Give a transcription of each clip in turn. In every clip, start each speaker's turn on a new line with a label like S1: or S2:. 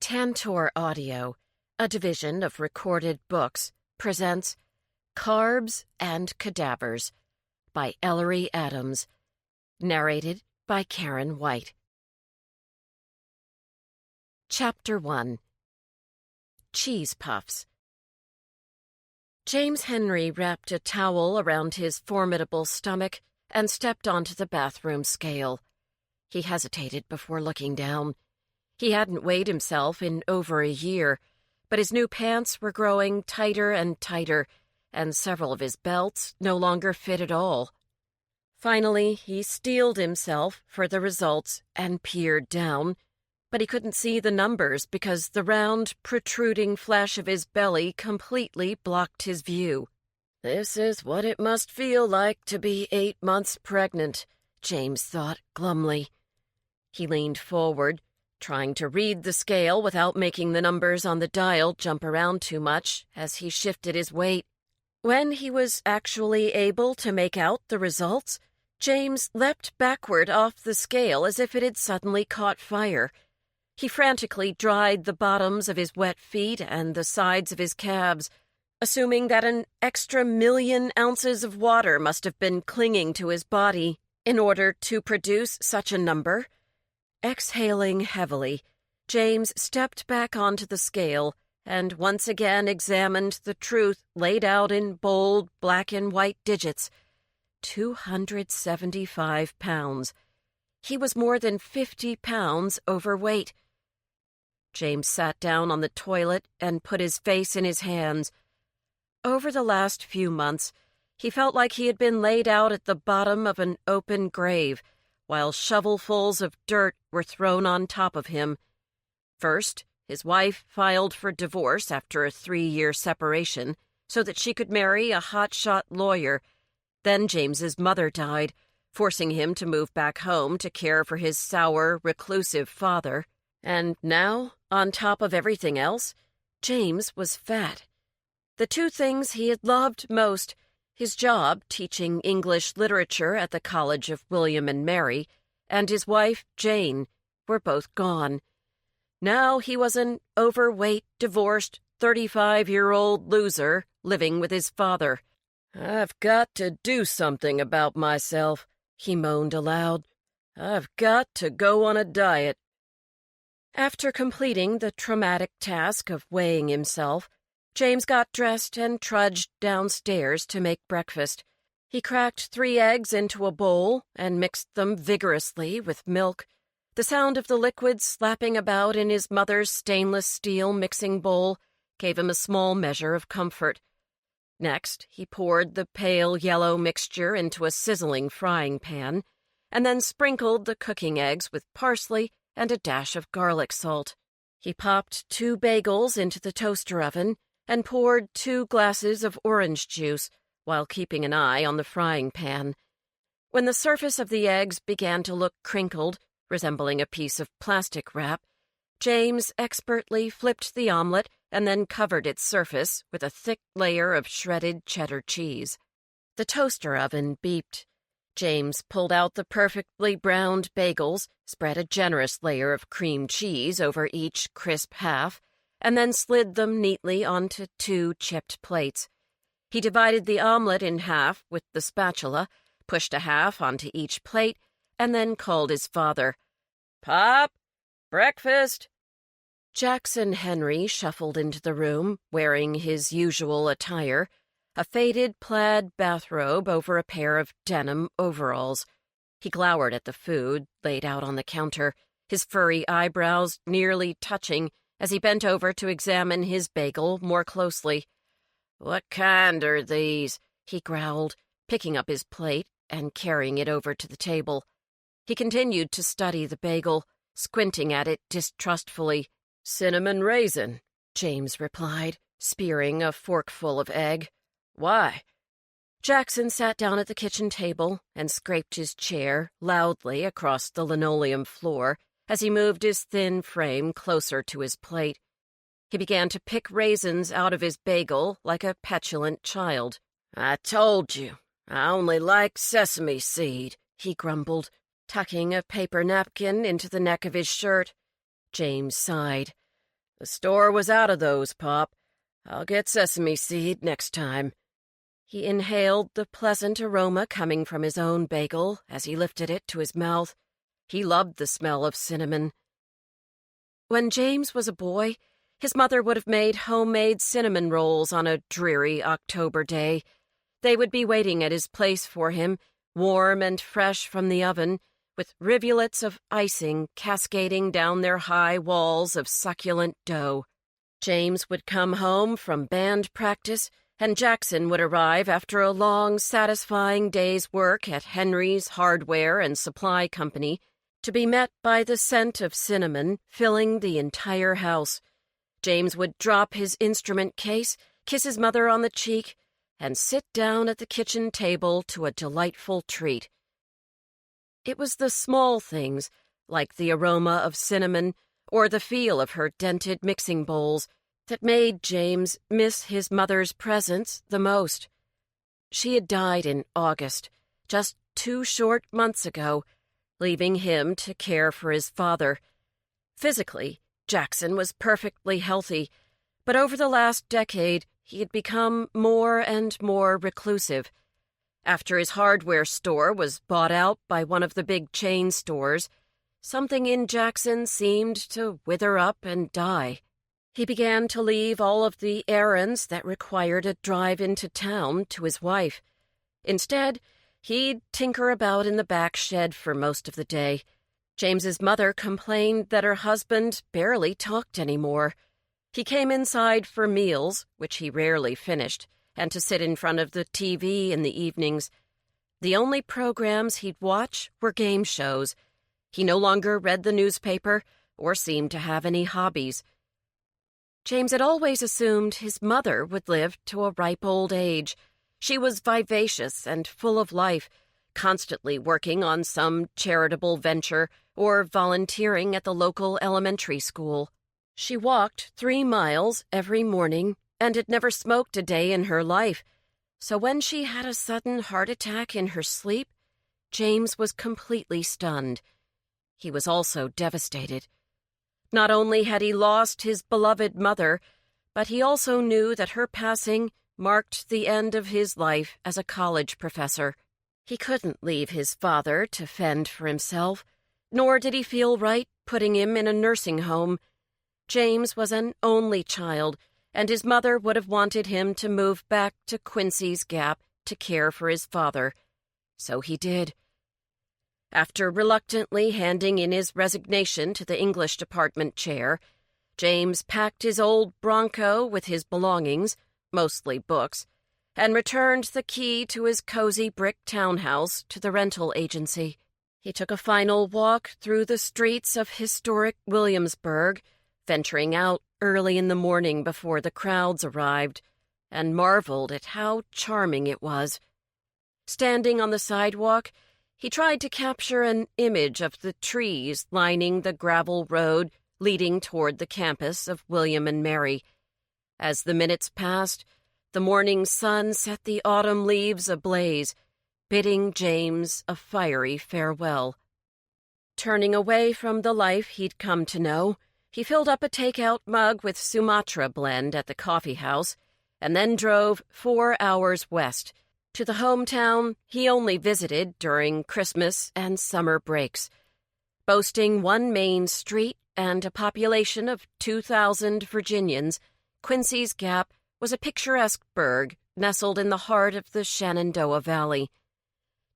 S1: Tantor Audio, a division of Recorded Books, presents Carbs and Cadavers by Ellery Adams, narrated by Karen White. Chapter 1. Cheese Puffs. James Henry wrapped a towel around his formidable stomach and stepped onto the bathroom scale. He hesitated before looking down. He hadn't weighed himself in over a year, but his new pants were growing tighter and tighter, and several of his belts no longer fit at all. Finally, he steeled himself for the results and peered down, but he couldn't see the numbers because the round, protruding flesh of his belly completely blocked his view. "This is what it must feel like to be 8 months pregnant," James thought glumly. He leaned forward, trying to read the scale without making the numbers on the dial jump around too much as he shifted his weight. When he was actually able to make out the results, James leapt backward off the scale as if it had suddenly caught fire. He frantically dried the bottoms of his wet feet and the sides of his calves, assuming that an extra 1,000,000 ounces of water must have been clinging to his body in order to produce such a number. Exhaling heavily, James stepped back onto the scale and once again examined the truth laid out in bold black and white digits. 275 pounds. He was more than 50 pounds overweight. James sat down on the toilet and put his face in his hands. Over the last few months, he felt like he had been laid out at the bottom of an open grave, while shovelfuls of dirt were thrown on top of him. First, his wife filed for divorce after a 3-year separation so that she could marry a hotshot lawyer. Then James's mother died, forcing him to move back home to care for his sour, reclusive father. And now, on top of everything else, James was fat. The two things he had loved most, his job teaching English literature at the College of William and Mary, and his wife, Jane, were both gone. Now he was an overweight, divorced, 35-year-old loser living with his father. "I've got to do something about myself," he moaned aloud. "I've got to go on a diet." After completing the traumatic task of weighing himself, James got dressed and trudged downstairs to make breakfast. He cracked 3 eggs into a bowl and mixed them vigorously with milk. The sound of the liquid slapping about in his mother's stainless steel mixing bowl gave him a small measure of comfort. Next, he poured the pale yellow mixture into a sizzling frying pan, and then sprinkled the cooking eggs with parsley and a dash of garlic salt. He popped 2 bagels into the toaster oven and poured 2 glasses of orange juice while keeping an eye on the frying pan. When the surface of the eggs began to look crinkled, resembling a piece of plastic wrap, James expertly flipped the omelet and then covered its surface with a thick layer of shredded cheddar cheese. The toaster oven beeped. James pulled out the perfectly browned bagels, spread a generous layer of cream cheese over each crisp half, and then slid them neatly onto 2 chipped plates. He divided the omelet in half with the spatula, pushed a half onto each plate, and then called his father. "Pop! Breakfast!" Jackson Henry shuffled into the room, wearing his usual attire, a faded plaid bathrobe over a pair of denim overalls. He glowered at the food laid out on the counter, his furry eyebrows nearly touching as he bent over to examine his bagel more closely. "What kind are these?" he growled, picking up his plate and carrying it over to the table. He continued to study the bagel, squinting at it distrustfully. "Cinnamon raisin," James replied, spearing a forkful of egg. "Why?" Jackson sat down at the kitchen table and scraped his chair loudly across the linoleum floor as he moved his thin frame closer to his plate. He began to pick raisins out of his bagel like a petulant child. "I told you, I only like sesame seed," he grumbled, tucking a paper napkin into the neck of his shirt. James sighed. The store was out of those, Pop. I'll get sesame seed next time. He inhaled the pleasant aroma coming from his own bagel as he lifted it to his mouth. He loved the smell of cinnamon. When James was a boy, his mother would have made homemade cinnamon rolls on a dreary October day. They would be waiting at his place for him, warm and fresh from the oven, with rivulets of icing cascading down their high walls of succulent dough. James would come home from band practice, and Jackson would arrive after a long, satisfying day's work at Henry's Hardware and Supply Company, to be met by the scent of cinnamon filling the entire house. James would drop his instrument case, kiss his mother on the cheek, and sit down at the kitchen table to a delightful treat. It was the small things, like the aroma of cinnamon or the feel of her dented mixing bowls, that made James miss his mother's presence the most. She had died in August, just 2 short months ago, leaving him to care for his father. Physically, Jackson was perfectly healthy, but over the last decade he had become more and more reclusive. After his hardware store was bought out by one of the big chain stores, something in Jackson seemed to wither up and die. He began to leave all of the errands that required a drive into town to his wife. Instead, he'd tinker about in the back shed for most of the day. James's mother complained that her husband barely talked anymore. He came inside for meals, which he rarely finished, and to sit in front of the TV in the evenings. The only programs he'd watch were game shows. He no longer read the newspaper or seemed to have any hobbies. James had always assumed his mother would live to a ripe old age. She was vivacious and full of life, constantly working on some charitable venture or volunteering at the local elementary school. She walked 3 miles every morning and had never smoked a day in her life, so when she had a sudden heart attack in her sleep, James was completely stunned. He was also devastated. Not only had he lost his beloved mother, but he also knew that her passing marked the end of his life as a college professor. He couldn't leave his father to fend for himself, nor did he feel right putting him in a nursing home. James was an only child, and his mother would have wanted him to move back to Quincy's Gap to care for his father. So he did. After reluctantly handing in his resignation to the English department chair, James packed his old Bronco with his belongings, mostly books, and returned the key to his cozy brick townhouse to the rental agency. He took a final walk through the streets of historic Williamsburg, venturing out early in the morning before the crowds arrived, and marveled at how charming it was. Standing on the sidewalk, he tried to capture an image of the trees lining the gravel road leading toward the campus of William and Mary. As the minutes passed, the morning sun set the autumn leaves ablaze, bidding James a fiery farewell. Turning away from the life he'd come to know, he filled up a take-out mug with Sumatra blend at the coffee house, and then drove 4 hours west, to the hometown he only visited during Christmas and summer breaks. Boasting one main street and a population of 2,000 Virginians, Quincy's Gap was a picturesque burg nestled in the heart of the Shenandoah Valley.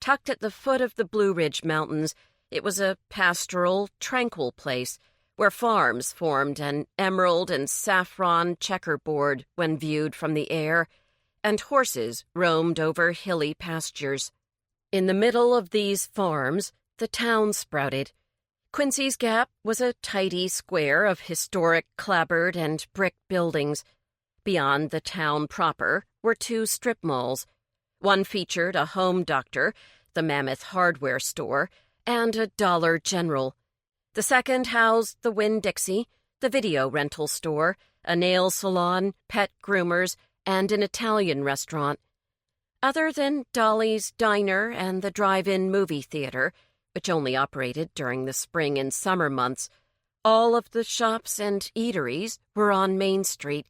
S1: Tucked at the foot of the Blue Ridge Mountains, it was a pastoral, tranquil place where farms formed an emerald and saffron checkerboard when viewed from the air, and horses roamed over hilly pastures. In the middle of these farms, the town sprouted. Quincy's Gap was a tidy square of historic clapboard and brick buildings. Beyond the town proper were 2 strip malls. One featured a home doctor, the Mammoth Hardware Store, and a Dollar General. The second housed the Winn-Dixie, the video rental store, a nail salon, pet groomers, and an Italian restaurant. Other than Dolly's Diner and the drive-in movie theater, which only operated during the spring and summer months, All of the shops and eateries were on Main Street.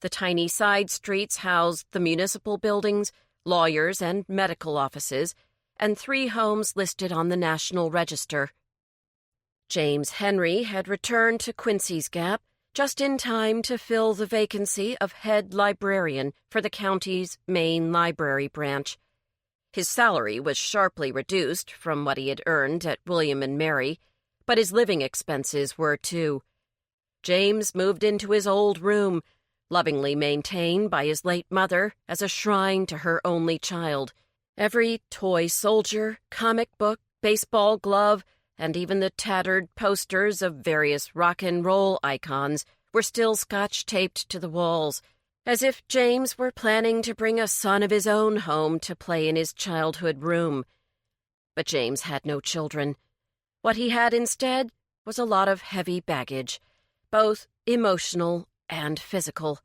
S1: The tiny side streets housed the municipal buildings, lawyers and medical offices, and 3 homes listed on the National Register. James Henry had returned to Quincy's Gap just in time to fill the vacancy of head librarian for the county's main library branch. His salary was sharply reduced from what he had earned at William and Mary, but his living expenses were too. James moved into his old room, lovingly maintained by his late mother as a shrine to her only child. Every toy soldier, comic book, baseball glove, and even the tattered posters of various rock and roll icons were still scotch-taped to the walls, as if James were planning to bring a son of his own home to play in his childhood room. But James had no children. What he had instead was a lot of heavy baggage, both emotional and physical.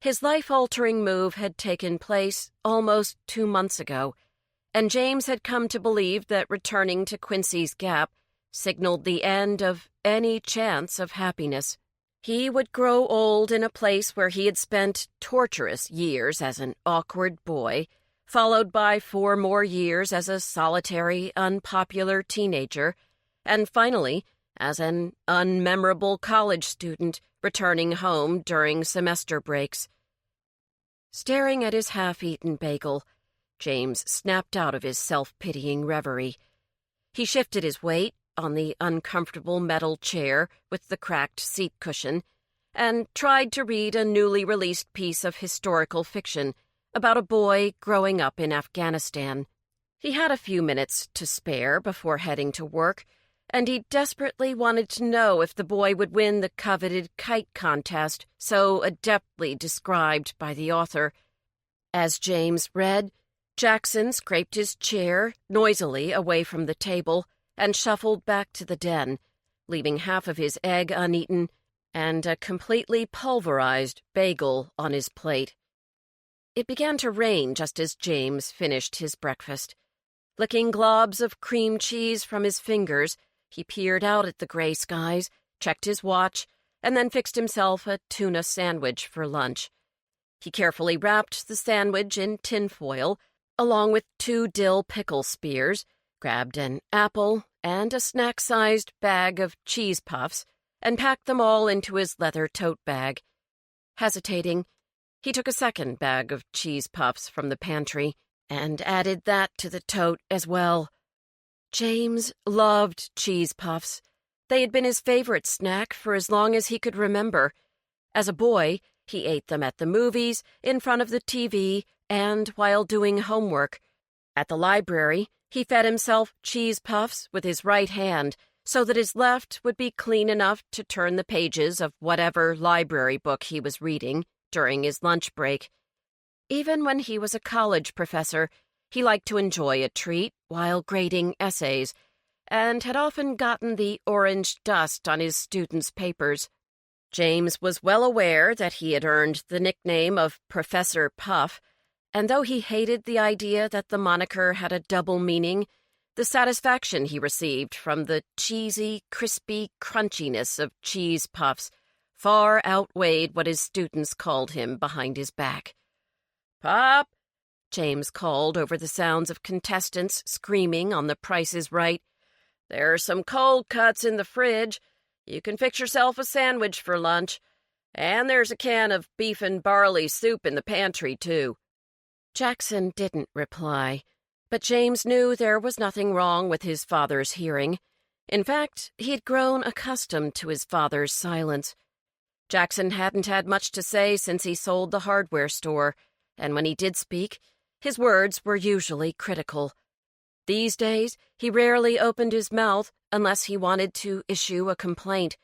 S1: His life-altering move had taken place almost 2 months ago, and James had come to believe that returning to Quincy's Gap signaled the end of any chance of happiness. He would grow old in a place where he had spent torturous years as an awkward boy, followed by 4 more years as a solitary, unpopular teenager, and finally as an unmemorable college student returning home during semester breaks. Staring at his half-eaten bagel, James snapped out of his self-pitying reverie. He shifted his weight on the uncomfortable metal chair with the cracked seat cushion and tried to read a newly released piece of historical fiction about a boy growing up in Afghanistan. He had a few minutes to spare before heading to work, and he desperately wanted to know if the boy would win the coveted kite contest so adeptly described by the author. As James read, Jackson scraped his chair noisily away from the table and shuffled back to the den, leaving half of his egg uneaten and a completely pulverized bagel on his plate. It began to rain just as James finished his breakfast. Licking globs of cream cheese from his fingers, he peered out at the gray skies, checked his watch, and then fixed himself a tuna sandwich for lunch. He carefully wrapped the sandwich in tinfoil, along with 2 dill pickle spears, grabbed an apple and a snack-sized bag of cheese puffs, and packed them all into his leather tote bag. Hesitating, he took a second bag of cheese puffs from the pantry and added that to the tote as well. James loved cheese puffs. They had been his favorite snack for as long as he could remember. As a boy, he ate them at the movies, in front of the TV, and while doing homework. At the library, he fed himself cheese puffs with his right hand so that his left would be clean enough to turn the pages of whatever library book he was reading during his lunch break. Even when he was a college professor, he liked to enjoy a treat while grading essays, and had often gotten the orange dust on his students' papers. James was well aware that he had earned the nickname of Professor Puff, and though he hated the idea that the moniker had a double meaning, the satisfaction he received from the cheesy, crispy crunchiness of cheese puffs far outweighed what his students called him behind his back. "Pop!" James called over the sounds of contestants screaming on The Price is Right. "There's some cold cuts in the fridge. You can fix yourself a sandwich for lunch. And there's a can of beef and barley soup in the pantry, too." Jackson didn't reply, but James knew there was nothing wrong with his father's hearing. In fact, he had grown accustomed to his father's silence. Jackson hadn't had much to say since he sold the hardware store, and when he did speak, his words were usually critical. These days, he rarely opened his mouth unless he wanted to issue a complaint.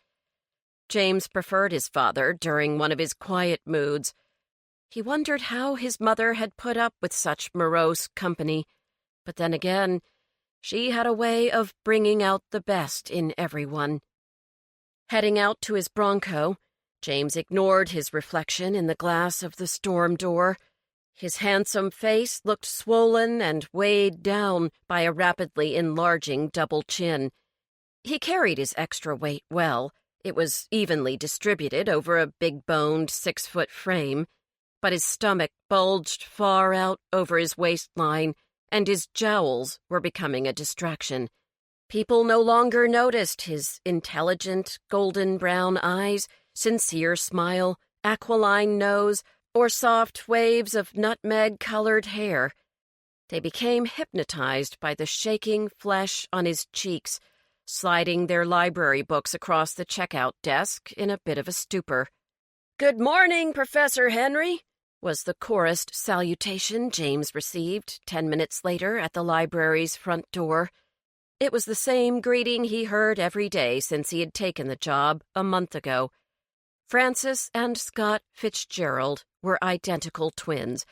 S1: James preferred his father during one of his quiet moods. He wondered how his mother had put up with such morose company, but then again, she had a way of bringing out the best in everyone. Heading out to his Bronco, James ignored his reflection in the glass of the storm door. His handsome face looked swollen and weighed down by a rapidly enlarging double chin. He carried his extra weight well. It was evenly distributed over a big-boned 6-foot frame, but his stomach bulged far out over his waistline, and his jowls were becoming a distraction. People no longer noticed his intelligent, golden-brown eyes, sincere smile, aquiline nose, or soft waves of nutmeg-colored hair. They became hypnotized by the shaking flesh on his cheeks, sliding their library books across the checkout desk in a bit of a stupor. "Good morning, Professor Henry," was the chorused salutation James received 10 minutes later at the library's front door. It was the same greeting he heard every day since he had taken the job a month ago. Francis and Scott Fitzgerald were identical twins.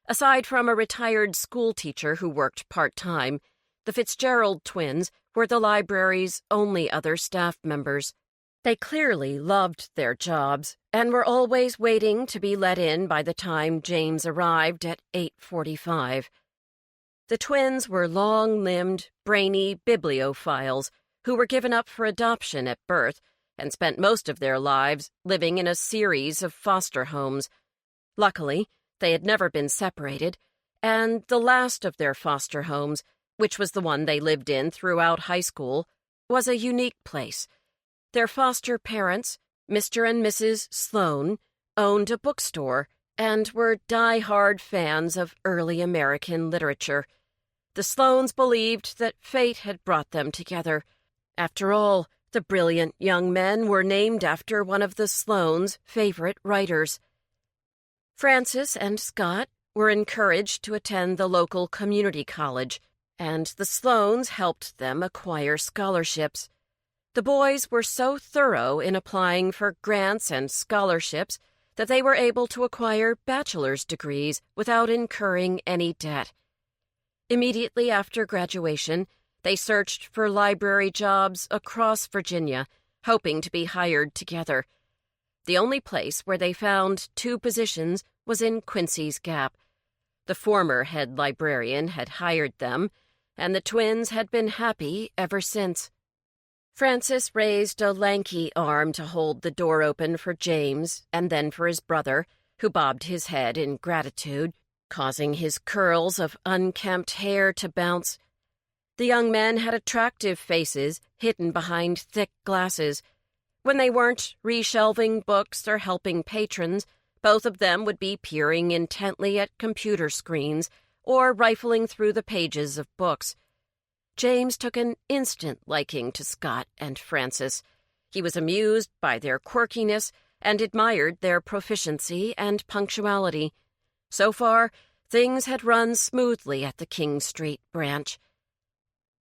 S1: Aside from a retired schoolteacher who worked part-time, the Fitzgerald twins were the library's only other staff members. They clearly loved their jobs and were always waiting to be let in by the time James arrived at 8:45. The twins were long-limbed, brainy bibliophiles who were given up for adoption at birth and spent most of their lives living in a series of foster homes. Luckily, they had never been separated, and the last of their foster homes, which was the one they lived in throughout high school, was a unique place. Their foster parents, Mr. and Mrs. Sloane, owned a bookstore and were die-hard fans of early American literature. The Sloanes believed that fate had brought them together. After all, the brilliant young men were named after one of the Sloanes' favorite writers. Francis and Scott were encouraged to attend the local community college, and the Sloanes helped them acquire scholarships. The boys were so thorough in applying for grants and scholarships that they were able to acquire bachelor's degrees without incurring any debt. Immediately after graduation, they searched for library jobs across Virginia, hoping to be hired together. The only place where they found 2 positions was in Quincy's Gap. The former head librarian had hired them, and the twins had been happy ever since. Francis raised a lanky arm to hold the door open for James and then for his brother, who bobbed his head in gratitude, causing his curls of unkempt hair to bounce. The young men had attractive faces hidden behind thick glasses. When they weren't reshelving books or helping patrons, both of them would be peering intently at computer screens or rifling through the pages of books. James took an instant liking to Scott and Francis. He was amused by their quirkiness and admired their proficiency and punctuality. So far, things had run smoothly at the King Street branch.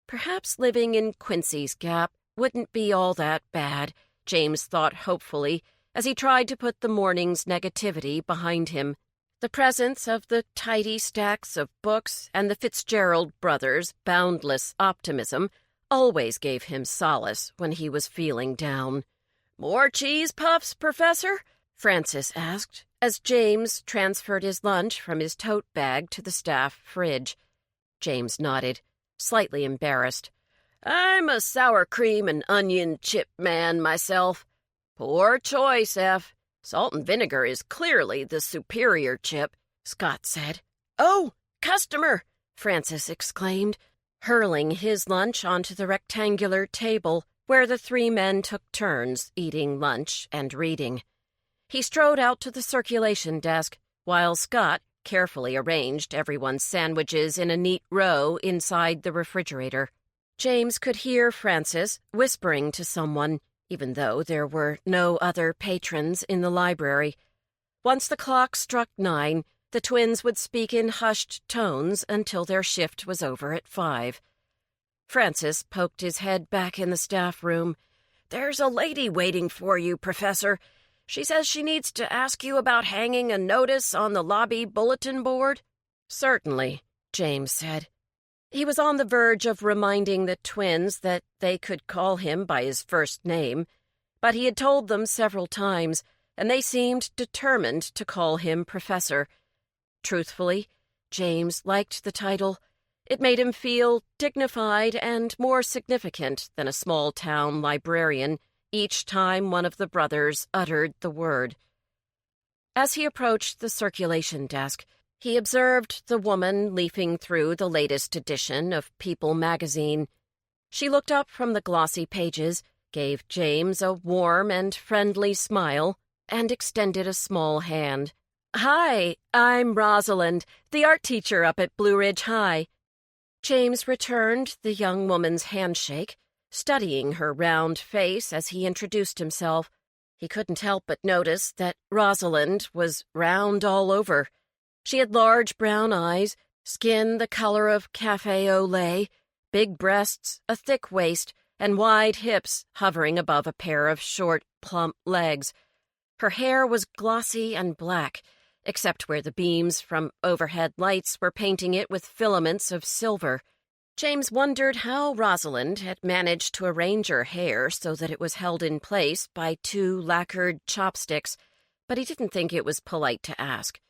S1: Perhaps living in Quincy's Gap wouldn't be all that bad, James thought hopefully, as he tried to put the morning's negativity behind him. The presence of the tidy stacks of books and the Fitzgerald brothers' boundless optimism always gave him solace when he was feeling down. "More cheese puffs, Professor?" Francis asked, as James transferred his lunch from his tote bag to the staff fridge. James nodded, slightly embarrassed. "I'm a sour cream and onion chip man myself." "Poor choice, F. Salt and vinegar is clearly the superior chip," Scott said. "Oh, customer!" Francis exclaimed, hurling his lunch onto the rectangular table where the 3 men took turns eating lunch and reading. He strode out to the circulation desk, while Scott carefully arranged everyone's sandwiches in a neat row inside the refrigerator. James could hear Francis whispering to someone, even though there were no other patrons in the library. Once the clock struck 9, the twins would speak in hushed tones until their shift was over at 5. Francis poked his head back in the staff room. "There's a lady waiting for you, Professor. She says she needs to ask you about hanging a notice on the lobby bulletin board." "Certainly," James said. He was on the verge of reminding the twins that they could call him by his first name, but he had told them several times, and they seemed determined to call him Professor. Truthfully, James liked the title. It made him feel dignified and more significant than a small-town librarian each time one of the brothers uttered the word. As he approached the circulation desk, he observed the woman leafing through the latest edition of People magazine. She looked up from the glossy pages, gave James a warm and friendly smile, and extended a small hand. "Hi, I'm Rosalind, the art teacher up at Blue Ridge High." James returned the young woman's handshake, studying her round face as he introduced himself. He couldn't help but notice that Rosalind was round all over. She had large brown eyes, skin the color of café au lait, big breasts, a thick waist, and wide hips hovering above a pair of short, plump legs. Her hair was glossy and black, except where the beams from overhead lights were painting it with filaments of silver. James wondered how Rosalind had managed to arrange her hair so that it was held in place by two lacquered chopsticks, but he didn't think it was polite to ask.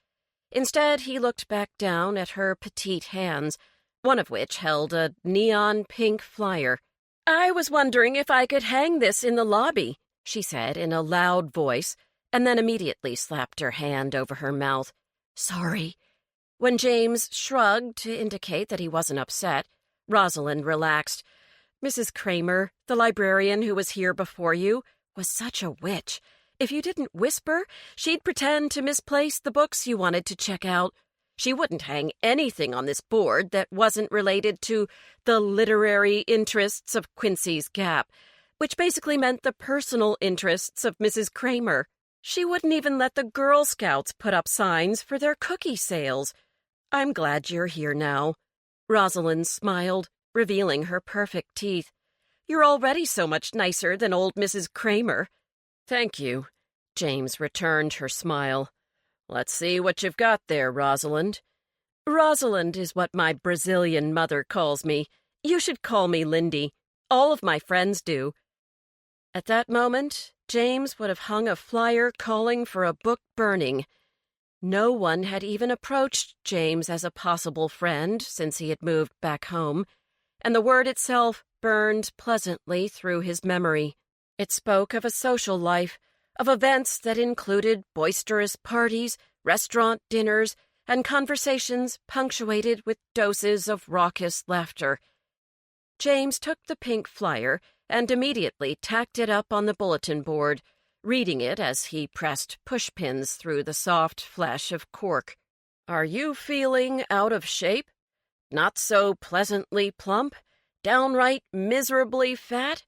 S1: Instead, he looked back down at her petite hands, one of which held a neon pink flyer. "I was wondering if I could hang this in the lobby," she said in a loud voice, and then immediately slapped her hand over her mouth. "Sorry." When James shrugged to indicate that he wasn't upset, Rosalind relaxed. "Mrs. Kramer, the librarian who was here before you, was such a witch. If you didn't whisper, she'd pretend to misplace the books you wanted to check out. She wouldn't hang anything on this board that wasn't related to the literary interests of Quincy's Gap, which basically meant the personal interests of Mrs. Kramer. She wouldn't even let the Girl Scouts put up signs for their cookie sales. I'm glad you're here now." Rosalind smiled, revealing her perfect teeth. "You're already so much nicer than old Mrs. Kramer." "Thank you." James returned her smile. "Let's see what you've got there, Rosalind." "Rosalind is what my Brazilian mother calls me. You should call me Lindy. All of my friends do." At that moment, James would have hung a flyer calling for a book burning. No one had even approached James as a possible friend since he had moved back home, and the word itself burned pleasantly through his memory. It spoke of a social life, of events that included boisterous parties, restaurant dinners, and conversations punctuated with doses of raucous laughter. James took the pink flyer and immediately tacked it up on the bulletin board, reading it as he pressed pushpins through the soft flesh of cork. "Are you feeling out of shape? Not so pleasantly plump? Downright miserably fat?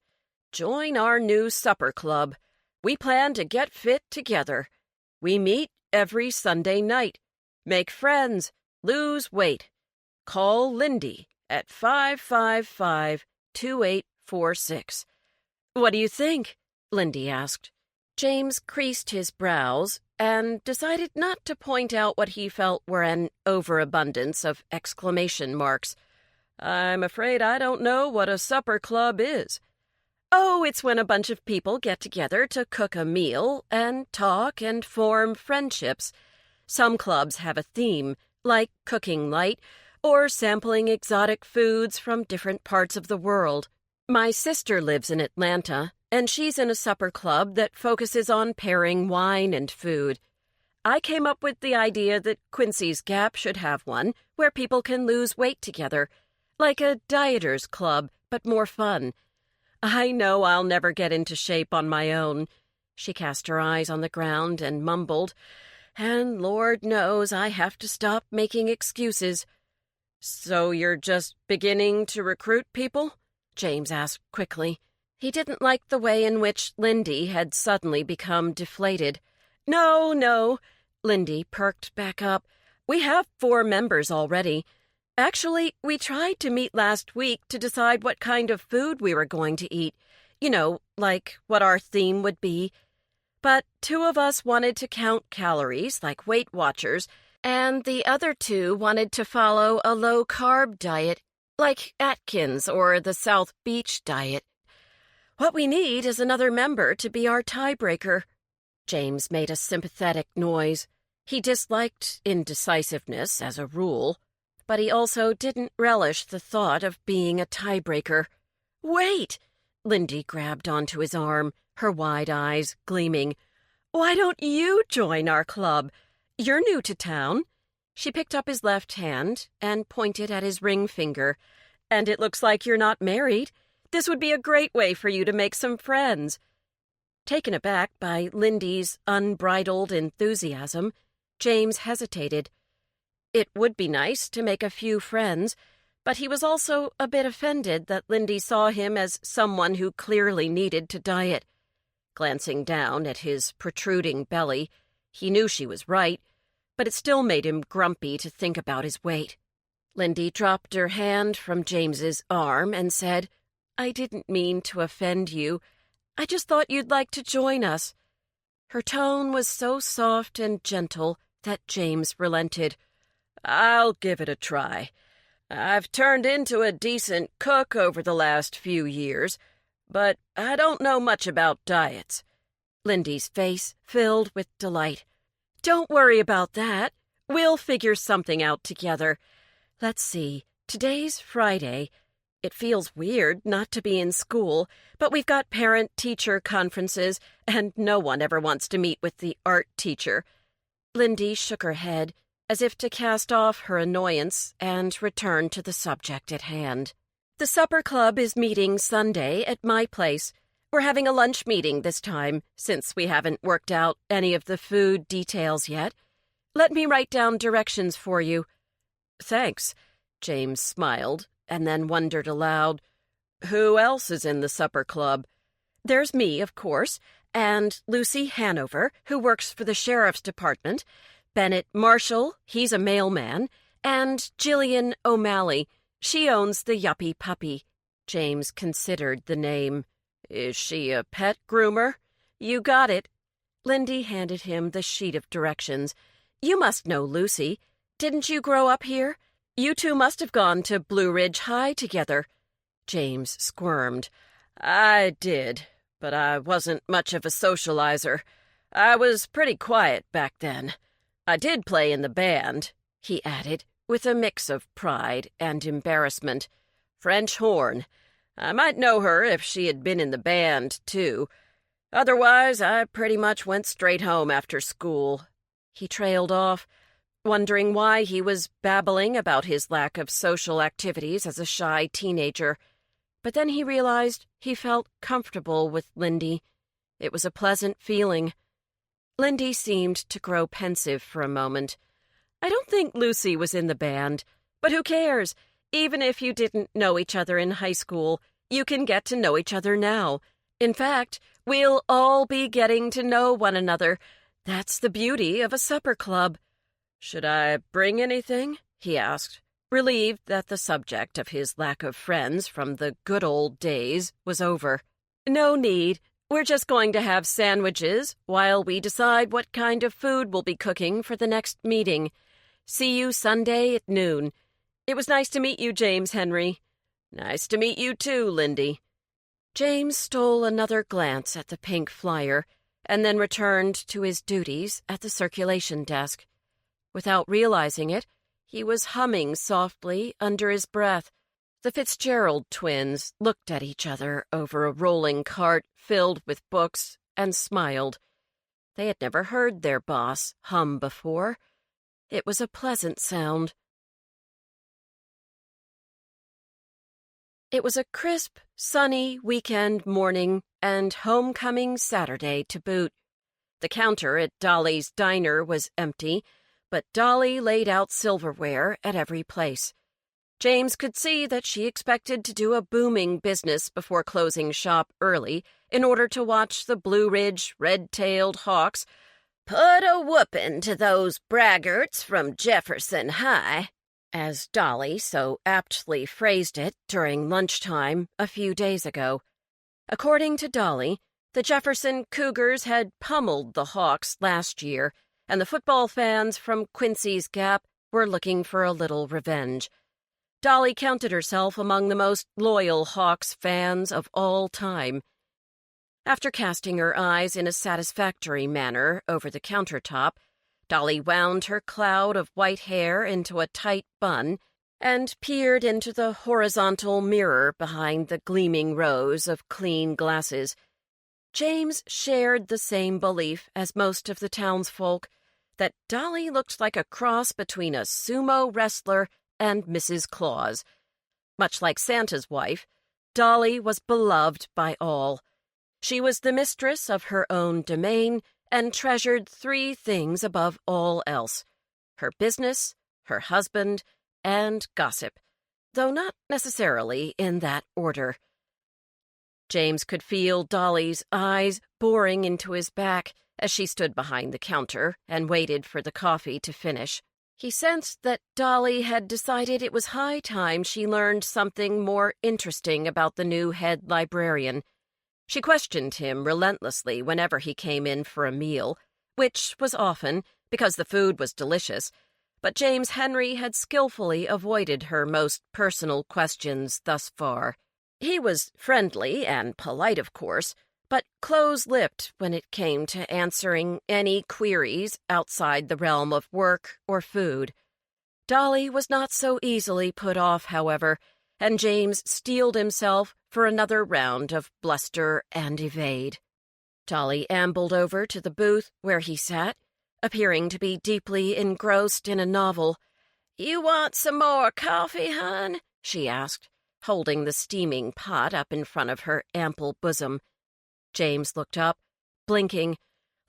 S1: Join our new supper club. We plan to get fit together. We meet every Sunday night. Make friends. Lose weight. Call Lindy at 555-2846. "What do you think?" Lindy asked. James creased his brows and decided not to point out what he felt were an overabundance of exclamation marks. "I'm afraid I don't know what a supper club is." "Oh, it's when a bunch of people get together to cook a meal and talk and form friendships. Some clubs have a theme, like cooking light or sampling exotic foods from different parts of the world. My sister lives in Atlanta, and she's in a supper club that focuses on pairing wine and food. I came up with the idea that Quincy's Gap should have one where people can lose weight together, like a dieters club, but more fun. I know I'll never get into shape on my own." She cast her eyes on the ground and mumbled, "And Lord knows I have to stop making excuses." "So you're just beginning to recruit people?" James asked quickly. He didn't like the way in which Lindy had suddenly become deflated. No, Lindy perked back up. "We have 4 members already. Actually, we tried to meet last week to decide what kind of food we were going to eat. You know, like what our theme would be. But 2 of us wanted to count calories, like Weight Watchers, and the other 2 wanted to follow a low-carb diet, like Atkins or the South Beach diet. What we need is another member to be our tiebreaker." James made a sympathetic noise. He disliked indecisiveness as a rule. but he also didn't relish the thought of being a tiebreaker. "Wait!" Lindy grabbed onto his arm, her wide eyes gleaming. "Why don't you join our club? You're new to town." She picked up his left hand and pointed at his ring finger. "And it looks like you're not married. This would be a great way for you to make some friends." Taken aback by Lindy's unbridled enthusiasm, James hesitated. It would be nice to make a few friends, but he was also a bit offended that Lindy saw him as someone who clearly needed to diet. Glancing down at his protruding belly, he knew she was right, but it still made him grumpy to think about his weight. Lindy dropped her hand from James's arm and said, "I didn't mean to offend you. I just thought you'd like to join us." Her tone was so soft and gentle that James relented. "I'll give it a try. I've turned into a decent cook over the last few years, but I don't know much about diets." Lindy's face filled with delight. "Don't worry about that. We'll figure something out together. Let's see, today's Friday. It feels weird not to be in school, but we've got parent-teacher conferences, and no one ever wants to meet with the art teacher." Lindy shook her head, as if to cast off her annoyance and return to the subject at hand. "The supper club is meeting Sunday at my place. We're having a lunch meeting this time, since we haven't worked out any of the food details yet. Let me write down directions for you." "Thanks," James smiled, and then wondered aloud, "Who else is in the supper club?" "There's me, of course, and Lucy Hanover, who works for the sheriff's department, Bennett Marshall, he's a mailman, and Jillian O'Malley. She owns the Yuppie Puppy." James considered the name. "Is she a pet groomer?" "You got it." Lindy handed him the sheet of directions. "You must know Lucy. Didn't you grow up here? You two must have gone to Blue Ridge High together." James squirmed. "I did, but I wasn't much of a socializer. I was pretty quiet back then. I did play in the band," he added, with a mix of pride and embarrassment. "French horn. I might know her if she had been in the band, too. Otherwise, I pretty much went straight home after school." He trailed off, wondering why he was babbling about his lack of social activities as a shy teenager. But then he realized he felt comfortable with Lindy. It was a pleasant feeling. Lindy seemed to grow pensive for a moment. "I don't think Lucy was in the band, but who cares? Even if you didn't know each other in high school, you can get to know each other now. In fact, we'll all be getting to know one another. That's the beauty of a supper club." "Should I bring anything?" he asked, relieved that the subject of his lack of friends from the good old days was over. "No need. We're just going to have sandwiches while we decide what kind of food we'll be cooking for the next meeting. See you Sunday at noon. It was nice to meet you, James Henry." "Nice to meet you too, Lindy." James stole another glance at the pink flyer and then returned to his duties at the circulation desk. Without realizing it, he was humming softly under his breath. The Fitzgerald twins looked at each other over a rolling cart filled with books and smiled. They had never heard their boss hum before. It was a pleasant sound. It was a crisp, sunny weekend morning and homecoming Saturday to boot. The counter at Dolly's diner was empty, but Dolly laid out silverware at every place. James could see that she expected to do a booming business before closing shop early in order to watch the Blue Ridge red-tailed hawks "put a whooping to those braggarts from Jefferson High," as Dolly so aptly phrased it during lunchtime a few days ago. According to Dolly, the Jefferson Cougars had pummeled the Hawks last year, and the football fans from Quincy's Gap were looking for a little revenge. Dolly counted herself among the most loyal Hawks fans of all time. After casting her eyes in a satisfactory manner over the countertop, Dolly wound her cloud of white hair into a tight bun and peered into the horizontal mirror behind the gleaming rows of clean glasses. James shared the same belief as most of the townsfolk that Dolly looked like a cross between a sumo wrestler and Mrs. Claus. Much like Santa's wife, Dolly was beloved by all. She was the mistress of her own domain and treasured 3 things above all else: her business, her husband, and gossip, though not necessarily in that order. James could feel Dolly's eyes boring into his back as she stood behind the counter and waited for the coffee to finish. He sensed that Dolly had decided it was high time she learned something more interesting about the new head librarian. She questioned him relentlessly whenever he came in for a meal, which was often because the food was delicious, but James Henry had skillfully avoided her most personal questions thus far. He was friendly and polite, of course, but close-lipped when it came to answering any queries outside the realm of work or food. Dolly was not so easily put off, however, and James steeled himself for another round of bluster and evade. Dolly ambled over to the booth where he sat, appearing to be deeply engrossed in a novel. "You want some more coffee, hon?" she asked, holding the steaming pot up in front of her ample bosom. James looked up, blinking,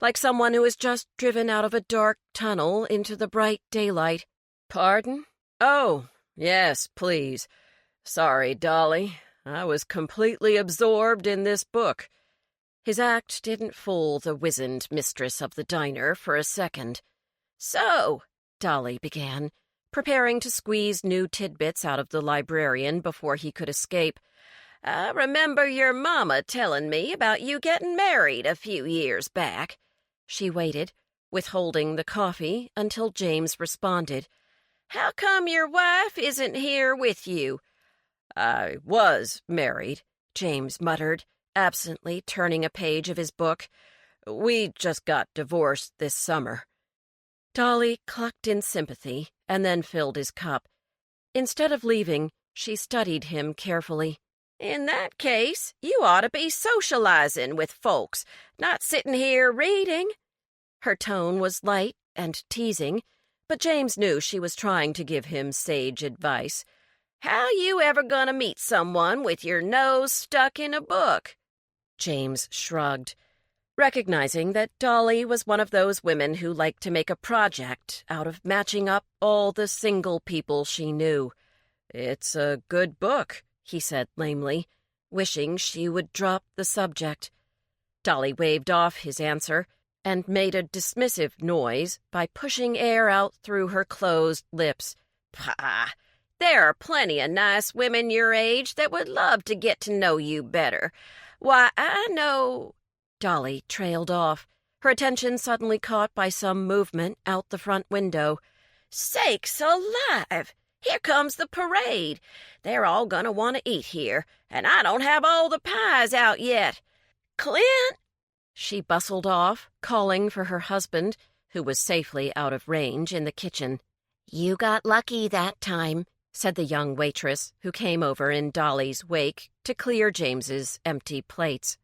S1: like someone who has just driven out of a dark tunnel into the bright daylight. "Pardon? Oh, yes, please. Sorry, Dolly. I was completely absorbed in this book." His act didn't fool the wizened mistress of the diner for a second. "So," Dolly began, preparing to squeeze new tidbits out of the librarian before he could escape, "I remember your mama telling me about you getting married a few years back." She waited, withholding the coffee, until James responded. "How come your wife isn't here with you?" "I was married," James muttered, absently turning a page of his book. "We just got divorced this summer." Dolly clucked in sympathy and then filled his cup. Instead of leaving, she studied him carefully. "In that case, you ought to be socializing with folks, not sitting here reading." Her tone was light and teasing, but James knew she was trying to give him sage advice. "How you ever gonna meet someone with your nose stuck in a book?" James shrugged, recognizing that Dolly was one of those women who liked to make a project out of matching up all the single people she knew. "It's a good book," he said lamely, wishing she would drop the subject. Dolly waved off his answer and made a dismissive noise by pushing air out through her closed lips. "Pah! There are plenty of nice women your age that would love to get to know you better. Why, I know—" Dolly trailed off, her attention suddenly caught by some movement out the front window. "Sakes alive! Here comes the parade. They're all gonna want to eat here, and I don't have all the pies out yet. Clint!" She bustled off, calling for her husband, who was safely out of range in the kitchen. "You got lucky that time," said the young waitress, who came over in Dolly's wake to clear James's empty plates.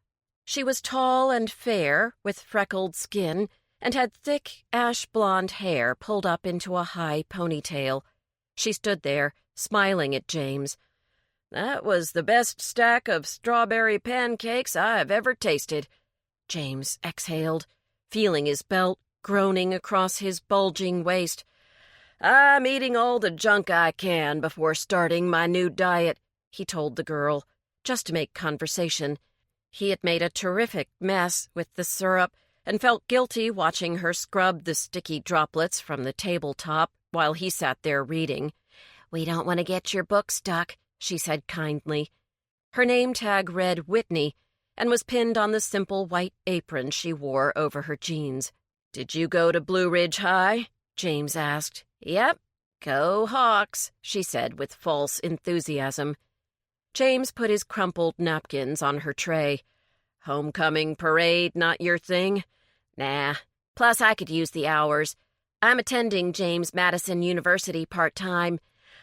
S1: She was tall and fair, with freckled skin, and had thick ash-blonde hair pulled up into a high ponytail. She stood there, smiling at James. "That was the best stack of strawberry pancakes I've ever tasted." James exhaled, feeling his belt groaning across his bulging waist. "I'm eating all the junk I can before starting my new diet," he told the girl, just to make conversation. He had made a terrific mess with the syrup and felt guilty watching her scrub the sticky droplets from the tabletop while he sat there reading. "We don't want to get your book stuck," she said kindly. Her name tag read Whitney and was pinned on the simple white apron she wore over her jeans. "Did you go to Blue Ridge High?" James asked. "Yep. Go Hawks," she said with false enthusiasm. James put his crumpled napkins on her tray. "Homecoming parade not your thing?" "Nah. Plus I could use the hours. I'm attending James Madison University part-time.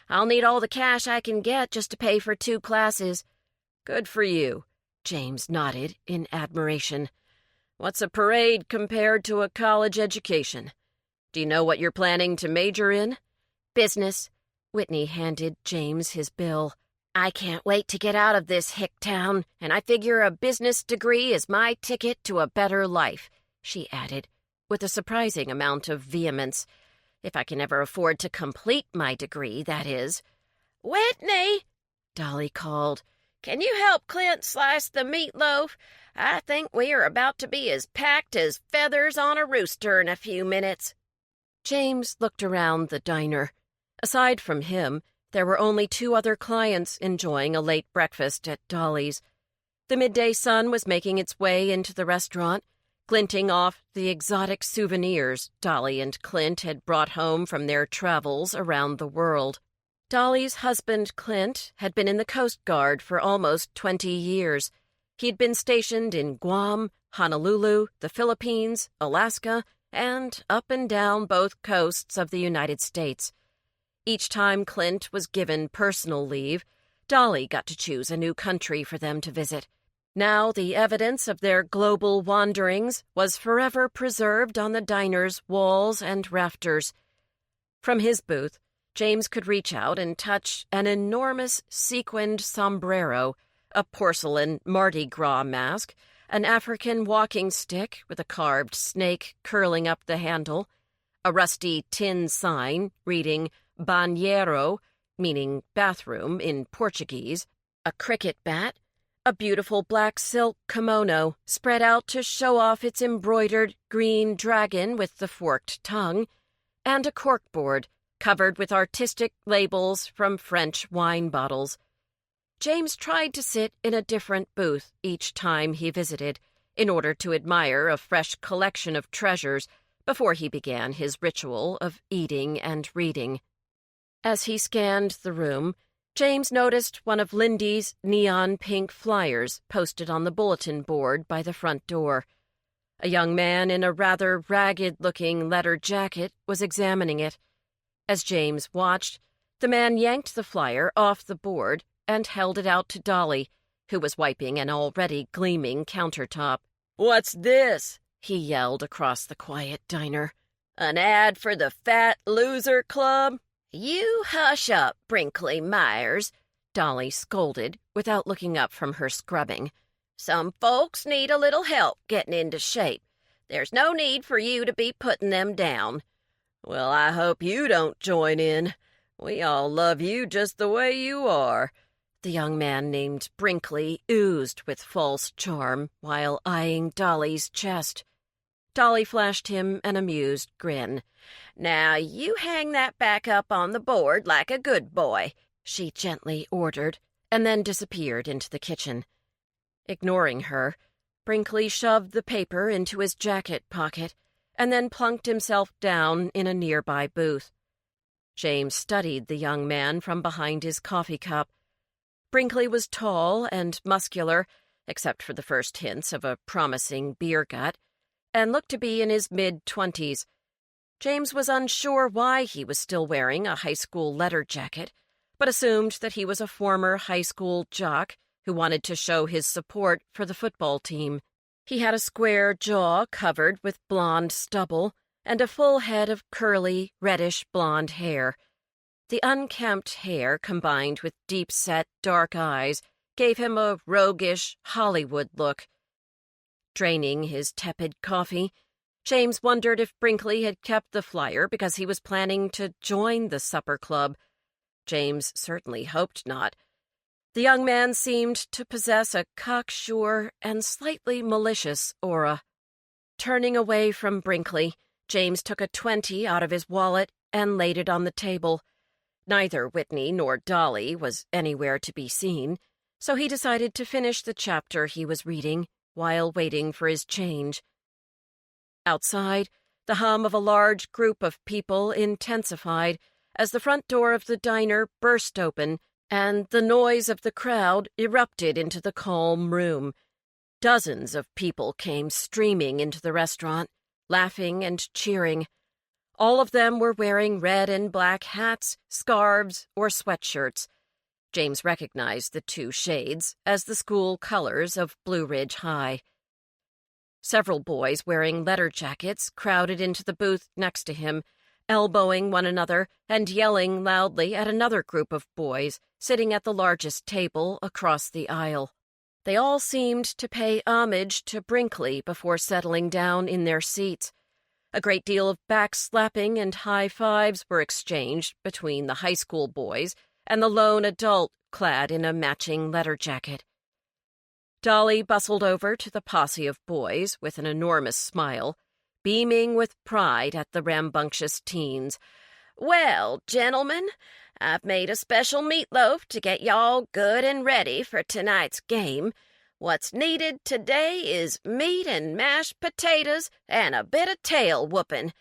S1: I'll need all the cash I can get just to pay for 2 classes." "Good for you," James nodded in admiration. "What's a parade compared to a college education? Do you know what you're planning to major in?" "Business." Whitney handed James his bill. "I can't wait to get out of this hick town, and I figure a business degree is my ticket to a better life," she added, with a surprising amount of vehemence. "If I can ever afford to complete my degree, that is." "Whitney," Dolly called, "can you help Clint slice the meatloaf? I think we are about to be as packed as feathers on a rooster in a few minutes." James looked around the diner. Aside from him, there were only 2 other clients enjoying a late breakfast at Dolly's. The midday sun was making its way into the restaurant, glinting off the exotic souvenirs Dolly and Clint had brought home from their travels around the world. Dolly's husband, Clint, had been in the Coast Guard for almost 20 years. He'd been stationed in Guam, Honolulu, the Philippines, Alaska, and up and down both coasts of the United States. Each time Clint was given personal leave, Dolly got to choose a new country for them to visit. Now the evidence of their global wanderings was forever preserved on the diner's walls and rafters. From his booth, James could reach out and touch an enormous sequined sombrero, a porcelain Mardi Gras mask, an African walking stick with a carved snake curling up the handle, a rusty tin sign reading banheiro, meaning bathroom in Portuguese, a cricket bat, a beautiful black silk kimono spread out to show off its embroidered green dragon with the forked tongue, and a corkboard covered with artistic labels from French wine bottles. James tried to sit in a different booth each time he visited in order to admire a fresh collection of treasures before he began his ritual of eating and reading. As he scanned the room, James noticed one of Lindy's neon pink flyers posted on the bulletin board by the front door. A young man in a rather ragged-looking leather jacket was examining it. As James watched, the man yanked the flyer off the board and held it out to Dolly, who was wiping an already gleaming countertop. "What's this?" he yelled across the quiet diner. "An ad for the Fat Loser Club?" "You hush up, Brinkley Myers," Dolly scolded without looking up from her scrubbing. "Some folks need a little help getting into shape. There's no need for you to be putting them down." "Well, I hope you don't join in. We all love you just the way you are." The young man named Brinkley oozed with false charm while eyeing Dolly's chest. Dolly flashed him an amused grin. "Now you hang that back up on the board like a good boy," she gently ordered, and then disappeared into the kitchen. Ignoring her, Brinkley shoved the paper into his jacket pocket and then plunked himself down in a nearby booth. James studied the young man from behind his coffee cup. Brinkley was tall and muscular, except for the first hints of a promising beer gut, and looked to be in his mid-20s. James was unsure why he was still wearing a high school leather jacket, but assumed that he was a former high school jock who wanted to show his support for the football team. He had a square jaw covered with blonde stubble and a full head of curly, reddish-blonde hair. The unkempt hair, combined with deep-set dark eyes, gave him a roguish Hollywood look. Draining his tepid coffee, James wondered if Brinkley had kept the flyer because he was planning to join the supper club. James certainly hoped not. The young man seemed to possess a cocksure and slightly malicious aura. Turning away from Brinkley, James took a 20 out of his wallet and laid it on the table. Neither Whitney nor Dolly was anywhere to be seen, so he decided to finish the chapter he was reading while waiting for his change. Outside, the hum of a large group of people intensified as the front door of the diner burst open and the noise of the crowd erupted into the calm room. Dozens of people came streaming into the restaurant, laughing and cheering. All of them were wearing red and black hats, scarves, or sweatshirts. James recognized the two shades as the school colors of Blue Ridge High. Several boys wearing letter jackets crowded into the booth next to him, elbowing one another and yelling loudly at another group of boys sitting at the largest table across the aisle. They all seemed to pay homage to Brinkley before settling down in their seats. A great deal of backslapping and high fives were exchanged between the high school boys and the lone adult clad in a matching letter jacket. Dolly bustled over to the posse of boys with an enormous smile, beaming with pride at the rambunctious teens. "Well, gentlemen, I've made a special meatloaf to get y'all good and ready for tonight's game. What's needed today is meat and mashed potatoes and a bit of tail whooping.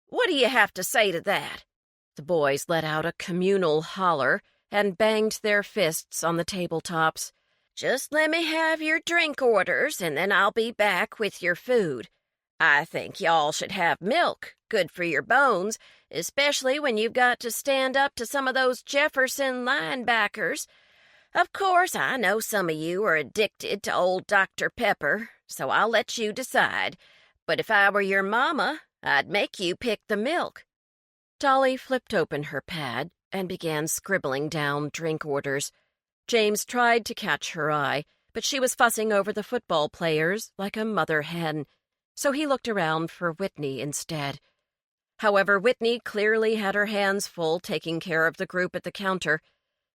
S1: What do you have to say to that?" The boys let out a communal holler and banged their fists on the tabletops. "Just let me have your drink orders, and then I'll be back with your food. I think y'all should have milk, good for your bones, especially when you've got to stand up to some of those Jefferson linebackers. Of course, I know some of you are addicted to old Dr. Pepper, so I'll let you decide. But if I were your mama, I'd make you pick the milk." Dolly flipped open her pad and began scribbling down drink orders. James tried to catch her eye, but she was fussing over the football players like a mother hen, so he looked around for Whitney instead. However, Whitney clearly had her hands full taking care of the group at the counter,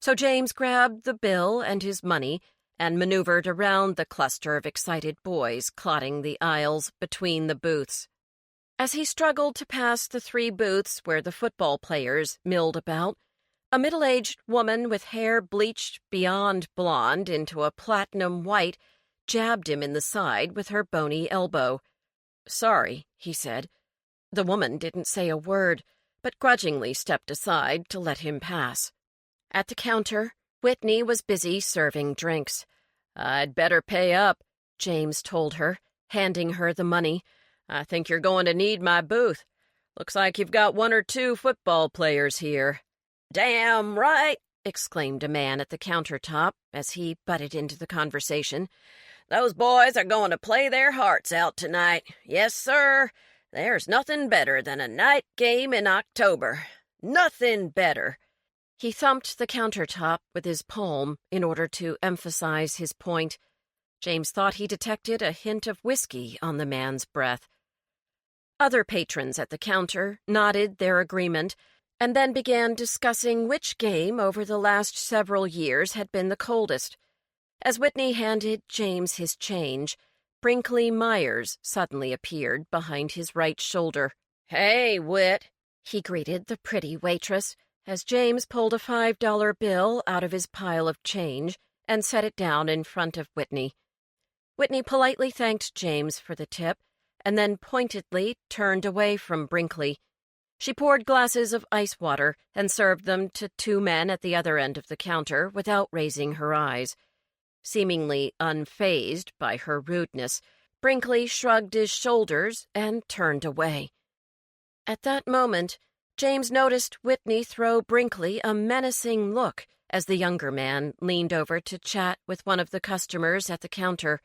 S1: so James grabbed the bill and his money and maneuvered around the cluster of excited boys clotting the aisles between the booths. As he struggled to pass the 3 booths where the football players milled about, a middle-aged woman with hair bleached beyond blonde into a platinum white jabbed him in the side with her bony elbow. "Sorry," he said. The woman didn't say a word, but grudgingly stepped aside to let him pass. At the counter, Whitney was busy serving drinks. "I'd better pay up," James told her, handing her the money. "I think you're going to need my booth. Looks like you've got 1 or 2 football players here." "Damn right," exclaimed a man at the countertop as he butted into the conversation. "Those boys are going to play their hearts out tonight. Yes, sir. There's nothing better than a night game in October. Nothing better." He thumped the countertop with his palm in order to emphasize his point. James thought he detected a hint of whiskey on the man's breath. Other patrons at the counter nodded their agreement and then began discussing which game over the last several years had been the coldest. As Whitney handed James his change, Brinkley Myers suddenly appeared behind his right shoulder. "Hey, Whit," he greeted the pretty waitress as James pulled a $5 bill out of his pile of change and set it down in front of Whitney. Whitney politely thanked James for the tip and then pointedly turned away from Brinkley. She poured glasses of ice water and served them to 2 men at the other end of the counter without raising her eyes. Seemingly unfazed by her rudeness, Brinkley shrugged his shoulders and turned away. At that moment, James noticed Whitney throw Brinkley a menacing look as the younger man leaned over to chat with one of the customers at the counter.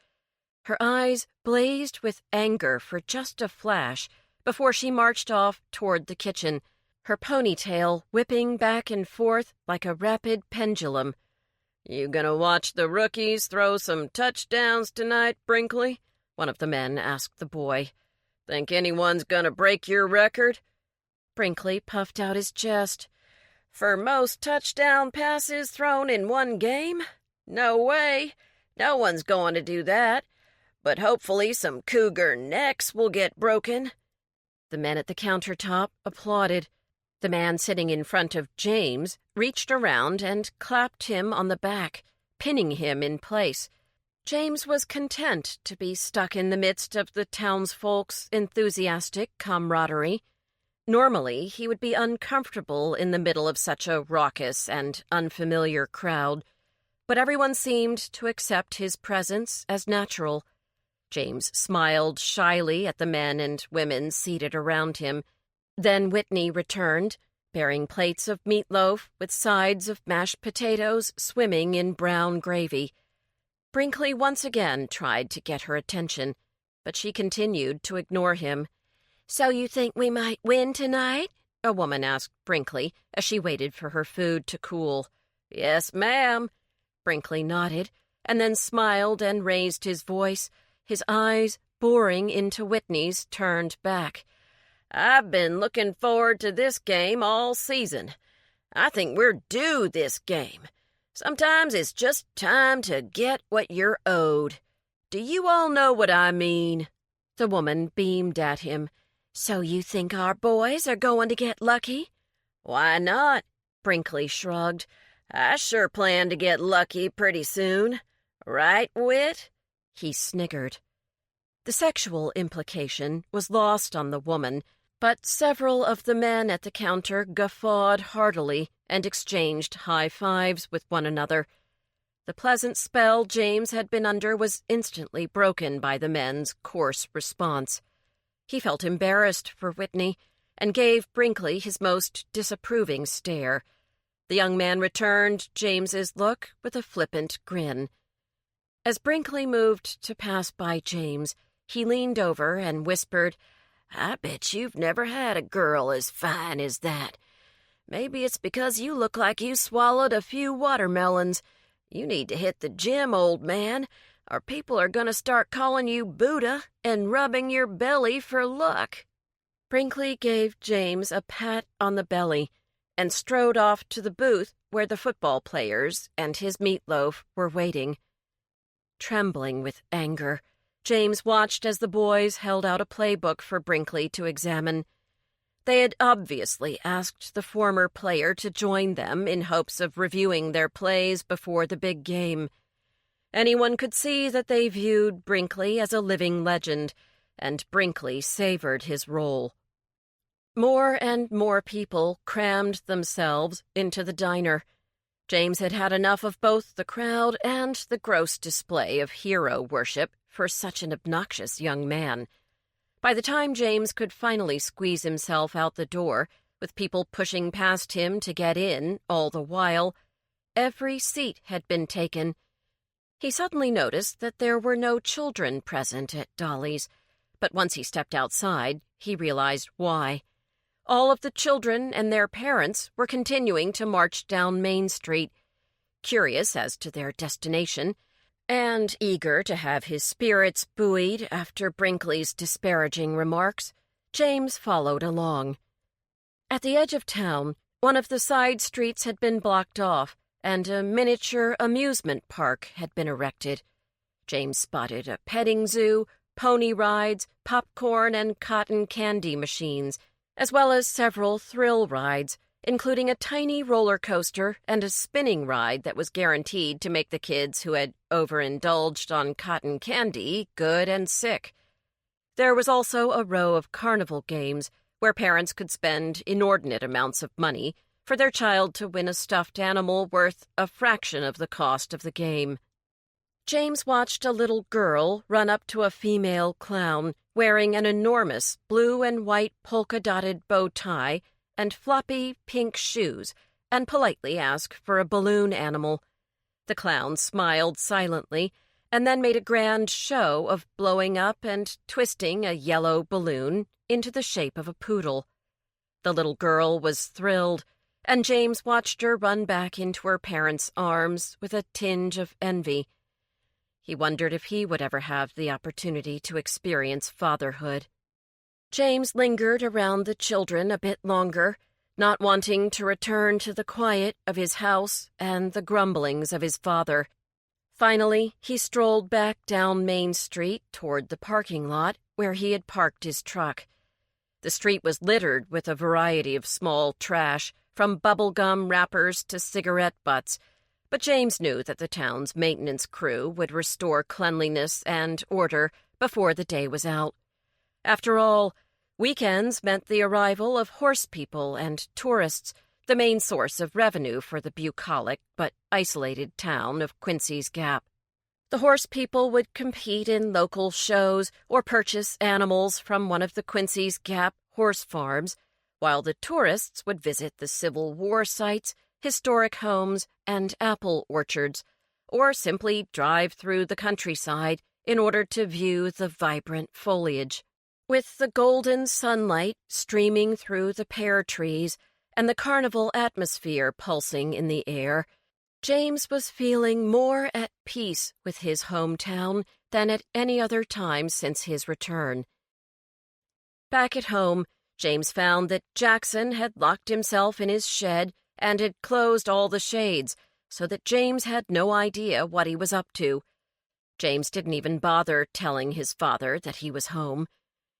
S1: Her eyes blazed with anger for just a flash before she marched off toward the kitchen, her ponytail whipping back and forth like a rapid pendulum. "You gonna watch the rookies throw some touchdowns tonight, Brinkley?" one of the men asked the boy. "Think anyone's gonna break your record?" Brinkley puffed out his chest. "For most touchdown passes thrown in one game? No way. No one's going to do that. But hopefully some cougar necks will get broken." The men at the countertop applauded. The man sitting in front of James reached around and clapped him on the back, pinning him in place. James was content to be stuck in the midst of the townsfolk's enthusiastic camaraderie. Normally, he would be uncomfortable in the middle of such a raucous and unfamiliar crowd, but everyone seemed to accept his presence as natural. James smiled shyly at the men and women seated around him, Then Whitney returned, bearing plates of meatloaf with sides of mashed potatoes swimming in brown gravy. Brinkley once again tried to get her attention, but she continued to ignore him. "So you think we might win tonight?" a woman asked Brinkley as she waited for her food to cool. "Yes, ma'am." Brinkley nodded, and then smiled and raised his voice, his eyes, boring into Whitney's, turned back. "I've been looking forward to this game all season. I think we're due this game. Sometimes it's just time to get what you're owed. Do you all know what I mean?" The woman beamed at him. "So you think our boys are going to get lucky?" "Why not?" Brinkley shrugged. "I sure plan to get lucky pretty soon. Right, Whit?" He sniggered. The sexual implication was lost on the woman, but several of the men at the counter guffawed heartily and exchanged high fives with one another. The pleasant spell James had been under was instantly broken by the men's coarse response. He felt embarrassed for Whitney and gave Brinkley his most disapproving stare. The young man returned James's look with a flippant grin. As Brinkley moved to pass by James, he leaned over and whispered, "I bet you've never had a girl as fine as that. Maybe it's because you look like you swallowed a few watermelons. You need to hit the gym, old man, or people are going to start calling you Buddha and rubbing your belly for luck." Brinkley gave James a pat on the belly and strode off to the booth where the football players and his meatloaf were waiting. Trembling with anger, James watched as the boys held out a playbook for Brinkley to examine. They had obviously asked the former player to join them in hopes of reviewing their plays before the big game. Anyone could see that they viewed Brinkley as a living legend, and Brinkley savored his role. More and more people crammed themselves into the diner. James had had enough of both the crowd and the gross display of hero worship for such an obnoxious young man. By the time James could finally squeeze himself out the door, with people pushing past him to get in all the while, every seat had been taken. He suddenly noticed that there were no children present at Dolly's, but once he stepped outside, he realized why. All of the children and their parents were continuing to march down Main Street, curious as to their destination, and eager to have his spirits buoyed after Brinkley's disparaging remarks. James followed along. At the edge of town, one of the side streets had been blocked off, and a miniature amusement park had been erected. James spotted a petting zoo, pony rides, popcorn and cotton candy machines, as well as several thrill rides, including a tiny roller coaster and a spinning ride that was guaranteed to make the kids who had overindulged on cotton candy good and sick. There was also a row of carnival games where parents could spend inordinate amounts of money for their child to win a stuffed animal worth a fraction of the cost of the game. James watched a little girl run up to a female clown wearing an enormous blue and white polka-dotted bow tie and floppy pink shoes, and politely ask for a balloon animal. The clown smiled silently, and then made a grand show of blowing up and twisting a yellow balloon into the shape of a poodle. The little girl was thrilled, and James watched her run back into her parents' arms with a tinge of envy. He wondered if he would ever have the opportunity to experience fatherhood. James lingered around the children a bit longer, not wanting to return to the quiet of his house and the grumblings of his father. Finally, he strolled back down Main Street toward the parking lot where he had parked his truck. The street was littered with a variety of small trash, from bubblegum wrappers to cigarette butts, but James knew that the town's maintenance crew would restore cleanliness and order before the day was out. After all, weekends meant the arrival of horse people and tourists, the main source of revenue for the bucolic but isolated town of Quincy's Gap. The horse people would compete in local shows or purchase animals from one of the Quincy's Gap horse farms, while the tourists would visit the Civil War sites, historic homes, and apple orchards, or simply drive through the countryside in order to view the vibrant foliage. With the golden sunlight streaming through the pear trees and the carnival atmosphere pulsing in the air, James was feeling more at peace with his hometown than at any other time since his return. Back at home, James found that Jackson had locked himself in his shed and had closed all the shades, so that James had no idea what he was up to. James didn't even bother telling his father that he was home.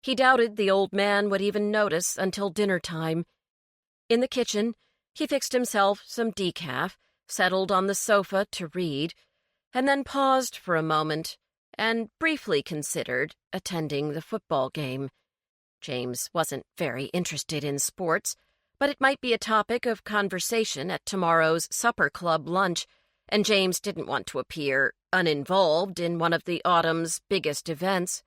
S1: He doubted the old man would even notice until dinner time. In the kitchen, he fixed himself some decaf, settled on the sofa to read, and then paused for a moment and briefly considered attending the football game. James wasn't very interested in sports, but it might be a topic of conversation at tomorrow's supper club lunch, and James didn't want to appear uninvolved in one of the autumn's biggest events.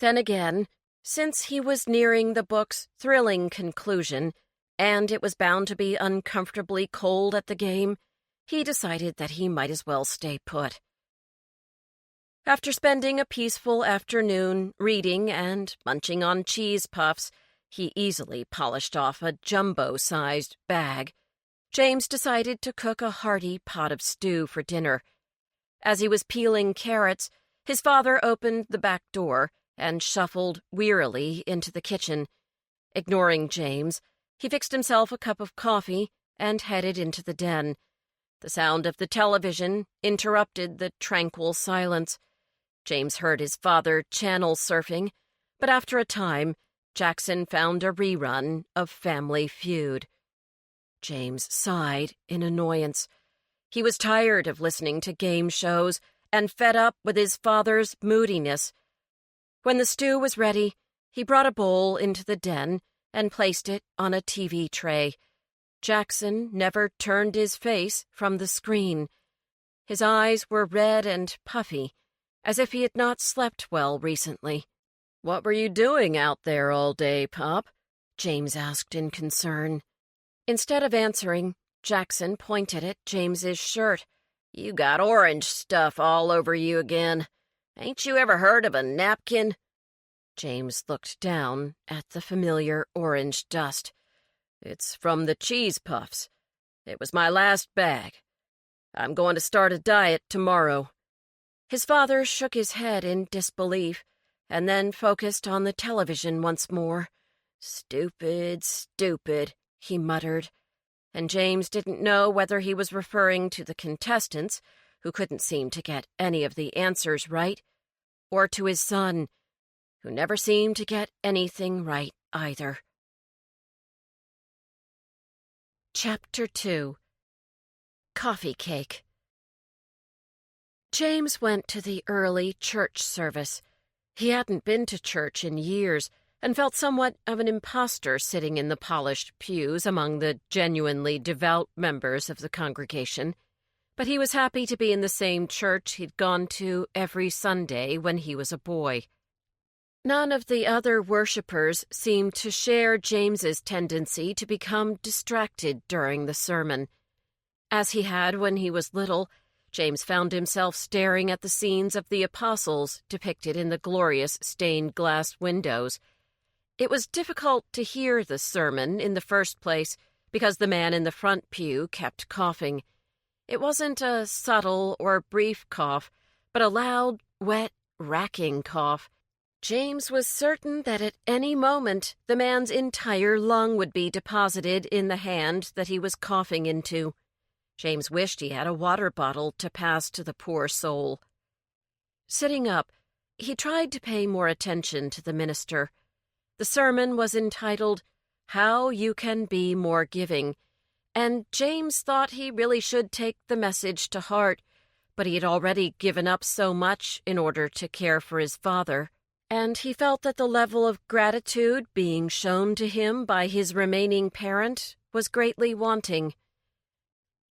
S1: Then again, since he was nearing the book's thrilling conclusion, and it was bound to be uncomfortably cold at the game, he decided that he might as well stay put. After spending a peaceful afternoon reading and munching on cheese puffs, he easily polished off a jumbo-sized bag. James decided to cook a hearty pot of stew for dinner. As he was peeling carrots, his father opened the back door and shuffled wearily into the kitchen. Ignoring James, he fixed himself a cup of coffee and headed into the den. The sound of the television interrupted the tranquil silence. James heard his father channel surfing, but after a time, Jackson found a rerun of Family Feud. James sighed in annoyance. He was tired of listening to game shows and fed up with his father's moodiness. When the stew was ready, he brought a bowl into the den and placed it on a TV tray. Jackson never turned his face from the screen. His eyes were red and puffy, as if he had not slept well recently. "What were you doing out there all day, Pop?" James asked in concern. Instead of answering, Jackson pointed at James's shirt. "You got orange stuff all over you again. Ain't you ever heard of a napkin?" James looked down at the familiar orange dust. "It's from the cheese puffs. It was my last bag. I'm going to start a diet tomorrow." His father shook his head in disbelief, and then focused on the television once more. "Stupid, stupid," he muttered, and James didn't know whether he was referring to the contestants, who couldn't seem to get any of the answers right, or to his son, who never seemed to get anything right either. Chapter 2. Coffee Cake. James went to the early church service. He hadn't been to church in years and felt somewhat of an imposter sitting in the polished pews among the genuinely devout members of the congregation. But he was happy to be in the same church he'd gone to every Sunday when he was a boy. None of the other worshippers seemed to share James's tendency to become distracted during the sermon. As he had when he was little, James found himself staring at the scenes of the apostles depicted in the glorious stained-glass windows. It was difficult to hear the sermon in the first place because the man in the front pew kept coughing. It wasn't a subtle or brief cough, but a loud, wet, racking cough. James was certain that at any moment the man's entire lung would be deposited in the hand that he was coughing into. James wished he had a water bottle to pass to the poor soul. Sitting up, he tried to pay more attention to the minister. The sermon was entitled, "How You Can Be More Giving," and James thought he really should take the message to heart, but he had already given up so much in order to care for his father, and he felt that the level of gratitude being shown to him by his remaining parent was greatly wanting.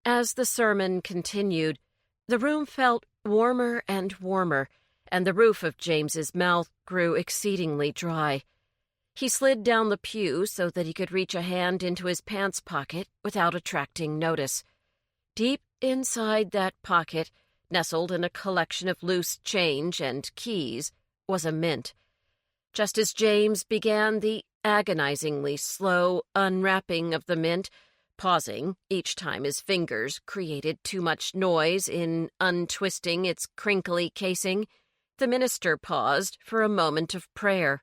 S1: As the sermon continued, the room felt warmer and warmer, and the roof of James's mouth grew exceedingly dry. He slid down the pew so that he could reach a hand into his pants pocket without attracting notice. Deep inside that pocket, nestled in a collection of loose change and keys, was a mint. Just as James began the agonizingly slow unwrapping of the mint, pausing each time his fingers created too much noise in untwisting its crinkly casing, the minister paused for a moment of prayer.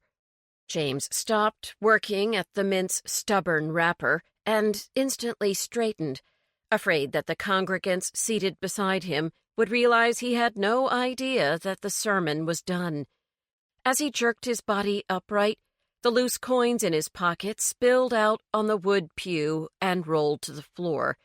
S1: James stopped working at the mint's stubborn wrapper and instantly straightened, afraid that the congregants seated beside him would realize he had no idea that the sermon was done. As he jerked his body upright, the loose coins in his pocket spilled out on the wood pew and rolled to the floor.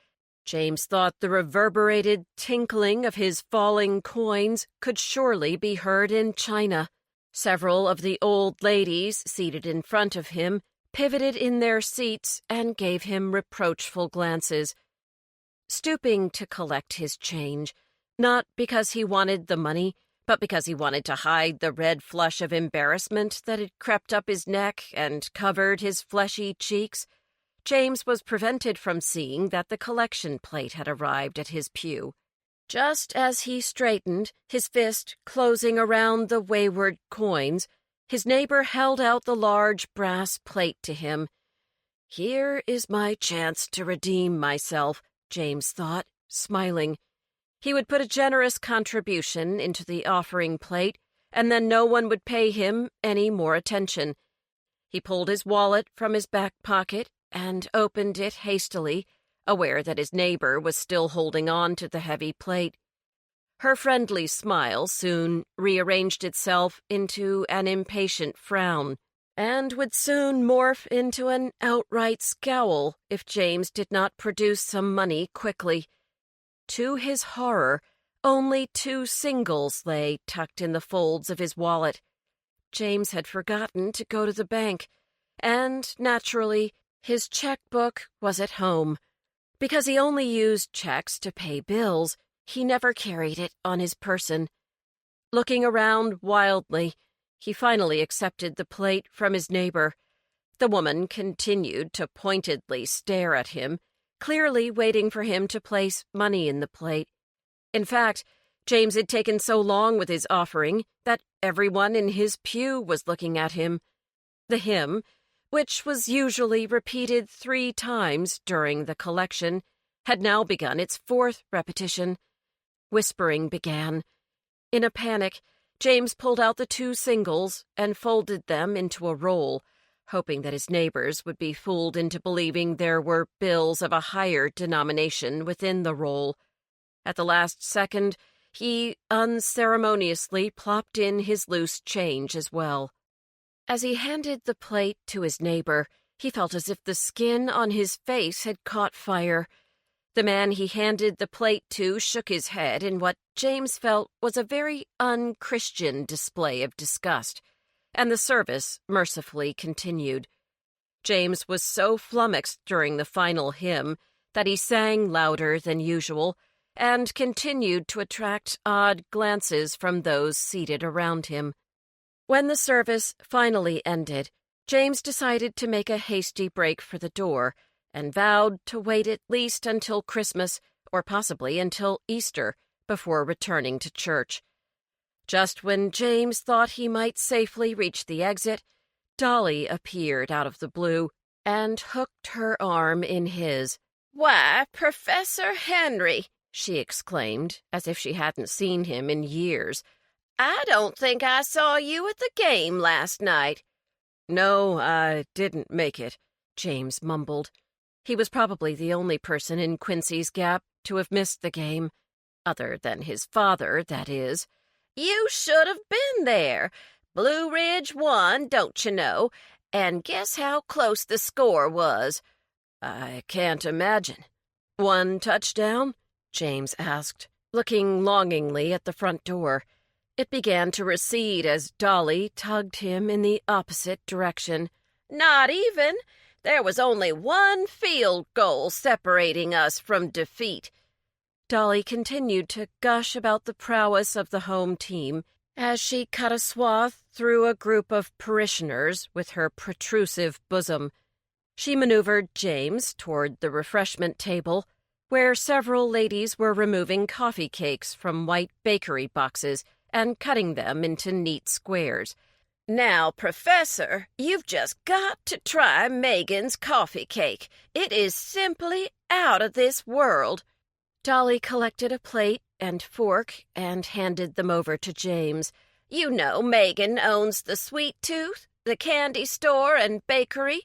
S1: James thought the reverberated tinkling of his falling coins could surely be heard in China. Several of the old ladies seated in front of him pivoted in their seats and gave him reproachful glances. Stooping to collect his change, not because he wanted the money, but because he wanted to hide the red flush of embarrassment that had crept up his neck and covered his fleshy cheeks, James was prevented from seeing that the collection plate had arrived at his pew. Just as he straightened, his fist closing around the wayward coins, his neighbor held out the large brass plate to him. "Here is my chance to redeem myself," James thought, smiling. He would put a generous contribution into the offering plate, and then no one would pay him any more attention. He pulled his wallet from his back pocket and opened it hastily, aware that his neighbor was still holding on to the heavy plate. Her friendly smile soon rearranged itself into an impatient frown, and would soon morph into an outright scowl if James did not produce some money quickly. To his horror, only 2 singles lay tucked in the folds of his wallet. James had forgotten to go to the bank, and, naturally, his checkbook was at home. Because he only used checks to pay bills, he never carried it on his person. Looking around wildly, he finally accepted the plate from his neighbor. The woman continued to pointedly stare at him, clearly waiting for him to place money in the plate. In fact, James had taken so long with his offering that everyone in his pew was looking at him. The hymn, which was usually repeated 3 times during the collection, had now begun its 4th repetition. Whispering began. In a panic, James pulled out the 2 singles and folded them into a roll, hoping that his neighbors would be fooled into believing there were bills of a higher denomination within the roll. At the last second, he unceremoniously plopped in his loose change as well. As he handed the plate to his neighbor, he felt as if the skin on his face had caught fire. The man he handed the plate to shook his head in what James felt was a very unchristian display of disgust, and the service mercifully continued. James was so flummoxed during the final hymn that he sang louder than usual and continued to attract odd glances from those seated around him. When the service finally ended, James decided to make a hasty break for the door and vowed to wait at least until Christmas or possibly until Easter before returning to church. Just when James thought he might safely reach the exit, Dolly appeared out of the blue and hooked her arm in his. "Why, Professor Henry," she exclaimed, as if she hadn't seen him in years. "I don't think I saw you at the game last night." "No, I didn't make it," James mumbled. He was probably the only person in Quincy's Gap to have missed the game, other than his father, that is. "You should have been there. Blue Ridge won, don't you know, and guess how close the score was." "I can't imagine." "1 touchdown?" James asked, looking longingly at the front door. It began to recede as Dolly tugged him in the opposite direction. "Not even. There was only 1 field goal separating us from defeat." Dolly continued to gush about the prowess of the home team, As she cut a swath through a group of parishioners with her protrusive bosom, she maneuvered James toward the refreshment table, where several ladies were removing coffee cakes from white bakery boxes and cutting them into neat squares. "Now, Professor, you've just got to try Megan's coffee cake. It is simply out of this world." Dolly collected a plate and fork and handed them over to James. "You know Megan owns the Sweet Tooth, the candy store and bakery.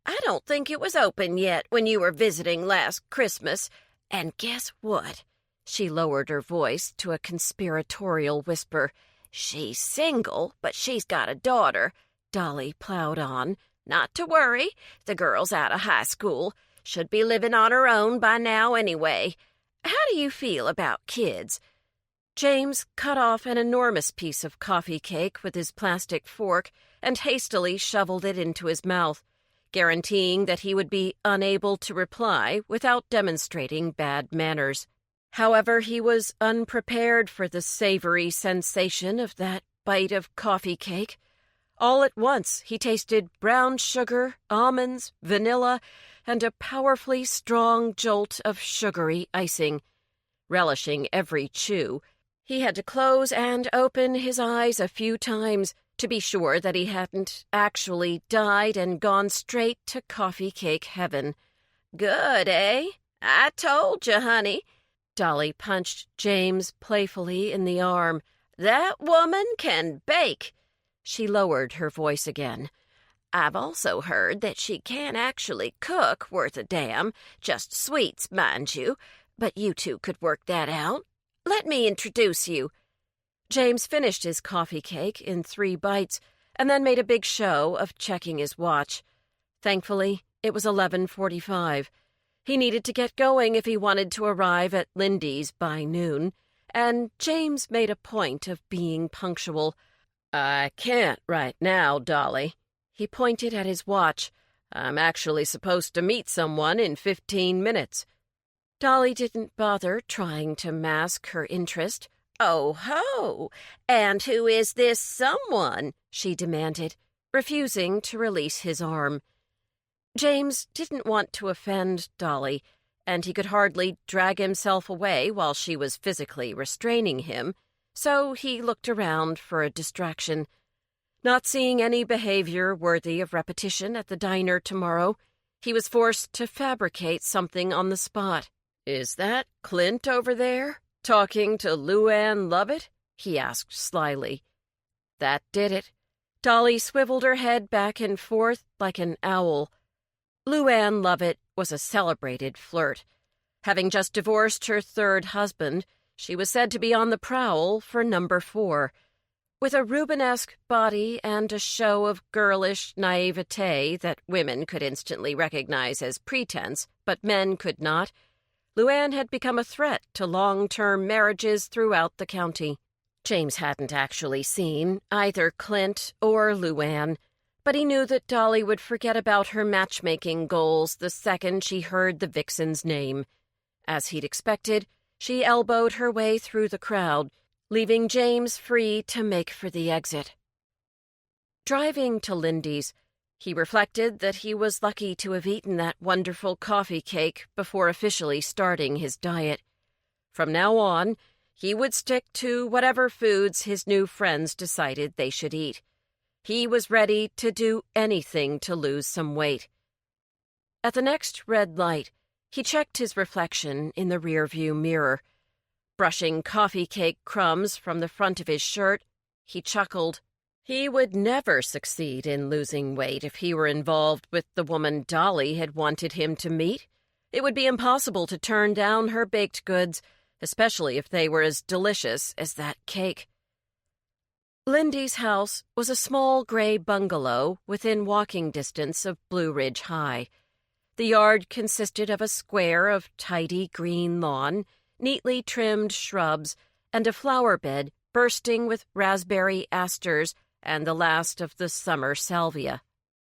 S1: I don't think it was open yet when you were visiting last Christmas. And guess what?" She lowered her voice to a conspiratorial whisper. "She's single, but she's got a daughter." Dolly plowed on. "Not to worry. The girl's out of high school. Should be living on her own by now anyway. How do you feel about kids?" James cut off an enormous piece of coffee cake with his plastic fork and hastily shoveled it into his mouth, guaranteeing that he would be unable to reply without demonstrating bad manners. However, he was unprepared for the savory sensation of that bite of coffee cake. All at once, he tasted brown sugar, almonds, vanilla, and a powerfully strong jolt of sugary icing. Relishing every chew, he had to close and open his eyes a few times to be sure that he hadn't actually died and gone straight to coffee cake heaven. "Good, eh? I told you, honey." Dolly punched James playfully in the arm. "That woman can bake." She lowered her voice again. "I've also heard that she can't actually cook worth a damn, just sweets, mind you, but you two could work that out. Let me introduce you." James finished his coffee cake in 3 bites and then made a big show of checking his watch. Thankfully, it was 11:45. He needed to get going if he wanted to arrive at Lindy's by noon, and James made a point of being punctual. "I can't right now, Dolly." He pointed at his watch. "I'm actually supposed to meet someone in 15 minutes. Dolly didn't bother trying to mask her interest. "Oh, ho! And who is this someone?" she demanded, refusing to release his arm. James didn't want to offend Dolly, and he could hardly drag himself away while she was physically restraining him, so he looked around for a distraction. Not seeing any behavior worthy of repetition at the diner tomorrow, he was forced to fabricate something on the spot. "Is that Clint over there, talking to Luann Lovett?" he asked slyly. That did it. Dolly swiveled her head back and forth like an owl. Luann Lovett was a celebrated flirt. Having just divorced her 3rd husband, she was said to be on the prowl for number 4. With a Rubenesque body and a show of girlish naivete that women could instantly recognize as pretense, but men could not, Luann had become a threat to long-term marriages throughout the county. James hadn't actually seen either Clint or Luann, but he knew that Dolly would forget about her matchmaking goals the second she heard the vixen's name. As he'd expected, she elbowed her way through the crowd, leaving James free to make for the exit. Driving to Lindy's, he reflected that he was lucky to have eaten that wonderful coffee cake before officially starting his diet. From now on, he would stick to whatever foods his new friends decided they should eat. He was ready to do anything to lose some weight. At the next red light, he checked his reflection in the rearview mirror. Brushing coffee cake crumbs from the front of his shirt, he chuckled. He would never succeed in losing weight if he were involved with the woman Dolly had wanted him to meet. It would be impossible to turn down her baked goods, especially if they were as delicious as that cake. Lindy's house was a small gray bungalow within walking distance of Blue Ridge High. The yard consisted of a square of tidy green lawn, neatly trimmed shrubs, and a flower bed bursting with raspberry asters and the last of the summer salvia.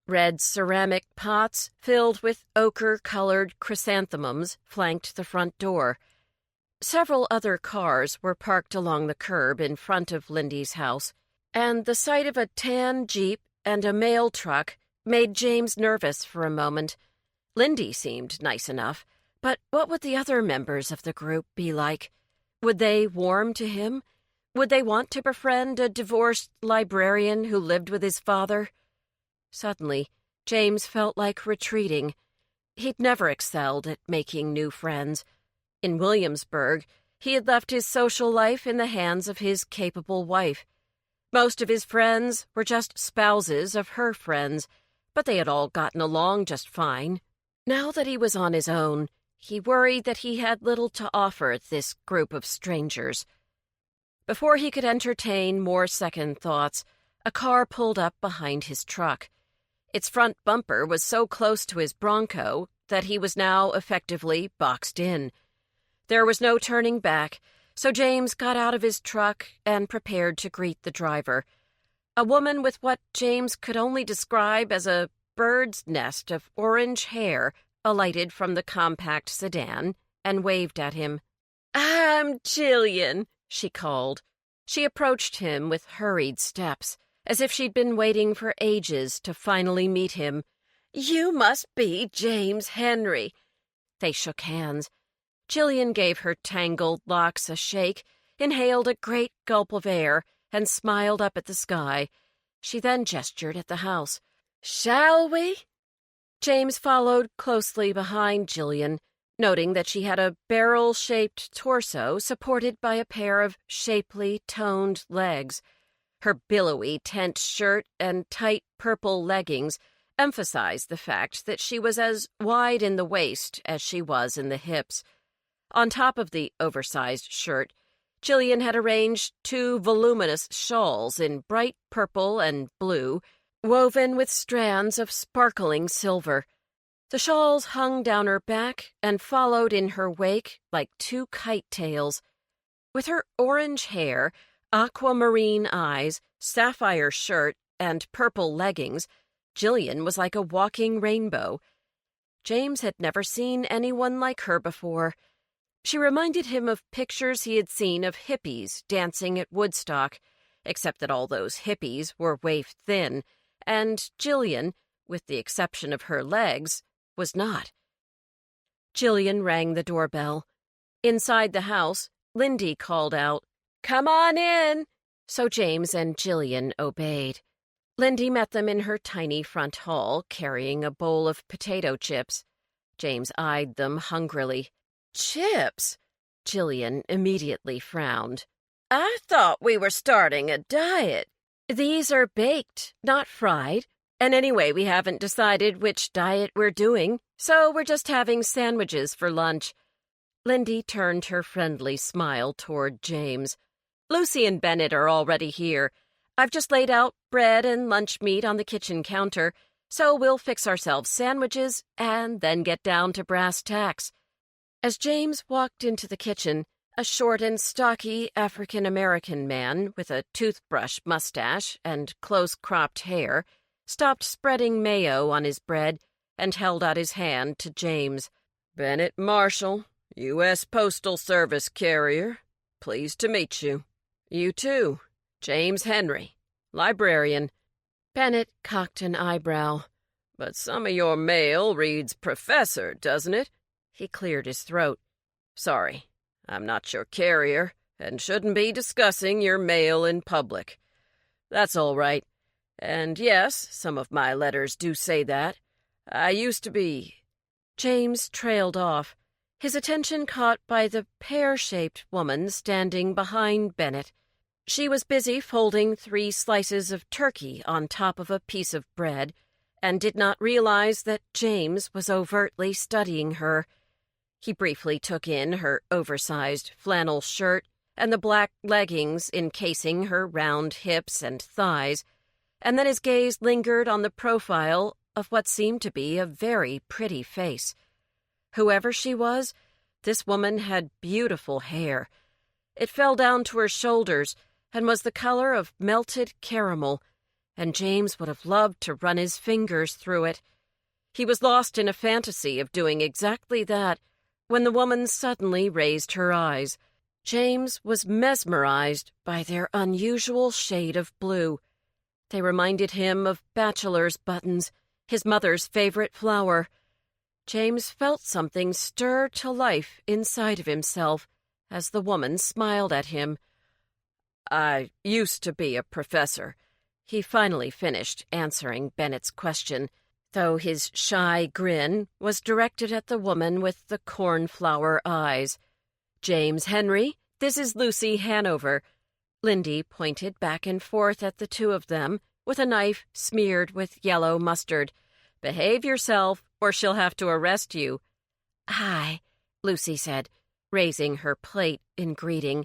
S1: Red ceramic pots filled with ochre-colored chrysanthemums flanked the front door. Several other cars were parked along the curb in front of Lindy's house, and the sight of a tan Jeep and a mail truck made James nervous for a moment. Lindy seemed nice enough, but what would the other members of the group be like? Would they warm to him? Would they want to befriend a divorced librarian who lived with his father? Suddenly, James felt like retreating. He'd never excelled at making new friends. In Williamsburg, he had left his social life in the hands of his capable wife. Most of his friends were just spouses of her friends, but they had all gotten along just fine. Now that he was on his own, he worried that he had little to offer this group of strangers. Before he could entertain more second thoughts, a car pulled up behind his truck. Its front bumper was so close to his Bronco that he was now effectively boxed in. There was no turning back, so James got out of his truck and prepared to greet the driver. A woman with what James could only describe as a bird's nest of orange hair alighted from the compact sedan and waved at him. "I'm Jillian," she called. She approached him with hurried steps, as if she'd been waiting for ages to finally meet him. "You must be James Henry." They shook hands. Jillian gave her tangled locks a shake, inhaled a great gulp of air, and smiled up at the sky. She then gestured at the house. "Shall we?" James followed closely behind Jillian, noting that she had a barrel-shaped torso supported by a pair of shapely, toned legs. Her billowy tent shirt and tight purple leggings emphasized the fact that she was as wide in the waist as she was in the hips. On top of the oversized shirt, Jillian had arranged 2 voluminous shawls in bright purple and blue, woven with strands of sparkling silver. The shawls hung down her back and followed in her wake like 2 kite tails. With her orange hair, aquamarine eyes, sapphire shirt, and purple leggings, Jillian was like a walking rainbow. James had never seen anyone like her before. She reminded him of pictures he had seen of hippies dancing at Woodstock, except that all those hippies were waif thin, and Jillian, with the exception of her legs, was not. Jillian rang the doorbell. Inside the house, Lindy called out, "Come on in!" So James and Jillian obeyed. Lindy met them in her tiny front hall, carrying a bowl of potato chips. James eyed them hungrily. "Chips?" Jillian immediately frowned. "I thought we were starting a diet." "These are baked, not fried. And anyway, we haven't decided which diet we're doing, so we're just having sandwiches for lunch." Lindy turned her friendly smile toward James. "Lucy and Bennett are already here. I've just laid out bread and lunch meat on the kitchen counter, so we'll fix ourselves sandwiches and then get down to brass tacks." As James walked into the kitchen, a short and stocky African-American man with a toothbrush mustache and close-cropped hair stopped spreading mayo on his bread and held out his hand to James. "Bennett Marshall, U.S. Postal Service carrier. Pleased to meet you." "You too. James Henry, librarian." Bennett cocked an eyebrow. "But some of your mail reads professor, doesn't it?" He cleared his throat. "Sorry, I'm not your carrier, and shouldn't be discussing your mail in public. That's all right. And yes, some of my letters do say that. I used to be—" James trailed off, his attention caught by the pear-shaped woman standing behind Bennett. She was busy folding 3 slices of turkey on top of a piece of bread, and did not realize that James was overtly studying her. He briefly took in her oversized flannel shirt and the black leggings encasing her round hips and thighs, and then his gaze lingered on the profile of what seemed to be a very pretty face. Whoever she was, this woman had beautiful hair. It fell down to her shoulders and was the color of melted caramel, and James would have loved to run his fingers through it. He was lost in a fantasy of doing exactly that when the woman suddenly raised her eyes. James was mesmerized by their unusual shade of blue. They reminded him of bachelor's buttons, his mother's favorite flower. James felt something stir to life inside of himself as the woman smiled at him. "I used to be a professor," he finally finished answering Bennett's question, though his shy grin was directed at the woman with the cornflower eyes. "James Henry, this is Lucy Hanover." Lindy pointed back and forth at the two of them with a knife smeared with yellow mustard. "Behave yourself, or she'll have to arrest you." "Hi," Lucy said, raising her plate in greeting.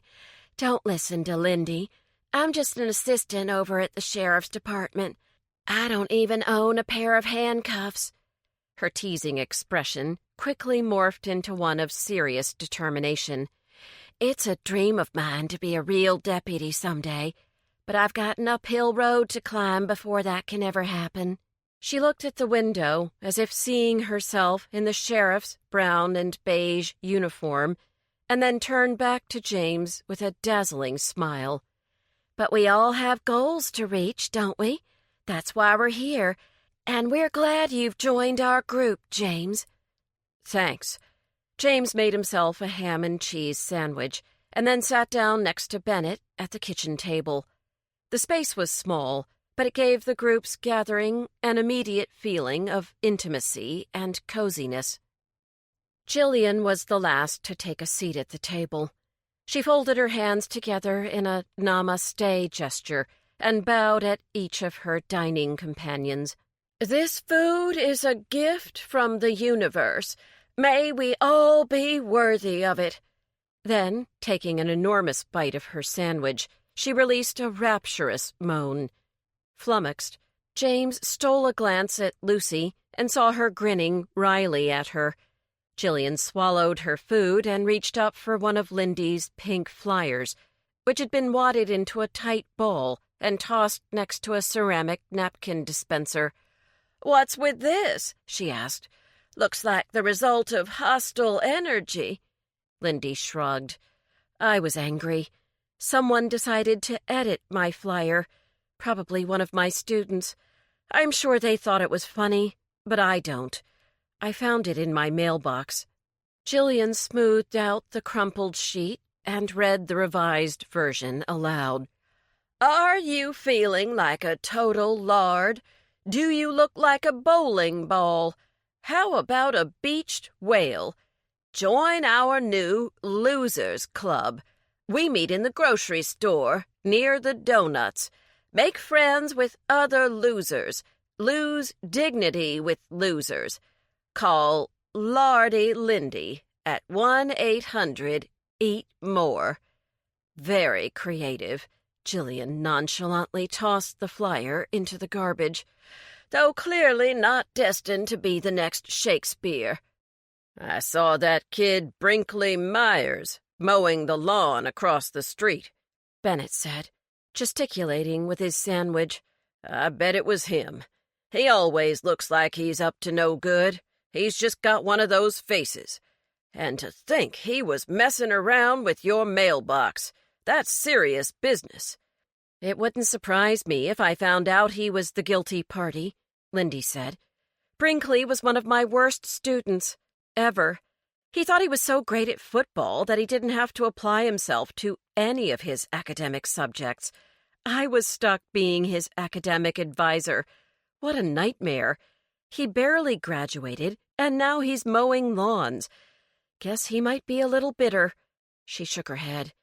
S1: "Don't listen to Lindy. I'm just an assistant over at the sheriff's department. I don't even own a pair of handcuffs." Her teasing expression quickly morphed into one of serious determination. "It's a dream of mine to be a real deputy someday, but I've got an uphill road to climb before that can ever happen." She looked at the window as if seeing herself in the sheriff's brown and beige uniform, and then turned back to James with a dazzling smile. "But we all have goals to reach, don't we? That's why we're here, and we're glad you've joined our group, James." "Thanks." James made himself a ham and cheese sandwich and then sat down next to Bennett at the kitchen table. The space was small, but it gave the group's gathering an immediate feeling of intimacy and coziness. Jillian was the last to take a seat at the table. She folded her hands together in a namaste gesture and bowed at each of her dining companions. "This food is a gift from the universe. May we all be worthy of it." Then, taking an enormous bite of her sandwich, she released a rapturous moan. Flummoxed, James stole a glance at Lucy and saw her grinning wryly at her. Jillian swallowed her food and reached up for one of Lindy's pink flyers, which had been wadded into a tight ball and tossed next to a ceramic napkin dispenser. "What's with this?" she asked. "Looks like the result of hostile energy." Lindy shrugged. "I was angry. Someone decided to edit my flyer. Probably one of my students. I'm sure they thought it was funny, but I don't. I found it in my mailbox." Jillian smoothed out the crumpled sheet and read the revised version aloud. "Are you feeling like a total lard? Do you look like a bowling ball? How about a beached whale? Join our new Losers Club. We meet in the grocery store near the donuts. Make friends with other losers. Lose dignity with losers. Call Lardy Lindy at 1-800-EAT-MORE. Very creative. Jillian nonchalantly tossed the flyer into the garbage. "Though clearly not destined to be the next Shakespeare." "I saw that kid Brinkley Myers mowing the lawn across the street," Bennett said, gesticulating with his sandwich. "I bet it was him. He always looks like he's up to no good. He's just got one of those faces. And to think he was messing around with your mailbox. That's serious business." "It wouldn't surprise me if I found out he was the guilty party," Lindy said. "Brinkley was one of my worst students, ever. He thought he was so great at football that he didn't have to apply himself to any of his academic subjects. I was stuck being his academic advisor. What a nightmare. He barely graduated, and now he's mowing lawns. Guess he might be a little bitter." She shook her head.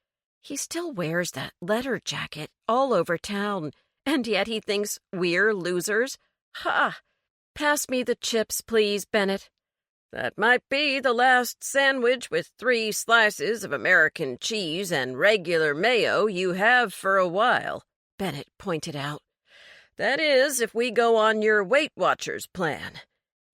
S1: "He still wears that letter jacket all over town, and yet he thinks we're losers. Ha! Pass me the chips, please, Bennett." "That might be the last sandwich with 3 slices of American cheese and regular mayo you have for a while," Bennett pointed out. "That is, if we go on your Weight Watchers plan.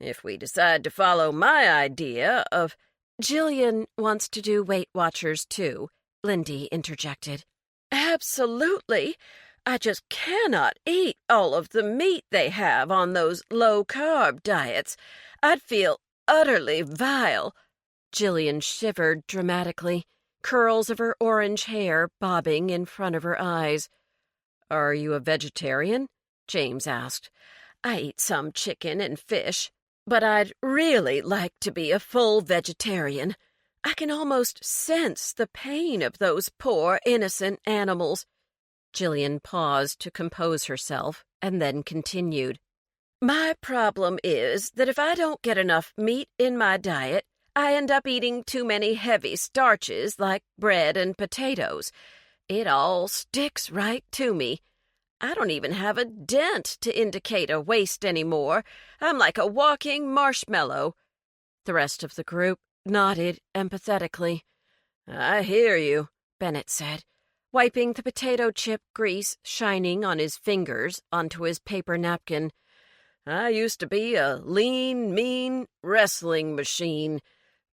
S1: If we decide to follow my idea of—" "Jillian wants to do Weight Watchers, too," Lindy interjected. "Absolutely. I just cannot eat all of the meat they have on those low-carb diets. I'd feel utterly vile." Jillian shivered dramatically, curls of her orange hair bobbing in front of her eyes. "Are you a vegetarian?" James asked. "I eat some chicken and fish, but I'd really like to be a full vegetarian. I can almost sense the pain of those poor, innocent animals." Jillian paused to compose herself and then continued. "My problem is that if I don't get enough meat in my diet, I end up eating too many heavy starches like bread and potatoes. It all sticks right to me. I don't even have a dent to indicate a waist anymore. I'm like a walking marshmallow." The rest of the group nodded empathetically. "I hear you," Bennett said, wiping the potato chip grease shining on his fingers onto his paper napkin. "I used to be a lean, mean wrestling machine,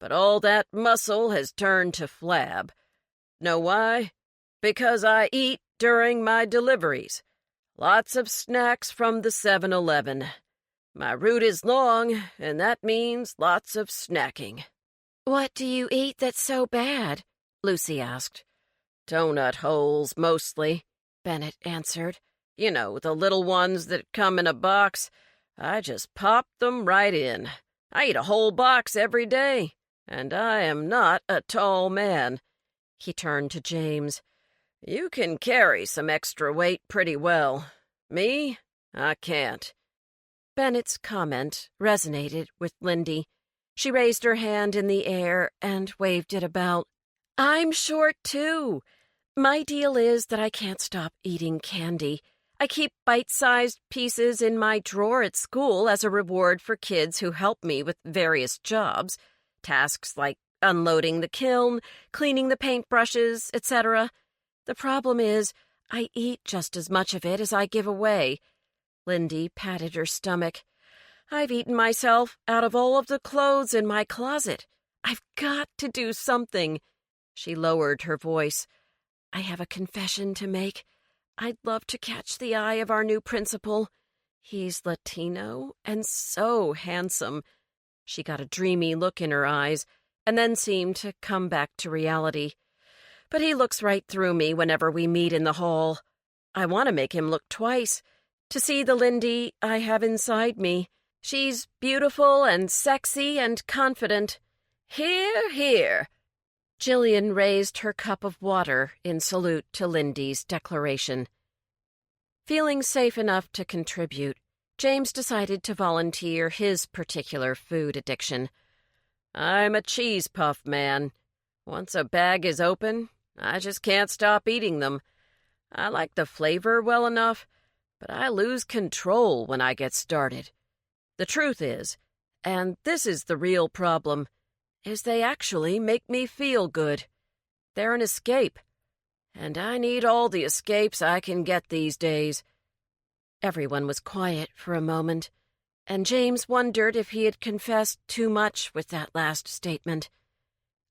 S1: but all that muscle has turned to flab. Know why? Because I eat during my deliveries. Lots of snacks from the 7-Eleven. My route is long, and that means lots of snacking."
S2: "What do you eat that's so bad?" Lucy asked.
S1: "Donut holes, mostly," Bennett answered. "You know, the little ones that come in a box. I just pop them right in. I eat a whole box every day, and I am not a tall man." He turned to James. "You can carry some extra weight pretty well. Me, I can't."
S2: Bennett's comment resonated with Lindy. She raised her hand in the air and waved it about. "I'm short, too. My deal is that I can't stop eating candy. I keep bite-sized pieces in my drawer at school as a reward for kids who help me with various jobs, tasks like unloading the kiln, cleaning the paintbrushes, etc. The problem is, I eat just as much of it as I give away." Lindy patted her stomach. "I've eaten myself out of all of the clothes in my closet. I've got to do something." She lowered her voice. "I have a confession to make. I'd love to catch the eye of our new principal. He's Latino and so handsome." She got a dreamy look in her eyes and then seemed to come back to reality. "But he looks right through me whenever we meet in the hall. I want to make him look twice, to see the Lindy I have inside me. She's beautiful and sexy and confident." "Hear, hear." Jillian raised her cup of water in salute to Lindy's declaration. Feeling safe enough to contribute, James decided to volunteer his particular food addiction. "I'm a cheese puff man. Once a bag is open, I just can't stop eating them. I like the flavor well enough, but I lose control when I get started. The truth is, and this is the real problem, is they actually make me feel good. They're an escape, and I need all the escapes I can get these days." Everyone was quiet for a moment, and James wondered if he had confessed too much with that last statement.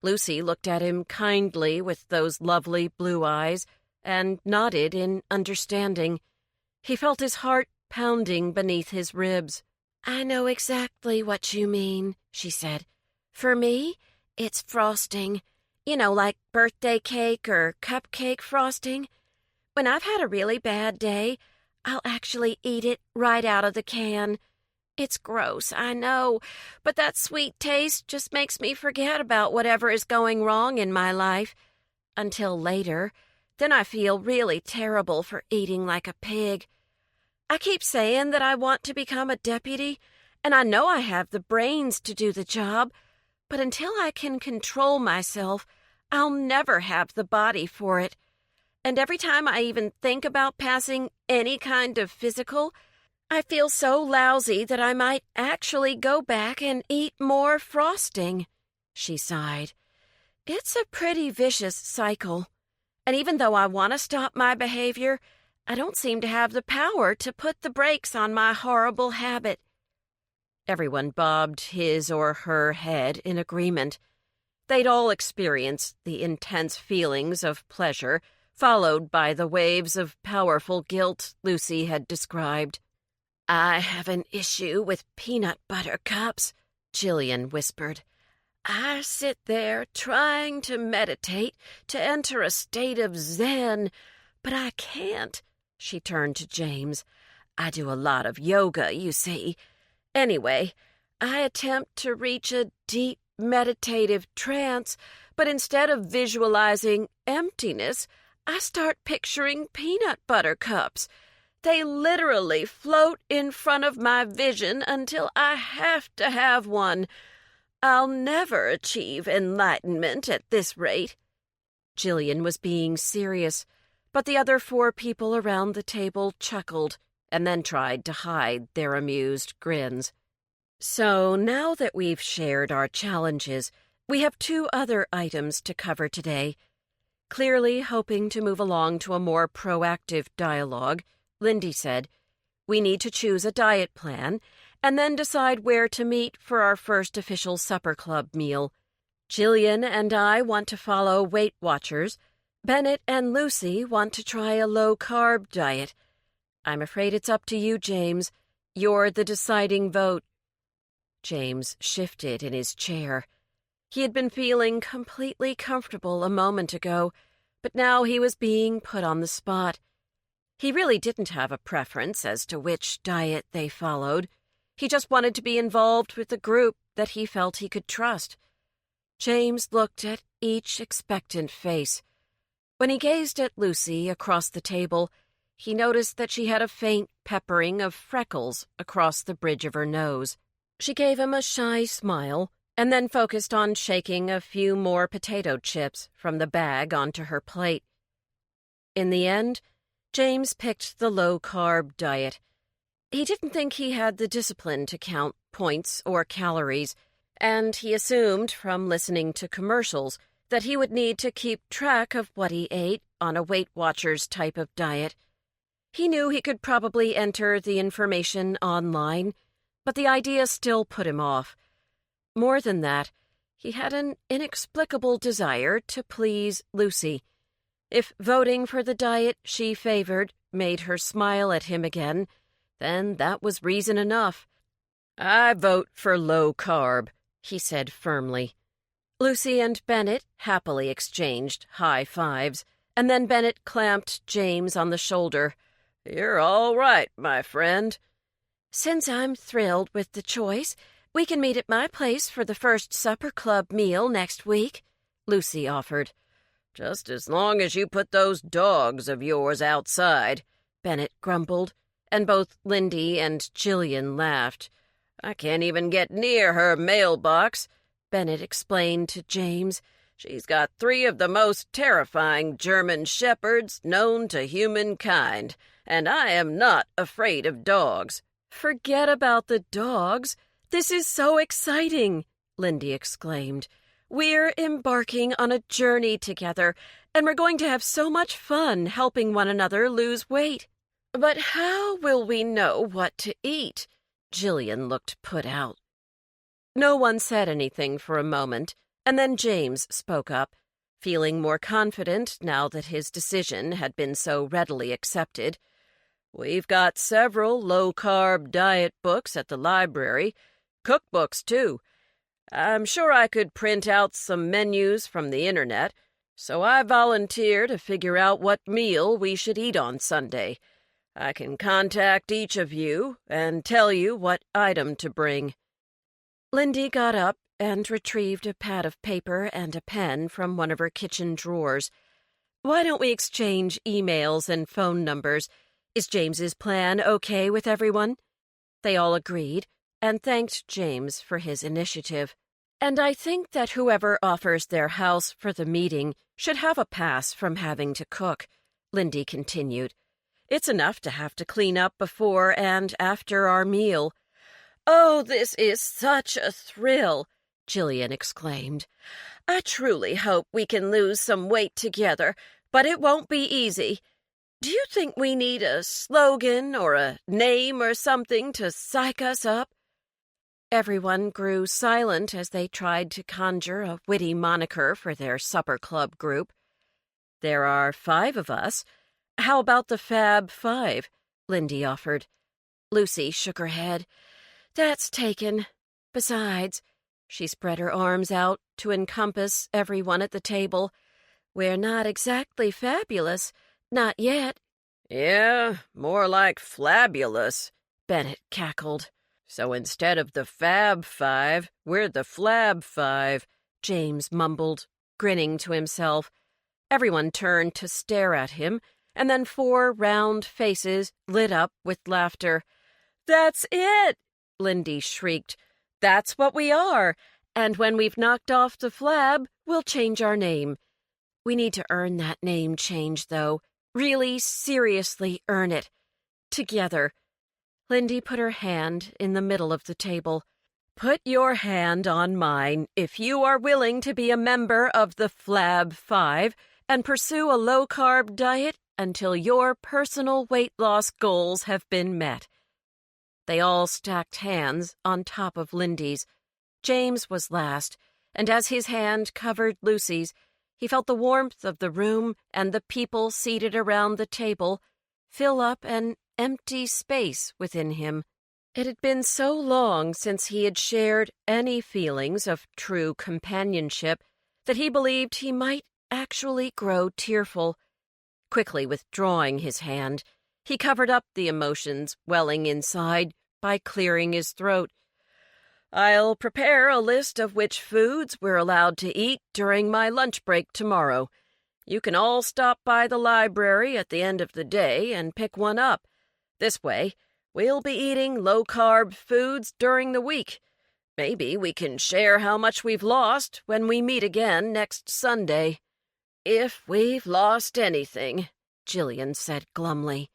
S2: Lucy looked at him kindly with those lovely blue eyes and nodded in understanding. He felt his heart pounding beneath his ribs. "I know exactly what you mean," she said. "For me, it's frosting. You know, like birthday cake or cupcake frosting. When I've had a really bad day, I'll actually eat it right out of the can. It's gross, I know, but that sweet taste just makes me forget about whatever is going wrong in my life. Until later, then I feel really terrible for eating like a pig. I keep saying that I want to become a deputy, and I know I have the brains to do the job, but until I can control myself, I'll never have the body for it. And every time I even think about passing any kind of physical, I feel so lousy that I might actually go back and eat more frosting." She sighed. "It's a pretty vicious cycle. And even though I want to stop my behavior, I don't seem to have the power to put the brakes on my horrible habit." Everyone bobbed his or her head in agreement. They'd all experienced the intense feelings of pleasure, followed by the waves of powerful guilt Lucy had described. "I have an issue with peanut butter cups," Jillian whispered. I sit there trying to meditate, to enter a state of zen, but I can't. She turned to James. I do a lot of yoga, you see. Anyway, I attempt to reach a deep meditative trance, but instead of visualizing emptiness, I start picturing peanut butter cups. They literally float in front of my vision until I have to have one. I'll never achieve enlightenment at this rate. Jillian was being serious, but the other 4 people around the table chuckled and then tried to hide their amused grins. So now that we've shared our challenges, we have 2 other items to cover today. Clearly hoping to move along to a more proactive dialogue, Lindy said, we need to choose a diet plan and then decide where to meet for our first official supper club meal. Jillian and I want to follow Weight Watchers. Bennett and Lucy want to try a low-carb diet. I'm afraid it's up to you, James. You're the deciding vote. James shifted in his chair. He had been feeling completely comfortable a moment ago, but now he was being put on the spot. He really didn't have a preference as to which diet they followed. He just wanted to be involved with a group that he felt he could trust. James looked at each expectant face. When he gazed at Lucy across the table, he noticed that she had a faint peppering of freckles across the bridge of her nose. She gave him a shy smile and then focused on shaking a few more potato chips from the bag onto her plate. In the end, James picked the low-carb diet. He didn't think he had the discipline to count points or calories, and he assumed from listening to commercials that he would need to keep track of what he ate on a Weight Watchers type of diet. He knew he could probably enter the information online, but the idea still put him off. More than that, he had an inexplicable desire to please Lucy. If voting for the diet she favored made her smile at him again, then that was reason enough. I vote for low carb, he said firmly. Lucy and Bennett happily exchanged high fives, and then Bennett clamped James on the shoulder. You're all right, my friend. Since I'm thrilled with the choice, we can meet at my place for the first supper club meal next week, Lucy offered. Just as long as you put those dogs of yours outside, Bennett grumbled, and both Lindy and Jillian laughed. I can't even get near her mailbox, Bennett explained to James. She's got 3 of the most terrifying German shepherds known to humankind, and I am not afraid of dogs. Forget about the dogs. This is so exciting, Lindy exclaimed. We're embarking on a journey together, and we're going to have so much fun helping one another lose weight. But how will we know what to eat? Jillian looked put out. No one said anything for a moment, and then James spoke up, feeling more confident now that his decision had been so readily accepted. We've got several low-carb diet books at the library, cookbooks, too. I'm sure I could print out some menus from the internet, so I volunteer to figure out what meal we should eat on Sunday. I can contact each of you and tell you what item to bring. Lindy got up and retrieved a pad of paper and a pen from one of her kitchen drawers. Why don't we exchange emails and phone numbers? Is James's plan okay with everyone? They all agreed and thanked James for his initiative. And I think that whoever offers their house for the meeting should have a pass from having to cook, Lindy continued. It's enough to have to clean up before and after our meal. Oh, this is such a thrill, Jillian exclaimed. I truly hope we can lose some weight together, but it won't be easy. Do you think we need a slogan or a name or something to psych us up? Everyone grew silent as they tried to conjure a witty moniker for their supper club group. There are 5 of us. How about the Fab 5? Lindy offered. Lucy shook her head. That's taken. Besides, She spread her arms out to encompass everyone at the table. "We're not exactly fabulous. Not yet."
S1: "Yeah, more like flabulous," Bennett cackled. "So instead of the Fab Five, we're the Flab Five,"
S2: James mumbled, grinning to himself. Everyone turned to stare at him, and then 4 round faces lit up with laughter. "That's it!" Lindy shrieked. "That's what we are, and when we've knocked off the flab, we'll change our name. We need to earn that name change, though. Really, seriously earn it. Together." Lindy put her hand in the middle of the table. "Put your hand on mine if you are willing to be a member of the Flab Five and pursue a low-carb diet until your personal weight loss goals have been met." They all stacked hands on top of Lindy's. James was last, and as his hand covered Lucy's, he felt the warmth of the room and the people seated around the table fill up an empty space within him. It had been so long since he had shared any feelings of true companionship that he believed he might actually grow tearful. Quickly withdrawing his hand, he covered up the emotions welling inside by clearing his throat. "I'll prepare a list of which foods we're allowed to eat during my lunch break tomorrow. You can all stop by the library at the end of the day and pick one up. This way, we'll be eating low-carb foods during the week. Maybe we can share how much we've lost when we meet again next Sunday." "If we've lost anything," Jillian said glumly.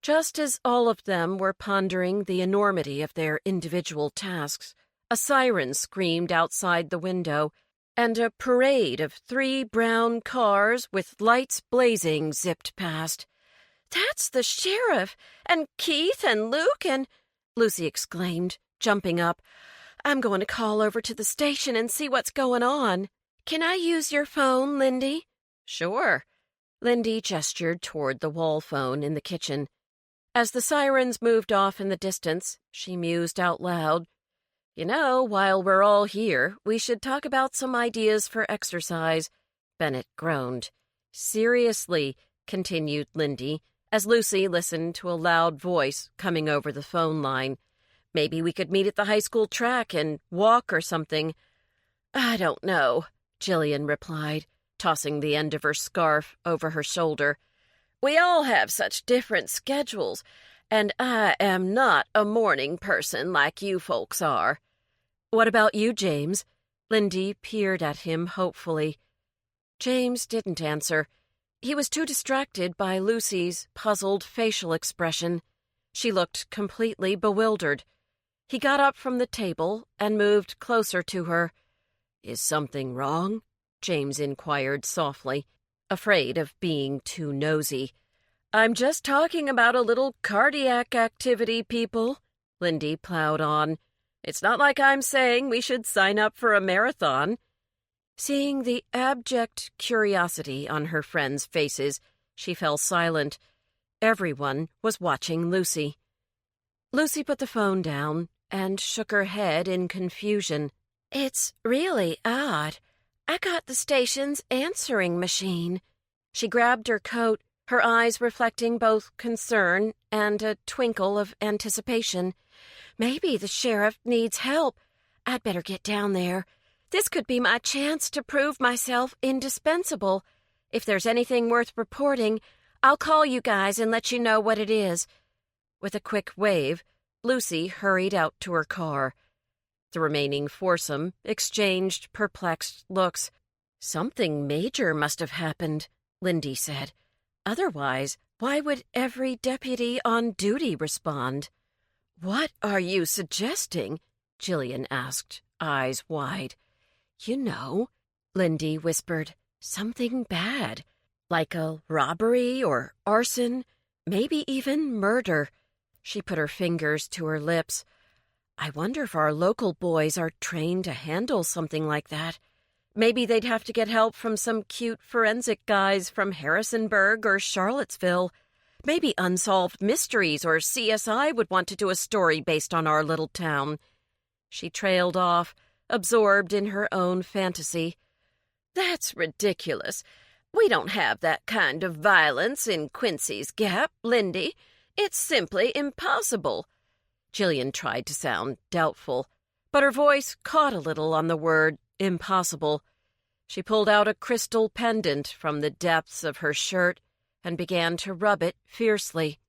S2: Just as all of them were pondering the enormity of their individual tasks, a siren screamed outside the window, and a parade of 3 brown cars with lights blazing zipped past. "That's the sheriff, and Keith and Luke and—" Lucy exclaimed, jumping up. "I'm going to call over to the station and see what's going on. Can I use your phone, Lindy?" "Sure." Lindy gestured toward the wall phone in the kitchen. As the sirens moved off in the distance, she mused out loud. "You know, while we're all here, we should talk about some ideas for exercise." Bennett groaned. "Seriously," continued Lindy, as Lucy listened to a loud voice coming over the phone line. "Maybe we could meet at the high school track and walk or something." "I don't know," Jillian replied, tossing the end of her scarf over her shoulder. "We all have such different schedules, and I am not a morning person like you folks are." "What about you, James?" Lindy peered at him hopefully. James didn't answer. He was too distracted by Lucy's puzzled facial expression. She looked completely bewildered. He got up from the table and moved closer to her. "Is something wrong?" James inquired softly, afraid of being too nosy. "I'm just talking about a little cardiac activity, people," Lindy plowed on. "It's not like I'm saying we should sign up for a marathon." Seeing the abject curiosity on her friends' faces, she fell silent. Everyone was watching Lucy. Lucy put the phone down and shook her head in confusion. "It's really odd. I got the station's answering machine." She grabbed her coat, her eyes reflecting both concern and a twinkle of anticipation. "Maybe the sheriff needs help. I'd better get down there. This could be my chance to prove myself indispensable. If there's anything worth reporting, I'll call you guys and let you know what it is." With a quick wave, Lucy hurried out to her car. The remaining foursome exchanged perplexed looks. "Something major must have happened," Lindy said. "Otherwise, why would every deputy on duty respond?" "What are you suggesting?" Jillian asked, eyes wide. "You know," Lindy whispered, "something bad, like a robbery or arson, maybe even murder." She put her fingers to her lips. "I wonder if our local boys are trained to handle something like that. Maybe they'd have to get help from some cute forensic guys from Harrisonburg or Charlottesville. Maybe Unsolved Mysteries or CSI would want to do a story based on our little town." She trailed off, absorbed in her own fantasy.
S1: "That's ridiculous. We don't have that kind of violence in Quincy's Gap, Lindy. It's simply impossible."
S2: Jillian tried to sound doubtful, but her voice caught a little on the word impossible. She pulled out a crystal pendant from the depths of her shirt and began to rub it fiercely.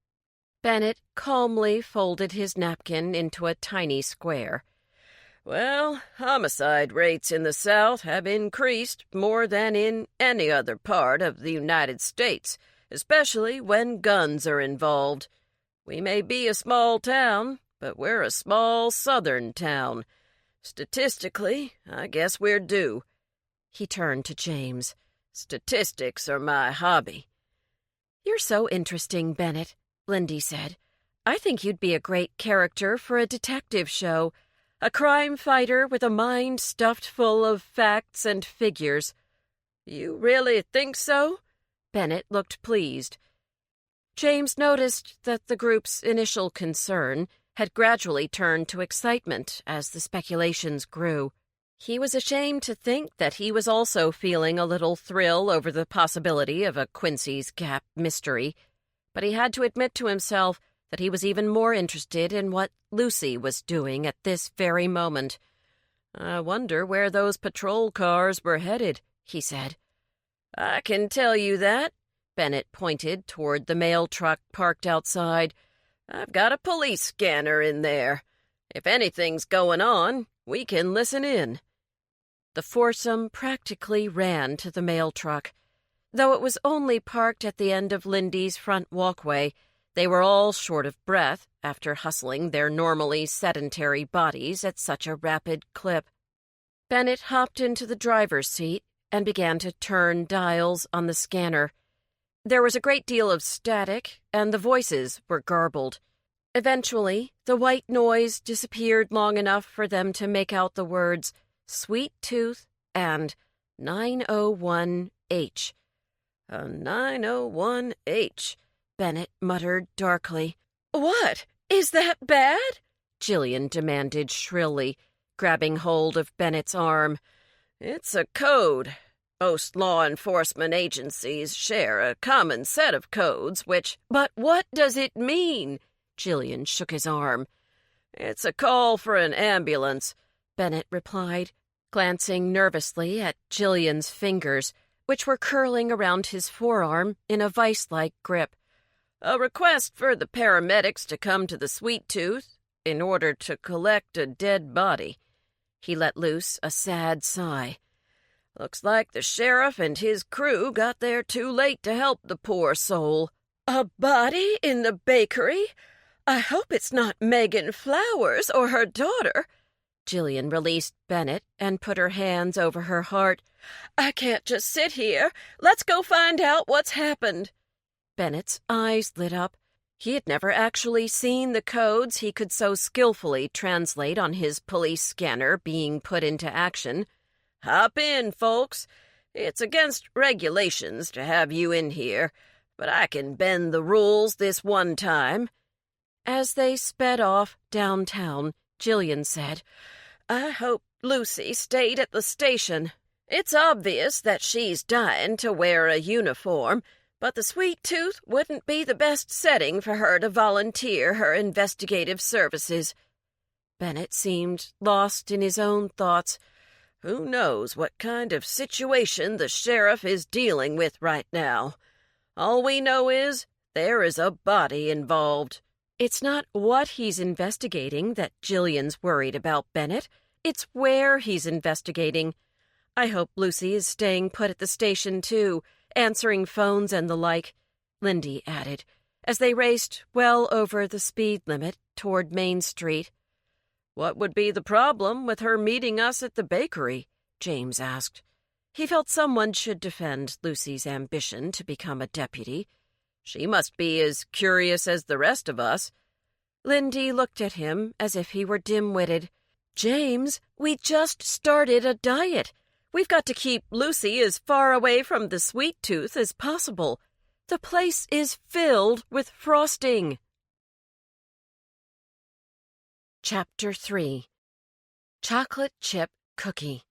S2: Bennett calmly folded his napkin into a tiny square.
S1: "Well, homicide rates in the South have increased more than in any other part of the United States, especially when guns are involved. We may be a small town, but we're a small Southern town. Statistically, I guess we're due."
S2: He turned to James.
S1: "Statistics are my hobby."
S2: "You're so interesting, Bennett," Lindy said. "I think you'd be a great character for a detective show. A crime fighter with a mind stuffed full of facts and figures."
S1: "You really think so?"
S2: Bennett looked pleased. James noticed that the group's initial concern had gradually turned to excitement as the speculations grew. He was ashamed to think that he was also feeling a little thrill over the possibility of a Quincy's Gap mystery, but he had to admit to himself that he was even more interested in what Lucy was doing at this very moment.
S1: "I wonder where those patrol cars were headed," he said. "I can tell you that." Bennett pointed toward the mail truck parked outside. "I've got a police scanner in there. If anything's going on, we can listen in."
S2: The foursome practically ran to the mail truck. Though it was only parked at the end of Lindy's front walkway, they were all short of breath after hustling their normally sedentary bodies at such a rapid clip. Bennett hopped into the driver's seat and began to turn dials on the scanner. There was a great deal of static, and the voices were garbled. Eventually, the white noise disappeared long enough for them to make out the words Sweet Tooth and 901H.
S1: "A 901H,"
S2: Bennett muttered darkly.
S1: "What? Is that bad?"
S2: Jillian demanded shrilly, grabbing hold of Bennett's arm.
S1: "It's a code. Most law enforcement agencies share a common set of codes which—"
S2: "But what does it mean?" Jillian shook his arm.
S1: "It's a call for an ambulance,"
S2: Bennett replied, glancing nervously at Jillian's fingers, which were curling around his forearm in a vice-like grip.
S1: "A request for the paramedics to come to the Sweet Tooth in order to collect a dead body."
S2: He let loose a sad sigh.
S1: "Looks like the sheriff and his crew got there too late to help the poor soul."
S2: "A body in the bakery? I hope it's not Megan Flowers or her daughter." Jillian released Bennett and put her hands over her heart.
S1: "I can't just sit here. Let's go find out what's happened."
S2: Bennett's eyes lit up. He had never actually seen the codes he could so skillfully translate on his police scanner being put into action.
S1: "Hop in, folks. It's against regulations to have you in here, but I can bend the rules this one time."
S2: As they sped off downtown, Jillian said,
S1: "I hope Lucy stayed at the station. It's obvious that she's dying to wear a uniform, but the Sweet Tooth wouldn't be the best setting for her to volunteer her investigative services."
S2: Bennett seemed lost in his own thoughts.
S1: "Who knows what kind of situation the sheriff is dealing with right now? All we know is there is a body involved."
S2: It's not what he's investigating that Jillian's worried about, Bennett. It's where he's investigating. I hope Lucy is staying put at the station, too, answering phones and the like," Lindy added, as they raced well over the speed limit toward Main Street.
S1: "What would be the problem with her meeting us at the bakery?"
S2: James asked. He felt someone should defend Lucy's ambition to become a deputy.
S1: "She must be as curious as the rest of us."
S2: Lindy looked at him as if he were dim-witted. "James, we just started a diet. We've got to keep Lucy as far away from the Sweet Tooth as possible. The place is filled with frosting." Chapter 3. Chocolate Chip cookie.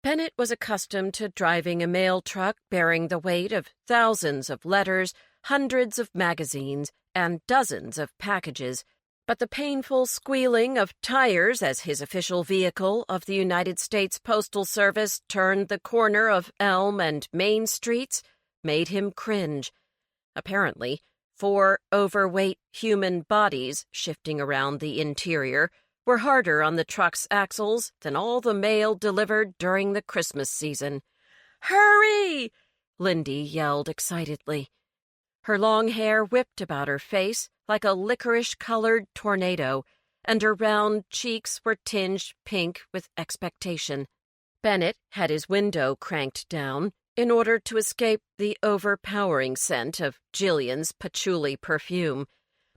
S2: Bennett was accustomed to driving a mail truck bearing the weight of thousands of letters, hundreds of magazines, and dozens of packages, but the painful squealing of tires as his official vehicle of the United States Postal Service turned the corner of Elm and Main Streets made him cringe. Apparently, 4 overweight human bodies shifting around the interior were harder on the truck's axles than all the mail delivered during the Christmas season. "Hurry!" Lindy yelled excitedly. Her long hair whipped about her face like a licorice-colored tornado, and her round cheeks were tinged pink with expectation. Bennett had his window cranked down in order to escape the overpowering scent of Jillian's patchouli perfume,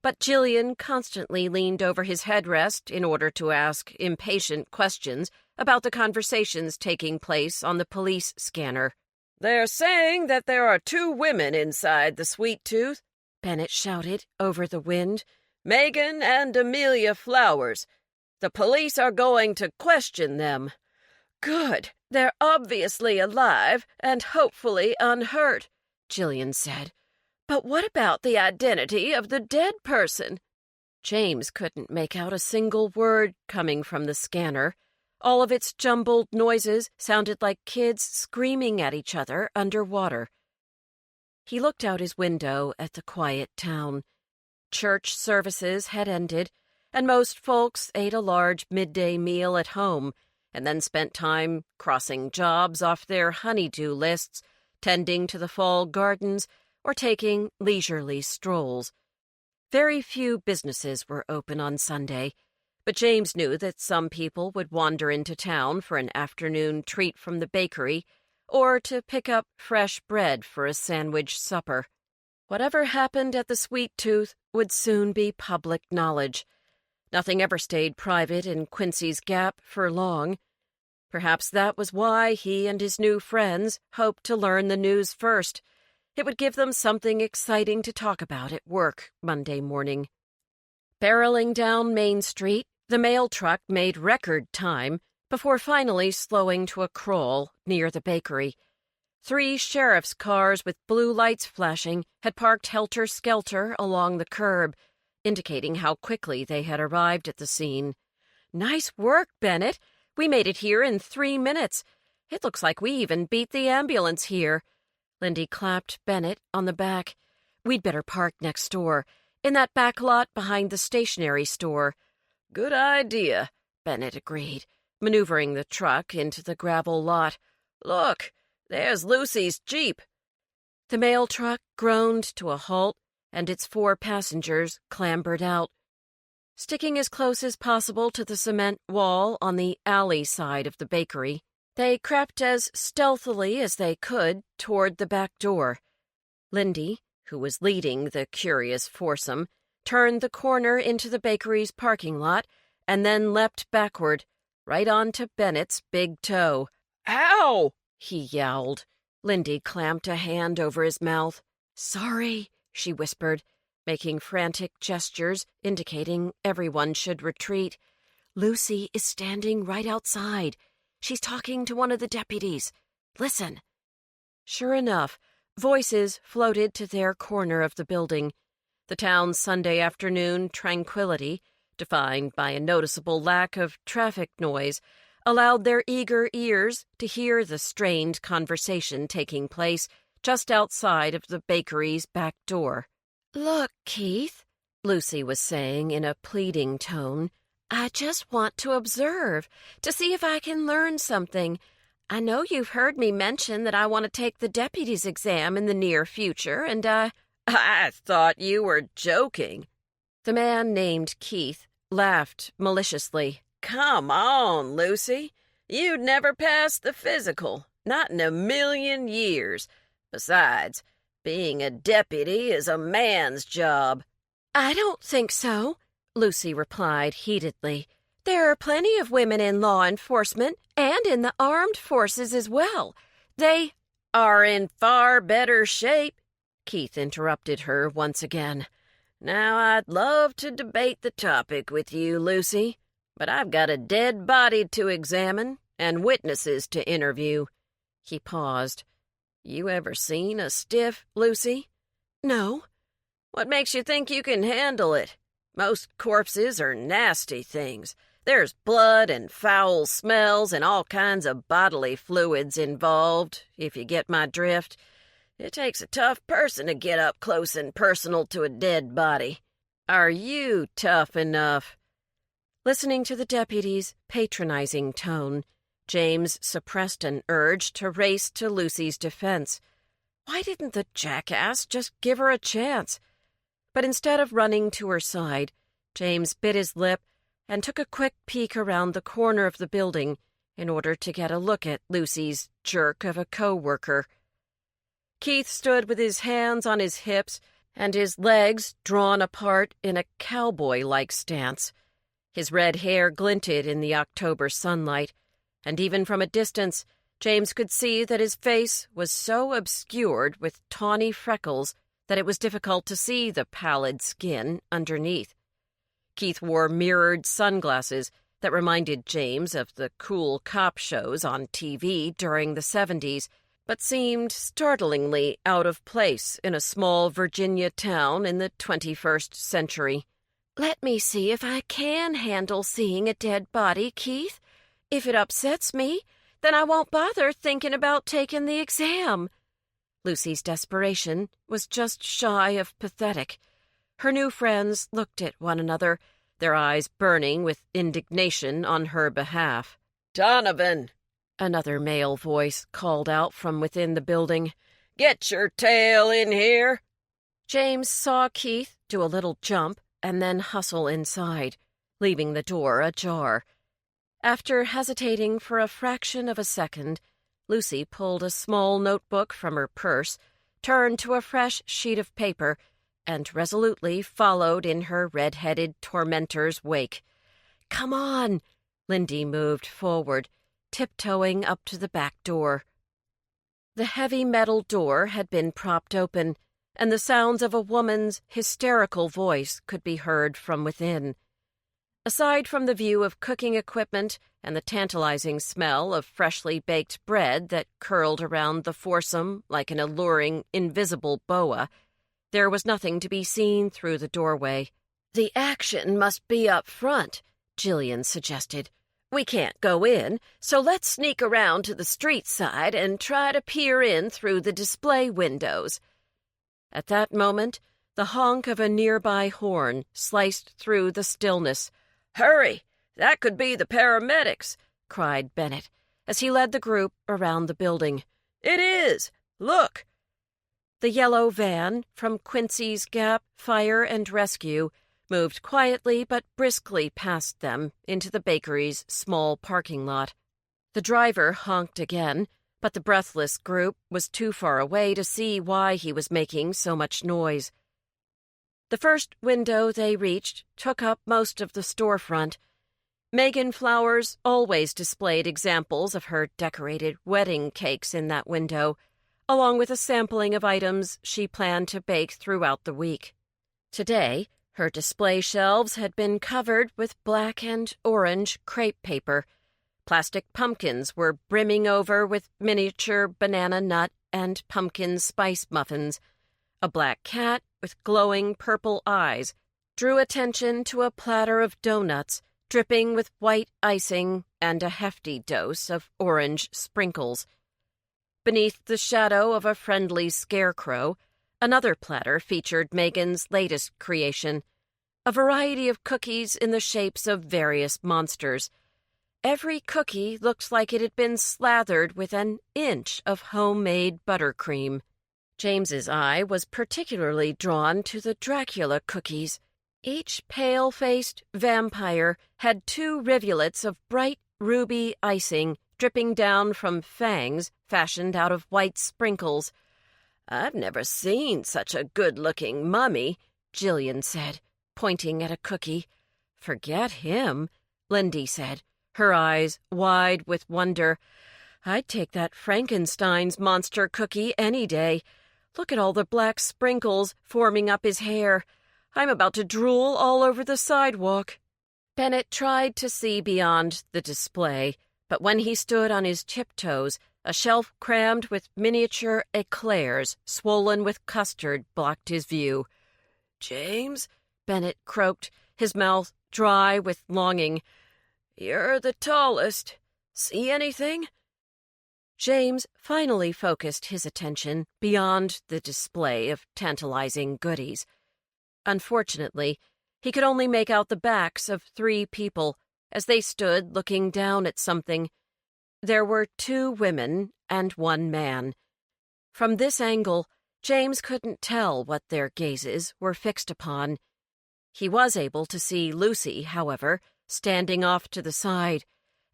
S2: but Jillian constantly leaned over his headrest in order to ask impatient questions about the conversations taking place on the police scanner. "They're saying that there are 2 women inside the Sweet Tooth," Bennett shouted over the wind. "Megan and Amelia Flowers. The police are going to question them." "Good. They're obviously alive and hopefully unhurt," Jillian said. "But what about the identity of the dead person?" James couldn't make out a single word coming from the scanner. All of its jumbled noises sounded like kids screaming at each other underwater. He looked out his window at the quiet town. Church services had ended, and most folks ate a large midday meal at home and then spent time crossing jobs off their honey-do lists, tending to the fall gardens, or taking leisurely strolls. Very few businesses were open on Sunday, but James knew that some people would wander into town for an afternoon treat from the bakery or to pick up fresh bread for a sandwich supper. Whatever happened at the Sweet Tooth would soon be public knowledge. Nothing ever stayed private in Quincy's Gap for long. Perhaps that was why he and his new friends hoped to learn the news first. It would give them something exciting to talk about at work Monday morning. Barreling down Main Street, the mail truck made record time before finally slowing to a crawl near the bakery. 3 sheriff's cars with blue lights flashing had parked helter-skelter along the curb, indicating how quickly they had arrived at the scene. "Nice work, Bennett. We made it here in 3 minutes. It looks like we even beat the ambulance here." Lindy clapped Bennett on the back. "We'd better park next door, in that back lot behind the stationery store." "Good idea," Bennett agreed, maneuvering the truck into the gravel lot. "Look, there's Lucy's Jeep." The mail truck groaned to a halt, and its 4 passengers clambered out. Sticking as close as possible to the cement wall on the alley side of the bakery, they crept as stealthily as they could toward the back door. Lindy, who was leading the curious foursome, turned the corner into the bakery's parking lot and then leapt backward, right onto Bennett's big toe. "Ow!" he yowled. Lindy clamped a hand over his mouth. "Sorry," she whispered, making frantic gestures indicating everyone should retreat. "Lucy is standing right outside. She's talking to one of the deputies. Listen." Sure enough, voices floated to their corner of the building. The town's Sunday afternoon tranquility, defined by a noticeable lack of traffic noise, allowed their eager ears to hear the strained conversation taking place just outside of the bakery's back door. "Look, Keith," Lucy was saying in a pleading tone, "I just want to observe, to see if I can learn something. I know you've heard me mention that I want to take the deputy's exam in the near future, and I thought you were joking." The man named Keith laughed maliciously. "Come on, Lucy. You'd never pass the physical, not in a million years. Besides, being a deputy is a man's job." "I don't think so," Lucy replied heatedly. "There are plenty of women in law enforcement and in the armed forces as well. They are in far better shape," Keith interrupted her once again. "Now, I'd love to debate the topic with you, Lucy,
S1: But I've got a dead body to examine and witnesses to interview." He paused. "You ever seen a stiff, Lucy?"
S2: "No."
S1: "What makes you think you can handle it? Most corpses are nasty things. There's blood and foul smells and all kinds of bodily fluids involved, if you get my drift. It takes a tough person to get up close and personal to a dead body. Are you tough enough?"
S2: Listening to the deputy's patronizing tone, James suppressed an urge to race to Lucy's defense. Why didn't the jackass just give her a chance? But instead of running to her side, James bit his lip and took a quick peek around the corner of the building in order to get a look at Lucy's jerk of a co-worker. Keith stood with his hands on his hips and his legs drawn apart in a cowboy-like stance. His red hair glinted in the October sunlight, and even from a distance, James could see that his face was so obscured with tawny freckles that it was difficult to see the pallid skin underneath. Keith wore mirrored sunglasses that reminded James of the cool cop shows on TV during the 70s, but seemed startlingly out of place in a small Virginia town in the 21st century.
S1: "Let me see if I can handle seeing a dead body, Keith. If it upsets me, then I won't bother thinking about taking the exam."
S2: Lucy's desperation was just shy of pathetic. Her new friends looked at one another, their eyes burning with indignation on her behalf.
S1: "Donovan,"
S2: another male voice called out from within the building,
S1: "get your tail in here."
S2: James saw Keith do a little jump and then hustle inside, leaving the door ajar. After hesitating for a fraction of a second, Lucy pulled a small notebook from her purse, turned to a fresh sheet of paper, and resolutely followed in her red-headed tormentor's wake. "Come on!" Lindy moved forward, tiptoeing up to the back door. The heavy metal door had been propped open, and the sounds of a woman's hysterical voice could be heard from within. Aside from the view of cooking equipment and the tantalizing smell of freshly baked bread that curled around the foursome like an alluring, invisible boa, there was nothing to be seen through the doorway.
S1: "The action must be up front," Jillian suggested. "We can't go in, so let's sneak around to the street side and try to peer in through the display windows."
S2: At that moment, the honk of a nearby horn sliced through the stillness.
S1: "Hurry! That could be the paramedics,"
S2: cried Bennett, as he led the group around the building.
S1: "It is! Look!"
S2: The yellow van from Quincy's Gap Fire and Rescue moved quietly but briskly past them into the bakery's small parking lot. The driver honked again, but the breathless group was too far away to see why he was making so much noise. The first window they reached took up most of the storefront. Megan Flowers always displayed examples of her decorated wedding cakes in that window, along with a sampling of items she planned to bake throughout the week. Today, her display shelves had been covered with black and orange crepe paper. Plastic pumpkins were brimming over with miniature banana nut and pumpkin spice muffins. A black cat with glowing purple eyes drew attention to a platter of donuts dripping with white icing and a hefty dose of orange sprinkles. Beneath the shadow of a friendly scarecrow, another platter featured Megan's latest creation, a variety of cookies in the shapes of various monsters. Every cookie looked like it had been slathered with an inch of homemade buttercream. James's eye was particularly drawn to the Dracula cookies. Each pale-faced vampire had 2 rivulets of bright ruby icing dripping down from fangs fashioned out of white sprinkles.
S1: "I've never seen such a good-looking mummy,"
S2: Jillian said, pointing at a cookie. "Forget him," Lindy said, her eyes wide with wonder. "I'd take that Frankenstein's monster cookie any day. Look at all the black sprinkles forming up his hair. I'm about to drool all over the sidewalk." Bennett tried to see beyond the display, but when he stood on his tiptoes, a shelf crammed with miniature eclairs, swollen with custard, blocked his view. "James," Bennett croaked, his mouth dry with longing, "you're the tallest. See anything?" James finally focused his attention beyond the display of tantalizing goodies. Unfortunately, he could only make out the backs of 3 people as they stood looking down at something. There were 2 women and 1 man. From this angle, James couldn't tell what their gazes were fixed upon. He was able to see Lucy, however, standing off to the side,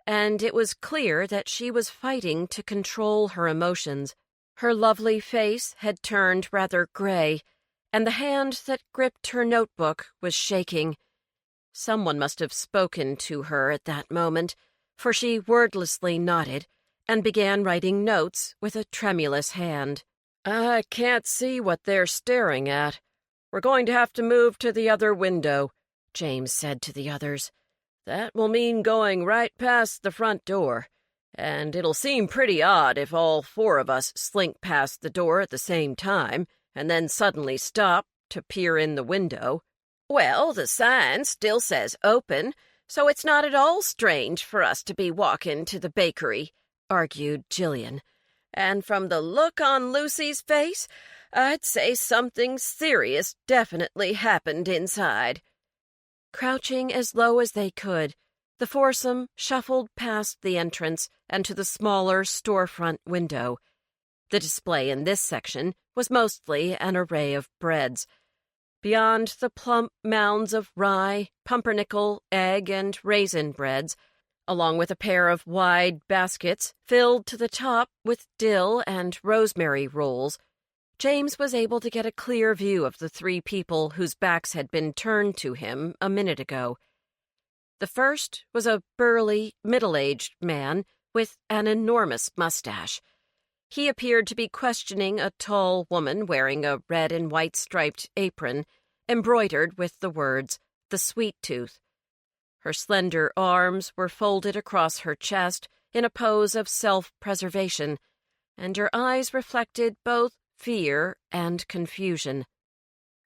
S2: and it was clear that she was fighting to control her emotions. Her lovely face had turned rather gray, and the hand that gripped her notebook was shaking. Someone must have spoken to her at that moment, for she wordlessly nodded and began writing notes with a tremulous hand. "I can't see what they're staring at. We're going to have to move to the other window," James said to the others. "That will mean going right past the front door, and it'll seem pretty odd if all 4 of us slink past the door at the same time and then suddenly stop to peer in the window." "Well, the sign still says open, so it's not at all strange for us to be walking to the bakery," argued Jillian. "And from the look on Lucy's face, I'd say something serious definitely happened inside." Crouching as low as they could, the foursome shuffled past the entrance and to the smaller storefront window. The display in this section was mostly an array of breads. Beyond the plump mounds of rye, pumpernickel, egg, and raisin breads, along with a pair of wide baskets filled to the top with dill and rosemary rolls, James was able to get a clear view of the 3 people whose backs had been turned to him a minute ago. The first was a burly, middle-aged man with an enormous mustache. He appeared to be questioning a tall woman wearing a red and white striped apron, embroidered with the words, "The Sweet Tooth." Her slender arms were folded across her chest in a pose of self-preservation, and her eyes reflected both fear and confusion.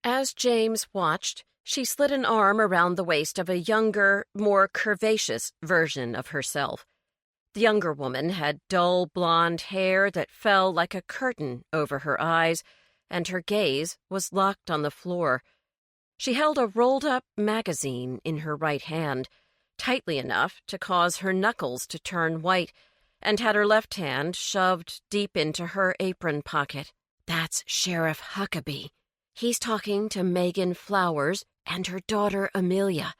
S2: As James watched, she slid an arm around the waist of a younger, more curvaceous version of herself. The younger woman had dull blonde hair that fell like a curtain over her eyes, and her gaze was locked on the floor. She held a rolled-up magazine in her right hand, tightly enough to cause her knuckles to turn white, and had her left hand shoved deep into her apron pocket. "That's Sheriff Huckabee. He's talking to Megan Flowers and her daughter Amelia,"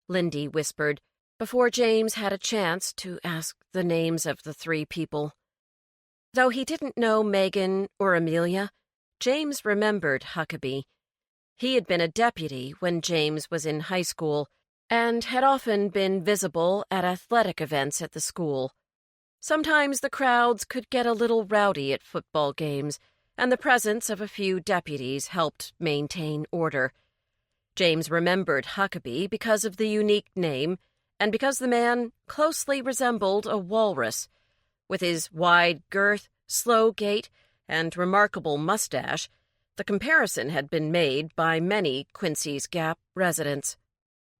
S2: Lindy whispered, before James had a chance to ask the names of the 3 people. Though he didn't know Megan or Amelia, James remembered Huckabee. He had been a deputy when James was in high school and had often been visible at athletic events at the school. Sometimes the crowds could get a little rowdy at football games, and the presence of a few deputies helped maintain order. James remembered Huckabee because of the unique name and because the man closely resembled a walrus. With his wide girth, slow gait, and remarkable mustache, the comparison had been made by many Quincy's Gap residents.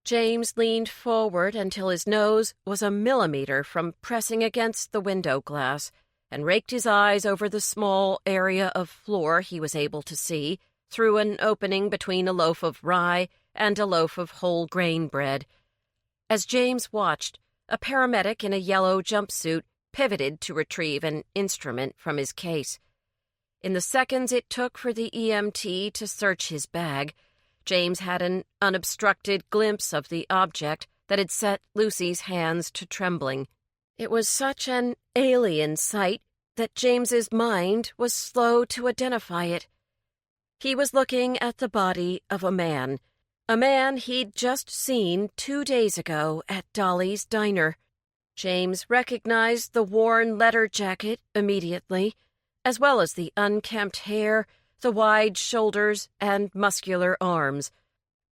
S2: James leaned forward until his nose was a millimeter from pressing against the window glass and raked his eyes over the small area of floor he was able to see through an opening between a loaf of rye and a loaf of whole grain bread. As James watched, a paramedic in a yellow jumpsuit pivoted to retrieve an instrument from his case. In the seconds it took for the EMT to search his bag, James had an unobstructed glimpse of the object that had set Lucy's hands to trembling. It was such an alien sight that James's mind was slow to identify it. He was looking at the body of a man he'd just seen 2 days ago at Dolly's diner. James recognized the worn leather jacket immediately, as well as the unkempt hair, the wide shoulders, and muscular arms.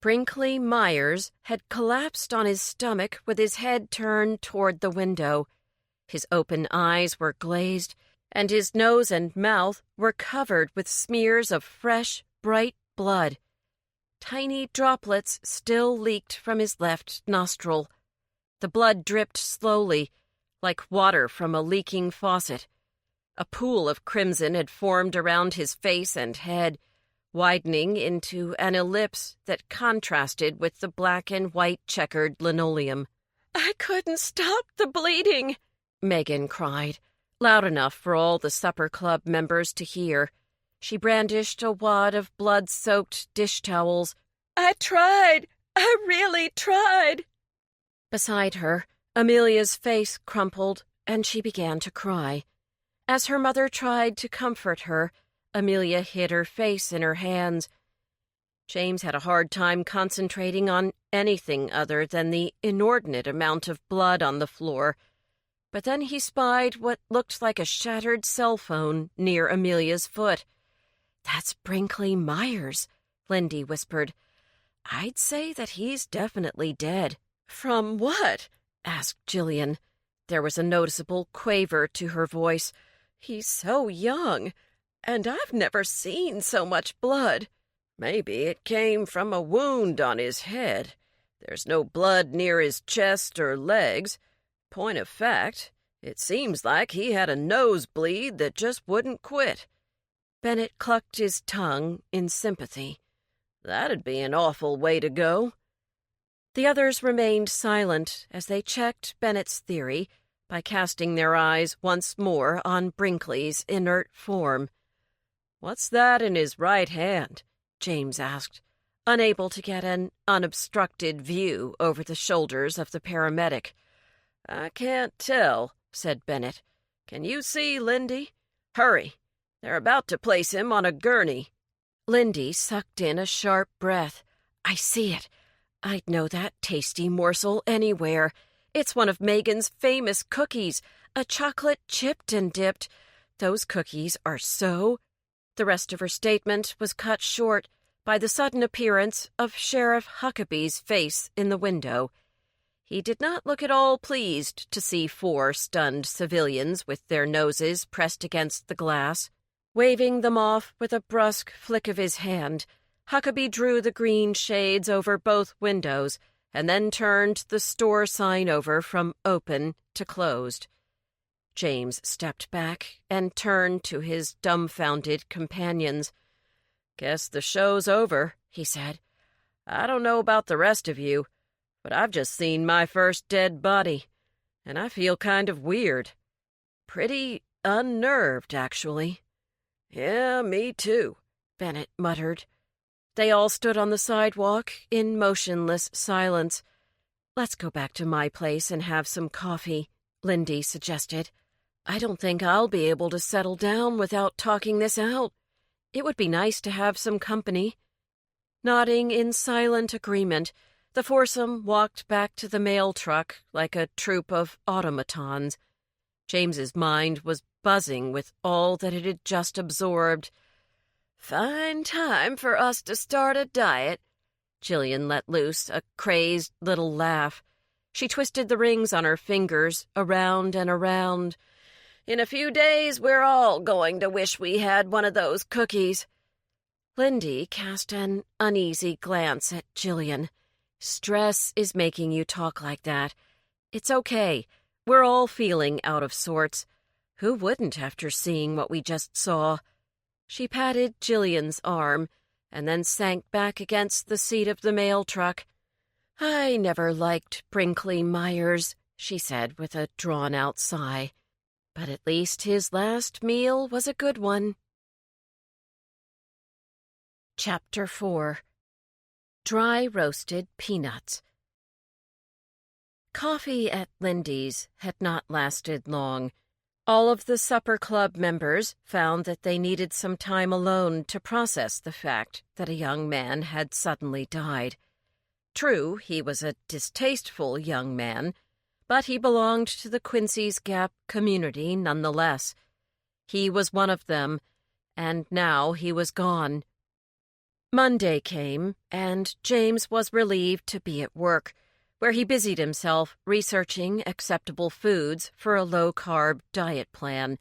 S2: Brinkley Myers had collapsed on his stomach with his head turned toward the window. His open eyes were glazed, and his nose and mouth were covered with smears of fresh, bright blood. Tiny droplets still leaked from his left nostril. The blood dripped slowly, like water from a leaking faucet. A pool of crimson had formed around his face and head, widening into an ellipse that contrasted with the black and white checkered linoleum. "I couldn't stop the bleeding," Megan cried, loud enough for all the supper club members to hear. She brandished a wad of blood-soaked dish towels. "I tried. I really tried." Beside her, Amelia's face crumpled, and she began to cry. As her mother tried to comfort her, Amelia hid her face in her hands. James had a hard time concentrating on anything other than the inordinate amount of blood on the floor, but then he spied what looked like a shattered cell phone near Amelia's foot. "That's Brinkley Myers," Lindy whispered. "I'd say that he's definitely dead." "From what?" asked Jillian. There was a noticeable quaver to her voice. "He's so young, and I've never seen so much blood." "Maybe it came from a wound on his head. There's no blood near his chest or legs. Point of fact, it seems like he had a nosebleed that just wouldn't quit." Bennett clucked his tongue in sympathy. "That'd be an awful way to go." The others remained silent as they checked Bennett's theory by casting their eyes once more on Brinkley's inert form. "What's that in his right hand?" James asked, unable to get an unobstructed view over the shoulders of the paramedic. "I can't tell," said Bennett. "Can you see, Lindy? Hurry. They're about to place him on a gurney." Lindy sucked in a sharp breath. "I see it. I'd know that tasty morsel anywhere. It's one of Megan's famous cookies, a chocolate chipped and dipped. Those cookies are so—" The rest of her statement was cut short by the sudden appearance of Sheriff Huckabee's face in the window. He did not look at all pleased to see 4 stunned civilians with their noses pressed against the glass. Waving them off with a brusque flick of his hand, Huckabee drew the green shades over both windows and then turned the store sign over from open to closed. James stepped back and turned to his dumbfounded companions. "Guess the show's over," he said. "I don't know about the rest of you, but I've just seen my first dead body, and I feel kind of weird. Pretty unnerved, actually." "Yeah, me too," Bennett muttered. They all stood on the sidewalk in motionless silence. "Let's go back to my place and have some coffee," Lindy suggested. "I don't think I'll be able to settle down without talking this out. It would be nice to have some company." Nodding in silent agreement, the foursome walked back to the mail truck like a troop of automatons. James's mind was buzzing with all that it had just absorbed. "Fine time for us to start a diet." Jillian let loose a crazed little laugh. She twisted the rings on her fingers around and around. "In a few days, we're all going to wish we had one of those cookies." Lindy cast an uneasy glance at Jillian. "Stress is making you talk like that. It's okay. We're all feeling out of sorts. Who wouldn't after seeing what we just saw?" She patted Jillian's arm and then sank back against the seat of the mail truck. "I never liked Brinkley Myers," she said with a drawn-out sigh. "But at least his last meal was a good one." Chapter 4. Dry Roasted Peanuts. Coffee at Lindy's had not lasted long. All of the supper club members found that they needed some time alone to process the fact that a young man had suddenly died. True, he was a distasteful young man, but he belonged to the Quincy's Gap community nonetheless. He was one of them, and now he was gone.
S1: Monday came, and James was relieved to be at work, where he busied himself researching acceptable foods for a low-carb diet plan.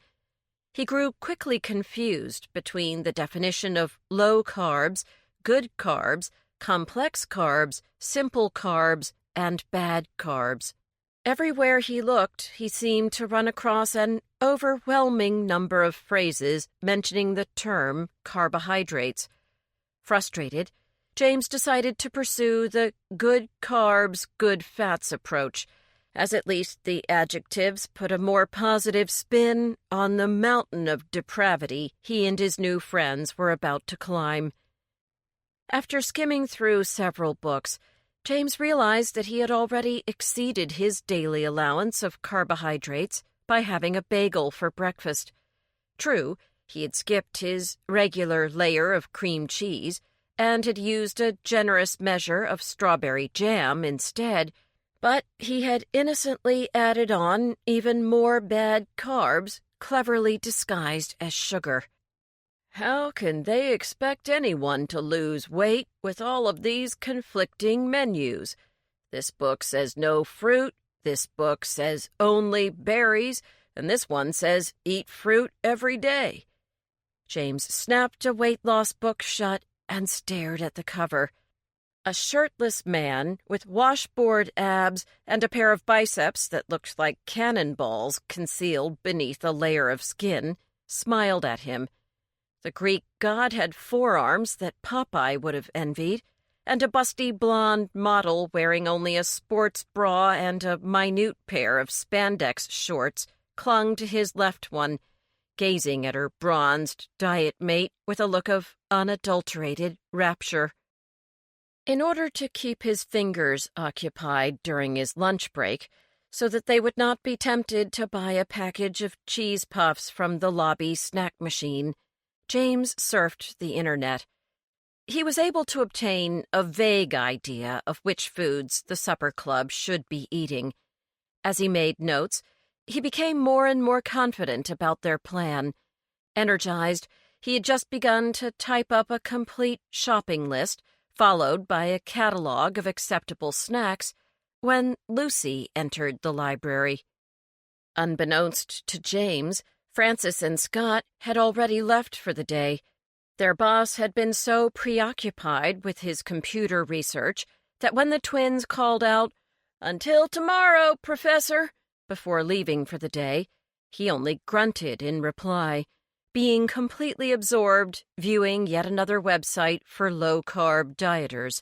S1: He grew quickly confused between the definition of low carbs, good carbs, complex carbs, simple carbs, and bad carbs. Everywhere he looked, he seemed to run across an overwhelming number of phrases mentioning the term carbohydrates. Frustrated, James decided to pursue the good carbs, good fats approach, as at least the adjectives put a more positive spin on the mountain of depravity he and his new friends were about to climb. After skimming through several books, James realized that he had already exceeded his daily allowance of carbohydrates by having a bagel for breakfast. True, he had skipped his regular layer of cream cheese and had used a generous measure of strawberry jam instead, but he had innocently added on even more bad carbs, cleverly disguised as sugar. How can they expect anyone to lose weight with all of these conflicting menus? This book says no fruit, this book says only berries, and this one says eat fruit every day. James snapped a weight loss book shut and stared at the cover. A shirtless man with washboard abs and a pair of biceps that looked like cannonballs concealed beneath a layer of skin smiled at him. The Greek god had forearms that Popeye would have envied, and a busty blonde model wearing only a sports bra and a minute pair of spandex shorts clung to his left one, gazing at her bronzed diet mate with a look of unadulterated rapture. In order to keep his fingers occupied during his lunch break, so that they would not be tempted to buy a package of cheese puffs from the lobby snack machine, James surfed the internet. He was able to obtain a vague idea of which foods the supper club should be eating. As he made notes, he became more and more confident about their plan. Energized, he had just begun to type up a complete shopping list, followed by a catalog of acceptable snacks, when Lucy entered the library. Unbeknownst to James, Francis and Scott had already left for the day. Their boss had been so preoccupied with his computer research that when the twins called out, "Until tomorrow, Professor," before leaving for the day, he only grunted in reply, being completely absorbed viewing yet another website for low-carb dieters.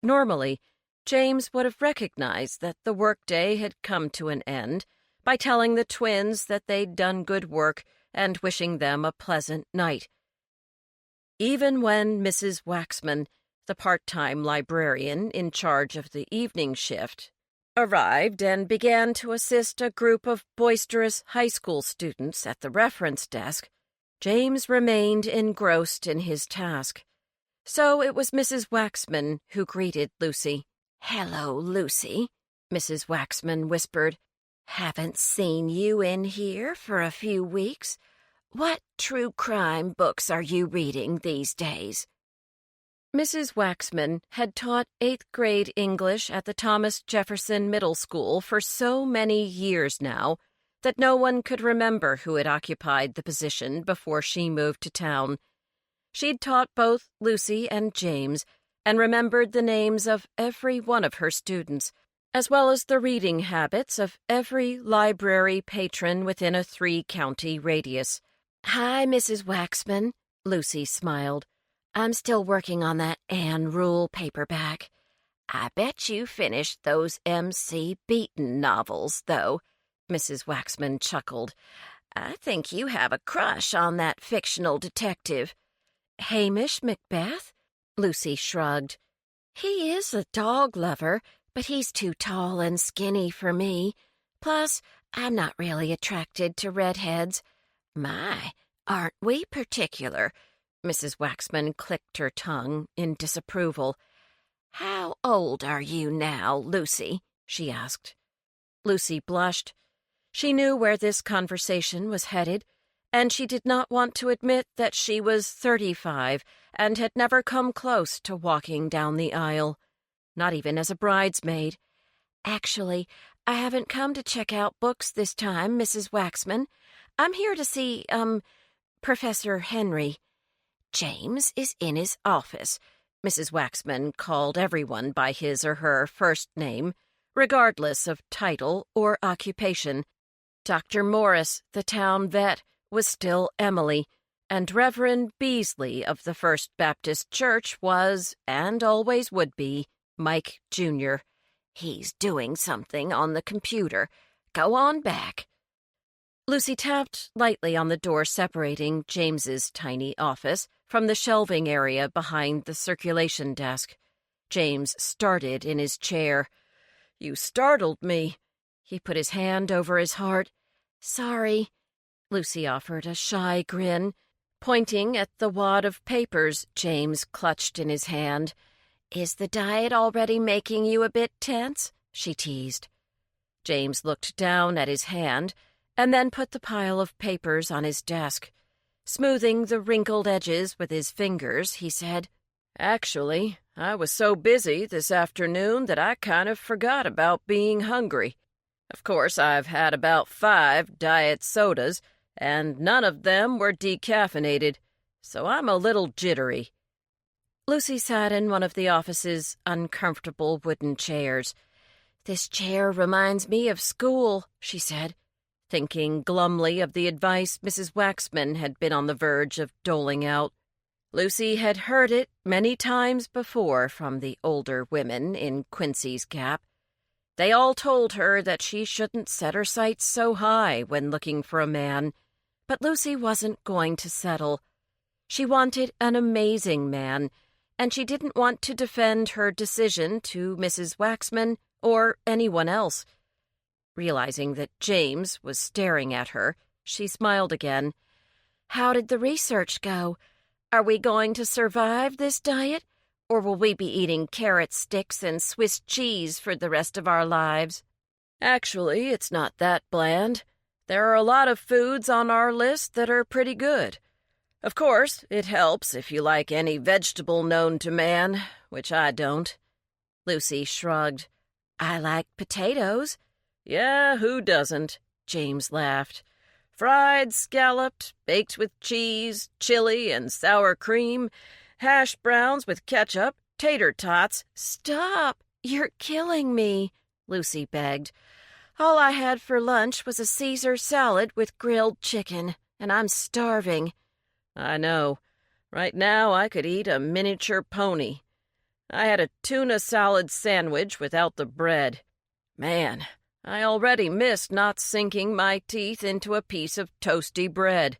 S1: Normally, James would have recognized that the workday had come to an end by telling the twins that they'd done good work and wishing them a pleasant night. Even when Mrs. Waxman, the part-time librarian in charge of the evening shift, arrived and began to assist a group of boisterous high school students at the reference desk, James remained engrossed in his task. So it was Mrs. Waxman who greeted Lucy. "Hello, Lucy," Mrs. Waxman whispered. "Haven't seen you in here for a few weeks. What true crime books are you reading these days?" Mrs. Waxman had taught 8th grade English at the Thomas Jefferson Middle School for so many years now that no one could remember who had occupied the position before she moved to town. She'd taught both Lucy and James and remembered the names of every one of her students, as well as the reading habits of every library patron within a 3-county radius. "Hi, Mrs. Waxman," Lucy smiled. "I'm still working on that Anne Rule paperback. I bet you finished those M.C. Beaton novels, though," Mrs. Waxman chuckled. "I think you have a crush on that fictional detective." "Hamish Macbeth?" Lucy shrugged. "He is a dog lover, but he's too tall and skinny for me. Plus, I'm not really attracted to redheads. My, aren't we particular?" Mrs. Waxman clicked her tongue in disapproval. "How old are you now, Lucy?" she asked. Lucy blushed. She knew where this conversation was headed,
S2: and she did not want to admit that she was 35 and had never come close to walking down the aisle, not even as a bridesmaid. "Actually, I haven't come to check out books this time, Mrs. Waxman. I'm here to see, Professor Henry." "James is in his office." Mrs. Waxman called everyone by his or her first name, regardless of title or occupation. Dr. Morris, the town vet, was still Emily, and Reverend Beasley of the First Baptist Church was, and always would be, Mike Jr. "He's doing something on the computer. Go on back." Lucy tapped lightly on the door separating James's tiny office from the shelving area behind the circulation desk. James started in his chair. "You startled me." He put his hand over his heart. "Sorry." Lucy offered a shy grin, pointing at the wad of papers James clutched in his hand. "Is the diet already making you a bit tense?" she teased. James looked down at his hand and then put the pile of papers on his desk. Smoothing the wrinkled edges with his fingers, he said, "Actually, I was so busy this afternoon that I kind of forgot about being hungry. Of course, I've had about 5 diet sodas, and none of them were decaffeinated, so I'm a little jittery." Lucy sat in one of the office's uncomfortable wooden chairs. "This chair reminds me of school," she said, thinking glumly of the advice Mrs. Waxman had been on the verge of doling out. Lucy had heard it many times before from the older women in Quincy's Gap. They all told her that she shouldn't set her sights so high when looking for a man, but Lucy wasn't going to settle. She wanted an amazing man, and she didn't want to defend her decision to Mrs. Waxman or anyone else. Realizing that James was staring at her, she smiled again. "How did the research go? Are we going to survive this diet, or will we be eating carrot sticks and Swiss cheese for the rest of our lives?" "Actually, it's not that bland. There are a lot of foods on our list that are pretty good. Of course, it helps if you like any vegetable known to man, which I don't." Lucy shrugged. "I like potatoes." "Yeah, who doesn't?" James laughed. "Fried, scalloped, baked with cheese, chili, and sour cream, hash browns with ketchup, tater tots." "Stop! You're killing me," Lucy begged. "All I had for lunch was a Caesar salad with grilled chicken, and I'm starving." "I know. Right now I could eat a miniature pony. I had a tuna salad sandwich without the bread. Man, I already missed not sinking my teeth into a piece of toasty bread."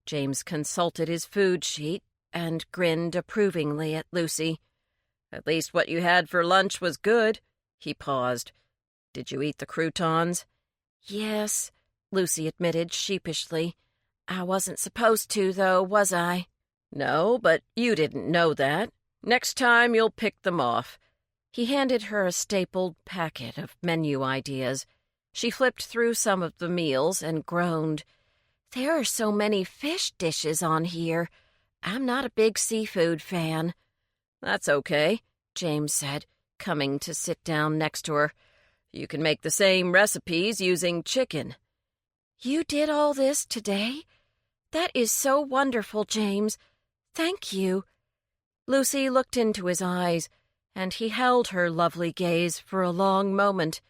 S2: James consulted his food sheet and grinned approvingly at Lucy. "At least what you had for lunch was good." He paused. "Did you eat the croutons?" "Yes," Lucy admitted sheepishly. "I wasn't supposed to, though, was I?" "No, but you didn't know that. Next time you'll pick them off." He handed her a stapled packet of menu ideas. She flipped through some of the meals and groaned. "There are so many fish dishes on here. I'm not a big seafood fan." "That's okay," James said, coming to sit down next to her. "You can make the same recipes using chicken." "You did all this today? That is so wonderful, James. Thank you." Lucy looked into his eyes, and he held her lovely gaze for a long moment.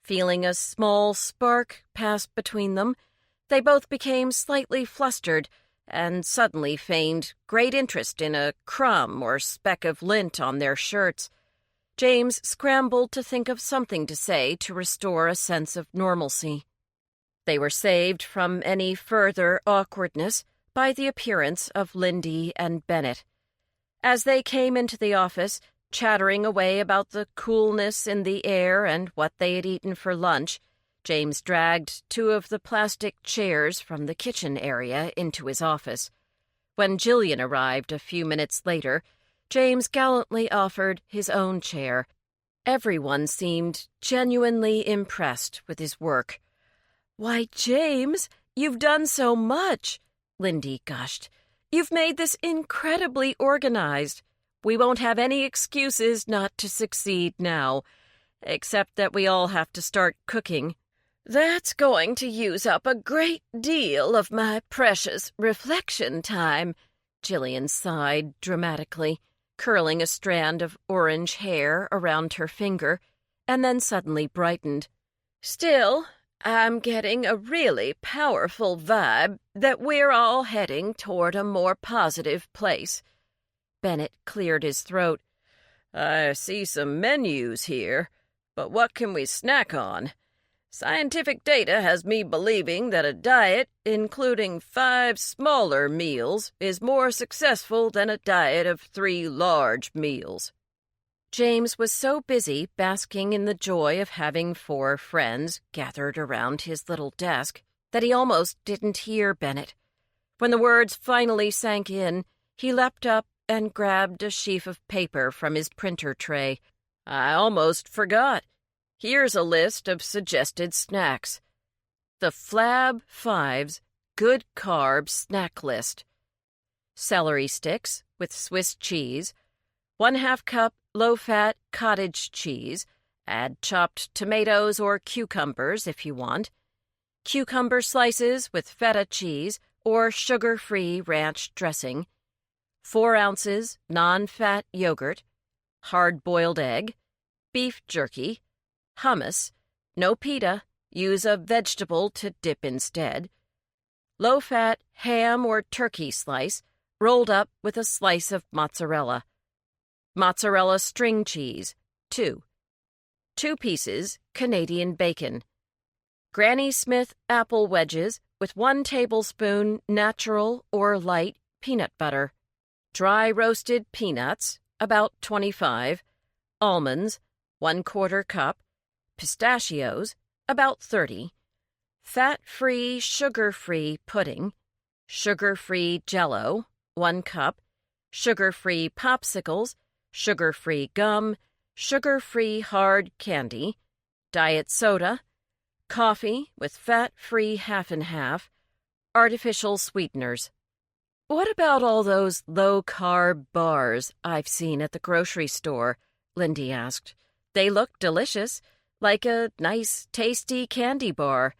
S2: Feeling a small spark pass between them, they both became slightly flustered and suddenly feigned great interest in a crumb or speck of lint on their shirts. James scrambled to think of something to say to restore a sense of normalcy. They were saved from any further awkwardness by the appearance of Lindy and Bennett. As they came into the office, chattering away about the coolness in the air and what they had eaten for lunch, James dragged 2 of the plastic chairs from the kitchen area into his office. When Jillian arrived a few minutes later, James gallantly offered his own chair. Everyone seemed genuinely impressed with his work. "Why, James, You've done so much," Lindy gushed. "You've made this incredibly organized. We won't have any excuses not to succeed now, except that we all have to start cooking. That's going to use up a great deal of my precious reflection time," Jillian sighed dramatically, curling a strand of orange hair around her finger, and then suddenly brightened. "Still, I'm getting a really powerful vibe that we're all heading toward a more positive place." Bennett cleared his throat. "I see some menus here, but what can we snack on? Scientific data has me believing that a diet including 5 smaller meals is more successful than a diet of 3 large meals." James was so busy basking in the joy of having 4 friends gathered around his little desk that he almost didn't hear Bennett. When the words finally sank in, he leapt up and grabbed a sheaf of paper from his printer tray. "I almost forgot. Here's a list of suggested snacks. The Flab 5's Good Carb Snack List. Celery sticks with Swiss cheese, 1/2 cup low-fat cottage cheese, add chopped tomatoes or cucumbers if you want, cucumber slices with feta cheese or sugar-free ranch dressing, 4 ounces non-fat yogurt, hard-boiled egg, beef jerky, hummus, no pita, use a vegetable to dip instead, low-fat ham or turkey slice rolled up with a slice of mozzarella, mozzarella string cheese, 2 pieces Canadian bacon, Granny Smith apple wedges with 1 tablespoon natural or light peanut butter, dry roasted peanuts, about 25, almonds, 1/4 cup, pistachios, about 30, fat-free, sugar-free pudding, sugar-free Jell-O, 1 cup, sugar-free popsicles, sugar-free gum, sugar-free hard candy, diet soda, coffee with fat-free half and half, artificial sweeteners. "What about all those low-carb bars I've seen at the grocery store?" Lindy asked. "They look delicious, like a nice, tasty candy bar."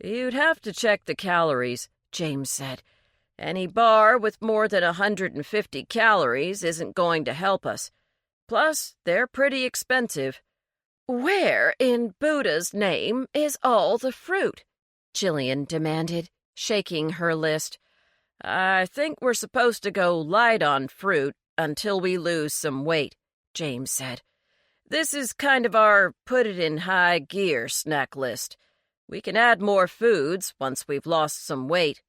S2: "You'd have to check the calories," James said. "Any bar with more than 150 calories isn't going to help us. Plus, they're pretty expensive." "Where in Buddha's name is all the fruit?" Jillian demanded, shaking her list. "I think we're supposed to go light on fruit until we lose some weight," James said. "This is kind of our put-it-in-high-gear snack list. We can add more foods once we've lost some weight."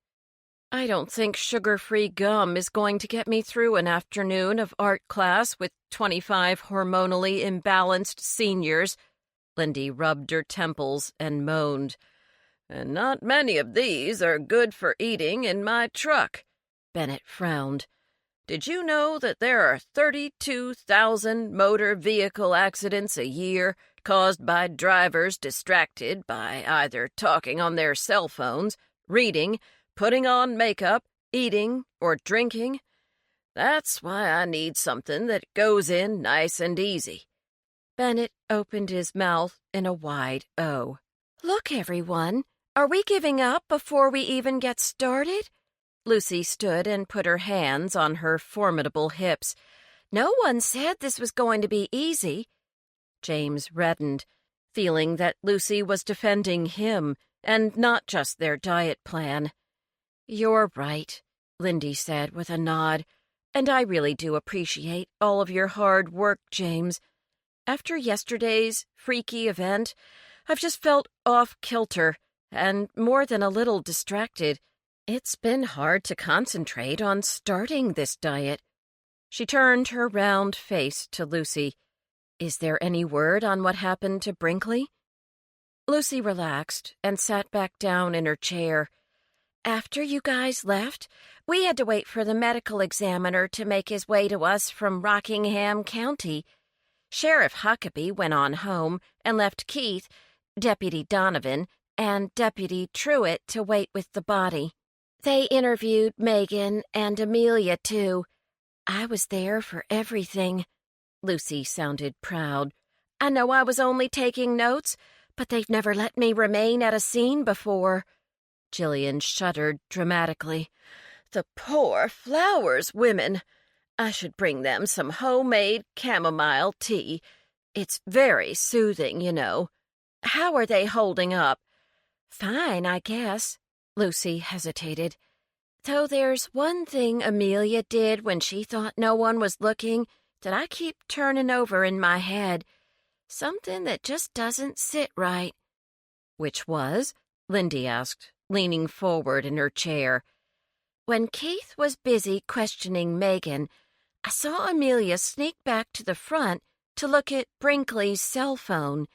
S2: "I don't think sugar-free gum is going to get me through an afternoon of art class with 25 hormonally imbalanced seniors." Lindy rubbed her temples and moaned. "And not many of these are good for eating in my truck." Bennett frowned. "Did you know that there are 32,000 motor vehicle accidents a year caused by drivers distracted by either talking on their cell phones, reading, putting on makeup, eating, or drinking? That's why I need something that goes in nice and easy." Bennett opened his mouth in a wide O. "Look, everyone, are we giving up before we even get started?" Lucy stood and put her hands on her formidable hips. "No one said this was going to be easy." James reddened, feeling that Lucy was defending him and not just their diet plan. "You're right," Lindy said with a nod, "and I really do appreciate all of your hard work, James. After yesterday's freaky event, I've just felt off-kilter and more than a little distracted. It's been hard to concentrate on starting this diet." She turned her round face to Lucy. "Is there any word on what happened to Brinkley?" Lucy relaxed and sat back down in her chair. "After you guys left, we had to wait for the medical examiner to make his way to us from Rockingham County. Sheriff Huckabee went on home and left Keith, Deputy Donovan, and Deputy Truitt to wait with the body. They interviewed Megan and Amelia, too. I was there for everything. Lucy sounded proud. I know I was only taking notes, but they've never let me remain at a scene before. Jillian shuddered dramatically. The poor Flowers women. I should bring them some homemade chamomile tea. It's very soothing, you know. How are they holding up? Fine, I guess. Lucy hesitated. Though there's one thing Amelia did when she thought no one was looking that I keep turning over in my head. Something that just doesn't sit right. Which was? Lindy asked, leaning forward in her chair. When Keith was busy questioning Megan, I saw Amelia sneak back to the front to look at Brinkley's cell phone.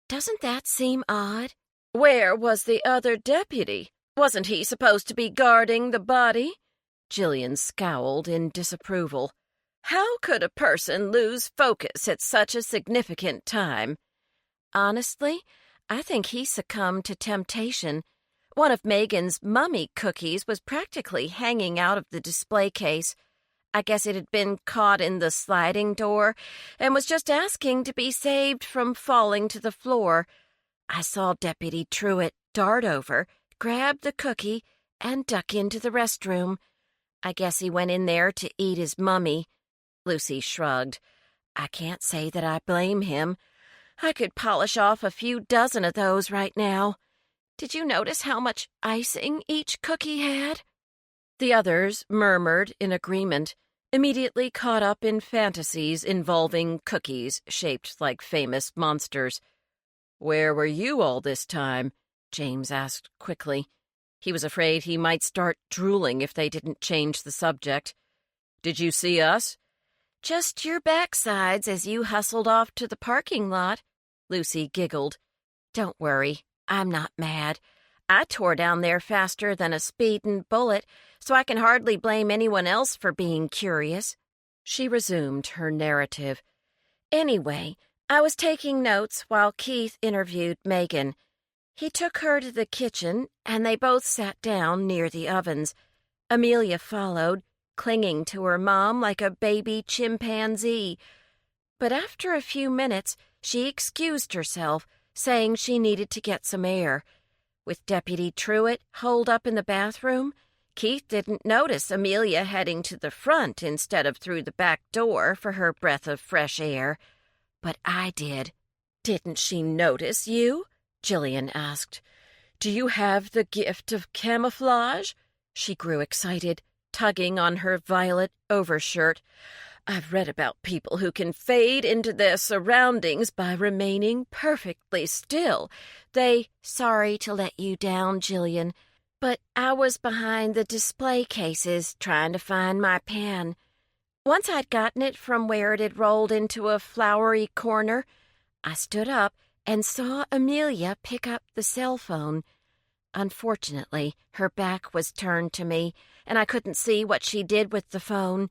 S2: Doesn't that seem odd? Where was the other deputy? Wasn't he supposed to be guarding the body? Jillian scowled in disapproval. How could a person lose focus at such a significant time? Honestly, I think he succumbed to temptation. One of Megan's mummy cookies was practically hanging out of the display case. I guess it had been caught in the sliding door and was just asking to be saved from falling to the floor. I saw Deputy Truitt dart over, grab the cookie, and duck into the restroom. I guess he went in there to eat his mummy. Lucy shrugged. I can't say that I blame him. I could polish off a few dozen of those right now. Did you notice how much icing each cookie had? The others murmured in agreement, immediately caught up in fantasies involving cookies shaped like famous monsters. Where were you all this time? James asked quickly. He was afraid he might start drooling if they didn't change the subject. Did you see us? Just your backsides as you hustled off to the parking lot. Lucy giggled. Don't worry, I'm not mad. I tore down there faster than a speedin' bullet, so I can hardly blame anyone else for being curious. She resumed her narrative. Anyway, I was taking notes while Keith interviewed Megan. He took her to the kitchen, and they both sat down near the ovens. Amelia followed, clinging to her mom like a baby chimpanzee. But after a few minutes, she excused herself, saying she needed to get some air. With Deputy Truitt holed up in the bathroom, Keith didn't notice Amelia heading to the front instead of through the back door for her breath of fresh air. But I did. Didn't she notice you? Jillian asked. Do you have the gift of camouflage? She grew excited, tugging on her violet overshirt. I've read about people who can fade into their surroundings by remaining perfectly still. Sorry to let you down, Jillian, but I was behind the display cases trying to find my pen. Once I'd gotten it from where it had rolled into a flowery corner, I stood up and saw Amelia pick up the cell phone. Unfortunately, her back was turned to me, and I couldn't see what she did with the phone.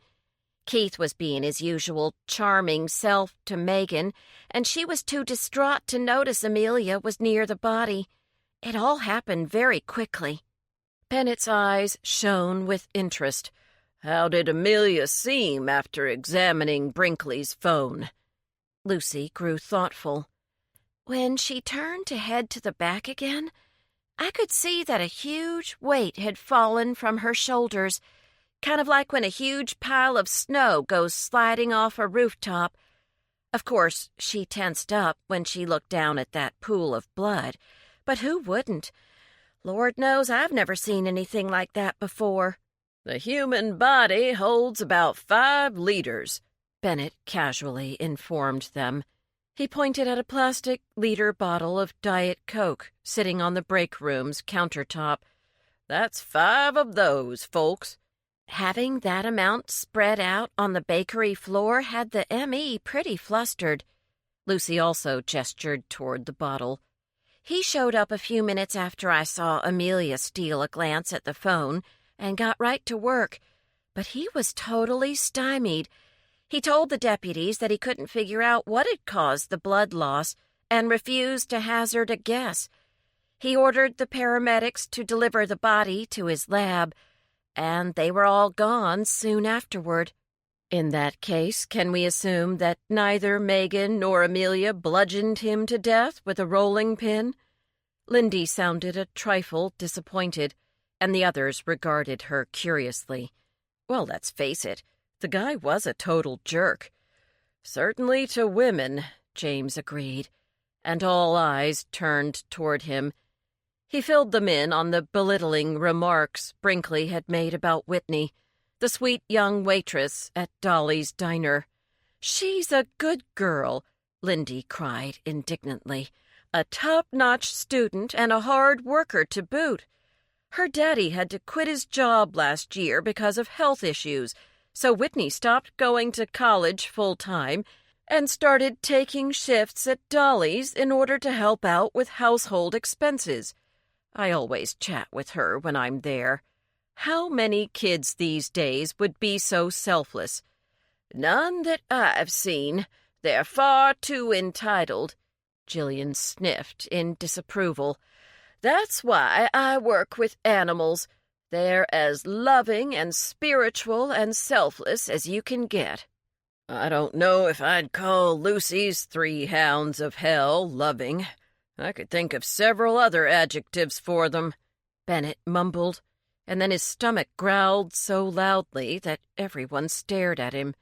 S2: Keith was being his usual charming self to Megan, and she was too distraught to notice Amelia was near the body. It all happened very quickly. Bennett's eyes shone with interest. How did Amelia seem after examining Brinkley's phone? Lucy grew thoughtful. When she turned to head to the back again, I could see that a huge weight had fallen from her shoulders, kind of like when a huge pile of snow goes sliding off a rooftop. Of course, she tensed up when she looked down at that pool of blood, but who wouldn't? Lord knows I've never seen anything like that before. The human body holds about 5 liters, Bennett casually informed them. He pointed at a plastic liter bottle of Diet Coke sitting on the break room's countertop. That's 5 of those, folks. Having that amount spread out on the bakery floor had the M.E. pretty flustered. Lucy also gestured toward the bottle. He showed up a few minutes after I saw Amelia steal a glance at the phone and got right to work, but he was totally stymied. He told the deputies that he couldn't figure out what had caused the blood loss and refused to hazard a guess. He ordered the paramedics to deliver the body to his lab, and they were all gone soon afterward.
S1: In that case, can we assume that neither Megan nor Amelia bludgeoned him to death with a rolling pin? Lindy sounded a trifle disappointed, and the others regarded her curiously. Well, let's face it, the guy was a total jerk. Certainly to women, James agreed, and all eyes turned toward him. He filled them in on the belittling remarks Brinkley had made about Whitney, the sweet young waitress at Dolly's diner. "She's a good girl," Lindy cried indignantly. "A top-notch student and a hard worker to boot. Her daddy had to quit his job last year because of health issues, so Whitney stopped going to college full-time and started taking shifts at Dolly's in order to help out with household expenses. I always chat with her when I'm there. How many kids these days would be so selfless? None that I've seen. They're far too entitled." Jillian sniffed in disapproval. "That's why I work with animals. They're as loving and spiritual and selfless as you can get." "I don't know if I'd call Lucy's 3 hounds of hell loving. I could think of several other adjectives for them," Bennett mumbled, and then his stomach growled so loudly that everyone stared at him.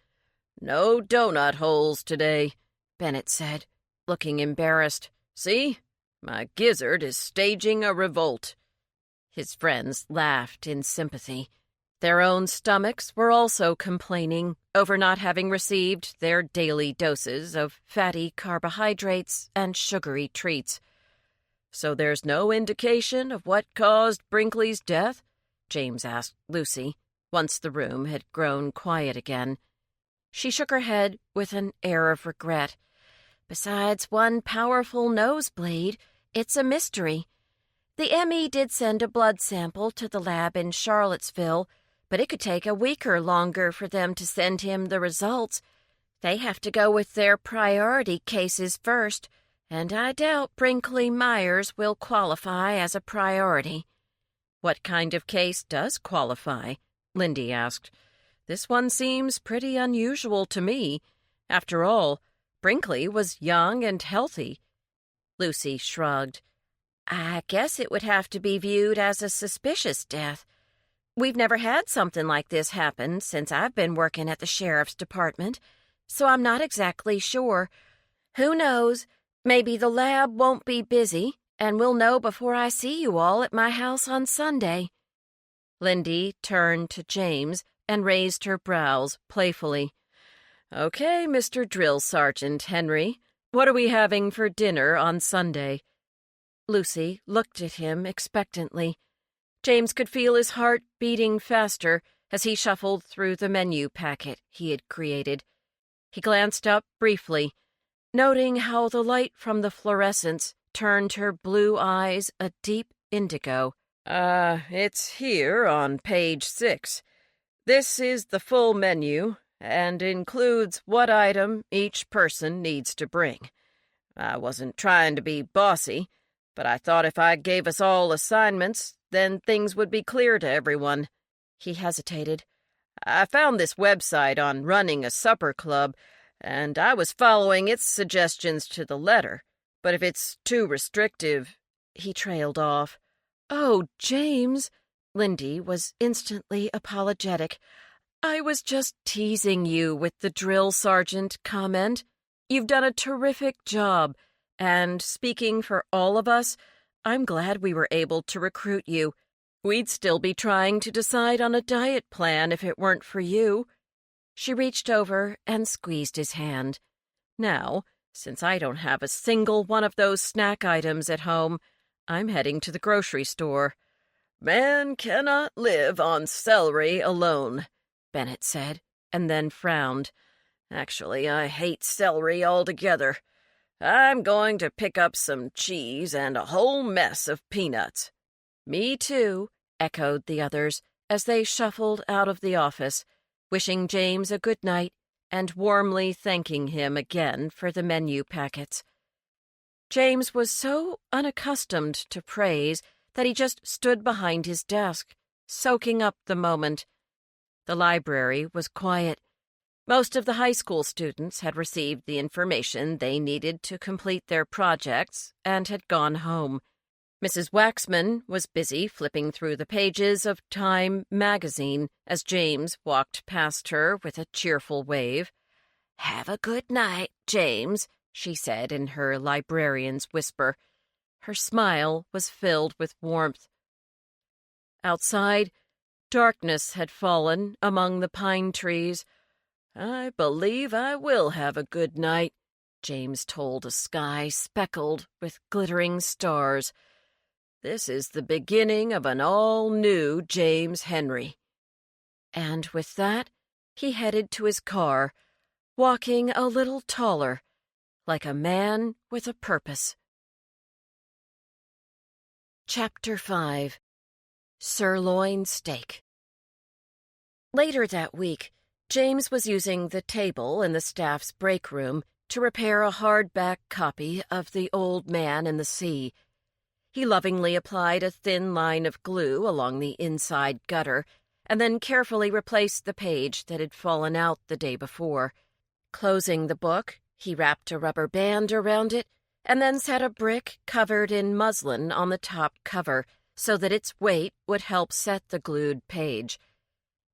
S1: "No donut holes today," Bennett said, looking embarrassed. "See? My gizzard is staging a revolt." His friends laughed in sympathy. Their own stomachs were also complaining over not having received their daily doses of fatty carbohydrates and sugary treats. "So there's no indication of what caused Brinkley's death?" James asked Lucy, once the room had grown quiet again. She shook her head with an air of regret. "Besides one powerful nosebleed, it's a mystery. The ME did send a blood sample to the lab in Charlottesville, but it could take a week or longer for them to send him the results. They have to go with their priority cases first, and I doubt Brinkley Myers will qualify as a priority." "What kind of case does qualify?" Lindy asked. "This one seems pretty unusual to me. After all, Brinkley was young and healthy." Lucy shrugged. "I guess it would have to be viewed as a suspicious death. We've never had something like this happen since I've been working at the sheriff's department, so I'm not exactly sure. Who knows? Maybe the lab won't be busy, and we'll know before I see you all at my house on Sunday." Lindy turned to James and raised her brows playfully. "Okay, Mr. Drill Sergeant Henry, what are we having for dinner on Sunday?" Lucy looked at him expectantly. James could feel his heart beating faster as he shuffled through the menu packet he had created. He glanced up briefly, noting how the light from the fluorescents turned her blue eyes a deep indigo. It's here on page 6. This is the full menu and includes what item each person needs to bring. I wasn't trying to be bossy, but I thought if I gave us all assignments, then things would be clear to everyone." He hesitated. "I found this website on running a supper club, and I was following its suggestions to the letter. But if it's too restrictive—" He trailed off. "Oh, James," Lindy was instantly apologetic. "I was just teasing you with the drill sergeant comment. You've done a terrific job, and speaking for all of us, I'm glad we were able to recruit you. We'd still be trying to decide on a diet plan if it weren't for you." She reached over and squeezed his hand. "Now, since I don't have a single one of those snack items at home, I'm heading to the grocery store." "Man cannot live on celery alone," Bennett said, and then frowned. "Actually, I hate celery altogether. I'm going to pick up some cheese and a whole mess of peanuts." "Me too," echoed the others as they shuffled out of the office, wishing James a good night and warmly thanking him again for the menu packets. James was so unaccustomed to praise that he just stood behind his desk, soaking up the moment. The library was quiet. Most of the high school students had received the information they needed to complete their projects and had gone home. Mrs. Waxman was busy flipping through the pages of Time magazine as James walked past her with a cheerful wave. "Have a good night, James," she said in her librarian's whisper. Her smile was filled with warmth. Outside, darkness had fallen among the pine trees. "I believe I will have a good night," James told a sky speckled with glittering stars. "This is the beginning of an all-new James Henry." And with that, he headed to his car, walking a little taller, like a man with a purpose. Chapter 5. Sirloin Steak. Later that week, James was using the table in the staff's break room to repair a hardback copy of The Old Man and the Sea. He lovingly applied a thin line of glue along the inside gutter and then carefully replaced the page that had fallen out the day before. Closing the book, he wrapped a rubber band around it and then set a brick covered in muslin on the top cover so that its weight would help set the glued page.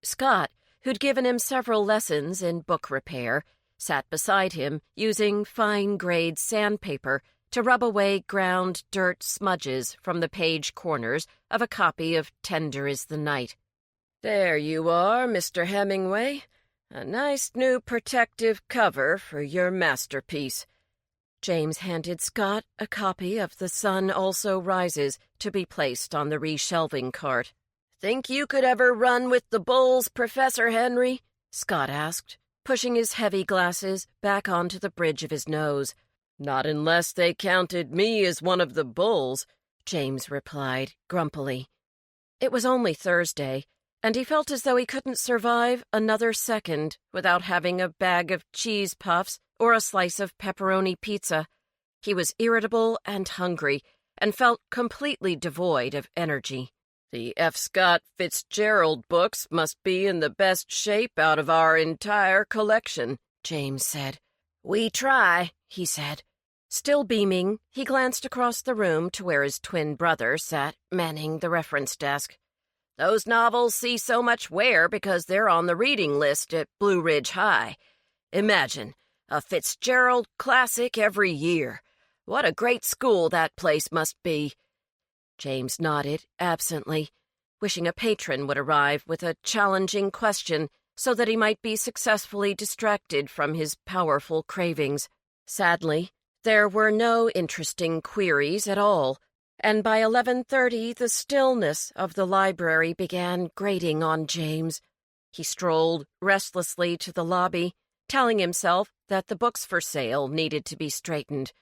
S1: Scott, who'd given him several lessons in book repair, sat beside him using fine-grade sandpaper to rub away ground dirt smudges from the page corners of a copy of Tender is the Night. "There you are, Mr. Hemingway. A nice new protective cover for your masterpiece." James handed Scott a copy of The Sun Also Rises to be placed on the reshelving cart. "Think you could ever run with the bulls, Professor Henry?" Scott asked, pushing his heavy glasses back onto the bridge of his nose. "Not unless they counted me as one of the bulls," James replied grumpily. It was only Thursday, and he felt as though he couldn't survive another second without having a bag of cheese puffs or a slice of pepperoni pizza. He was irritable and hungry, and felt completely devoid of energy. "The F. Scott Fitzgerald books must be in the best shape out of our entire collection," James said. "We try," he said. Still beaming, he glanced across the room to where his twin brother sat manning the reference desk. "Those novels see so much wear because they're on the reading list at Blue Ridge High. Imagine, a Fitzgerald classic every year. What a great school that place must be." James nodded absently, wishing a patron would arrive with a challenging question so that he might be successfully distracted from his powerful cravings. Sadly, there were no interesting queries at all, and by 11:30 the stillness of the library began grating on James. He strolled restlessly to the lobby, telling himself that the books for sale needed to be straightened.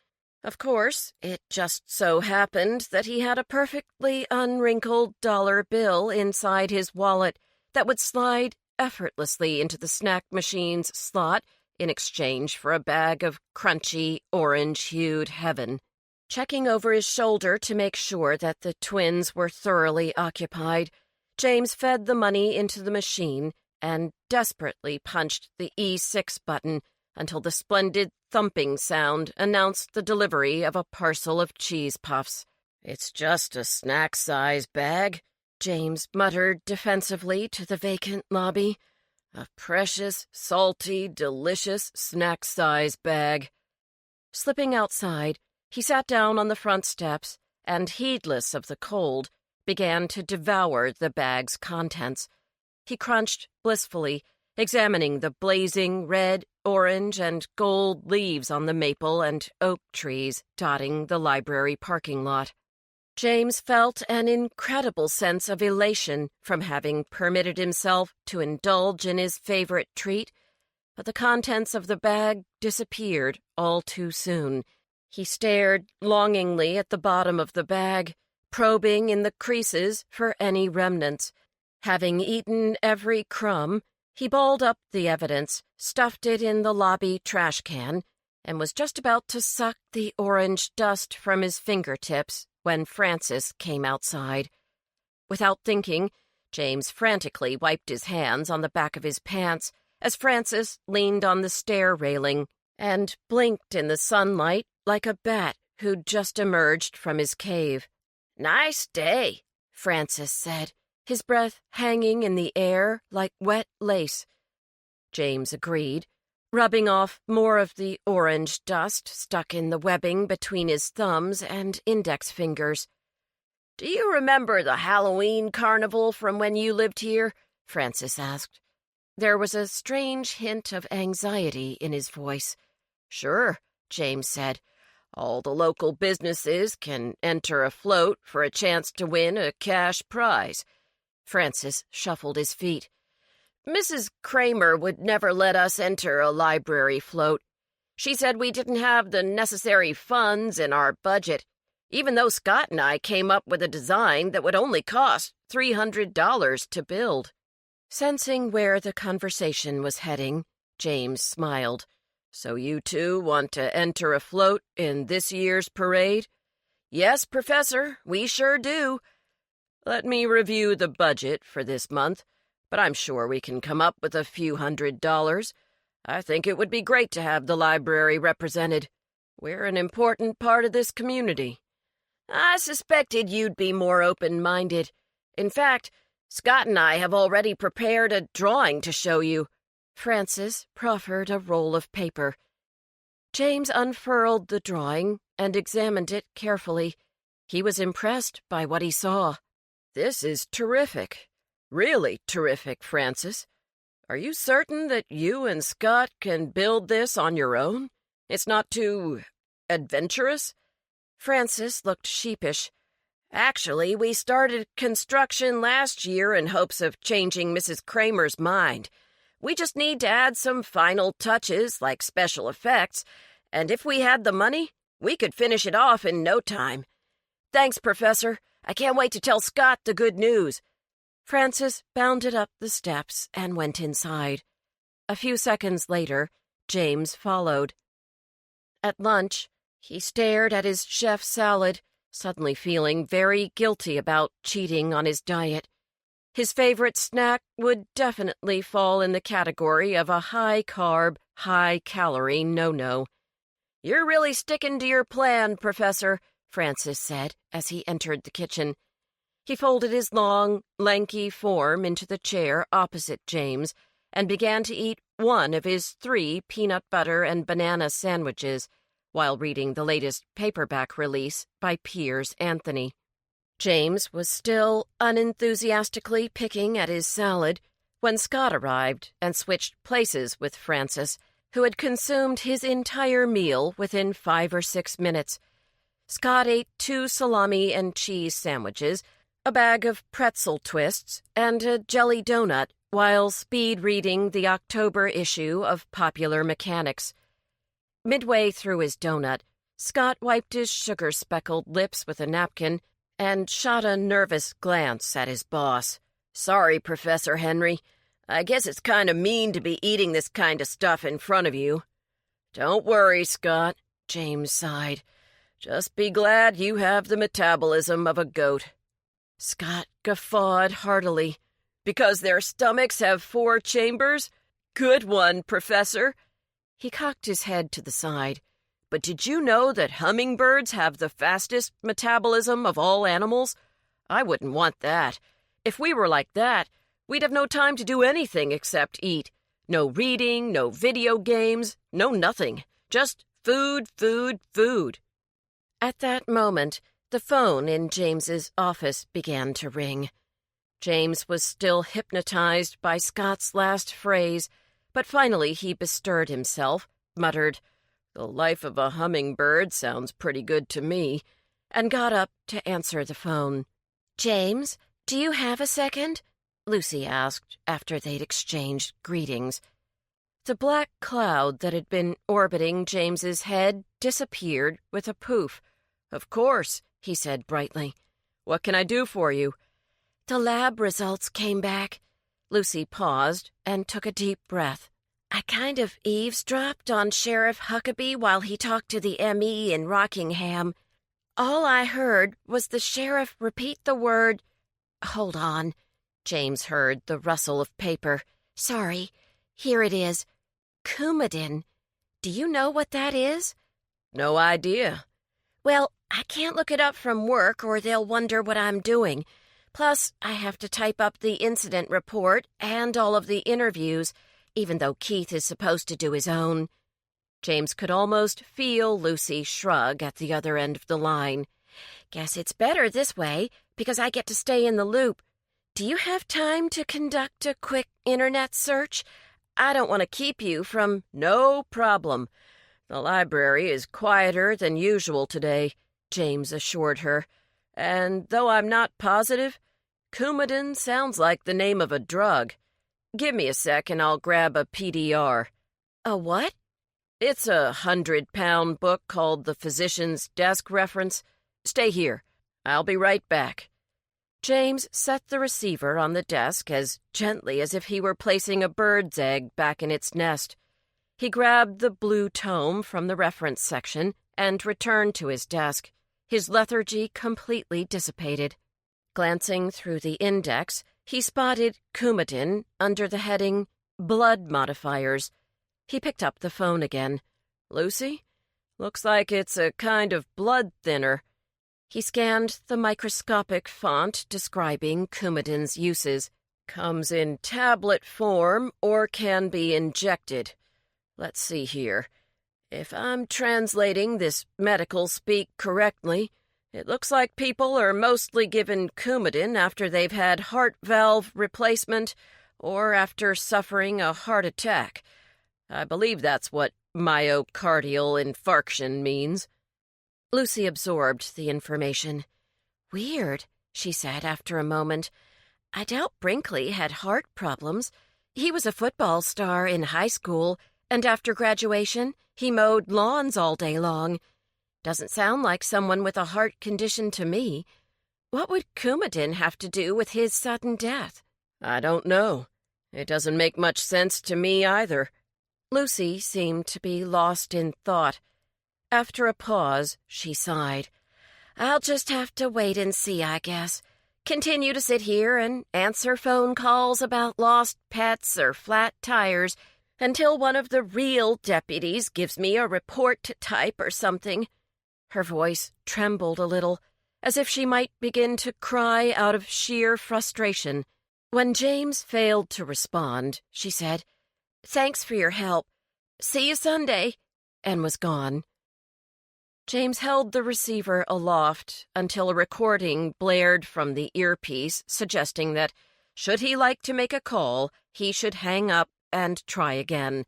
S1: Of course, it just so happened that he had a perfectly unwrinkled dollar bill inside his wallet that would slide effortlessly into the snack machine's slot in exchange for a bag of crunchy, orange-hued heaven. Checking over his shoulder to make sure that the twins were thoroughly occupied, James fed the money into the machine and desperately punched the E6 button until the splendid thumping sound announced the delivery of a parcel of cheese puffs. "It's just a snack-size bag," James muttered defensively to the vacant lobby. "A precious, salty, delicious snack-size bag." Slipping outside, he sat down on the front steps and, heedless of the cold, began to devour the bag's contents. He crunched blissfully, examining the blazing red, orange, and gold leaves on the maple and oak trees dotting the library parking lot. James felt an incredible sense of elation from having permitted himself to indulge in his favorite treat, but the contents of the bag disappeared all too soon. He stared longingly at the bottom of the bag, probing in the creases for any remnants. Having eaten every crumb, he balled up the evidence, stuffed it in the lobby trash can, and was just about to suck the orange dust from his fingertips when Francis came outside. Without thinking, James frantically wiped his hands on the back of his pants as Francis leaned on the stair railing and blinked in the sunlight like a bat who'd just emerged from his cave. "Nice day," Francis said, his breath hanging in the air like wet lace. James agreed, rubbing off more of the orange dust stuck in the webbing between his thumbs and index fingers. "Do you remember the Halloween carnival from when you lived here?" Francis asked. There was a strange hint of anxiety in his voice. "Sure," James said. "All the local businesses can enter a float for a chance to win a cash prize." Francis shuffled his feet. "Mrs. Kramer would never let us enter a library float. She said we didn't have the necessary funds in our budget, even though Scott and I came up with a design that would only cost $300 to build." Sensing where the conversation was heading, James smiled. "So you two want to enter a float in this year's parade?" "Yes, Professor, we sure do." "Let me review the budget for this month, but I'm sure we can come up with a few $100s. I think it would be great to have the library represented. We're an important part of this community." "I suspected you'd be more open-minded. In fact, Scott and I have already prepared a drawing to show you." Francis proffered a roll of paper. James unfurled the drawing and examined it carefully. He was impressed by what he saw. "This is terrific. Really terrific, Francis. Are you certain that you and Scott can build this on your own? It's not too adventurous?" Francis looked sheepish. "Actually, we started construction last year in hopes of changing Mrs. Kramer's mind. We just need to add some final touches, like special effects, and if we had the money, we could finish it off in no time. Thanks, Professor. I can't wait to tell Scott the good news." Francis bounded up the steps and went inside. A few seconds later, James followed. At lunch, he stared at his chef salad, suddenly feeling very guilty about cheating on his diet. His favorite snack would definitely fall in the category of a high-carb, high-calorie no-no. "You're really sticking to your plan, Professor," Francis said as he entered the kitchen. He folded his long, lanky form into the chair opposite James and began to eat one of his 3 peanut butter and banana sandwiches while reading the latest paperback release by Piers Anthony. James was still unenthusiastically picking at his salad when Scott arrived and switched places with Francis, who had consumed his entire meal within 5 or 6 minutes. Scott ate 2 salami and cheese sandwiches, a bag of pretzel twists, and a jelly donut while speed-reading the October issue of Popular Mechanics. Midway through his donut, Scott wiped his sugar-speckled lips with a napkin and shot a nervous glance at his boss. "Sorry, Professor Henry. I guess it's kind of mean to be eating this kind of stuff in front of you." "Don't worry, Scott," James sighed. "Just be glad you have the metabolism of a goat." Scott guffawed heartily. "Because their stomachs have 4 chambers? Good one, Professor." He cocked his head to the side. "But did you know that hummingbirds have the fastest metabolism of all animals? I wouldn't want that. If we were like that, we'd have no time to do anything except eat. No reading, no video games, no nothing. Just food, food, food." At that moment, the phone in James's office began to ring. James was still hypnotized by Scott's last phrase, but finally he bestirred himself, muttered, "The life of a hummingbird sounds pretty good to me," and got up to answer the phone. "James, do you have a second?" Lucy asked after they'd exchanged greetings. The black cloud that had been orbiting James's head disappeared with a poof. "Of course," he said brightly. "What can I do for you?" "The lab results came back." Lucy paused and took a deep breath.
S2: I kind of eavesdropped on Sheriff Huckabee while he talked to the M.E. in Rockingham. All I heard was the sheriff repeat the word— Hold on. James heard the rustle of paper. Sorry. Here it is. Coumadin. Do you know what that is?
S1: No idea.
S2: Well, I can't look it up from work or they'll wonder what I'm doing. Plus, I have to type up the incident report and all of the interviews, even though Keith is supposed to do his own. James could almost feel Lucy shrug at the other end of the line. Guess it's better this way, because I get to stay in the loop. Do you have time to conduct a quick internet search? I don't want to keep you from—
S1: No problem. The library is quieter than usual today, James assured her. And though I'm not positive, Coumadin sounds like the name of a drug. Give me a sec and I'll grab a PDR.
S2: A what?
S1: It's a 100-pound book called The Physician's Desk Reference. Stay here. I'll be right back. James set the receiver on the desk as gently as if he were placing a bird's egg back in its nest. He grabbed the blue tome from the reference section and returned to his desk, his lethargy completely dissipated. Glancing through the index, he spotted Coumadin under the heading Blood Modifiers. He picked up the phone again. Lucy? Looks like it's a kind of blood thinner. He scanned the microscopic font describing Coumadin's uses. Comes in tablet form or can be injected. Let's see here. If I'm translating this medical speak correctly, it looks like people are mostly given Coumadin after they've had heart valve replacement or after suffering a heart attack. I believe that's what myocardial infarction means. Lucy absorbed the information.
S2: Weird, she said after a moment. I doubt Brinkley had heart problems. He was a football star in high school, and after graduation, he mowed lawns all day long. Doesn't sound like someone with a heart condition to me. What would Coumadin have to do with his sudden death?
S1: I don't know. It doesn't make much sense to me either.
S2: Lucy seemed to be lost in thought. After a pause, she sighed. I'll just have to wait and see, I guess. Continue to sit here and answer phone calls about lost pets or flat tires until one of the real deputies gives me a report to type or something. Her voice trembled a little, as if she might begin to cry out of sheer frustration. When James failed to respond, she said, Thanks for your help. See you Sunday, and was gone. James held the receiver aloft until a recording blared from the earpiece suggesting that, should he like to make a call, he should hang up and try again.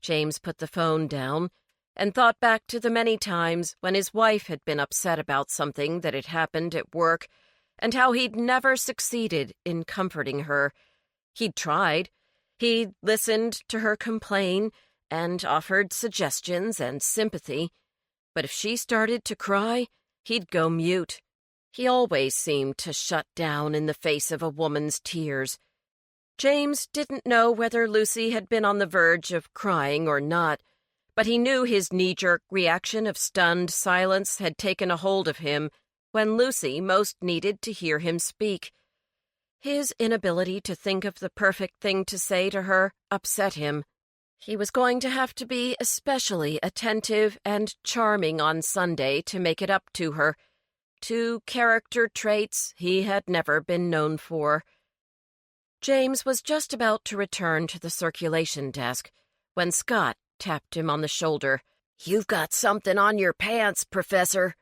S2: James put the phone down and thought back to the many times when his wife had been upset about something that had happened at work and how he'd never succeeded in comforting her. He'd tried. He'd listened to her complain and offered suggestions and sympathy. But if she started to cry, he'd go mute. He always seemed to shut down in the face of a woman's tears. James didn't know whether Lucy had been on the verge of crying or not, but he knew his knee-jerk reaction of stunned silence had taken a hold of him when Lucy most needed to hear him speak. His inability to think of the perfect thing to say to her upset him. He was going to have to be especially attentive and charming on Sunday to make it up to her, two character traits he had never been known for. James was just about to return to the circulation desk when Scott tapped him on the shoulder. "You've got something on your pants, Professor."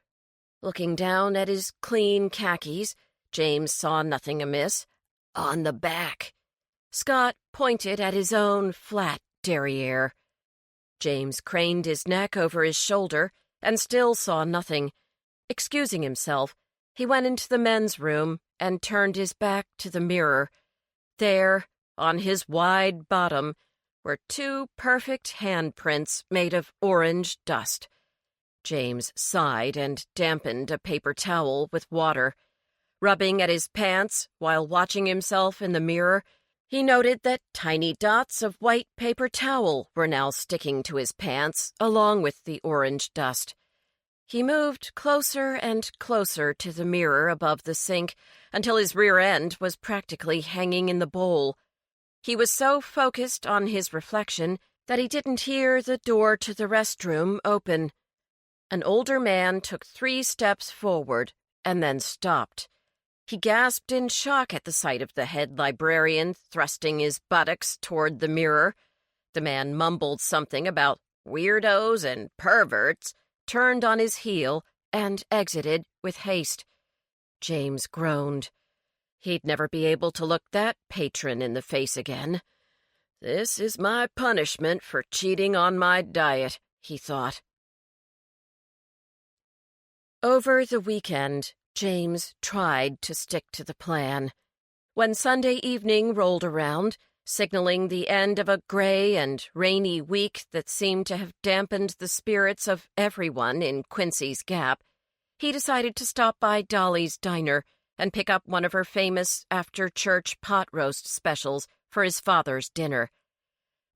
S2: Looking down at his clean khakis, James saw nothing amiss. "On the back." Scott pointed at his own flat derriere. James craned his neck over his shoulder and still saw nothing. Excusing himself, he went into the men's room and turned his back to the mirror. There, on his wide bottom, were two perfect handprints made of orange dust. James sighed and dampened a paper towel with water. Rubbing at his pants while watching himself in the mirror, He noted that tiny dots of white paper towel were now sticking to his pants, along with the orange dust. He moved closer and closer to the mirror above the sink until his rear end was practically hanging in the bowl. He was so focused on his reflection that he didn't hear the door to the restroom open. An older man took 3 steps forward and then stopped. He gasped in shock at the sight of the head librarian thrusting his buttocks toward the mirror. The man mumbled something about weirdos and perverts, turned on his heel, and exited with haste. James groaned. He'd never be able to look that patron in the face again. "This is my punishment for cheating on my diet," he thought. Over the weekend, James tried to stick to the plan. When Sunday evening rolled around, signaling the end of a gray and rainy week that seemed to have dampened the spirits of everyone in Quincy's Gap, he decided to stop by Dolly's diner and pick up one of her famous after-church pot roast specials for his father's dinner.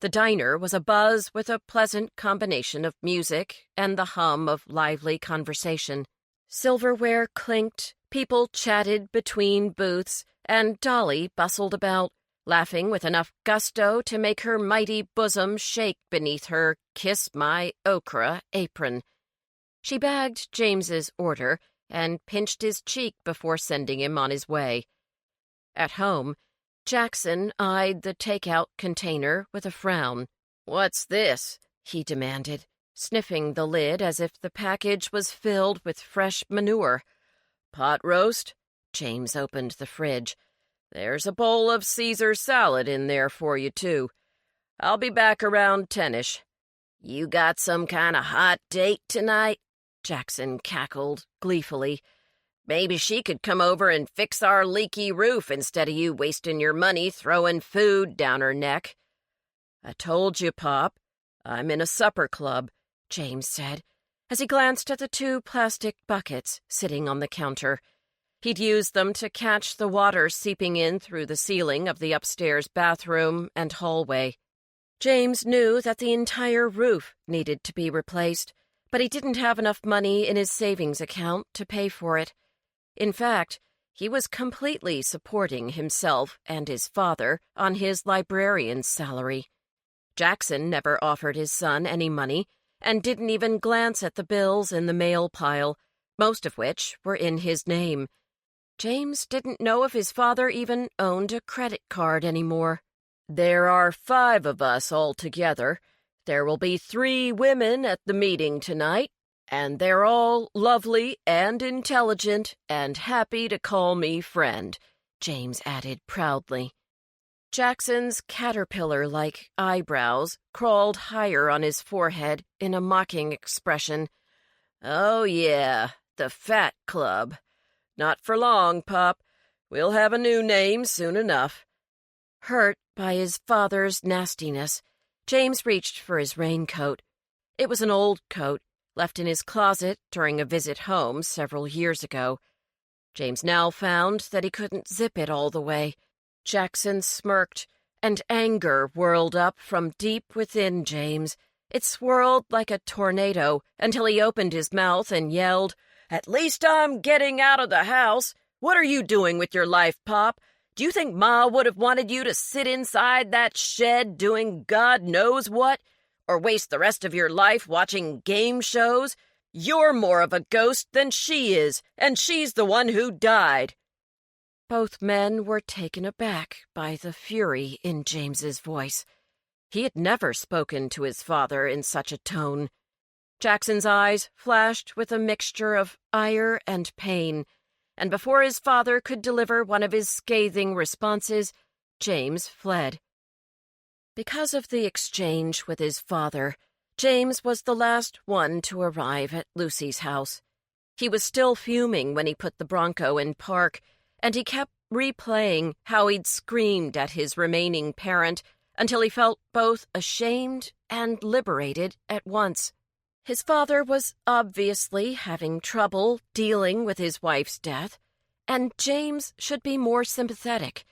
S2: The diner was abuzz with a pleasant combination of music and the hum of lively conversation. Silverware clinked, people chatted between booths, and Dolly bustled about, laughing with enough gusto to make her mighty bosom shake beneath her "kiss my okra" apron. She bagged James's order and pinched his cheek before sending him on his way. At home, Jackson eyed the takeout container with a frown. "What's this?" he demanded, sniffing the lid as if the package was filled with fresh manure. "Pot roast?" James opened the fridge. "There's a bowl of Caesar salad in there for you, too. I'll be back around 10-ish. "You got some kind of hot date tonight?" Jackson cackled gleefully. "Maybe she could come over and fix our leaky roof instead of you wasting your money throwing food down her neck." "I told you, Pop. I'm in a supper club," James said, as he glanced at the 2 plastic buckets sitting on the counter. He'd used them to catch the water seeping in through the ceiling of the upstairs bathroom and hallway. James knew that the entire roof needed to be replaced, but he didn't have enough money in his savings account to pay for it. In fact, he was completely supporting himself and his father on his librarian's salary. Jackson never offered his son any money, and didn't even glance at the bills in the mail pile, most of which were in his name. James didn't know if his father even owned a credit card anymore. "There are 5 of us altogether. There will be 3 women at the meeting tonight, and they're all lovely and intelligent and happy to call me friend," James added proudly. Jackson's caterpillar-like eyebrows crawled higher on his forehead in a mocking expression. "Oh, yeah, the Fat Club. Not for long, Pop. We'll have a new name soon enough." Hurt by his father's nastiness, James reached for his raincoat. It was an old coat, left in his closet during a visit home several years ago. James now found that he couldn't zip it all the way. Jackson smirked, and anger whirled up from deep within James. It swirled like a tornado until he opened his mouth and yelled, "At least I'm getting out of the house. What are you doing with your life, Pop? Do you think Ma would have wanted you to sit inside that shed doing God knows what? Or waste the rest of your life watching game shows? You're more of a ghost than she is, and she's the one who died." Both men were taken aback by the fury in James's voice. He had never spoken to his father in such a tone. Jackson's eyes flashed with a mixture of ire and pain, and before his father could deliver one of his scathing responses, James fled. Because of the exchange with his father, James was the last one to arrive at Lucy's house. He was still fuming when he put the Bronco in park, and he kept replaying how he'd screamed at his remaining parent until he felt both ashamed and liberated at once. His father was obviously having trouble dealing with his wife's death, and James should be more sympathetic.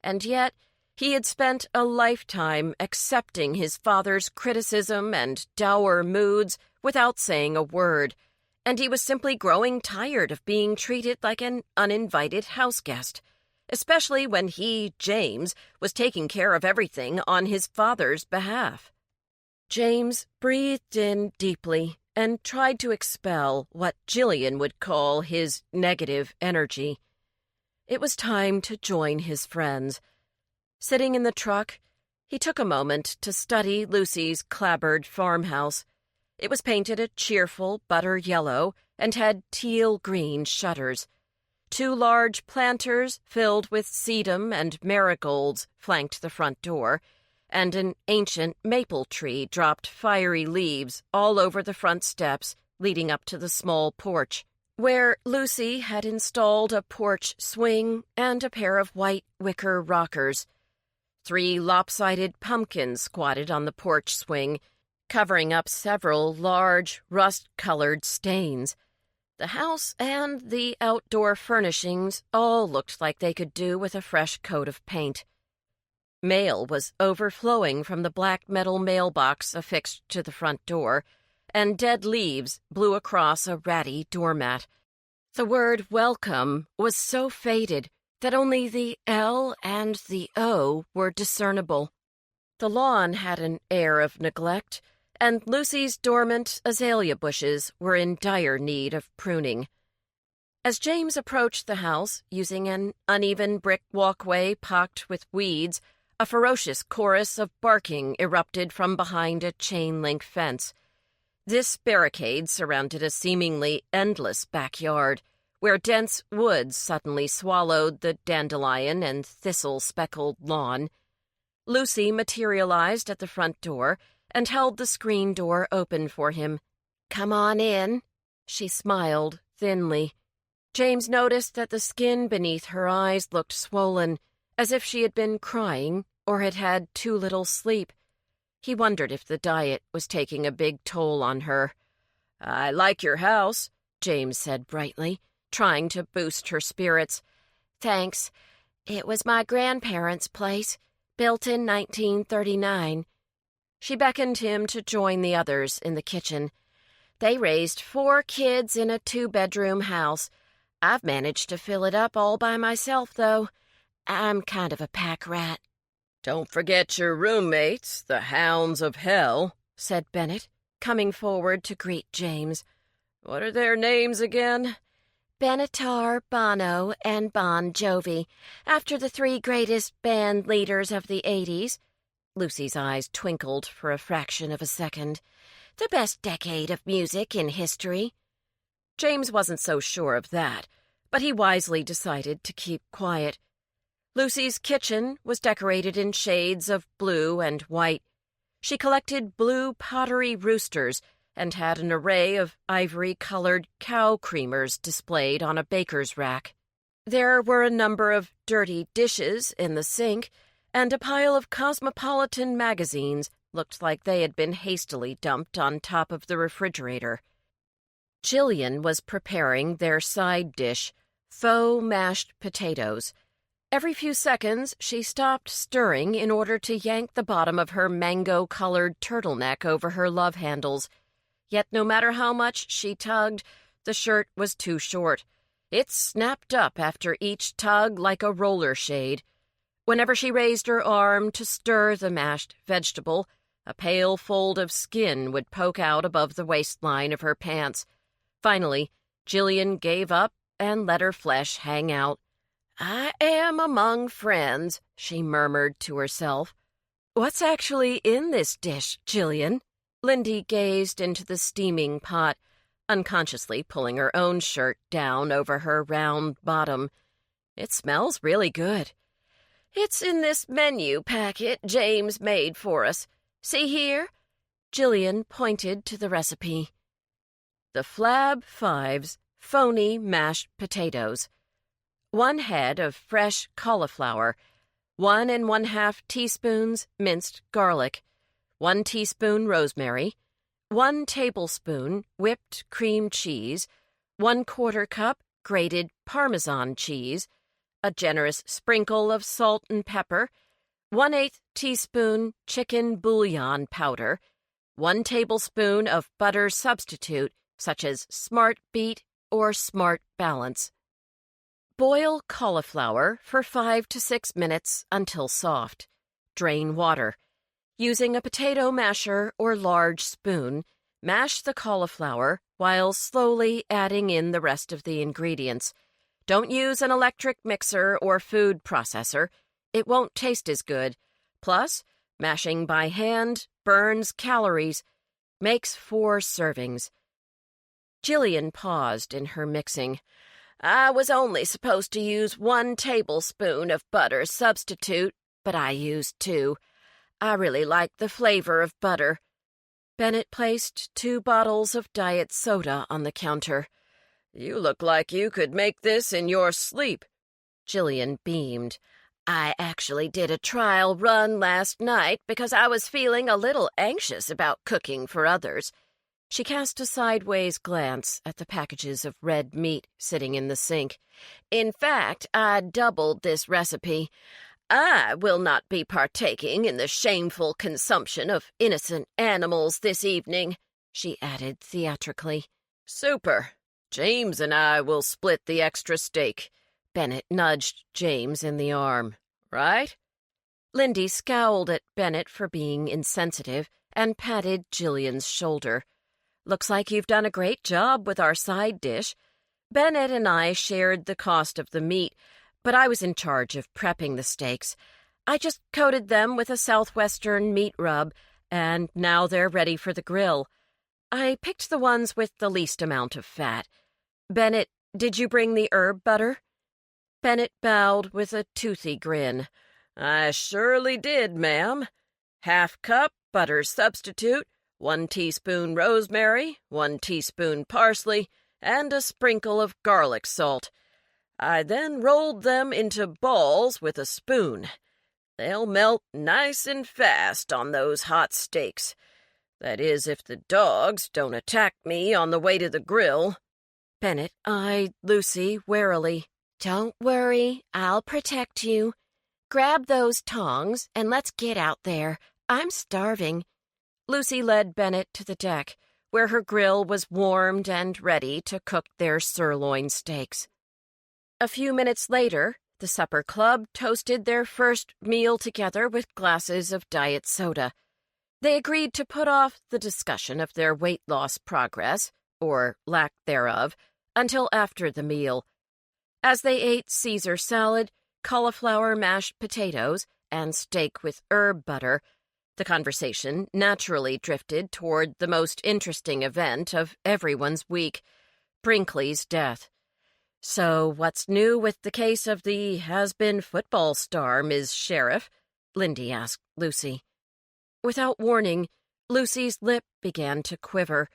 S2: And yet,
S1: He had spent a lifetime accepting his father's criticism and dour moods without saying a word, and he was simply growing tired of being treated like an uninvited houseguest, especially when he, James, was taking care of everything on his father's behalf. James breathed in deeply and tried to expel what Jillian would call his negative energy. It was time to join his friends. Sitting in the truck, he took a moment to study Lucy's clapboard farmhouse. It was painted a cheerful butter yellow and had teal-green shutters. 2 large planters filled with sedum and marigolds flanked the front door, and an ancient maple tree dropped fiery leaves all over the front steps leading up to the small porch, where Lucy had installed a porch swing and a pair of white wicker rockers. 3 lopsided pumpkins squatted on the porch swing, covering up several large, rust-colored stains. The house and the outdoor furnishings all looked like they could do with a fresh coat of paint. Mail was overflowing from the black metal mailbox affixed to the front door, and dead leaves blew across a ratty doormat. The word welcome was so faded that only the L and the O were discernible. The lawn had an air of neglect, and Lucy's dormant azalea bushes were in dire need of pruning. As James approached the house, using an uneven brick walkway pocked with weeds, a ferocious chorus of barking erupted from behind a chain-link fence. This barricade surrounded a seemingly endless backyard, where dense woods suddenly swallowed the dandelion and thistle-speckled lawn. Lucy materialized at the front door and held the screen door open for him. "Come on in," she smiled thinly. James noticed that the skin beneath her eyes looked swollen, as if she had been crying or had had too little sleep. He wondered if the diet was taking a big toll on her. "I like your house," James said brightly, trying to boost her spirits. "Thanks. It was my grandparents' place, built in 1939. She beckoned him to join the others in the kitchen. "They raised 4 kids in a 2-bedroom house. I've managed to fill it up all by myself, though. I'm kind of a pack rat." "Don't forget your roommates, the hounds of hell," said Bennett, coming forward to greet James. "What are their names again?" "Benatar, Bono, and Bon Jovi, after the 3 greatest band leaders of the 80s. Lucy's eyes twinkled for a fraction of a second. "The best decade of music in history." James wasn't so sure of that, but he wisely decided to keep quiet. Lucy's kitchen was decorated in shades of blue and white. She collected blue pottery roosters and had an array of ivory-colored cow creamers displayed on a baker's rack. There were a number of dirty dishes in the sink, and a pile of Cosmopolitan magazines looked like they had been hastily dumped on top of the refrigerator. Jillian was preparing their side dish, faux mashed potatoes. Every few seconds, she stopped stirring in order to yank the bottom of her mango-colored turtleneck over her love handles. Yet no matter how much she tugged, the shirt was too short. It snapped up after each tug like a roller shade. Whenever she raised her arm to stir the mashed vegetable, a pale fold of skin would poke out above the waistline of her pants. Finally, Jillian gave up and let her flesh hang out. "I am among friends," she murmured to herself. "What's actually in this dish, Jillian?" Lindy gazed into the steaming pot, unconsciously pulling her own shirt down over her round bottom. "It smells really good." "It's in this menu packet James made for us. See here?" Jillian pointed to the recipe. The Flab Fives phony mashed potatoes. 1 head of fresh cauliflower, 1 1/2 teaspoons minced garlic, 1 teaspoon rosemary, 1 tablespoon whipped cream cheese, 1/4 cup grated Parmesan cheese, a generous sprinkle of salt and pepper, 1/8 teaspoon chicken bouillon powder, 1 tablespoon of butter substitute, such as Smart Beat or Smart Balance. Boil cauliflower for 5 to 6 minutes until soft. Drain water. Using a potato masher or large spoon, mash the cauliflower while slowly adding in the rest of the ingredients. Don't use an electric mixer or food processor. It won't taste as good. Plus, mashing by hand burns calories. Makes 4 servings. Jillian paused in her mixing. I was only supposed to use 1 tablespoon of butter substitute, but I used 2. I really like the flavor of butter. Bennett placed 2 bottles of diet soda on the counter. You look like you could make this in your sleep. Jillian beamed. I actually did a trial run last night because I was feeling a little anxious about cooking for others. She cast a sideways glance at the packages of red meat sitting in the sink. In fact, I doubled this recipe. I will not be partaking in the shameful consumption of innocent animals this evening, she added theatrically. Super. James and I will split the extra steak. Bennett nudged James in the arm. Right? Lindy scowled at Bennett for being insensitive and patted Jillian's shoulder. Looks like you've done a great job with our side dish. Bennett and I shared the cost of the meat, but I was in charge of prepping the steaks. I just coated them with a Southwestern meat rub, and now they're ready for the grill. I picked the ones with the least amount of fat. Bennett, did you bring the herb butter? Bennett bowed with a toothy grin. I surely did, ma'am. 1/2 cup butter substitute, 1 teaspoon rosemary, 1 teaspoon parsley, and a sprinkle of garlic salt. I then rolled them into balls with a spoon. They'll melt nice and fast on those hot steaks. That is, if the dogs don't attack me on the way to the grill. Bennett eyed Lucy warily. Don't worry, I'll protect you. Grab those tongs and let's get out there. I'm starving. Lucy led Bennett to the deck, where her grill was warmed and ready to cook their sirloin steaks. A few minutes later, the supper club toasted their first meal together with glasses of diet soda. They agreed to put off the discussion of their weight loss progress, or lack thereof, until after the meal. As they ate Caesar salad, cauliflower mashed potatoes, and steak with herb butter, the conversation naturally drifted toward the most interesting event of everyone's week, Brinkley's death. So what's new with the case of the has-been football star, Ms. Sheriff? Lindy asked Lucy. Without warning, Lucy's lip began to quiver.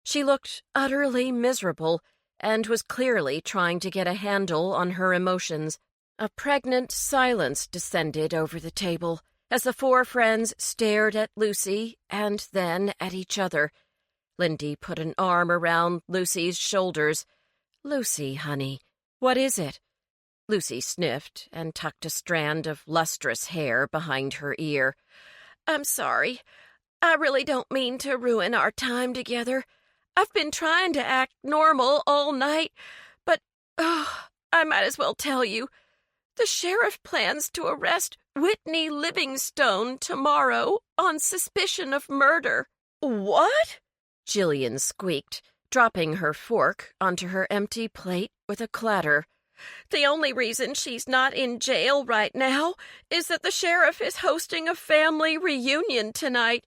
S1: She looked utterly miserable and was clearly trying to get a handle on her emotions. A pregnant silence descended over the table as the 4 friends stared at Lucy and then at each other. Lindy put an arm around Lucy's shoulders. Lucy, honey, what is it? Lucy sniffed and tucked a strand of lustrous hair behind her ear. I'm sorry. I really don't mean to ruin our time together. I've been trying to act normal all night, but, I might as well tell you. The sheriff plans to arrest Whitney Livingstone tomorrow on suspicion of murder. What? Jillian squeaked, dropping her fork onto her empty plate with a clatter. The only reason she's not in jail right now is that the sheriff is hosting a family reunion tonight.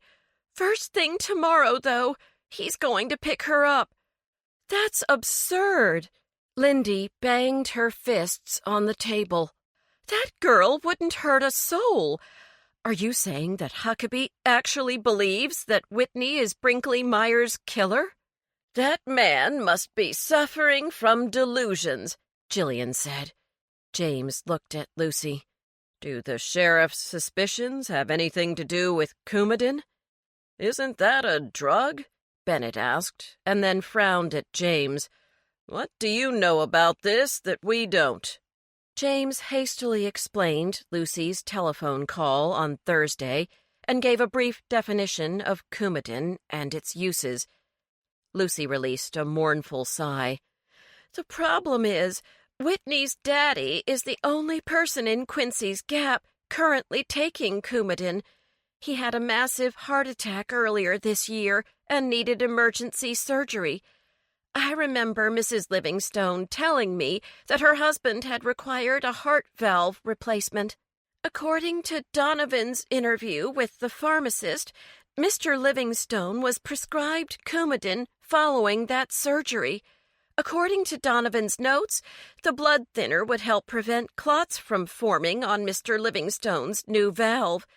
S1: First thing tomorrow, though, he's going to pick her up. That's absurd. Lindy banged her fists on the table. That girl wouldn't hurt a soul. Are you saying that Huckabee actually believes that Whitney is Brinkley Meyer's killer? That man must be suffering from delusions, Jillian said. James looked at Lucy. Do the sheriff's suspicions have anything to do with Coumadin? Isn't that a drug? Bennett asked, and then frowned at James. What do you know about this that we don't?
S2: James hastily explained Lucy's telephone call on Thursday and gave a brief definition of Coumadin and its uses. Lucy released a mournful sigh. "The problem is, Whitney's daddy is the only person in Quincy's Gap currently taking Coumadin. He had a massive heart attack earlier this year and needed emergency surgery. I remember Mrs. Livingstone telling me that her husband had required a heart valve replacement. According to Donovan's interview with the pharmacist, Mr. Livingstone was prescribed Coumadin following that surgery. According to Donovan's notes, the blood thinner would help prevent clots from forming on Mr. Livingstone's new valve.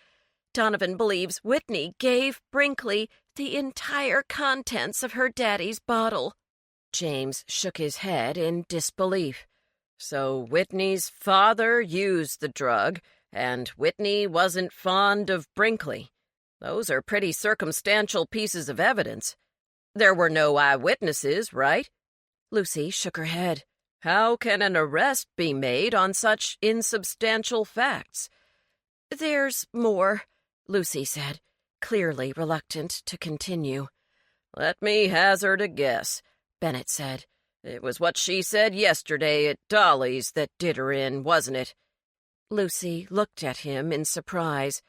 S2: Donovan believes Whitney gave Brinkley the entire contents of her daddy's bottle." James shook his head in disbelief. "So Whitney's father used the drug, and Whitney wasn't fond of Brinkley. Those are pretty circumstantial pieces of evidence. There were no eyewitnesses, right?" Lucy shook her head. "How can an arrest be made on such insubstantial facts?" "There's more," Lucy said, clearly reluctant to continue. "Let me hazard a guess," Bennett said. "It was what she said yesterday at Dolly's that did her in, wasn't it?" Lucy looked at him in surprise.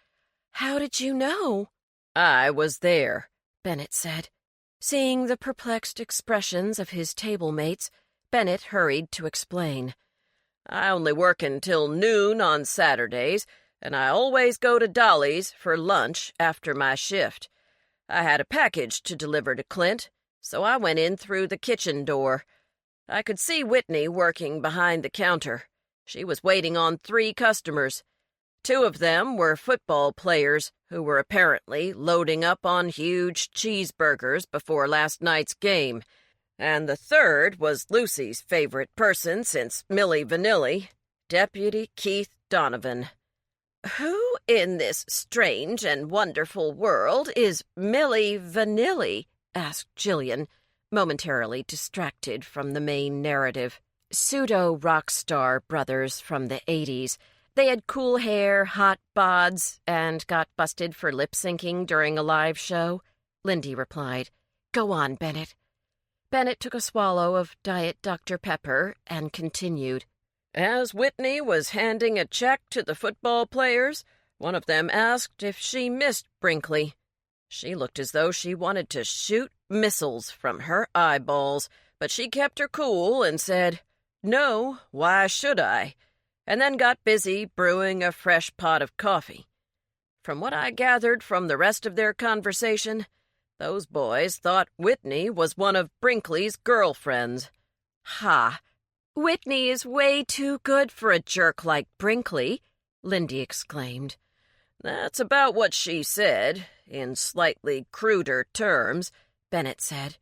S2: "How did you know?" "I was there," Bennett said. Seeing the perplexed expressions of his table mates, Bennett hurried to explain. "I only work until noon on Saturdays, and I always go to Dolly's for lunch after my shift. I had a package to deliver to Clint, so I went in through the kitchen door. I could see Whitney working behind the counter. She was waiting on 3 customers. 2 of them were football players who were apparently loading up on huge cheeseburgers before last night's game, and the 3rd was Lucy's favorite person since Milli Vanilli, Deputy Keith Donovan." "Who in this strange and wonderful world is Milli Vanilli?" asked Jillian, momentarily distracted from the main narrative. Pseudo-rock star brothers from the 80s. They had cool hair, hot bods, and got busted for lip-syncing during a live show, Lindy replied. "Go on, Bennett." Bennett took a swallow of Diet Dr. Pepper and continued. "As Whitney was handing a check to the football players, one of them asked if she missed Brinkley. She looked as though she wanted to shoot missiles from her eyeballs, but she kept her cool and said, 'No, why should I?' and then got busy brewing a fresh pot of coffee. From what I gathered from the rest of their conversation, those boys thought Whitney was one of Brinkley's girlfriends." "Ha! Whitney is way too good for a jerk like Brinkley," Lindy exclaimed. "That's about what she said, in slightly cruder terms," Bennett said.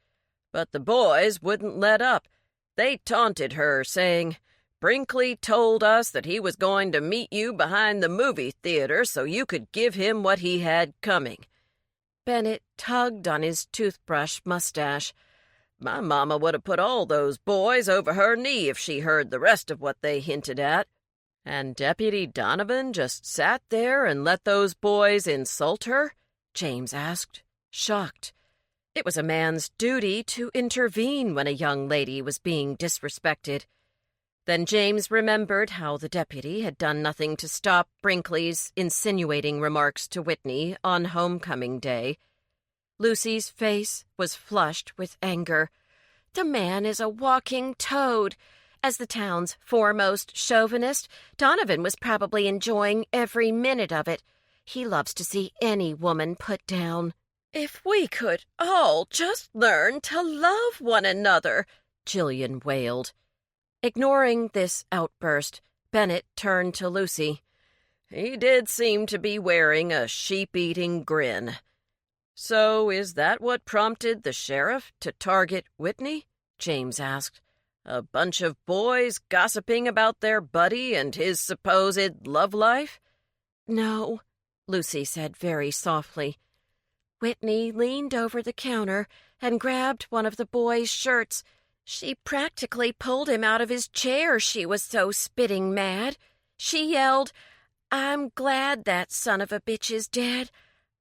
S2: "But the boys wouldn't let up. They taunted her, saying, 'Brinkley told us that he was going to meet you behind the movie theater so you could give him what he had coming.'" Bennett tugged on his toothbrush mustache. "My mama would have put all those boys over her knee if she heard the rest of what they hinted at." "And Deputy Donovan just sat there and let those boys insult her?" James asked, shocked. It was a man's duty to intervene when a young lady was being disrespected. Then James remembered how the deputy had done nothing to stop Brinkley's insinuating remarks to Whitney on homecoming day. Lucy's face was flushed with anger. "The man is a walking toad. As the town's foremost chauvinist, Donovan was probably enjoying every minute of it. He loves to see any woman put down." "If we could all just learn to love one another," Jillian wailed. Ignoring this outburst, Bennett turned to Lucy. "He did seem to be wearing a sheep-eating grin. So is that what prompted the sheriff to target Whitney?" James asked. "A bunch of boys gossiping about their buddy and his supposed love life?" "No," Lucy said very softly. Whitney leaned over the counter and grabbed one of the boys' shirts. She practically pulled him out of his chair, she was so spitting mad. She yelled, "I'm glad that son of a bitch is dead.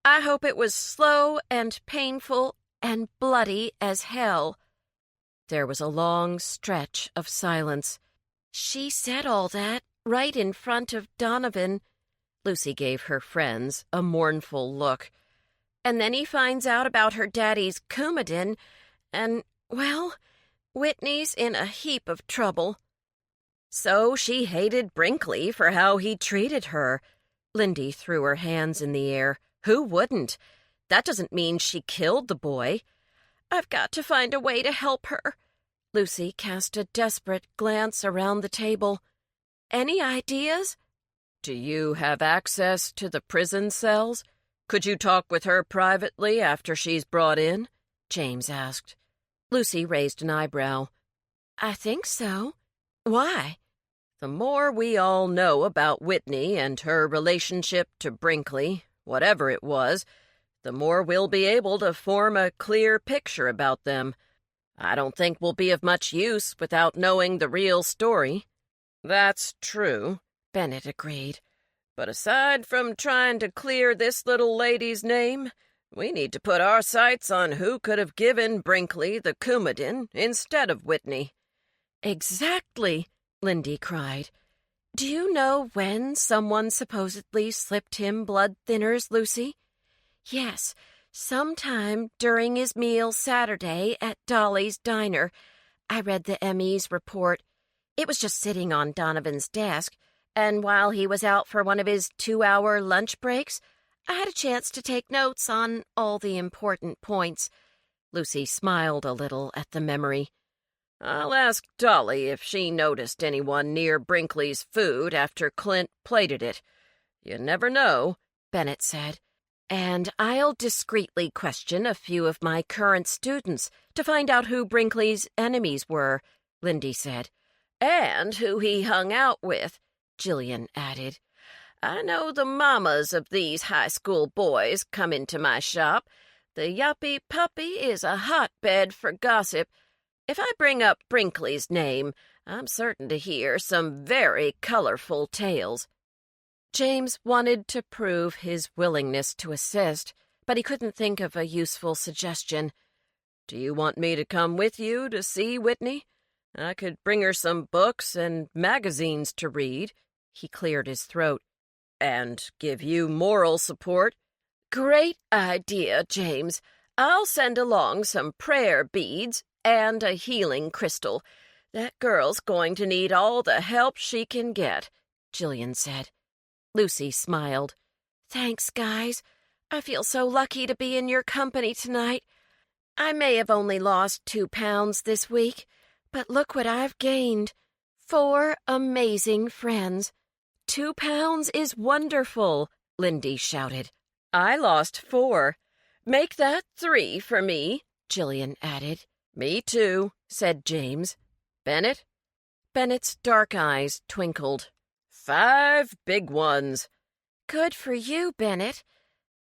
S2: I hope it was slow and painful and bloody as hell."
S1: There was a long stretch of silence.
S2: "She said all that right in front of Donovan."
S1: Lucy gave her friends a mournful look.
S2: "And then he finds out about her daddy's Coumadin, and, well, Whitney's in a heap of trouble."
S1: So she hated Brinkley for how he treated her. Lindy threw her hands in the air. Who wouldn't? That doesn't mean she killed the boy.
S2: "I've got to find a way to help her."
S1: Lucy cast a desperate glance around the table.
S2: "Any ideas?"
S1: "Do you have access to the prison cells? Could you talk with her privately after she's brought in?" James asked. Lucy raised an eyebrow.
S2: "I think so. Why?"
S1: "The more we all know about Whitney and her relationship to Brinkley, whatever it was, the more we'll be able to form a clear picture about them. I don't think we'll be of much use without knowing the real story." "That's true," Bennett agreed. "But aside from trying to clear this little lady's name, we need to put our sights on who could have given Brinkley the Coumadin instead of Whitney."
S2: "Exactly," Lindy cried. "Do you know when someone supposedly slipped him blood thinners, Lucy?" "Yes, sometime during his meal Saturday at Dolly's Diner. I read the ME's report. It was just sitting on Donovan's desk, and while he was out for one of his 2-hour lunch breaks, I had a chance to take notes on all the important points."
S1: Lucy smiled a little at the memory. "I'll ask Dolly if she noticed anyone near Brinkley's food after Clint plated it. You never know," Bennett said.
S2: "And I'll discreetly question a few of my current students to find out who Brinkley's enemies were," Lindy said.
S1: "And who he hung out with," Jillian added. "I know the mamas of these high school boys come into my shop. The yuppie puppy is a hotbed for gossip. If I bring up Brinkley's name, I'm certain to hear some very colorful tales."
S2: James wanted to prove his willingness to assist, but he couldn't think of a useful suggestion.
S1: "Do you want me to come with you to see Whitney? I could bring her some books and magazines to read." He cleared his throat. "And give you moral support."
S2: "Great idea, James. I'll send along some prayer beads and a healing crystal. That girl's going to need all the help she can get," Jillian said.
S1: Lucy smiled.
S2: "Thanks, guys. I feel so lucky to be in your company tonight. I may have only lost 2 pounds this week, but look what I've gained. 4 amazing friends."
S1: 2 pounds is wonderful," Lindy shouted. "I lost 4. Make that 3 for me," Jillian added. "Me too," said James. "Bennett?"
S2: Bennett's dark eyes twinkled.
S1: 5 big ones.
S2: "Good for you, Bennett.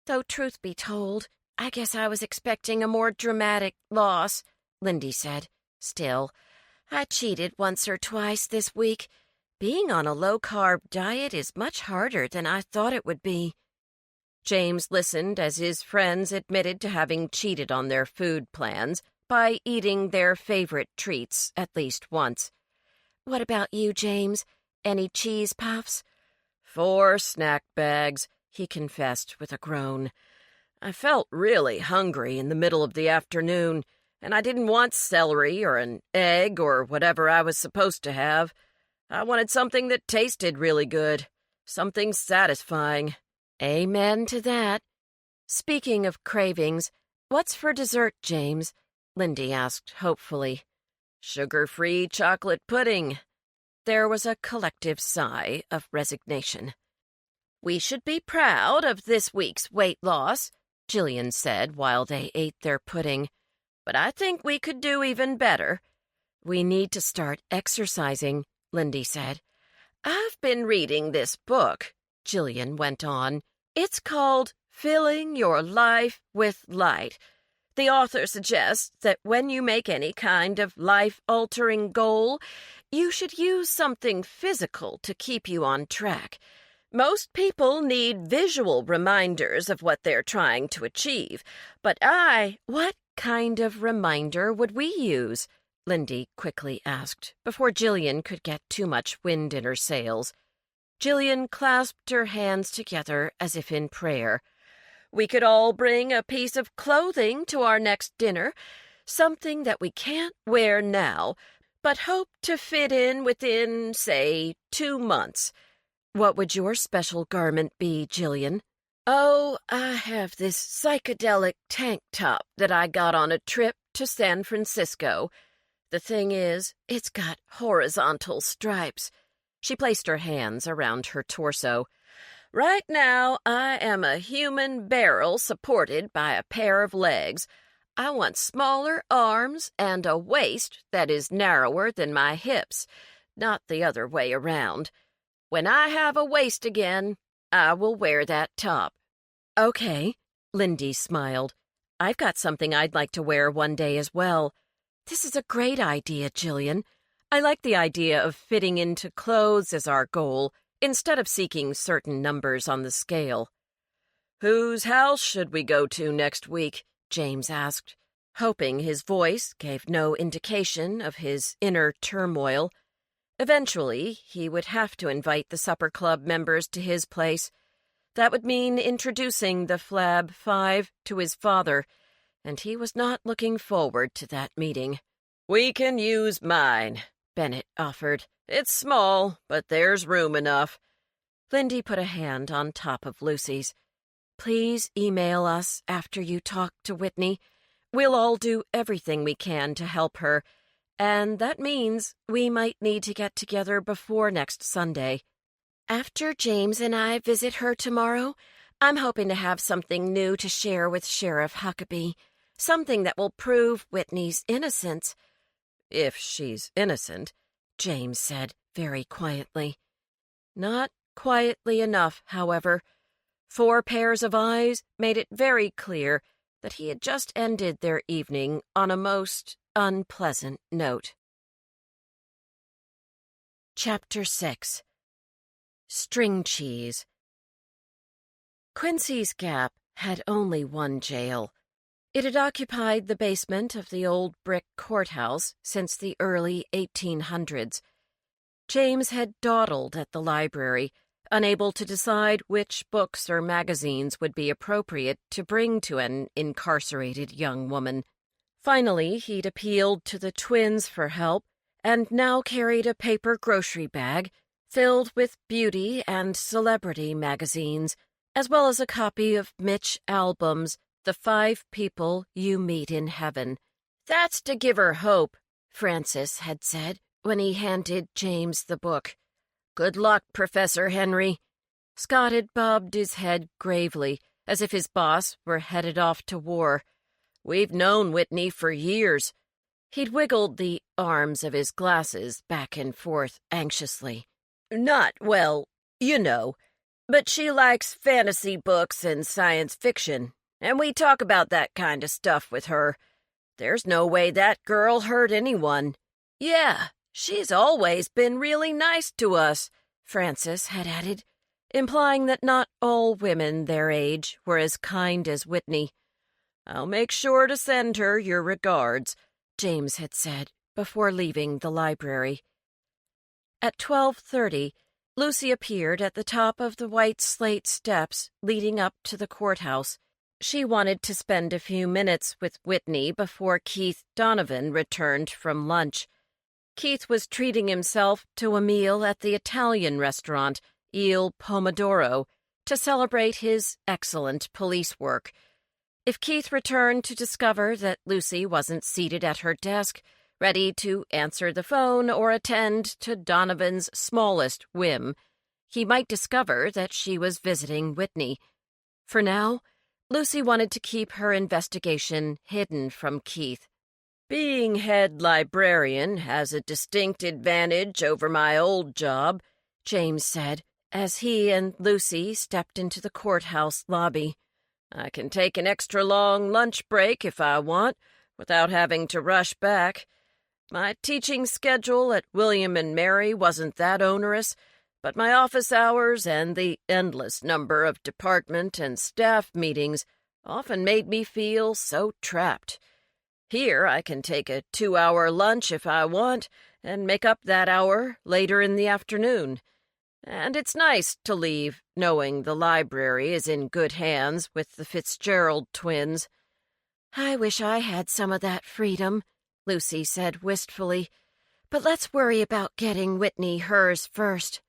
S2: Though truth be told, I guess I was expecting a more dramatic loss," Lindy said. "Still, I cheated once or twice this week. Being on a low-carb diet is much harder than I thought it would be."
S1: James listened as his friends admitted to having cheated on their food plans by eating their favorite treats at least once.
S2: "What about you, James? Any cheese puffs?"
S1: 4 snack bags, he confessed with a groan. "I felt really hungry in the middle of the afternoon, and I didn't want celery or an egg or whatever I was supposed to have. I wanted something that tasted really good, something satisfying."
S2: "Amen to that. Speaking of cravings, what's for dessert, James?" Lindy asked hopefully.
S1: "Sugar-free chocolate pudding."
S2: There was a collective sigh of resignation.
S1: "We should be proud of this week's weight loss," Jillian said while they ate their pudding. "But I think we could do even better."
S2: "We need to start exercising," Lindy said.
S1: "I've been reading this book," Jillian went on. "It's called Filling Your Life with Light.
S2: The author suggests that when you make any kind of life-altering goal, you should use something physical to keep you on track. Most people need visual reminders of what they're trying to achieve, but What kind of reminder would we use? Lindy quickly asked, before Jillian could get too much wind in her sails. Jillian clasped her hands together as if in prayer. We could all bring a piece of clothing to our next dinner, something that we can't wear now, but hope to fit in within, say, 2 months. What would your special garment be, Jillian? Oh, I have this psychedelic tank top that I got on a trip to San Francisco. The thing is, it's got horizontal stripes. She placed her hands around her torso. Right now, I am a human barrel supported by a pair of legs. I want smaller arms and a waist that is narrower than my hips, not the other way around. When I have a waist again, I will wear that top. Okay, Lindy smiled. I've got something I'd like to wear one day as well. This is a great idea, Jillian. I like the idea of fitting into clothes as our goal, instead of seeking certain numbers on the scale. Whose house should we go to next week? James asked, hoping his voice gave no indication of his inner turmoil. Eventually, he would have to invite the supper club members to his place. That would mean introducing the Flab Five to his father, and he was not looking forward to that meeting. We can use mine, Bennett offered. It's small, but there's room enough. Lindy put a hand on top of Lucy's. Please email us after you talk to Whitney. We'll all do everything we can to help her, and that means we might need to get together before next Sunday. After James and I visit her tomorrow, I'm hoping to have something new to share with Sheriff Huckabee, something that will prove Whitney's innocence. If she's innocent, James said very quietly. Not quietly enough, however. 4 pairs of eyes made it very clear that he had just ended their evening on a most unpleasant note. Chapter 6. String Cheese. Quincy's Gap had only one jail. It had occupied the basement of the old brick courthouse since the early 1800s. James had dawdled at the library, unable to decide which books or magazines would be appropriate to bring to an incarcerated young woman. Finally, he'd appealed to the twins for help, and now carried a paper grocery bag filled with beauty and celebrity magazines, as well as a copy of Mitch Albom's The 5 People You Meet in Heaven. That's to give her hope, Francis had said when he handed James the book. Good luck, Professor Henry. Scott had bobbed his head gravely, as if his boss were headed off to war. We've known Whitney for years. He'd wiggled the arms of his glasses back and forth anxiously. Not, well, you know, but she likes fantasy books and science fiction, and we talk about that kind of stuff with her. There's no way that girl hurt anyone. Yeah, she's always been really nice to us, Francis had added, implying that not all women their age were as kind as Whitney. I'll make sure to send her your regards, James had said before leaving the library. At 12:30, Lucy appeared at the top of the white slate steps leading up to the courthouse. She wanted to spend a few minutes with Whitney before Keith Donovan returned from lunch. Keith was treating himself to a meal at the Italian restaurant, Il Pomodoro, to celebrate his excellent police work. If Keith returned to discover that Lucy wasn't seated at her desk, ready to answer the phone or attend to Donovan's smallest whim, he might discover that she was visiting Whitney. For now, Lucy wanted to keep her investigation hidden from Keith. Being head librarian has a distinct advantage over my old job, James said, as he and Lucy stepped into the courthouse lobby.
S1: I can take an extra long lunch break if I want, without having to rush back. My teaching schedule at William and Mary wasn't that onerous, but my office hours and the endless number of department and staff meetings often made me feel so trapped. Here I can take a 2-hour lunch if I want, and make up that hour later in the afternoon. And it's nice to leave knowing the library is in good hands with the Fitzgerald twins.
S2: I wish I had some of that freedom, Lucy said wistfully. But let's worry about getting Whitney hers first.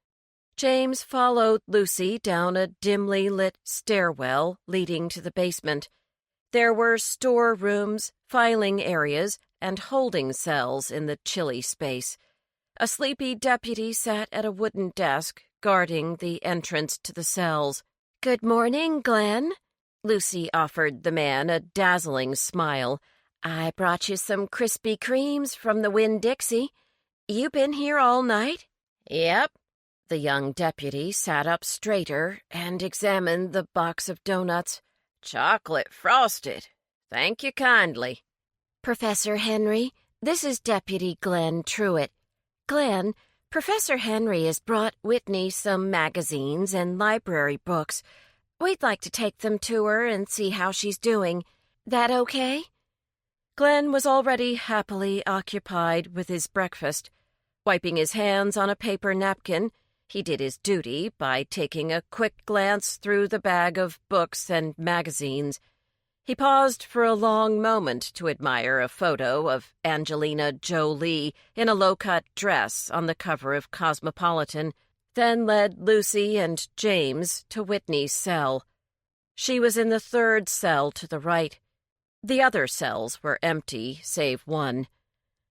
S1: James followed Lucy down a dimly lit stairwell leading to the basement. There were storerooms, filing areas, and holding cells in the chilly space. A sleepy deputy sat at a wooden desk, guarding the entrance to the cells.
S2: "Good morning, Glenn,"
S1: Lucy offered the man a dazzling smile.
S2: "I brought you some Krispy Kremes from the Winn-Dixie. You been here all night?"
S1: "Yep." The young deputy sat up straighter and examined the box of donuts. "Chocolate frosted. Thank you kindly."
S2: "Professor Henry, this is Deputy Glenn Truitt. Glenn, Professor Henry has brought Whitney some magazines and library books. We'd like to take them to her and see how she's doing. That okay?"
S1: Glenn was already happily occupied with his breakfast. Wiping his hands on a paper napkin, he did his duty by taking a quick glance through the bag of books and magazines. He paused for a long moment to admire a photo of Angelina Jolie in a low-cut dress on the cover of Cosmopolitan, then led Lucy and James to Whitney's cell. She was in the third cell to the right. The other cells were empty, save one.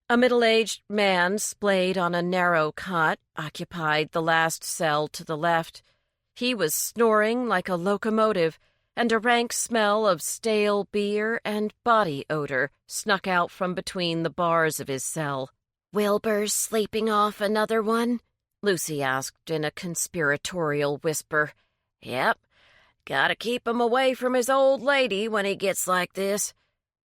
S1: A middle-aged man splayed on a narrow cot occupied the last cell to the left. He was snoring like a locomotive, and a rank smell of stale beer and body odor snuck out from between the bars of his cell.
S2: "Wilbur's sleeping off another one?"
S1: Lucy asked in a conspiratorial whisper. "Yep. Gotta keep him away from his old lady when he gets like this.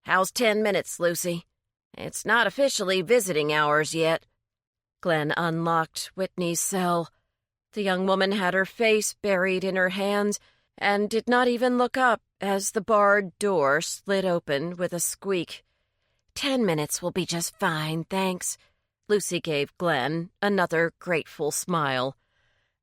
S1: How's 10 minutes, Lucy? It's not officially visiting hours yet." Glenn unlocked Whitney's cell. The young woman had her face buried in her hands and did not even look up as the barred door slid open with a squeak.
S2: 10 minutes will be just fine, thanks."
S1: Lucy gave Glenn another grateful smile.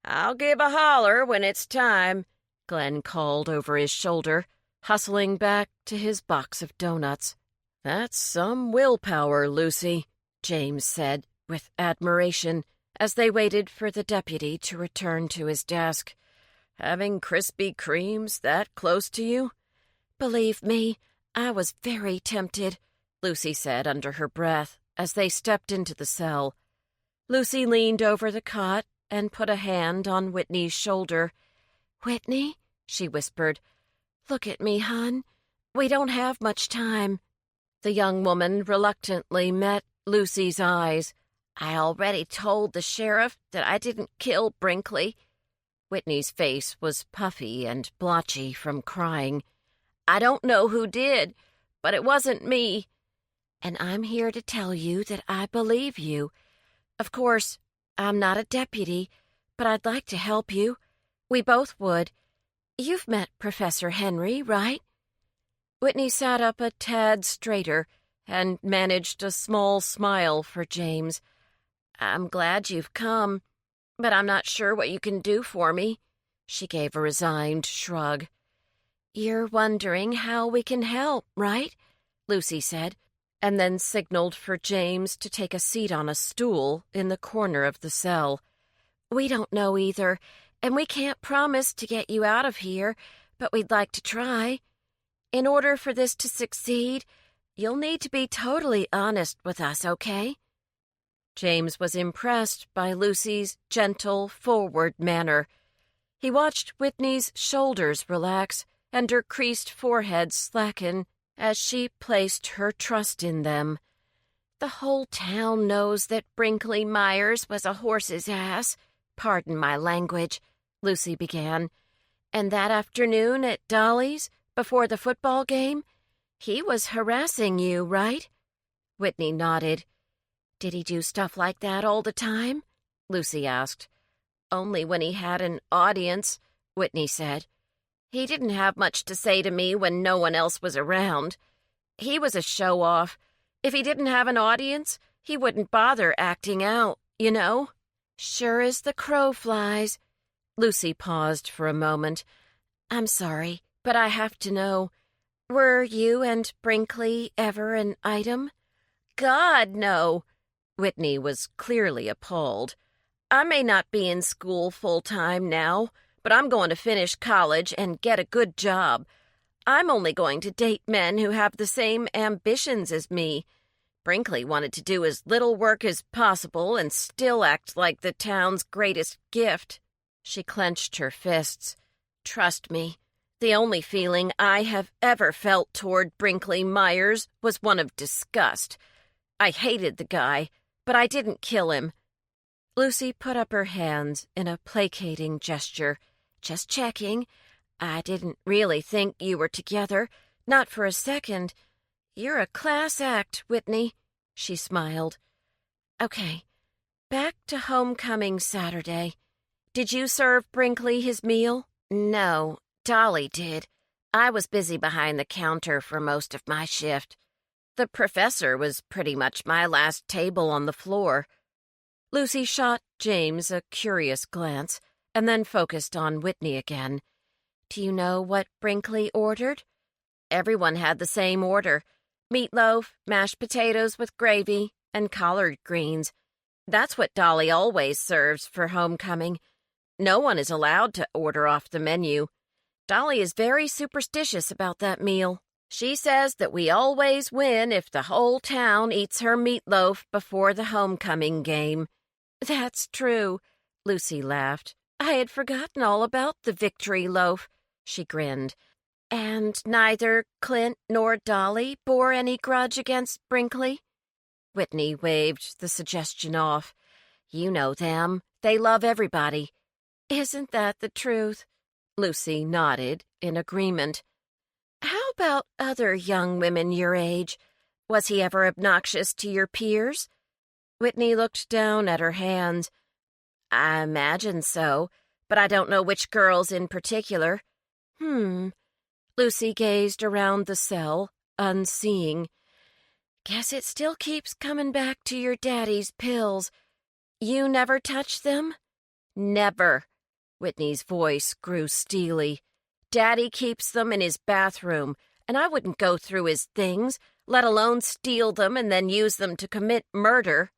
S1: "I'll give a holler when it's time," Glenn called over his shoulder, hustling back to his box of donuts. "That's some willpower, Lucy," James said with admiration as they waited for the deputy to return to his desk. "Having Krispy Kremes that close to you?"
S2: "Believe me, I was very tempted,"
S1: Lucy said under her breath as they stepped into the cell. Lucy leaned over the cot and put a hand on Whitney's shoulder.
S2: "Whitney," she whispered, "look at me, hon. We don't have much time."
S1: The young woman reluctantly met Lucy's eyes.
S2: "I already told the sheriff that I didn't kill Brinkley."
S1: Whitney's face was puffy and blotchy from crying.
S2: "I don't know who did, but it wasn't me. And I'm here to tell you that I believe you. Of course, I'm not a deputy, but I'd like to help you. We both would. You've met Professor Henry, right?"
S1: Whitney sat up a tad straighter and managed a small smile for James.
S2: "I'm glad you've come, but I'm not sure what you can do for me." She gave a resigned shrug. "You're wondering how we can help, right?" Lucy said,
S1: and then signaled for James to take a seat on a stool in the corner of the cell.
S2: "We don't know either, and we can't promise to get you out of here, but we'd like to try. In order for this to succeed, you'll need to be totally honest with us, okay?"
S1: James was impressed by Lucy's gentle, forward manner. He watched Whitney's shoulders relax and her creased forehead slacken as she placed her trust in them.
S2: "The whole town knows that Brinkley Myers was a horse's ass. Pardon my language," Lucy began. "And that afternoon at Dolly's, before the football game? He was harassing you, right? Whitney nodded. Did he do stuff like that all the time? Lucy asked. Only when he had an audience, Whitney said. He didn't have much to say to me when no one else was around. He was a show-off. If he didn't have an audience, he wouldn't bother acting out, you know? Sure as the crow flies. Lucy paused for a moment. I'm sorry, but I have to know. Were you and Brinkley ever an item? God, no. Whitney was clearly appalled. I may not be in school full-time now, but I'm going to finish college and get a good job. I'm only going to date men who have the same ambitions as me. Brinkley wanted to do as little work as possible and still act like the town's greatest gift. She clenched her fists. Trust me, the only feeling I have ever felt toward Brinkley Myers was one of disgust. I hated the guy, but I didn't kill him. Lucy put up her hands in a placating gesture. Just checking. I didn't really think you were together, not for a second. You're a class act, Whitney, she smiled. Okay, back to homecoming Saturday. Did you serve Brinkley his meal? No, Dolly did. I was busy behind the counter for most of my shift. The professor was pretty much my last table on the floor. Lucy shot James a curious glance and then focused on Whitney again. Do you know what Brinkley ordered? Everyone had the same order. Meatloaf, mashed potatoes with gravy, and collard greens. That's what Dolly always serves for homecoming. No one is allowed to order off the menu. Dolly is very superstitious about that meal. She says that we always win if the whole town eats her meatloaf before the homecoming game. That's true, Lucy laughed. I had forgotten all about the victory loaf. She grinned. And neither Clint nor Dolly bore any grudge against Brinkley? Whitney waved the suggestion off. You know them. They love everybody. Isn't that the truth? Lucy nodded in agreement. How about other young women your age? Was he ever obnoxious to your peers? Whitney looked down at her hands. I imagine so, but I don't know which girls in particular. Lucy gazed around the cell, unseeing. Guess it still keeps coming back to your daddy's pills. You never touch them? Never. Whitney's voice grew steely. Daddy keeps them in his bathroom, and I wouldn't go through his things, let alone steal them and then use them to commit murder.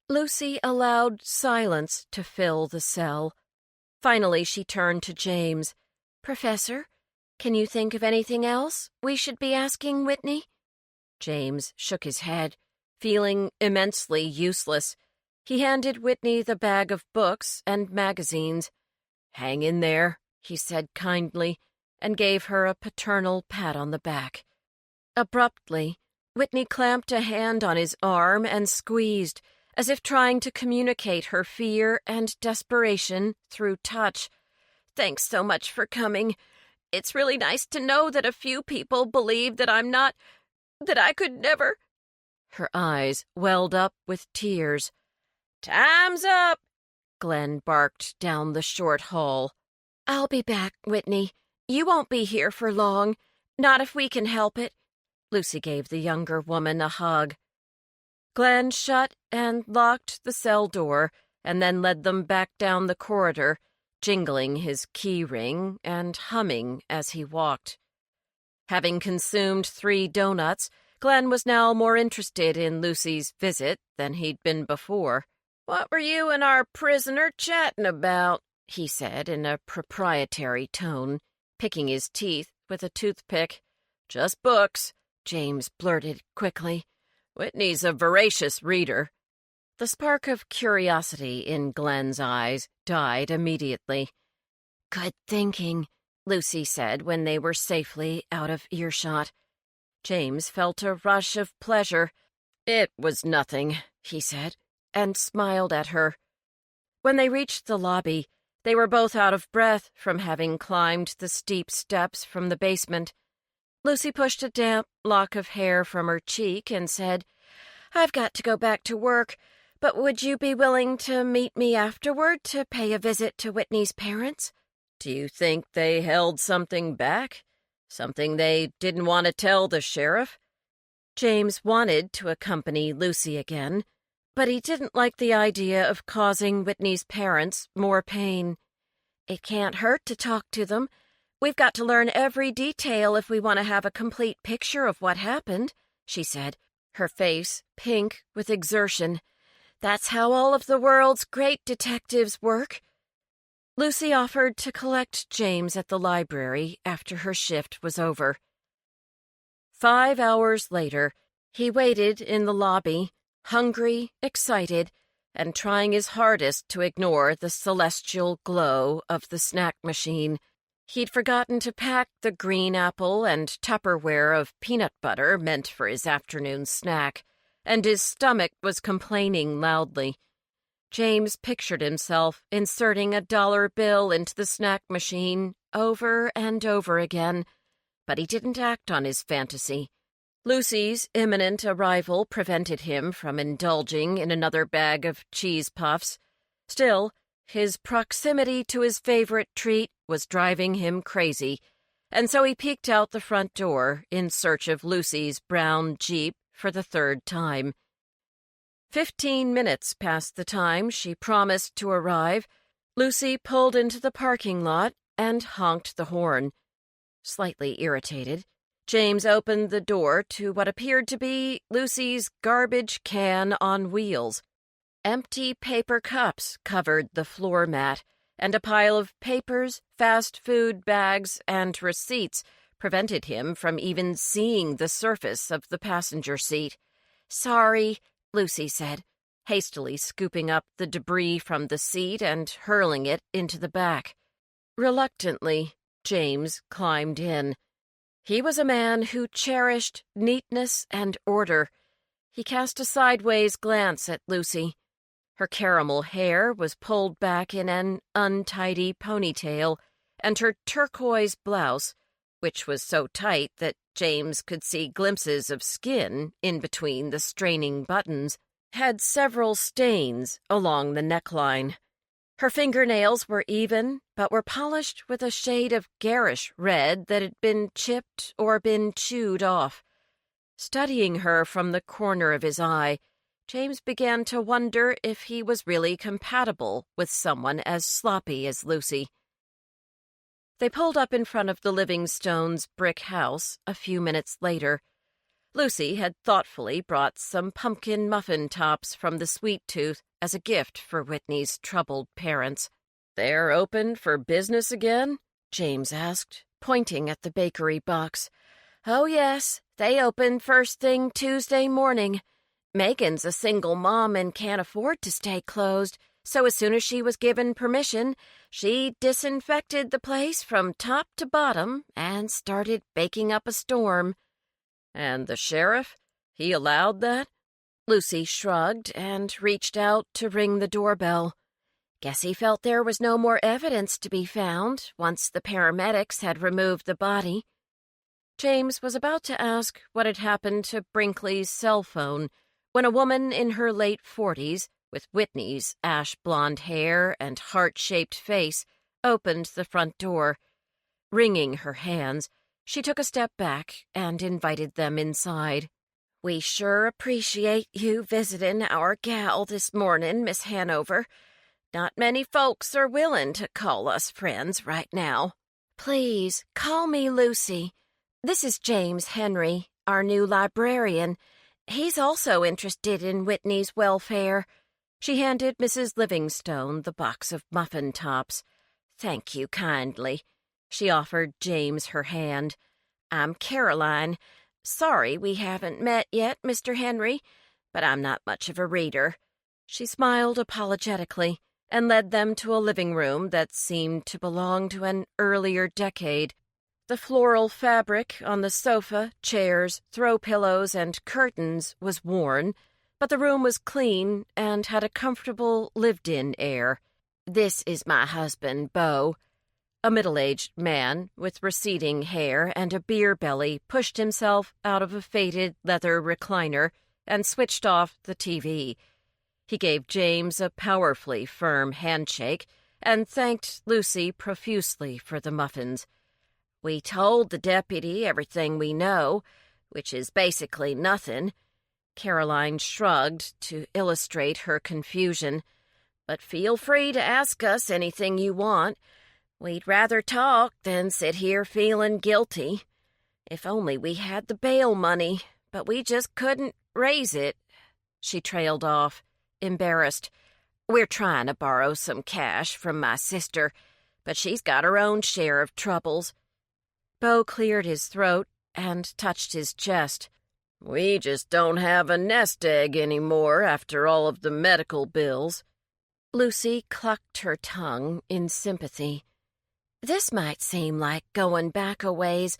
S2: Lucy allowed silence to fill the cell. Finally, she turned to James. Professor, can you think of anything else we should be asking Whitney? James shook his head, feeling immensely useless. He handed Whitney the bag of books and magazines. Hang in there, he said kindly, and gave her a paternal pat on the back. Abruptly, Whitney clamped a hand on his arm and squeezed, as if trying to communicate her fear and desperation through touch. Thanks so much for coming. It's really nice to know that a few people believe that that I could never. Her eyes welled up with tears. Time's up, Glenn barked down the short hall. I'll be back, Whitney. You won't be here for long. Not if we can help it. Lucy gave the younger woman a hug. Glenn shut and locked the cell door and then led them back down the corridor, jingling his key ring and humming as he walked. Having consumed 3 donuts, Glenn was now more interested in Lucy's visit than he'd been before. What were you and our prisoner chatting about? He said in a proprietary tone, picking his teeth with a toothpick. Just books, James blurted quickly. Whitney's a voracious reader. The spark of curiosity in Glenn's eyes died immediately. Good thinking, Lucy said when they were safely out of earshot. James felt a rush of pleasure. It was nothing, he said, and smiled at her. When they reached the lobby,
S1: They were both out of breath from having climbed the steep steps from the basement. Lucy pushed a damp lock of hair from her cheek and said, "I've got to go back to work, but would you be willing to meet me afterward to pay a visit to Whitney's parents?" "Do you think they held something back? Something they didn't want to tell the sheriff?" James wanted to accompany Lucy again, but he didn't like the idea of causing Whitney's parents more pain. "It can't hurt to talk to them. We've got to learn every detail if we want to have a complete picture of what happened," she said, her face pink with exertion. "That's how all of the world's great detectives work." Lucy offered to collect James at the library after her shift was over. 5 hours later, he waited in the lobby, hungry, excited, and trying his hardest to ignore the celestial glow of the snack machine. He'd forgotten to pack the green apple and Tupperware of peanut butter meant for his afternoon snack, and his stomach was complaining loudly. James pictured himself inserting a dollar bill into the snack machine over and over again, but he didn't act on his fantasy. Lucy's imminent arrival prevented him from indulging in another bag of cheese puffs. Still, his proximity to his favorite treat was driving him crazy, and so he peeked out the front door in search of Lucy's brown Jeep for the third time. 15 minutes past the time she promised to arrive, Lucy pulled into the parking lot and honked the horn. Slightly irritated, James opened the door to what appeared to be Lucy's garbage can on wheels. Empty paper cups covered the floor mat, and a pile of papers, fast food bags, and receipts prevented him from even seeing the surface of the passenger seat. "Sorry," Lucy said, hastily scooping up the debris from the seat and hurling it into the back. Reluctantly, James climbed in. He was a man who cherished neatness and order. He cast a sideways glance at Lucy. Her caramel hair was pulled back in an untidy ponytail, and her turquoise blouse, which was so tight that James could see glimpses of skin in between the straining buttons, had several stains along the neckline. Her fingernails were even, but were polished with a shade of garish red that had been chipped or been chewed off. Studying her from the corner of his eye, James began to wonder if he was really compatible with someone as sloppy as Lucy. They pulled up in front of the Livingstones' brick house a few minutes later. Lucy had thoughtfully brought some pumpkin muffin tops from the Sweet Tooth as a gift for Whitney's troubled parents. "They're open for business again?" James asked, pointing at the bakery box. "Oh, yes, they open first thing Tuesday morning. Megan's a single mom and can't afford to stay closed, so as soon as she was given permission, she disinfected the place from top to bottom and started baking up a storm." "And the sheriff? He allowed that?" Lucy shrugged and reached out to ring the doorbell. "Guess he felt there was no more evidence to be found once the paramedics had removed the body." James was about to ask what had happened to Brinkley's cell phone when a woman in her late 40s, with Whitney's ash-blonde hair and heart-shaped face, opened the front door. Wringing her hands, she took a step back and invited them inside. "We sure appreciate you visiting our gal this morning, Miss Hanover. Not many folks are willing to call us friends right now." "Please, call me Lucy. This is James Henry, our new librarian. He's also interested in Whitney's welfare." She handed Mrs. Livingstone the box of muffin tops. "Thank you kindly." She offered James her hand. "I'm Caroline. Sorry we haven't met yet, Mr. Henry, but I'm not much of a reader." She smiled apologetically and led them to a living room that seemed to belong to an earlier decade. The floral fabric on the sofa, chairs, throw pillows, and curtains was worn, but the room was clean and had a comfortable lived-in air.
S2: This is my husband, Beau." A middle-aged man with receding hair and a beer belly pushed himself out of a faded leather recliner and switched off the TV. He gave James a powerfully firm handshake and thanked Lucy profusely for the muffins. "We told the deputy everything we know, which is basically nothing." Caroline shrugged to illustrate her confusion. "But feel free to ask us anything you want. We'd rather talk than sit here feeling guilty. If only we had the bail money, but we just couldn't raise it." She trailed off, embarrassed. "We're trying to borrow some cash from my sister, but she's got her own share of troubles." Beau cleared his throat and touched his chest. "We just don't have a nest egg anymore after all of the medical bills." Lucy clucked her tongue in sympathy. "This might seem like going back a ways,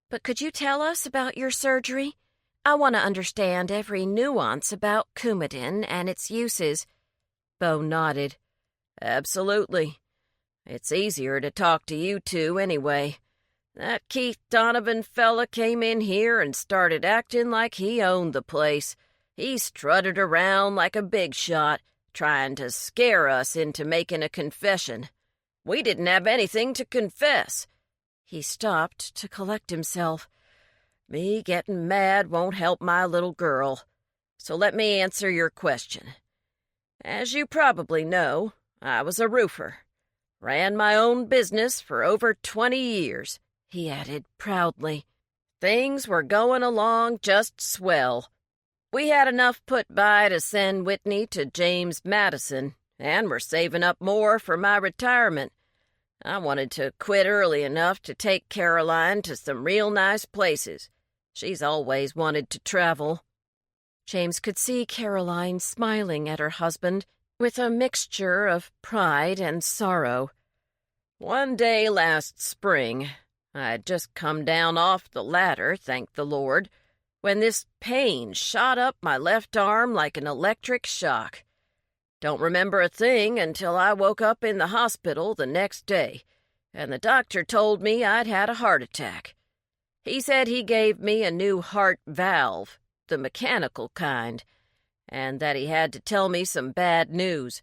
S2: but could you tell us about your surgery? I want to understand every nuance about Coumadin and its uses." Beau nodded. "Absolutely. It's easier to talk to you two anyway. That Keith Donovan fella came in here and started acting like he owned the place. He strutted around like a big shot, trying to scare us into making a confession. We didn't have anything to confess." He stopped to collect himself. "Me getting mad won't help my little girl. So let me answer your question. As you probably know, I was a roofer. Ran my own business for over 20 years, he added proudly. Things were going along just swell. We had enough put by to send Whitney to James Madison, and we're saving up more for my retirement. I wanted to quit early enough to take Caroline to some real nice places. She's always wanted to travel." James could see Caroline smiling at her husband with a mixture of pride and sorrow. "One day last spring, I'd just come down off the ladder, thank the Lord, when this pain shot up my left arm like an electric shock. Don't remember a thing until I woke up in the hospital the next day, and the doctor told me I'd had a heart attack. He said he gave me a new heart valve, the mechanical kind, and that he had to tell me some bad news."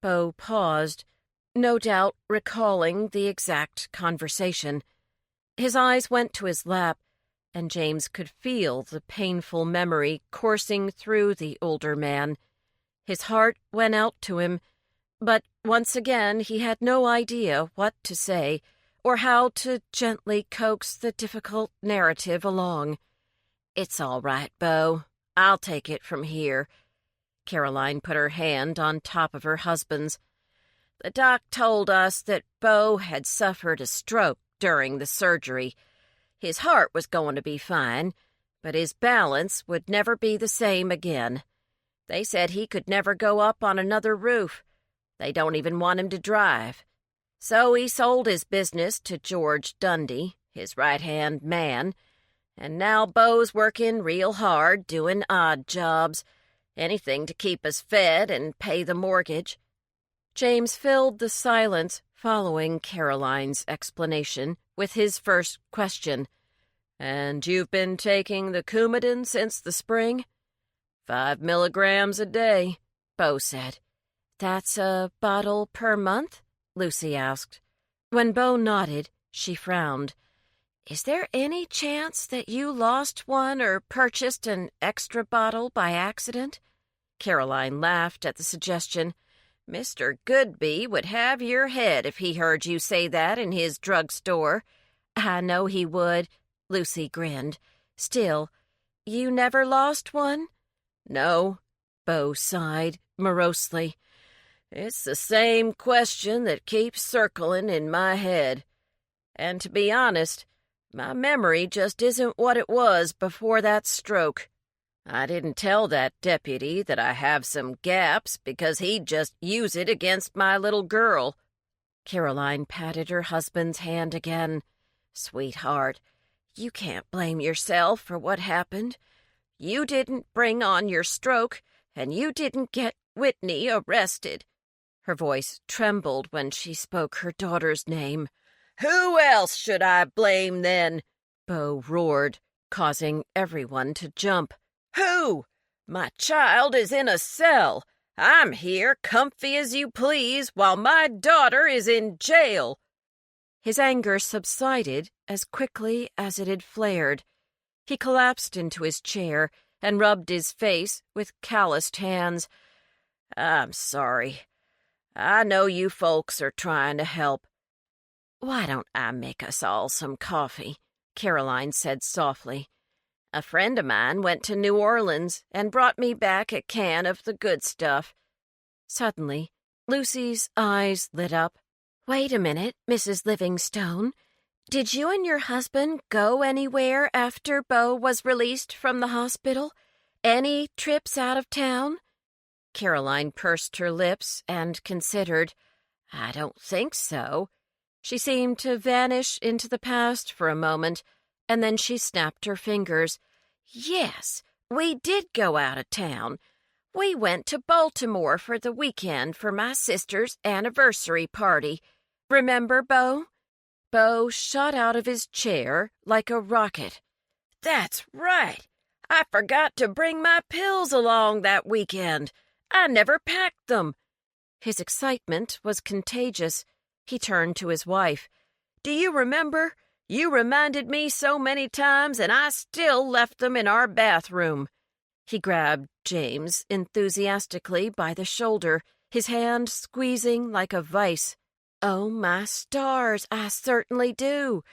S2: Beau paused, no doubt recalling the exact conversation. His eyes went to his lap, and James could feel the painful memory coursing through the older man. His heart went out to him, but once again he had no idea what to say or how to gently coax the difficult narrative along. "It's all right, Beau. I'll take it from here." Caroline put her hand on top of her husband's. "The doc told us that Beau had suffered a stroke during the surgery. His heart was going to be fine, but his balance would never be the same again. They said he could never go up on another roof. They don't even want him to drive. So he sold his business to George Dundee, his right-hand man, and now Beau's working real hard doing odd jobs, anything to keep us fed and pay the mortgage." James filled the silence following Caroline's explanation with his first question. "And you've been taking the Coumadin since the spring?" 5 milligrams a day, Beau said. "That's a bottle per month?" Lucy asked. When Beau nodded, she frowned. "Is there any chance that you lost one or purchased an extra bottle by accident?" Caroline laughed at the suggestion. "Mr. Goodby would have your head if he heard you say that in his drugstore." "I know he would," Lucy grinned. "Still, you never lost one?" "No," Beau sighed morosely. "It's the same question that keeps circling in my head. And to be honest, my memory just isn't what it was before that stroke. I didn't tell that deputy that I have some gaps because he'd just use it against my little girl." Caroline patted her husband's hand again. "Sweetheart, you can't blame yourself for what happened. You didn't bring on your stroke, and you didn't get Whitney arrested." Her voice trembled when she spoke her daughter's name. "Who else should I blame, then?" Bo roared, causing everyone to jump. "Who? My child is in a cell. I'm here, comfy as you please, while my daughter is in jail." His anger subsided as quickly as it had flared. He collapsed into his chair and rubbed his face with calloused hands. "I'm sorry. I know you folks are trying to help." "Why don't I make us all some coffee?" Caroline said softly. "A friend of mine went to New Orleans and brought me back a can of the good stuff." Suddenly, Lucy's eyes lit up. "Wait a minute, Mrs. Livingstone. Did you and your husband go anywhere after Bo was released from the hospital? Any trips out of town?" Caroline pursed her lips and considered. "I don't think so." She seemed to vanish into the past for a moment, and then she snapped her fingers. "Yes, we did go out of town. We went to Baltimore for the weekend for my sister's anniversary party. Remember, Bo?" Bo shot out of his chair like a rocket. "That's right. I forgot to bring my pills along that weekend. I never packed them." His excitement was contagious. He turned to his wife. "Do you remember? You reminded me so many times, and I still left them in our bathroom." He grabbed James enthusiastically by the shoulder, his hand squeezing like a vice. "Oh, my stars, I certainly do.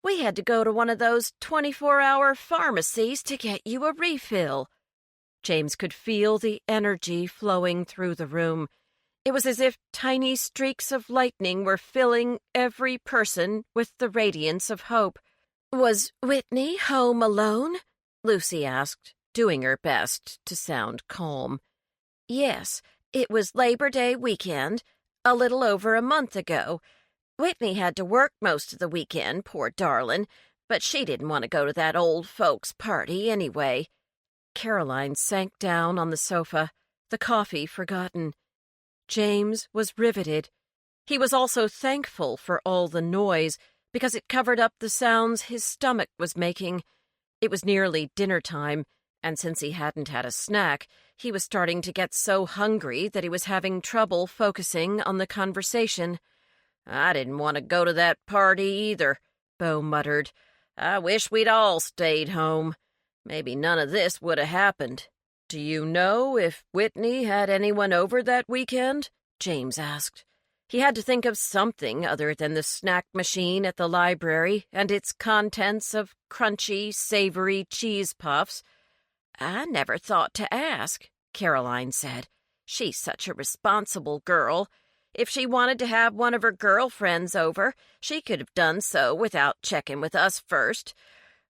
S2: We had to go to one of those 24-hour pharmacies to get you a refill." James could feel the energy flowing through the room. It was as if tiny streaks of lightning were filling every person with the radiance of hope. "Was Whitney home alone?" Lucy asked, doing her best to sound calm. "Yes, it was Labor Day weekend, a little over a month ago. Whitney had to work most of the weekend, poor darlin', but she didn't want to go to that old folks' party anyway." Caroline sank down on the sofa, the coffee forgotten. James was riveted. He was also thankful for all the noise, because it covered up the sounds his stomach was making. It was nearly dinner time, and since he hadn't had a snack, he was starting to get so hungry that he was having trouble focusing on the conversation. "I didn't want to go to that party either," Bo muttered. "I wish we'd all stayed home. Maybe none of this would have happened." "Do you know if Whitney had anyone over that weekend?" James asked. He had to think of something other than the snack machine at the library and its contents of crunchy, savory cheese puffs. "I never thought to ask," Caroline said. "She's such a responsible girl. If she wanted to have one of her girlfriends over, she could have done so without checking with us first.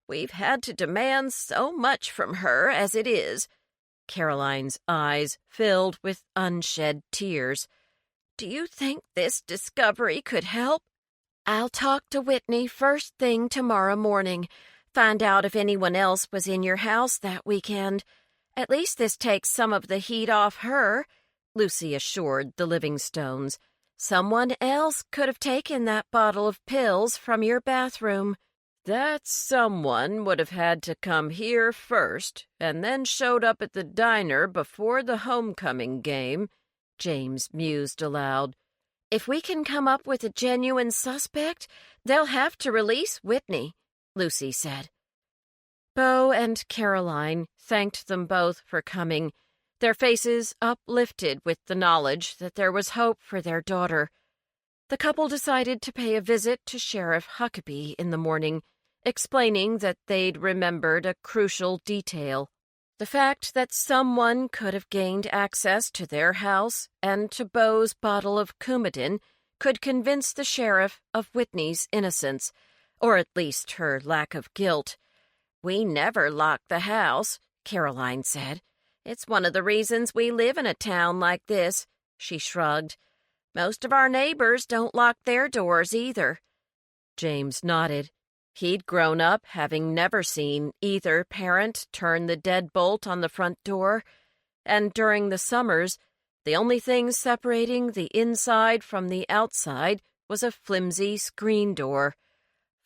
S2: We've had to demand so much from her as it is." Caroline's eyes filled with unshed tears. "Do you think this discovery could help?" "I'll talk to Whitney first thing tomorrow morning. Find out if anyone else was in your house that weekend. At least this takes some of the heat off her," Lucy assured the Livingstones. "Someone else could have taken that bottle of pills from your bathroom." "That someone would have had to come here first and then showed up at the diner before the homecoming game," James mused aloud. "If we can come up with a genuine suspect, they'll have to release Whitney," Lucy said. Bo and Caroline thanked them both for coming, their faces uplifted with the knowledge that there was hope for their daughter. The couple decided to pay a visit to Sheriff Huckabee in the morning, explaining that they'd remembered a crucial detail. The fact that someone could have gained access to their house and to Bo's bottle of Coumadin could convince the sheriff of Whitney's innocence, or at least her lack of guilt. "We never lock the house," Caroline said. "It's one of the reasons we live in a town like this," she shrugged. "Most of our neighbors don't lock their doors either." James nodded. He'd grown up having never seen either parent turn the deadbolt on the front door, and during the summers,
S1: The only thing separating the inside from the outside was a flimsy screen door.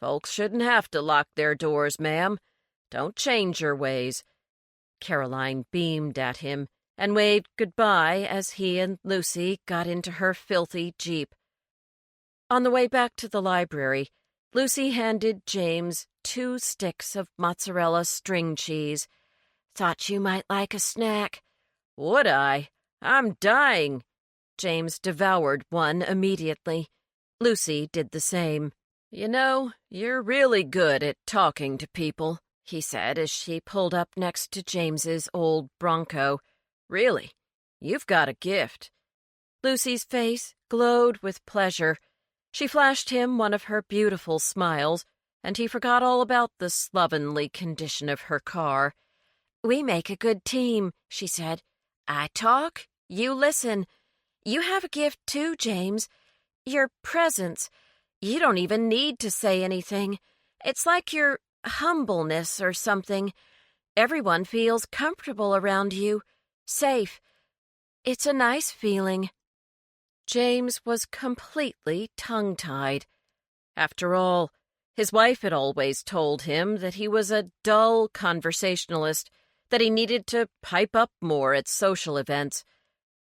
S1: "Folks shouldn't have to lock their doors, ma'am. Don't change your ways." Caroline beamed at him and waved goodbye as he and Lucy got into her filthy Jeep. On the way back to the library, Lucy handed James 2 sticks of mozzarella string cheese. "Thought you might like a snack." "Would I? I'm dying." James devoured one immediately. Lucy did the same. "You know, you're really good at talking to people," he said as she pulled up next to James's old Bronco. "Really, you've got a gift." Lucy's face glowed with pleasure. She flashed him one of her beautiful smiles, and he forgot all about the slovenly condition of her car. "We make a good team," she said. "I talk, you listen. You have a gift too, James. Your presence. You don't even need to say anything. It's like your humbleness or something. Everyone feels comfortable around you, safe. It's a nice feeling." James was completely tongue-tied. After all, his wife had always told him that he was a dull conversationalist, that he needed to pipe up more at social events.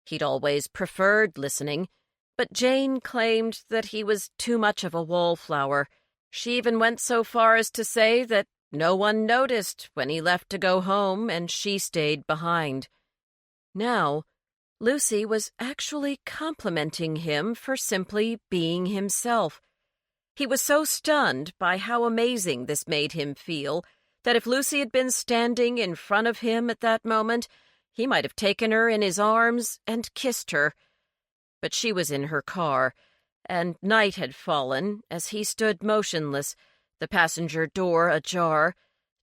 S1: He'd always preferred listening, but Jane claimed that he was too much of a wallflower. She even went so far as to say that no one noticed when he left to go home and she stayed behind. Now, Lucy was actually complimenting him for simply being himself. He was so stunned by how amazing this made him feel that if Lucy had been standing in front of him at that moment, he might have taken her in his arms and kissed her. But she was in her car, and night had fallen as he stood motionless, the passenger door ajar,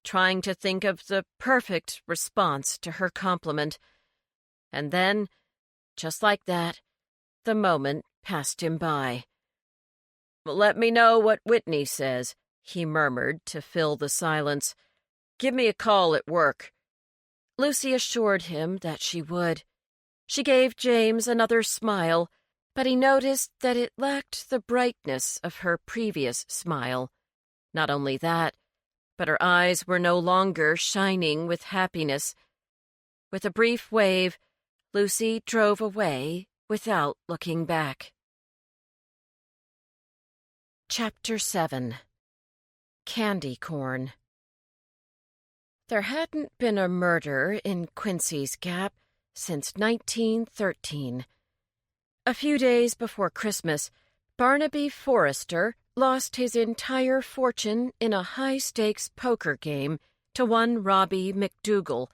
S1: trying to think of the perfect response to her compliment. And then, just like that, the moment passed him by. "Let me know what Whitney says," he murmured to fill the silence. "Give me a call at work." Lucy assured him that she would. She gave James another smile, but he noticed that it lacked the brightness of her previous smile. Not only that, but her eyes were no longer shining with happiness. With a brief wave, Lucy drove away without looking back. Chapter 7. Candy Corn. There hadn't been a murder in Quincy's Gap since 1913. A few days before Christmas, Barnaby Forrester lost his entire fortune in a high-stakes poker game to one Robbie McDougal.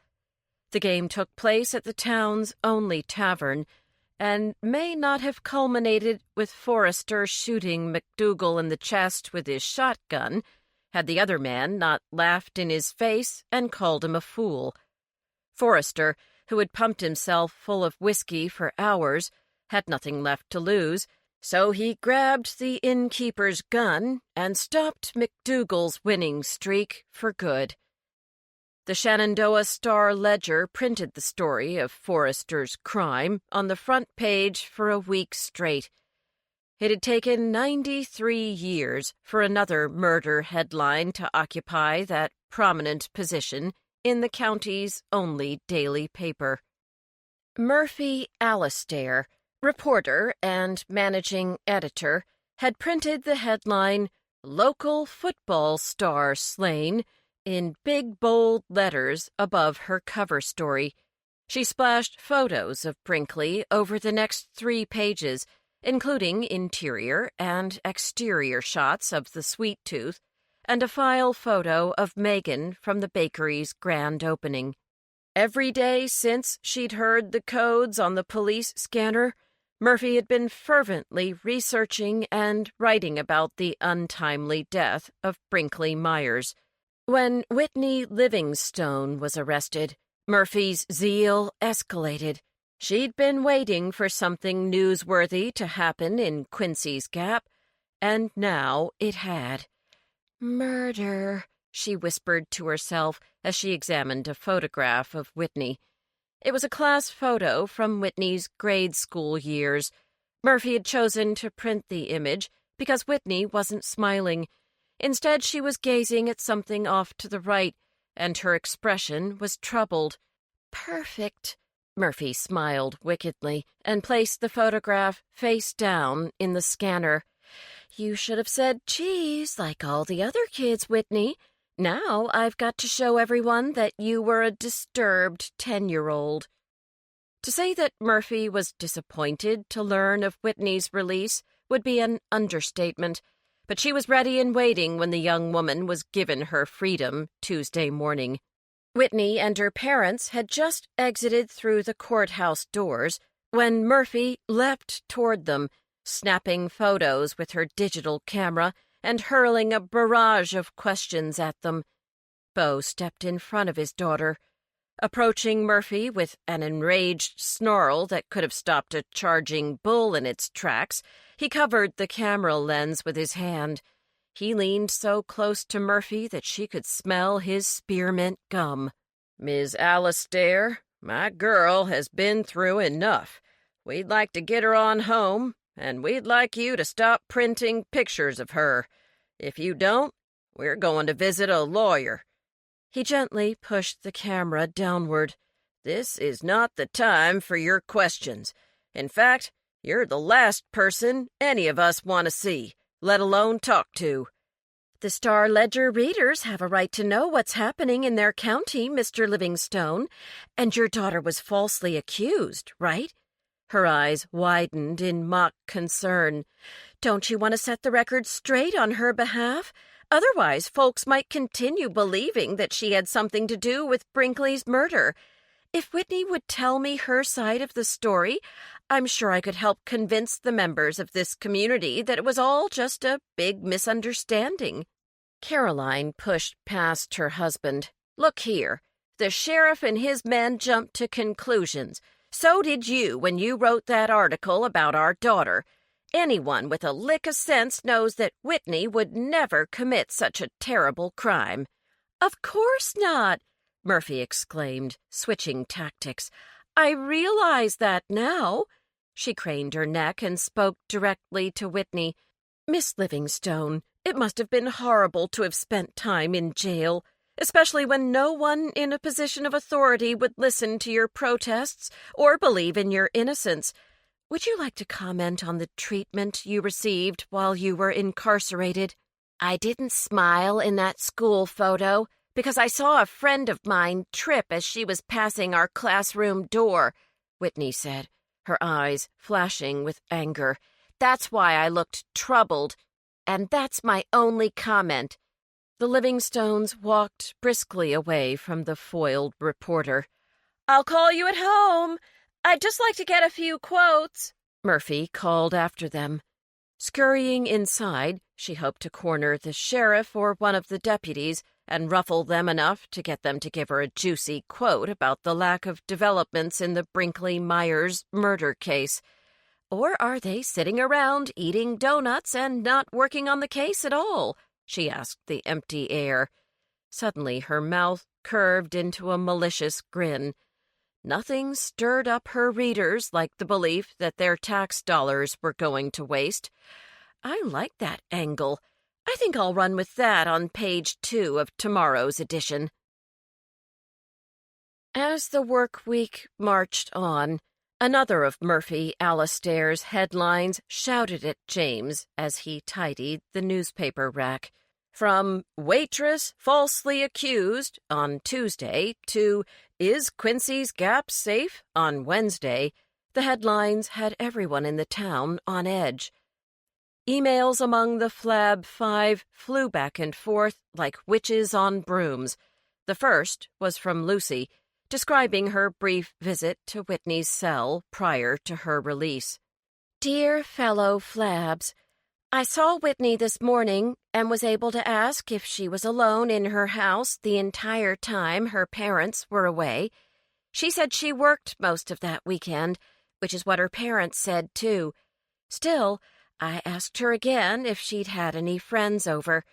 S1: The game took place at the town's only tavern, and may not have culminated with Forrester shooting McDougal in the chest with his shotgun, had the other man not laughed in his face and called him a fool. Forrester, who had pumped himself full of whiskey for hours, had nothing left to lose, so he grabbed the innkeeper's gun and stopped McDougal's winning streak for good. The Shenandoah Star-Ledger printed the story of Forrester's crime on the front page for a week straight. It had taken 93 years for another murder headline to occupy that prominent position in the county's only daily paper. Murphy Alastair, reporter and managing editor, had printed the headline, "Local Football Star Slain," in big, bold letters above her cover story. She splashed photos of Brinkley over the next 3 pages, including interior and exterior shots of the Sweet Tooth, and a file photo of Megan from the bakery's grand opening. Every day since she'd heard the codes on the police scanner, Murphy had been fervently researching and writing about the untimely death of Brinkley Myers. When Whitney Livingstone was arrested, Murphy's zeal escalated. She'd been waiting for something newsworthy to happen in Quincy's Gap, and now it had. "Murder," she whispered to herself as she examined a photograph of Whitney. It was a class photo from Whitney's grade school years. Murphy had chosen to print the image because Whitney wasn't smiling. Instead, she was gazing at something off to the right, and her expression was troubled. "Perfect," Murphy smiled wickedly and placed the photograph face down in the scanner. "You should have said cheese like all the other kids, Whitney. Now I've got to show everyone that you were a disturbed 10-year-old. To say that Murphy was disappointed to learn of Whitney's release would be an understatement, but she was ready and waiting when the young woman was given her freedom Tuesday morning. Whitney and her parents had just exited through the courthouse doors when Murphy leapt toward them, snapping photos with her digital camera and hurling a barrage of questions at them. Beau stepped in front of his daughter. Approaching Murphy with an enraged snarl that could have stopped a charging bull in its tracks, he covered the camera lens with his hand. He leaned so close to Murphy that she could smell his spearmint gum. "Ms. Alastair, my girl has been through enough. We'd like to get her on home, and we'd like you to stop printing pictures of her. If you don't, we're going to visit a lawyer." He gently pushed the camera downward. "This is not the time for your questions. In fact, you're the last person any of us want to see, let alone talk to." "The Star-Ledger readers have a right to know what's happening in their county, Mr. Livingstone. And your daughter was falsely accused, right?" Her eyes widened in mock concern. "Don't you want to set the record straight on her behalf? Otherwise, folks might continue believing that she had something to do with Brinkley's murder. If Whitney would tell me her side of the story, I'm sure I could help convince the members of this community that it was all just a big misunderstanding." Caroline pushed past her husband. "Look here, the sheriff and his men jumped to conclusions. So did you when you wrote that article about our daughter. Anyone with a lick of sense knows that Whitney would never commit such a terrible crime." "Of course not," Murphy exclaimed, switching tactics. "I realize that now." She craned her neck and spoke directly to Whitney. "Miss Livingstone, it must have been horrible to have spent time in jail, especially when no one in a position of authority would listen to your protests or believe in your innocence. Would you like to comment on the treatment you received while you were incarcerated?" "I didn't smile in that school photo because I saw a friend of mine trip as she was passing our classroom door," Whitney said, her eyes flashing with anger. "That's why I looked troubled, and that's my only comment." The Livingstones walked briskly away from the foiled reporter. "I'll call you at home. I'd just like to get a few quotes," Murphy called after them. Scurrying inside, she hoped to corner the sheriff or one of the deputies and ruffle them enough to get them to give her a juicy quote about the lack of developments in the Brinkley-Myers murder case. Or are they sitting around eating donuts and not working on the case at all? She asked the empty air. Suddenly her mouth curved into a malicious grin. Nothing stirred up her readers like the belief that their tax dollars were going to waste. "I like that angle. I think I'll run with that on page 2 of tomorrow's edition." As the work week marched on, another of Murphy Alastair's headlines shouted at James as he tidied the newspaper rack. From "Waitress Falsely Accused" on Tuesday to "Is Quincy's Gap Safe?" on Wednesday, the headlines had everyone in the town on edge. Emails among the Flab 5 flew back and forth like witches on brooms. The first was from Lucy, describing her brief visit to Whitney's cell prior to her release. "Dear fellow Flabs, I saw Whitney this morning and was able to ask if she was alone in her house the entire time her parents were away. She said she worked most of that weekend, which is what her parents said, too. Still, I asked her again if she'd had any friends over.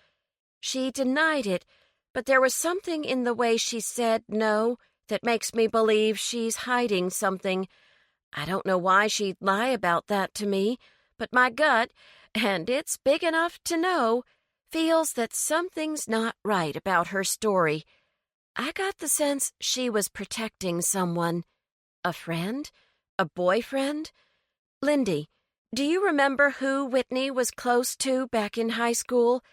S1: She denied it, but there was something in the way she said no
S2: that makes me believe she's hiding something. I don't know why she'd lie about that to me, but my gut, and it's big enough to know, feels that something's not right about her story. I got the sense she was protecting someone. A friend? A boyfriend? Lindy, do you remember who Whitney was close to back in high school?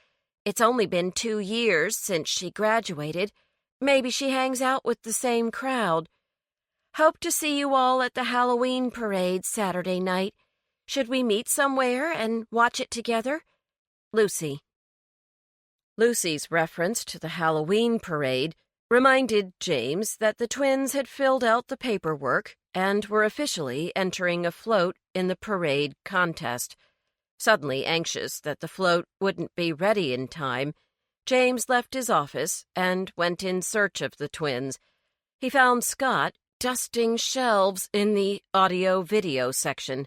S2: It's only been 2 years since she graduated. Maybe she hangs out with the same crowd. Hope to see you all at the Halloween parade Saturday night. Should we meet somewhere and watch it together? Lucy. Lucy's reference to the Halloween parade reminded James that the twins had filled out the paperwork and were officially entering a float in the parade contest. Suddenly anxious that the float wouldn't be ready in time, James left his office and went in search of the twins. He found Scott dusting shelves in the audio-video section.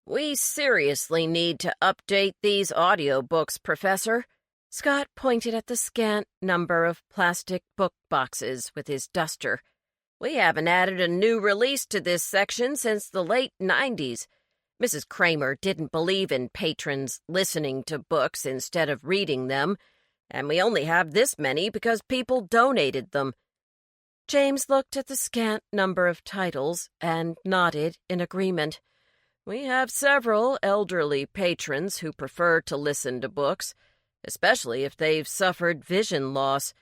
S2: "We seriously need to update these audiobooks, Professor." Scott pointed at the scant number of plastic book boxes with his duster. "We haven't added a new release to this section since the late 90s. Mrs. Kramer didn't believe in patrons listening to books instead of reading them, and we only have this many because people donated them." James looked at the scant number of titles and nodded in agreement. "We have several elderly patrons who prefer to listen to books, especially if they've suffered vision loss,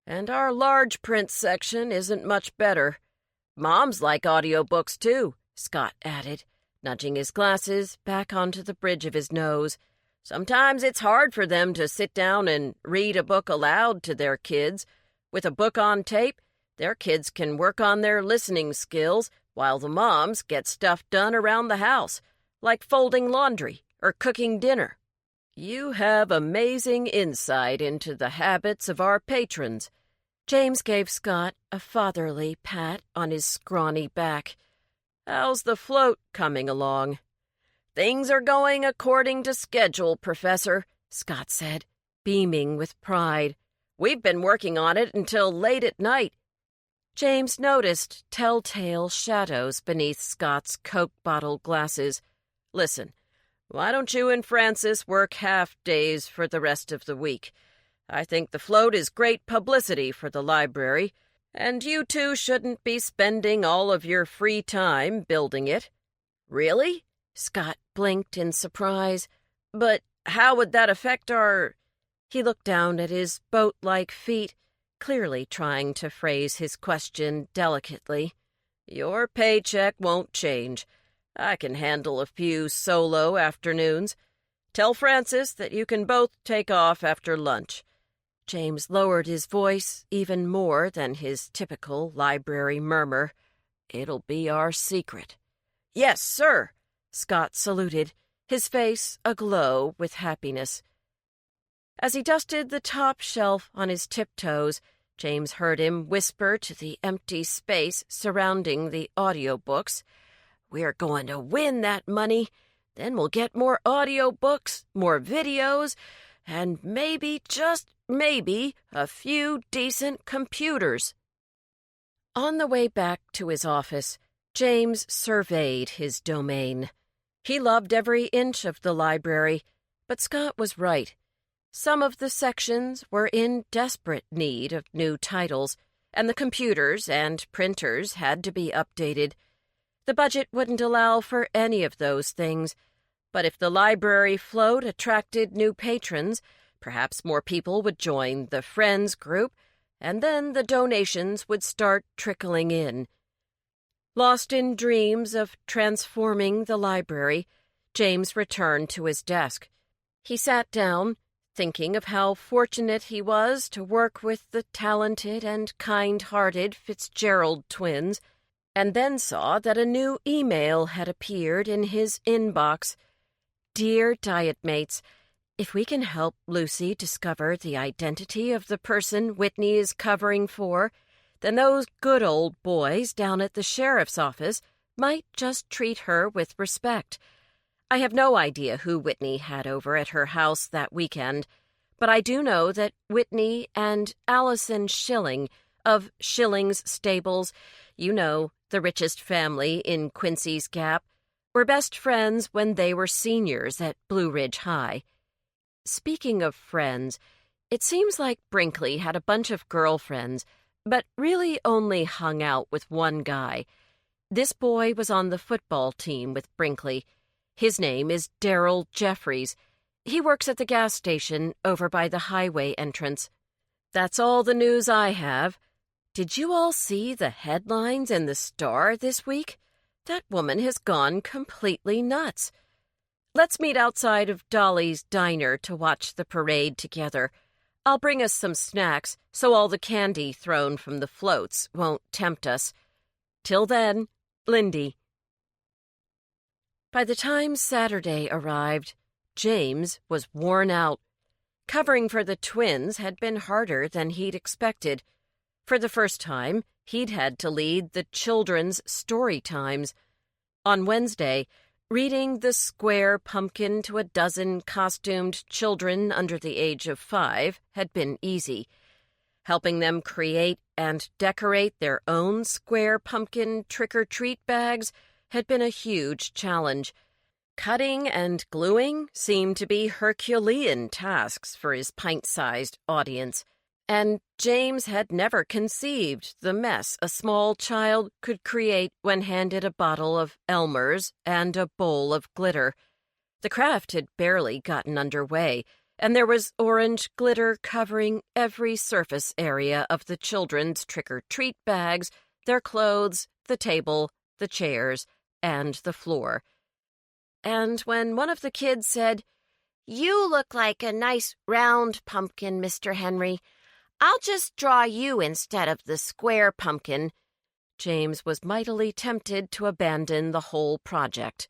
S2: and our large print section isn't much better. Moms like audiobooks, too," Scott added, nudging his glasses back onto the bridge of his nose. "Sometimes it's hard for them to sit down and read a book aloud to their kids. With a book on tape, their kids can work on their listening skills while the moms get stuff done around the house, like folding laundry or cooking dinner." "You have amazing insight into the habits of our patrons." James gave Scott a fatherly pat on his scrawny back. "How's the float coming along?" "Things are going according to schedule, Professor," Scott said, beaming with pride. "We've been working on it until late at night." James noticed telltale shadows beneath Scott's Coke bottle glasses. "Listen, why don't you and Francis work half days for the rest of the week? I think the float is great publicity for the library, and you two shouldn't be spending all of your free time building it." "Really?" Scott blinked in surprise. "But how would that affect our—" He looked down at his boat-like feet, clearly trying to phrase his question delicately. "Your paycheck won't change. I can handle a few solo afternoons. Tell Francis that you can both take off after lunch." James lowered his voice even more than his typical library murmur. "It'll be our secret." "Yes, sir," Scott saluted, his face aglow with happiness. As he dusted the top shelf on his tiptoes, James heard him whisper to the empty space surrounding the audiobooks, "We're going to win that money. Then we'll get more audiobooks, more videos, and maybe, just maybe, a few decent computers." On the way back to his office, James surveyed his domain. He loved every inch of the library, but Scott was right. Some of the sections were in desperate need of new titles, and the computers and printers had to be updated. The budget wouldn't allow for any of those things, but if the library float attracted new patrons, perhaps more people would join the Friends group, and then the donations would start trickling in. Lost in dreams of transforming the library, James returned to his desk. He sat down, thinking of how fortunate he was to work with the talented and kind-hearted Fitzgerald twins, and then saw that a new email had appeared in his inbox. "Dear Diet Mates, if we can help Lucy discover the identity of the person Whitney is covering for, then those good old boys down at the sheriff's office might just treat her with respect. I have no idea who Whitney had over at her house that weekend, but I do know that Whitney and Allison Schilling
S1: of Schilling's Stables, you know, the richest family in Quincy's Gap, were best friends when they were seniors at Blue Ridge High. Speaking of friends, it seems like Brinkley had a bunch of girlfriends, but really only hung out with one guy. This boy was on the football team with Brinkley. His name is Darrell Jeffries. He works at the gas station over by the highway entrance. That's all the news I have. Did you all see the headlines in the Star this week? That woman has gone completely nuts. Let's meet outside of Dolly's diner to watch the parade together. I'll bring us some snacks so all the candy thrown from the floats won't tempt us. Till then, Lindy. By the time Saturday arrived, James was worn out. Covering for the twins had been harder than he'd expected. For the first time, he'd had to lead the children's story times. On Wednesday, reading The Square Pumpkin to a dozen costumed children under the age of 5 had been easy. Helping them create and decorate their own square pumpkin trick-or-treat bags had been a huge challenge. Cutting and gluing seemed to be Herculean tasks for his pint-sized audience, and James had never conceived the mess a small child could create when handed a bottle of Elmer's and a bowl of glitter. The craft had barely gotten underway, and there was orange glitter covering every surface area of the children's trick-or-treat bags, their clothes, the table, the chairs, and the floor. And when one of the kids said, "You look like a nice round pumpkin, Mr. Henry. I'll just draw you instead of the square pumpkin," James was mightily tempted to abandon the whole project.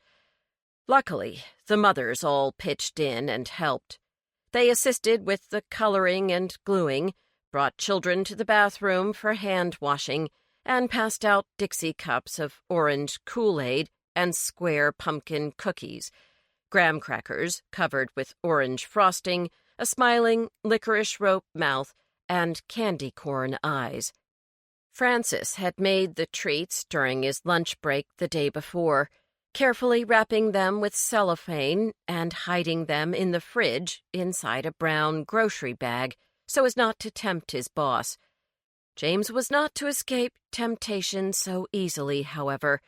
S1: Luckily, the mothers all pitched in and helped. They assisted with the coloring and gluing, brought children to the bathroom for hand washing, and passed out Dixie cups of orange Kool-Aid and square pumpkin cookies, graham crackers covered with orange frosting, a smiling licorice rope mouth, and candy corn eyes. Francis had made the treats during his lunch break the day before, carefully wrapping them with cellophane and hiding them in the fridge inside a brown grocery bag so as not to tempt his boss. James was not to escape temptation so easily, however.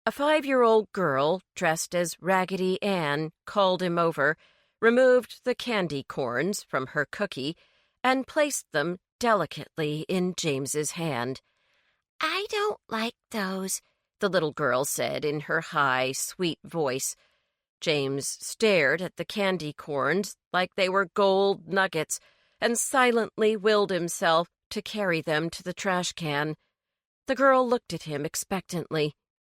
S1: A 5-year-old girl, dressed as Raggedy Ann, called him over, removed the candy corns from her cookie, and placed them delicately in James's hand. "I don't like those," the little girl said in her high, sweet voice. James stared at the candy corns like they were gold nuggets and silently willed himself to carry them to the trash can. The girl looked at him expectantly.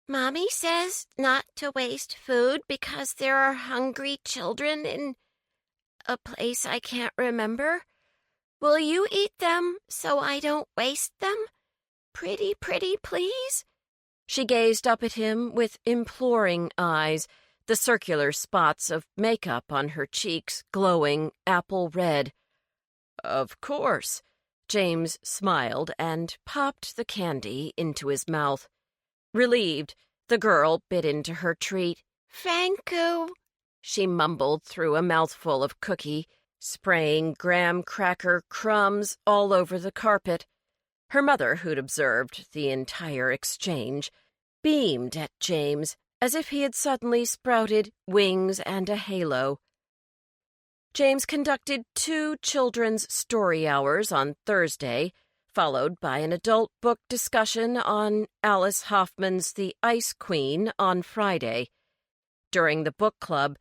S1: "Mommy says not to waste food because there are hungry children in a place I can't remember. Will you eat them so I don't waste them? Pretty, please?" She gazed up at him with imploring eyes, the circular spots of makeup on her cheeks glowing apple red. "Of course," James smiled and popped the candy into his mouth. Relieved, the girl bit into her treat. "Thank you," she mumbled through a mouthful of cookie, spraying graham cracker crumbs all over the carpet. Her mother, who'd observed the entire exchange, beamed at James as if he had suddenly sprouted wings and a halo. James conducted 2 children's story hours on Thursday, followed by an adult book discussion on Alice Hoffman's The Ice Queen on Friday. During the book club,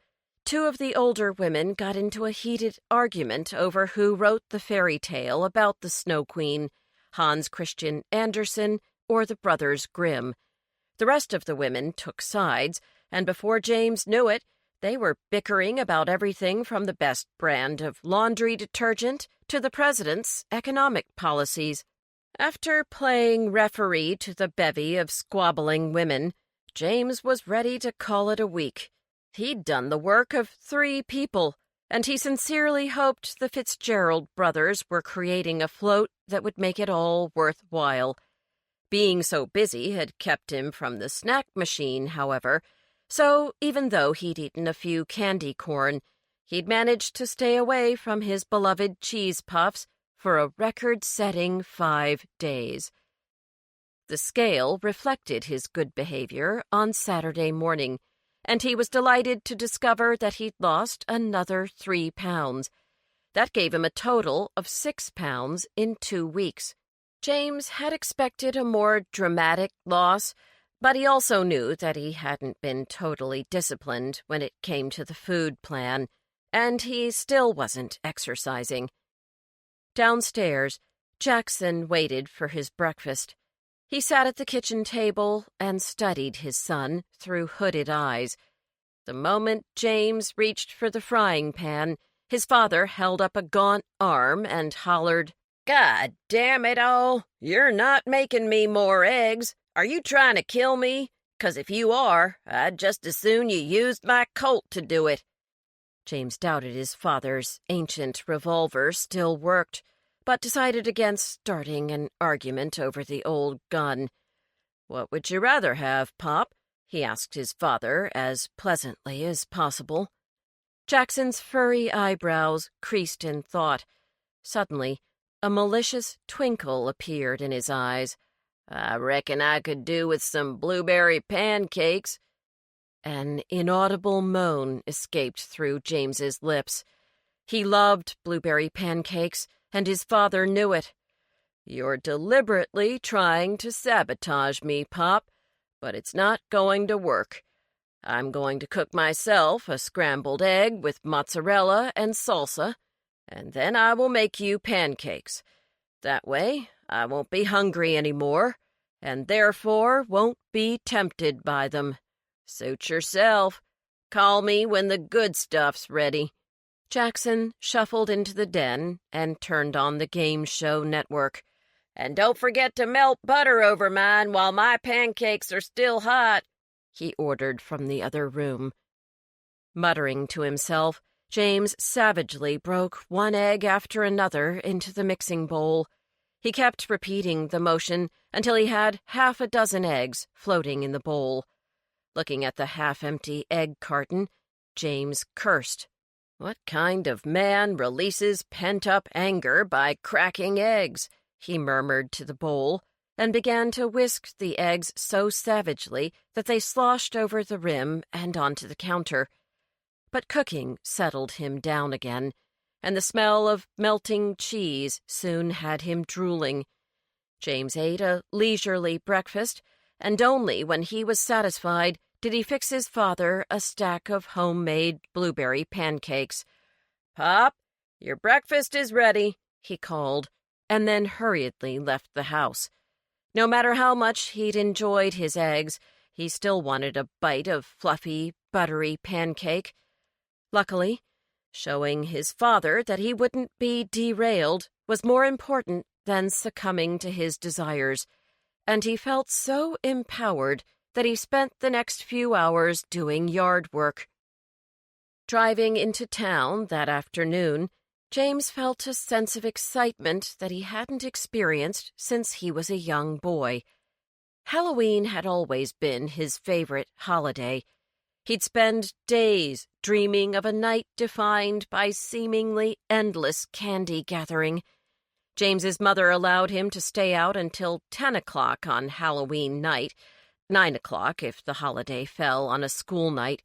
S1: 2 of the older women got into a heated argument over who wrote the fairy tale about the Snow Queen, Hans Christian Andersen or the Brothers Grimm. The rest of the women took sides, and before James knew it, they were bickering about everything from the best brand of laundry detergent to the president's economic policies. After playing referee to the bevy of squabbling women, James was ready to call it a week. He'd done the work of 3 people. and he sincerely hoped the Fitzgerald brothers were creating a float that would make it all worthwhile. Being so busy had kept him from the snack machine, however, so even though he'd eaten a few candy corn, he'd managed to stay away from his beloved cheese puffs for a record-setting 5 days. The scale reflected his good behavior on Saturday morning, and he was delighted to discover that he'd lost another 3 pounds. That gave him a total of 6 pounds in 2 weeks. James had expected a more dramatic loss, but he also knew that he hadn't been totally disciplined when it came to the food plan, and he still wasn't exercising. Downstairs, Jackson waited for his breakfast. He sat at the kitchen table and studied his son through hooded eyes. The moment James reached for the frying pan, his father held up a gaunt arm and hollered, "God damn it all! You're not making me more eggs! Are you trying to kill me? 'Cause if you are, I'd just as soon you used my Colt to do it." James doubted his father's ancient revolver still worked, but decided against starting an argument over the old gun. "What would you rather have, Pop?" he asked his father as pleasantly as possible. Jackson's furry eyebrows creased in thought. Suddenly, a malicious twinkle appeared in his eyes. "I reckon I could do with some blueberry pancakes." An inaudible moan escaped through James's lips. He loved blueberry pancakes, and his father knew it. "You're deliberately trying to sabotage me, Pop, but it's not going to work. I'm going to cook myself a scrambled egg with mozzarella and salsa, and then I will make you pancakes. That way, I won't be hungry anymore, and therefore won't be tempted by them. Suit yourself. Call me when the good stuff's ready." Jackson shuffled into the den and turned on the game show network. "And don't forget to melt butter over mine while my pancakes are still hot," he ordered from the other room. Muttering to himself, James savagely broke one egg after another into the mixing bowl. He kept repeating the motion until he had 6 eggs floating in the bowl. Looking at the half-empty egg carton, James cursed. "What kind of man releases pent-up anger by cracking eggs?" he murmured to the bowl, and began to whisk the eggs so savagely that they sloshed over the rim and onto the counter. But cooking settled him down again, and the smell of melting cheese soon had him drooling. James ate a leisurely breakfast, and only when he was satisfied did he fix his father a stack of homemade blueberry pancakes. "Pop, your breakfast is ready," he called, and then hurriedly left the house. No matter how much he'd enjoyed his eggs, he still wanted a bite of fluffy, buttery pancake. Luckily, showing his father that he wouldn't be derailed was more important than succumbing to his desires, and he felt so empowered that he spent the next few hours doing yard work. Driving into town that afternoon, James felt a sense of excitement that he hadn't experienced since he was a young boy. Halloween had always been his favorite holiday. He'd spend days dreaming of a night defined by seemingly endless candy gathering. James's mother allowed him to stay out until 10 o'clock on Halloween night, 9 o'clock if the holiday fell on a school night.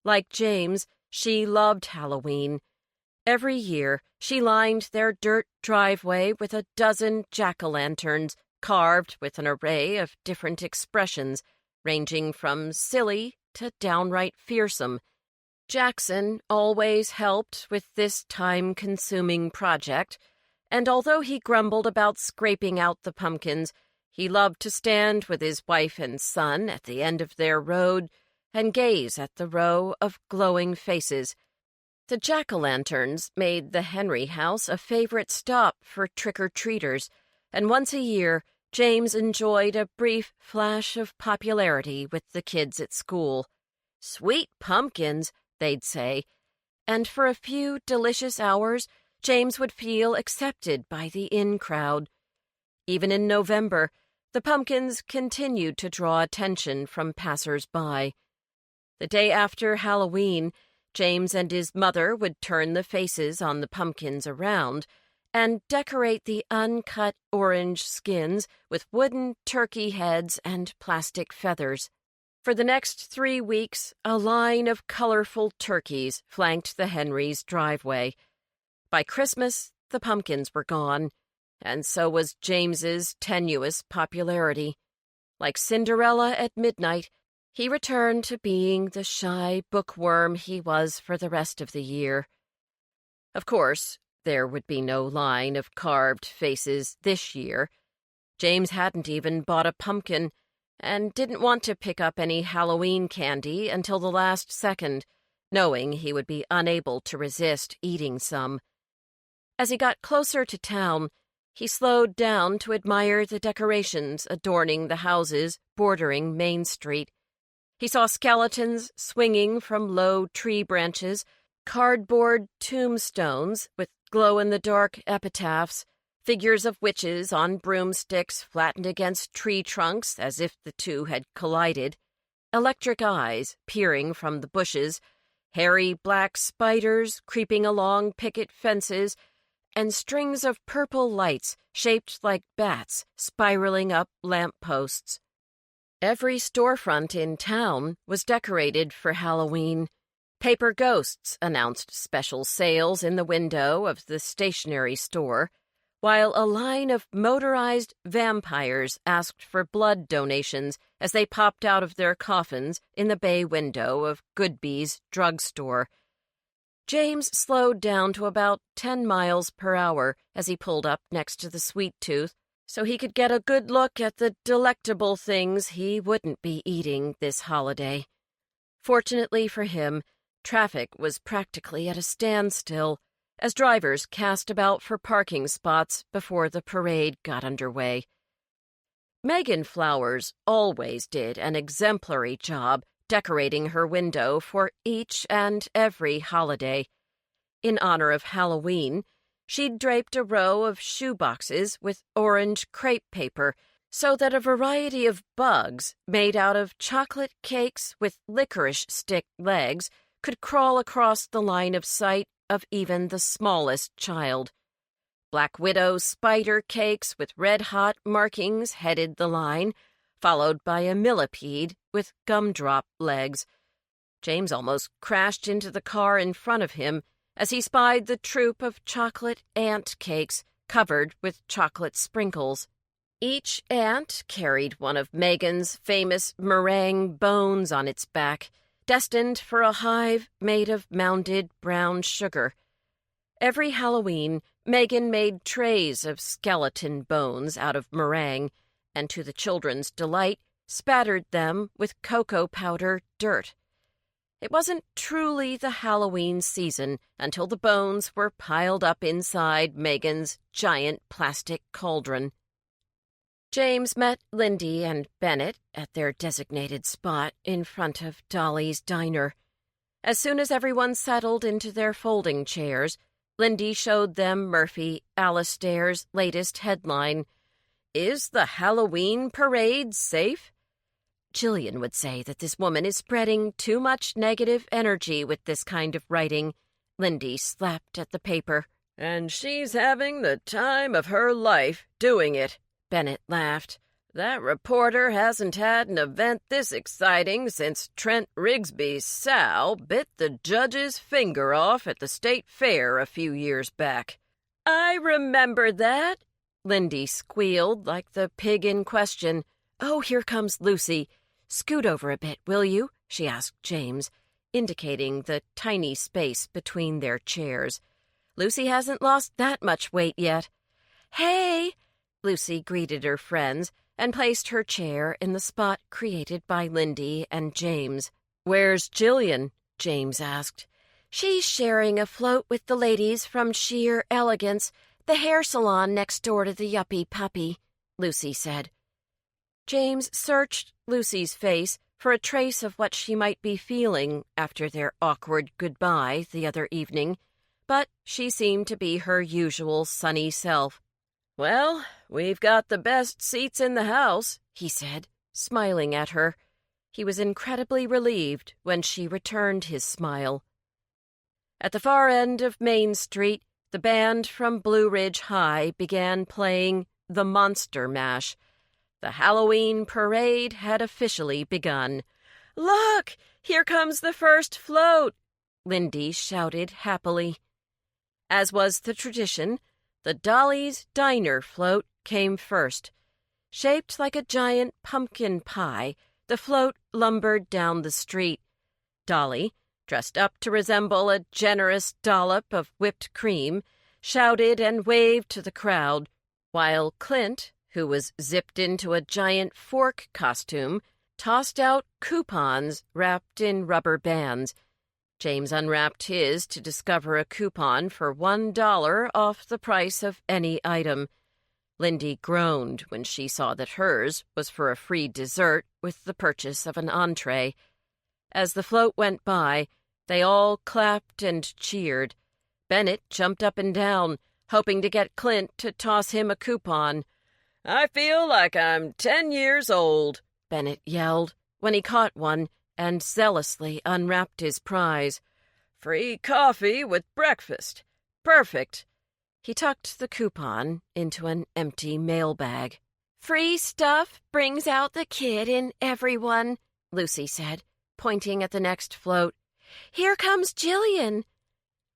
S1: Like James, she loved Halloween. Every year, she lined their dirt driveway with a dozen jack-o'-lanterns carved with an array of different expressions, ranging from silly to downright fearsome. Jackson always helped with this time-consuming project, and although he grumbled about scraping out the pumpkins, he loved to stand with his wife and son at the end of their road and gaze at the row of glowing faces. The jack-o'-lanterns made the Henry house a favorite stop for trick-or-treaters, and once a year, James enjoyed a brief flash of popularity with the kids at school. "Sweet pumpkins," they'd say,
S2: and for a few delicious hours, James would feel accepted by the in-crowd. Even in November, the pumpkins continued to draw attention from passers-by. The day after Halloween, James and his mother would turn the faces on the pumpkins around and decorate the uncut orange skins with wooden turkey heads and plastic feathers. For the next 3 weeks, a line of colorful turkeys flanked the Henrys' driveway. By Christmas, the pumpkins were gone, and so was James's tenuous popularity. Like Cinderella at midnight, he returned to being the shy bookworm he was for the rest of the year. Of course, there would be no line of carved faces this year. James hadn't even bought a pumpkin and didn't want to pick up any Halloween candy until the last second, knowing he would be unable to resist eating some. As he got closer to town, he slowed down to admire the decorations adorning the houses bordering Main Street. He saw skeletons swinging from low tree branches, cardboard tombstones with glow-in-the-dark epitaphs, figures of witches on broomsticks flattened against tree trunks as if the two had collided, electric eyes peering from the bushes, hairy black spiders creeping along picket fences, and strings of purple lights shaped like bats spiraling up lampposts. Every storefront in town was decorated for Halloween. Paper ghosts announced special sales in the window of the stationery store, while a line of motorized vampires asked for blood donations as they popped out of their coffins in the bay window of Goodby's drugstore. James slowed down to about 10 miles per hour as he pulled up next to the Sweet Tooth, so he could get a good look at the delectable things he wouldn't be eating this holiday. Fortunately for him, traffic was practically at a standstill as drivers cast about for parking spots before the parade got underway. Megan Flowers always did an exemplary job decorating her window for each and every holiday. In honor of Halloween, she'd draped a row of shoeboxes with orange crepe paper so that a variety of bugs made out of chocolate cakes with licorice stick legs could crawl across the line of sight of even the smallest child. Black Widow spider cakes with red-hot markings headed the line, followed by a millipede with gumdrop legs. James almost crashed into the car in front of him as he spied the troop of chocolate ant cakes covered with chocolate sprinkles. Each ant carried one of Megan's famous meringue bones on its back, destined for a hive made of mounded brown sugar. Every Halloween, Megan made trays of skeleton bones out of meringue, and to the children's delight, spattered them with cocoa powder dirt. It wasn't truly the Halloween season until the bones were piled up inside Megan's giant plastic cauldron. James met Lindy and Bennett at their designated spot in front of Dolly's diner. As soon as everyone settled into their folding chairs, Lindy showed them Murphy Alastair's latest headline, "Is the Halloween parade safe?" Jillian would say that this woman is spreading too much negative energy with this kind of writing. Lindy slapped at the paper. "And she's having the time of her life doing it," Bennett laughed. "That reporter hasn't had an event this exciting since Trent Rigsby's sow bit the judge's finger off at the state fair a few years back." "I remember that," Lindy squealed like the pig in question. "Oh, here comes Lucy. Scoot over a bit, will you?" she asked James, indicating the tiny space between their chairs. "Lucy hasn't lost that much weight yet." "Hey!" Lucy greeted her friends and placed her chair in the spot created by Lindy and James. "Where's Jillian?" James asked. "She's sharing a float with the ladies from Sheer Elegance, the hair salon next door to the Yuppie Puppy," Lucy said. James searched Lucy's face for a trace of what she might be feeling after their awkward goodbye the other evening, but she seemed to be her usual sunny self. "Well, we've got the best seats in the house," he said, smiling at her. He was incredibly relieved when she returned his smile. At the far end of Main Street, the band from Blue Ridge High began playing the Monster Mash. The Halloween parade had officially begun. "Look! Here comes the first float!" Lindy shouted happily. As was the tradition, the Dolly's Diner float came first. Shaped like a giant pumpkin pie, the float lumbered down the street. Dolly, dressed up to resemble a generous dollop of whipped cream, shouted and waved to the crowd, while Clint, who was zipped into a giant fork costume, tossed out coupons wrapped in rubber bands. James unwrapped his to discover a coupon for $1 off the price of any item. Lindy groaned when she saw that hers was for a free dessert with the purchase of an entree. As the float went by, they all clapped and cheered. Bennett jumped up and down, hoping to get Clint to toss him a coupon. "I feel like I'm 10 years old," Bennett yelled when he caught one and zealously unwrapped his prize. "Free coffee with breakfast. Perfect." He tucked the coupon into an empty mailbag. "Free stuff brings out the kid in everyone," Lucy said, pointing at the next float. "Here comes Jillian."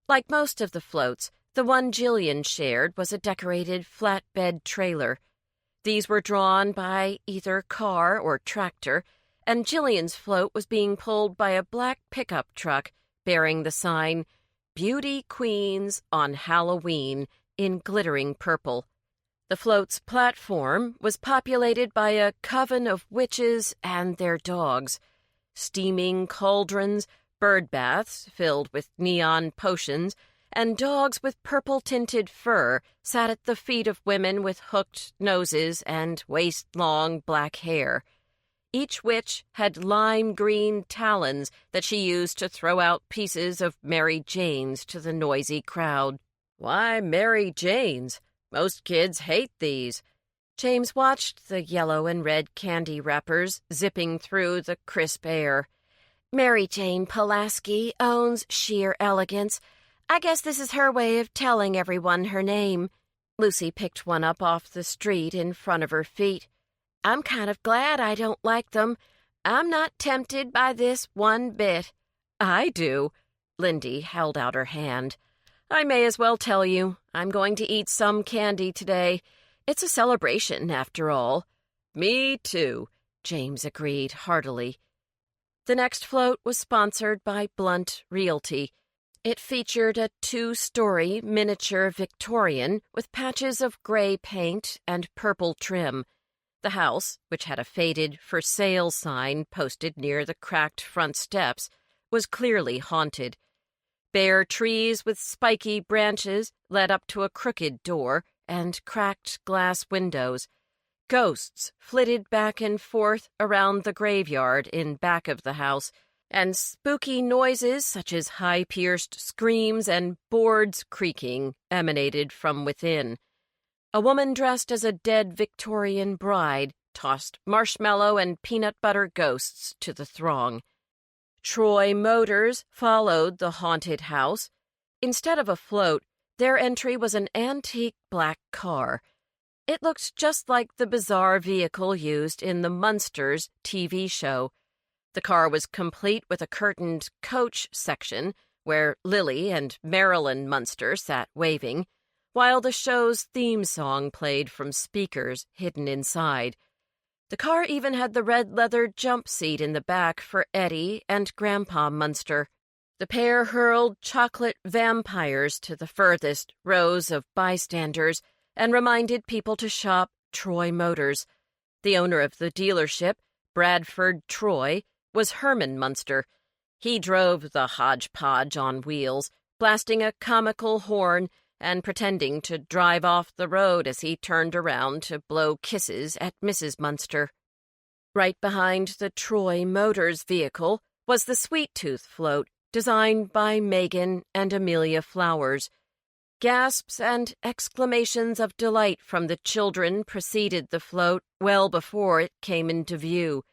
S2: Like most of the floats, the one Jillian shared was a decorated flatbed trailer. These were drawn by either car or tractor, and Jillian's float was being pulled by a black pickup truck bearing the sign, "Beauty Queens on Halloween," in glittering purple. The float's platform was populated by a coven of witches and their dogs. Steaming cauldrons, bird baths filled with neon potions, and dogs with purple-tinted fur sat at the feet of women with hooked noses and waist-long black hair. Each witch had lime-green talons that she used to throw out pieces of Mary Janes to the noisy crowd. "Why Mary Janes? Most kids hate these." James watched the yellow and red candy wrappers zipping through the crisp air. "Mary Jane Pulaski owns Sheer Elegance. I guess this is her way of telling everyone her name." Lucy picked one up off the street in front of her feet. "I'm kind of glad I don't like them. I'm not tempted by this one bit." "I do." Lindy held out her hand. "I may as well tell you, I'm going to eat some candy today. It's a celebration, after all." "Me too," James agreed heartily. The next float was sponsored by Blunt Realty. It featured a 2-story miniature Victorian with patches of gray paint and purple trim. The house, which had a faded "For Sale" sign posted near the cracked front steps, was clearly haunted. Bare trees with spiky branches led up to a crooked door and cracked glass windows. Ghosts flitted back and forth around the graveyard in back of the house, and spooky noises such as high-pierced screams and boards creaking emanated from within. A woman dressed as a dead Victorian bride tossed marshmallow and peanut butter ghosts to the throng. Troy Motors followed the haunted house. Instead of a float, their entry was an antique black car. It looked just like the bizarre vehicle used in the Munsters TV show. The car was complete with a curtained coach section where Lily and Marilyn Munster sat waving, while the show's theme song played from speakers hidden inside. The car even had the red leather jump seat in the back for Eddie and Grandpa Munster. The pair hurled chocolate vampires to the furthest rows of bystanders and reminded people to shop Troy Motors. The owner of the dealership, Bradford Troy, was Herman Munster. He drove the hodgepodge on wheels, blasting a comical horn and pretending to drive off the road as he turned around to blow kisses at Mrs. Munster. Right behind the Troy Motors vehicle was the Sweet Tooth float, designed by Megan and Amelia Flowers. Gasps and exclamations of delight from the children preceded the float well before it came into view.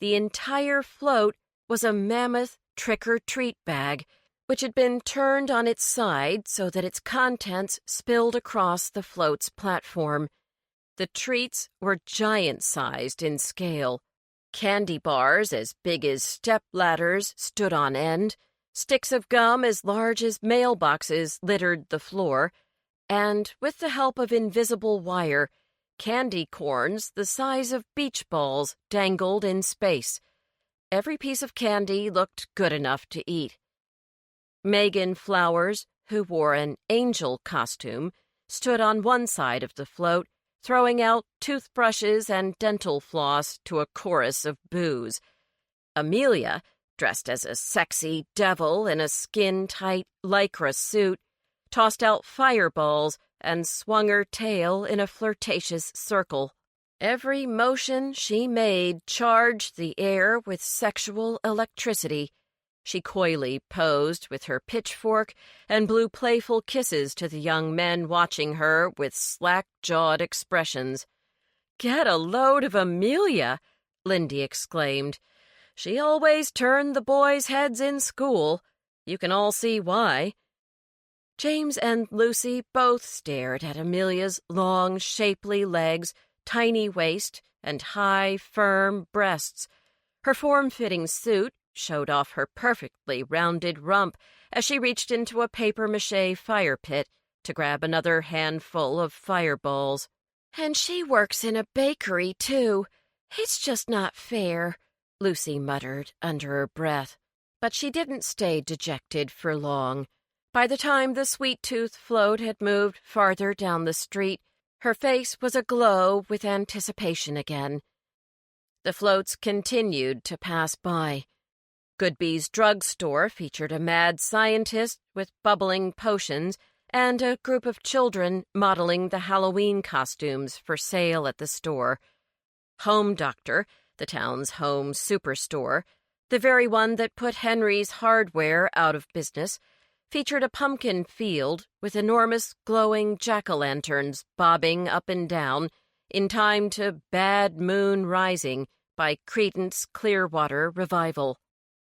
S2: The entire float was a mammoth trick-or-treat bag, which had been turned on its side so that its contents spilled across the float's platform. The treats were giant-sized in scale. Candy bars as big as step ladders stood on end, sticks of gum as large as mailboxes littered the floor, and, with the help of invisible wire, candy corns the size of beach balls dangled in space. Every piece of candy looked good enough to eat. Megan Flowers, who wore an angel costume, stood on one side of the float, throwing out toothbrushes and dental floss to a chorus of boos. Amelia, dressed as a sexy devil in a skin-tight lycra suit, tossed out fireballs and swung her tail in a flirtatious circle. Every motion she made charged the air with sexual electricity. She coyly posed with her pitchfork and blew playful kisses to the young men watching her with slack-jawed expressions. "Get a load of Amelia!" Lindy exclaimed. "She always turned the boys' heads in school. You can all see why." James and Lucy both stared at Amelia's long, shapely legs, tiny waist, and high, firm breasts. Her form-fitting suit showed off her perfectly rounded rump as she reached into a papier-mâché fire pit to grab another handful of fireballs. "And she works in a bakery, too. It's just not fair," Lucy muttered under her breath. But she didn't stay dejected for long. By the time the Sweet Tooth float had moved farther down the street, her face was aglow with anticipation again. The floats continued to pass by. Goodby's drugstore featured a mad scientist with bubbling potions and a group of children modeling the Halloween costumes for sale at the store. Home Doctor, the town's home superstore, the very one that put Henry's Hardware out of business, featured a pumpkin field with enormous glowing jack-o'-lanterns bobbing up and down in time to Bad Moon Rising by Creedence Clearwater Revival.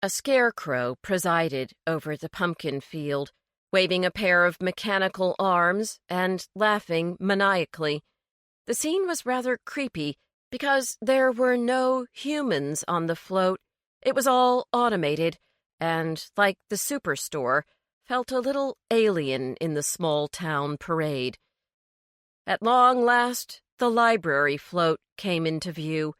S2: A scarecrow presided over the pumpkin field, waving a pair of mechanical arms and laughing maniacally. The scene was rather creepy because there were no humans on the float. It was all automated and, like the superstore, felt a little alien in the small-town parade. At long last, the library float came into view.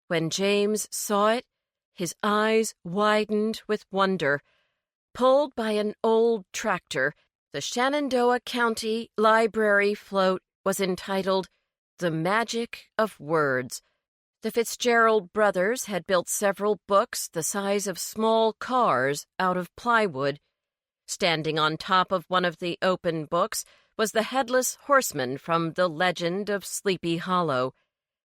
S2: When James saw it, his eyes widened with wonder. Pulled by an old tractor, the Shenandoah County Library float was entitled The Magic of Words. The Fitzgerald brothers had built several books the size of small cars out of plywood. Standing on top of one of the open books was the headless horseman from the legend of Sleepy Hollow.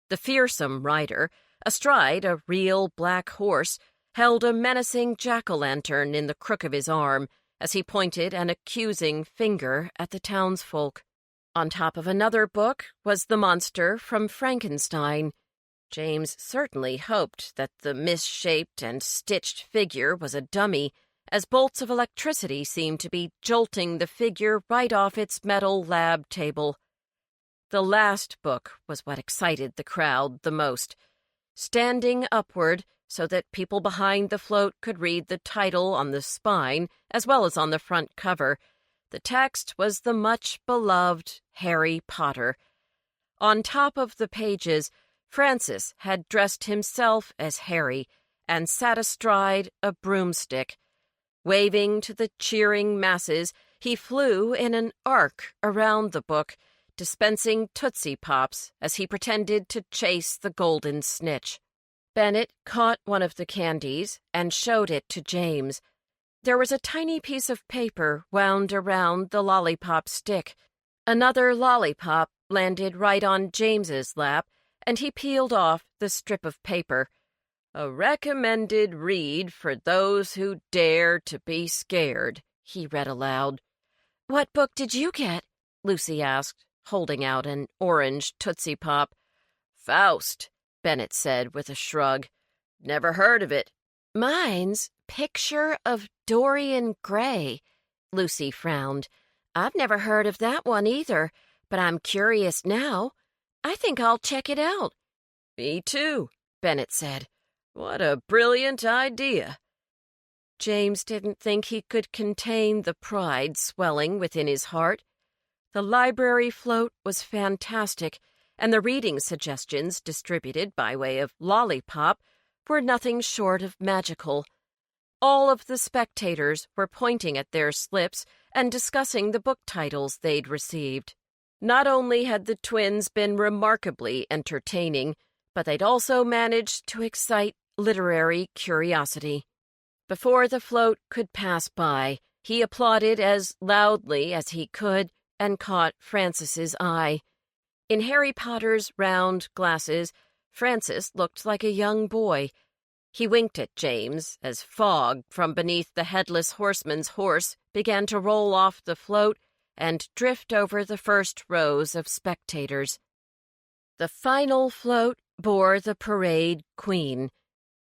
S2: The fearsome rider, astride a real black horse, held a menacing jack-o'-lantern in the crook of his arm as he pointed an accusing finger at the townsfolk. On top of another book was the monster from Frankenstein. James certainly hoped that the misshaped and stitched figure was a dummy, as bolts of electricity seemed to be jolting the figure right off its metal lab table. The last book was what excited the crowd the most. Standing upward so that people behind the float could read the title on the spine as well as on the front cover, the text was the much-beloved Harry Potter. On top of the pages, Francis had dressed himself as Harry and sat astride a broomstick. Waving to the cheering masses, he flew in an arc around the book, dispensing Tootsie Pops as he pretended to chase the golden snitch. Bennett caught one of the candies and showed it to James. There was a tiny piece of paper wound around the lollipop stick. Another lollipop landed right on James's lap,
S1: and he peeled off the strip of paper. "A recommended read for those who dare to be scared," he read aloud.
S2: "What book did you get?" Lucy asked, holding out an orange Tootsie Pop.
S1: "Faust," Bennett said with a shrug. "Never heard of it."
S2: "Mine's Picture of Dorian Gray." Lucy frowned. "I've never heard of that one either, but I'm curious now. I think I'll check it out."
S1: "Me too," Bennett said. "What a brilliant idea."
S2: James didn't think he could contain the pride swelling within his heart. The library float was fantastic, and the reading suggestions distributed by way of lollipop were nothing short of magical. All of the spectators were pointing at their slips and discussing the book titles they'd received. Not only had the twins been remarkably entertaining, but they'd also managed to excite literary curiosity. Before the float could pass by, he applauded as loudly as he could and caught Francis's eye. In Harry Potter's round glasses, Francis looked like a young boy. He winked at James as fog from beneath the headless horseman's horse began to roll off the float and drift over the first rows of spectators. The final float bore the parade queen.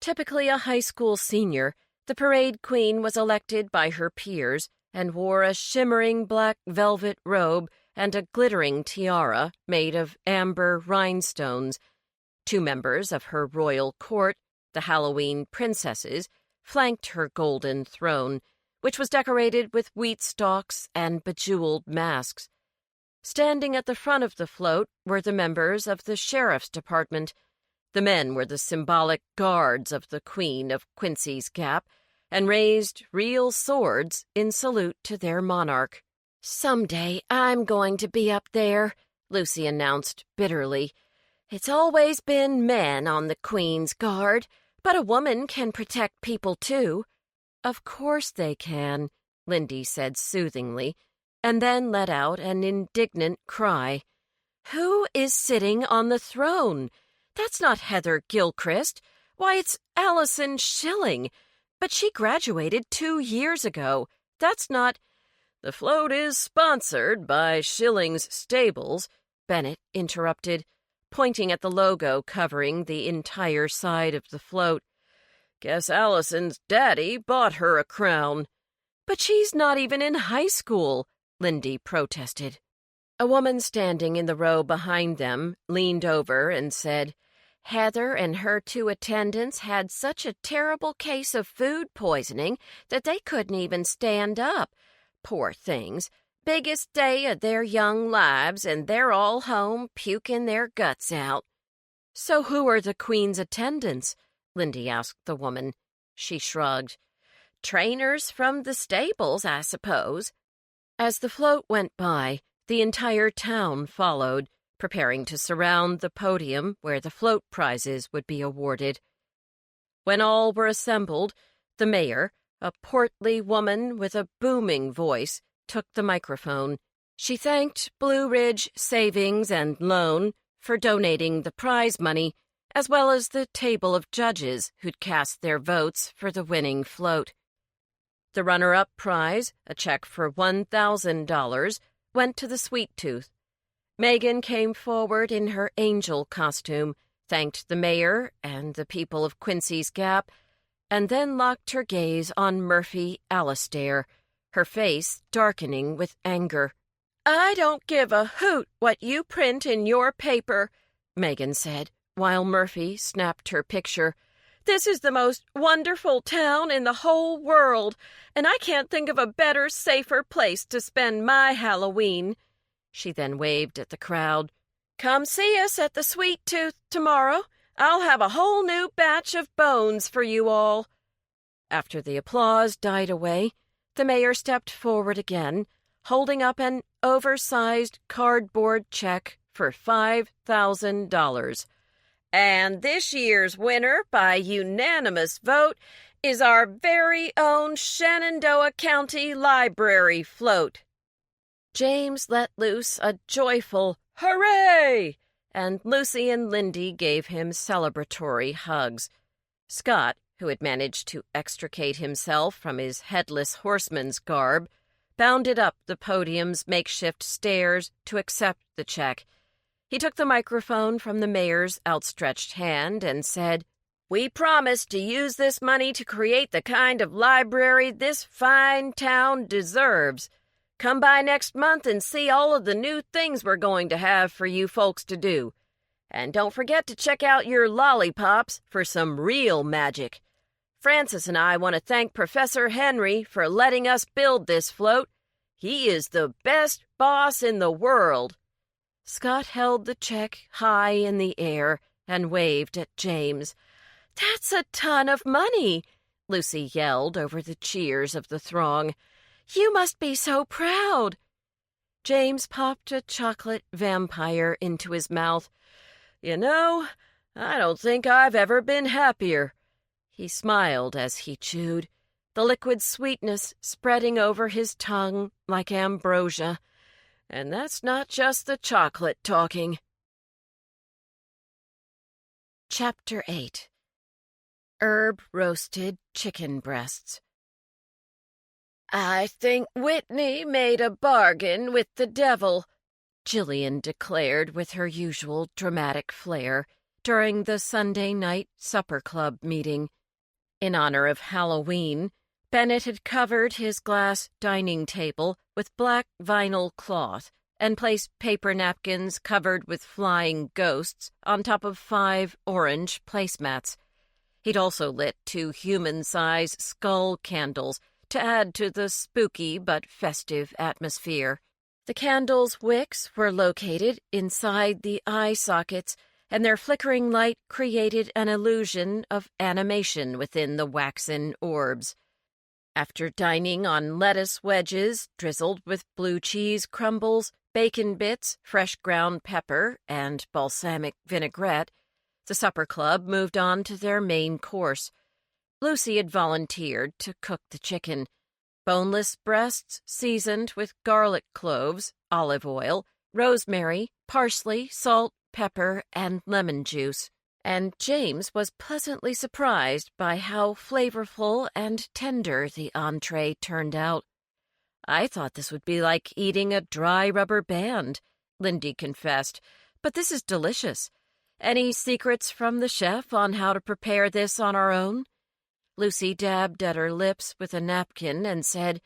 S2: Typically a high school senior, the parade queen was elected by her peers and wore a shimmering black velvet robe and a glittering tiara made of amber rhinestones. 2 members of her royal court, the Halloween princesses, flanked her golden throne, which was decorated with wheat stalks and bejeweled masks. Standing at the front of the float were the members of the sheriff's department. The men were the symbolic guards of the Queen of Quincy's Gap and raised real swords in salute to their monarch. "Someday I'm going to be up there," Lucy announced bitterly. "It's always been men on the Queen's Guard, but a woman can protect people too." "Of course they can," Lindy said soothingly, and then let out an indignant cry. "Who is sitting on the throne? That's not Heather Gilchrist. Why, it's Allison Schilling. But she graduated 2 years ago. That's not—"
S1: "The float is sponsored by Schilling's Stables," Bennett interrupted, pointing at the logo covering the entire side of the float. "Guess Allison's daddy bought her a crown."
S2: "But she's not even in high school," Lindy protested. A woman standing in the row behind them leaned over and said, "Heather and her 2 attendants had such a terrible case of food poisoning that they couldn't even stand up. Poor things. Biggest day of their young lives, and they're all home puking their guts out." "So who are the Queen's attendants?" Lindy asked the woman. She shrugged. "Trainers from the stables, I suppose." As the float went by, the entire town followed, preparing to surround the podium where the float prizes would be awarded. When all were assembled, the mayor, a portly woman with a booming voice, took the microphone. She thanked Blue Ridge Savings and Loan for donating the prize money, as well as the table of judges who'd cast their votes for the winning float. The runner-up prize, a check for $1,000, went to the Sweet Tooth. Megan came forward in her angel costume, thanked the mayor and the people of Quincy's Gap, and then locked her gaze on Murphy Alastair, her face darkening with anger. "I don't give a hoot what you print in your paper," Megan said, while Murphy snapped her picture. "This is the most wonderful town in the whole world, and I can't think of a better, safer place to spend my Halloween." She then waved at the crowd. "Come see us at the Sweet Tooth tomorrow. I'll have a whole new batch of bones for you all." After the applause died away, the mayor stepped forward again, holding up an oversized cardboard check for $5,000. "And this year's winner, by unanimous vote, is our very own Shenandoah County Library float." James let loose a joyful "Hooray!"
S1: and Lucy and Lindy gave him celebratory hugs. Scott, who had managed to extricate himself from his headless horseman's garb, bounded up the podium's makeshift stairs to accept the check. He took the microphone from the mayor's outstretched hand and said, "We promise to use this money to create the kind of library this fine town deserves. Come by next month and see all of the new things we're going to have for you folks to do. And don't forget to check out your lollipops for some real magic. Francis and I want to thank Professor Henry for letting us build this float. He is the best boss in the world." Scott held the check high in the air and waved at James. "That's a ton of money," Lucy yelled over the cheers of the throng. "You must be so proud." James popped a chocolate vampire into his mouth. "You know, I don't think I've ever been happier." He smiled as he chewed, the liquid sweetness spreading over his tongue like ambrosia. And that's not just the chocolate talking. Chapter 8. Herb-roasted chicken breasts. "I think Whitney made a bargain with the devil," Jillian declared with her usual dramatic flair during the Sunday night supper club meeting. In honor of Halloween, Bennett had covered his glass dining table with black vinyl cloth and placed paper napkins covered with flying ghosts on top of 5 orange placemats. He'd also lit 2 human-size skull candles to add to the spooky but festive atmosphere. The candles' wicks were located inside the eye sockets, and their flickering light created an illusion of animation within the waxen orbs. After dining on lettuce wedges drizzled with blue cheese crumbles, bacon bits, fresh ground pepper, and balsamic vinaigrette, the supper club moved on to their main course. Lucy had volunteered to cook the chicken. Boneless breasts seasoned with garlic cloves, olive oil, rosemary, parsley, salt, pepper, and lemon juice. And James was pleasantly surprised by how flavorful and tender the entree turned out. "I thought this would be like eating a dry rubber band," Lindy confessed, "but this is delicious. Any secrets from the chef on how to prepare this on our own?" Lucy dabbed at her lips with a napkin and said,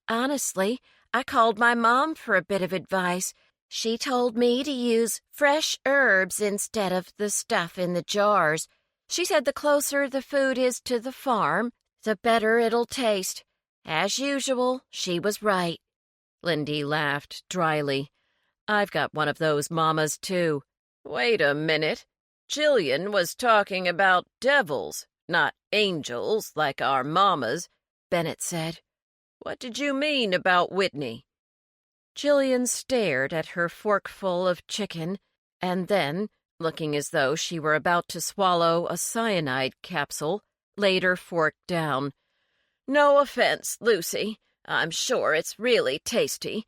S1: "Honestly, I called my mom for a bit of advice. She told me to use fresh herbs instead of the stuff in the jars. She said the closer the food is to the farm, the better it'll taste. As usual, she was right." Lindy laughed dryly. "I've got one of those mamas, too." "Wait a minute. Jillian was talking about devils, not angels like our mamas," Bennett said. "What did you mean about Whitney?" Jillian stared at her forkful of chicken, and then, looking as though she were about to swallow a cyanide capsule, laid her fork down. "No offense, Lucy. I'm sure it's really tasty.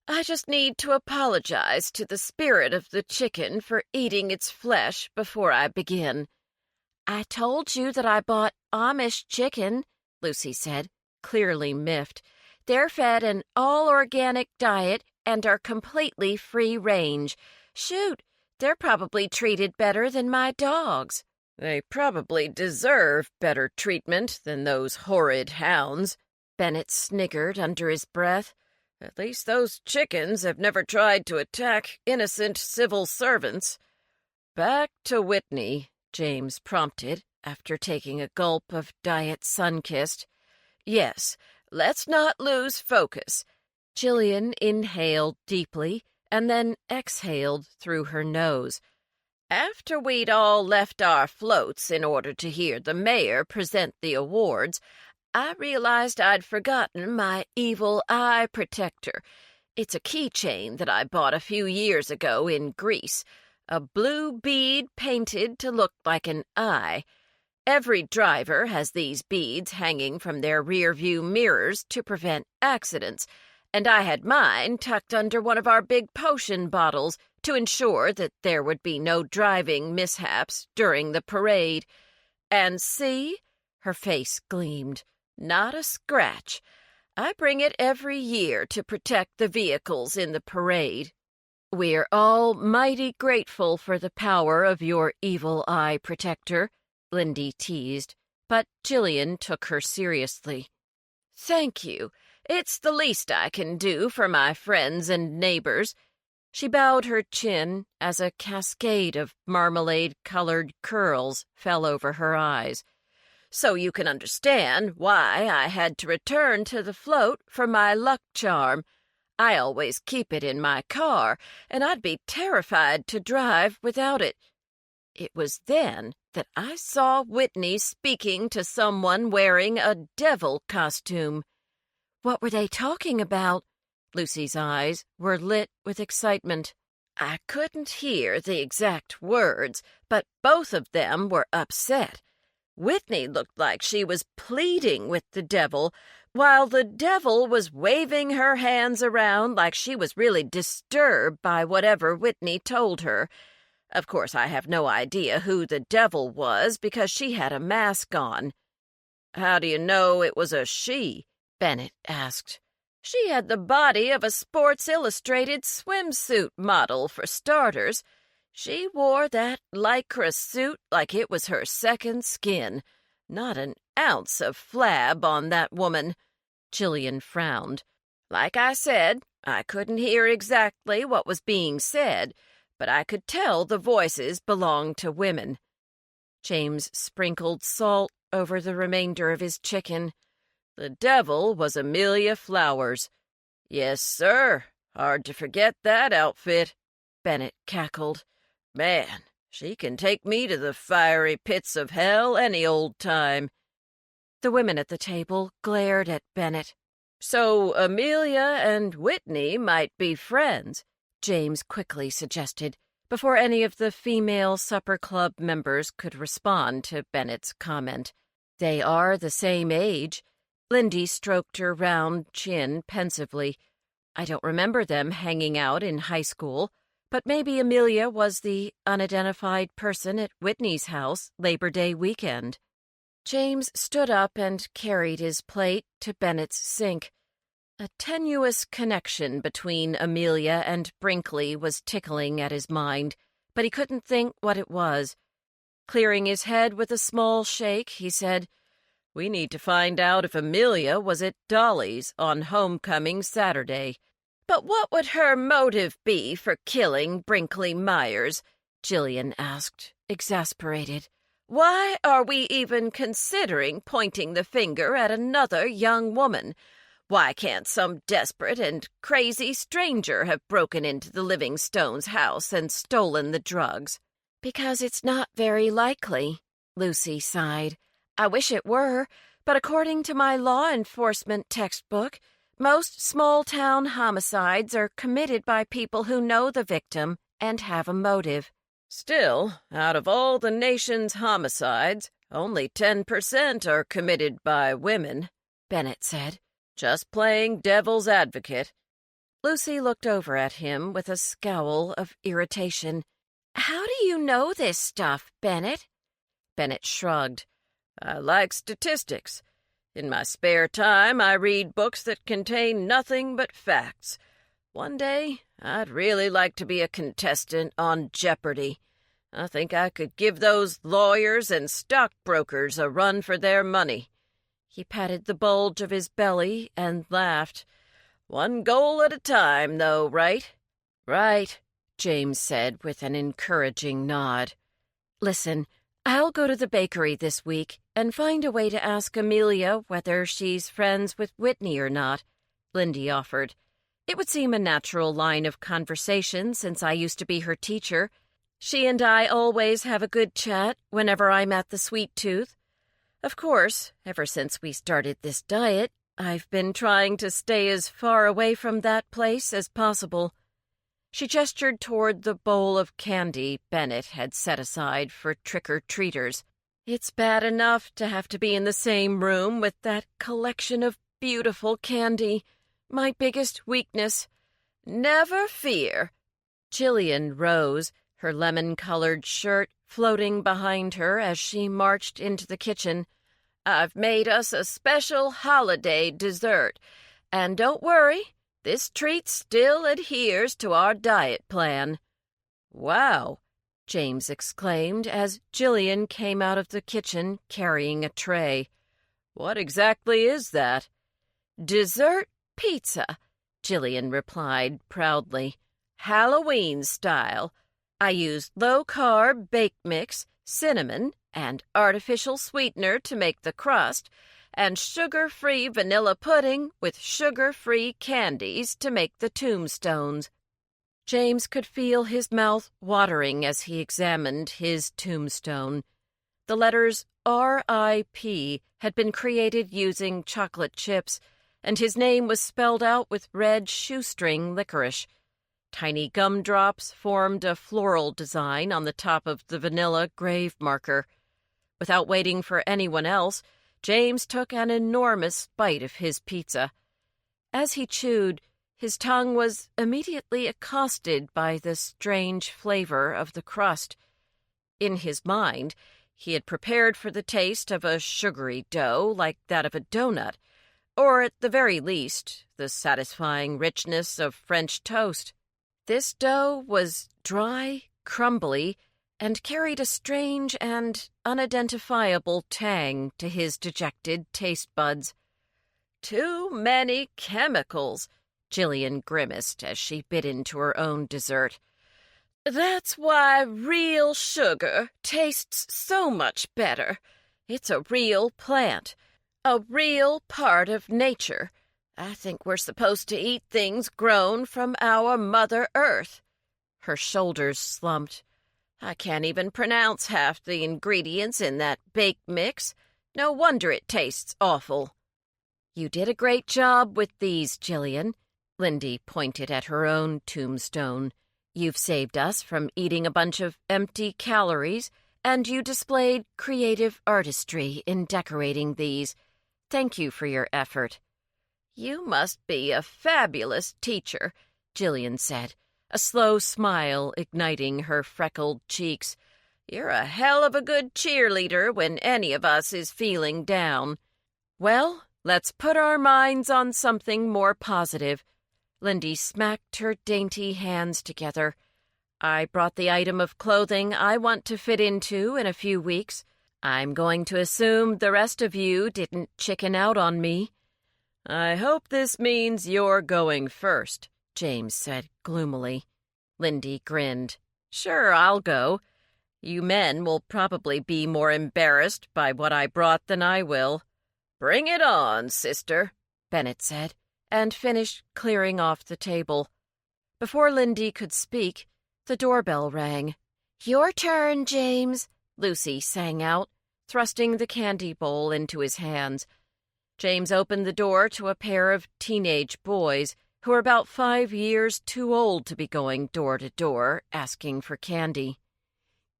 S1: I just need to apologize to the spirit of the chicken for eating its flesh before I begin." "I told you that I bought Amish chicken," Lucy said, clearly miffed. "They're fed an all-organic diet and are completely free-range. Shoot, they're probably treated better than my dogs." "They probably deserve better treatment than those horrid hounds," Bennett sniggered under his breath. "At least those chickens have never tried to attack innocent civil servants." "Back to Whitney," James prompted, after taking a gulp of Diet Sunkist. "Yes, let's not lose focus." Jillian inhaled deeply and then exhaled through her nose. "After we'd all left our floats in order to hear the mayor present the awards, I realized I'd forgotten my evil eye protector. It's a keychain that I bought a few years ago in Greece, a blue bead painted to look like an eye. Every driver has these beads hanging from their rear-view mirrors to prevent accidents, and I had mine tucked under one of our big potion bottles to ensure that there would be no driving mishaps during the parade. And see, her face gleamed. Not a scratch. I bring it every year to protect the vehicles in the parade. We're all mighty grateful for the power of your evil eye protector, Lindy teased, but Jillian took her seriously. Thank you. It's the least I can do for my friends and neighbors. She bowed her chin as a cascade of marmalade-colored curls fell over her eyes. So you can understand why I had to return to the float for my luck charm. I always keep it in my car, and I'd be terrified to drive without it. It was then that I saw Whitney speaking to someone wearing a devil costume. What were they talking about? Lucy's eyes were lit with excitement. I couldn't hear the exact words, but both of them were upset. Whitney looked like she was pleading with the devil, while the devil was waving her hands around like she was really disturbed by whatever Whitney told her. Of course, I have no idea who the devil was because she had a mask on. How do you know it was a she? Bennett asked. She had the body of a Sports Illustrated swimsuit model, for starters. She wore that lycra suit like it was her second skin. Not an ounce of flab on that woman. Jillian frowned. Like I said, I couldn't hear exactly what was being said, but I could tell the voices belonged to women. James sprinkled salt over the remainder of his chicken. The devil was Amelia Flowers. Yes, sir. Hard to forget that outfit. Bennett cackled. Man, she can take me to the fiery pits of hell any old time. The women at the table glared at Bennett. So Amelia and Whitney might be friends, James quickly suggested, before any of the female supper club members could respond to Bennett's comment. They are the same age. Lindy stroked her round chin pensively. I don't remember them hanging out in high school, but maybe Amelia was the unidentified person at Whitney's house Labor Day weekend. James stood up and carried his plate to Bennett's sink. A tenuous connection between Amelia and Brinkley was tickling at his mind, but he couldn't think what it was. Clearing his head with a small shake, he said, We need to find out if Amelia was at Dolly's on homecoming Saturday. But what would her motive be for killing Brinkley Myers? Jillian asked, exasperated. Why are we even considering pointing the finger at another young woman? Why can't some desperate and crazy stranger have broken into the Livingstones' house and stolen the drugs? Because it's not very likely, Lucy sighed. I wish it were, but according to my law enforcement textbook, most small-town homicides are committed by people who know the victim and have a motive. Still, out of all the nation's homicides, only 10% are committed by women, Bennett said, just playing devil's advocate. Lucy looked over at him with a scowl of irritation. How do you know this stuff, Bennett? Bennett shrugged. I like statistics. In my spare time, I read books that contain nothing but facts. One day, I'd really like to be a contestant on Jeopardy. I think I could give those lawyers and stockbrokers a run for their money. He patted the bulge of his belly and laughed. One goal at a time, though, right? Right, James said with an encouraging nod. Listen, I'll go to the bakery this week and find a way to ask Amelia whether she's friends with Whitney or not, Lindy offered. It would seem a natural line of conversation since I used to be her teacher. She and I always have a good chat whenever I'm at the Sweet Tooth. Of course, ever since we started this diet, I've been trying to stay as far away from that place as possible. She gestured toward the bowl of candy Bennett had set aside for trick-or-treaters. It's bad enough to have to be in the same room with that collection of beautiful candy. My biggest weakness. Never fear. Jillian rose, her lemon-colored shirt floating behind her as she marched into the kitchen. "I've made us a special holiday dessert, and don't worry, this treat still adheres to our diet plan." "Wow," James exclaimed as Jillian came out of the kitchen carrying a tray. "What exactly is that?" "Dessert pizza," Jillian replied proudly. "Halloween style. I used low-carb baked mix, cinnamon, and artificial sweetener to make the crust, and sugar-free vanilla pudding with sugar-free candies to make the tombstones." James could feel his mouth watering as he examined his tombstone. The letters R.I.P. had been created using chocolate chips, and his name was spelled out with red shoestring licorice. Tiny gumdrops formed a floral design on the top of the vanilla grave marker. Without waiting for anyone else, James took an enormous bite of his pizza. As he chewed, his tongue was immediately accosted by the strange flavor of the crust. In his mind, he had prepared for the taste of a sugary dough like that of a donut, or at the very least, the satisfying richness of French toast. This dough was dry, crumbly, and carried a strange and unidentifiable tang to his dejected taste buds. "Too many chemicals," Jillian grimaced as she bit into her own dessert. "That's why real sugar tastes so much better. It's a real plant, a real part of nature. I think we're supposed to eat things grown from our Mother Earth." Her shoulders slumped. "I can't even pronounce half the ingredients in that baked mix. No wonder it tastes awful." "You did a great job with these, Jillian." Lindy pointed at her own tombstone. "You've saved us from eating a bunch of empty calories, and you displayed creative artistry in decorating these. Thank you for your effort." "You must be a fabulous teacher," Jillian said, a slow smile igniting her freckled cheeks. "You're a hell of a good cheerleader when any of us is feeling down." "Well, let's put our minds on something more positive." Lindy smacked her dainty hands together. "I brought the item of clothing I want to fit into in a few weeks. I'm going to assume the rest of you didn't chicken out on me." "I hope this means you're going first," James said gloomily. Lindy grinned. "Sure, I'll go. You men will probably be more embarrassed by what I brought than I will." "Bring it on, sister," Bennett said, and finished clearing off the table. Before Lindy could speak, the doorbell rang. "Your turn, James," Lucy sang out, thrusting the candy bowl into his hands. James opened the door to a pair of teenage boys who were about 5 years too old to be going door to door asking for candy.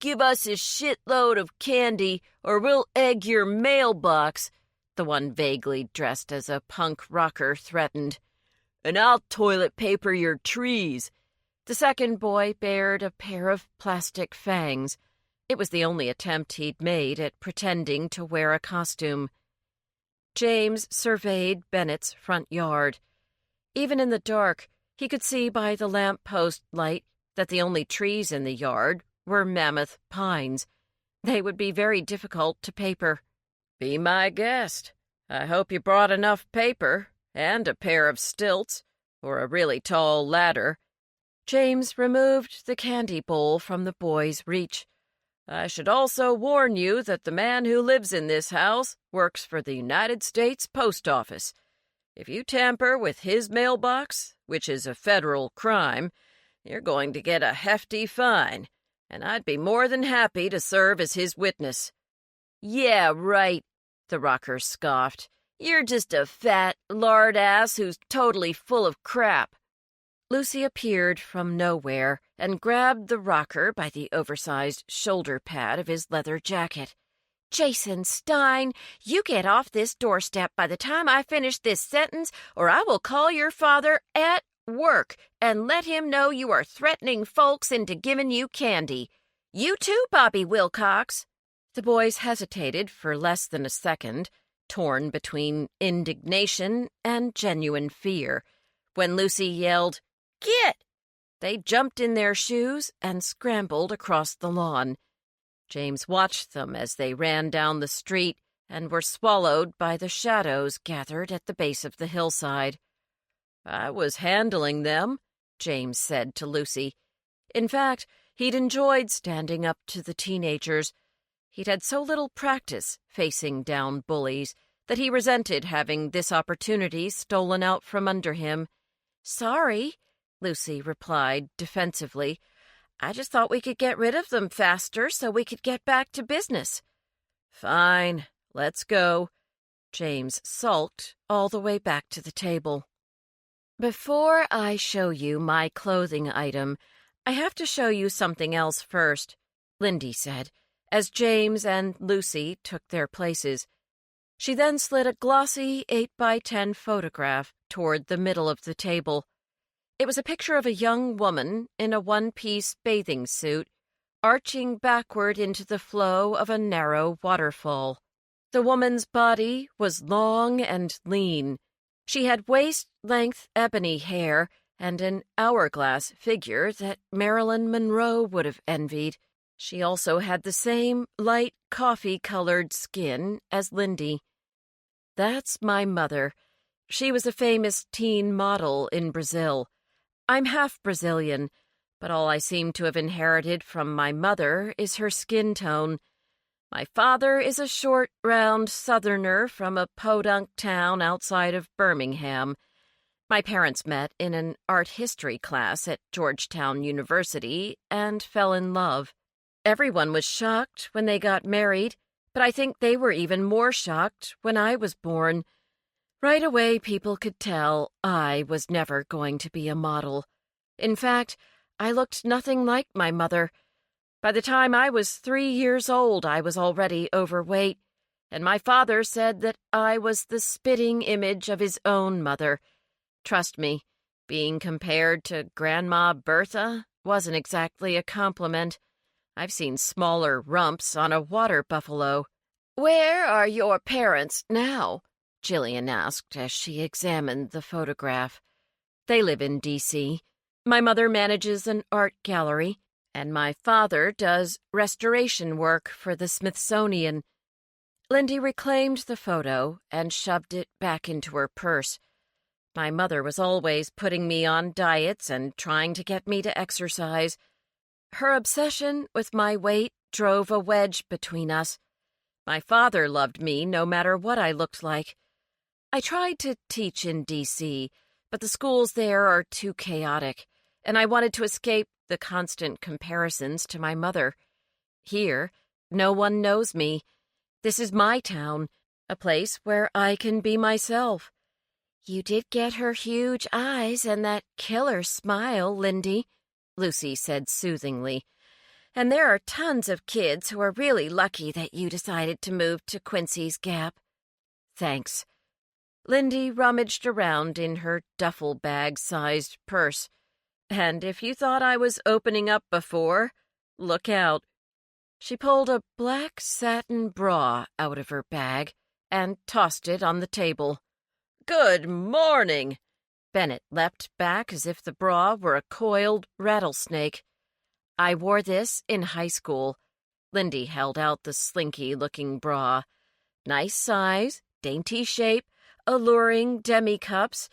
S1: "Give us a shitload of candy or we'll egg your mailbox," the one vaguely dressed as a punk rocker threatened. "And I'll toilet paper your trees." The second boy bared a pair of plastic fangs. It was the only attempt he'd made at pretending to wear a costume. James surveyed Bennett's front yard. Even in the dark, he could see by the lamp-post light that the only trees in the yard were mammoth pines. They would be very difficult to paper. "Be my guest. I hope you brought enough paper, and a pair of stilts, or a really tall ladder." James removed the candy bowl from the boy's reach. "I should also warn you that the man who lives in this house works for the United States Post Office. If you tamper with his mailbox, which is a federal crime, you're going to get a hefty fine, and I'd be more than happy to serve as his witness." "Yeah, right," the rocker scoffed. "You're just a fat, lard ass who's totally full of crap." Lucy appeared from nowhere and grabbed the rocker by the oversized shoulder pad of his leather jacket. "Jason Stein, you get off this doorstep by the time I finish this sentence, or I will call your father at work, and let him know you are threatening folks into giving you candy. You too, Bobby Wilcox."
S2: The boys hesitated for less than a second, torn between indignation and genuine fear. When Lucy yelled, "Get!" they jumped in their shoes and scrambled across the lawn. James watched them as they ran down the street and were swallowed by the shadows gathered at the base of the hillside. "I was handling them," James said to Lucy. In fact, he'd enjoyed standing up to the teenagers. He'd had so little practice facing down bullies that he resented having this opportunity stolen out from under him. "Sorry," Lucy replied defensively. "I just thought we could get rid of them faster so we could get back to business." "Fine, let's go." James sulked all the way back to the table. "Before I show you my clothing item, I have to show you something else first," Lindy said, as James and Lucy took their places. She then slid a glossy 8x10 photograph toward the middle of the table. It was a picture of a young woman in a one-piece bathing suit, arching backward into the flow of a narrow waterfall. The woman's body was long and lean. She had waist-length ebony hair and an hourglass figure that Marilyn Monroe would have envied. She also had the same light coffee-colored skin as Lindy. "That's my mother. She was a famous teen model in Brazil. I'm half Brazilian, but all I seem to have inherited from my mother is her skin tone. My father is a short, round southerner from a podunk town outside of Birmingham. My parents met in an art history class at Georgetown University and fell in love. Everyone was shocked when they got married, but I think they were even more shocked when I was born. Right away, people could tell I was never going to be a model. In fact, I looked nothing like my mother. By the time I was 3 years old, I was already overweight, and my father said that I was the spitting image of his own mother. Trust me, being compared to Grandma Bertha wasn't exactly a compliment. I've seen smaller rumps on a water buffalo." "Where are your parents now?" Jillian asked as she examined the photograph. "They live in D.C. My mother manages an art gallery, and my father does restoration work for the Smithsonian." Lindy reclaimed the photo and shoved it back into her purse. "My mother was always putting me on diets and trying to get me to exercise. Her obsession with my weight drove a wedge between us. My father loved me no matter what I looked like. I tried to teach in D.C., but the schools there are too chaotic, and I wanted to escape the constant comparisons to my mother. Here, no one knows me. This is my town, a place where I can be myself." "You did get her huge eyes and that killer smile, Lindy," Lucy said soothingly. "And there are tons of kids who are really lucky that you decided to move to Quincy's Gap." "Thanks." Lindy rummaged around in her duffel bag-sized purse. "And if you thought I was opening up before, look out." She pulled a black satin bra out of her bag and tossed it on the table. "Good morning!" Bennett leapt back as if the bra were a coiled rattlesnake. "I wore this in high school." Lindy held out the slinky-looking bra. "Nice size, dainty shape, alluring demi-cups.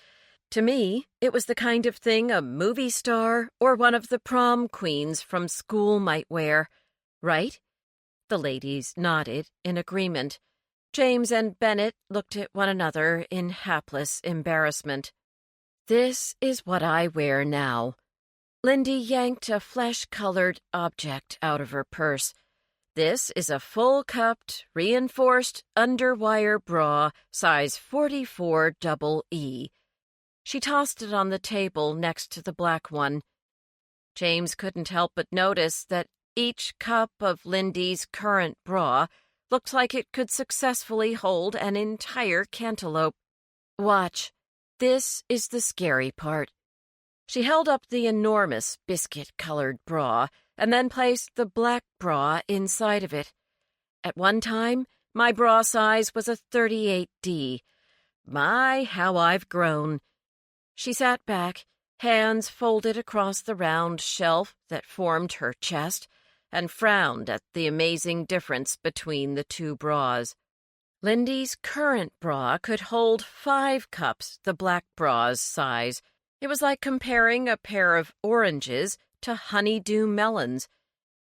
S2: To me, it was the kind of thing a movie star or one of the prom queens from school might wear. Right?" The ladies nodded in agreement. James and Bennett looked at one another in hapless embarrassment. "This is what I wear now." Lindy yanked a flesh-colored object out of her purse. "This is a full-cupped, reinforced underwire bra, size 44 double E." She tossed it on the table next to the black one. James couldn't help but notice that each cup of Lindy's current bra looked like it could successfully hold an entire cantaloupe. "Watch. This is the scary part." She held up the enormous biscuit-colored bra and then placed the black bra inside of it. At one time, my bra size was a 38D. My, how I've grown. She sat back, hands folded across the round shelf that formed her chest, and frowned at the amazing difference between the two bras. Lindy's current bra could hold 5 cups the black bra's size. It was like comparing a pair of oranges to honeydew melons.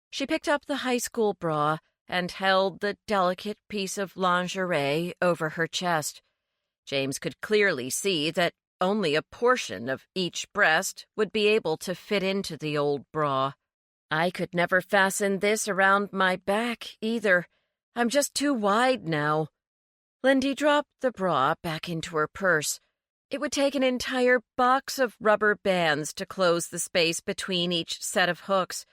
S2: She picked up the high school bra and held the delicate piece of lingerie over her chest. James could clearly see that only a portion of each breast would be able to fit into the old bra. I could never fasten this around my back, either. I'm just too wide now. Lindy dropped the bra back into her purse. It would take an entire box of rubber bands to close the space between each set of hooks.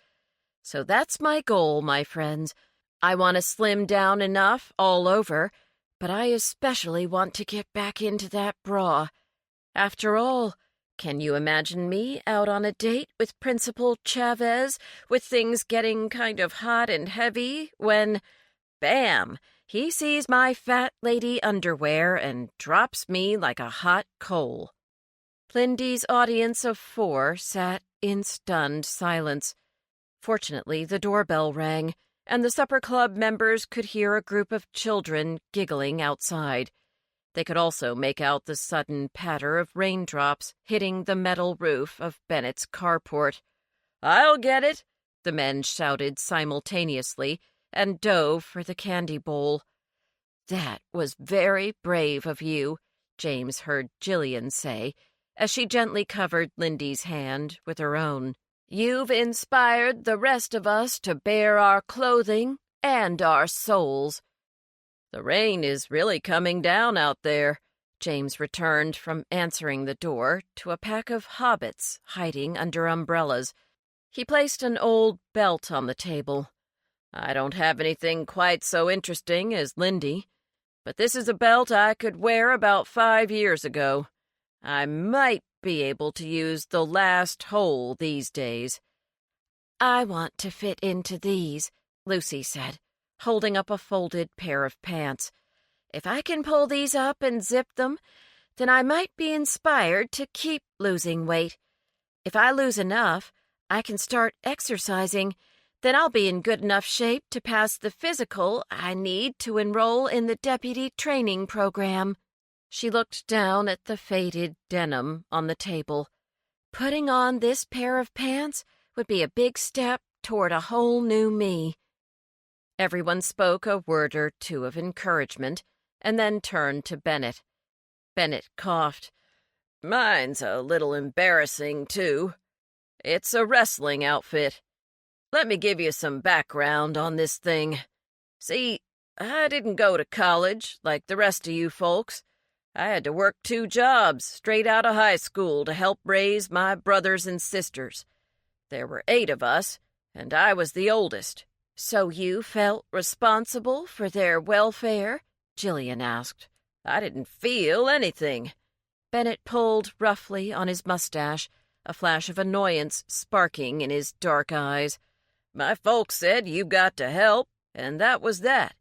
S2: So that's my goal, my friends. I want to slim down enough all over, but I especially want to get back into that bra. After all, can you imagine me out on a date with Principal Chavez, with things getting kind of hot and heavy, when, bam, he sees my fat lady underwear and drops me like a hot coal? Lindy's audience of 4 sat in stunned silence. Fortunately, the doorbell rang, and the supper club members could hear a group of children giggling outside. They could also make out the sudden patter of raindrops hitting the metal roof of Bennett's carport. "I'll get it," the men shouted simultaneously, and dove for the candy bowl. "That was very brave of you," James heard Jillian say, as she gently covered Lindy's hand with her own. "You've inspired the rest of us to bear our clothing and our souls." "The rain is really coming down out there," James returned from answering the door to a pack of hobbits hiding under umbrellas. He placed an old belt on the table. "I don't have anything quite so interesting as Lindy, but this is a belt I could wear about 5 years ago. I might be able to use the last hole these days." "I want to fit into these," Lucy said, holding up a folded pair of pants. "If I can pull these up and zip them, then I might be inspired to keep losing weight. If I lose enough, I can start exercising. Then I'll be in good enough shape to pass the physical I need to enroll in the deputy training program." She looked down at the faded denim on the table. "Putting on this pair of pants would be a big step toward a whole new me." Everyone spoke a word or two of encouragement, and then turned to Bennett. Bennett coughed. "Mine's a little embarrassing, too. It's a wrestling outfit. Let me give you some background on this thing. See, I didn't go to college like the rest of you folks. I had to work 2 jobs straight out of high school to help raise my brothers and sisters. There were 8 of us, and I was the oldest." "So you felt responsible for their welfare?" Jillian asked. "I didn't feel anything." Bennett pulled roughly on his mustache, a flash of annoyance sparking in his dark eyes. "My folks said you got to help, and that was that.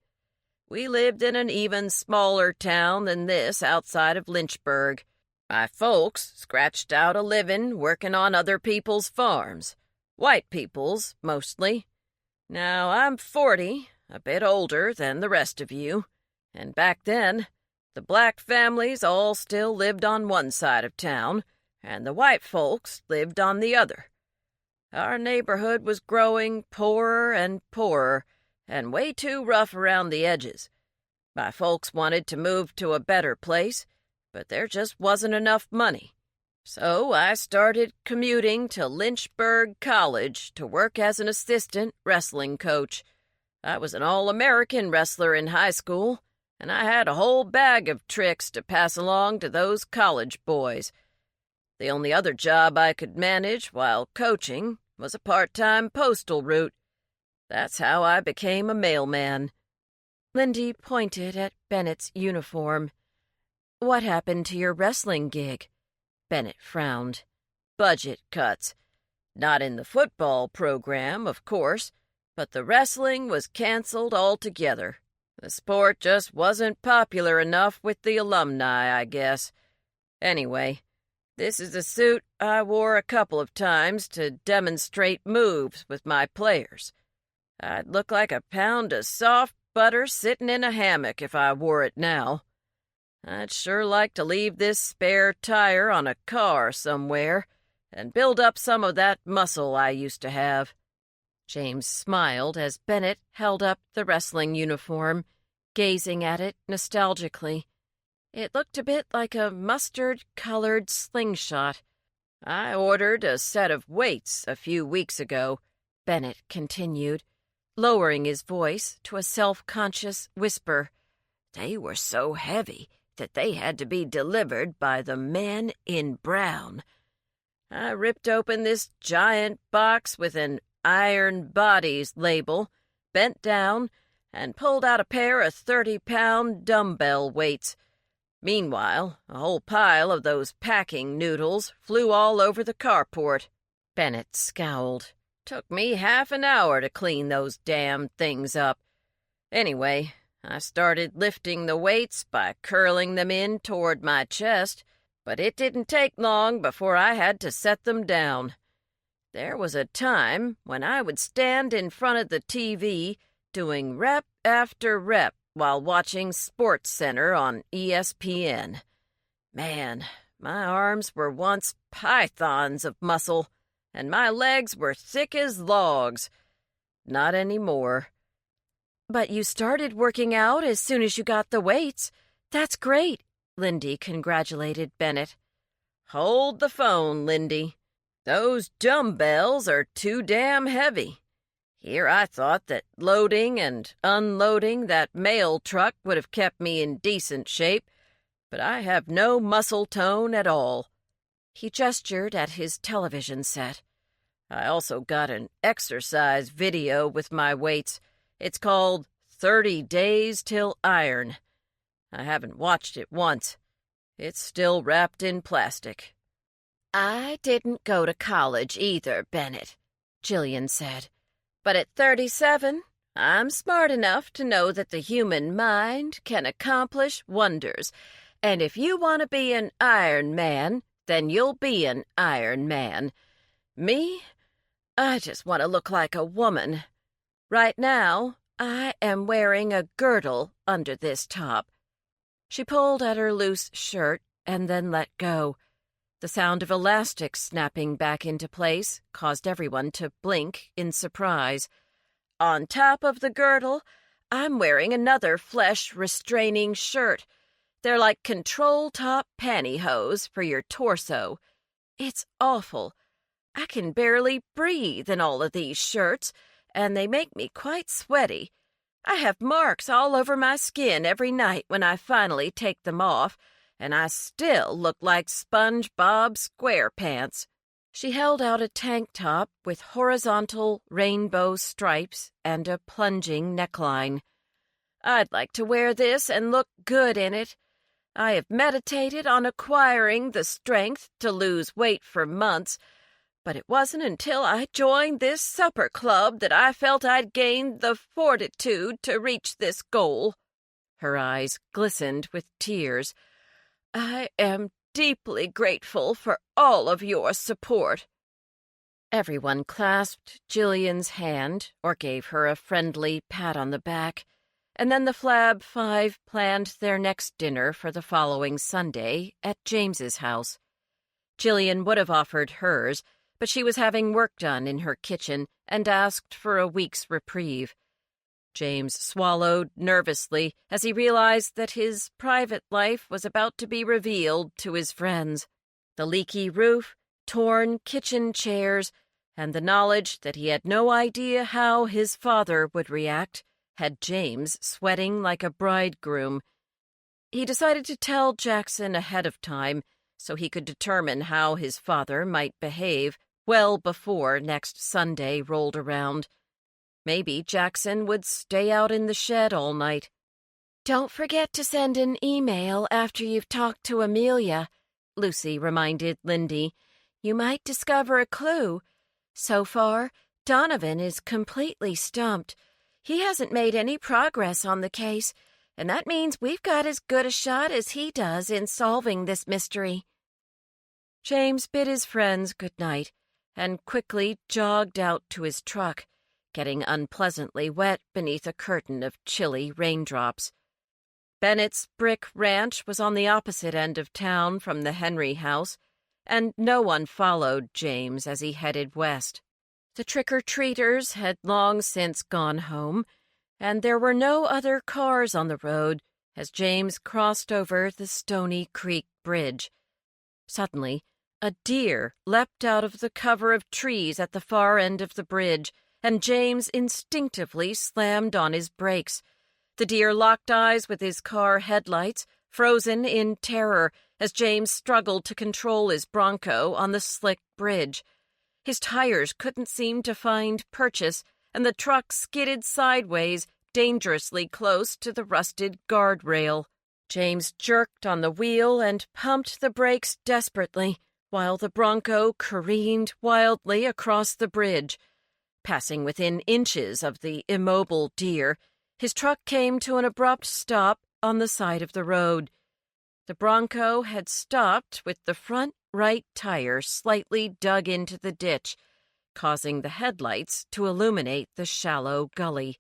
S2: We lived in an even smaller town than this outside of Lynchburg. My folks scratched out a living working on other people's farms. White people's, mostly. Now, I'm 40, a bit older than the rest of you, and back then, the black families all still lived on one side of town, and the white folks lived on the other. Our neighborhood was growing poorer and poorer, and way too rough around the edges. My folks wanted to move to a better place, but there just wasn't enough money. So I started commuting to Lynchburg College to work as an assistant wrestling coach. I was an all-American wrestler in high school, and I had a whole bag of tricks to pass along to those college boys. The only other job I could manage while coaching was a part-time postal route. That's how I became a mailman." Lindy pointed at Bennett's uniform. "What happened to your wrestling gig?" Bennett frowned.
S1: budget cuts. Not in the football program, of course, but the wrestling was canceled altogether. The sport just wasn't popular enough with the alumni, I guess. Anyway, this is a suit I wore a couple of times to demonstrate moves with my players. I'd look like a pound of soft butter sitting in a hammock if I wore it now. I'd sure like to leave this spare tire on a car somewhere and build up some of that muscle I used to have. James smiled as Bennett held up the wrestling uniform, gazing at it nostalgically. It looked a bit like a mustard-colored slingshot. I ordered a set of weights a few weeks ago, Bennett continued, lowering his voice to a self-conscious whisper. They were so heavy that they had to be delivered by the men in brown. I ripped open this giant box with an Iron Bodies label, bent down, and pulled out a pair of 30-pound dumbbell weights. Meanwhile, a whole pile of those packing noodles flew all over the carport. Bennett scowled. Took me half an hour to clean those damn things up. Anyway, I started lifting the weights by curling them in toward my chest, but it didn't take long before I had to set them down. There was a time when I would stand in front of the TV doing rep after rep while watching SportsCenter on ESPN. Man, my arms were once pythons of muscle, and my legs were thick as logs. Not anymore.
S2: But you started working out as soon as you got the weights. That's great, Lindy congratulated Bennett.
S1: Hold the phone, Lindy. Those dumbbells are too damn heavy. Here I thought that loading and unloading that mail truck would have kept me in decent shape, but I have no muscle tone at all.
S2: He gestured at his television set.
S1: I also got an exercise video with my weights. It's called 30 Days Till Iron. I haven't watched it once. It's still wrapped in plastic.
S2: I didn't go to college either, Bennett, Jillian said. But at 37, I'm smart enough to know that the human mind can accomplish wonders. And if you want to be an Iron Man, then you'll be an Iron Man. Me? I just want to look like a woman. Right now, I am wearing a girdle under this top. She pulled at her loose shirt and then let go. The sound of elastics snapping back into place caused everyone to blink in surprise. On top of the girdle, I'm wearing another flesh-restraining shirt. They're like control-top pantyhose for your torso. It's awful. I can barely breathe in all of these shirts, and they make me quite sweaty. I have marks all over my skin every night when I finally take them off, and I still look like SpongeBob SquarePants. She held out a tank top with horizontal rainbow stripes and a plunging neckline. I'd like to wear this and look good in it. I have meditated on acquiring the strength to lose weight for months, but it wasn't until I joined this supper club that I felt I'd gained the fortitude to reach this goal. Her eyes glistened with tears. I am deeply grateful for all of your support. Everyone clasped Jillian's hand or gave her a friendly pat on the back, and then the Flab Five planned their next dinner for the following Sunday at James's house. Jillian would have offered hers, but she was having work done in her kitchen and asked for a week's reprieve. James swallowed nervously as he realized that his private life was about to be revealed to his friends. The leaky roof, torn kitchen chairs, and the knowledge that he had no idea how his father would react had James sweating like a bridegroom. He decided to tell Jackson ahead of time so he could determine how his father might behave well before next Sunday rolled around. Maybe Jackson would stay out in the shed all night. "Don't forget to send an email after you've talked to Amelia," Lucy reminded Lindy. You might discover a clue. So far, Donovan is completely stumped. He hasn't made any progress on the case, and that means we've got as good a shot as he does in solving this mystery."
S1: James bid his friends good night and quickly jogged out to his truck, getting unpleasantly wet beneath a curtain of chilly raindrops. Bennett's brick ranch was on the opposite end of town from the Henry house, and no one followed James as he headed west. The trick-or-treaters had long since gone home, and there were no other cars on the road as James crossed over the Stony Creek Bridge. Suddenly, a deer leapt out of the cover of trees at the far end of the bridge, and James instinctively slammed on his brakes. The deer locked eyes with his car headlights, frozen in terror, as James struggled to control his Bronco on the slick bridge. His tires couldn't seem to find purchase, and the truck skidded sideways, dangerously close to the rusted guardrail. James jerked on the wheel and pumped the brakes desperately, while the Bronco careened wildly across the bridge. Passing within inches of the immobile deer, his truck came to an abrupt stop on the side of the road. The Bronco had stopped with the front right tire slightly dug into the ditch, causing the headlights to illuminate the shallow gully.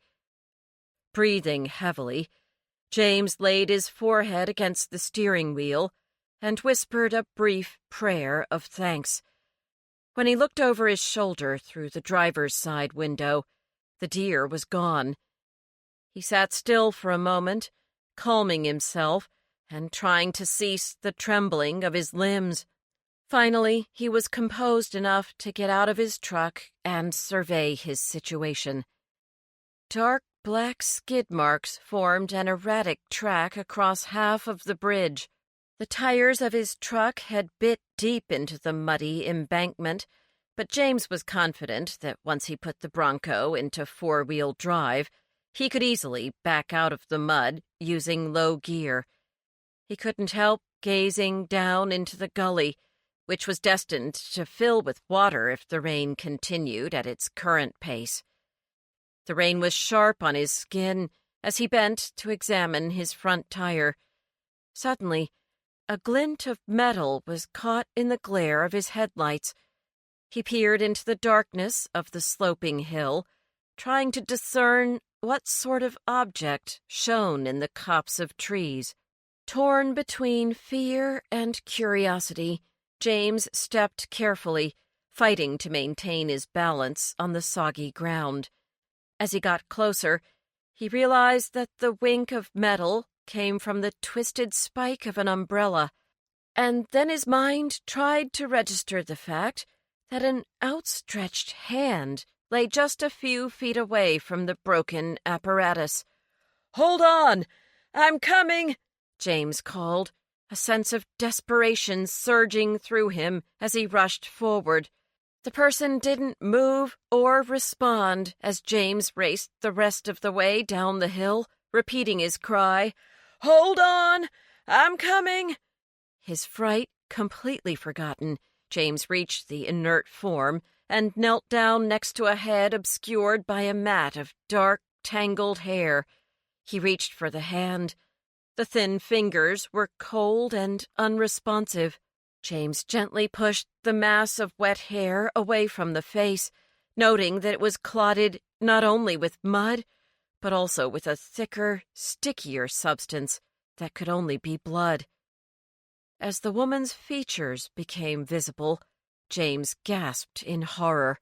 S1: Breathing heavily, James laid his forehead against the steering wheel and whispered a brief prayer of thanks. When he looked over his shoulder through the driver's side window, the deer was gone. He sat still for a moment, calming himself and trying to cease the trembling of his limbs. Finally, he was composed enough to get out of his truck and survey his situation. Dark black skid marks formed an erratic track across half of the bridge. The tires of his truck had bit deep into the muddy embankment, but James was confident that once he put the Bronco into four-wheel drive, he could easily back out of the mud using low gear. He couldn't help gazing down into the gully, which was destined to fill with water if the rain continued at its current pace. The rain was sharp on his skin as he bent to examine his front tire. Suddenly, a glint of metal was caught in the glare of his headlights. He peered into the darkness of the sloping hill, trying to discern what sort of object shone in the copse of trees. Torn between fear and curiosity, James stepped carefully, fighting to maintain his balance on the soggy ground. As he got closer, he realized that the wink of metal came from the twisted spike of an umbrella, and then his mind tried to register the fact that an outstretched hand lay just a few feet away from the broken apparatus. "Hold on! I'm coming!" James called, a sense of desperation surging through him as he rushed forward. The person didn't move or respond as James raced the rest of the way down the hill, repeating his cry, "Hold on! I'm coming!" His fright completely forgotten, James reached the inert form and knelt down next to a head obscured by a mat of dark, tangled hair. He reached for the hand. The thin fingers were cold and unresponsive. James gently pushed the mass of wet hair away from the face, noting that it was clotted not only with mud, but also with a thicker, stickier substance that could only be blood. As the woman's features became visible, James gasped in horror.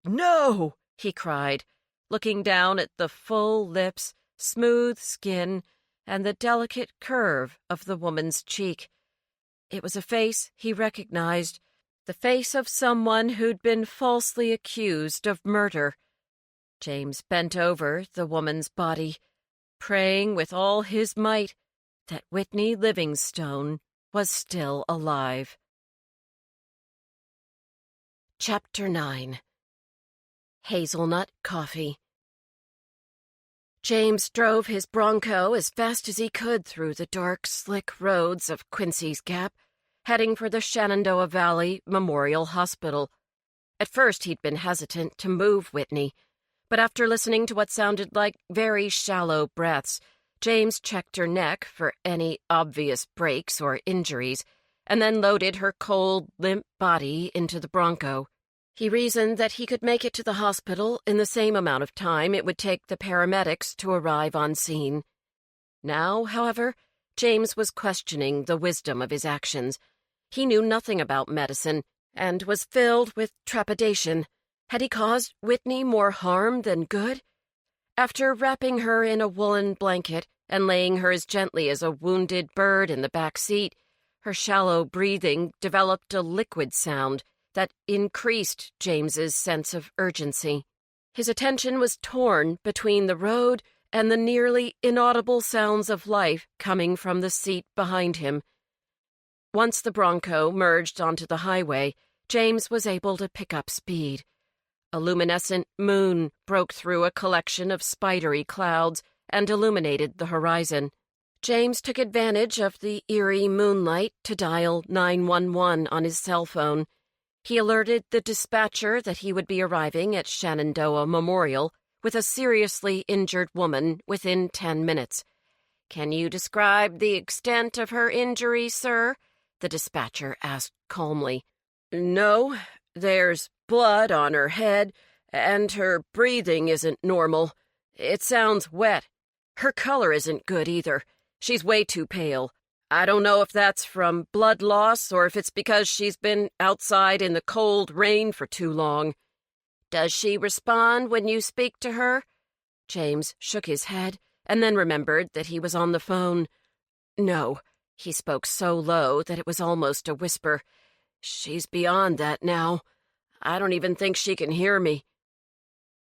S1: "No!" he cried, looking down at the full lips, smooth skin, and the delicate curve of the woman's cheek. It was a face he recognized, the face of someone who'd been falsely accused of murder. James bent over the woman's body, praying with all his might that Whitney Livingstone was still alive. Chapter 9. Hazelnut Coffee. James drove his Bronco as fast as he could through the dark, slick roads of Quincy's Gap, heading for the Shenandoah Valley Memorial Hospital. At first, he'd been hesitant to move Whitney, but after listening to what sounded like very shallow breaths, James checked her neck for any obvious breaks or injuries, and then loaded her cold, limp body into the Bronco. He reasoned that he could make it to the hospital in the same amount of time it would take the paramedics to arrive on scene. Now, however, James was questioning the wisdom of his actions. He knew nothing about medicine and was filled with trepidation. Had he caused Whitney more harm than good? After wrapping her in a woolen blanket and laying her as gently as a wounded bird in the back seat, her shallow breathing developed a liquid sound that increased James's sense of urgency. His attention was torn between the road and the nearly inaudible sounds of life coming from the seat behind him. Once the Bronco merged onto the highway, James was able to pick up speed. A luminescent moon broke through a collection of spidery clouds and illuminated the horizon. James took advantage of the eerie moonlight to dial 911 on his cell phone. He alerted the dispatcher that he would be arriving at Shenandoah Memorial with a seriously injured woman within 10 minutes. "Can you describe the extent of her injury, sir?" the dispatcher asked calmly. "No, there's blood on her head, and her breathing isn't normal. It sounds wet. Her color isn't good either. She's way too pale. I don't know if that's from blood loss or if it's because she's been outside in the cold rain for too long." "Does she respond when you speak to her?" James shook his head and then remembered that he was on the phone. "No." He spoke so low that it was almost a whisper. "She's beyond that now. I don't even think she can hear me."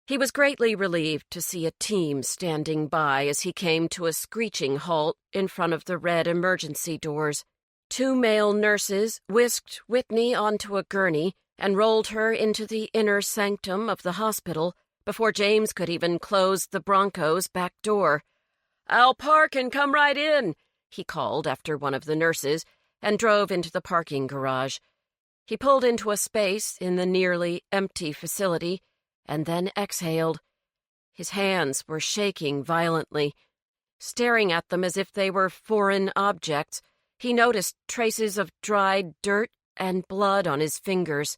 S1: He was greatly relieved to see a team standing by as he came to a screeching halt in front of the red emergency doors. 2 male nurses whisked Whitney onto a gurney and rolled her into the inner sanctum of the hospital before James could even close the Bronco's back door. "I'll park and come right in," he called after one of the nurses and drove into the parking garage. He pulled into a space in the nearly empty facility and then exhaled. His hands were shaking violently. Staring at them as if they were foreign objects, he noticed traces of dried dirt and blood on his fingers.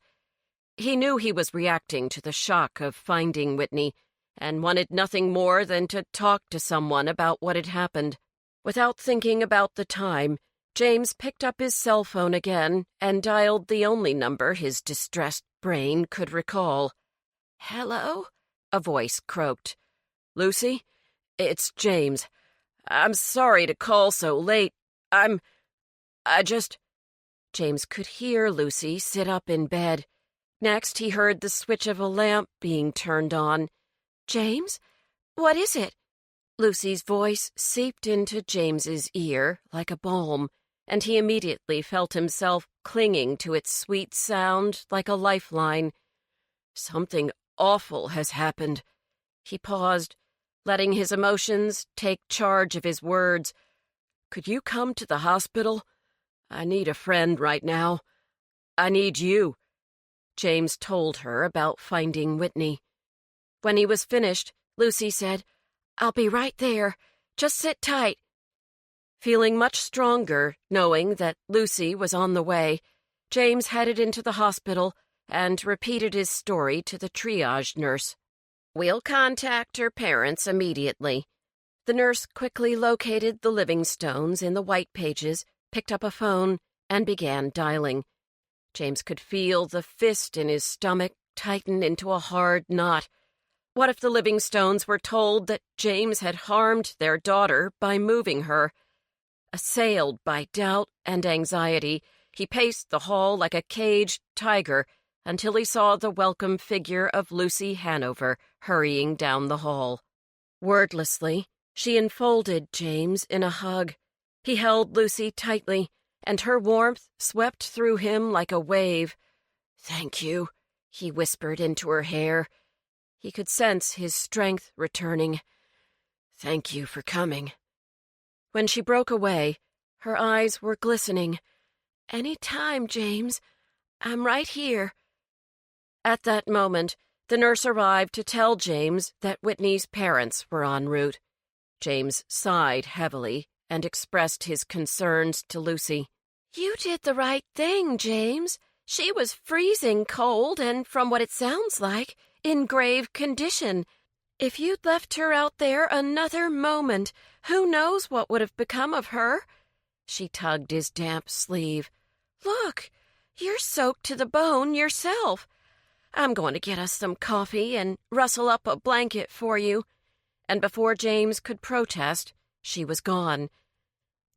S1: He knew he was reacting to the shock of finding Whitney and wanted nothing more than to talk to someone about what had happened. Without thinking about the time, James picked up his cell phone again and dialed the only number his distressed brain could recall. "Hello?" a voice croaked. "Lucy? It's James. I'm sorry to call so late. James could hear Lucy sit up in bed. Next, he heard the switch of a lamp being turned on. "James? What is it?" Lucy's voice seeped into James's ear like a balm, and he immediately felt himself clinging to its sweet sound like a lifeline. "Something awful has happened." He paused, letting his emotions take charge of his words. "Could you come to the hospital? I need a friend right now. I need you." James told her about finding Whitney. When he was finished, Lucy said, "I'll be right there. Just sit tight." Feeling much stronger, knowing that Lucy was on the way, James headed into the hospital and repeated his story to the triage nurse. "We'll contact her parents immediately." The nurse quickly located the Livingstones in the white pages, picked up a phone, and began dialing. James could feel the fist in his stomach tighten into a hard knot. What if the Livingstones were told that James had harmed their daughter by moving her? Assailed by doubt and anxiety, he paced the hall like a caged tiger until he saw the welcome figure of Lucy Hanover hurrying down the hall. Wordlessly, she enfolded James in a hug. He held Lucy tightly, and her warmth swept through him like a wave. "Thank you," he whispered into her hair. He could sense his strength returning. "Thank you for coming." When she broke away, her eyes were glistening.
S2: "Any time, James. I'm right here."
S1: At that moment, the nurse arrived to tell James that Whitney's parents were en route. James sighed heavily and expressed his concerns to Lucy.
S2: "You did the right thing, James. She was freezing cold and, from what it sounds like, in grave condition. If you'd left her out there another moment, who knows what would have become of her?" She tugged his damp sleeve. "Look, you're soaked to the bone yourself. I'm going to get us some coffee and rustle up a blanket for you." And before James could protest, she was gone.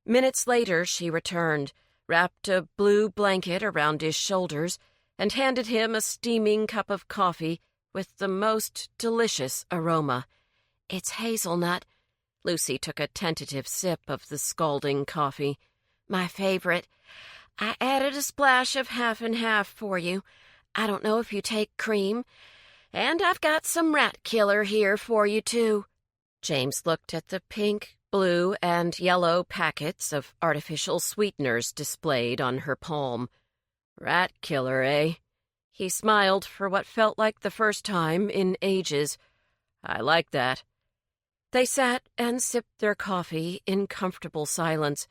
S2: Minutes later, she returned, wrapped a blue blanket around his shoulders, and handed him a steaming cup of coffee with the most delicious aroma. "It's hazelnut." Lucy took a tentative sip of the scalding coffee. "My favorite. I added a splash of half and half for you. I don't know if you take cream. And I've got some rat killer here for you, too." James looked at the pink, blue, and yellow packets of artificial sweeteners displayed on her palm. "Rat killer, eh?" He smiled for what felt like the first time in ages. "I like that." They sat and sipped their coffee in comfortable silence.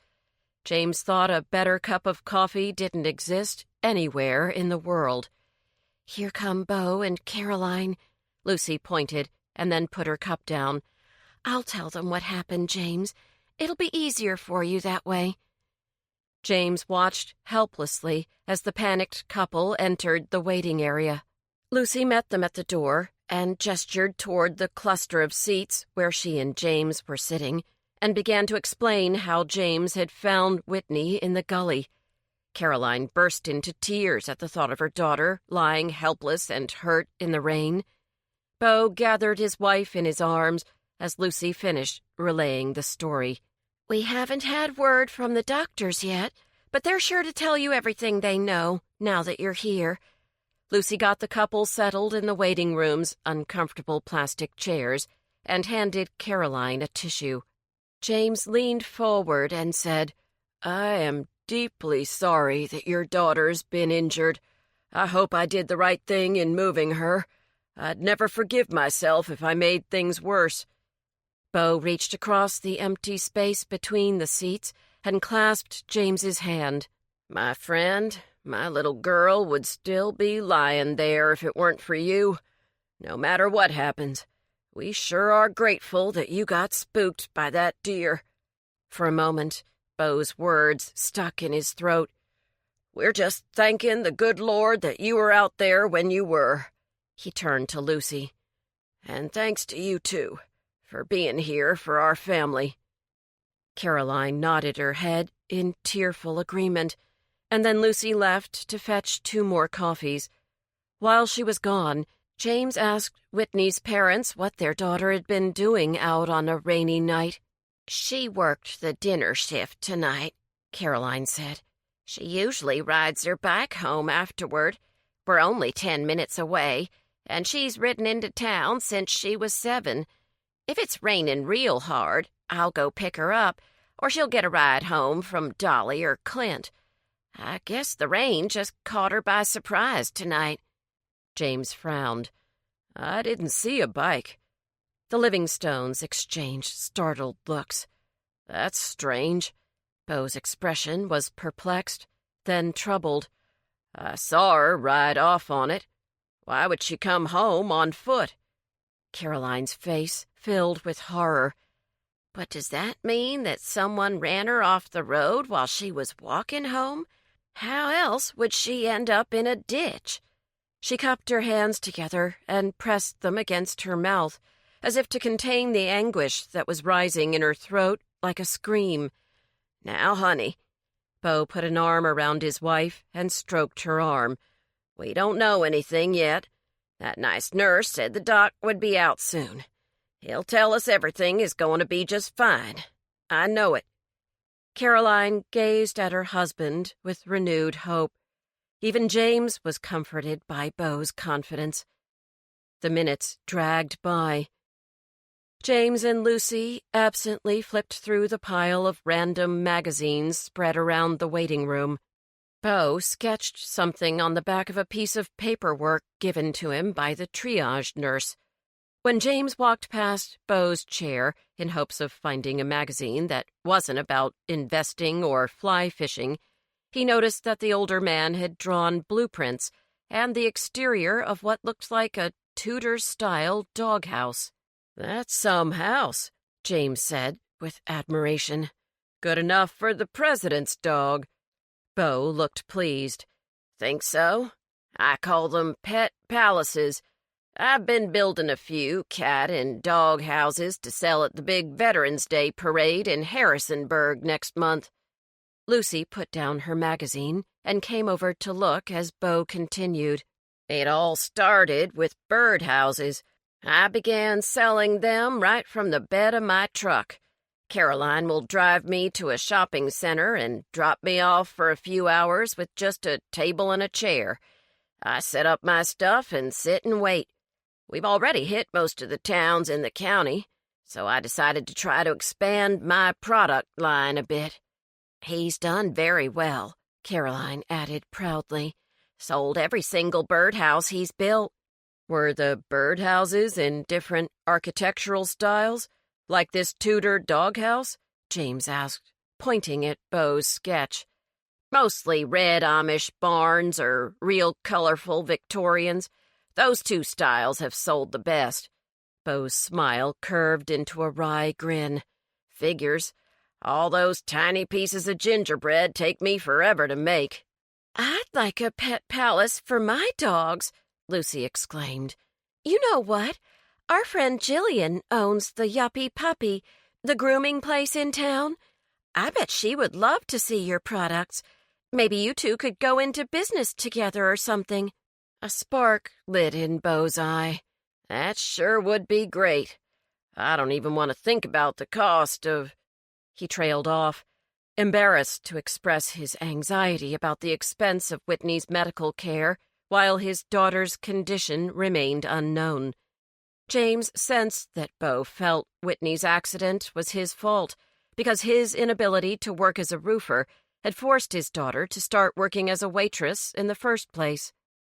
S2: James thought a better cup of coffee didn't exist anywhere in the world. "Here come Beau and Caroline." Lucy pointed and then put her cup down. "I'll tell them what happened, James. It'll be easier for you that way." James watched helplessly as the panicked couple entered the waiting area. Lucy met them at the door and gestured toward the cluster of seats where she and James were sitting, and began to explain how James had found Whitney in the gully. Caroline burst into tears at the thought of her daughter lying helpless and hurt in the rain. Beau gathered his wife in his arms as Lucy finished relaying the story. "We haven't had word from the doctors yet, but they're sure to tell you everything they know now that you're here." Lucy got the couple settled in the waiting room's uncomfortable plastic chairs and handed Caroline a tissue. James leaned forward and said, "I am deeply sorry that your daughter's been injured. I hope I did the right thing in moving her. I'd never forgive myself if I made things worse." Beau reached across the empty space between the seats and clasped James's hand. "My friend, my little girl would still be lying there if it weren't for you. No matter what happens, we sure are grateful that you got spooked by that deer." For a moment, Beau's words stuck in his throat. "We're just thanking the good Lord that you were out there when you were." He turned to Lucy. "And thanks to you, too, for being here for our family." Caroline nodded her head in tearful agreement, and then Lucy left to fetch 2 more coffees. While she was gone, James asked Whitney's parents what their daughter had been doing out on a rainy night. "She worked the dinner shift tonight," Caroline said. "She usually rides her bike home afterward. We're only 10 minutes away, and she's ridden into town since she was 7. If it's raining real hard, I'll go pick her up, or she'll get a ride home from Dolly or Clint. I guess the rain just caught her by surprise tonight." James frowned. "I didn't see a bike." The Livingstones exchanged startled looks. "That's strange." Beau's expression was perplexed, then troubled. "I saw her ride off on it. Why would she come home on foot?" Caroline's face filled with horror. "But does that mean that someone ran her off the road while she was walking home? How else would she end up in a ditch?" She cupped her hands together and pressed them against her mouth, as if to contain the anguish that was rising in her throat like a scream. "Now, honey." Beau put an arm around his wife and stroked her arm. "We don't know anything yet. That nice nurse said the doc would be out soon. He'll tell us everything is going to be just fine. I know it." Caroline gazed at her husband with renewed hope. Even James was comforted by Beau's confidence. The minutes dragged by. James and Lucy absently flipped through the pile of random magazines spread around the waiting room.
S1: Bo sketched something on the back of a piece of paperwork given to him by the triage nurse. When James walked past Bo's chair in hopes of finding a magazine that wasn't about investing or fly fishing, he noticed that the older man had drawn blueprints and the exterior of what looked like a Tudor-style doghouse. "That's some house," James said with admiration. "Good enough for the president's dog." Bo looked pleased. "Think so? I call them pet palaces. I've been building a few cat and dog houses to sell at the big Veterans Day parade in Harrisonburg next month." Lucy put down her magazine and came over to look as Bo continued. "It all started with bird houses. I began selling them right from the bed of my truck. Caroline will drive me to a shopping center and drop me off for a few hours with just a table and a chair. I set up my stuff and sit and wait. We've already hit most of the towns in the county, so I decided to try to expand my product line a bit." "He's done very well," Caroline added proudly. "Sold every single birdhouse he's built." "Were the birdhouses in different architectural styles, like this Tudor doghouse?" James asked, pointing at Bo's sketch. "Mostly red Amish barns or real colorful Victorians. Those two styles have sold the best." Bo's smile curved into a wry grin. "Figures. All those tiny pieces of gingerbread take me forever to make."
S2: "I'd like a pet palace for my dogs," Lucy exclaimed. "You know what? Our friend Jillian owns the Yuppie Puppy, the grooming place in town. I bet she would love to see your products. Maybe you two could go into business together or something."
S1: A spark lit in Bo's eye. "That sure would be great. I don't even want to think about the cost of—" He trailed off, embarrassed to express his anxiety about the expense of Whitney's medical care while his daughter's condition remained unknown. James sensed that Bo felt Whitney's accident was his fault because his inability to work as a roofer had forced his daughter to start working as a waitress in the first place.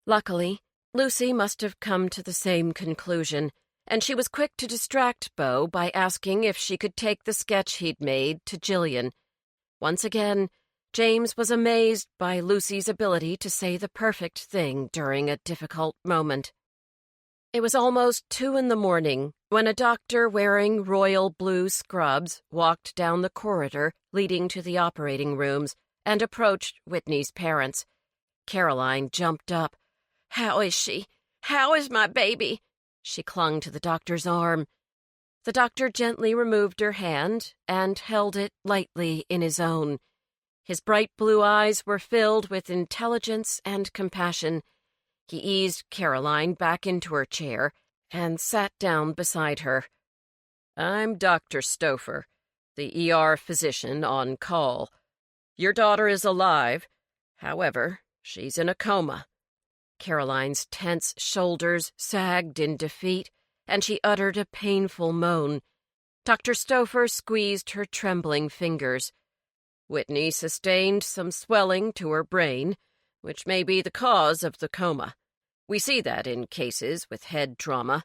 S1: Luckily, Lucy must have come to the same conclusion, and she was quick to distract Bo by asking if she could take the sketch he'd made to Jillian. Once again, James was amazed by Lucy's ability to say the perfect thing during a difficult moment. It was almost 2 a.m. when a doctor wearing royal blue scrubs walked down the corridor leading to the operating rooms and approached Whitney's parents. Caroline jumped up. "How is she? How is my baby?" She clung to the doctor's arm. The doctor gently removed her hand and held it lightly in his own. His bright blue eyes were filled with intelligence and compassion. He eased Caroline back into her chair and sat down beside her. "I'm Dr. Stouffer, the ER physician on call. Your daughter is alive. However, she's in a coma." Caroline's tense shoulders sagged in defeat, and she uttered a painful moan. Dr. Stouffer squeezed her trembling fingers. "Whitney sustained some swelling to her brain, which may be the cause of the coma. We see that in cases with head trauma.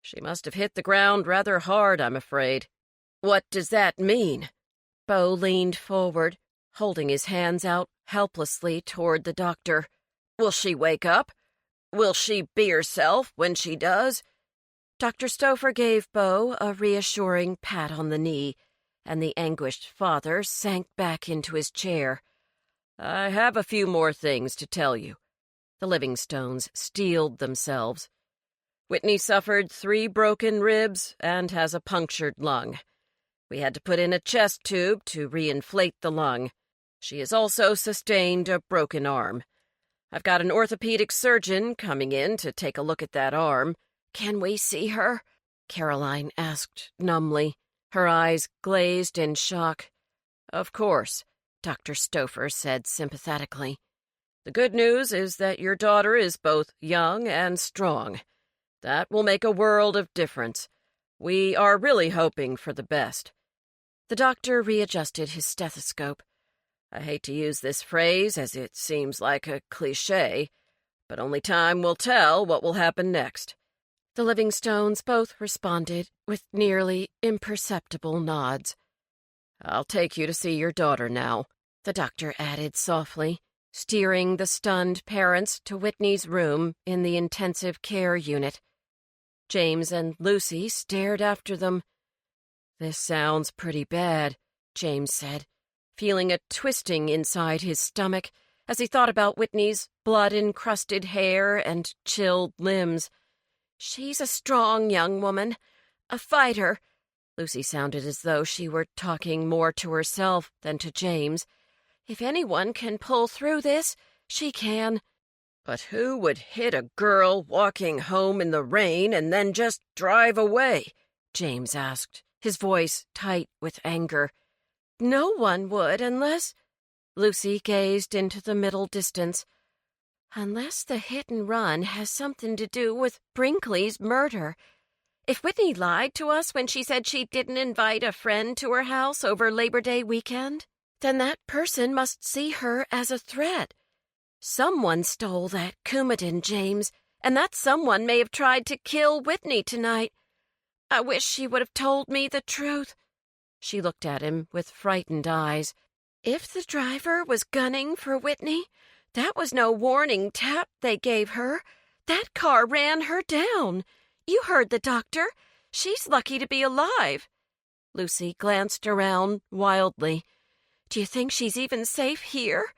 S1: She must have hit the ground rather hard, I'm afraid." "What does that mean?" Bo leaned forward, holding his hands out helplessly toward the doctor. "Will she wake up? Will she be herself when she does?" Dr. Stouffer gave Bo a reassuring pat on the knee, and the anguished father sank back into his chair. "I have a few more things to tell you." The Livingstones steeled themselves. "Whitney suffered 3 broken ribs and has a punctured lung. We had to put in a chest tube to reinflate the lung. She has also sustained a broken arm. I've got an orthopedic surgeon coming in to take a look at that arm." "Can we see her?" Caroline asked numbly, her eyes glazed in shock. "Of course," Dr. Stouffer said sympathetically. "The good news is that your daughter is both young and strong. That will make a world of difference. We are really hoping for the best." The doctor readjusted his stethoscope.
S2: I hate to use this phrase as it seems like a cliché, but only time will tell what will happen next."
S1: The Livingstones both responded with nearly imperceptible nods.
S2: "I'll take you to see your daughter now,"
S1: the doctor added softly, steering the stunned parents to Whitney's room in the intensive care unit. James and Lucy stared after them.
S2: "This sounds pretty bad,"
S1: James said, feeling a twisting inside his stomach as he thought about Whitney's blood-encrusted hair and chilled limbs. "She's a strong young woman, a fighter." Lucy sounded as though she were talking more to herself than to James. "If anyone can pull through this, she can."
S2: "But who would hit a girl walking home in the rain and then just drive away?" James asked, his voice tight with anger.
S1: "No one would unless—" Lucy gazed into the middle distance. "Unless the hit-and-run has something to do with Brinkley's murder. If Whitney lied to us when she said she didn't invite a friend to her house over Labor Day weekend, then that person must see her as a threat. Someone stole that Coumadin, James, and that someone may have tried to kill Whitney tonight. I wish she would have told me the truth." She looked at him with frightened eyes. "If the driver was gunning for Whitney, that was no warning tap they gave her. That car ran her down. You heard the doctor. She's lucky to be alive." Lucy glanced around wildly. "Do you think she's even safe here?"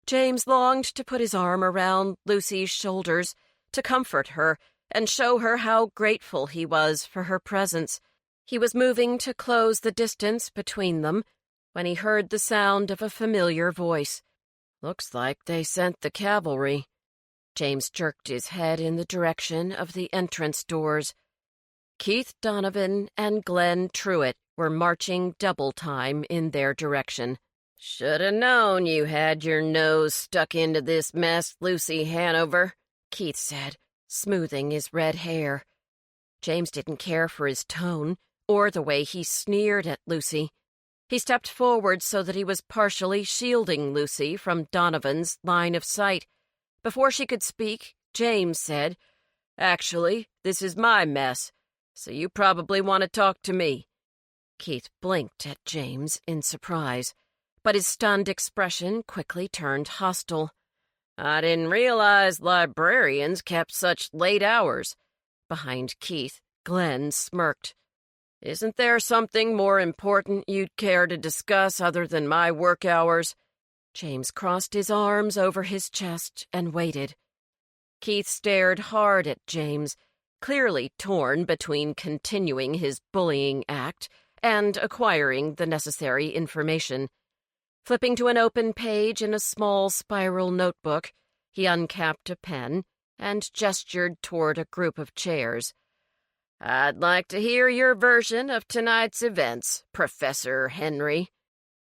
S1: James longed to put his arm around Lucy's shoulders, to comfort her and show her how grateful he was for her presence. He was moving to close the distance between them when he heard the sound of a familiar voice.
S2: "Looks like they sent the cavalry."
S1: James jerked his head in the direction of the entrance doors. Keith Donovan and Glenn Truitt were marching double time in their direction.
S2: "Should have known you had your nose stuck into this mess, Lucy Hanover,"
S1: Keith said, smoothing his red hair. James didn't care for his tone or the way he sneered at Lucy. He stepped forward so that he was partially shielding Lucy from Donovan's line of sight. Before she could speak, James said,
S2: "Actually, this is my mess, so you probably want to talk to me."
S1: Keith blinked at James in surprise, but his stunned expression quickly turned hostile.
S2: "I didn't realize librarians kept such late hours."
S1: Behind Keith, Glenn smirked.
S2: "Isn't there something more important you'd care to discuss other than my work hours?"
S1: James crossed his arms over his chest and waited.
S2: Keith stared hard at James, clearly torn between continuing his bullying act and acquiring the necessary information.
S1: Flipping to an open page in a small spiral notebook, he uncapped a pen and gestured toward a group of chairs.
S2: "I'd like to hear your version of tonight's events, Professor Henry."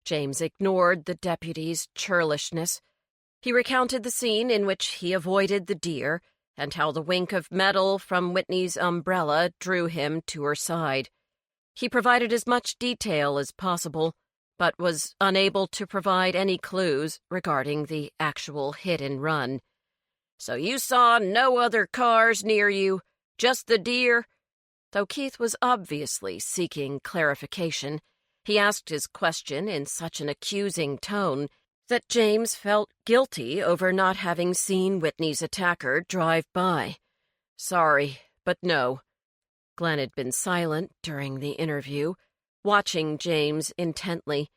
S1: James ignored the deputy's churlishness. He recounted the scene in which he avoided the deer and how the wink of metal from Whitney's umbrella drew him to her side. He provided as much detail as possible, but was unable to provide any clues regarding the actual hit and run.
S2: "So you saw no other cars near you, just the deer?"
S1: Though Keith was obviously seeking clarification, he asked his question in such an accusing tone that James felt guilty over not having seen Whitney's attacker drive by.
S2: "Sorry, but no."
S1: Glenn had been silent during the interview, watching James intently.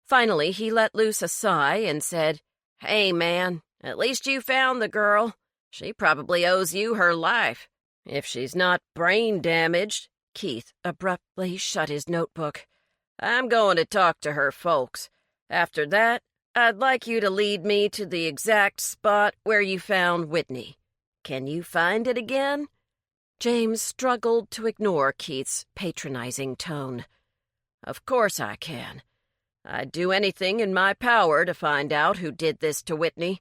S1: Finally, he let loose a sigh and said,
S2: "Hey, man, at least you found the girl. She probably owes you her life. If she's not brain damaged."
S1: Keith abruptly shut his notebook.
S2: "I'm going to talk to her folks. After that, I'd like you to lead me to the exact spot where you found Whitney. Can you find it again?"
S1: James struggled to ignore Keith's patronizing tone.
S2: "Of course I can. I'd do anything in my power to find out who did this to Whitney."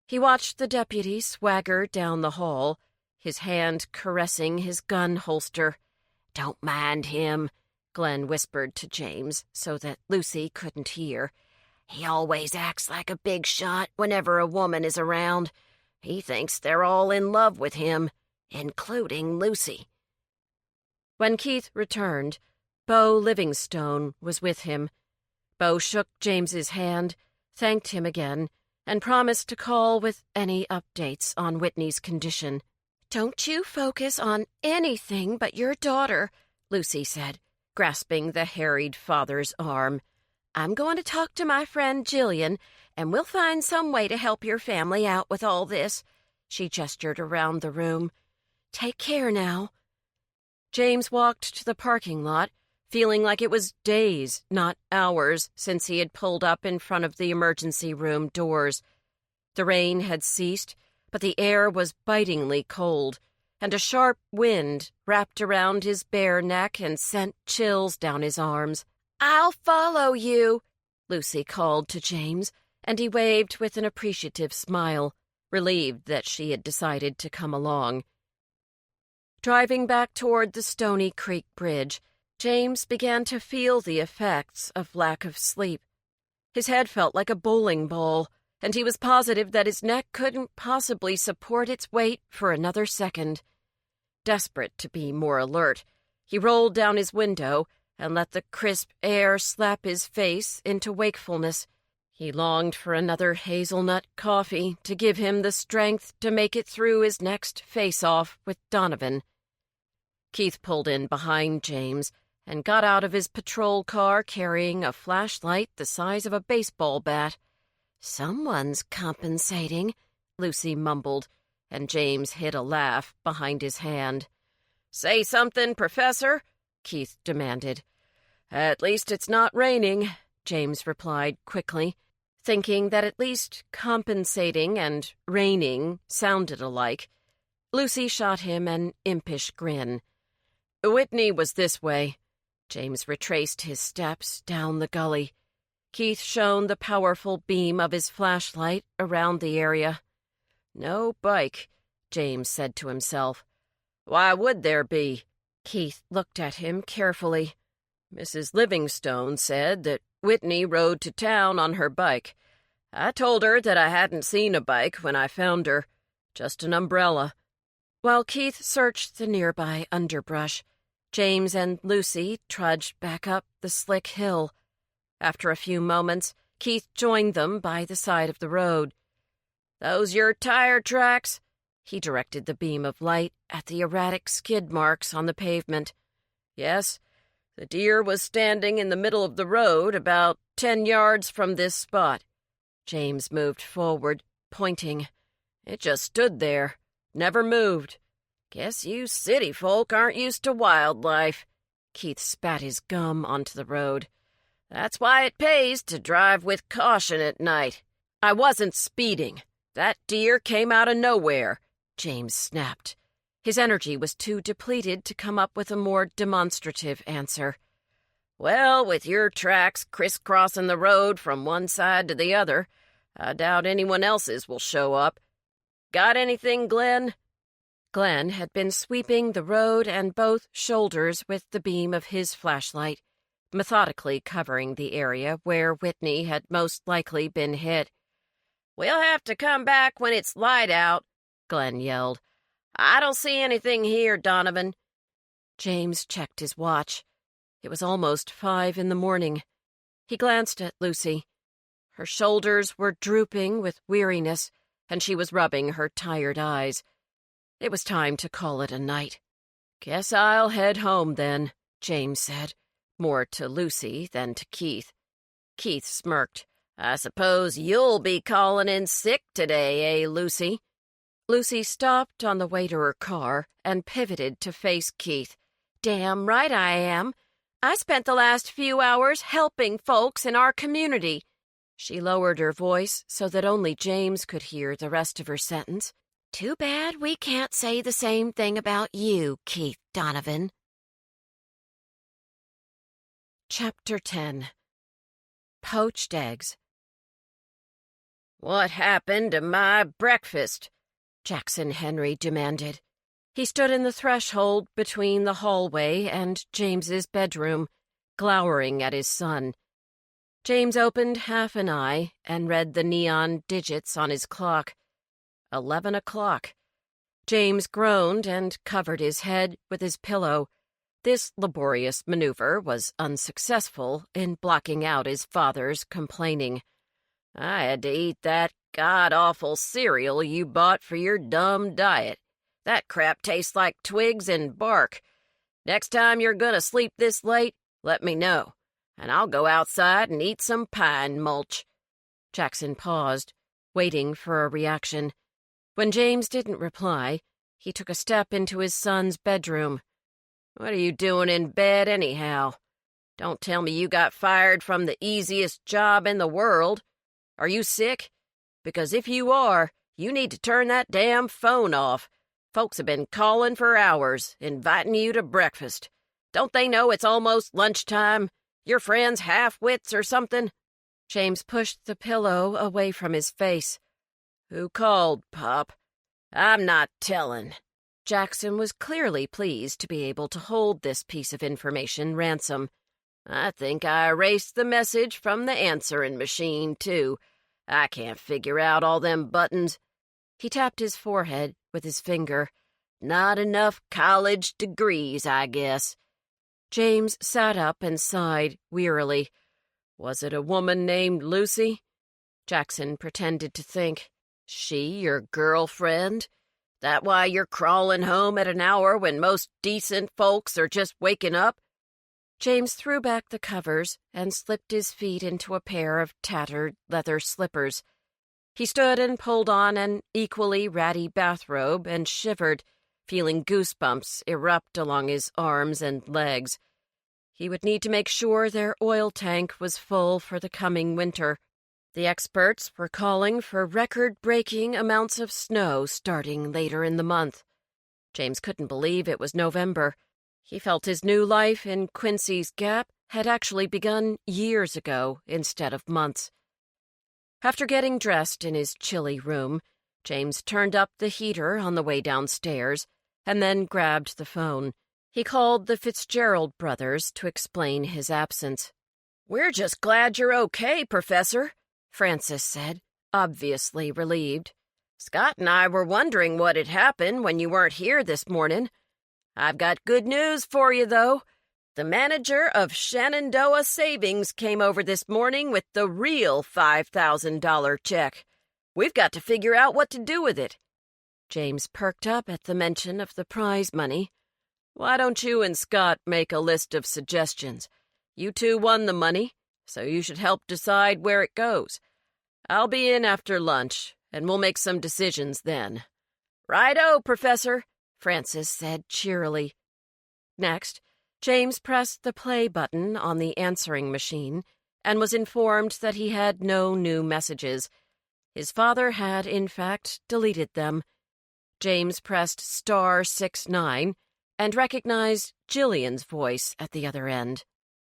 S1: He watched the deputy swagger down the hall, his hand caressing his gun holster.
S2: "Don't mind him,"
S1: Glenn whispered to James so that Lucy couldn't hear.
S2: He always acts like a big shot whenever a woman is around. He thinks they're all in love with him, including Lucy."
S1: When Keith returned, Bo Livingstone was with him. Bo shook James's hand, thanked him again, and promised to call with any updates on Whitney's condition.
S2: "Don't you focus on anything but your daughter," Lucy said, grasping the harried father's arm. "I'm going to talk to my friend Jillian, and we'll find some way to help your family out with all this." She gestured around the room. "Take care now."
S1: James walked to the parking lot, feeling like it was days, not hours, since he had pulled up in front of the emergency room doors. The rain had ceased, but the air was bitingly cold, and a sharp wind wrapped around his bare neck and sent chills down his arms.
S2: "I'll follow you,"
S1: Lucy called to James, and he waved with an appreciative smile, relieved that she had decided to come along. Driving back toward the Stony Creek Bridge, James began to feel the effects of lack of sleep. His head felt like a bowling ball, and he was positive that his neck couldn't possibly support its weight for another second. Desperate to be more alert, he rolled down his window and let the crisp air slap his face into wakefulness. He longed for another hazelnut coffee to give him the strength to make it through his next face-off with Donovan. Keith pulled in behind James and got out of his patrol car carrying a flashlight the size of a baseball bat.
S2: "Someone's compensating," Lucy mumbled, and James hid a laugh behind his hand.
S1: "Say something, Professor?" Keith demanded. "At least it's not raining," James replied quickly, thinking that at least compensating and raining sounded alike. Lucy shot him an impish grin. "Whitney was this way." James retraced his steps down the gully. Keith shone the powerful beam of his flashlight around the area. "No bike," James said to himself. "Why would there be?" Keith looked at him carefully. "Mrs. Livingstone said that Whitney rode to town on her bike. I told her that I hadn't seen a bike when I found her, just an umbrella." While Keith searched the nearby underbrush, James and Lucy trudged back up the slick hill. After a few moments, Keith joined them by the side of the road. "Those your tire tracks?" He directed the beam of light at the erratic skid marks on the pavement. "Yes. The deer was standing in the middle of the road about 10 yards from this spot." James moved forward, pointing. "It just stood there. Never moved. Guess you city folk aren't used to wildlife." Keith spat his gum onto the road. "That's why it pays to drive with caution at night." "I wasn't speeding. That deer came out of nowhere," James snapped. His energy was too depleted to come up with a more demonstrative answer. "Well, with your tracks crisscrossing the road from one side to the other, I doubt anyone else's will show up. Got anything, Glenn?" Glenn had been sweeping the road and both shoulders with the beam of his flashlight, methodically covering the area where Whitney had most likely been hit. "We'll have to come back when it's light out," Glenn yelled. "I don't see anything here, Donovan." James checked his watch. It was almost 5 in the morning. He glanced at Lucy. Her shoulders were drooping with weariness, and she was rubbing her tired eyes. It was time to call it a night. "Guess I'll head home then," James said, more to Lucy than to Keith. Keith smirked. "I suppose you'll be calling in sick today, eh, Lucy?" Lucy stopped on the way to her car and pivoted to face Keith.
S2: "Damn right I am. I spent the last few hours helping folks in our community."
S1: She lowered her voice so that only James could hear the rest of her sentence.
S2: "Too bad we can't say the same thing about you, Keith Donovan."
S1: Chapter 10. Poached Eggs.
S2: "What happened to my breakfast?"
S1: Jackson Henry demanded. He stood in the threshold between the hallway and James's bedroom, glowering at his son.
S2: James opened half an eye and read the neon digits on his clock. 11 o'clock. James groaned and covered his head with his pillow. This laborious maneuver was unsuccessful in blocking out his father's complaining. "I had to eat that god-awful cereal you bought for your dumb diet. That crap tastes like twigs and bark. Next time you're gonna sleep this late, let me know, and I'll go outside and eat some pine mulch." Jackson paused, waiting for a reaction. When James didn't reply, he took a step into his son's bedroom. "What are you doing in bed anyhow? Don't tell me you got fired from the easiest job in the world. Are you sick? Because if you are, you need to turn that damn phone off. Folks have been calling for hours, inviting you to breakfast. Don't they know it's almost lunchtime? Your friends half-wits or something?" James pushed the pillow away from his face. "Who called, Pop?" "I'm not telling." Jackson was clearly pleased to be able to hold this piece of information ransom. "I think I erased the message from the answering machine, too. I can't figure out all them buttons." He tapped his forehead with his finger. "Not enough college degrees, I guess." James sat up and sighed wearily. "Was it a woman named Lucy?" Jackson pretended to think. "She your girlfriend? That why you're crawling home at an hour when most decent folks are just waking up?" James threw back the covers and slipped his feet into a pair of tattered leather slippers. He stood and pulled on an equally ratty bathrobe and shivered, feeling goosebumps erupt along his arms and legs. He would need to make sure their oil tank was full for the coming winter. The experts were calling for record-breaking amounts of snow starting later in the month. James couldn't believe it was November. He felt his new life in Quincy's Gap had actually begun years ago instead of months. After getting dressed in his chilly room, James turned up the heater on the way downstairs and then grabbed the phone. He called the Fitzgerald brothers to explain his absence. "We're just glad you're okay, Professor," Francis said, obviously relieved. "Scott and I were wondering what had happened when you weren't here this morning. I've got good news for you, though. The manager of Shenandoah Savings came over this morning with the real $5,000 check. We've got to figure out what to do with it." James perked up at the mention of the prize money. "Why don't you and Scott make a list of suggestions? You two won the money, so you should help decide where it goes. I'll be in after lunch, and we'll make some decisions then." "Right-o, Professor," Francis said cheerily. Next, James pressed the play button on the answering machine and was informed that he had no new messages. His father had, in fact, deleted them. James pressed *69 and recognized Jillian's voice at the other end.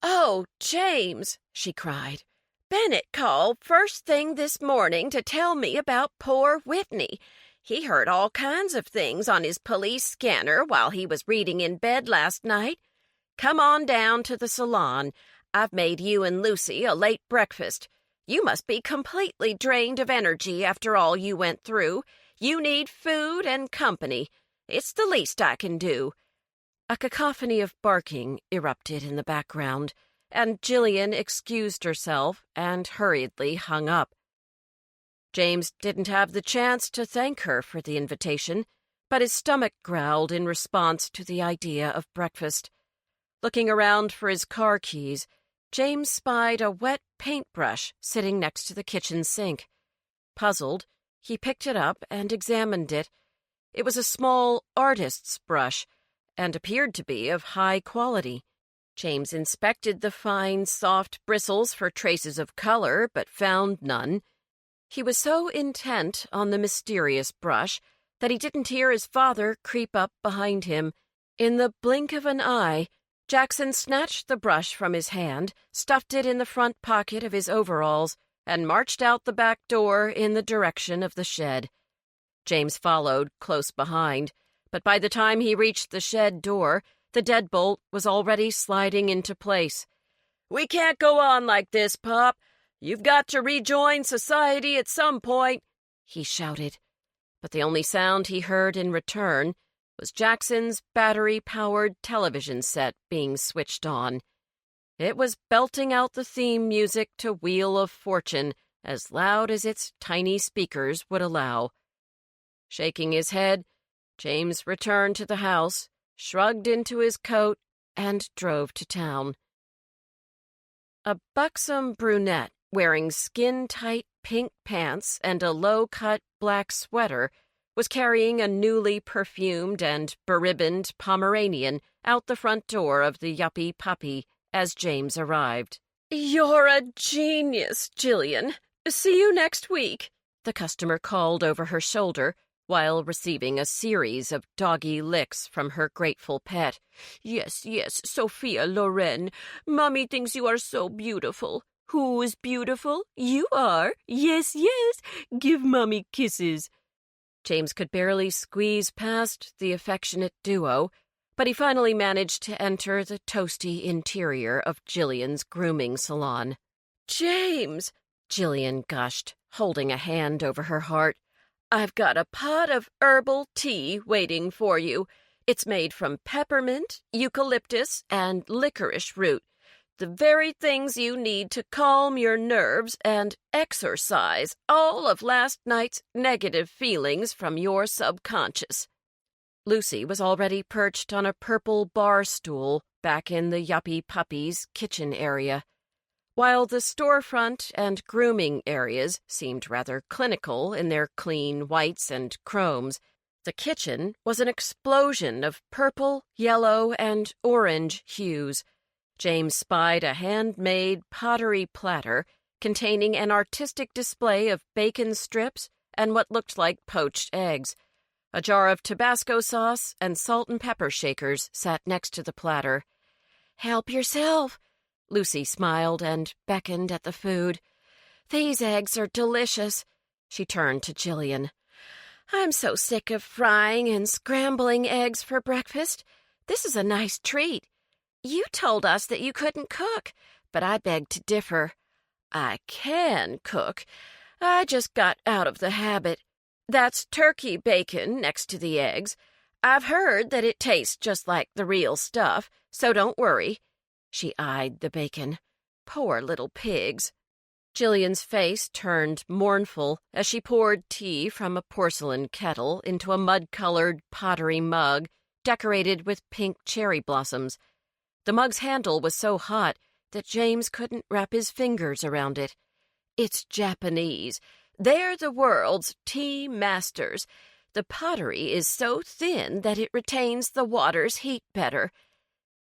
S2: "Oh, James," she cried. "Bennett called first thing this morning to tell me about poor Whitney. He heard all kinds of things on his police scanner while he was reading in bed last night. Come on down to the salon. I've made you and Lucy a late breakfast. You must be completely drained of energy after all you went through. You need food and company. It's the least I can do." A cacophony of barking erupted in the background, and Jillian excused herself and hurriedly hung up. James didn't have the chance to thank her for the invitation, but his stomach growled in response to the idea of breakfast. Looking around for his car keys, James spied a wet paintbrush sitting next to the kitchen sink. Puzzled, he picked it up and examined it. It was a small artist's brush and appeared to be of high quality. James inspected the fine, soft bristles for traces of color, but found none. He was so intent on the mysterious brush that he didn't hear his father creep up behind him. In the blink of an eye, Jackson snatched the brush from his hand, stuffed it in the front pocket of his overalls, and marched out the back door in the direction of the shed. James followed close behind, but by the time he reached the shed door, the deadbolt was already sliding into place.
S1: We can't go on like this, Pop. You've got to rejoin society at some point, he shouted. But the only sound he heard in return was Jackson's battery-powered television set being switched on. It was belting out the theme music to Wheel of Fortune as loud as its tiny speakers would allow. Shaking his head, James returned to the house, shrugged into his coat, and drove to town. A buxom brunette wearing skin-tight pink pants and a low-cut black sweater was carrying a newly perfumed and beribboned Pomeranian out the front door of the Yuppie Puppy as James arrived. "You're a genius, Jillian. See you next week," the customer called over her shoulder while receiving a series of doggy licks from her grateful pet. Yes, Sophia Loren. Mommy thinks you are so beautiful." "Who is beautiful? You are. Yes. Give Mommy kisses." James could barely squeeze past the affectionate duo, but he finally managed to enter the toasty interior of Jillian's grooming salon. "James," Jillian gushed, holding a hand over her heart, "I've got a pot of herbal tea waiting for you. It's made from peppermint, eucalyptus, and licorice root. The very things you need to calm your nerves and exorcise all of last night's negative feelings from your subconscious." Lucy was already perched on a purple bar stool back in the Yuppie Puppy's kitchen area. While the storefront and grooming areas seemed rather clinical in their clean whites and chromes, the kitchen was an explosion of purple, yellow, and orange hues. James spied a handmade pottery platter containing an artistic display of bacon strips and what looked like poached eggs. A jar of Tabasco sauce and salt and pepper shakers sat next to the platter. "Help yourself," Lucy smiled and beckoned at the food. "These eggs are delicious." She turned to Jillian. "I'm so sick of frying and scrambling eggs for breakfast. This is a nice treat. You told us that you couldn't cook, but I beg to differ. I can cook. I just got out of the habit. That's turkey bacon next to the eggs. I've heard that it tastes just like the real stuff, so don't worry." She eyed the bacon. "Poor little pigs." Jillian's face turned mournful as she poured tea from a porcelain kettle into a mud-colored pottery mug decorated with pink cherry blossoms. The mug's handle was so hot that James couldn't wrap his fingers around it. "It's Japanese. They're the world's tea masters. The pottery is so thin that it retains the water's heat better."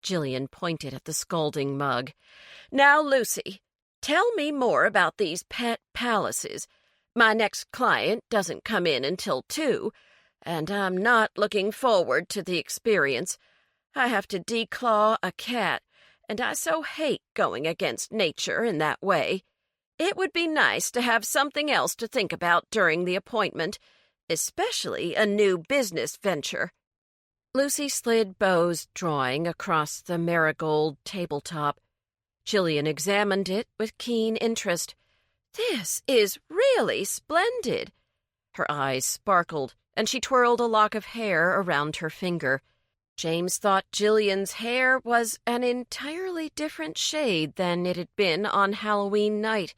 S1: Jillian pointed at the scalding mug. "Now, Lucy, tell me more about these pet palaces. My next client doesn't come in until 2, and I'm not looking forward to the experience. I have to declaw a cat, and I so hate going against nature in that way. It would be nice to have something else to think about during the appointment, especially a new business venture." Lucy slid Beau's drawing across the marigold tabletop. Jillian examined it with keen interest. "This is really splendid." Her eyes sparkled, and she twirled a lock of hair around her finger. James thought Jillian's hair was an entirely different shade than it had been on Halloween night.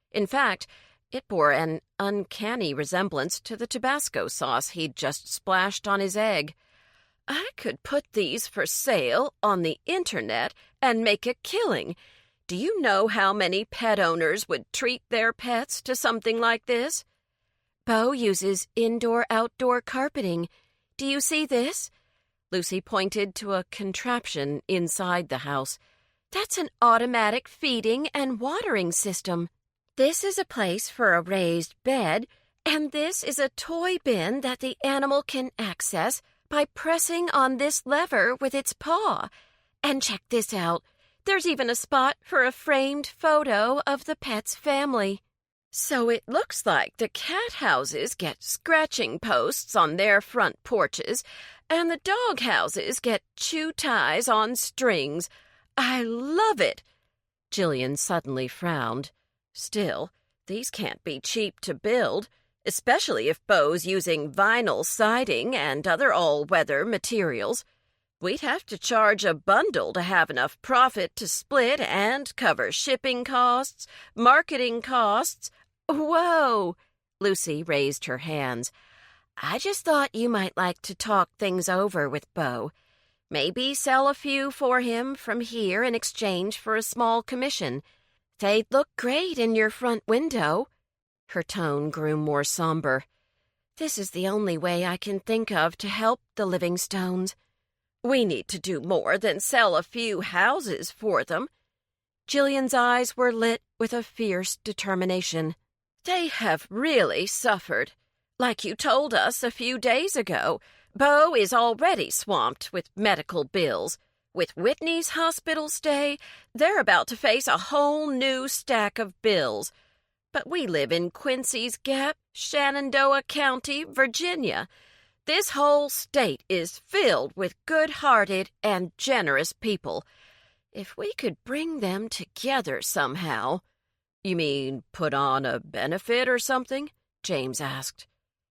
S1: In fact, it bore an uncanny resemblance to the Tabasco sauce he'd just splashed on his egg. "I could put these for sale on the internet and make a killing. Do you know how many pet owners would treat their pets to something like this?" "Beau uses indoor-outdoor carpeting. Do you see this?" Lucy pointed to a contraption inside the house. "That's an automatic feeding and watering system. This is a place for a raised bed, and this is a toy bin that the animal can access by pressing on this lever with its paw. And check this out. There's even a spot for a framed photo of the pet's family." "So it looks like the cat houses get scratching posts on their front porches, and the dog houses get chew ties on strings. I love it." Jillian suddenly frowned. Still, these can't be cheap to build, especially if Beau's using vinyl siding and other all-weather materials. We'd have to charge a bundle to have enough profit to split and cover shipping costs, marketing costs. Whoa! Lucy raised her hands. I just thought you might like to talk things over with Beau. Maybe sell a few for him from here in exchange for a small commission. They'd look great in your front window. Her tone grew more somber. This is the only way I can think of to help the Livingstones. We need to do more than sell a few houses for them. Jillian's eyes were lit with a fierce determination. They have really suffered. Like you told us a few days ago, Beau is already swamped with medical bills. With Whitney's hospital stay, they're about to face a whole new stack of bills. But we live in Quincy's Gap, Shenandoah County, Virginia. This whole state is filled with good-hearted and generous people. If we could bring them together somehow— You mean put on a benefit or something? James asked.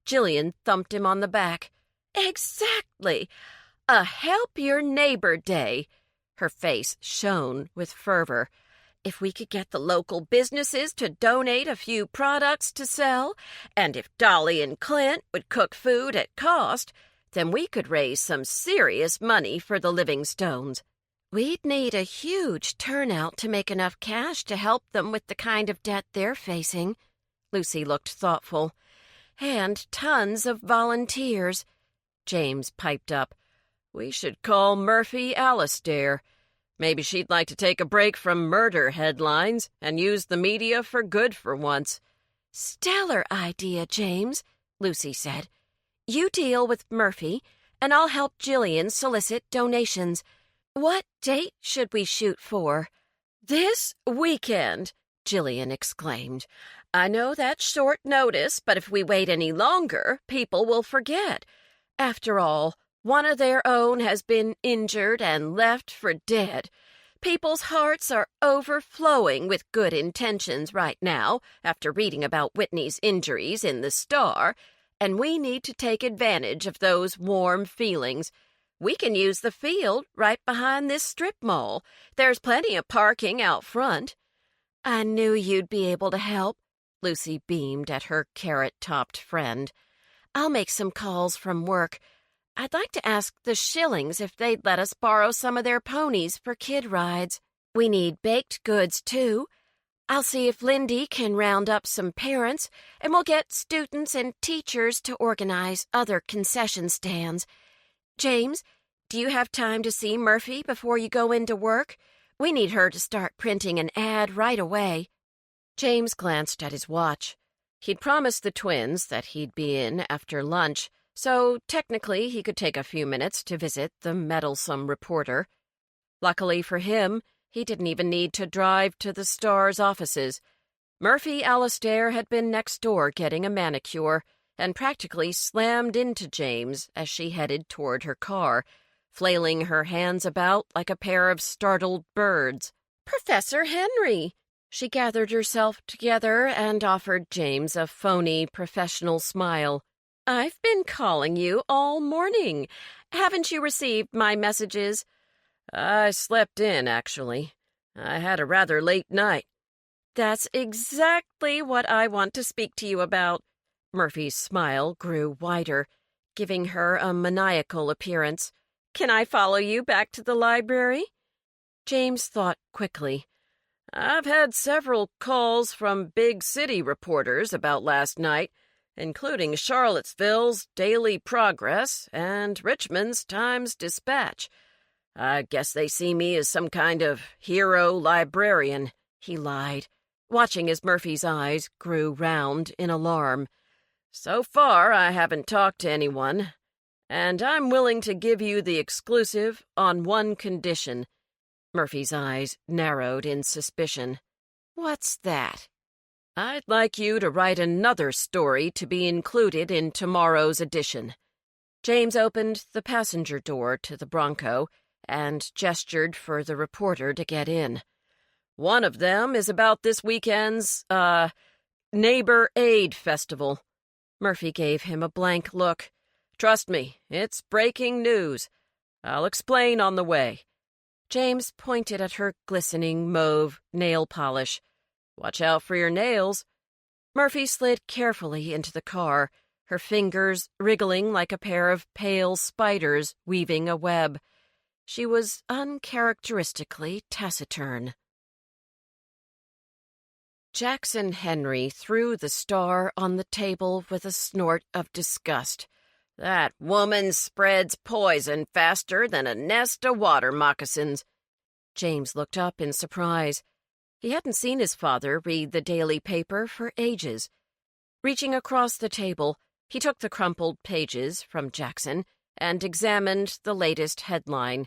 S1: Jillian thumped him on the back. Exactly! A Help Your Neighbor Day. Her face shone with fervor. If we could get the local businesses to donate a few products to sell, and if Dolly and Clint would cook food at cost, then we could raise some serious money for the Livingstones. We'd need a huge turnout to make enough cash to help them with the kind of debt they're facing. Lucy looked thoughtful. And tons of volunteers. James piped up. We should call Murphy Alastair. Maybe she'd like to take a break from murder headlines and use the media for good for once. Stellar idea, James, Lucy said. You deal with Murphy, and I'll help Jillian solicit donations. What date should we shoot for? This weekend, Jillian exclaimed. I know that's short notice, but if we wait any longer, people will forget. After all, one of their own has been injured and left for dead. People's hearts are overflowing with good intentions right now after reading about Whitney's injuries in the Star, and we need to take advantage of those warm feelings. We can use the field right behind this strip mall. There's plenty of parking out front. I knew you'd be able to help. Lucy beamed at her carrot-topped friend. I'll make some calls from work. I'd like to ask the Shillings if they'd let us borrow some of their ponies for kid rides. We need baked goods, too. I'll see if Lindy can round up some parents, and we'll get students and teachers to organize other concession stands. James, do you have time to see Murphy before you go into work? We need her to start printing an ad right away. James glanced at his watch. He'd promised the twins that he'd be in after lunch, so technically he could take a few minutes to visit the meddlesome reporter. Luckily for him, he didn't even need to drive to the Star's offices. Murphy Alastair had been next door getting a manicure and practically slammed into James as she headed toward her car, flailing her hands about like a pair of startled birds. Professor Henry! She gathered herself together and offered James a phony professional smile. I've been calling you all morning. Haven't you received my messages? I slept in, actually. I had a rather late night. That's exactly what I want to speak to you about. Murphy's smile grew wider, giving her a maniacal appearance. Can I follow you back to the library? James thought quickly. I've had several calls from big city reporters about last night, including Charlottesville's Daily Progress and Richmond's Times-Dispatch. I guess they see me as some kind of hero librarian, he lied, watching as Murphy's eyes grew round in alarm. So far, I haven't talked to anyone, and I'm willing to give you the exclusive on one condition. Murphy's eyes narrowed in suspicion. What's that? I'd like you to write another story to be included in tomorrow's edition. James opened the passenger door to the Bronco and gestured for the reporter to get in. One of them is about this weekend's, Neighbor Aid Festival. Murphy gave him a blank look. Trust me, it's breaking news. I'll explain on the way. James pointed at her glistening mauve nail polish. Watch out for your nails. Murphy slid carefully into the car, her fingers wriggling like a pair of pale spiders weaving a web. She was uncharacteristically taciturn. Jackson Henry threw the Star on the table with a snort of disgust. That woman spreads poison faster than a nest of water moccasins. James looked up in surprise. He hadn't seen his father read the daily paper for ages. Reaching across the table, he took the crumpled pages from Jackson and examined the latest headline.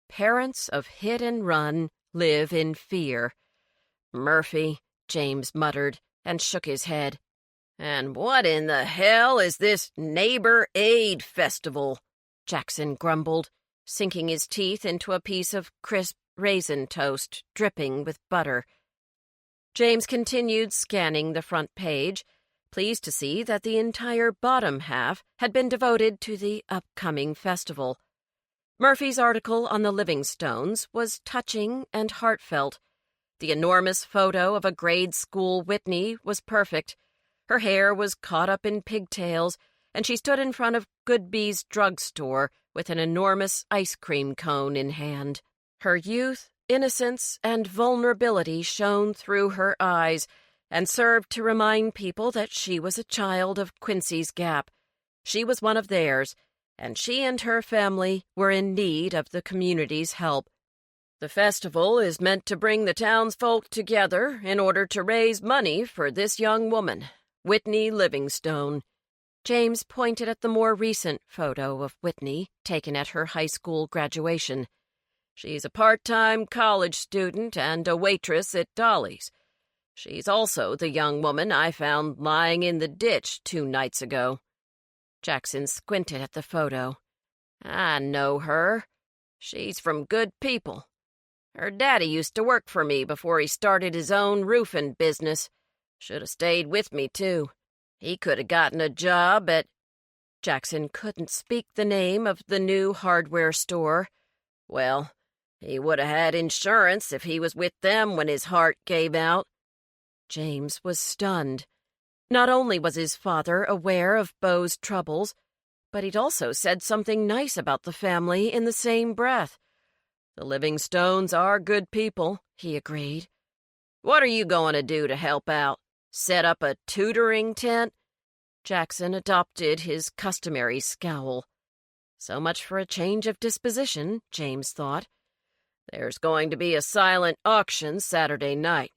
S1: Parents of hit and run live in fear. Murphy, James muttered and shook his head. And what in the hell is this Neighbor Aid Festival? Jackson grumbled, sinking his teeth into a piece of crisp raisin toast dripping with butter. James continued scanning the front page, pleased to see that the entire bottom half had been devoted to the upcoming festival. Murphy's article on the Livingstones was touching and heartfelt. The enormous photo of a grade school Whitney was perfect. Her hair was caught up in pigtails, and she stood in front of Goodby's drugstore with an enormous ice cream cone in hand. Her youth, innocence, and vulnerability shone through her eyes and served to remind people that she was a child of Quincy's Gap. She was one of theirs, and she and her family were in need of the community's help. The festival is meant to bring the townsfolk together in order to raise money for this young woman, Whitney Livingstone. James pointed at the more recent photo of Whitney, taken at her high school graduation. She's a part-time college student and a waitress at Dolly's. She's also the young woman I found lying in the ditch 2 nights ago. Jackson squinted at the photo. I know her. She's from good people. Her daddy used to work for me before he started his own roofing business. Should have stayed with me, too. He could have gotten a job at... Jackson couldn't speak the name of the new hardware store. Well, he would have had insurance if he was with them when his heart gave out. James was stunned. Not only was his father aware of Beau's troubles, but he'd also said something nice about the family in the same breath. The Livingstones are good people, he agreed. What are you going to do to help out? Set up a tutoring tent? Jackson adopted his customary scowl. So much for a change of disposition, James thought. There's going to be a silent auction Saturday night.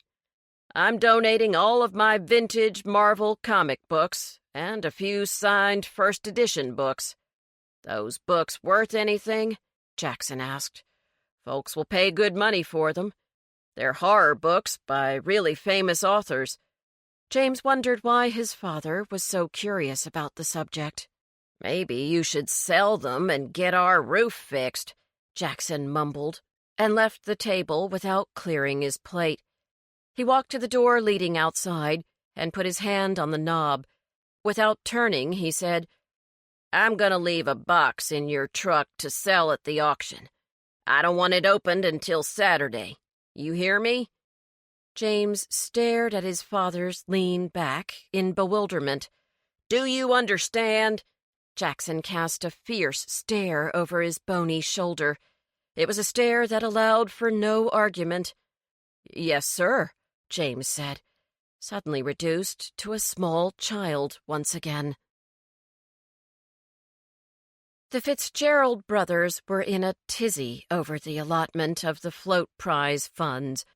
S1: I'm donating all of my vintage Marvel comic books and a few signed first edition books. Those books worth anything? Jackson asked. Folks will pay good money for them. They're horror books by really famous authors. James wondered why his father was so curious about the subject. Maybe you should sell them and get our roof fixed, Jackson mumbled, and left the table without clearing his plate. He walked to the door leading outside and put his hand on the knob. Without turning, he said, I'm going to leave a box in your truck to sell at the auction. I don't want it opened until Saturday. You hear me? James stared at his father's lean back in bewilderment. Do you understand? Jackson cast a fierce stare over his bony shoulder. It was a stare that allowed for no argument. Yes, sir, James said, suddenly reduced to a small child once again. The Fitzgerald brothers were in a tizzy over the allotment of the float prize funds.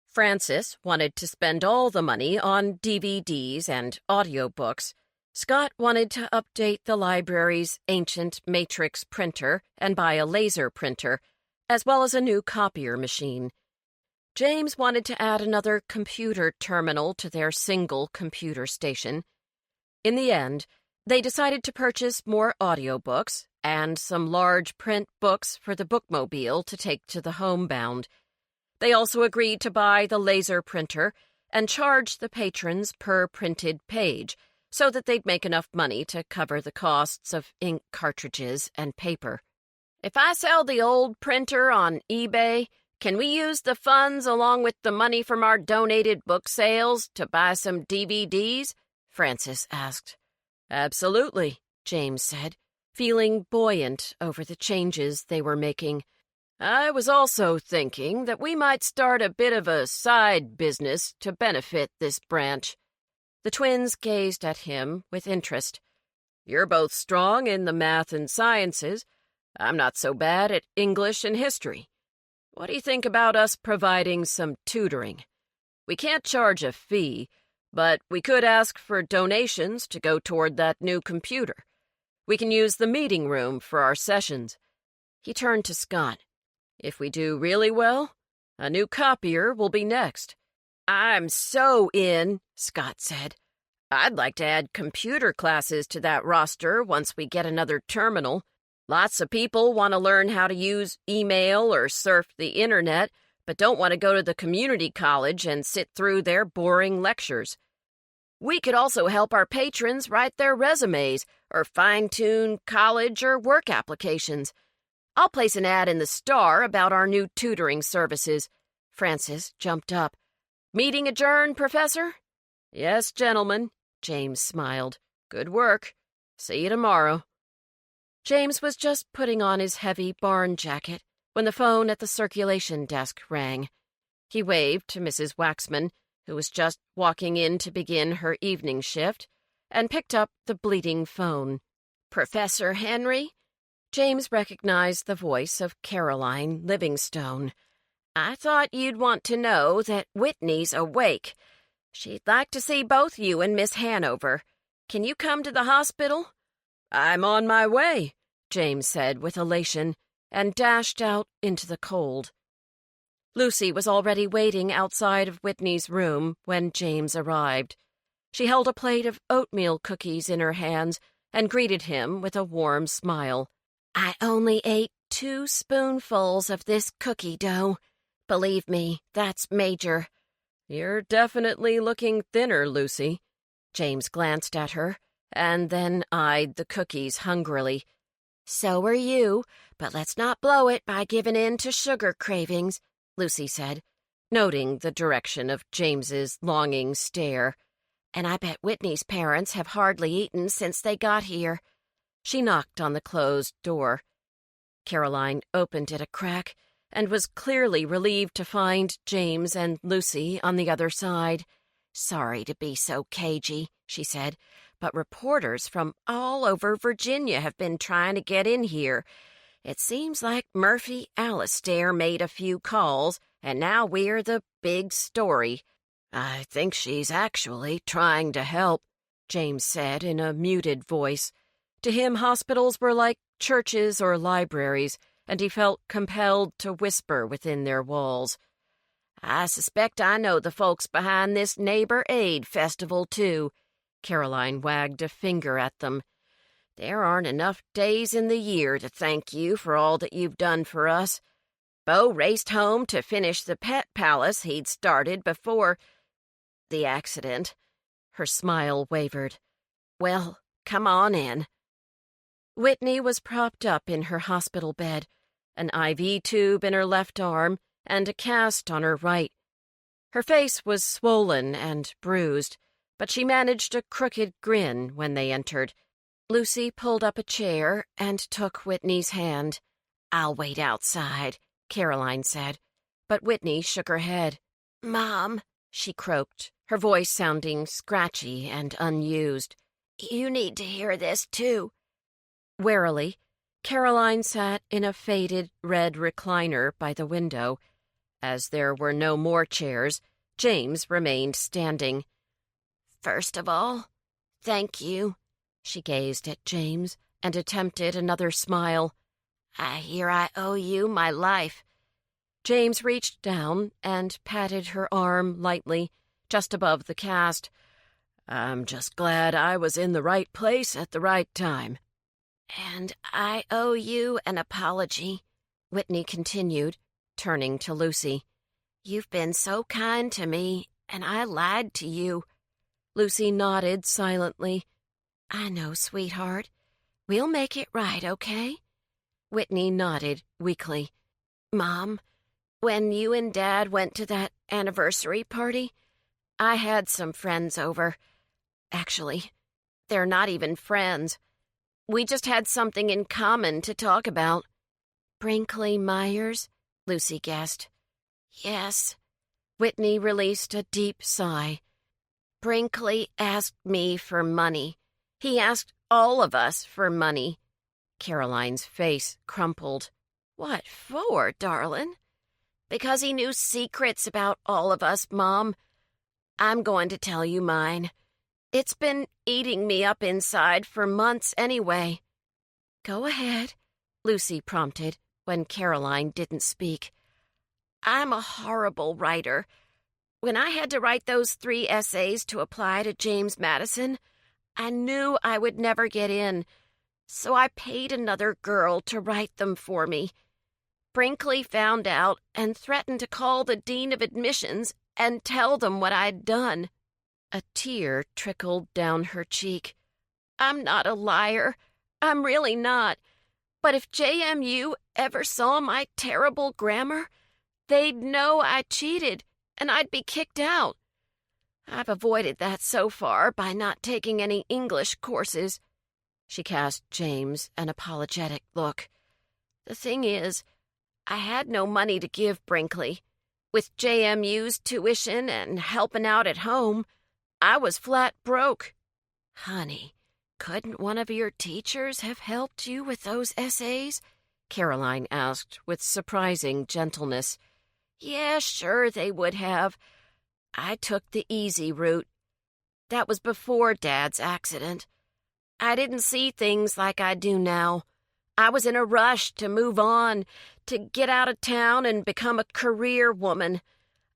S1: Francis wanted to spend all the money on DVDs and audiobooks. Scott wanted to update the library's ancient matrix printer and buy a laser printer, as well as a new copier machine. James wanted to add another computer terminal to their single computer station. In the end, they decided to purchase more audiobooks and some large print books for the bookmobile to take to the homebound. They also agreed to buy the laser printer and charge the patrons per printed page so that they'd make enough money to cover the costs of ink cartridges and paper. "If I sell the old printer on eBay, can we use the funds along with the money from our donated book sales to buy some DVDs?" Francis asked. "Absolutely," James said, feeling buoyant over the changes they were making. "I was also thinking that we might start a bit of a side business to benefit this branch." The twins gazed at him with interest. "You're both strong in the math and sciences. I'm not so bad at English and history. What do you think about us providing some tutoring? We can't charge a fee, but we could ask for donations to go toward that new computer. We can use the meeting room for our sessions." He turned to Scott. "If we do really well, a new copier will be next." "I'm so in," Scott said. "I'd like to add computer classes to that roster once we get another terminal. Lots of people want to learn how to use email or surf the internet, but don't want to go to the community college and sit through their boring lectures. We could also help our patrons write their resumes or fine-tune college or work applications. I'll place an ad in the Star about our new tutoring services." Francis jumped up. "Meeting adjourned, Professor?" "Yes, gentlemen," James smiled. "Good work. See you tomorrow." James was just putting on his heavy barn jacket when the phone at the circulation desk rang. He waved to Mrs. Waxman, who was just walking in to begin her evening shift, and picked up the bleeding phone. "Professor Henry?" James recognized the voice of Caroline Livingstone. "I thought you'd want to know that Whitney's awake. She'd like to see both you and Miss Hanover. Can you come to the hospital?" "I'm on my way," James said with elation, and dashed out into the cold. Lucy was already waiting outside of Whitney's room when James arrived. She held a plate of oatmeal cookies in her hands and greeted him with a warm smile. "I only ate 2 spoonfuls of this cookie dough. Believe me, that's major." "You're definitely looking thinner, Lucy." James glanced at her and then eyed the cookies hungrily. "So are you, but let's not blow it by giving in to sugar cravings," Lucy said, noting the direction of James's longing stare. "And I bet Whitney's parents have hardly eaten since they got here." She knocked on the closed door. Caroline opened it a crack and was clearly relieved to find James and Lucy on the other side. "Sorry to be so cagey," she said, "but reporters from all over Virginia have been trying to get in here. It seems like Murphy Alistair made a few calls, and now we're the big story." "I think she's actually trying to help," James said in a muted voice. To him, hospitals were like churches or libraries, and he felt compelled to whisper within their walls. "I suspect I know the folks behind this Neighbor Aid Festival, too." Caroline wagged a finger at them. "There aren't enough days in the year to thank you for all that you've done for us. Bo raced home to finish the pet palace he'd started before the accident." Her smile wavered. "Well, come on in." Whitney was propped up in her hospital bed, an IV tube in her left arm and a cast on her right. Her face was swollen and bruised, but she managed a crooked grin when they entered. Lucy pulled up a chair and took Whitney's hand. "I'll wait outside," Caroline said, but Whitney shook her head. "Mom," she croaked, her voice sounding scratchy and unused. "You need to hear this, too." Warily, Caroline sat in a faded red recliner by the window. As there were no more chairs, James remained standing. "First of all, thank you." She gazed at James and attempted another smile. "I hear I owe you my life." James reached down and patted her arm lightly, just above the cast. "I'm just glad I was in the right place at the right time." "And I owe you an apology," Whitney continued, turning to Lucy.
S2: You've been so kind to me, and I lied to you. Lucy nodded silently. I know, sweetheart. We'll make it right, okay? Whitney nodded weakly. Mom, when you and Dad went to that anniversary party, I had some friends over. Actually, they're not even friends. We just had something in common to talk about. Brinkley Myers? Lucy guessed. Yes. Whitney released a deep sigh. Brinkley asked me for money. He asked all of us for money. Caroline's face crumpled. What for, darling? Because he knew secrets about all of us, Mom. I'm going to tell you mine. It's been eating me up inside for months anyway. Go ahead, Lucy prompted when Caroline didn't speak. I'm a horrible writer. When I had to write those 3 essays to apply to James Madison, I knew I would never get in, so I paid another girl to write them for me. Brinkley found out and threatened to call the dean of admissions and tell them what I'd done. A tear trickled down her cheek. I'm not a liar. I'm really not. But if JMU ever saw my terrible grammar, they'd know I cheated, and I'd be kicked out. I've avoided that so far by not taking any English courses. She cast James an apologetic look. The thing is, I had no money to give Brinkley. With JMU's tuition and helping out at home, I was flat broke. Honey, couldn't one of your teachers have helped you with those essays? Caroline asked with surprising gentleness. Yeah, sure they would have. I took the easy route. That was before Dad's accident. I didn't see things like I do now. I was in a rush to move on, to get out of town and become a career woman.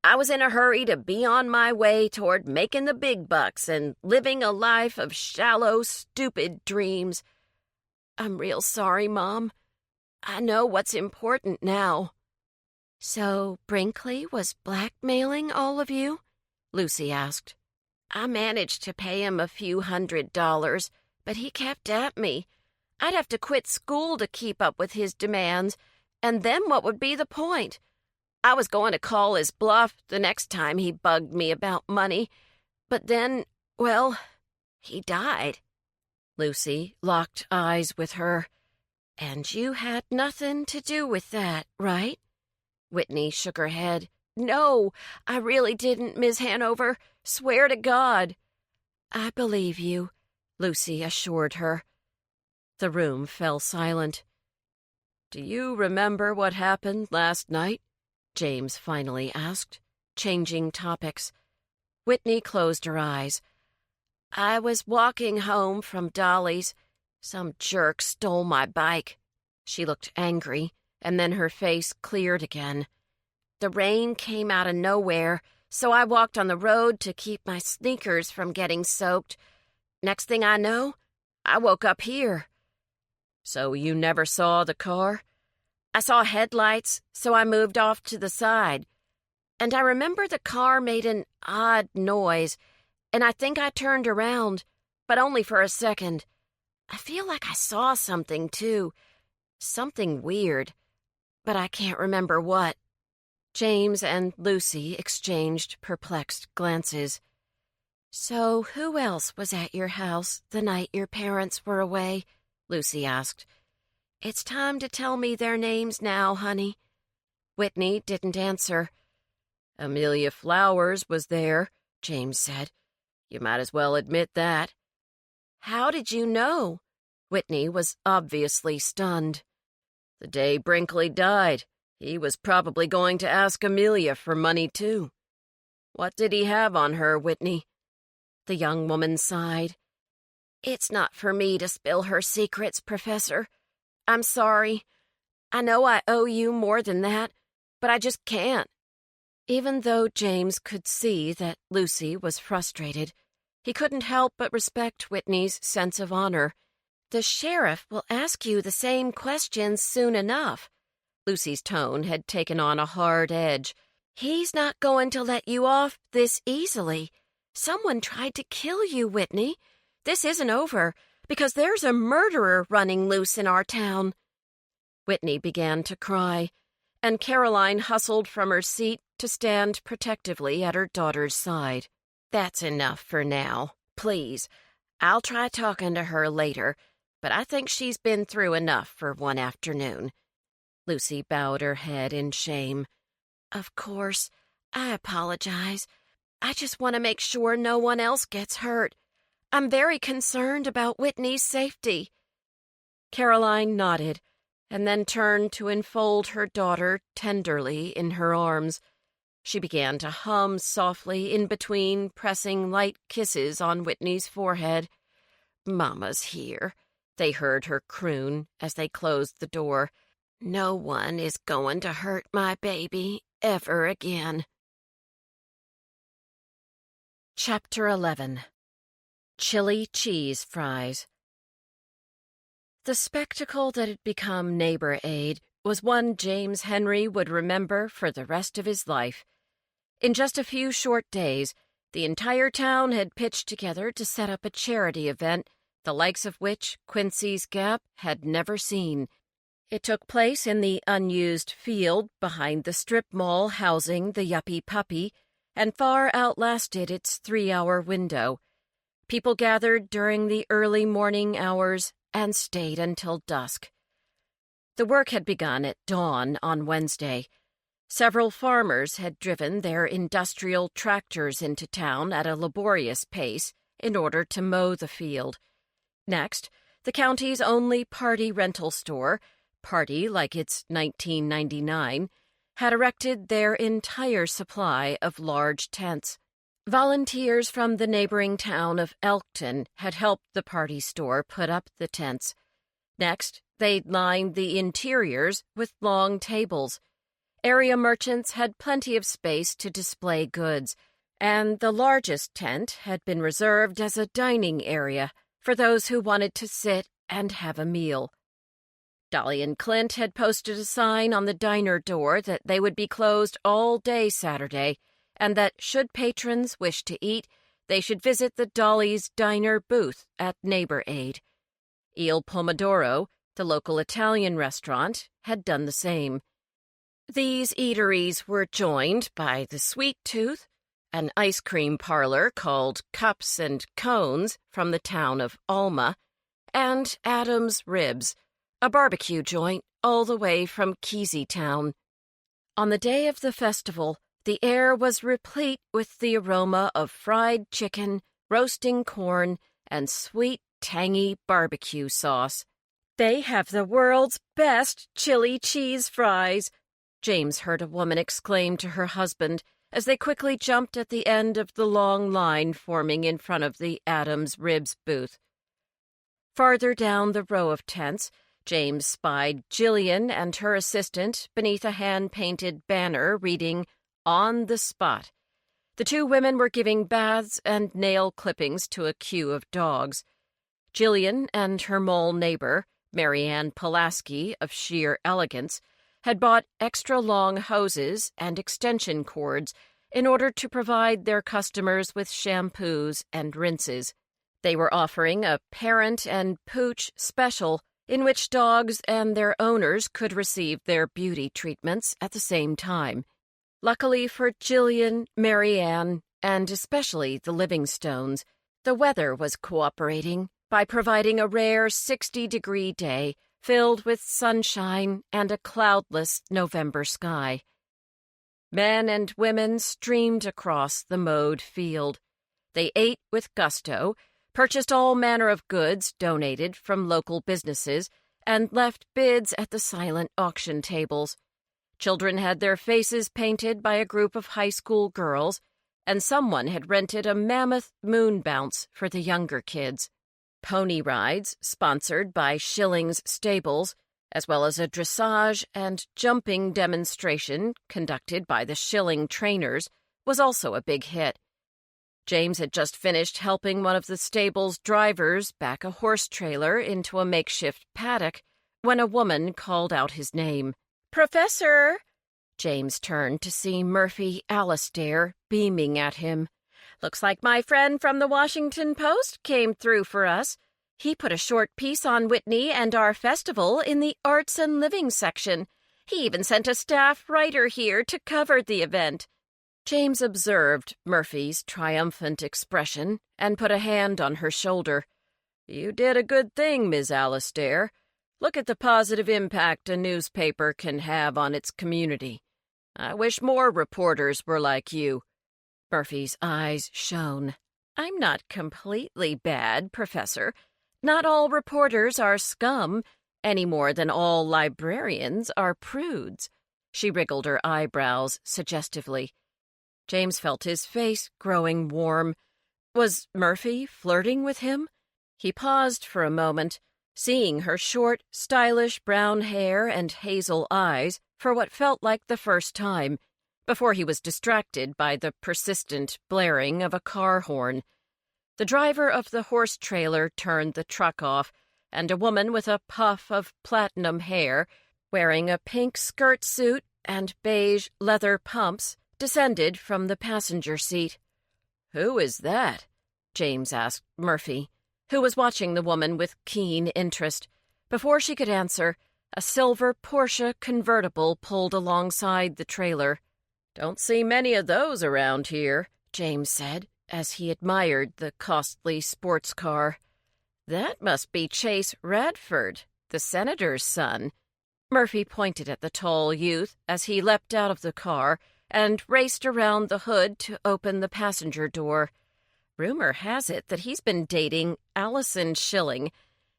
S2: I was in a hurry to be on my way toward making the big bucks and living a life of shallow, stupid dreams. I'm real sorry, Mom. I know what's important now. So Brinkley was blackmailing all of you? Lucy asked. I managed to pay him a few $100s, but he kept at me. I'd have to quit school to keep up with his demands, and then what would be the point? I was going to call his bluff the next time he bugged me about money, but then, well, he died. Lucy locked eyes with her. And you had nothing to do with that, right? Whitney shook her head. No, I really didn't, Miss Hanover. Swear to God. I believe you, Lucy assured her. The room fell silent. Do you remember what happened last night? James finally asked, changing topics. Whitney closed her eyes. I was walking home from Dolly's. Some jerk stole my bike. She looked angry, and then her face cleared again. The rain came out of nowhere, so I walked on the road to keep my sneakers from getting soaked. Next thing I know, I woke up here. So you never saw the car? I saw headlights, so I moved off to the side. And I remember the car made an odd noise, and I think I turned around, but only for a second. I feel like I saw something, too. Something weird, but I can't remember what. James and Lucy exchanged perplexed glances. So who else was at your house the night your parents were away? Lucy asked. It's time to tell me their names now, honey. Whitney didn't answer. Amelia Flowers was there, James said. You might as well admit that. How did you know? Whitney was obviously stunned. The day Brinkley died, he was probably going to ask Amelia for money, too. What did he have on her, Whitney? The young woman sighed. It's not for me to spill her secrets, Professor. I'm sorry. I know I owe you more than that, but I just can't. Even though James could see that Lucy was frustrated, he couldn't help but respect Whitney's sense of honor. The sheriff will ask you the same questions soon enough. Lucy's tone had taken on a hard edge. He's not going to let you off this easily. Someone tried to kill you, Whitney. This isn't over, because there's a murderer running loose in our town." Whitney began to cry, and Caroline hustled from her seat to stand protectively at her daughter's side. "That's enough for now. Please, I'll try talking to her later, but I think she's been through enough for one afternoon." Lucy bowed her head in shame. "Of course, I apologize. I just want to make sure no one else gets hurt. I'm very concerned about Whitney's safety." Caroline nodded, and then turned to enfold her daughter tenderly in her arms. She began to hum softly in between, pressing light kisses on Whitney's forehead. "Mama's here," they heard her croon as they closed the door. "No one is going to hurt my baby ever again." Chapter 11. Chili Cheese Fries. The spectacle that had become Neighbor Aid was one James Henry would remember for the rest of his life. In just a few short days, the entire town had pitched together to set up a charity event, the likes of which Quincy's Gap had never seen. It took place in the unused field behind the strip mall housing the Yuppie Puppy, and far outlasted its 3-hour window. People gathered during the early morning hours and stayed until dusk. The work had begun at dawn on Wednesday. Several farmers had driven their industrial tractors into town at a laborious pace in order to mow the field. Next, the county's only party rental store, Party like it's 1999, had erected their entire supply of large tents. Volunteers from the neighboring town of Elkton had helped the party store put up the tents. Next, they'd lined the interiors with long tables. Area merchants had plenty of space to display goods, and the largest tent had been reserved as a dining area for those who wanted to sit and have a meal. Dolly and Clint had posted a sign on the diner door that they would be closed all day Saturday, and that should patrons wish to eat, they should visit the Dolly's Diner booth at Neighbor Aid. Il Pomodoro, the local Italian restaurant, had done the same. These eateries were joined by the Sweet Tooth, an ice cream parlor called Cups and Cones from the town of Alma, and Adam's Ribs, a barbecue joint all the way from Kesey Town. On the day of the festival, the air was replete with the aroma of fried chicken, roasting corn, and sweet, tangy barbecue sauce. "They have the world's best chili cheese fries," James heard a woman exclaim to her husband as they quickly jumped at the end of the long line forming in front of the Adams Ribs booth. Farther down the row of tents, James spied Jillian and her assistant beneath a hand-painted banner reading, "On the Spot." The two women were giving baths and nail clippings to a queue of dogs. Jillian and her mole neighbor, Marianne Pulaski of sheer elegance, had bought extra-long hoses and extension cords in order to provide their customers with shampoos and rinses. They were offering a parent and pooch special in which dogs and their owners could receive their beauty treatments at the same time. Luckily for Jillian, Marianne, and especially the Livingstones, the weather was cooperating by providing a rare 60-degree day filled with sunshine and a cloudless November sky. Men and women streamed across the mowed field. They ate with gusto, purchased all manner of goods donated from local businesses, and left bids at the silent auction tables. Children had their faces painted by a group of high school girls, and someone had rented a mammoth moon bounce for the younger kids. Pony rides, sponsored by Schilling's Stables, as well as a dressage and jumping demonstration conducted by the Schilling trainers, was also a big hit. James had just finished helping one of the stable's drivers back a horse trailer into a makeshift paddock when a woman called out his name. "Professor!"
S1: James turned to see Murphy Alastair beaming at him. "Looks like my friend from the Washington Post came through for us. He put a short piece on Whitney and our festival in the Arts and Living section. He even sent a staff writer here to cover the event." James observed Murphy's triumphant expression and put a hand on her shoulder. "You did a good thing, Ms. Alastair. Look at the positive impact a newspaper can have on its community. I wish more reporters were like you." Murphy's eyes shone. "I'm not completely bad, Professor. Not all reporters are scum, any more than all librarians are prudes." She wriggled her eyebrows suggestively. James felt his face growing warm. Was Murphy flirting with him? He paused for a moment, seeing her short, stylish brown hair and hazel eyes for what felt like the first time, before he was distracted by the persistent blaring of a car horn. The driver of the horse trailer turned the truck off, and a woman with a puff of platinum hair, wearing a pink skirt suit and beige leather pumps, descended from the passenger seat. "Who is that?" James asked Murphy, who was watching the woman with keen interest. Before she could answer, a silver Porsche convertible pulled alongside the trailer. "Don't see many of those around here," James said, as he admired the costly sports car. "That must be Chase Radford, the senator's son." Murphy pointed at the tall youth as he leapt out of the car and raced around the hood to open the passenger door. "Rumor has it that he's been dating Allison Schilling.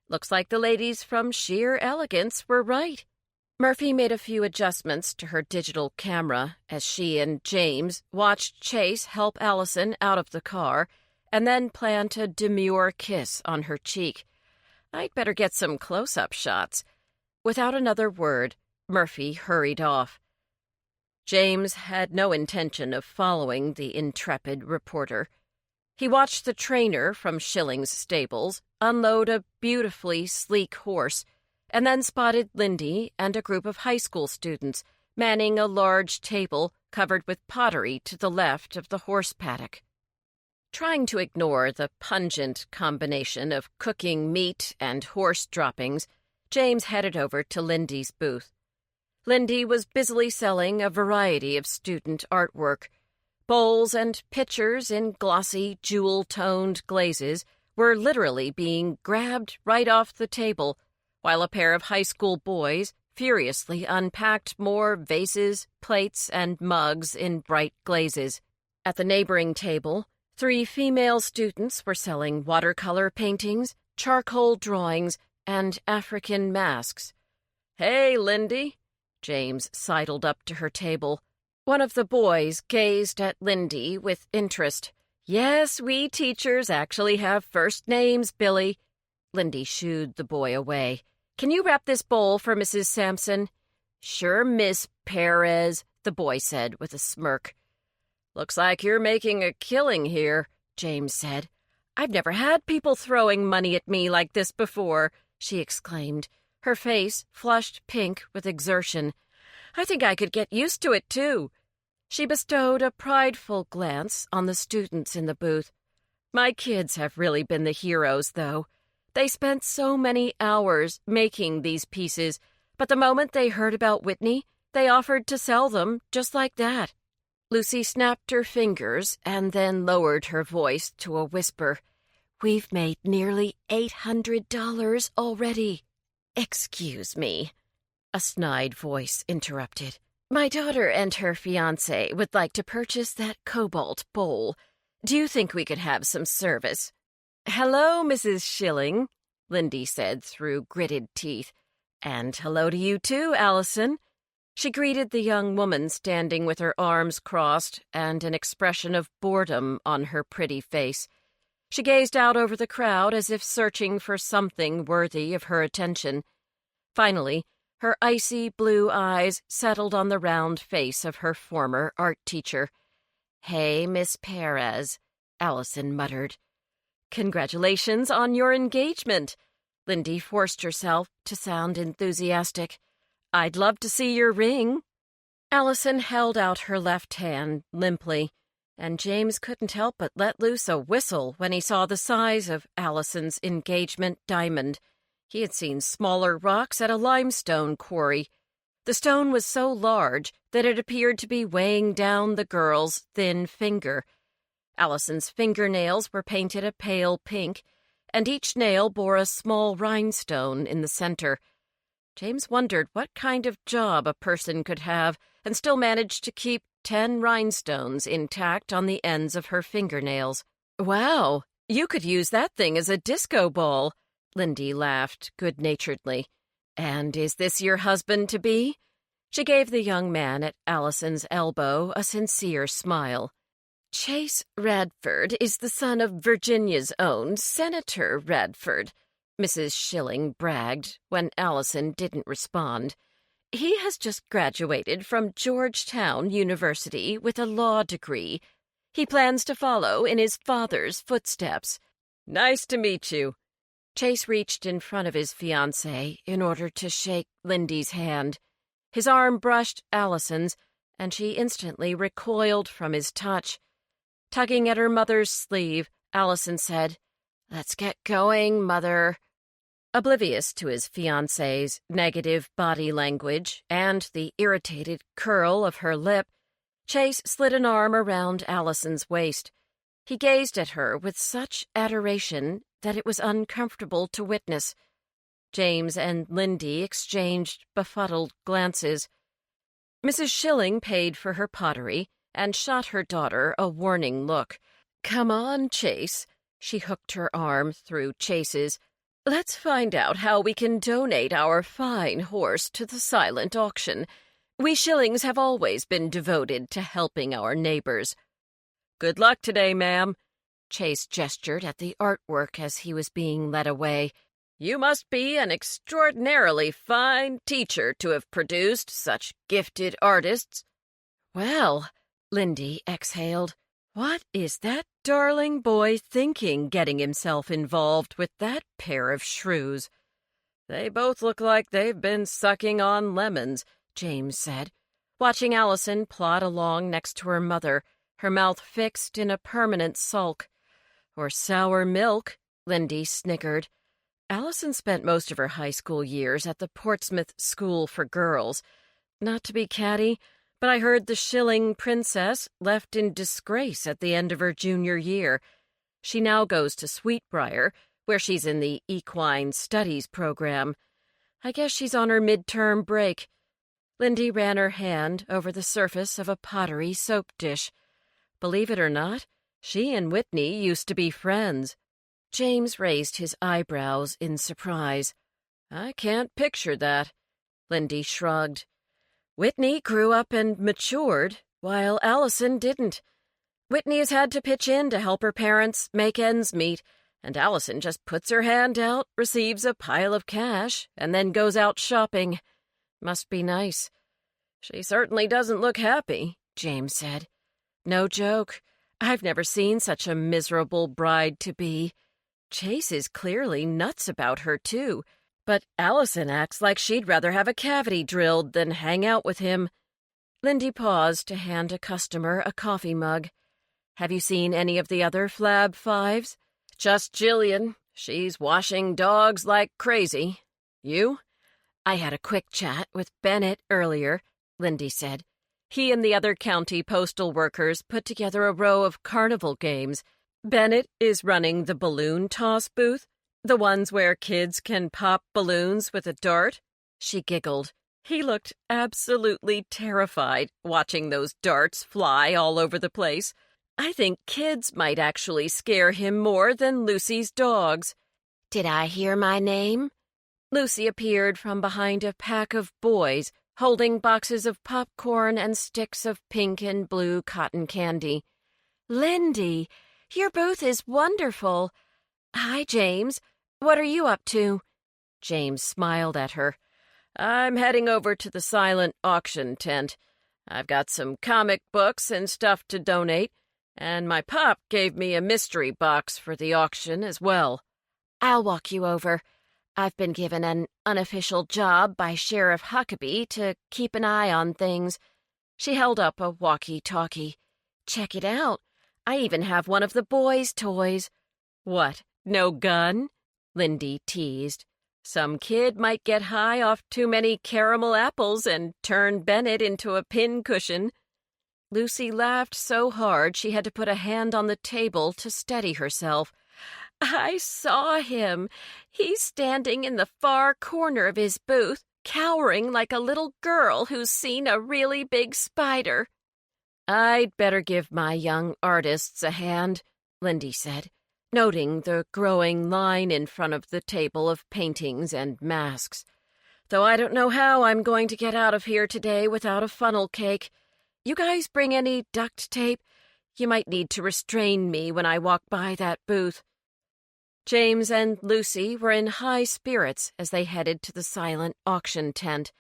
S1: Looks like the ladies from Sheer Elegance were right." Murphy made a few adjustments to her digital camera as she and James watched Chase help Allison out of the car and then plant a demure kiss on her cheek. "I'd better get some close-up shots." Without another word, Murphy hurried off. James had no intention of following the intrepid reporter. He watched the trainer from Schilling's stables unload a beautifully sleek horse, and then spotted Lindy and a group of high school students manning a large table covered with pottery to the left of the horse paddock. Trying to ignore the pungent combination of cooking meat and horse droppings, James headed over to Lindy's booth. Lindy was busily selling a variety of student artwork. Bowls and pitchers in glossy, jewel-toned glazes were literally being grabbed right off the table, while a pair of high school boys furiously unpacked more vases, plates, and mugs in bright glazes. At the neighboring table, 3 female students were selling watercolor paintings, charcoal drawings, and African masks. "Hey, Lindy!" James sidled up to her table. One of the boys gazed at Lindy with interest. "Yes, we teachers actually have first names, Billy." Lindy shooed the boy away. "Can you wrap this bowl for Mrs. Sampson?" "Sure, Miss Perez," the boy said with a smirk. "Looks like you're making a killing here," James said. "I've never had people throwing money at me like this before," she exclaimed, her face flushed pink with exertion. "I think I could get used to it, too." She bestowed a prideful glance on the students in the booth. "My kids have really been the heroes, though. They spent so many hours making these pieces, but the moment they heard about Whitney, they offered to sell them just like that." Lucy snapped her fingers and then lowered her voice to a whisper. "We've made nearly $800 already." "Excuse me," a snide voice interrupted. "My daughter and her fiancé would like to purchase that cobalt bowl. Do you think we could have some service?" "Hello, Mrs. Schilling," Lindy said through gritted teeth. "And hello to you too, Allison." She greeted the young woman standing with her arms crossed and an expression of boredom on her pretty face. She gazed out over the crowd as if searching for something worthy of her attention. Finally, her icy blue eyes settled on the round face of her former art teacher. "Hey, Miss Perez," Allison muttered. "Congratulations on your engagement." Lindy forced herself to sound enthusiastic. "I'd love to see your ring."
S2: Allison held out her left hand limply, and James couldn't help but let loose a whistle when he saw the size of Allison's engagement diamond. He had seen smaller rocks at a limestone quarry. The stone was so large that it appeared to be weighing down the girl's thin finger. Allison's fingernails were painted a pale pink, and each nail bore a small rhinestone in the center. James wondered what kind of job a person could have and still manage to keep 10 rhinestones intact on the ends of her fingernails. "Wow, you could use that thing as a disco ball," Lindy laughed good-naturedly. "And is this your husband-to-be?" She gave the young man at Allison's elbow a sincere smile. "Chase Radford is the son of Virginia's own Senator Radford," Mrs. Schilling bragged when Allison didn't respond. "He has just graduated from Georgetown University with a law degree. He plans to follow in his father's footsteps." "Nice to meet you." Chase reached in front of his fiancée in order to shake Lindy's hand. His arm brushed Allison's, and she instantly recoiled from his touch. Tugging at her mother's sleeve, Allison said, "Let's get going, Mother." Oblivious to his fiancée's negative body language and the irritated curl of her lip, Chase slid an arm around Allison's waist. He gazed at her with such adoration that it was uncomfortable to witness. James and Lindy exchanged befuddled glances. Mrs. Schilling paid for her pottery and shot her daughter a warning look. "Come on, Chase." She hooked her arm through Chase's. "Let's find out how we can donate our fine horse to the silent auction. We Schillings have always been devoted to helping our neighbors." "Good luck today, ma'am." Chase gestured at the artwork as he was being led away. "You must be an extraordinarily fine teacher to have produced such gifted artists." "Well," Lindy exhaled, "what is that darling boy thinking, getting himself involved with that pair of shrews?" "They both look like they've been sucking on lemons," James said, watching Allison plod along next to her mother, her mouth fixed in a permanent sulk. "Or sour milk," Lindy snickered. Allison spent most of her high school years at the Portsmouth School for Girls. Not to be catty, but I heard the Schilling princess left in disgrace at the end of her junior year. She now goes to Sweetbriar, where she's in the equine studies program. I guess she's on her midterm break. Lindy ran her hand over the surface of a pottery soap dish. Believe it or not, she and Whitney used to be friends. James raised his eyebrows in surprise. "I can't picture that." Lindy shrugged. "Whitney grew up and matured, while Allison didn't. Whitney has had to pitch in to help her parents make ends meet, and Allison just puts her hand out, receives a pile of cash, and then goes out shopping. Must be nice." "She certainly doesn't look happy," James said. "No joke. I've never seen such a miserable bride-to-be. Chase is clearly nuts about her, too, but Allison acts like she'd rather have a cavity drilled than hang out with him." Lindy paused to hand a customer a coffee mug. "Have you seen any of the other Flab Fives?" "Just Jillian. She's washing dogs like crazy. You?" "I had a quick chat with Bennett earlier," Lindy said. "He and the other county postal workers put together a row of carnival games. Bennett is running the balloon toss booth, the ones where kids can pop balloons with a dart." She giggled. "He looked absolutely terrified watching those darts fly all over the place. I think kids might actually scare him more than Lucy's dogs." "Did I hear my name?" Lucy appeared from behind a pack of boys, holding boxes of popcorn and sticks of pink and blue cotton candy. "Lindy, your booth is wonderful. Hi, James. What are you up to?" James smiled at her. "I'm heading over to the silent auction tent. I've got some comic books and stuff to donate, and my pop gave me a mystery box for the auction as well." "I'll walk you over. I've been given an unofficial job by Sheriff Huckabee to keep an eye on things. She held up a walkie-talkie. "Check it out. I even have one of the boys' toys." "What, no gun?" Lindy teased. "Some kid might get high off too many caramel apples and turn Bennett into a pincushion." Lucy laughed so hard she had to put a hand on the table to steady herself. "I saw him. He's standing in the far corner of his booth, cowering like a little girl who's seen a really big spider." "I'd better give my young artists a hand," Lindy said, noting the growing line in front of the table of paintings and masks. "Though I don't know how I'm going to get out of here today without a funnel cake. You guys bring any duct tape? You might need to restrain me when I walk by that booth." James and Lucy were in high spirits as they headed to the silent auction tent.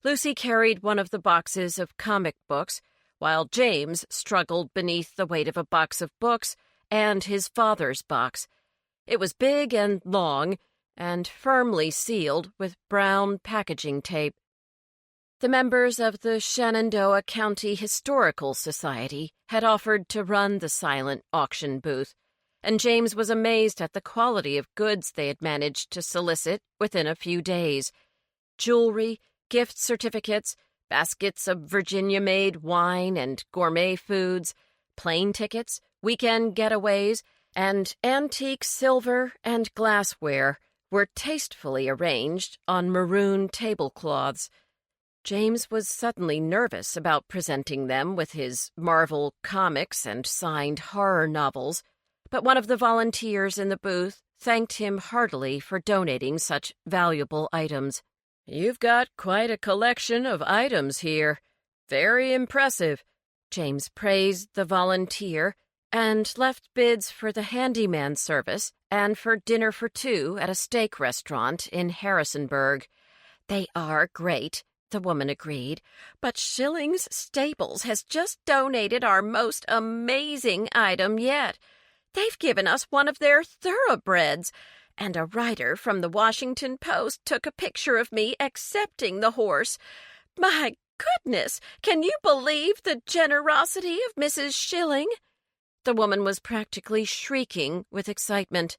S2: Lucy carried one of the boxes of comic books, while James struggled beneath the weight of a box of books and his father's box. It was big and long, and firmly sealed with brown packaging tape. The members of the Shenandoah County Historical Society had offered to run the silent auction booth, and James was amazed at the quality of goods they had managed to solicit within a few days. Jewelry, gift certificates, baskets of Virginia-made wine and gourmet foods, plane tickets, weekend getaways, and antique silver and glassware were tastefully arranged on maroon tablecloths. James was suddenly nervous about presenting them with his Marvel comics and signed horror novels, but one of the volunteers in the booth thanked him heartily for donating such valuable items. "You've got quite a collection of items here. Very impressive," James praised the volunteer and left bids for the handyman service and for dinner for two at a steak restaurant in Harrisonburg. "They are great," the woman agreed, "but Schilling's Staples has just donated our most amazing item yet. They've given us one of their thoroughbreds, and a writer from the Washington Post took a picture of me accepting the horse. My goodness, can you believe the generosity of Mrs. Schilling?" The woman was practically shrieking with excitement.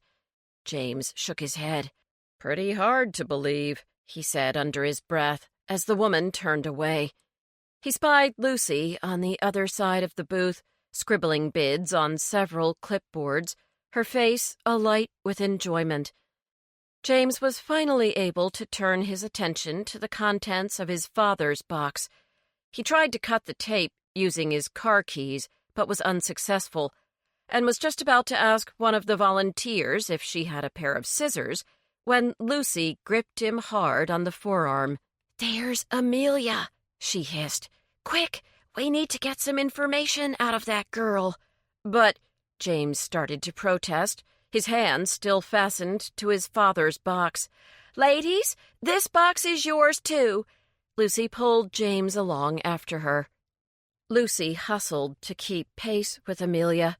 S2: James shook his head. "Pretty hard to believe," he said under his breath, as the woman turned away. He spied Lucy on the other side of the booth, scribbling bids on several clipboards, her face alight with enjoyment. James was finally able to turn his attention to the contents of his father's box. He tried to cut the tape using his car keys, but was unsuccessful, and was just about to ask one of the volunteers if she had a pair of scissors when Lucy gripped him hard on the forearm. "There's Amelia," she hissed. "Quick, we need to get some information out of that girl." "But," James started to protest, his hand still fastened to his father's box. "Ladies, this box is yours too." Lucy pulled James along after her. Lucy hustled to keep pace with Amelia.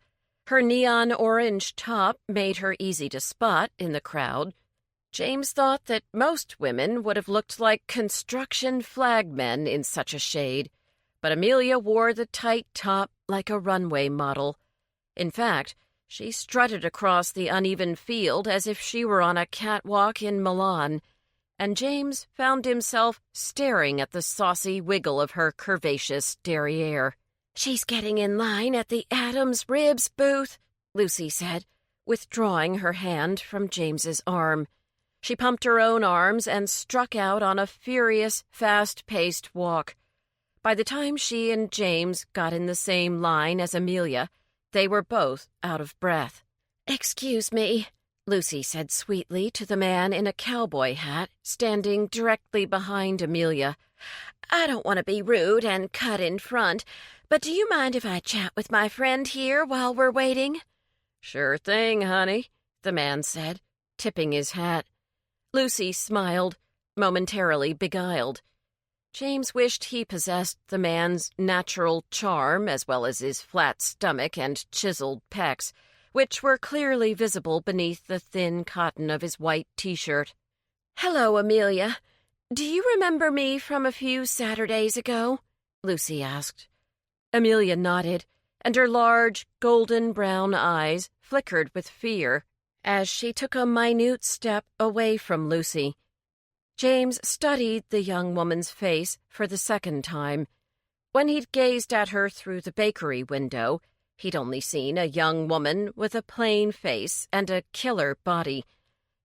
S2: Her neon orange top made her easy to spot in the crowd. James thought that most women would have looked like construction flagmen in such a shade, but Amelia wore the tight top like a runway model. In fact, she strutted across the uneven field as if she were on a catwalk in Milan, and James found himself staring at the saucy wiggle of her curvaceous derriere. "She's getting in line at the Adams Ribs booth," Lucy said, withdrawing her hand from James's arm. She pumped her own arms and struck out on a furious, fast-paced walk. By the time she and James got in the same line as Amelia, they were both out of breath. "Excuse me," Lucy said sweetly to the man in a cowboy hat standing directly behind Amelia. "I don't want to be rude and cut in front, but do you mind if I chat with my friend here while we're waiting?" "Sure thing, honey," the man said, tipping his hat. Lucy smiled, momentarily beguiled. James wished he possessed the man's natural charm as well as his flat stomach and chiseled pecs, which were clearly visible beneath the thin cotton of his white T-shirt. "Hello, Amelia. Do you remember me from a few Saturdays ago?" Lucy asked. Amelia nodded, and her large, golden-brown eyes flickered with fear as she took a minute step away from Lucy. James studied the young woman's face for the second time. When he'd gazed at her through the bakery window, he'd only seen a young woman with a plain face and a killer body.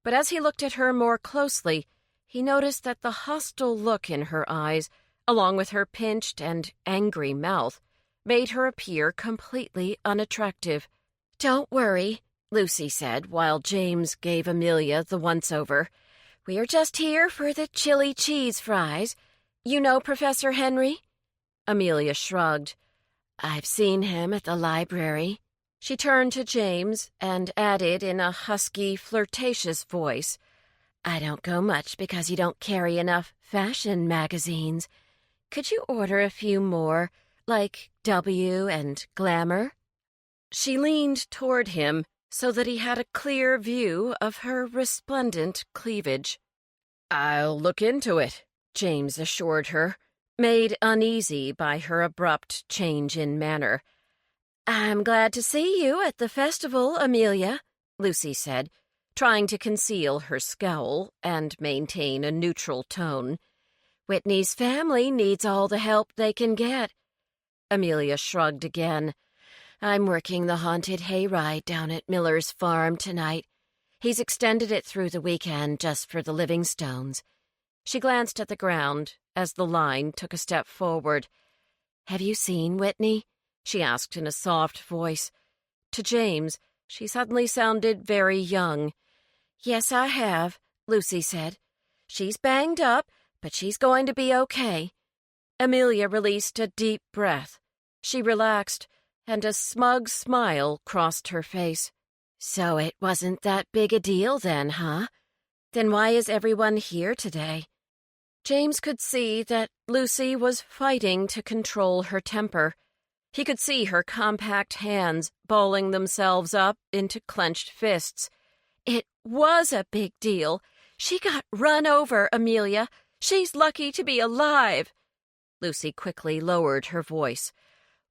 S2: But as he looked at her more closely, he noticed that the hostile look in her eyes, along with her pinched and angry mouth, made her appear completely unattractive. "Don't worry," Lucy said while James gave Amelia the once-over. "We are just here for the chili cheese fries. You know Professor Henry?" Amelia shrugged. "I've seen him at the library." She turned to James and added in a husky, flirtatious voice, "I don't go much because you don't carry enough fashion magazines. Could you order a few more, like W and Glamour?" She leaned toward him so that he had a clear view of her resplendent cleavage. "I'll look into it," James assured her, made uneasy by her abrupt change in manner. "I'm glad to see you at the festival, Amelia," Lucy said, trying to conceal her scowl and maintain a neutral tone. "Whitney's family needs all the help they can get." Amelia shrugged again. "I'm working the haunted hayride down at Miller's farm tonight. He's extended it through the weekend just for the Livingstones." She glanced at the ground as the line took a step forward. "Have you seen Whitney?" she asked in a soft voice. To James, she suddenly sounded very young. "Yes, I have," Lucy said. "She's banged up, but she's going to be okay." Amelia released a deep breath. She relaxed, and a smug smile crossed her face. "So it wasn't that big a deal then, huh? Then why is everyone here today?" James could see that Lucy was fighting to control her temper. He could see her compact hands balling themselves up into clenched fists. "It was a big deal. She got run over, Amelia. She's lucky to be alive." Lucy quickly lowered her voice.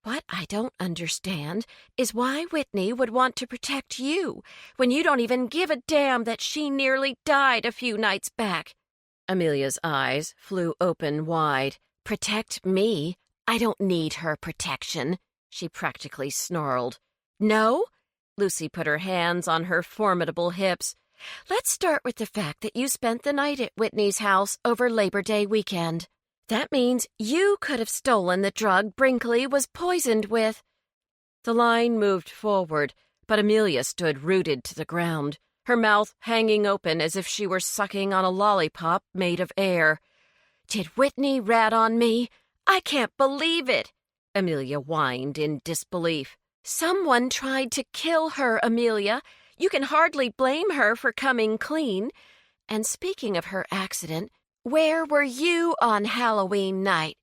S2: "What I don't understand is why Whitney would want to protect you when you don't even give a damn that she nearly died a few nights back." Amelia's eyes flew open wide. "Protect me? I don't need her protection," she practically snarled. "No?" Lucy put her hands on her formidable hips. "Let's start with the fact that you spent the night at Whitney's house over Labor Day weekend. That means you could have stolen the drug Brinkley was poisoned with." The line moved forward, but Amelia stood rooted to the ground, her mouth hanging open as if she were sucking on a lollipop made of air. "Did Whitney rat on me? I can't believe it," Amelia whined in disbelief. "Someone tried to kill her, Amelia. You can hardly blame her for coming clean. And speaking of her accident, where were you on Halloween night?"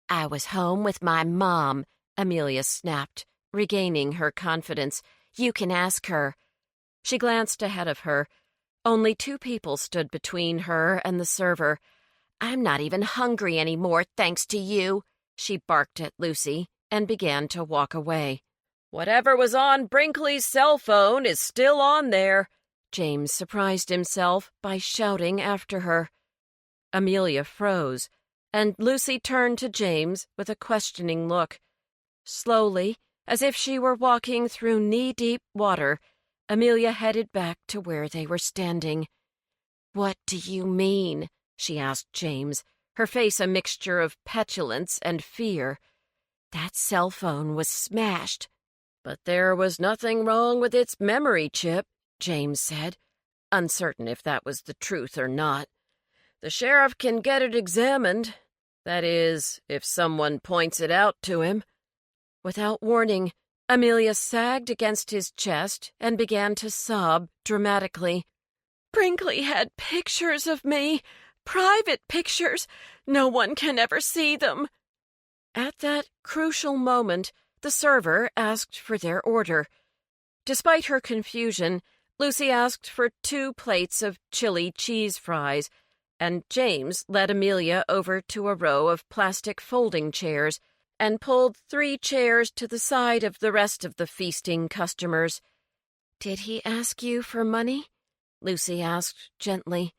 S2: "I was home with my mom," Amelia snapped, regaining her confidence. "You can ask her." She glanced ahead of her. Only 2 people stood between her and the server. "I'm not even hungry anymore, thanks to you," she barked at Lucy and began to walk away. "Whatever was on Brinkley's cell phone is still on there," James surprised himself by shouting after her. Amelia froze, and Lucy turned to James with a questioning look. Slowly, as if she were walking through knee-deep water, Amelia headed back to where they were standing. "What do you mean?" she asked James, her face a mixture of petulance and fear. "That cell phone was smashed." "But there was nothing wrong with its memory chip," James said, uncertain if that was the truth or not. "The sheriff can get it examined. That is, if someone points it out to him." Without warning, Amelia sagged against his chest and began to sob dramatically. "Brinkley had pictures of me, private pictures. No one can ever see them." At that crucial moment, the server asked for their order. Despite her confusion, Lucy asked for 2 plates of chili cheese fries,
S1: and James led Amelia over to a row of plastic folding chairs and pulled 3 chairs to the side of the rest of the feasting customers.
S2: "Did he ask you for money?" Lucy asked gently.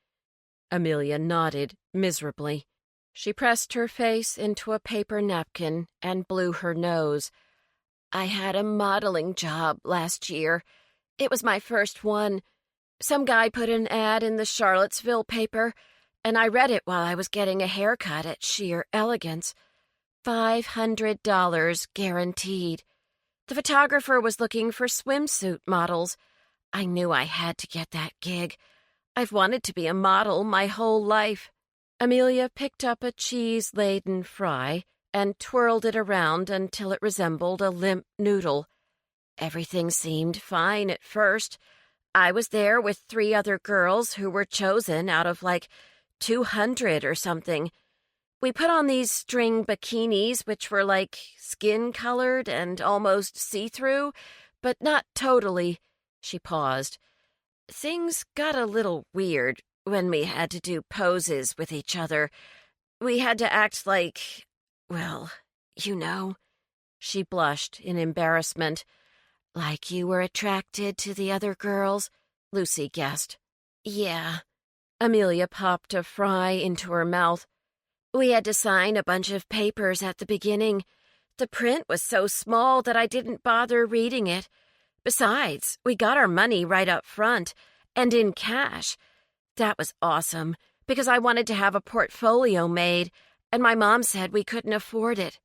S1: Amelia nodded miserably. She pressed her face into a paper napkin and blew her nose.
S2: "I had a modeling job last year. It was my first one. Some guy put an ad in the Charlottesville paper, and I read it while I was getting a haircut at Sheer Elegance. $500 guaranteed. The photographer was looking for swimsuit models. I knew I had to get that gig. I've wanted to be a model my whole life."
S1: Amelia picked up a cheese-laden fry and twirled it around until it resembled a limp noodle.
S2: "Everything seemed fine at first. I was there with 3 other girls who were chosen out of 200 or something. We put on these string bikinis, which were skin-colored and almost see-through, but not totally." She paused. "Things got a little weird when we had to do poses with each other. We had to act well, you know." She blushed in embarrassment. "Like you were attracted to the other girls?" Lucy guessed. "Yeah."
S1: Amelia popped a fry into her mouth.
S2: "We had to sign a bunch of papers at the beginning. The print was so small that I didn't bother reading it. Besides, we got our money right up front, and in cash. That was awesome, because I wanted to have a portfolio made, and my mom said we couldn't afford it."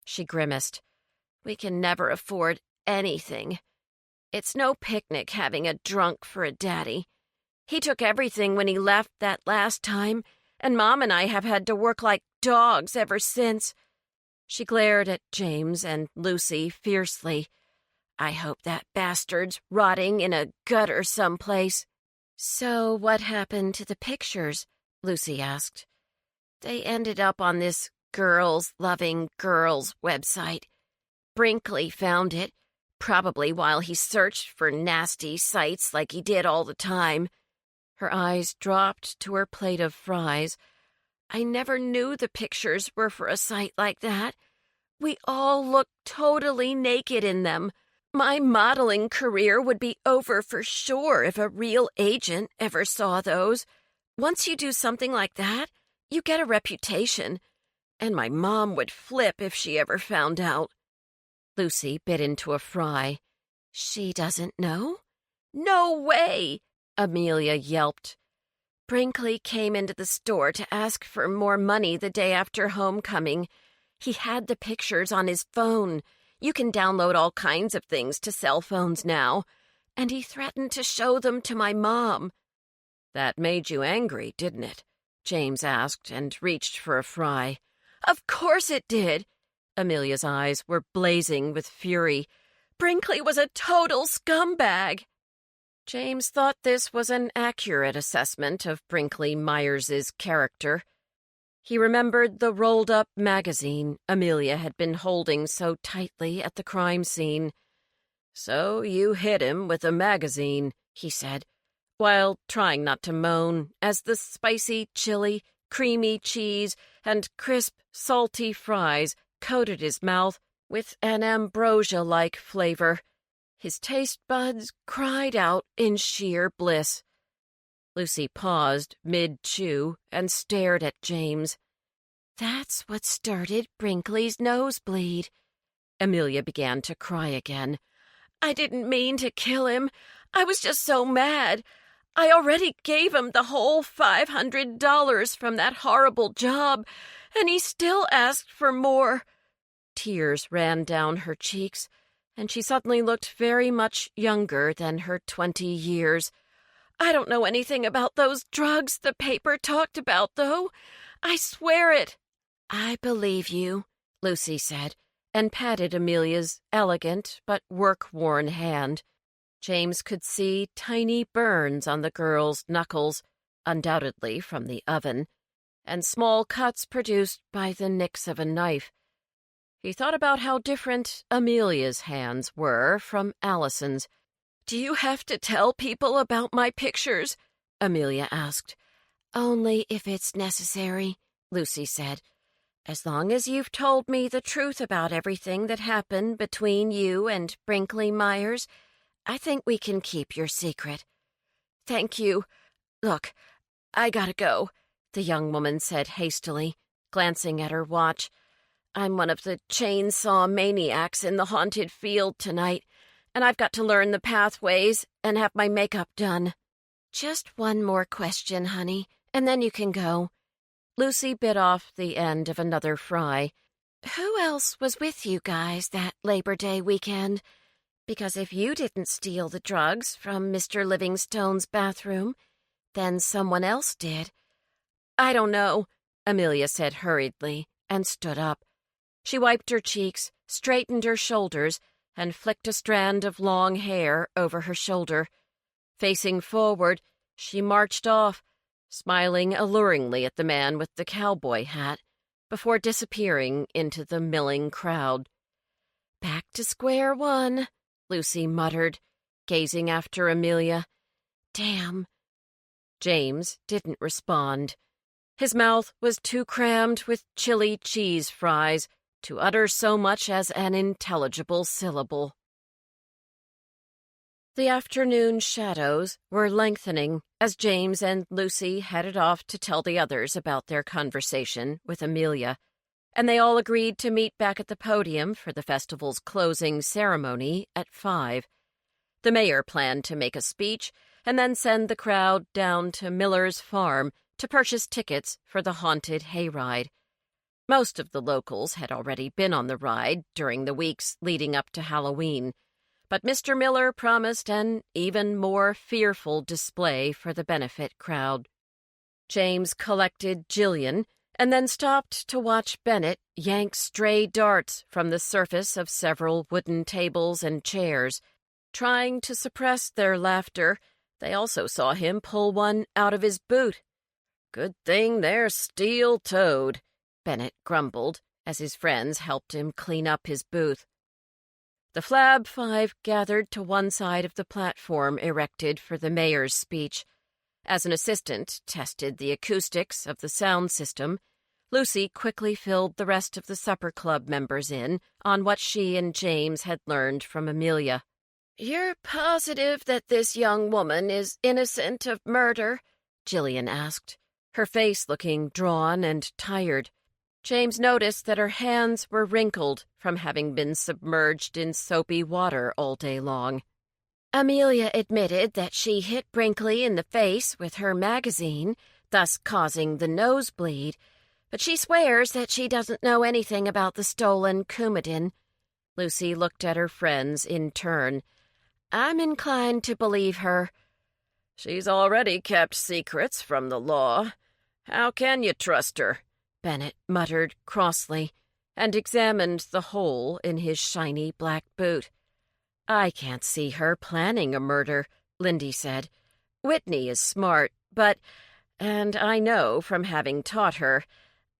S2: She grimaced. "We can never afford anything. It's no picnic having a drunk for a daddy. He took everything when he left that last time, and Mom and I have had to work like dogs ever since." She glared at James and Lucy fiercely. "I hope that bastard's rotting in a gutter someplace."
S1: "So what happened to the pictures?" Lucy asked.
S2: "They ended up on this Girls Loving Girls website. Brinkley found it, probably while he searched for nasty sites like he did all the time."
S1: Her eyes dropped to her plate of fries.
S2: "I never knew the pictures were for a site like that. We all looked totally naked in them. My modeling career would be over for sure if a real agent ever saw those. Once you do something like that, you get a reputation. And my mom would flip if she ever found out."
S1: Lucy bit into a fry.
S2: "She doesn't know?" "No way!" Amelia yelped. "Brinkley came into the store to ask for more money the day after homecoming. He had the pictures on his phone. You can download all kinds of things to cell phones now. And he threatened to show them to my mom."
S1: "That made you angry, didn't it?" James asked and reached for a fry.
S2: "Of course it did." Amelia's eyes were blazing with fury. "Brinkley was a total scumbag."
S1: James thought this was an accurate assessment of Brinkley Myers's character. He remembered the rolled-up magazine Amelia had been holding so tightly at the crime scene. "So you hit him with a magazine," he said, while trying not to moan as the spicy chili, creamy cheese, and crisp, salty fries coated his mouth with an ambrosia-like flavor. His taste buds cried out in sheer bliss. Lucy paused mid-chew and stared at James.
S2: "That's what started Brinkley's nosebleed."
S1: Amelia began to cry again.
S2: "I didn't mean to kill him. I was just so mad. I already gave him the whole $500 from that horrible job, and he still asked for more."
S1: Tears ran down her cheeks, and she suddenly looked very much younger than her 20 years.
S2: "I don't know anything about those drugs the paper talked about, though. I swear it."
S1: "I believe you," Lucy said, and patted Amelia's elegant but work-worn hand. James could see tiny burns on the girl's knuckles, undoubtedly from the oven, and small cuts produced by the nicks of a knife. He thought about how different Amelia's hands were from Allison's.
S2: "Do you have to tell people about my pictures?" Amelia asked. Only if it's necessary, Lucy said. As long as you've told me the truth about everything that happened between you and Brinkley Myers, I think we can keep your secret. Thank you. Look, I gotta go, the young woman said hastily, glancing at her watch. I'm one of the chainsaw maniacs in the haunted field tonight, and I've got to learn the pathways and have my makeup done. Just one more question, honey, and then you can go. Lucy bit off the end of another fry. Who else was with you guys that Labor Day weekend? Because if you didn't steal the drugs from Mr. Livingstone's bathroom, then someone else did. I don't know, Amelia said hurriedly, and stood up. She wiped her cheeks, straightened her shoulders, and flicked a strand of long hair over her shoulder. Facing forward, she marched off, smiling alluringly at the man with the cowboy hat, before disappearing into the milling crowd. Back to square one, Lucy muttered, gazing after Amelia. Damn. James didn't respond. His mouth was too crammed with chili cheese fries to utter so much as an intelligible syllable. The afternoon shadows were lengthening as James and Lucy headed off to tell the others about their conversation with Amelia, and they all agreed to meet back at the podium for the festival's closing ceremony at 5. The mayor planned to make a speech and then send the crowd down to Miller's farm to purchase tickets for the haunted hayride. Most of the locals had already been on the ride during the weeks leading up to Halloween, but Mr. Miller promised an even more fearful display for the benefit crowd. James collected Jillian and then stopped to watch Bennett yank stray darts from the surface of several wooden tables and chairs. Trying to suppress their laughter, they also saw him pull one out of his boot. Good thing they're steel-toed, Bennett grumbled as his friends helped him clean up his booth. The Flab Five gathered to one side of the platform erected for the mayor's speech. As an assistant tested the acoustics of the sound system, Lucy quickly filled the rest of the supper club members in on what she and James had learned from Amelia. "You're positive that this young woman is innocent of murder?" Jillian asked, her face looking drawn and tired. James noticed that her hands were wrinkled from having been submerged in soapy water all day long. Amelia admitted that she hit Brinkley in the face with her magazine, thus causing the nosebleed, but she swears that she doesn't know anything about the stolen Coumadin. Lucy looked at her friends in turn. I'm inclined to believe her. She's already kept secrets from the law. How can you trust her? Bennett muttered crossly, and examined the hole in his shiny black boot. I can't see her planning a murder, Lindy said. Whitney is smart, but, and I know from having taught her,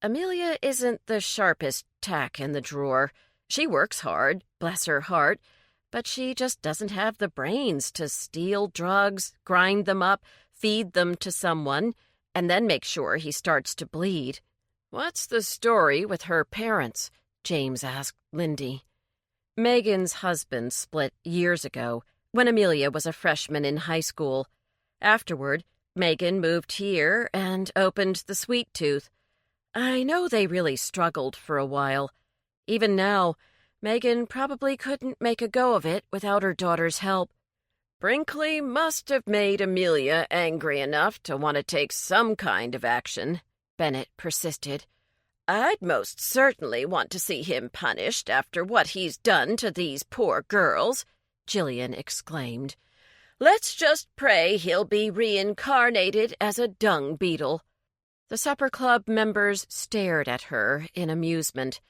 S2: Amelia isn't the sharpest tack in the drawer. She works hard, bless her heart, but she just doesn't have the brains to steal drugs, grind them up, feed them to someone, and then make sure he starts to bleed. What's the story with her parents? James asked Lindy. Megan's husband split years ago, when Amelia was a freshman in high school. Afterward, Megan moved here and opened the Sweet Tooth. I know they really struggled for a while. Even now, Megan probably couldn't make a go of it without her daughter's help. Brinkley must have made Amelia angry enough to want to take some kind of action, Bennett persisted. I'd most certainly want to see him punished after what he's done to these poor girls, Jillian exclaimed. Let's just pray he'll be reincarnated as a dung beetle. The supper club members stared at her in amusement.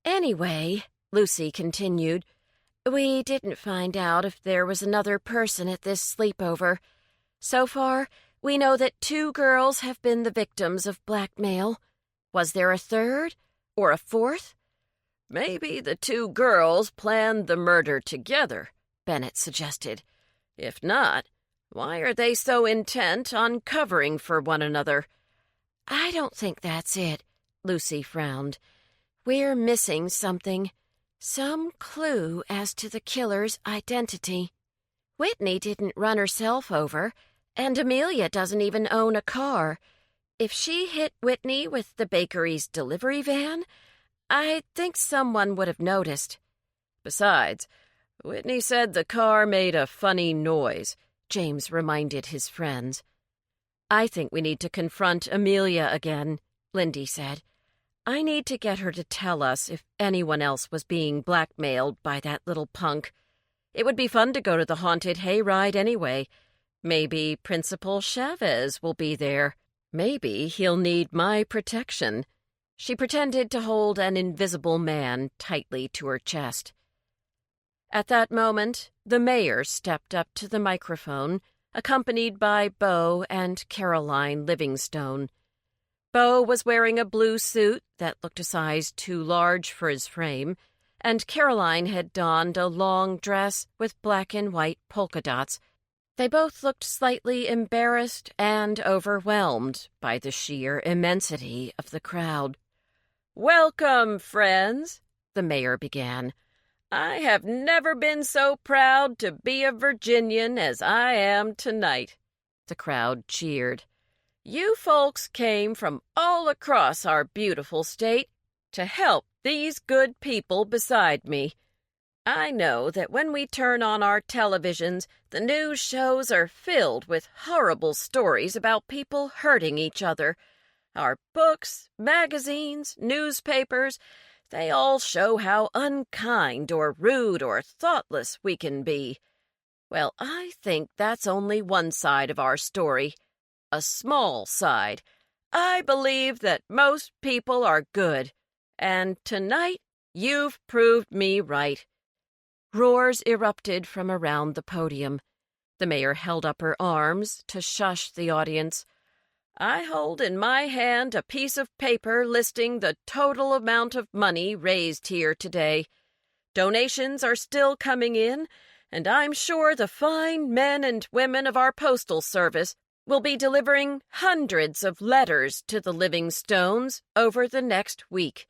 S2: Anyway, Lucy continued, we didn't find out if there was another person at this sleepover. So far, we know that 2 girls have been the victims of blackmail. Was there a third or a fourth? Maybe the 2 girls planned the murder together, Bennett suggested. If not,
S1: Why are they so intent on covering for one another?
S2: I don't think that's it, Lucy frowned. We're missing something. Some clue as to the killer's identity. Whitney didn't run herself over, and Amelia doesn't even own a car. If she hit Whitney with the bakery's delivery van, I think someone would have noticed.
S1: Besides, Whitney said the car made a funny noise,
S2: James reminded his friends.
S1: I think we need to confront Amelia again, Lindy said. I need to get her to tell us if anyone else was being blackmailed by that little punk. It would be fun to go to the haunted hayride anyway. Maybe Principal Chavez will be there. Maybe he'll need my protection. She pretended to hold an invisible man tightly to her chest. At that moment, the mayor stepped up to the microphone, accompanied by Beau and Caroline Livingstone. Beau was wearing a blue suit that looked a size too large for his frame, and Caroline had donned a long dress with black and white polka dots. They both looked slightly embarrassed and overwhelmed by the sheer immensity of the crowd. "Welcome, friends," the mayor began. "I have never been so proud to be a Virginian as I am tonight." The crowd cheered. "You folks came from all across our beautiful state to help these good people beside me. I know that when we turn on our televisions, the news shows are filled with horrible stories about people hurting each other. Our books, magazines, newspapers, they all show how unkind or rude or thoughtless we can be. Well, I think that's only one side of our story. A small side. I believe that most people are good. And tonight, you've proved me right." Roars erupted from around the podium. The mayor held up her arms to shush the audience. "I hold in my hand a piece of paper listing the total amount of money raised here today. Donations are still coming in, and I'm sure the fine men and women of our postal service will be delivering hundreds of letters to the Livingstones over the next week."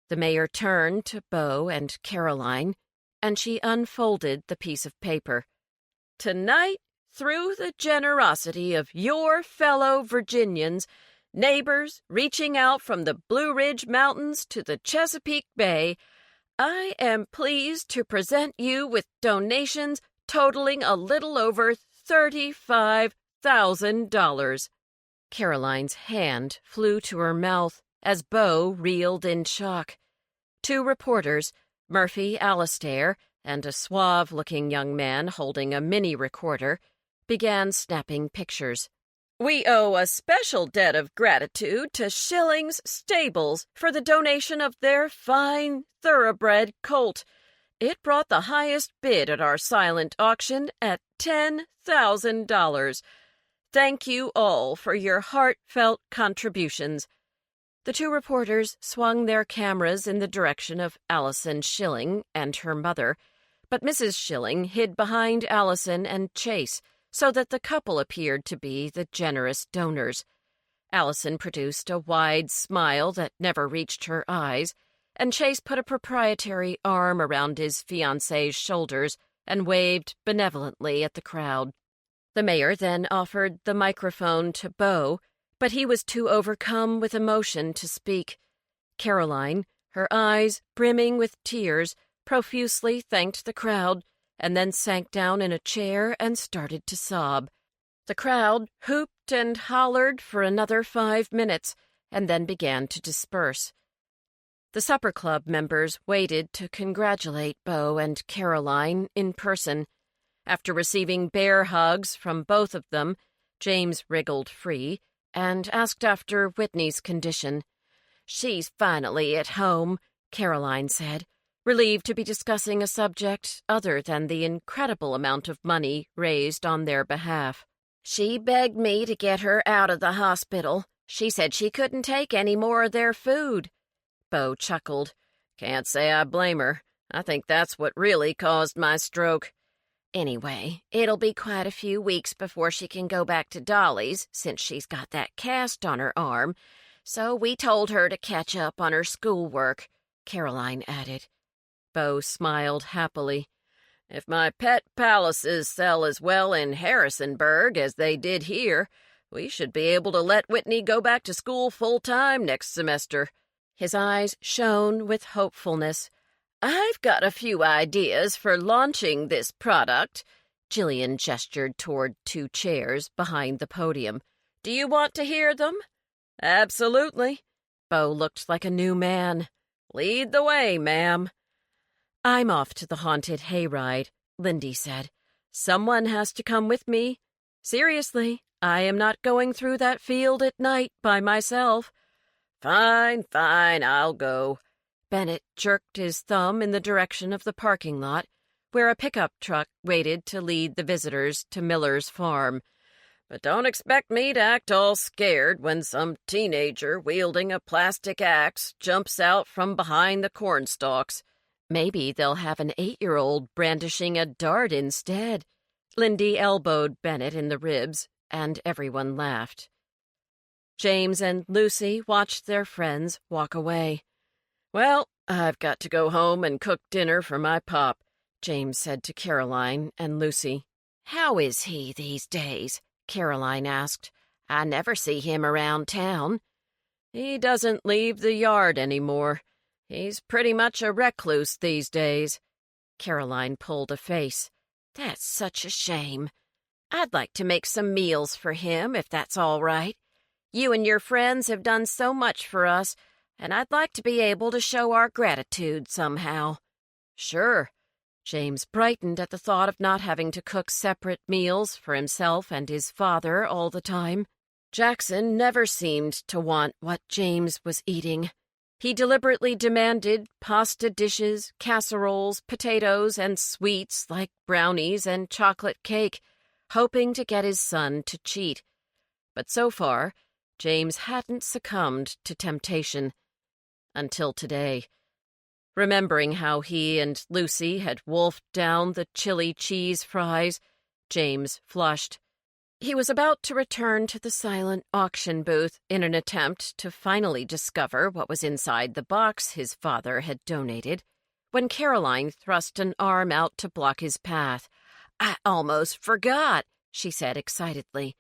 S1: The mayor turned to Beau and Caroline, and she unfolded the piece of paper. "Tonight, through the generosity of your fellow Virginians, neighbors reaching out from the Blue Ridge Mountains to the Chesapeake Bay, I am pleased to present you with donations totaling a little over $35,000. Caroline's hand flew to her mouth as Beau reeled in shock. Two reporters, Murphy Alastair and a suave-looking young man holding a mini-recorder, began snapping pictures. "We owe a special debt of gratitude to Schilling's Stables for the donation of their fine, thoroughbred colt. It brought the highest bid at our silent auction at $10,000. Thank you all for your heartfelt contributions." The two reporters swung their cameras in the direction of Allison Schilling and her mother, but Mrs. Schilling hid behind Allison and Chase so that the couple appeared to be the generous donors. Allison produced a wide smile that never reached her eyes, and Chase put a proprietary arm around his fiancée's shoulders and waved benevolently at the crowd. The mayor then offered the microphone to Beau, but he was too overcome with emotion to speak. Caroline, her eyes brimming with tears, profusely thanked the crowd, and then sank down in a chair and started to sob. The crowd hooped and hollered for another 5 minutes, and then began to disperse. The supper club members waited to congratulate Beau and Caroline in person. After receiving bear hugs from both of them, James wriggled free and asked after Whitney's condition. "She's finally at home," Caroline said, relieved to be discussing a subject other than the incredible amount of money raised on their behalf. "She begged me to get her out of the hospital. She said she couldn't take any more of their food." Beau chuckled. "Can't say I blame her. I think that's what really caused my stroke.
S2: Anyway, it'll be quite a few weeks before she can go back to Dolly's since she's got that cast on her arm, so we told her to catch up on her schoolwork," Caroline added. Bo smiled happily. "If my pet palaces sell as well in Harrisonburg as they did here, we should be able to let Whitney go back to school full-time next semester." His eyes shone with hopefulness. "I've got a few ideas for launching this product." Jillian gestured toward 2 chairs behind the podium. "Do you want to hear them?" "Absolutely." Bo looked like a new man. "Lead the way, ma'am." "I'm off to the haunted hayride," Lindy said. "Someone has to come with me. Seriously, I am not going through that field at night by myself." Fine, I'll go." Bennett jerked his thumb in the direction of the parking lot, where a pickup truck waited to lead the visitors to Miller's farm. "But don't expect me to act all scared when some teenager wielding a plastic axe jumps out from behind the cornstalks. Maybe they'll have an 8-year-old brandishing a dart instead." Lindy elbowed Bennett in the ribs, and everyone laughed. James and Lucy watched their friends walk away. "Well, I've got to go home and cook dinner for my pop," James said to Caroline and Lucy. "How is he these days?" Caroline asked. "I never see him around town." "He doesn't leave the yard anymore. He's pretty much a recluse these days." Caroline pulled a face. "That's such a shame. I'd like to make some meals for him, if that's all right. You and your friends have done so much for us, and I'd like to be able to show our gratitude somehow." "Sure." James brightened at the thought of not having to cook separate meals for himself and his father all the time. Jackson never seemed to want what James was eating. He deliberately demanded pasta dishes, casseroles, potatoes, and sweets like brownies and chocolate cake, hoping to get his son to cheat. But so far, James hadn't succumbed to temptation. Until today. Remembering how he and Lucy had wolfed down the chili cheese fries, James flushed. He was about to return to the silent auction booth in an attempt to finally discover what was inside the box his father had donated, when Caroline thrust an arm out to block his path. "I almost forgot," she said excitedly.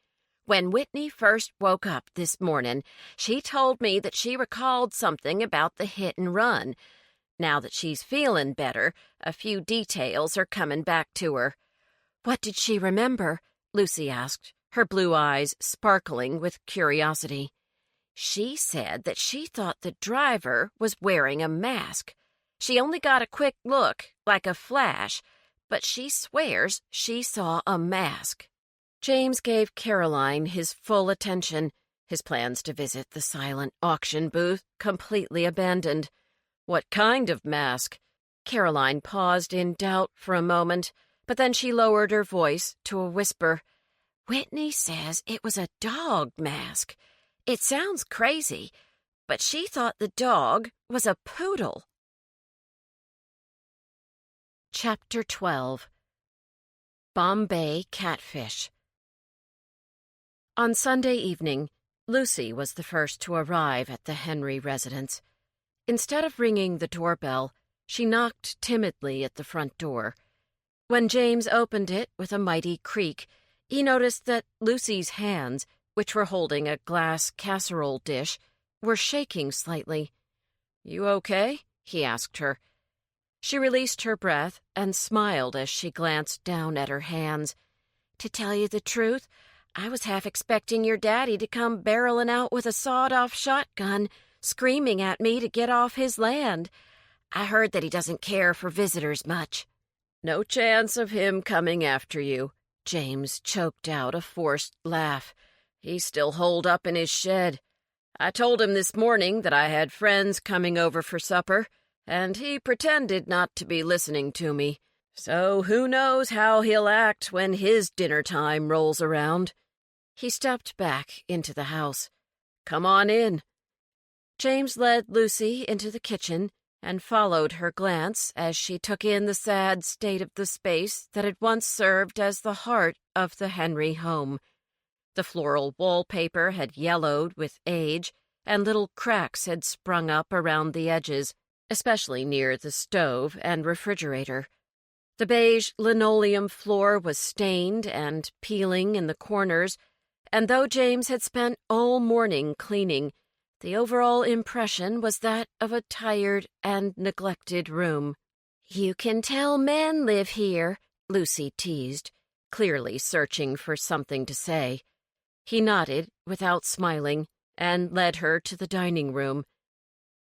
S2: "When Whitney first woke up this morning, she told me that she recalled something about the hit and run. Now that she's feeling better, a few details are coming back to her." "What did she remember?" Lucy asked, her blue eyes sparkling with curiosity. "She said that she thought the driver was wearing a mask. She only got a quick look, like a flash, but she swears she saw a mask." James gave Caroline his full attention, his plans to visit the silent auction booth completely abandoned. "What kind of mask?" Caroline paused in doubt for a moment, but then she lowered her voice to a whisper. "Whitney says it was a dog mask. It sounds crazy, but she thought the dog was a poodle." Chapter 12. Bombay Catfish. On Sunday evening, Lucy was the first to arrive at the Henry residence. Instead of ringing the doorbell, she knocked timidly at the front door. When James opened it with a mighty creak, he noticed that Lucy's hands, which were holding a glass casserole dish, were shaking slightly. "You okay?" he asked her. She released her breath and smiled as she glanced down at her hands. "To tell you the truth, I was half expecting your daddy to come barreling out with a sawed-off shotgun, screaming at me to get off his land. I heard that he doesn't care for visitors much." "No chance of him coming after you." James choked out a forced laugh. "He's still holed up in his shed. I told him this morning that I had friends coming over for supper, and he pretended not to be listening to me. So who knows how he'll act when his dinner time rolls around." He stepped back into the house. "Come on in." James led Lucy into the kitchen
S1: and followed her glance as she took in the sad state of the space that had once served as the heart of the Henry home. The floral wallpaper had yellowed with age, and little cracks had sprung up around the edges, especially near the stove and refrigerator. The beige linoleum floor was stained and peeling in the corners, and though James had spent all morning cleaning, the overall impression was that of a tired and neglected room. "You can tell men live here," Lucy teased, clearly searching for something to say. He nodded without smiling and led her to the dining room.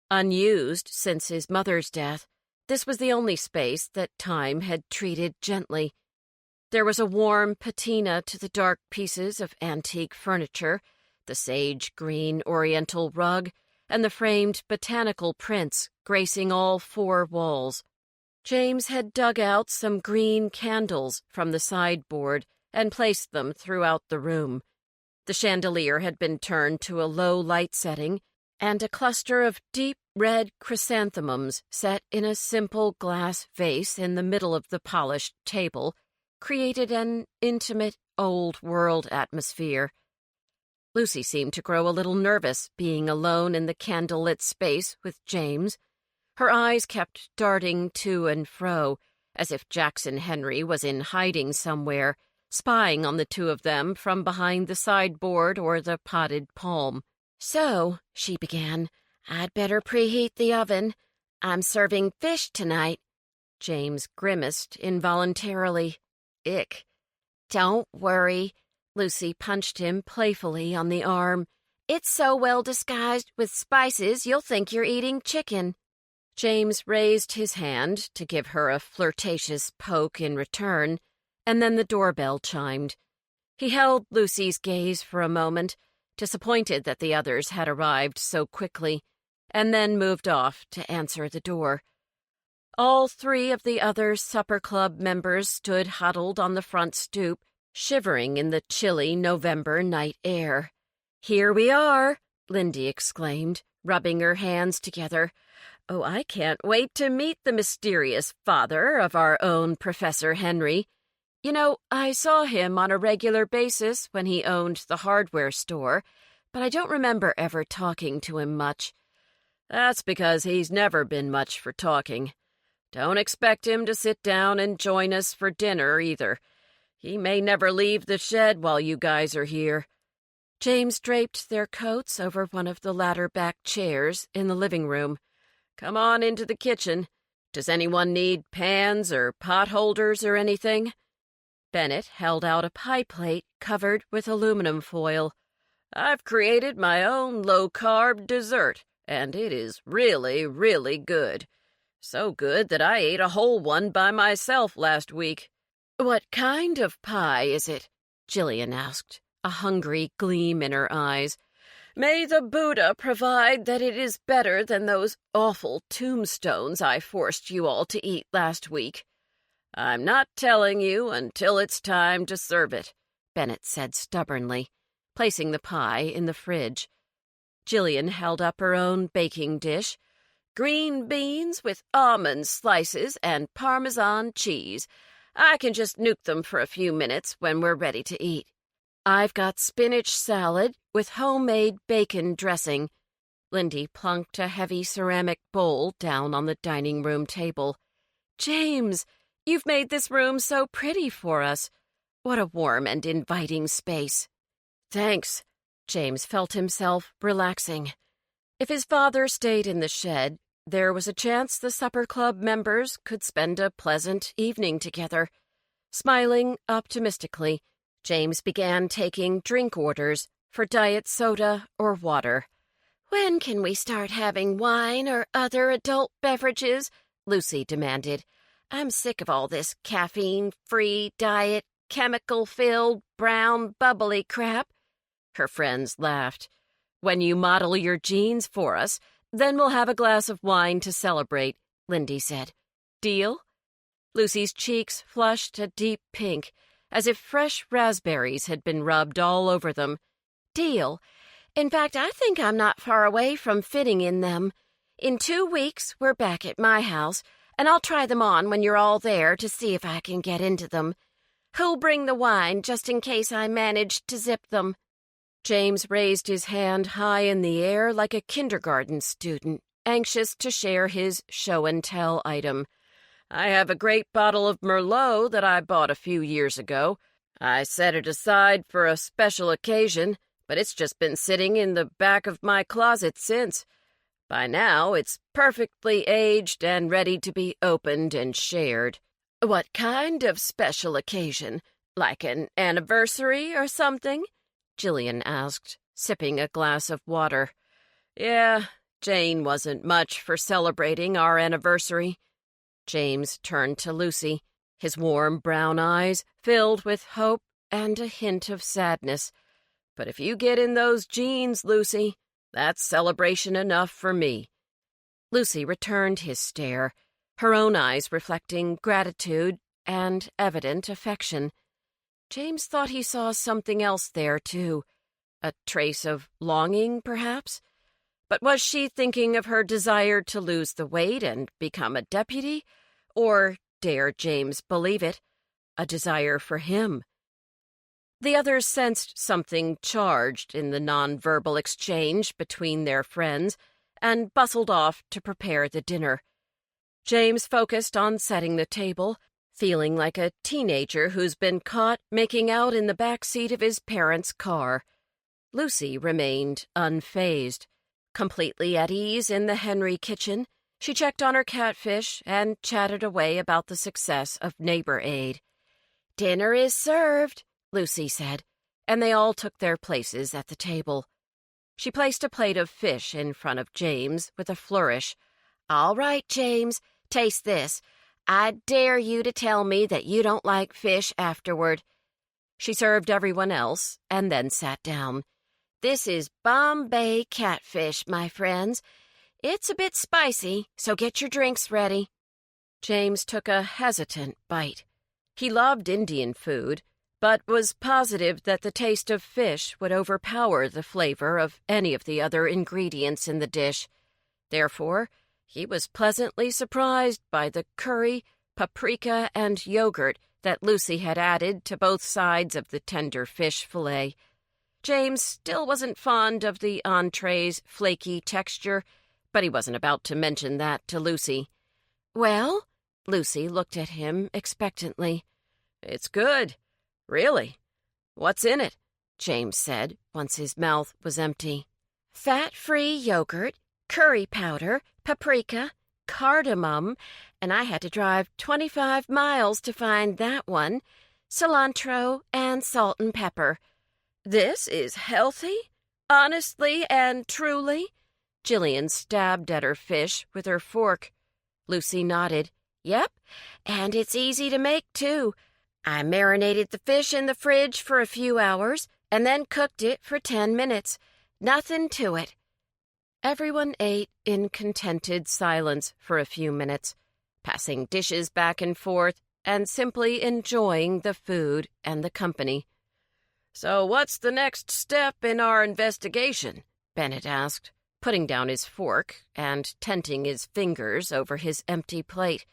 S1: Unused since his mother's death, this was the only space that time had treated gently. There was a warm patina to the dark pieces of antique furniture, the sage-green oriental rug, and the framed botanical prints gracing all four walls. James had dug out some green candles from the sideboard and placed them throughout the room. The chandelier had been turned to a low light setting, and a cluster of deep red chrysanthemums set in a simple glass vase in the middle of the polished table created an intimate, old-world atmosphere. Lucy seemed to grow a little nervous being alone in the candle-lit space with James. Her eyes kept darting to and fro, as if Jackson Henry was in hiding somewhere, spying on the two of them from behind the sideboard or the potted palm. "So," she began, "I'd better preheat the oven. I'm serving fish tonight." James grimaced involuntarily. "Ick." "Don't worry." Lucy punched him playfully on the arm. "It's so well disguised with spices you'll think you're eating chicken." James raised his hand to give her a flirtatious poke in return, and then the doorbell chimed. He held Lucy's gaze for a moment, disappointed that the others had arrived so quickly, and then moved off to answer the door. All three of the other supper club members stood huddled on the front stoop, shivering in the chilly November night air. "Here we are," Lindy exclaimed, rubbing her hands together. "Oh, I can't wait to meet the mysterious father of our own Professor Henry. You know, I saw him on a regular basis when he owned the hardware store, but I don't remember ever talking to him much." "That's because he's never been much for talking. Don't expect him to sit down and join us for dinner, either. He may never leave the shed while you guys are here." James draped their coats over one of the ladder-back chairs in the living room. "Come on into the kitchen. Does anyone need pans or pot holders or anything?" Bennett held out a pie plate covered with aluminum foil. "I've created my own low-carb dessert, and it is really, really good. So good that I ate a whole one by myself last week." "What kind of pie is it?" Jillian asked, a hungry gleam in her eyes. "May the Buddha provide that it is better than those awful tombstones I forced you all to eat last week." "I'm not telling you until it's time to serve it," Bennett said stubbornly, placing the pie in the fridge. Jillian held up her own baking dish. "Green beans with almond slices and Parmesan cheese. I can just nuke them for a few minutes when we're ready to eat." "I've got spinach salad with homemade bacon dressing." Lindy plunked a heavy ceramic bowl down on the dining room table. "James, you've made this room so pretty for us. What a warm and inviting space." "Thanks." James felt himself relaxing. If his father stayed in the shed, there was a chance the supper club members could spend a pleasant evening together. Smiling optimistically, James began taking drink orders for diet soda or water. "When can we start having wine or other adult beverages?" Lucy demanded. "I'm sick of all this caffeine-free diet, chemical-filled, brown, bubbly crap." Her friends laughed. "When you model your genes for us, then we'll have a glass of wine to celebrate," Lindy said. "Deal?" Lucy's cheeks flushed a deep pink, as if fresh raspberries had been rubbed all over them. "Deal. In fact, I think I'm not far away from fitting in them.
S2: In 2 weeks, we're back at my house, and I'll try them on when you're all there to see if I can get into them. Who'll bring the wine just in case I manage to zip them?"
S1: James raised his hand high in the air like a kindergarten student, anxious to share his show-and-tell item. "I have a great bottle of Merlot that I bought a few years ago. I set it aside for a special occasion, but it's just been sitting in the back of my closet since. By now, it's perfectly aged and ready to be opened and shared." "What kind of special occasion? Like an anniversary or something?" Jillian asked, sipping a glass of water. "Yeah, Jane wasn't much for celebrating our anniversary." James turned to Lucy, his warm brown eyes filled with hope and a hint of sadness. "But if you get in those jeans, Lucy, that's celebration enough for me." Lucy returned his stare, her own eyes reflecting gratitude and evident affection. James thought he saw something else there, too. A trace of longing, perhaps? But was she thinking of her desire to lose the weight and become a deputy? Or, dare James believe it, a desire for him? The others sensed something charged in the nonverbal exchange between their friends and bustled off to prepare the dinner. James focused on setting the table, feeling like a teenager who's been caught making out in the back seat of his parents' car. Lucy remained unfazed. Completely at ease in the Henry kitchen, she checked on her catfish and chatted away about the success of Neighbor Aid. "Dinner is served," Lucy said, and they all took their places at the table. She placed a plate of fish in front of James with a flourish. "All right, James, taste this. I dare you to tell me that you don't like fish afterward." She served everyone else and then sat down. "This is Bombay catfish, my friends. It's a bit spicy, so get your drinks ready." James took a hesitant bite. He loved Indian food, but was positive that the taste of fish would overpower the flavor of any of the other ingredients in the dish. Therefore, he was pleasantly surprised by the curry, paprika, and yogurt that Lucy had added to both sides of the tender fish fillet. James still wasn't fond of the entree's flaky texture, but he wasn't about to mention that to Lucy. "Well?" Lucy looked at him expectantly. "It's good. Really. What's in it?" James said, once his mouth was empty. "Fat-free yogurt, curry powder, paprika, cardamom, and I had to drive 25 miles to find that one, cilantro, and salt and pepper." "This is healthy? Honestly and truly?" Jillian stabbed at her fish with her fork. Lucy nodded. "Yep, and it's easy to make, too. I marinated the fish in the fridge for a few hours and then cooked it for 10 minutes. Nothing to it." Everyone ate in contented silence for a few minutes, passing dishes back and forth and simply enjoying the food and the company. "So what's the next step in our investigation?" Bennett asked, putting down his fork and tenting his fingers over his empty plate.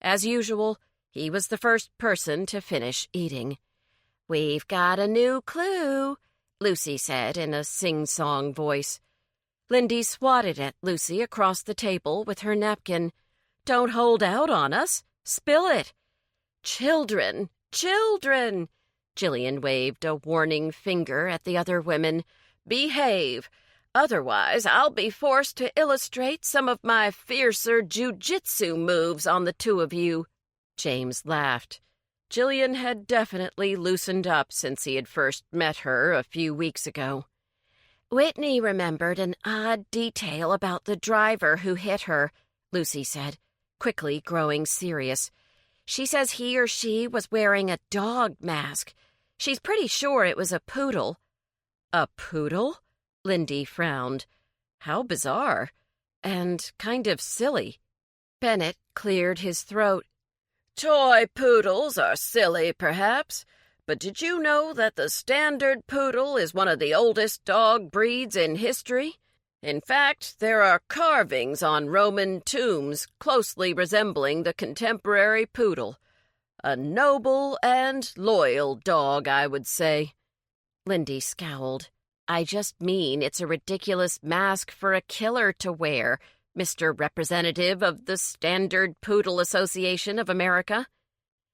S1: As usual, he was the first person to finish eating. "We've got a new clue," Lucy said in a sing-song voice. Lindy swatted at Lucy across the table with her napkin. "Don't hold out on us. Spill it." "Children! Children!" Jillian waved a warning finger at the other women. "Behave. Otherwise, I'll be forced to illustrate some of my fiercer jujitsu moves on the two of you." James laughed. Jillian had definitely loosened up since he had first met her a few weeks ago. "Whitney remembered an odd detail about the driver who hit her," Lucy said, quickly growing serious. "She says he or she was wearing a dog mask. She's pretty sure it was a poodle." "A poodle?" Lindy frowned. "How bizarre. And kind of silly." Bennett cleared his throat. "Toy poodles are silly, perhaps, but did you know that the standard poodle is one of the oldest dog breeds in history? In fact, there are carvings on Roman tombs closely resembling the contemporary poodle. A noble and loyal dog, I would say."
S2: Lindy scowled. "I just mean it's a ridiculous mask for a killer to wear, Mr. Representative of the Standard Poodle Association of America."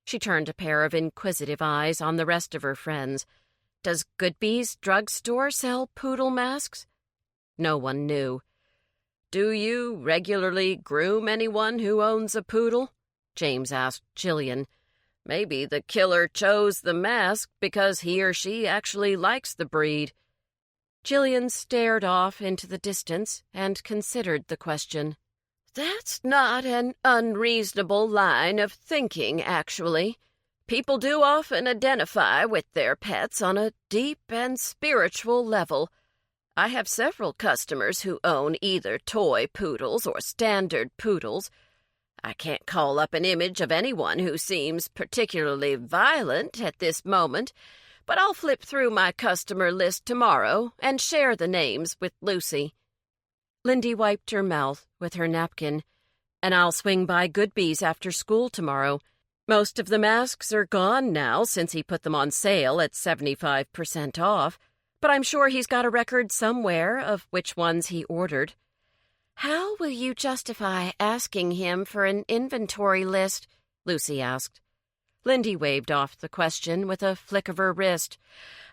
S2: She turned a pair of inquisitive eyes on the rest of her friends. "Does Goodby's drugstore sell poodle masks?" No one knew.
S1: "Do you regularly groom anyone who owns a poodle?" James asked Jillian. "Maybe the killer chose the mask because he or she actually likes the breed."
S2: Jillian stared off into the distance and considered the question.
S1: "That's not an unreasonable line of thinking, actually. People do often identify with their pets on a deep and spiritual level. I have several customers who own either toy poodles or standard poodles. I can't call up an image of anyone who seems particularly violent at this moment, but I'll flip through my customer list tomorrow and share the names with Lucy."
S2: Lindy wiped her mouth with her napkin. "And I'll swing by Goodby's after school tomorrow. Most of the masks are gone now since he put them on sale at 75% off, but I'm sure he's got a record somewhere of which ones he ordered."
S1: "How will you justify asking him for an inventory list?" Lucy asked.
S2: Lindy waved off the question with a flick of her wrist.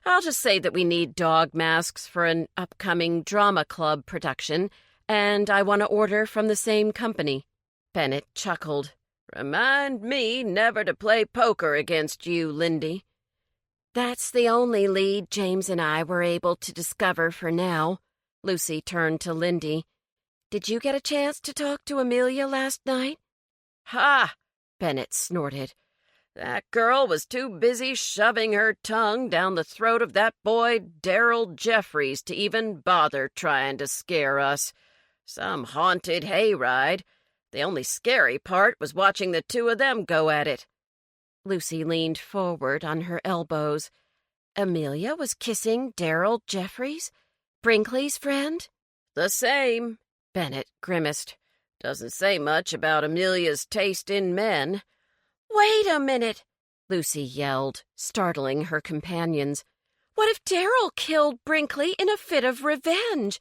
S1: "I'll just say that we need dog masks for an upcoming drama club production, and I want to order from the same company."
S2: Bennett chuckled.
S1: "Remind me never to play poker against you, Lindy."
S2: "That's the only lead James and I were able to discover for now." Lucy turned to Lindy. "Did you get a chance to talk to Amelia last night?"
S1: "Ha!"
S2: Bennett snorted.
S1: "That girl was too busy shoving her tongue down the throat of that boy Darrell Jeffries to even bother trying to scare us. Some haunted hayride. The only scary part was watching the two of them go at it."
S2: Lucy leaned forward on her elbows. "Amelia was kissing Darrell Jeffries? Brinkley's friend?"
S1: "The same," Bennett grimaced. "Doesn't say much about Amelia's taste in men."
S2: "Wait a minute," Lucy yelled, startling her companions. "What if Darrell killed Brinkley in a fit of revenge?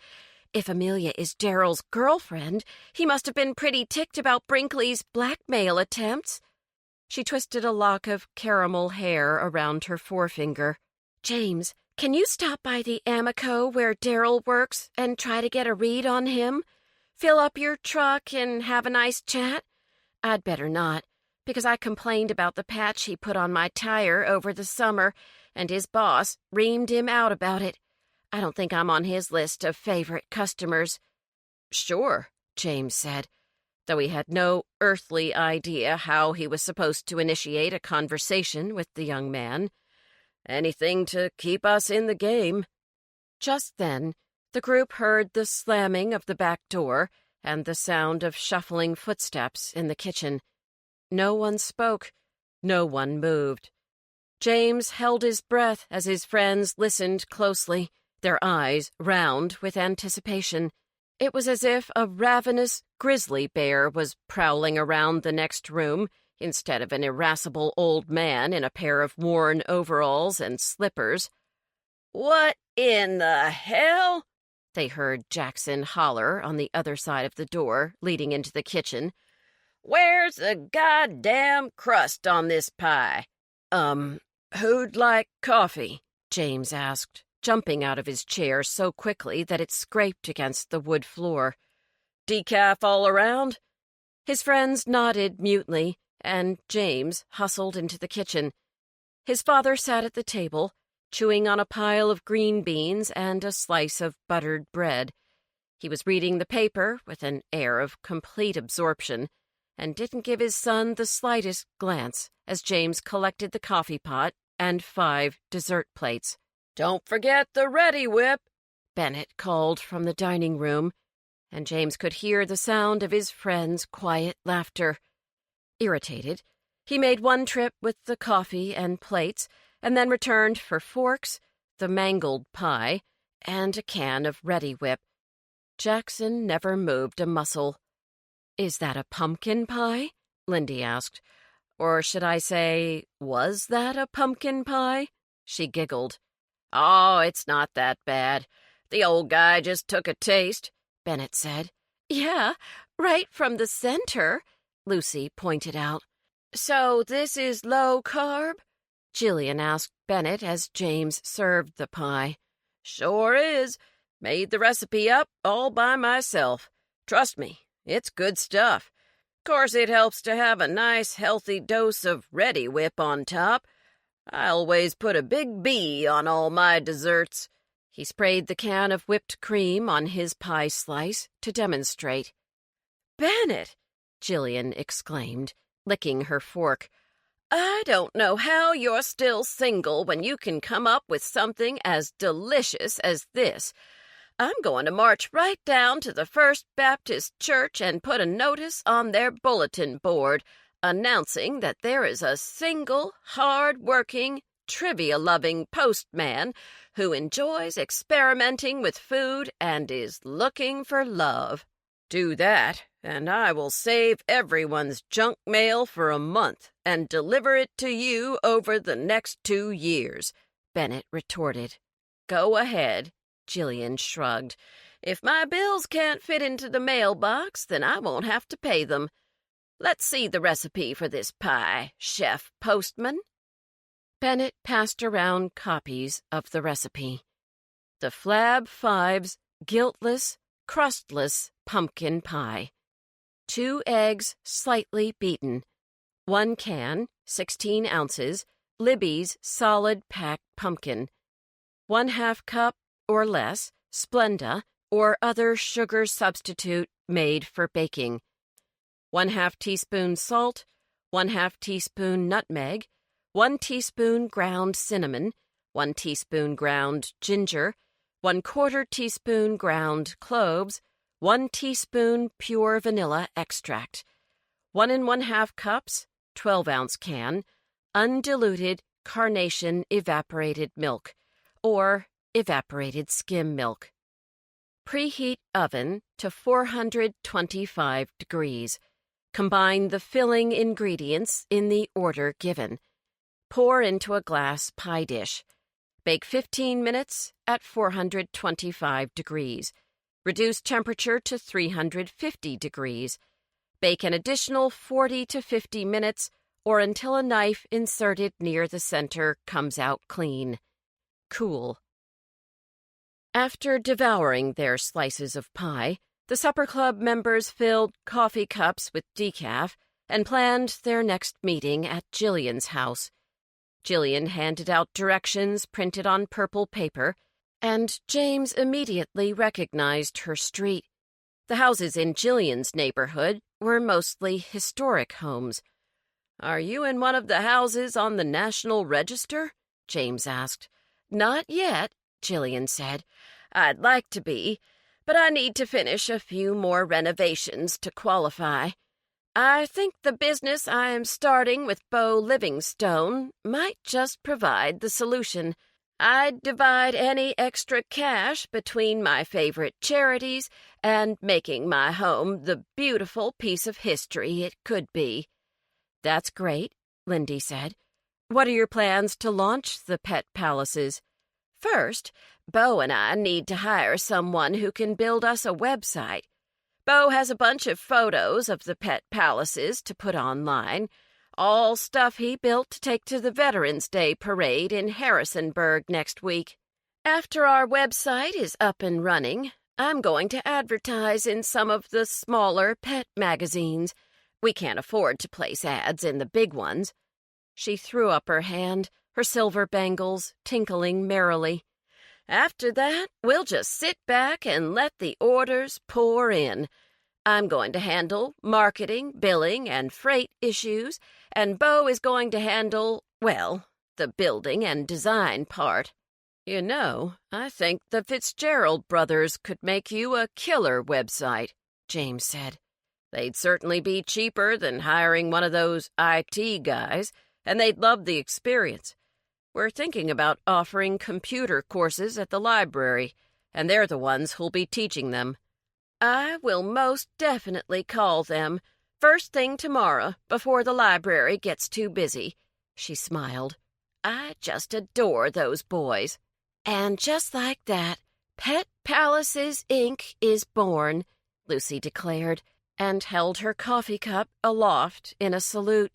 S2: If Amelia is Darrell's girlfriend, he must have been pretty ticked about Brinkley's blackmail attempts." She twisted a lock of caramel hair around her forefinger. "James, can you stop by the Amico where Darrell works and try to get a read on him? Fill up your truck and have a nice chat? I'd better not, because I complained about the patch he put on my tire over the summer, and his boss reamed him out about it. I don't think I'm on his list of favorite customers."
S1: "Sure," James said, though he had no earthly idea how he was supposed to initiate a conversation with the young man. "Anything to keep us in the game."
S2: Just then, the group heard the slamming of the back door and the sound of shuffling footsteps in the kitchen. No one spoke. No one moved. James held his breath as his friends listened closely, their eyes round with anticipation. It was as if a ravenous grizzly bear was prowling around the next room instead of an irascible old man in a pair of worn overalls and slippers.
S1: "What in the hell?"
S2: they heard Jackson holler on the other side of the door leading into the kitchen.
S1: "Where's the goddamn crust on this pie?"
S2: Who'd like coffee?" James asked, jumping out of his chair so quickly that it scraped against the wood floor.
S1: "Decaf all around?"
S2: His friends nodded mutely, and James hustled into the kitchen. His father sat at the table, chewing on a pile of green beans and a slice of buttered bread. He was reading the paper with an air of complete absorption, and didn't give his son the slightest glance as James collected the coffee pot and 5 dessert plates.
S1: "Don't forget the Ready Whip,"
S2: Bennett called from the dining room, and James could hear the sound of his friend's quiet laughter. Irritated, he made one trip with the coffee and plates, and then returned for forks, the mangled pie, and a can of Ready Whip. Jackson never moved a muscle. "Is that a pumpkin pie?" Lindy asked. "Or should I say, was that a pumpkin pie?" She giggled.
S1: "Oh, it's not that bad. The old guy just took a taste," Bennett said.
S2: "Yeah, right from the center," Lucy pointed out.
S1: "So this is low carb?"
S2: Jillian asked Bennett as James served the pie.
S1: "Sure is. Made the recipe up all by myself. Trust me, it's good stuff. Course it helps to have a nice, healthy dose of Ready Whip on top. I always put a big B on all my desserts."
S2: He sprayed the can of whipped cream on his pie slice to demonstrate.
S1: "Bennett!"
S2: Jillian exclaimed, licking her fork.
S1: "I don't know how you're still single when you can come up with something as delicious as this. I'm going to march right down to the First Baptist Church and put a notice on their bulletin board announcing that there is a single, hard-working, trivia-loving postman who enjoys experimenting with food and is looking for love. Do that, and I will save everyone's junk mail for a month and deliver it to you over the next 2 years," Bennett retorted. "Go ahead," Jillian shrugged. "If my bills can't fit into the mailbox, then I won't have to pay them. Let's see the recipe for this pie, Chef Postman."
S2: Bennett passed around copies of the recipe. The Flab Fives Guiltless, Crustless Pumpkin Pie. 2 eggs slightly beaten. 1 can, 16 ounces, Libby's solid pack pumpkin. 1/2 cup or less Splenda or other sugar substitute made for baking. 1/2 teaspoon salt, 1/2 teaspoon nutmeg, 1 teaspoon ground cinnamon, 1 teaspoon ground ginger, 1/4 teaspoon ground cloves, 1 teaspoon pure vanilla extract, 1 1/2 cups, 12-ounce can, undiluted carnation evaporated milk, or evaporated skim milk. Preheat oven to 425 degrees. Combine the filling ingredients in the order given. Pour into a glass pie dish. Bake 15 minutes at 425 degrees. Reduce temperature to 350 degrees. Bake an additional 40 to 50 minutes or until a knife inserted near the center comes out clean. Cool. After devouring their slices of pie, the supper club members filled coffee cups with decaf and planned their next meeting at Jillian's house. Jillian handed out directions printed on purple paper, and James immediately recognized her street. The houses in Jillian's neighborhood were mostly historic homes.
S1: "Are you in one of the houses on the National Register?" James asked.
S2: "Not yet," Jillian said.
S1: "I'd like to be, but I need to finish a few more renovations to qualify. I think the business I am starting with Bo Livingstone might just provide the solution. I'd divide any extra cash between my favorite charities and making my home the beautiful piece of history it could be."
S2: "That's great," Lindy said. "What are your plans to launch the pet palaces?"
S1: "First, Bo and I need to hire someone who can build us a website. Bo has a bunch of photos of the pet palaces to put online, all stuff he built to take to the Veterans Day parade in Harrisonburg next week. After our website is up and running, I'm going to advertise in some of the smaller pet magazines. We can't afford to place ads in the big ones." She threw up her hand, her silver bangles tinkling merrily. "After that, we'll just sit back and let the orders pour in. I'm going to handle marketing, billing, and freight issues, and Bo is going to handle, well, the building and design part. You know, I think the Fitzgerald brothers could make you a killer website," James said. "They'd certainly be cheaper than hiring one of those IT guys, and they'd love the experience. We're thinking about offering computer courses at the library, and they're the ones who'll be teaching them.
S2: I will most definitely call them first thing tomorrow before the library gets too busy, she smiled. I just adore those boys. And just like that, Pet Palaces, Inc. is born, Lucy declared, and held her coffee cup aloft in a salute.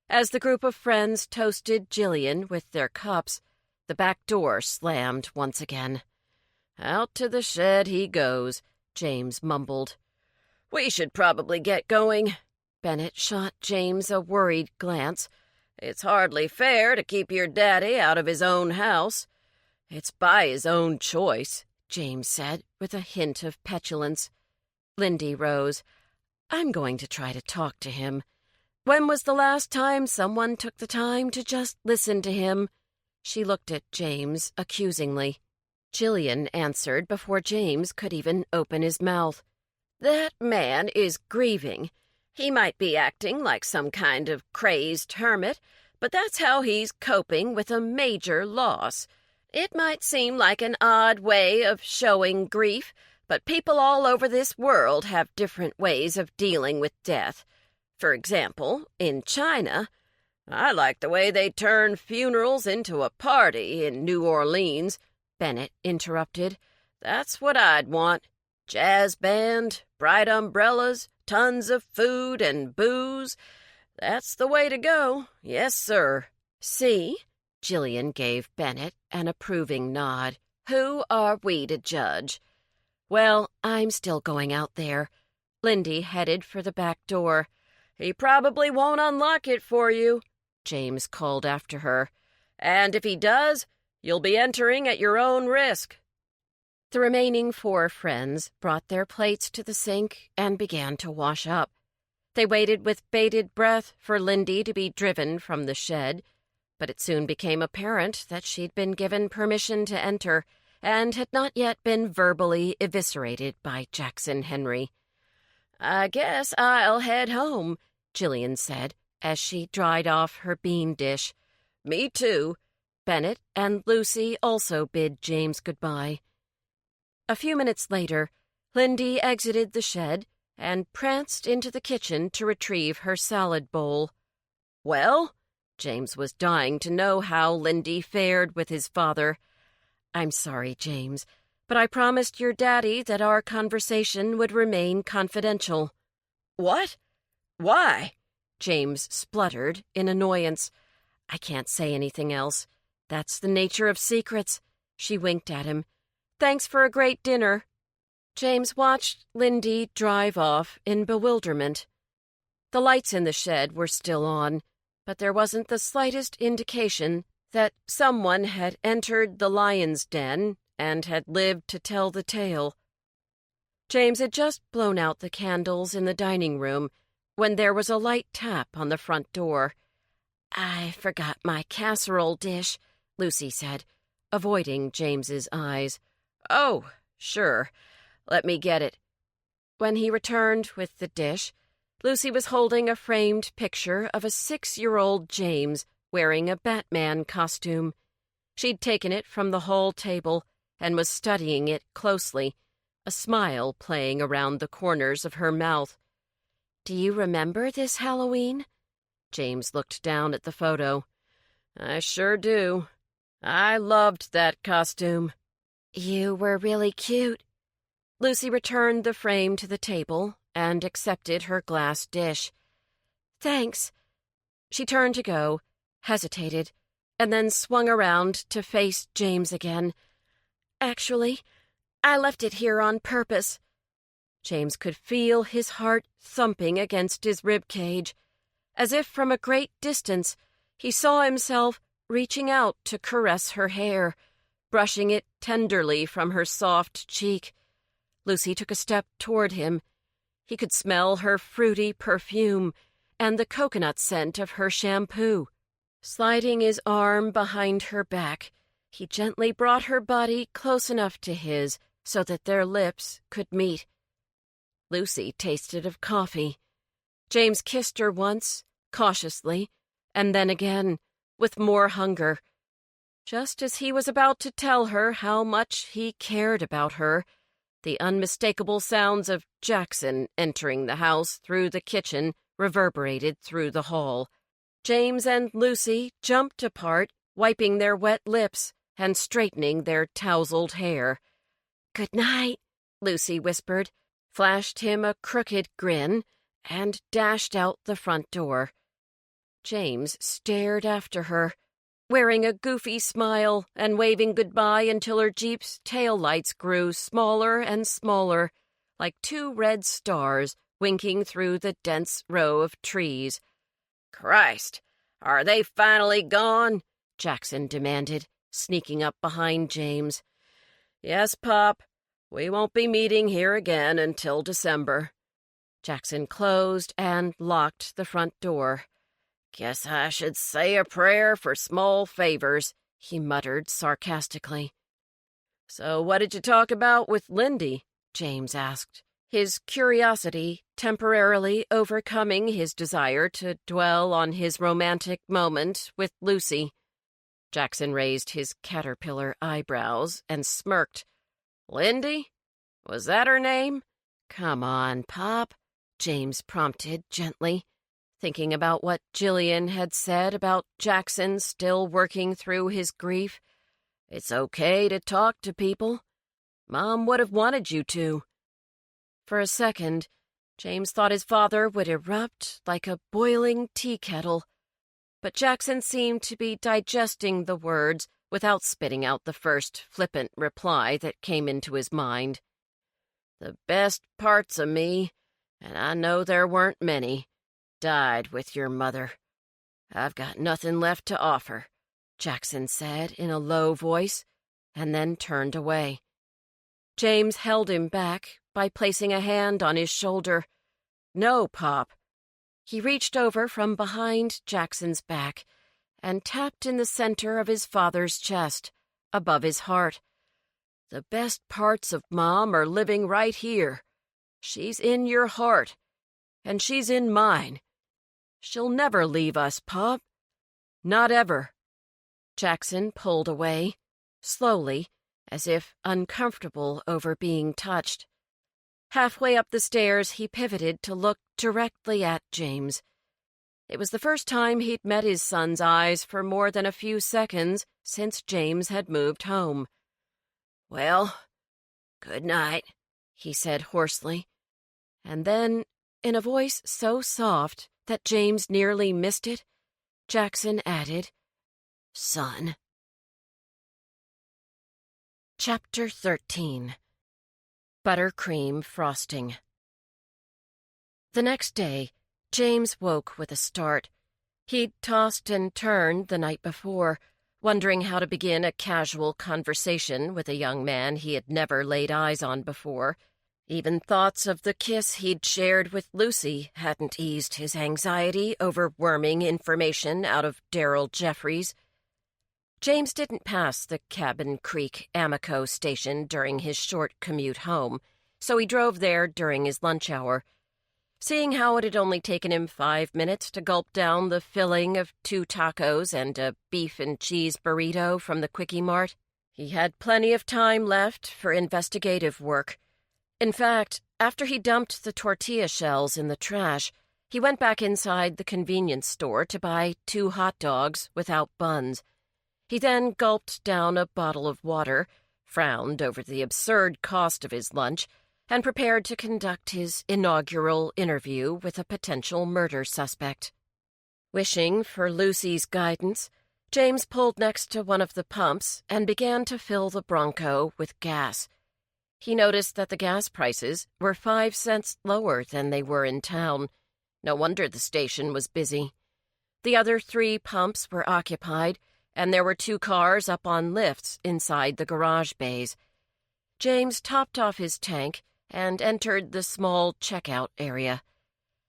S2: As the group of friends toasted Jillian with their cups, the back door slammed once again. Out to the shed he goes, James mumbled. We should probably get going. Bennett shot James a worried glance. It's hardly fair to keep your daddy out of his own house. It's by his own choice, James said, with a hint of petulance. Lindy rose. I'm going to try to talk to him. When was the last time someone took the time to just listen to him? She looked at James accusingly. Jillian answered before James could even open his mouth. That man is grieving. He might be acting like some kind of crazed hermit, but that's how he's coping with a major loss. It might seem like an odd way of showing grief, but people all over this world have different ways of dealing with death. For example, in China, I like the way they turn funerals into a party in New Orleans, Bennett interrupted. That's what I'd want. Jazz band, bright umbrellas, tons of food and booze. That's the way to go. Yes, sir. See? Jillian gave Bennett an approving nod. Who are we to judge? Well, I'm still going out there. Lindy headed for the back door. He probably won't unlock it for you, James called after her. And if he does, you'll be entering at your own risk. The remaining 4 friends brought their plates to the sink and began to wash up. They waited with bated breath for Lindy to be driven from the shed, but it soon became apparent that she'd been given permission to enter and had not yet been verbally eviscerated by Jackson Henry. I guess I'll head home, Jillian said as she dried off her bean dish. Me too. Bennett and Lucy also bid James goodbye. A few minutes later, Lindy exited the shed and pranced into the kitchen to retrieve her salad bowl. Well? James was dying to know how Lindy fared with his father. I'm sorry, James, but I promised your daddy that our conversation would remain confidential. What? Why? James spluttered in annoyance. I can't say anything else. That's the nature of secrets. She winked at him. Thanks for a great dinner. James watched Lindy drive off in bewilderment. The lights in the shed were still on, but there wasn't the slightest indication that someone had entered the lion's den and had lived to tell the tale. James had just blown out the candles in the dining room when there was a light tap on the front door. I forgot my casserole dish, Lucy said, avoiding James's eyes. Oh, sure. Let me get it. When he returned with the dish, Lucy was holding a framed picture of a 6-year-old James wearing a Batman costume. She'd taken it from the hall table and was studying it closely, a smile playing around the corners of her mouth. Do you remember this Halloween? James looked down at the photo. I sure do. I loved that costume. You were really cute. Lucy returned the frame to the table and accepted her glass dish. Thanks. She turned to go, hesitated, and then swung around to face James again. Actually, I left it here on purpose. James could feel his heart thumping against his rib cage. As if from a great distance, he saw himself reaching out to caress her hair, brushing it tenderly from her soft cheek. Lucy took a step toward him. He could smell her fruity perfume and the coconut scent of her shampoo. Sliding his arm behind her back, he gently brought her body close enough to his so that their lips could meet. Lucy tasted of coffee. James kissed her once, cautiously, and then again, with more hunger. Just as he was about to tell her how much he cared about her,
S1: The unmistakable sounds of Jackson entering the house through the kitchen reverberated through the hall. James and Lucy jumped apart, wiping their wet lips and straightening their tousled hair. "Good night," Lucy whispered, flashed him a crooked grin, and dashed out the front door. James stared after her, wearing a goofy smile and waving goodbye until her Jeep's taillights grew smaller and smaller, like two red stars winking through the dense row of trees. "Christ, are they finally gone?" Jackson demanded, sneaking up behind James. "Yes, Pop. We won't be meeting here again until December." Jackson closed and locked the front door. "Guess I should say a prayer for small favors," he muttered sarcastically. "So what did you talk about with Lindy?" James asked, his curiosity temporarily overcoming his desire to dwell on his romantic moment with Lucy. Jackson raised his caterpillar eyebrows and smirked. "Lindy? Was that her name?" "Come on, Pop," James prompted gently, thinking about what Jillian had said about Jackson still working through his grief. "It's okay to talk to people. Mom would have wanted you to." For a second, James thought his father would erupt like a boiling tea kettle, but Jackson seemed to be digesting the words without spitting out the first flippant reply that came into his mind. "The best parts of me, and I know there weren't many, died with your mother. I've got nothing left to offer," Jackson said in a low voice, and then turned away. James held him back by placing a hand on his shoulder. "No, Pop." He reached over from behind Jackson's back and tapped in the center of his father's chest, above his heart. "The best parts of Mom are living right here. She's in your heart, and she's in mine. She'll never leave us, Pop. Not ever." Jackson pulled away, slowly, as if uncomfortable over being touched. Halfway up the stairs, he pivoted to look directly at James. It was the first time he'd met his son's eyes for more than a few seconds since James had moved home. "Well, good night," he said hoarsely, and then, in a voice so soft that James nearly missed it, Jackson added, "Son." Chapter 13. Buttercream Frosting. The next day, James woke with a start. He'd tossed and turned the night before, wondering how to begin a casual conversation with a young man he had never laid eyes on before. Even thoughts of the kiss he'd shared with Lucy hadn't eased his anxiety over worming information out of Darrell Jeffries. James didn't pass the Cabin Creek Amico station during his short commute home, so he drove there during his lunch hour. Seeing how it had only taken him 5 minutes to gulp down the filling of 2 tacos and a beef and cheese burrito from the Quickie Mart, he had plenty of time left for investigative work. In fact, after he dumped the tortilla shells in the trash, he went back inside the convenience store to buy 2 hot dogs without buns. He then gulped down a bottle of water, frowned over the absurd cost of his lunch, and prepared to conduct his inaugural interview with a potential murder suspect. Wishing for Lucy's guidance, James pulled next to one of the pumps and began to fill the Bronco with gas. He noticed that the gas prices were 5 cents lower than they were in town. No wonder the station was busy. The other 3 pumps were occupied, and there were 2 cars up on lifts inside the garage bays. James topped off his tank and entered the small checkout area.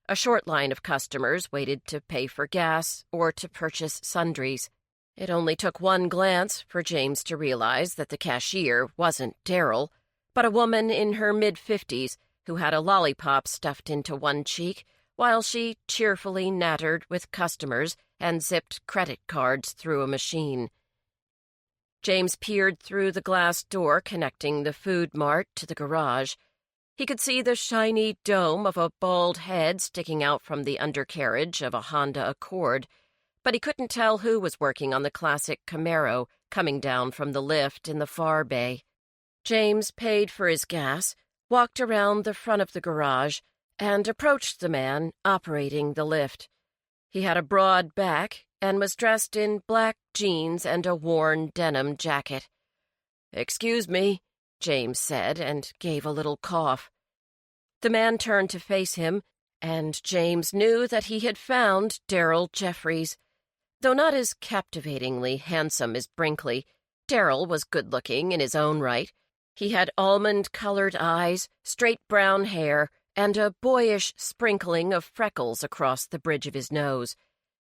S1: A short line of customers waited to pay for gas or to purchase sundries. It only took one glance for James to realize that the cashier wasn't Darrell, but a woman in her mid-50s who had a lollipop stuffed into one cheek while she cheerfully nattered with customers and zipped credit cards through a machine. James peered through the glass door connecting the food mart to the garage. He could see the shiny dome of a bald head sticking out from the undercarriage of a Honda Accord, but he couldn't tell who was working on the classic Camaro coming down from the lift in the far bay. James paid for his gas, walked around the front of the garage, and approached the man operating the lift. He had a broad back and was dressed in black jeans and a worn denim jacket. "Excuse me," James said, and gave a little cough. The man turned to face him, and James knew that he had found Darrell Jeffries. Though not as captivatingly handsome as Brinkley, Darrell was good-looking in his own right. He had almond-colored eyes, straight brown hair, and a boyish sprinkling of freckles across the bridge of his nose.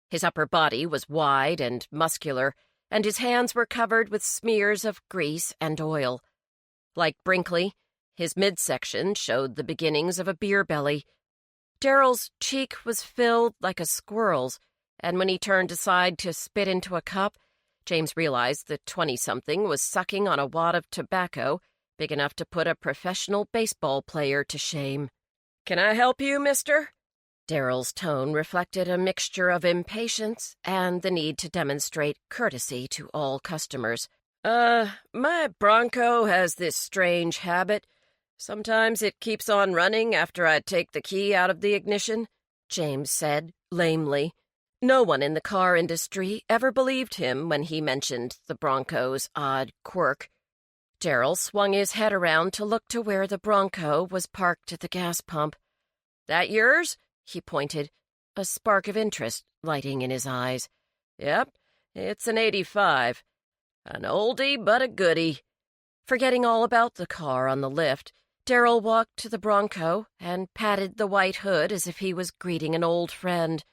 S1: His upper body was wide and muscular, and his hands were covered with smears of grease and oil. Like Brinkley, his midsection showed the beginnings of a beer belly. Darrell's cheek was filled like a squirrel's, and when he turned aside to spit into a cup, James realized the 20-something was sucking on a wad of tobacco big enough to put a professional baseball player to shame. "Can I help you, mister?" Darrell's tone reflected a mixture of impatience and the need to demonstrate courtesy to all customers. My Bronco has this strange habit. Sometimes it keeps on running after I take the key out of the ignition," James said, lamely. No one in the car industry ever believed him when he mentioned the Bronco's odd quirk. Darrell swung his head around to look to where the Bronco was parked at the gas pump. "That yours?" he pointed, a spark of interest lighting in his eyes. "Yep, it's an '85. An oldie but a goodie." Forgetting all about the car on the lift, Darrell walked to the Bronco and patted the white hood as if he was greeting an old friend.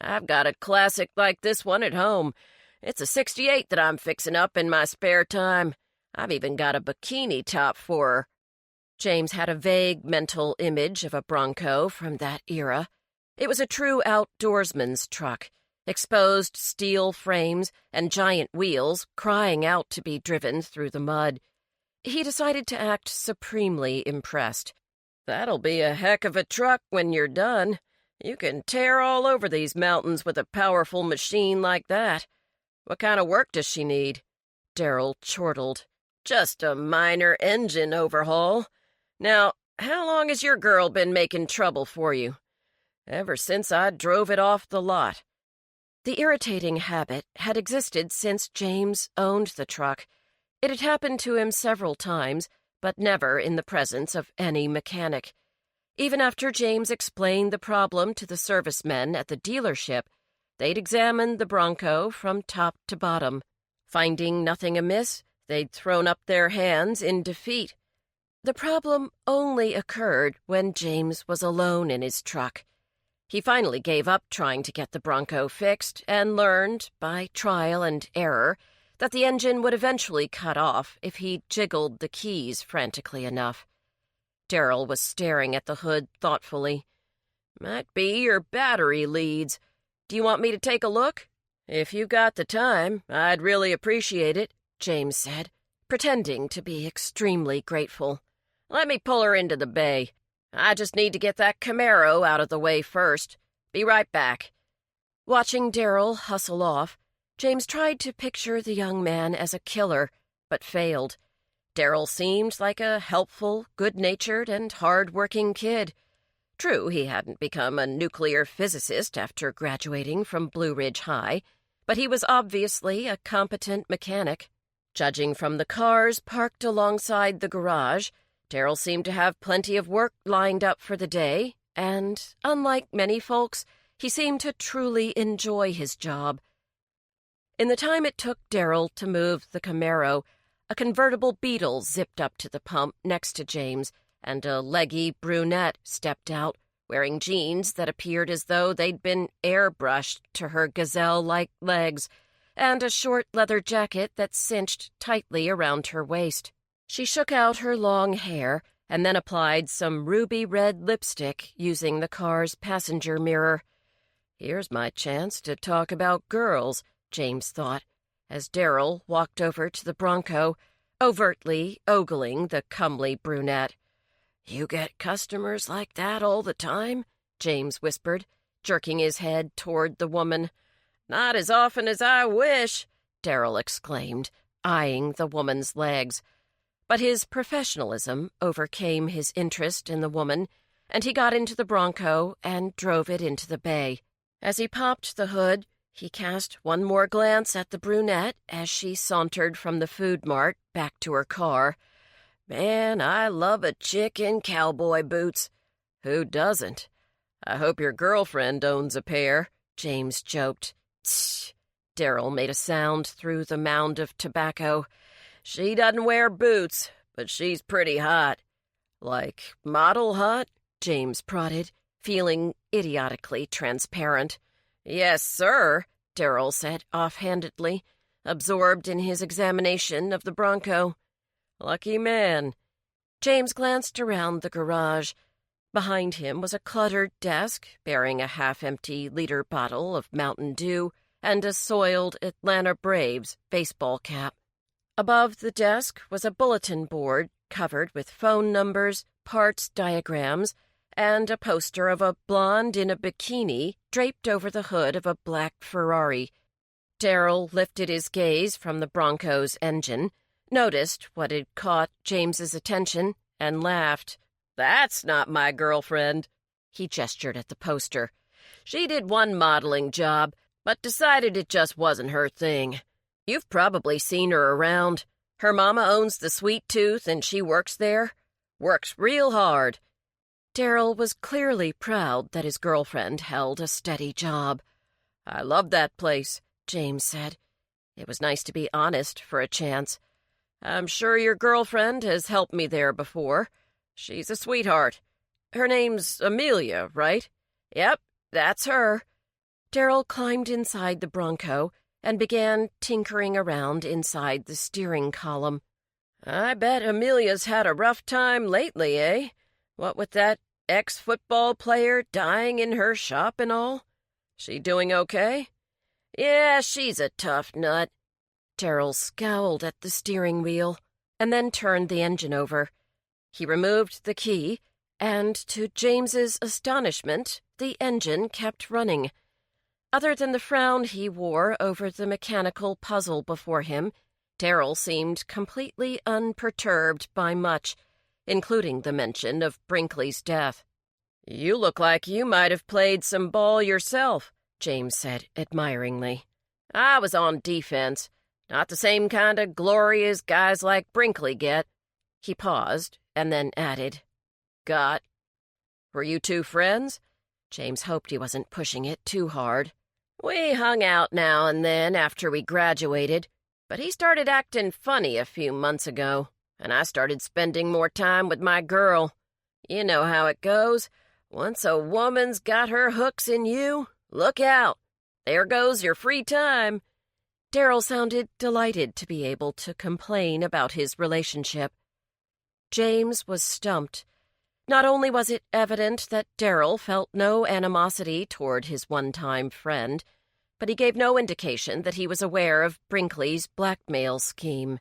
S1: "I've got a classic like this one at home. It's a '68 that I'm fixing up in my spare time. I've even got a bikini top for her." James had a vague mental image of a Bronco from that era. It was a true outdoorsman's truck, exposed steel frames and giant wheels crying out to be driven through the mud. He decided to act supremely impressed. "That'll be a heck of a truck when you're done. You can tear all over these mountains with a powerful machine like that. What kind of work does she need?" Darrell chortled. "Just a minor engine overhaul. Now, how long has your girl been making trouble for you?" "Ever since I drove it off the lot." The irritating habit had existed since James owned the truck. It had happened to him several times, but never in the presence of any mechanic. Even after James explained the problem to the servicemen at the dealership, they'd examined the Bronco from top to bottom. Finding nothing amiss, they'd thrown up their hands in defeat. The problem only occurred when James was alone in his truck. He finally gave up trying to get the Bronco fixed and learned, by trial and error, that the engine would eventually cut off if he jiggled the keys frantically enough. Darrell was staring at the hood thoughtfully. "Might be your battery leads. Do you want me to take a look?" "If you got the time, I'd really appreciate it," James said, pretending to be extremely grateful. "Let me pull her into the bay. I just need to get that Camaro out of the way first. Be right back." Watching Darrell hustle off, James tried to picture the young man as a killer, but failed. Darrell seemed like a helpful, good-natured, and hard-working kid. True, he hadn't become a nuclear physicist after graduating from Blue Ridge High, but he was obviously a competent mechanic. Judging from the cars parked alongside the garage, Darrell seemed to have plenty of work lined up for the day, and, unlike many folks, he seemed to truly enjoy his job. In the time it took Darrell to move the Camaro, a convertible Beetle zipped up to the pump next to James, and a leggy brunette stepped out, wearing jeans that appeared as though they'd been airbrushed to her gazelle-like legs, and a short leather jacket that cinched tightly around her waist. She shook out her long hair and then applied some ruby-red lipstick using the car's passenger mirror. "Here's my chance to talk about girls," James thought, as Darryl walked over to the Bronco, overtly ogling the comely brunette. "You get customers like that all the time?" James whispered, jerking his head toward the woman. "Not as often as I wish," Darryl exclaimed, eyeing the woman's legs. But his professionalism overcame his interest in the woman, and he got into the Bronco and drove it into the bay. As he popped the hood, he cast one more glance at the brunette as she sauntered from the food mart back to her car. "Man, I love a chick in cowboy boots. Who doesn't? I hope your girlfriend owns a pair," James joked. "Tch," Darryl made a sound through the mound of tobacco. "She doesn't wear boots, but she's pretty hot." "Like model hot?" James prodded, feeling idiotically transparent. "Yes, sir," Darryl said offhandedly, absorbed in his examination of the Bronco. "Lucky man." James glanced around the garage. Behind him was a cluttered desk bearing a half-empty liter bottle of Mountain Dew and a soiled Atlanta Braves baseball cap. Above the desk was a bulletin board covered with phone numbers, parts diagrams, and a poster of a blonde in a bikini draped over the hood of a black Ferrari. Darryl lifted his gaze from the Bronco's engine, noticed what had caught James's attention, and laughed. "That's not my girlfriend." He gestured at the poster. "She did one modeling job, but decided it just wasn't her thing. You've probably seen her around. Her mama owns the Sweet Tooth, and she works there. Works real hard." Darryl was clearly proud that his girlfriend held a steady job. "I love that place," James said. It was nice to be honest for a chance. "I'm sure your girlfriend has helped me there before. She's a sweetheart. Her name's Amelia, right?" "Yep, that's her." Darryl climbed inside the Bronco and began tinkering around inside the steering column. "I bet Amelia's had a rough time lately, eh? What with that ex-football player dying in her shop and all? She doing okay?" "Yeah, she's a tough nut." Darryl scowled at the steering wheel and then turned the engine over. He removed the key, and to James's astonishment, the engine kept running. Other than the frown he wore over the mechanical puzzle before him, Darryl seemed completely unperturbed by much, including the mention of Brinkley's death. "You look like you might have played some ball yourself," James said admiringly. "I was on defense. Not the same kind of glory as guys like Brinkley get." He paused and then added, "Got." "Were you two friends?" James hoped he wasn't pushing it too hard. "We hung out now and then after we graduated, but he started acting funny a few months ago, and I started spending more time with my girl. You know how it goes. Once a woman's got her hooks in you, look out. There goes your free time." Darryl sounded delighted to be able to complain about his relationship. James was stumped. Not only was it evident that Darryl felt no animosity toward his one-time friend, but he gave no indication that he was aware of Brinkley's blackmail scheme.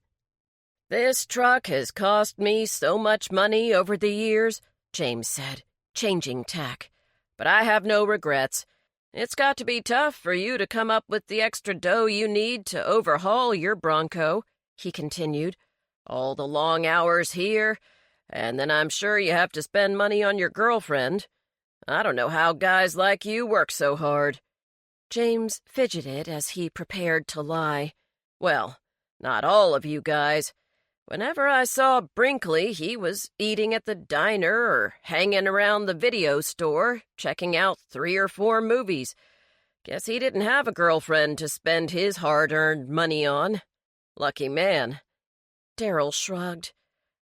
S1: "This truck has cost me so much money over the years," James said, changing tack, "but I have no regrets. It's got to be tough for you to come up with the extra dough you need to overhaul your Bronco," he continued. "All the long hours here, and then I'm sure you have to spend money on your girlfriend. I don't know how guys like you work so hard." James fidgeted as he prepared to lie. "Well, not all of you guys. Whenever I saw Brinkley, he was eating at the diner or hanging around the video store, checking out 3 or 4 movies. Guess he didn't have a girlfriend to spend his hard-earned money on. Lucky man." Darryl shrugged.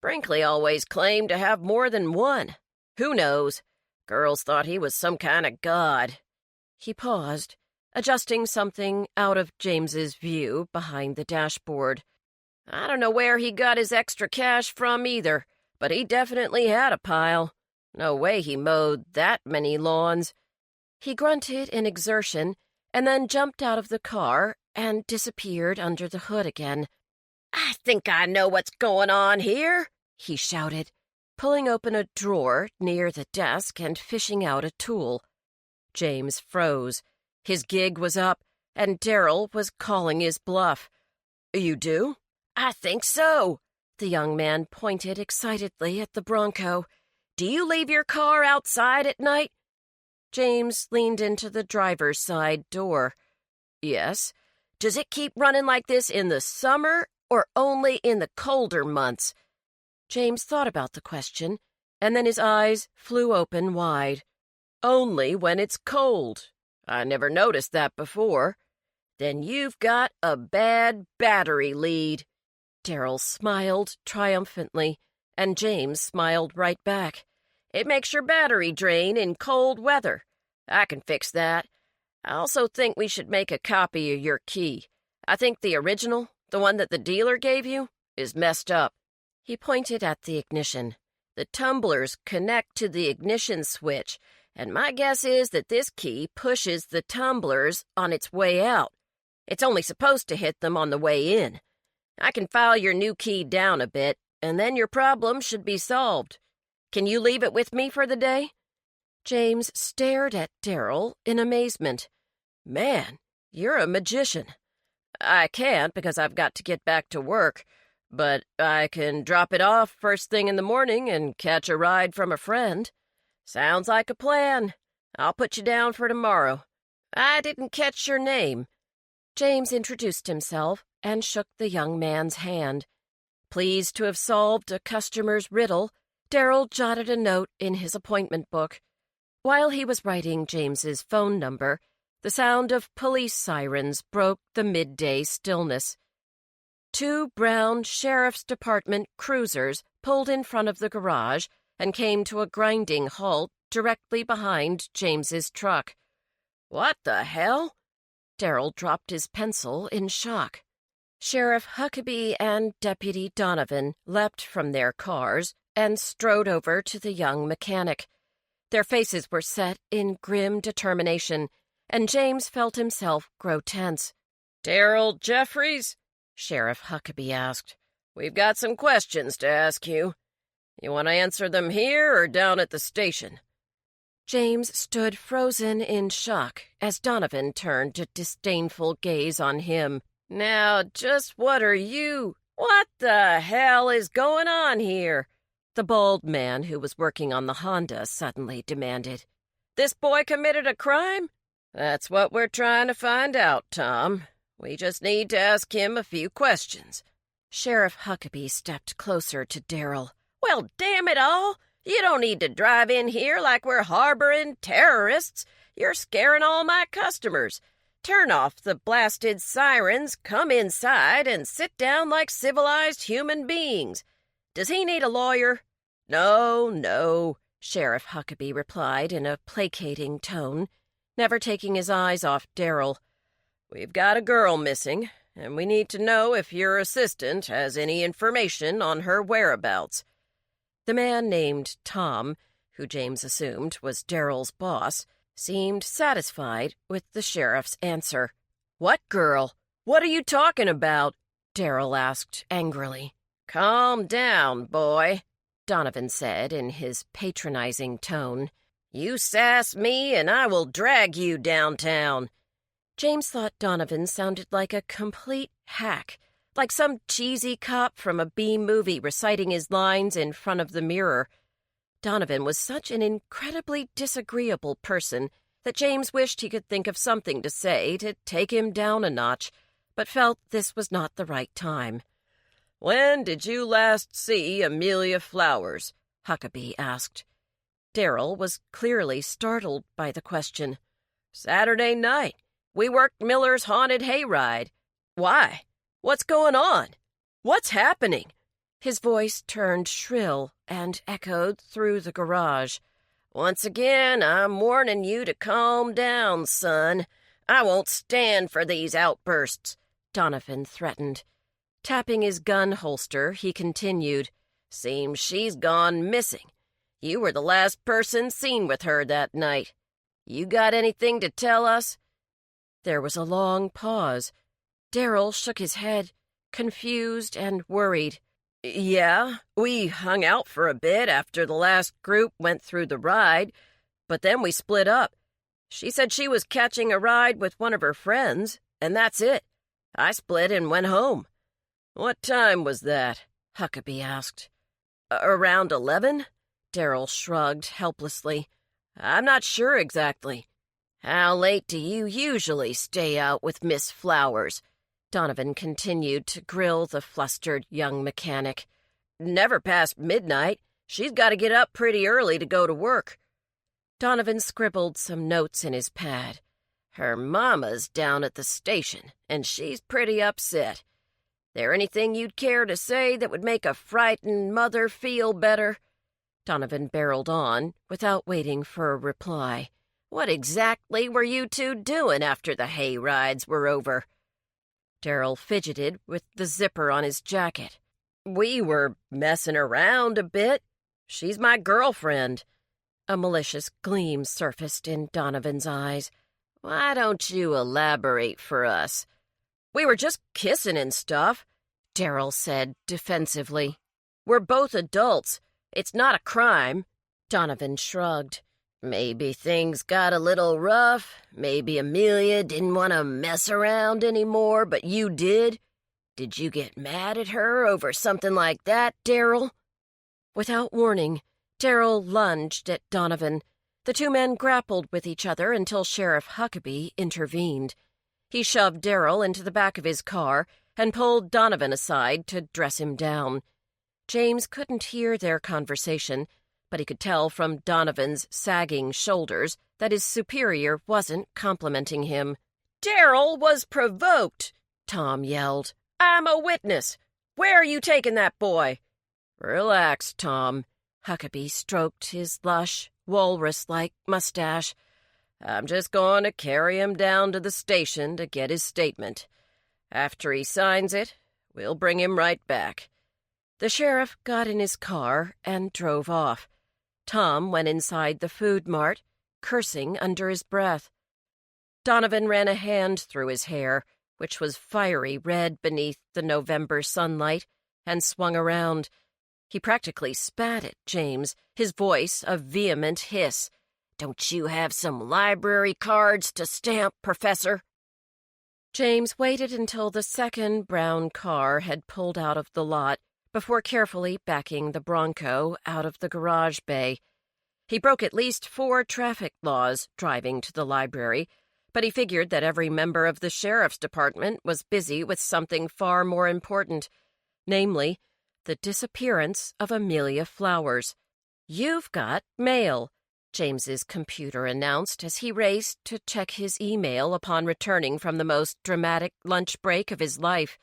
S1: "Brinkley always claimed to have more than one. Who knows? Girls thought he was some kind of god." He paused, adjusting something out of James's view behind the dashboard. "I don't know where he got his extra cash from either, but he definitely had a pile. No way he mowed that many lawns." He grunted in exertion and then jumped out of the car
S2: and disappeared under the hood again.
S1: "I think I know what's going on here,"
S2: he shouted, pulling open a drawer near the desk and fishing out a tool. James froze. His gig was up, and Darrell was calling his bluff. "You do?"
S1: "I think so."
S2: The young man pointed excitedly at the Bronco.
S1: "Do you leave your car outside at night?"
S2: James leaned into the driver's side door.
S1: "Yes." "Does it keep running like this in the summer or only in the colder months?"
S2: James thought about the question, and then his eyes flew open wide.
S1: "Only when it's cold. I never noticed that before. Then you've got a bad battery lead."
S2: Darrell smiled triumphantly, and James smiled right back.
S1: "It makes your battery drain in cold weather. I can fix that. I also think we should make a copy of your key. I think the original, the one that the dealer gave you, is messed up."
S2: He pointed at the ignition.
S1: "The tumblers connect to the ignition switch, and my guess is that this key pushes the tumblers on its way out. It's only supposed to hit them on the way in. I can file your new key down a bit, and then your problem should be solved. Can you leave it with me for the day?"
S2: James stared at Darrell in amazement.
S1: "Man, you're a magician." "I can't because I've got to get back to work, but I can drop it off first thing in the morning and catch a ride from a friend." "Sounds like a plan. I'll put you down for tomorrow. I didn't catch your name."
S2: James introduced himself and shook the young man's hand. Pleased to have solved a customer's riddle, Darrell jotted a note in his appointment book. While he was writing James's phone number, the sound of police sirens broke the midday stillness. 2 brown Sheriff's Department cruisers pulled in front of the garage and came to a grinding halt directly behind James's truck.
S1: "What the hell?"
S2: Darrell dropped his pencil in shock. Sheriff Huckabee and Deputy Donovan leapt from their cars and strode over to the young mechanic. Their faces were set in grim determination, and James felt himself grow tense.
S1: "Darrell Jeffries?" Sheriff Huckabee asked. "We've got some questions to ask you. You want to answer them here or down at the station?"
S2: James stood frozen in shock as Donovan turned a disdainful gaze on him.
S1: "Now, just what the hell is going on here?"
S2: The bald man who was working on the Honda suddenly demanded.
S1: "This boy committed a crime?" "That's what we're trying to find out, Tom. We just need to ask him a few questions."
S2: Sheriff Huckabee stepped closer to Darrell.
S1: "Well, damn it all! You don't need to drive in here like we're harboring terrorists. You're scaring all my customers. Turn off the blasted sirens, come inside, and sit down like civilized human beings. Does he need a lawyer?" No,
S2: Sheriff Huckabee replied in a placating tone, never taking his eyes off Darrell.
S1: "We've got a girl missing, and we need to know if your assistant has any information on her whereabouts."
S2: The man named Tom, who James assumed was Darrell's boss, seemed satisfied with the sheriff's answer.
S1: "What girl? What are you talking about?"
S2: Darrell asked angrily.
S1: "Calm down, boy,"
S2: Donovan said in his patronizing tone.
S1: "You sass me and I will drag you downtown."
S2: James thought Donovan sounded like a complete hack, like some cheesy cop from a B movie reciting his lines in front of the mirror. Donovan was such an incredibly disagreeable person that James wished he could think of something to say to take him down a notch, but felt this was not the right time.
S1: "When did you last see Amelia Flowers?" Huckabee asked.
S2: Darrell was clearly startled by the question.
S1: "Saturday night. We worked Miller's haunted hayride. Why? What's going on? What's happening?"
S2: His voice turned shrill and echoed through the garage.
S1: "Once again, I'm warning you to calm down, son. I won't stand for these outbursts,"
S2: Donovan threatened. Tapping his gun holster, he continued.
S1: "Seems she's gone missing. You were the last person seen with her that night. You got anything to tell us?"
S2: There was a long pause. Darryl shook his head, confused and worried. Yeah, we hung out for a bit after the last group went through the ride, but then we split up. She said she was catching a ride with one of her friends, and that's it. I split and went home. What time was that? Huckabee asked. Around 11? Darryl shrugged helplessly. I'm not sure exactly. How late do you usually stay out with Miss Flowers? Donovan continued to grill the flustered young mechanic. Never past midnight. She's got to get up pretty early to go to work. Donovan scribbled some notes in his pad. Her mama's down at the station, and she's pretty upset. There anything you'd care to say that would make a frightened mother feel better? Donovan barreled on, without waiting for a reply. What exactly were you two doing after the hay rides were over? Darryl fidgeted with the zipper on his jacket. We were messing around a bit. She's my girlfriend. A malicious gleam surfaced in Donovan's eyes. Why don't you elaborate for us? We were just kissing and stuff, Darryl said defensively. We're both adults. It's not a crime. Donovan shrugged. Maybe things got a little rough. Maybe Amelia didn't want to mess around anymore, but you did. Did you get mad at her over something like that, Darryl? Without warning, Darryl lunged at Donovan. The two men grappled with each other until Sheriff Huckabee intervened. He shoved Darryl into the back of his car and pulled Donovan aside to dress him down. James couldn't hear their conversation, but he could tell from Donovan's sagging shoulders that his superior wasn't complimenting him. Darryl was provoked, Tom yelled. I'm a witness. Where are you taking that boy? Relax, Tom. Huckabee stroked his lush, walrus-like mustache. I'm just going to carry him down to the station to get his statement. After he signs it, we'll bring him right back. The sheriff got in his car and drove off. Tom went inside the food mart, cursing under his breath. Donovan ran a hand through his hair, which was fiery red beneath the November sunlight, and swung around. He practically spat at James, his voice a vehement hiss. Don't you have some library cards to stamp, Professor? James waited until the second brown car had pulled out of the lot before carefully backing the Bronco out of the garage bay. He broke at least 4 traffic laws driving to the library, but he figured that every member of the sheriff's department was busy with something far more important, namely, the disappearance of Amelia Flowers. You've got mail, James's computer announced as he raced to check his email upon returning from the most dramatic lunch break of his life.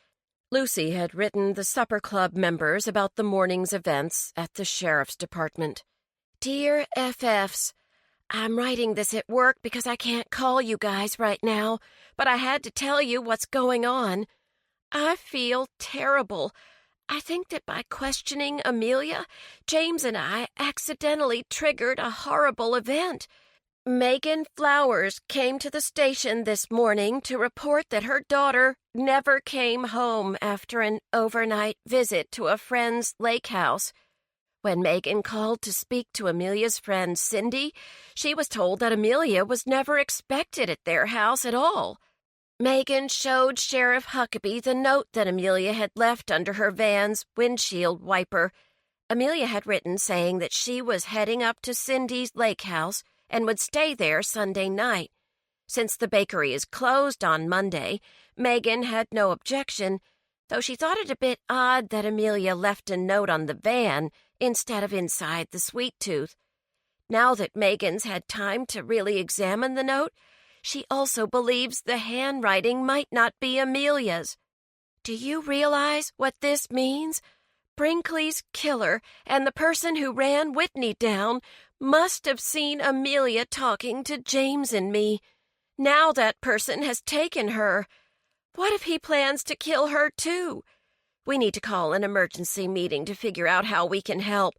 S2: Lucy had written the supper club members about the morning's events at the sheriff's department. Dear FFs, I'm writing this at work because I can't call you guys right now, but I had to tell you what's going on. I feel terrible. I think that by questioning Amelia, James and I accidentally triggered a horrible event. Megan Flowers came to the station this morning to report that her daughter never came home after an overnight visit to a friend's lake house. When Megan called to speak to Amelia's friend Cindy, she was told that Amelia was never expected at their house at all. Megan showed Sheriff Huckabee the note that Amelia had left under her van's windshield wiper. Amelia had written saying that she was heading up to Cindy's lake house and would stay there Sunday night. Since the bakery is closed on Monday, Megan had no objection, though she thought it a bit odd that Amelia left a note on the van instead of inside the Sweet Tooth. Now that Megan's had time to really examine the note, she also believes the handwriting might not be Amelia's. Do you realize what this means? Brinkley's killer and the person who ran Whitney down must have seen Amelia talking to James and me. Now that person has taken her. What if he plans to kill her too? We need to call an emergency meeting to figure out how we can help.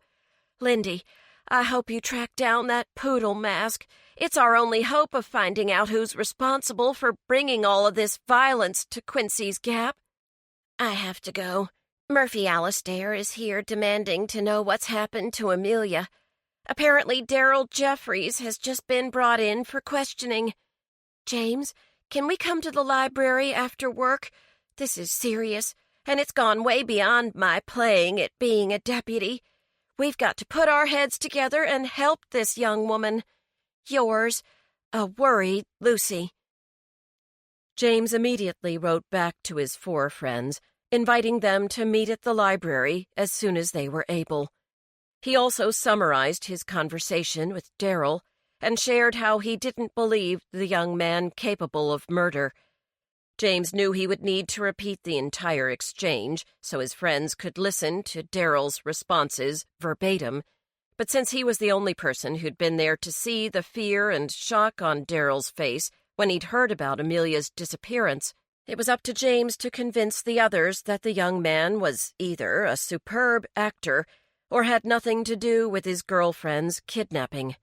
S2: Lindy, I hope you track down that poodle mask. It's our only hope of finding out who's responsible for bringing all of this violence to Quincy's Gap. I have to go. Murphy Alistair is here demanding to know what's happened to Amelia. Apparently Daryl Jeffries has just been brought in for questioning. James, can we come to the library after work? This is serious, and it's gone way beyond my playing at being a deputy. We've got to put our heads together and help this young woman. Yours, a worried Lucy.
S1: James immediately wrote back to his 4 friends, inviting them to meet at the library as soon as they were able. He also summarized his conversation with Daryl and shared how he didn't believe the young man capable of murder. James knew he would need to repeat the entire exchange so his friends could listen to Daryl's responses verbatim, but since he was the only person who'd been there to see the fear and shock on Daryl's face when he'd heard about Amelia's disappearance, it was up to James to convince the others that the young man was either a superb actor or had nothing to do with his girlfriend's kidnapping.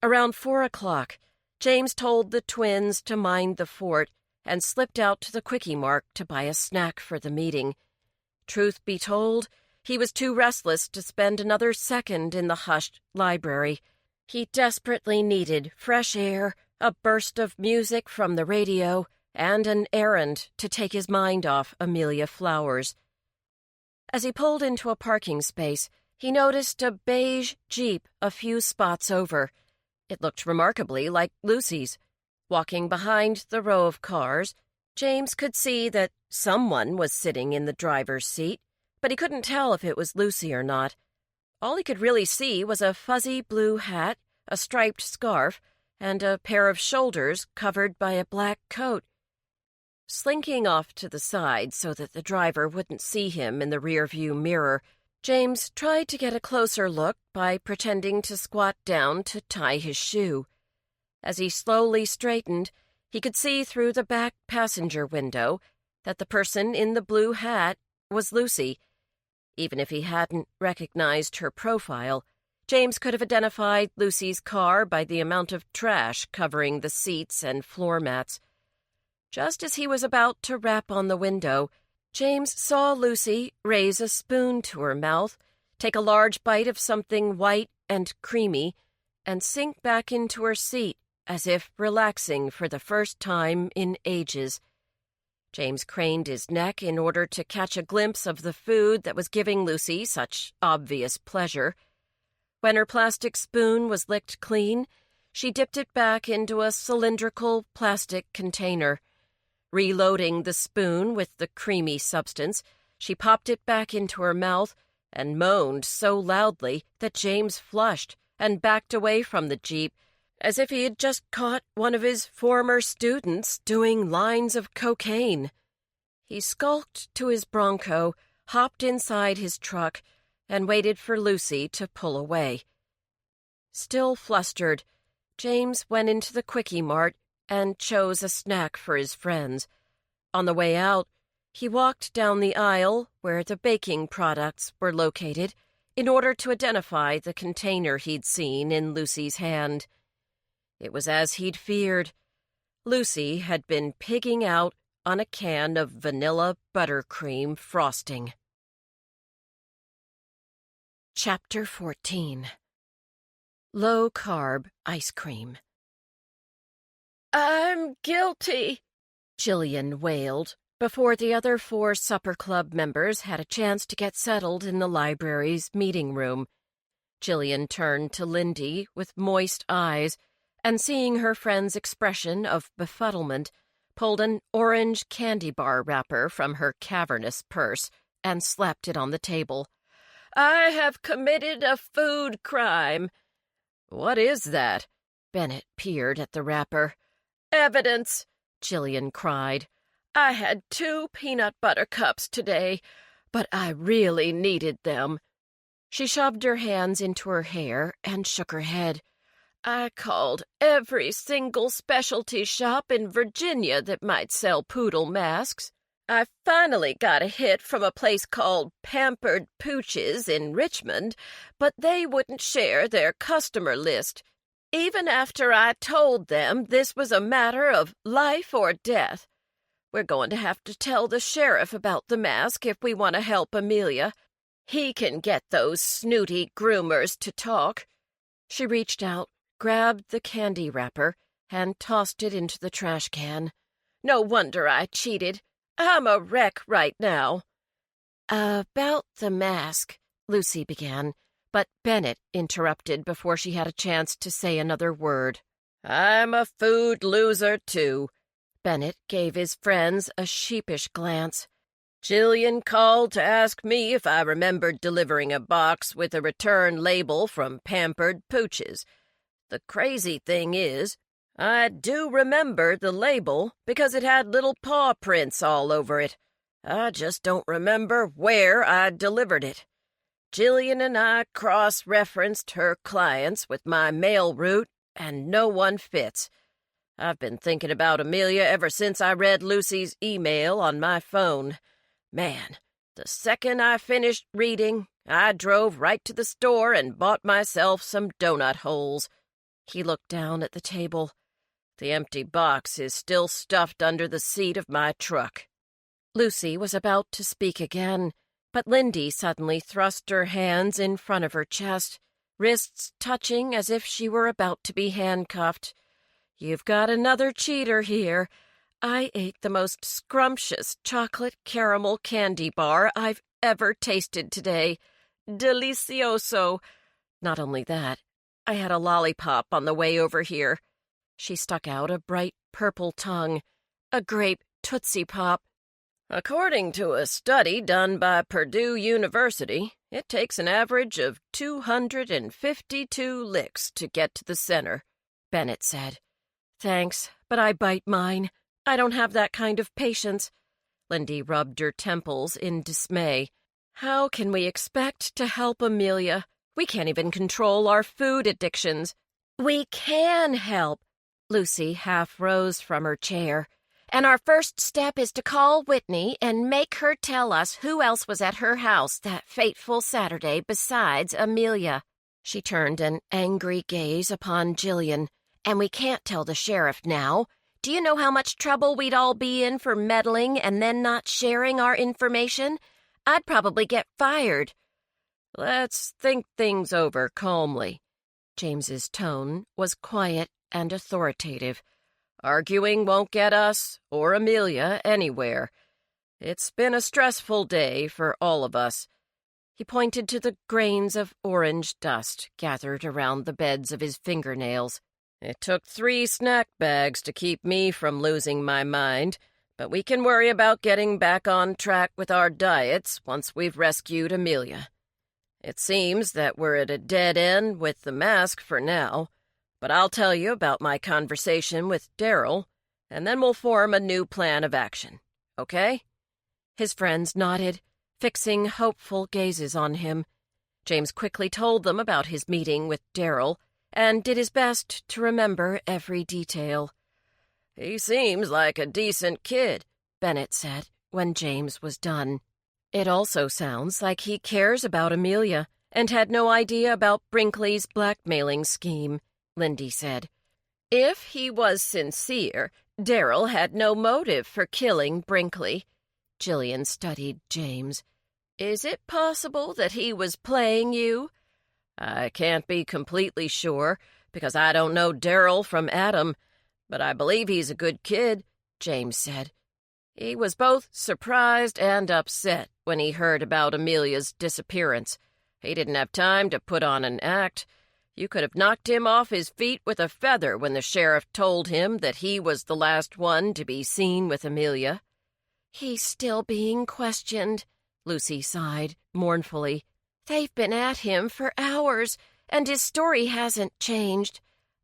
S1: Around 4 o'clock, James told the twins to mind the fort and slipped out to the Quickie Mart to buy a snack for the meeting. Truth be told, he was too restless to spend another second in the hushed library. He desperately needed fresh air, a burst of music from the radio, and an errand to take his mind off Amelia Flowers. As he pulled into a parking space, he noticed a beige Jeep a few spots over. It looked remarkably like Lucy's. Walking behind the row of cars, James could see that someone was sitting in the driver's seat, but he couldn't tell if it was Lucy or not. All he could really see was a fuzzy blue hat, a striped scarf, and a pair of shoulders covered by a black coat. Slinking off to the side so that the driver wouldn't see him in the rearview mirror, James tried to get a closer look by pretending to squat down to tie his shoe. As he slowly straightened, he could see through the back passenger window that the person in the blue hat was Lucy. Even if he hadn't recognized her profile, James could have identified Lucy's car by the amount of trash covering the seats and floor mats. Just as he was about to rap on the window, James saw Lucy raise a spoon to her mouth, take a large bite of something white and creamy, and sink back into her seat, as if relaxing for the first time in ages. James craned his neck in order to catch a glimpse of the food that was giving Lucy such obvious pleasure. When her plastic spoon was licked clean, she dipped it back into a cylindrical plastic container. Reloading the spoon with the creamy substance, she popped it back into her mouth and moaned so loudly that James flushed and backed away from the Jeep, as if he had just caught one of his former students doing lines of cocaine. He skulked to his Bronco, hopped inside his truck, and waited for Lucy to pull away. Still flustered, James went into the Quickie Mart and chose a snack for his friends. On the way out, he walked down the aisle where the baking products were located in order to identify the container he'd seen in Lucy's hand. It was as he'd feared. Lucy had been pigging out on a can of vanilla buttercream frosting. Chapter 14. Low-carb ice cream.
S2: I'm guilty,
S1: Jillian wailed before the other 4 supper club members had a chance to get settled in the library's meeting room. Jillian turned to Lindy with moist eyes, and seeing her friend's expression of befuddlement, pulled an orange candy bar wrapper from her cavernous purse and slapped it on the table.
S2: I have committed a food crime.
S1: What is that? Bennett peered at the wrapper.
S2: Evidence,
S1: Jillian cried.
S2: I had 2 peanut butter cups today, but I really needed them.
S1: She shoved her hands into her hair and shook her head.
S2: I called every single specialty shop in Virginia that might sell poodle masks. I finally got a hit from a place called Pampered Pooches in Richmond, but they wouldn't share their customer list, even after I told them this was a matter of life or death. We're going to have to tell the sheriff about the mask if we want to help Amelia. He can get those snooty groomers to talk." She reached out, grabbed the candy wrapper, and tossed it into the trash can. "No wonder I cheated. I'm a wreck right now." "About the mask," Lucy began, but Bennett interrupted before she had a chance to say another word. "I'm a food loser, too." Bennett gave his friends a sheepish glance. "Jillian called to ask me if I remembered delivering a box with a return label from Pampered Pooches. The crazy thing is, I do remember the label because it had little paw prints all over it. I just don't remember where I delivered it. Jillian and I cross-referenced her clients with my mail route, and no one fits. I've been thinking about Amelia ever since I read Lucy's email on my phone. Man, the second I finished reading, I drove right to the store and bought myself some donut holes." He looked down at the table. "The empty box is still stuffed under the seat of my truck." Lucy was about to speak again, but Lindy suddenly thrust her hands in front of her chest, wrists touching as if she were about to be handcuffed. "You've got another cheater here. I ate the most scrumptious chocolate caramel candy bar I've ever tasted today. Delicioso. Not only that, I had a lollipop on the way over here." She stuck out a bright purple tongue. "A grape Tootsie Pop. According to a study done by Purdue University, it takes an average of 252 licks to get to the center," Bennett said. "Thanks, but I bite mine. I don't have that kind of patience." Lindy rubbed her temples in dismay. "How can we expect to help Amelia? We can't even control our food addictions." "We can help." Lucy half rose from her chair. "And our first step is to call Whitney and make her tell us who else was at her house that fateful Saturday besides Amelia." She turned an angry gaze upon Jillian. "And we can't tell the sheriff now. Do you know how much trouble we'd all be in for meddling and then not sharing our information? I'd probably get fired." "Let's think things over calmly." James's tone was quiet and authoritative. "Arguing won't get us or Amelia anywhere. It's been a stressful day for all of us." He pointed to the grains of orange dust gathered around the beds of his fingernails. "It took 3 snack bags to keep me from losing my mind, but we can worry about getting back on track with our diets once we've rescued Amelia. It seems that we're at a dead end with the mask for now, but I'll tell you about my conversation with Daryl, and then we'll form a new plan of action, okay?" His friends nodded, fixing hopeful gazes on him. James quickly told them about his meeting with Daryl, and did his best to remember every detail. "He seems like a decent kid," Bennett said when James was done. "It also sounds like he cares about Amelia and had no idea about Brinkley's blackmailing scheme," Lindy said. "If he was sincere, Daryl had no motive for killing Brinkley." Jillian studied James. "Is it possible that he was playing you?" "I can't be completely sure, because I don't know Daryl from Adam, but I believe he's a good kid," James said. "He was both surprised and upset when he heard about Amelia's disappearance. He didn't have time to put on an act. You could have knocked him off his feet with a feather when the sheriff told him that he was the last one to be seen with Amelia." "He's still being questioned," Lucy sighed mournfully. "They've been at him for hours, and his story hasn't changed.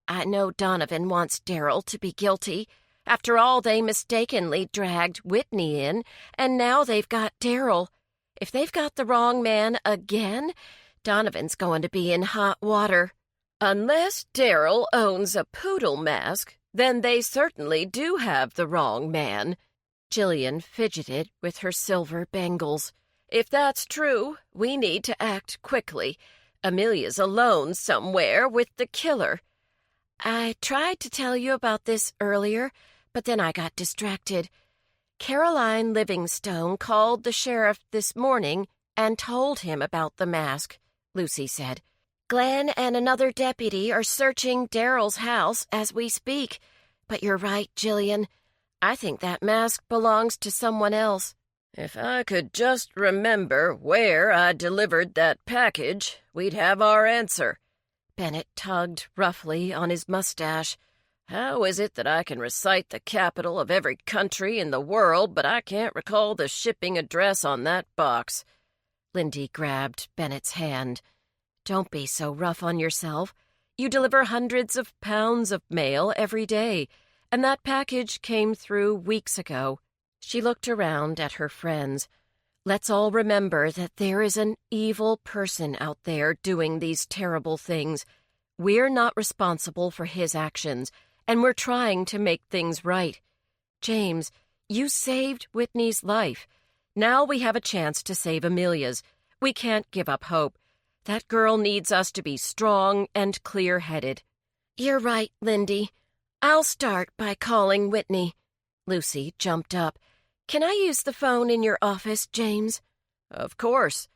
S2: I know Donovan wants Daryl to be guilty. After all, they mistakenly dragged Whitney in, and now they've got Daryl. If they've got the wrong man again, Donovan's going to be in hot water. Unless Daryl owns a poodle mask, then they certainly do have the wrong man." Jillian fidgeted with her silver bangles. "If that's true, we need to act quickly. Amelia's alone somewhere with the killer. I tried to tell you about this earlier, but then I got distracted. Caroline Livingstone called the sheriff this morning and told him about the mask," Lucy said. "Glenn and another deputy are searching Daryl's house as we speak. But you're right, Jillian. I think that mask belongs to someone else."
S1: "If I could just remember where I delivered that package, we'd have our answer."
S2: Bennett tugged roughly on his mustache.
S1: "How is it that I can recite the capital of every country in the world, but I can't recall the shipping address on that box?"
S2: Lindy grabbed Bennett's hand. "Don't be so rough on yourself. You deliver hundreds of pounds of mail every day, and that package came through weeks ago." She looked around at her friends. "Let's all remember that there is an evil person out there doing these terrible things. We're not responsible for his actions, and we're trying to make things right. James, you saved Whitney's life. Now we have a chance to save Amelia's. We can't give up hope. That girl needs us to be strong and clear-headed." "You're right, Lindy. I'll start by calling Whitney." Lucy jumped up. "Can I use the phone in your office, James?"
S1: "Of course."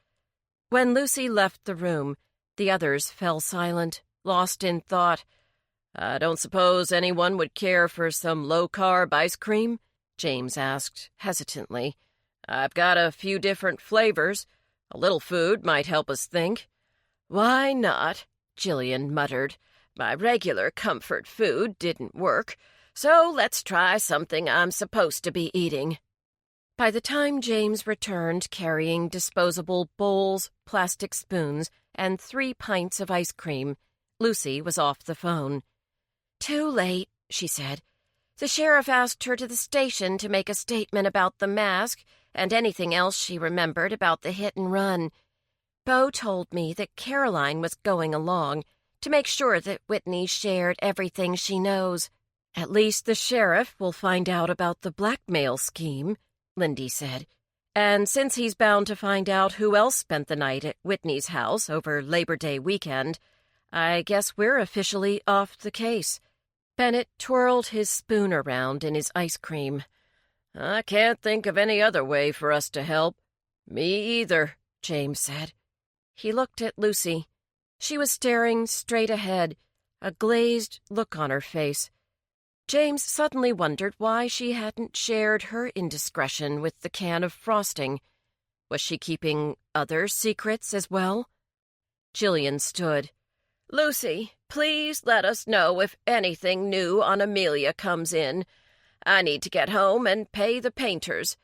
S2: When Lucy left the room, the others fell silent, lost in thought.
S1: "I don't suppose anyone would care for some low-carb ice cream?" James asked hesitantly. "I've got a few different flavors. A little food might help us think."
S2: "Why not?" Jillian muttered.
S1: "My regular comfort food didn't work, so let's try something I'm supposed to be eating."
S2: By the time James returned carrying disposable bowls, plastic spoons, and 3 pints of ice cream, Lucy was off the phone. "Too late," she said. "The sheriff asked her to the station to make a statement about the mask and anything else she remembered about the hit and run. Beau told me that Caroline was going along to make sure that Whitney shared everything she knows." "At least the sheriff will find out about the blackmail scheme," Lindy said. "And since he's bound to find out who else spent the night at Whitney's house over Labor Day weekend, I guess we're officially off the case." Bennett twirled his spoon around in his ice cream.
S1: "I can't think of any other way for us to help."
S2: "Me either," James said. He looked at Lucy. She was staring straight ahead, a glazed look on her face. James suddenly wondered why she hadn't shared her indiscretion with the can of frosting. Was she keeping other secrets as well? Jillian stood.
S1: "Lucy, please let us know if anything new on Amelia comes in. I need to get home and pay the painters."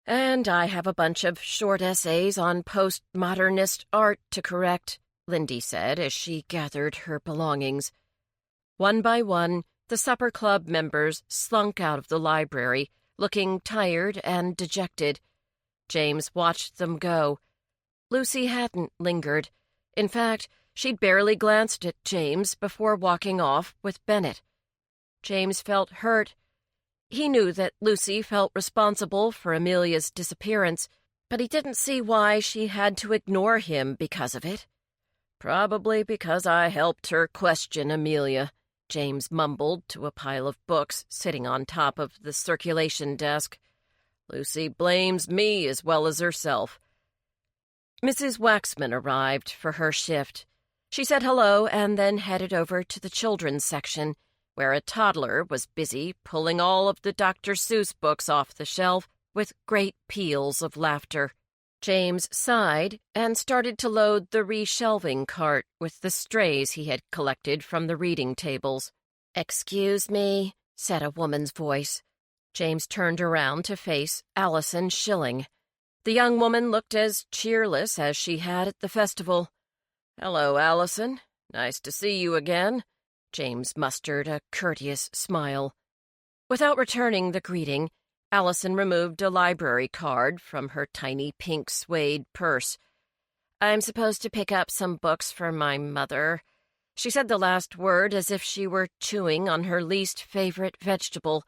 S2: "And I have a bunch of short essays on postmodernist art to correct," Lindy said as she gathered her belongings. One by one, the supper club members slunk out of the library, looking tired and dejected. James watched them go. Lucy hadn't lingered. In fact, she'd barely glanced at James before walking off with Bennett. James felt hurt. He knew that Lucy felt responsible for Amelia's disappearance, but he didn't see why she had to ignore him because of it.
S1: "Probably because I helped her question Amelia," James mumbled to a pile of books sitting on top of the circulation desk. "Lucy blames me as well as herself."
S2: Mrs. Waxman arrived for her shift. She said hello and then headed over to the children's section, where a toddler was busy pulling all of the Dr. Seuss books off the shelf with great peals of laughter. James sighed and started to load the reshelving cart with the strays he had collected from the reading tables. "Excuse me," said a woman's voice. James turned around to face Allison Schilling. The young woman looked as cheerless as she had at the festival.
S1: "Hello, Allison. Nice to see you again."
S2: James mustered a courteous smile. Without returning the greeting, Allison removed a library card from her tiny pink suede purse. "I'm supposed to pick up some books for my mother." She said the last word as if she were chewing on her least favorite vegetable.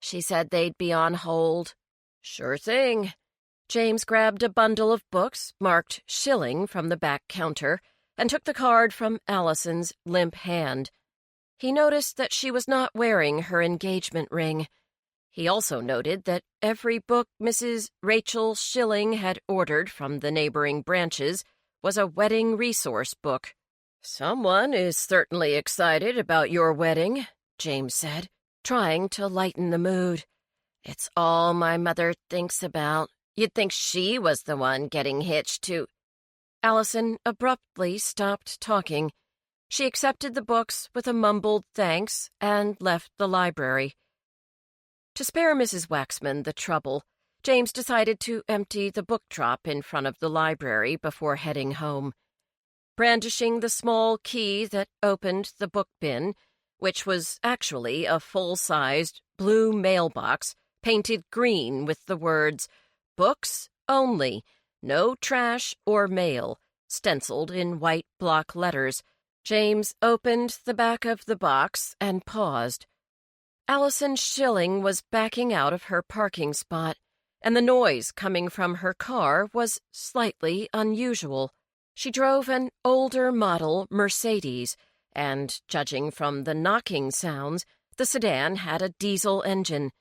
S2: "She said they'd be on hold." Sure thing. James grabbed a bundle of books marked shilling from the back counter and took the card from Allison's limp hand. He noticed that she was not wearing her engagement ring. He also noted that every book Mrs. Rachel Shilling had ordered from the neighboring branches was a wedding resource book. "Someone is certainly excited about your wedding," James said, trying to lighten the mood. "It's all my mother thinks about. You'd think she was the one getting hitched to—" Allison abruptly stopped talking. She accepted the books with a mumbled thanks and left the library. To spare Mrs. Waxman the trouble, James decided to empty the book drop in front of the library before heading home. Brandishing the small key that opened the book bin, which was actually a full-sized blue mailbox painted green with the words, "Books only, no trash or mail," stenciled in white block letters, James opened the back of the box and paused. Allison Shilling was backing out of her parking spot, and the noise coming from her car was slightly unusual. She drove an older model Mercedes, and, judging from the knocking sounds, the sedan had a diesel engine.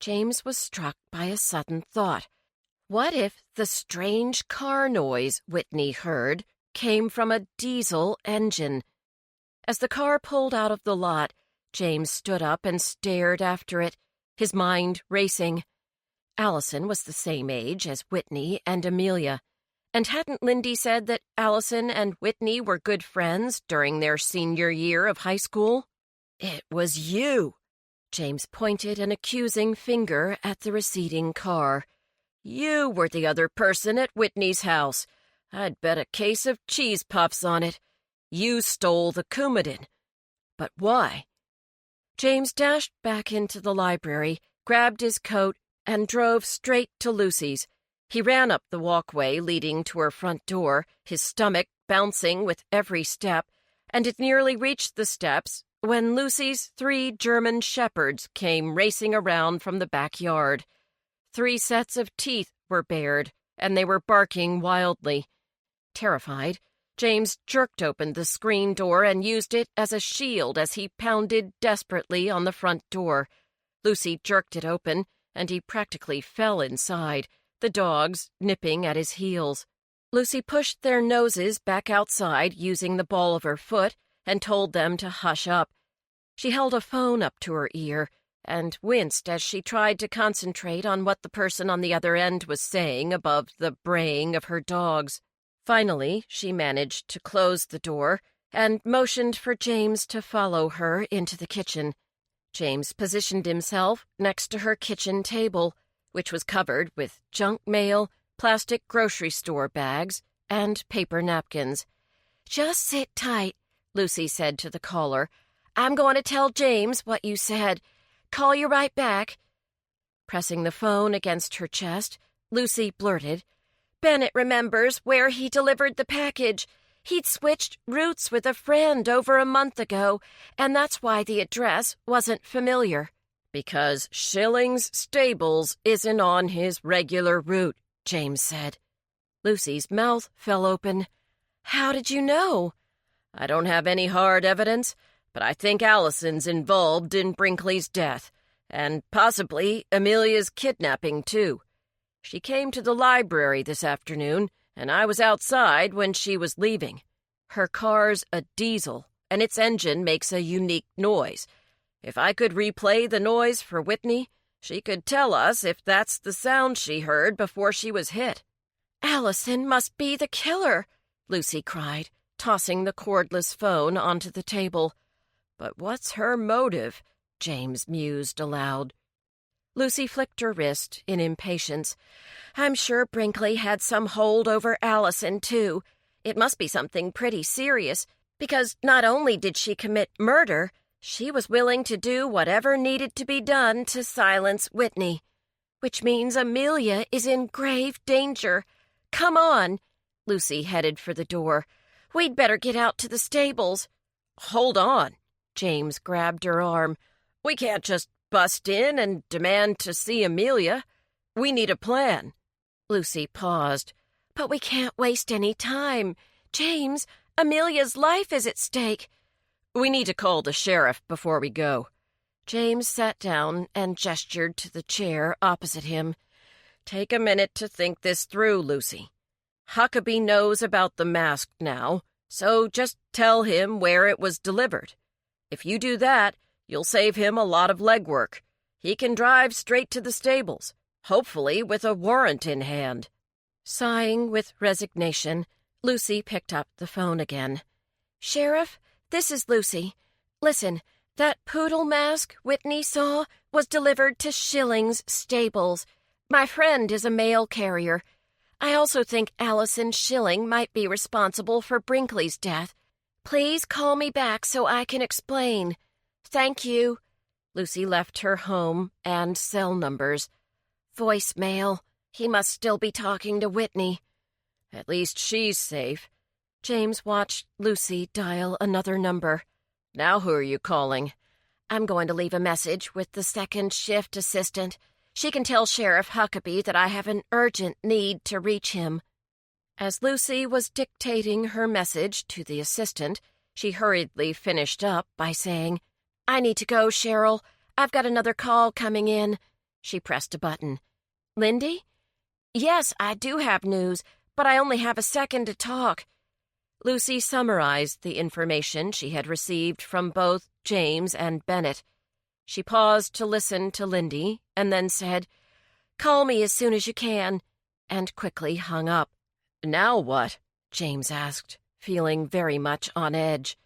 S2: James was struck by a sudden thought. What if the strange car noise Whitney heard came from a diesel engine? As the car pulled out of the lot, James stood up and stared after it, his mind racing. Allison was the same age as Whitney and Amelia, and hadn't Lindy said that Allison and Whitney were good friends during their senior year of high school? "It was you." James pointed an accusing finger at the receding car. "You were the other person at Whitney's house. I'd bet a case of cheese puffs on it. You stole the Coumadin. But why?" James dashed back into the library, grabbed his coat, and drove straight to Lucy's. He ran up the walkway leading to her front door, his stomach bouncing with every step, and had nearly reached the steps when Lucy's 3 German shepherds came racing around from the backyard. 3 sets of teeth were bared, and they were barking wildly. Terrified, James jerked open the screen door and used it as a shield as he pounded desperately on the front door. Lucy jerked it open, and he practically fell inside, the dogs nipping at his heels. Lucy pushed their noses back outside using the ball of her foot and told them to hush up. She held a phone up to her ear and winced as she tried to concentrate on what the person on the other end was saying above the braying of her dogs. Finally, she managed to close the door and motioned for James to follow her into the kitchen. James positioned himself next to her kitchen table, which was covered with junk mail, plastic grocery store bags, and paper napkins. "Just sit tight," Lucy said to the caller. "I'm going to tell James what you said. Call you right back." Pressing the phone against her chest, Lucy blurted, "Bennett remembers where he delivered the package. He'd switched routes with a friend over a month ago, and that's why the address wasn't familiar." "Because Shilling's Stables isn't on his regular route," James said. Lucy's mouth fell open. "How did you know?" "I don't have any hard evidence, but I think Allison's involved in Brinkley's death, and possibly Amelia's kidnapping, too. She came to the library this afternoon, and I was outside when she was leaving. Her car's a diesel, and its engine makes a unique noise. If I could replay the noise for Whitney, she could tell us if that's the sound she heard before she was hit." "Allison must be the killer," Lucy cried, tossing the cordless phone onto the table. "But what's her motive?" James mused aloud. Lucy flicked her wrist in impatience. "I'm sure Brinkley had some hold over Allison, too. It must be something pretty serious, because not only did she commit murder, she was willing to do whatever needed to be done to silence Whitney. Which means Amelia is in grave danger. Come on." Lucy headed for the door. "We'd better get out to the stables." "Hold on." James grabbed her arm. "We can't just bust in and demand to see Amelia.
S1: We need a plan.
S2: Lucy paused. But we can't waste any time. James, Amelia's life is at stake.
S1: We need to call the sheriff before we go.
S2: James sat down and gestured to the chair opposite him.
S1: Take a minute to think this through, Lucy. Huckabee knows about the mask now, so just tell him where it was delivered. If you do that, you'll save him a lot of legwork. He can drive straight to the stables, hopefully with a warrant in hand.
S2: Sighing with resignation, Lucy picked up the phone again. Sheriff, this is Lucy. Listen, that poodle mask Whitney saw was delivered to Schilling's stables. My friend is a mail carrier. I also think Allison Schilling might be responsible for Brinkley's death. Please call me back so I can explain. Thank you. Lucy left her home and cell numbers. Voicemail. He must still be talking to Whitney.
S1: At least she's safe.
S2: James watched Lucy dial another number.
S1: Now who are you calling?
S2: I'm going to leave a message with the second shift assistant. She can tell Sheriff Huckabee that I have an urgent need to reach him. As Lucy was dictating her message to the assistant, she hurriedly finished up by saying, I need to go, Cheryl. I've got another call coming in. She pressed a button. Lindy? Yes, I do have news, but I only have a second to talk. Lucy summarized the information she had received from both James and Bennett. She paused to listen to Lindy and then said, Call me as soon as you can, and quickly hung up.
S1: Now what?
S2: James asked, feeling very much on edge.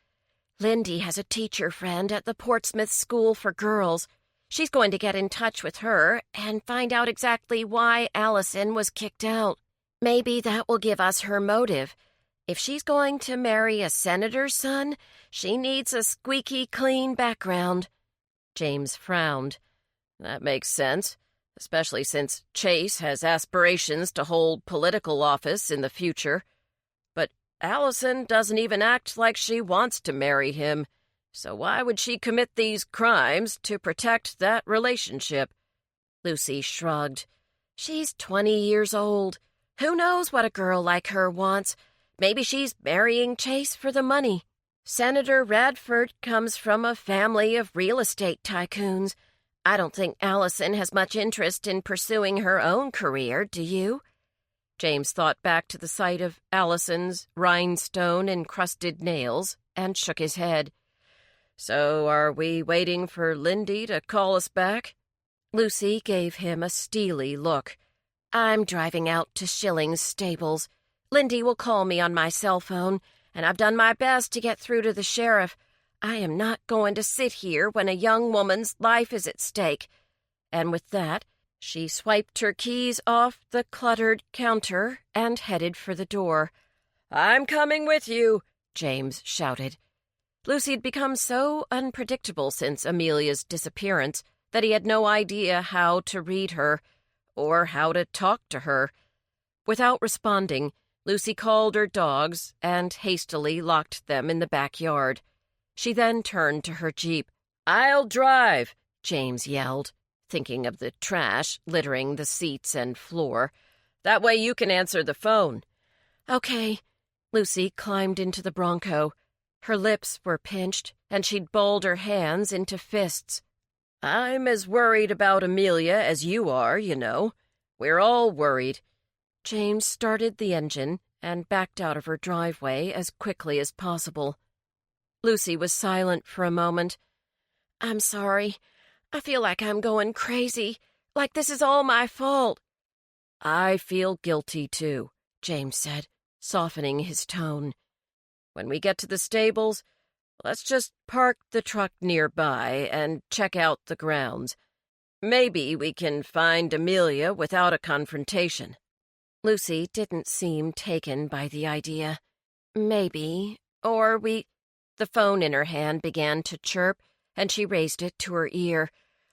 S2: Lindy has a teacher friend at the Portsmouth School for Girls. She's going to get in touch with her and find out exactly why Allison was kicked out. Maybe that will give us her motive. If she's going to marry a senator's son, she needs a squeaky clean background.
S1: James frowned. That makes sense, especially since Chase has aspirations to hold political office in the future. But Allison doesn't even act like she wants to marry him, so why would she commit these crimes to protect that relationship?
S2: Lucy shrugged. She's 20 years old. Who knows what a girl like her wants? Maybe she's marrying Chase for the money. Senator Radford comes from a family of real estate tycoons. I don't think Allison has much interest in pursuing her own career, do you?
S1: James thought back to the sight of Allison's rhinestone-encrusted nails and shook his head. So are we waiting for Lindy to call us back?
S2: Lucy gave him a steely look. I'm driving out to Schilling's stables. Lindy will call me on my cell phone, and I've done my best to get through to the sheriff. I am not going to sit here when a young woman's life is at stake. And with that, she swiped her keys off the cluttered counter and headed for the door.
S1: I'm coming with you,
S2: James shouted. Lucy had become so unpredictable since Amelia's disappearance that he had no idea how to read her or how to talk to her. Without responding, Lucy called her dogs and hastily locked them in the backyard. She then turned to her Jeep.
S1: I'll drive,
S2: James yelled, thinking of the trash littering the seats and floor.
S1: That way you can answer the phone.
S2: Okay. Lucy climbed into the Bronco. Her lips were pinched, and she'd balled her hands into fists.
S1: I'm as worried about Amelia as you are, you know. We're all worried.
S2: James started the engine and backed out of her driveway as quickly as possible. Lucy was silent for a moment. I'm sorry. I feel like I'm going crazy, like this is all my fault.
S1: I feel guilty, too,
S2: James said, softening his tone.
S1: When we get to the stables, let's just park the truck nearby and check out the grounds. Maybe we can find Amelia without a confrontation.
S2: Lucy didn't seem taken by the idea. Maybe, or we... The phone in her hand began to chirp, and she raised it to her ear.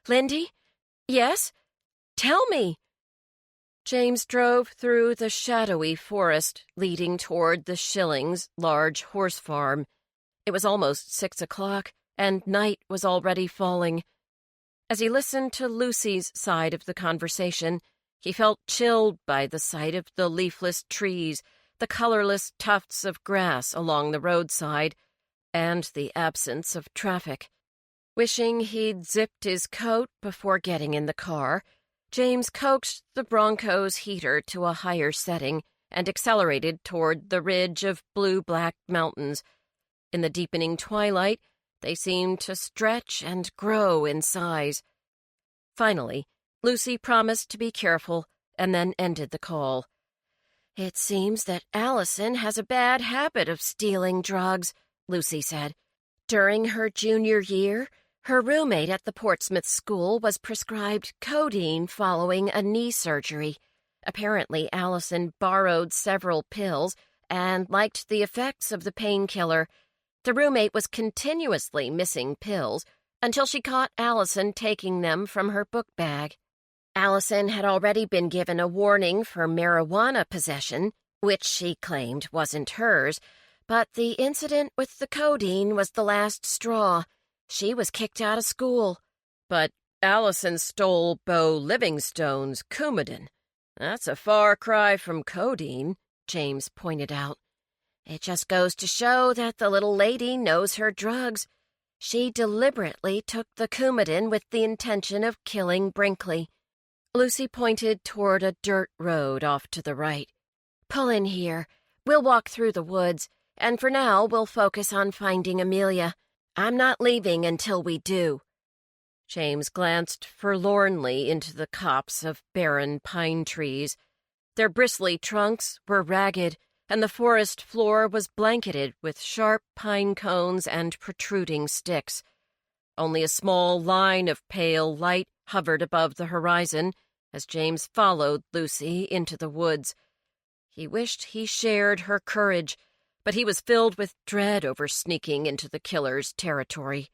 S2: Lindy? Yes? Tell me. James drove through the shadowy forest leading toward the Schillings' large horse farm. It was almost 6 o'clock, and night was already falling. As he listened to Lucy's side of the conversation,
S1: He felt chilled by the sight of the leafless trees, the colorless tufts of grass along the roadside, and the absence of traffic. Wishing he'd zipped his coat before getting in the car, James coaxed the Bronco's heater to a higher setting and accelerated toward the ridge of blue-black mountains. In the deepening twilight, they seemed to stretch and grow in size. Finally, Lucy promised to be careful and then ended the call. "It seems that Allison has a bad habit of stealing drugs," Lucy said. "During her junior year, her roommate at the Portsmouth school was prescribed codeine following a knee surgery. Apparently, Allison borrowed several pills and liked the effects of the painkiller. The roommate was continuously missing pills until she caught Allison taking them from her book bag. Allison had already been given a warning for marijuana possession, which she claimed wasn't hers, but the incident with the codeine was the last straw. She was kicked out of school. But Allison stole Bo Livingstone's Coumadin. That's a far cry from codeine," James pointed out. "It just goes to show that the little lady knows her drugs. She deliberately took the Coumadin with the intention of killing Brinkley." Lucy pointed toward a dirt road off to the right. "Pull in here. We'll walk through the woods, and for now we'll focus on finding Amelia. I'm not leaving until we do." James glanced forlornly into the copse of barren pine trees. Their bristly trunks were ragged, and the forest floor was blanketed with sharp pine cones and protruding sticks. Only a small line of pale light hovered above the horizon as James followed Lucy into the woods. He wished he shared her courage, but he was filled with dread over sneaking into the killer's territory.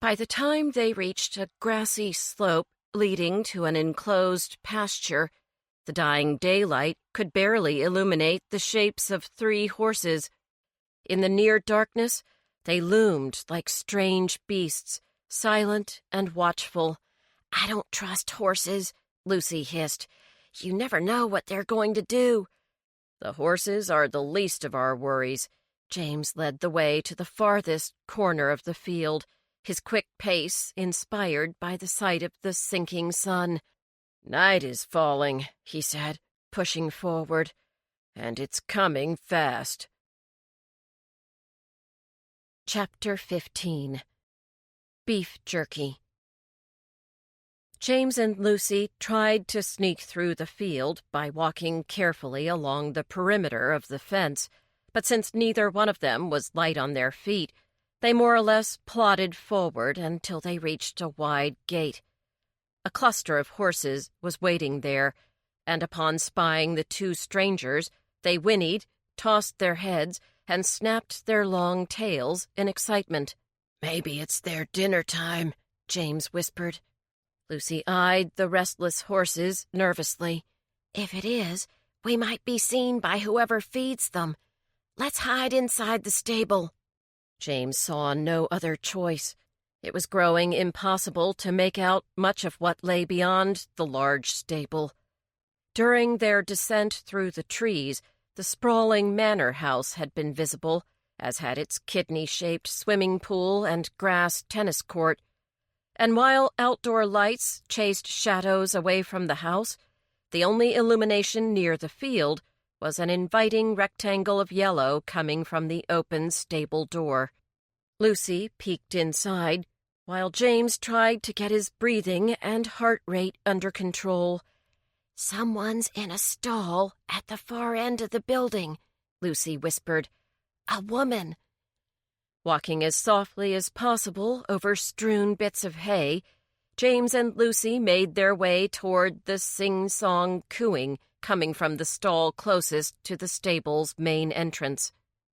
S1: By the time they reached a grassy slope leading to an enclosed pasture, the dying daylight could barely illuminate the shapes of 3 horses. In the near darkness, they loomed like strange beasts, silent and watchful. "I don't trust horses," Lucy hissed. "You never know what they're going to do." "The horses are the least of our worries." James led the way to the farthest corner of the field, his quick pace inspired by the sight of the sinking sun. "Night is falling," he said, pushing forward, "and it's coming fast." Chapter 15. Beef Jerky. James and Lucy tried to sneak through the field by walking carefully along the perimeter of the fence, but since neither one of them was light on their feet, they more or less plodded forward until they reached a wide gate. A cluster of horses was waiting there, and upon spying the 2 strangers, they whinnied, tossed their heads, and snapped their long tails in excitement. "Maybe it's their dinner time," James whispered. Lucy eyed the restless horses nervously. "If it is, we might be seen by whoever feeds them. Let's hide inside the stable." James saw no other choice. It was growing impossible to make out much of what lay beyond the large stable. During their descent through the trees, the sprawling manor house had been visible, as had its kidney-shaped swimming pool and grass tennis court. And while outdoor lights chased shadows away from the house, the only illumination near the field was an inviting rectangle of yellow coming from the open stable door. Lucy peeked inside, while James tried to get his breathing and heart rate under control. "Someone's in a stall at the far end of the building," Lucy whispered. "A woman." Walking as softly as possible over strewn bits of hay, James and Lucy made their way toward the sing-song cooing coming from the stall closest to the stable's main entrance.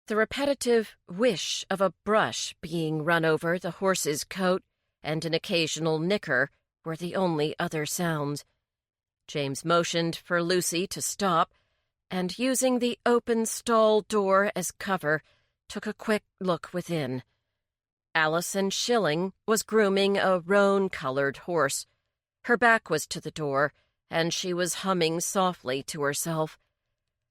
S1: The repetitive whish of a brush being run over the horse's coat and an occasional nicker were the only other sounds. James motioned for Lucy to stop, and using the open stall door as cover, took a quick look within. Allison Schilling was grooming a roan-colored horse. Her back was to the door, and she was humming softly to herself.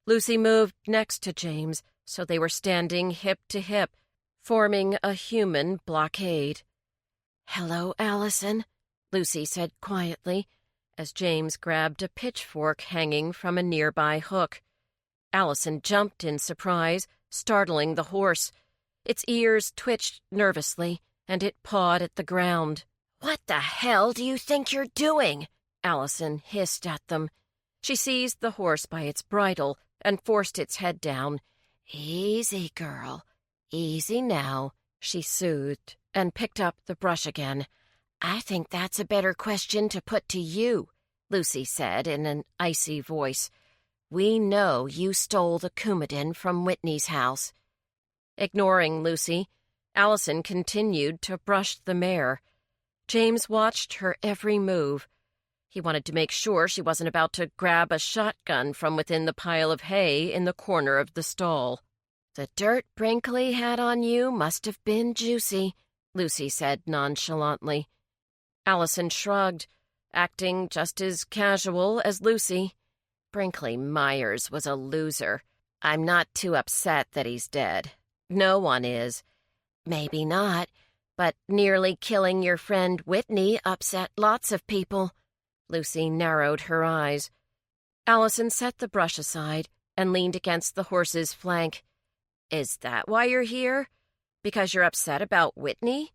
S1: Lucy moved next to James, so they were standing hip to hip, forming a human blockade.
S2: "Hello, Allison," Lucy said quietly,
S1: as James grabbed a pitchfork hanging from a nearby hook. Allison jumped in surprise, startling the horse. Its ears twitched nervously, and it pawed at the ground.
S2: "What the hell do you think you're doing?"
S1: Allison hissed at them. She seized the horse by its bridle and forced its head down.
S2: "Easy, girl. Easy now,"
S1: she soothed, and picked up the brush again.
S2: "I think that's a better question to put to you," Lucy said in an icy voice. "We know you stole the Coumadin from Whitney's house."
S1: Ignoring Lucy, Allison continued to brush the mare. James watched her every move. He wanted to make sure she wasn't about to grab a shotgun from within the pile of hay in the corner of the stall.
S2: "The dirt Brinkley had on you must have been juicy," Lucy said nonchalantly.
S1: Allison shrugged, acting just as casual as Lucy.
S2: "Brinkley Myers was a loser. I'm not too upset that he's dead. No one is. Maybe not, but nearly killing your friend Whitney upset lots of people."
S1: Lucy narrowed her eyes. Allison set the brush aside and leaned against the horse's flank. "Is that why you're here? Because you're upset about Whitney?"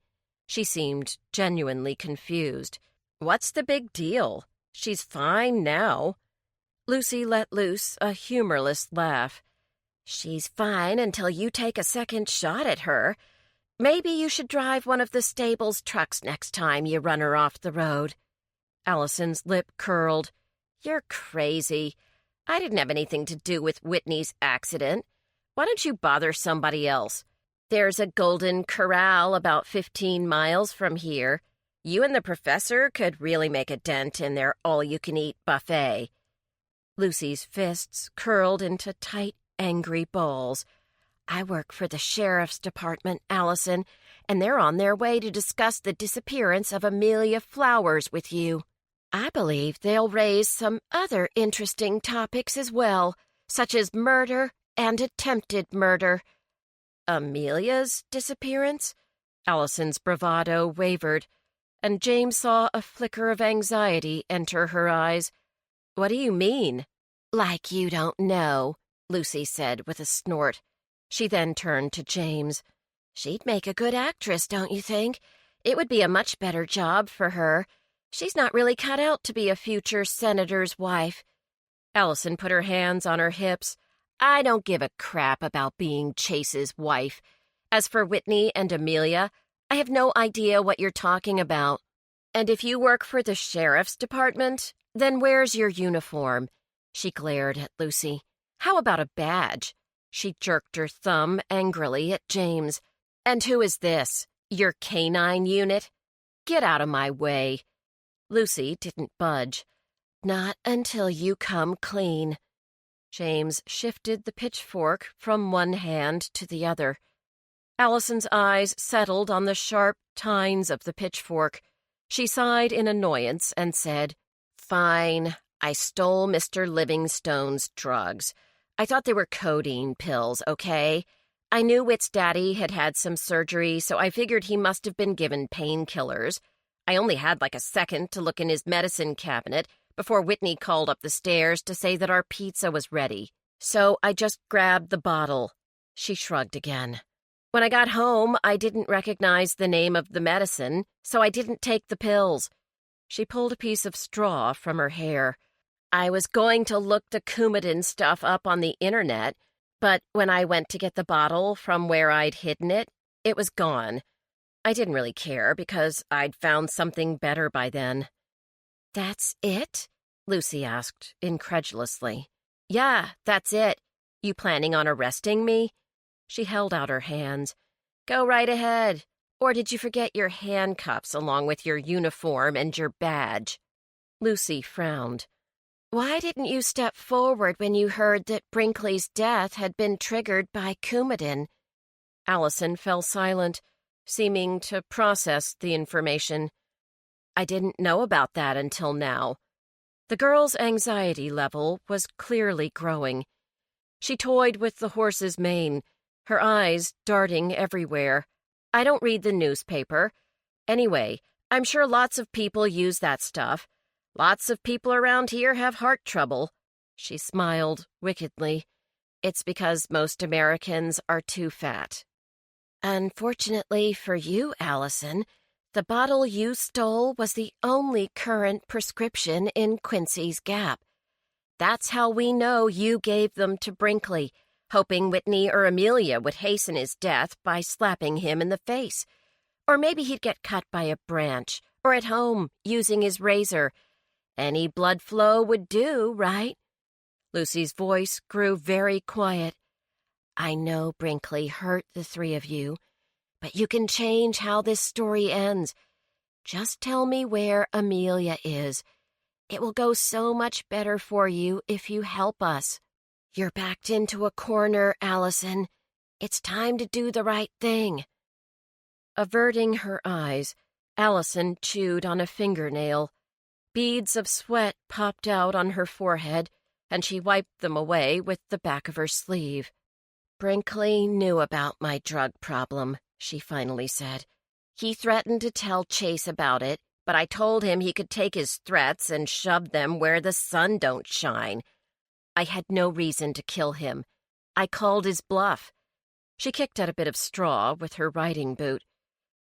S1: She seemed genuinely confused. "What's the big deal? She's fine now." Lucy let loose a humorless laugh.
S2: "She's fine until you take a second shot at her. Maybe you should drive one of the stable's trucks next time you run her off the road."
S1: Allison's lip curled.
S2: "You're crazy. I didn't have anything to do with Whitney's accident. Why don't you bother somebody else? There's a Golden Corral about 15 miles from here. You and the professor could really make a dent in their all-you-can-eat buffet."
S1: Lucy's fists curled into tight, angry balls.
S2: "I work for the sheriff's department, Allison, and they're on their way to discuss the disappearance of Amelia Flowers with you. I believe they'll raise some other interesting topics as well, such as murder and attempted murder."
S1: "Amelia's disappearance?" Allison's bravado wavered, and James saw a flicker of anxiety enter her eyes. "What do you mean?"
S2: "Like you don't know," Lucy said with a snort.
S1: She then turned to James.
S2: "She'd make a good actress, don't you think? It would be a much better job for her. She's not really cut out to be a future senator's wife."
S1: Allison put her hands on her hips.
S2: "I don't give a crap about being Chase's wife. As for Whitney and Amelia, I have no idea what you're talking about. And if you work for the sheriff's department, then where's your uniform?" She glared at Lucy. "How about a badge?" She jerked her thumb angrily at James. "And who is this? Your canine unit? Get out of my way." Lucy didn't budge. "Not until you come clean."
S1: James shifted the pitchfork from one hand to the other. Allison's eyes settled on the sharp tines of the pitchfork. She sighed in annoyance and said, "Fine, I stole Mr. Livingstone's drugs. I thought they were codeine pills, okay? I knew Whit's daddy had had some surgery, so I figured he must have been given painkillers. I only had like a second to look in his medicine cabinet before Whitney called up the stairs to say that our pizza was ready. So I just grabbed the bottle." She shrugged again. "When I got home, I didn't recognize the name of the medicine, so I didn't take the pills." She pulled a piece of straw from her hair. "I was going to look the Coumadin stuff up on the internet, but when I went to get the bottle from where I'd hidden it, it was gone. I didn't really care because I'd found something better by then."
S2: "That's it?" Lucy asked incredulously.
S1: "Yeah, that's it. You planning on arresting me?" She held out her hands. "Go right ahead. Or did you forget your handcuffs along with your uniform and your badge?" Lucy frowned.
S2: "Why didn't you step forward when you heard that Brinkley's death had been triggered by Coumadin?"
S1: Allison fell silent, seeming to process the information. "I didn't know about that until now." The girl's anxiety level was clearly growing. She toyed with the horse's mane, her eyes darting everywhere. I don't read the newspaper. Anyway, I'm sure lots of people use that stuff. Lots of people around here have heart trouble. She smiled wickedly. It's because most Americans are too fat. Unfortunately for you, Allison, the bottle you stole was the only current prescription in Quincy's Gap. That's how we know you gave them to Brinkley, hoping Whitney or Amelia would hasten his death by slapping him in the face. Or maybe he'd get cut by a branch, or at home, using his razor. Any blood flow would do, right? Lucy's voice grew very quiet. I know Brinkley hurt the three of you, but you can change how this story ends. Just tell me where Amelia is. It will go so much better for you if you help us. You're backed into a corner, Allison. It's time to do the right thing. Averting her eyes, Allison chewed on a fingernail. Beads of sweat popped out on her forehead, and she wiped them away with the back of her sleeve. Brinkley knew about my drug problem, she finally said. He threatened to tell Chase about it, but I told him he could take his threats and shove them where the sun don't shine. I had no reason to kill him. I called his bluff. She kicked at a bit of straw with her riding boot.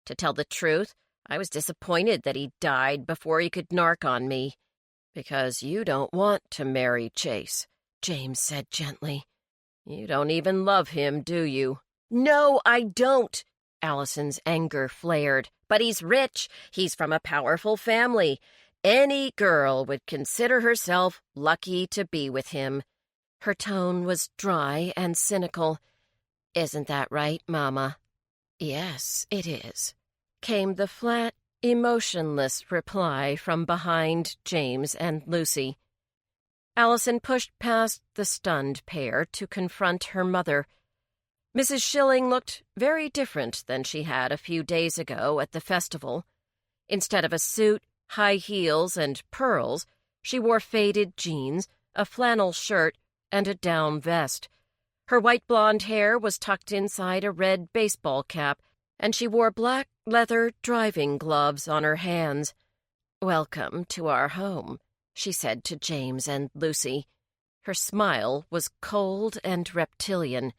S1: To tell the truth, I was disappointed that he died before he could narc on me. Because you don't want to marry Chase, James said gently. You don't even love him, do you? No, I don't, Allison's anger flared. But he's rich. He's from a powerful family. Any girl would consider herself lucky to be with him. Her tone was dry and cynical. Isn't that right, Mama? Yes, it is, came the flat, emotionless reply from behind James and Lucy. Allison pushed past the stunned pair to confront her mother. Mrs. Schilling looked very different than she had a few days ago at the festival. Instead of a suit, high heels, and pearls, she wore faded jeans, a flannel shirt, and a down vest. Her white blonde hair was tucked inside a red baseball cap, and she wore black leather driving gloves on her hands. Welcome to our home, she said to James and Lucy. Her smile was cold and reptilian.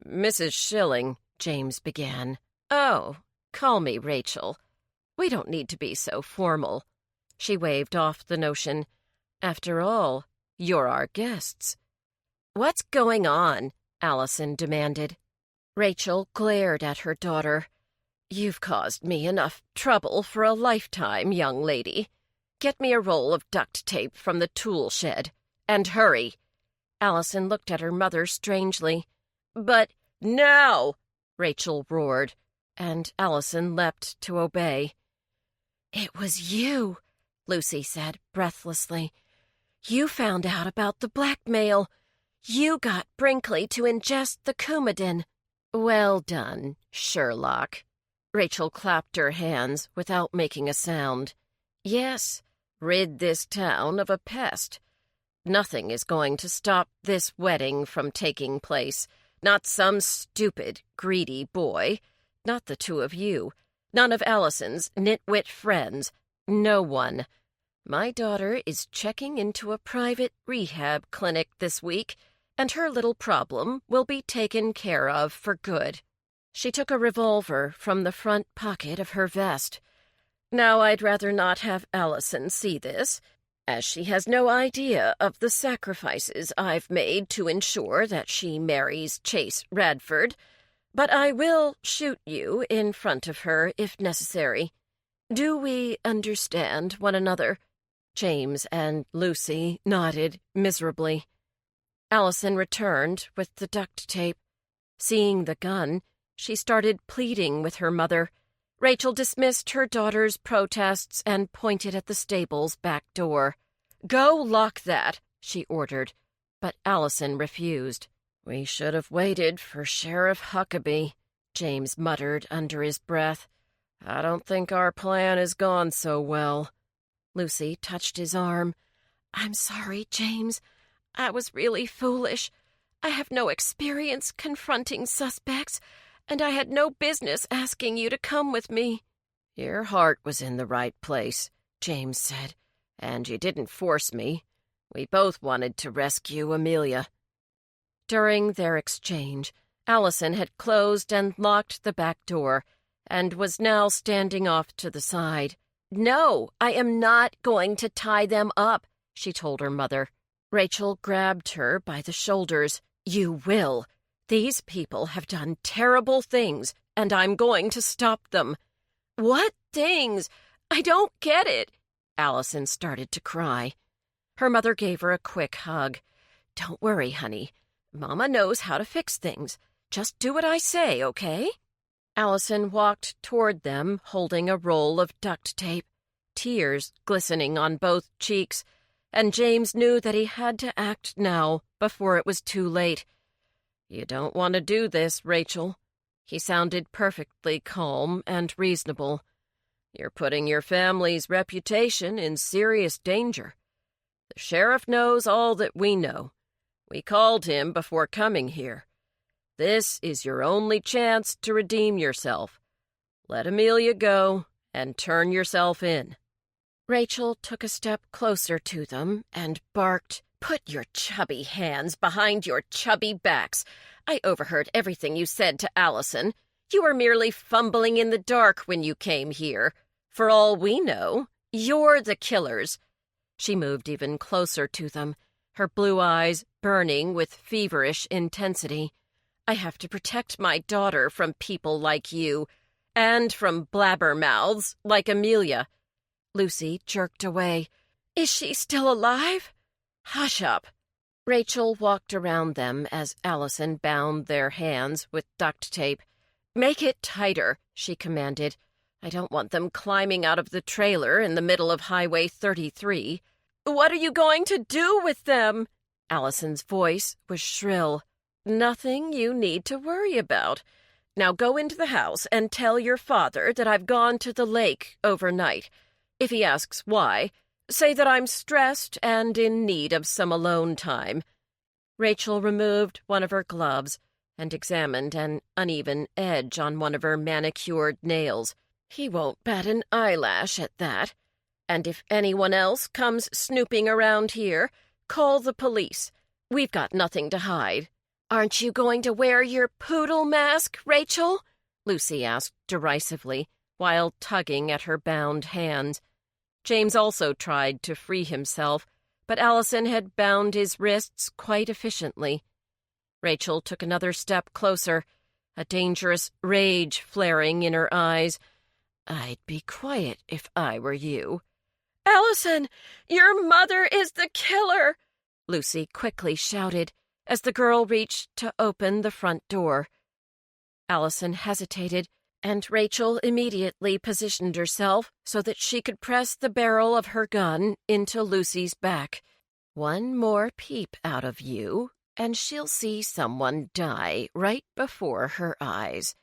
S1: Mrs. Schilling, James began. Oh, call me Rachel. We don't need to be so formal. She waved off the notion. After all, you're our guests. What's going on? Allison demanded. Rachel glared at her daughter. You've caused me enough trouble for a lifetime, young lady. Get me a roll of duct tape from the tool shed. And hurry. Allison looked at her mother strangely. But now! Rachel roared, and Allison leapt to obey. It was you, Lucy said breathlessly. You found out about the blackmail. You got Brinkley to ingest the Coumadin. Well done, Sherlock. Rachel clapped her hands without making a sound. Yes, rid this town of a pest. Nothing is going to stop this wedding from taking place. Not some stupid, greedy boy. Not the two of you. None of Allison's nitwit friends. No one. My daughter is checking into a private rehab clinic this week, and her little problem will be taken care of for good. She took a revolver from the front pocket of her vest. Now I'd rather not have Allison see this, as she has no idea of the sacrifices I've made to ensure that she marries Chase Radford, but I will shoot you in front of her if necessary. Do we understand one another? James and Lucy nodded miserably. Allison returned with the duct tape. Seeing the gun, she started pleading with her mother. Rachel dismissed her daughter's protests and pointed at the stable's back door. Go lock that, she ordered, but Allison refused. We should have waited for Sheriff Huckabee, James muttered under his breath. I don't think our plan has gone so well. Lucy touched his arm.
S2: I'm sorry, James. I was really foolish. I have no experience confronting suspects, and I had no business asking you to come with me."
S1: "Your heart was in the right place," James said, "and you didn't force me. We both wanted to rescue Amelia." During their exchange, Allison had closed and locked the back door and was now standing off to the side. "No, I am not going to tie them up," she told her mother. Rachel grabbed her by the shoulders. "You will. These people have done terrible things, and I'm going to stop them." "What things? I don't get it." Allison started to cry. Her mother gave her a quick hug. "Don't worry, honey. Mama knows how to fix things. Just do what I say, okay?" Allison walked toward them, holding a roll of duct tape, tears glistening on both cheeks, and James knew that he had to act now, before it was too late. "You don't want to do this, Rachel." He sounded perfectly calm and reasonable. "You're putting your family's reputation in serious danger. The sheriff knows all that we know. We called him before coming here. This is your only chance to redeem yourself. Let Amelia go and turn yourself in." Rachel took a step closer to them and barked, "Put your chubby hands behind your chubby backs. I overheard everything you said to Allison. You were merely fumbling in the dark when you came here. For all we know, you're the killers." She moved even closer to them, her blue eyes burning with feverish intensity. "I have to protect my daughter from people like you, and from blabbermouths like Amelia." Lucy jerked away. "Is she still alive?" "Hush up." Rachel walked around them as Allison bound their hands with duct tape. "Make it tighter," she commanded. "I don't want them climbing out of the trailer in the middle of Highway 33. "What are you going to do with them?" Allison's voice was shrill. "Nothing you need to worry about. Now go into the house and tell your father that I've gone to the lake overnight. If he asks why, say that I'm stressed and in need of some alone time." Rachel removed one of her gloves and examined an uneven edge on one of her manicured nails. "He won't bat an eyelash at that. And if anyone else comes snooping around here, call the police. We've got nothing to hide." "Aren't you going to wear your poodle mask, Rachel?" Lucy asked derisively, while tugging at her bound hands. James also tried to free himself, but Allison had bound his wrists quite efficiently. Rachel took another step closer, a dangerous rage flaring in her eyes. "I'd be quiet if I were you." "Allison, your mother is the killer!" Lucy quickly shouted as the girl reached to open the front door. Allison hesitated, and Rachel immediately positioned herself so that she could press the barrel of her gun into Lucy's back. "One more peep out of you, and she'll see someone die right before her eyes.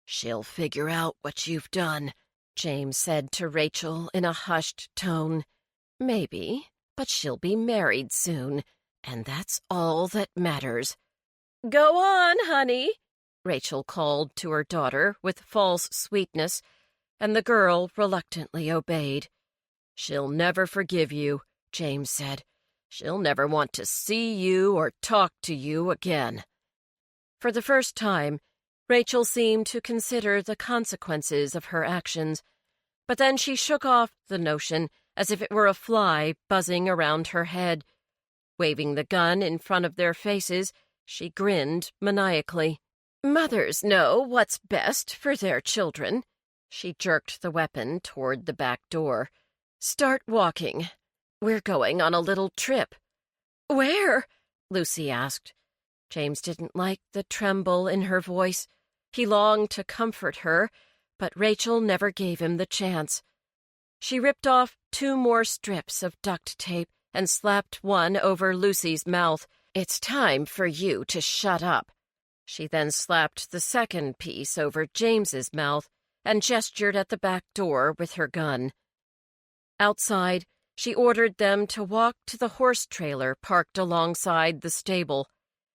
S1: She'll figure out what you've done," James said to Rachel in a hushed tone. "Maybe, but she'll be married soon, and that's all that matters." "Go on, honey," Rachel called to her daughter with false sweetness, and the girl reluctantly obeyed. "She'll never forgive you," James said. "She'll never want to see you or talk to you again." For the first time, Rachel seemed to consider the consequences of her actions, but then she shook off the notion as if it were a fly buzzing around her head. Waving the gun in front of their faces, she grinned maniacally. "Mothers know what's best for their children." She jerked the weapon toward the back door. "Start walking. We're going on a little trip." "Where?" Lucy asked. James didn't like the tremble in her voice. He longed to comfort her, but Rachel never gave him the chance. She ripped off 2 more strips of duct tape and slapped one over Lucy's mouth. "It's time for you to shut up." She then slapped the second piece over James's mouth and gestured at the back door with her gun. Outside, She ordered them to walk to the horse trailer parked alongside the stable.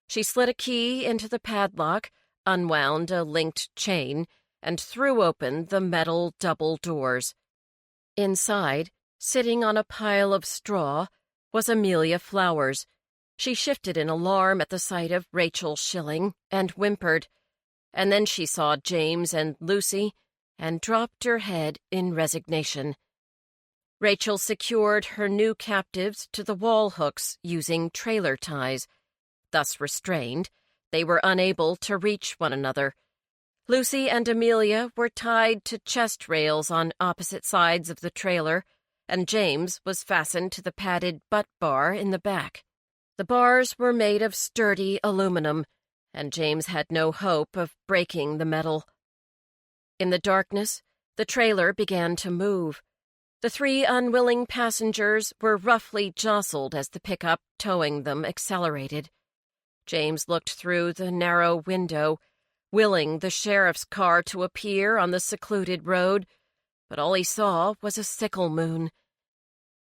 S1: She slid a key into the padlock, unwound a linked chain, and threw open the metal double doors. Inside, sitting on a pile of straw, was Amelia Flowers. She shifted in alarm at the sight of Rachel Schilling and whimpered, and then she saw James and Lucy and dropped her head in resignation. Rachel secured her new captives to the wall hooks using trailer ties. Thus restrained, they were unable to reach one another. Lucy and Amelia were tied to chest rails on opposite sides of the trailer, and James was fastened to the padded butt bar in the back. The bars were made of sturdy aluminum, and James had no hope of breaking the metal. In the darkness, the trailer began to move. The 3 unwilling passengers were roughly jostled as the pickup towing them accelerated. James looked through the narrow window, willing the sheriff's car to appear on the secluded road, but all he saw was a sickle moon.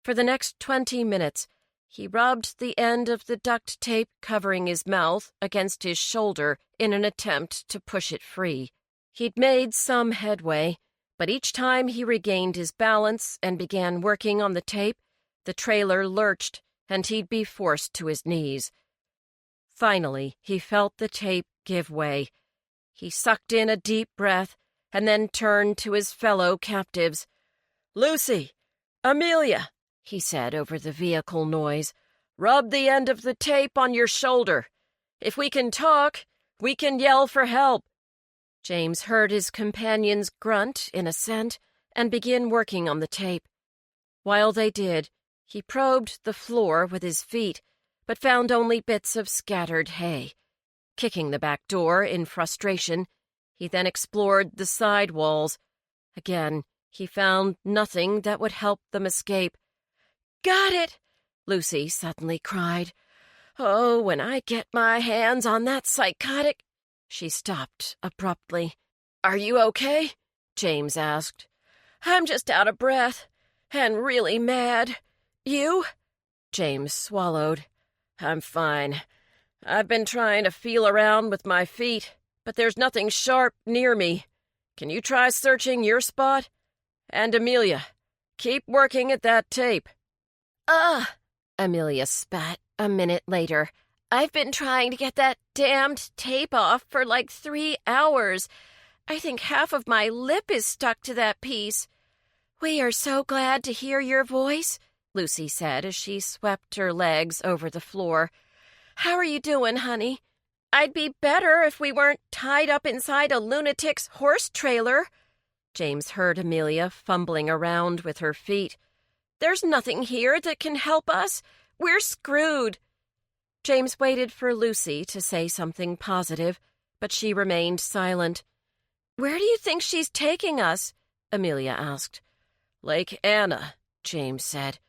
S1: For the next 20 minutes, he rubbed the end of the duct tape covering his mouth against his shoulder in an attempt to push it free. He'd made some headway, but each time he regained his balance and began working on the tape, the trailer lurched and he'd be forced to his knees. Finally, he felt the tape give way. He sucked in a deep breath and then turned to his fellow captives. "Lucy! Amelia!" he said over the vehicle noise. "Rub the end of the tape on your shoulder. If we can talk, we can yell for help." James heard his companions grunt in assent and begin working on the tape. While they did, he probed the floor with his feet, but found only bits of scattered hay. Kicking the back door in frustration, he then explored the side walls. Again, he found nothing that would help them escape. "Got it!" Lucy suddenly cried. "Oh, when I get my hands on that psychotic—" She stopped abruptly. "Are you okay?" James asked. "I'm just out of breath and really mad. You?" James swallowed. "I'm fine. I've been trying to feel around with my feet, but there's nothing sharp near me. Can you try searching your spot? And Amelia, keep working at that tape." Amelia spat a minute later. "I've been trying to get that damned tape off for like 3 hours. I think half of my lip is stuck to that piece." "We are so glad to hear your voice," Lucy said as she swept her legs over the floor. "How are you doing, honey? I'd be better if we weren't tied up inside a lunatic's horse trailer." James heard Amelia fumbling around with her feet. "There's nothing here that can help us. We're screwed." James waited for Lucy to say something positive, but she remained silent. "Where do you think she's taking us?" Amelia asked. "Lake Anna," James said.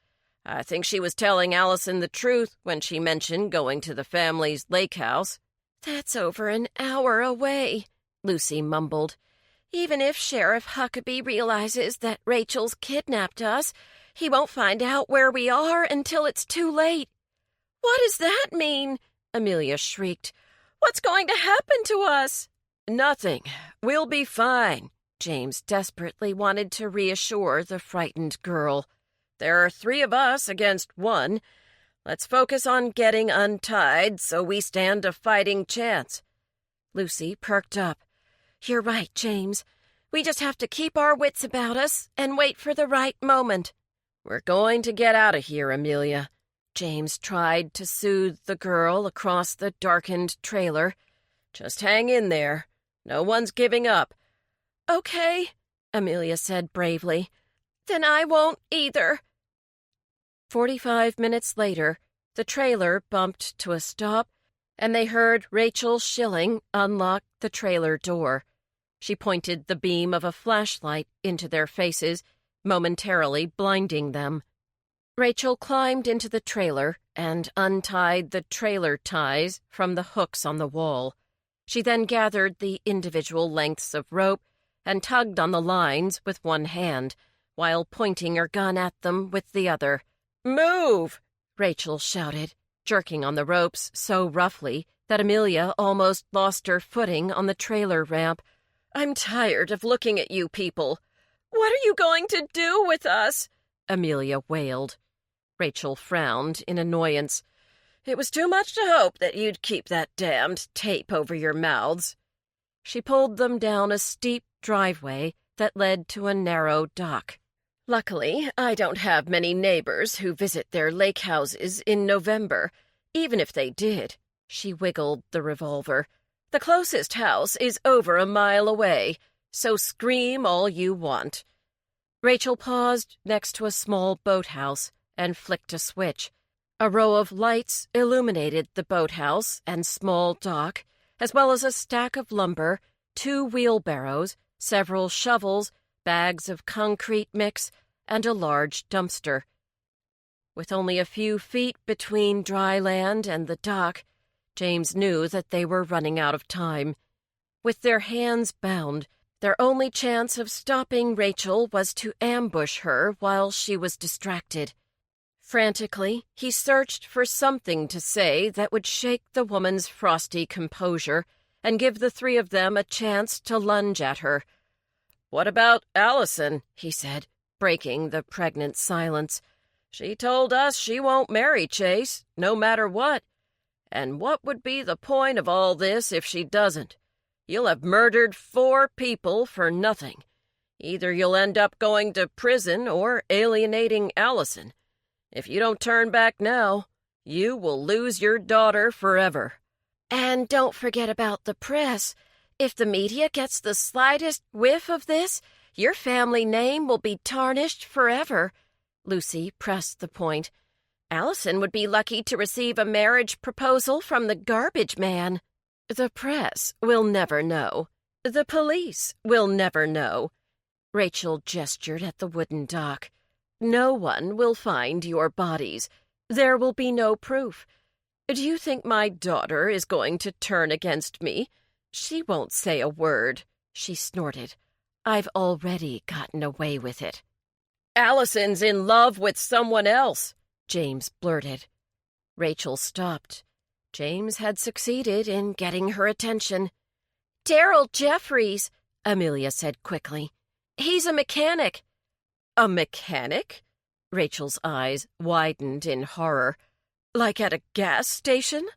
S1: "I think she was telling Allison the truth when she mentioned going to the family's lake house." "That's over an hour away," Lucy mumbled. "Even if Sheriff Huckabee realizes that Rachel's kidnapped us, he won't find out where we are until it's too late." "What does that mean?" Amelia shrieked. "What's going to happen to us?" "Nothing. We'll be fine." James desperately wanted to reassure the frightened girl. "There are 3 of us against 1. Let's focus on getting untied so we stand a fighting chance." Lucy perked up. "You're right, James. We just have to keep our wits about us and wait for the right moment." "We're going to get out of here, Amelia." James tried to soothe the girl across the darkened trailer. "Just hang in there. No one's giving up." "Okay," Amelia said bravely. "Then I won't either." 45 minutes later, the trailer bumped to a stop, and they heard Rachel Schilling unlock the trailer door. She pointed the beam of a flashlight into their faces, momentarily blinding them. Rachel climbed into the trailer and untied the trailer ties from the hooks on the wall. She then gathered the individual lengths of rope and tugged on the lines with one hand, while pointing her gun at them with the other. "Move!" Rachel shouted, jerking on the ropes so roughly that Amelia almost lost her footing on the trailer ramp. "I'm tired of looking at you people." "What are you going to do with us?" Amelia wailed. Rachel frowned in annoyance. "It was too much to hope that you'd keep that damned tape over your mouths." She pulled them down a steep driveway that led to a narrow dock. "Luckily, I don't have many neighbors who visit their lake houses in November. Even if they did," she wiggled the revolver, "the closest house is over a mile away, so scream all you want." Rachel paused next to a small boathouse and flicked a switch. A row of lights illuminated the boathouse and small dock, as well as a stack of lumber, 2 wheelbarrows, several shovels, bags of concrete mix, and a large dumpster. With only a few feet between dry land and the dock, James knew that they were running out of time. With their hands bound, their only chance of stopping Rachel was to ambush her while she was distracted. Frantically, he searched for something to say that would shake the woman's frosty composure and give the 3 of them a chance to lunge at her. "What about Allison?" he said, breaking the pregnant silence. "She told us she won't marry Chase, no matter what. And what would be the point of all this if she doesn't? You'll have murdered 4 people for nothing. Either you'll end up going to prison or alienating Allison. If you don't turn back now, you will lose your daughter forever." "And don't forget about the press. If the media gets the slightest whiff of this, your family name will be tarnished forever." Lucy pressed the point. "Allison would be lucky to receive a marriage proposal from the garbage man." "The press will never know. The police will never know." Rachel gestured at the wooden dock. "No one will find your bodies. There will be no proof. Do you think my daughter is going to turn against me? She won't say a word," she snorted. "I've already gotten away with it." "Allison's in love with someone else," James blurted. Rachel stopped. James had succeeded in getting her attention. "Daryl Jeffries," Amelia said quickly. "He's a mechanic." "A mechanic?" Rachel's eyes widened in horror. "Like at a gas station?"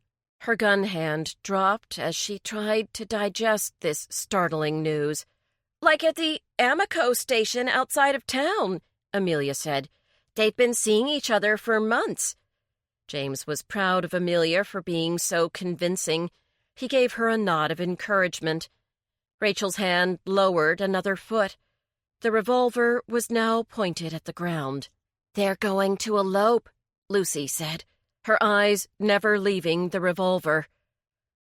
S1: Her gun hand dropped as she tried to digest this startling news. "Like at the Amoco station outside of town," Amelia said. "They've been seeing each other for months." James was proud of Amelia for being so convincing. He gave her a nod of encouragement. Rachel's hand lowered another foot. The revolver was now pointed at the ground. "They're going to elope," Lucy said, her eyes never leaving the revolver.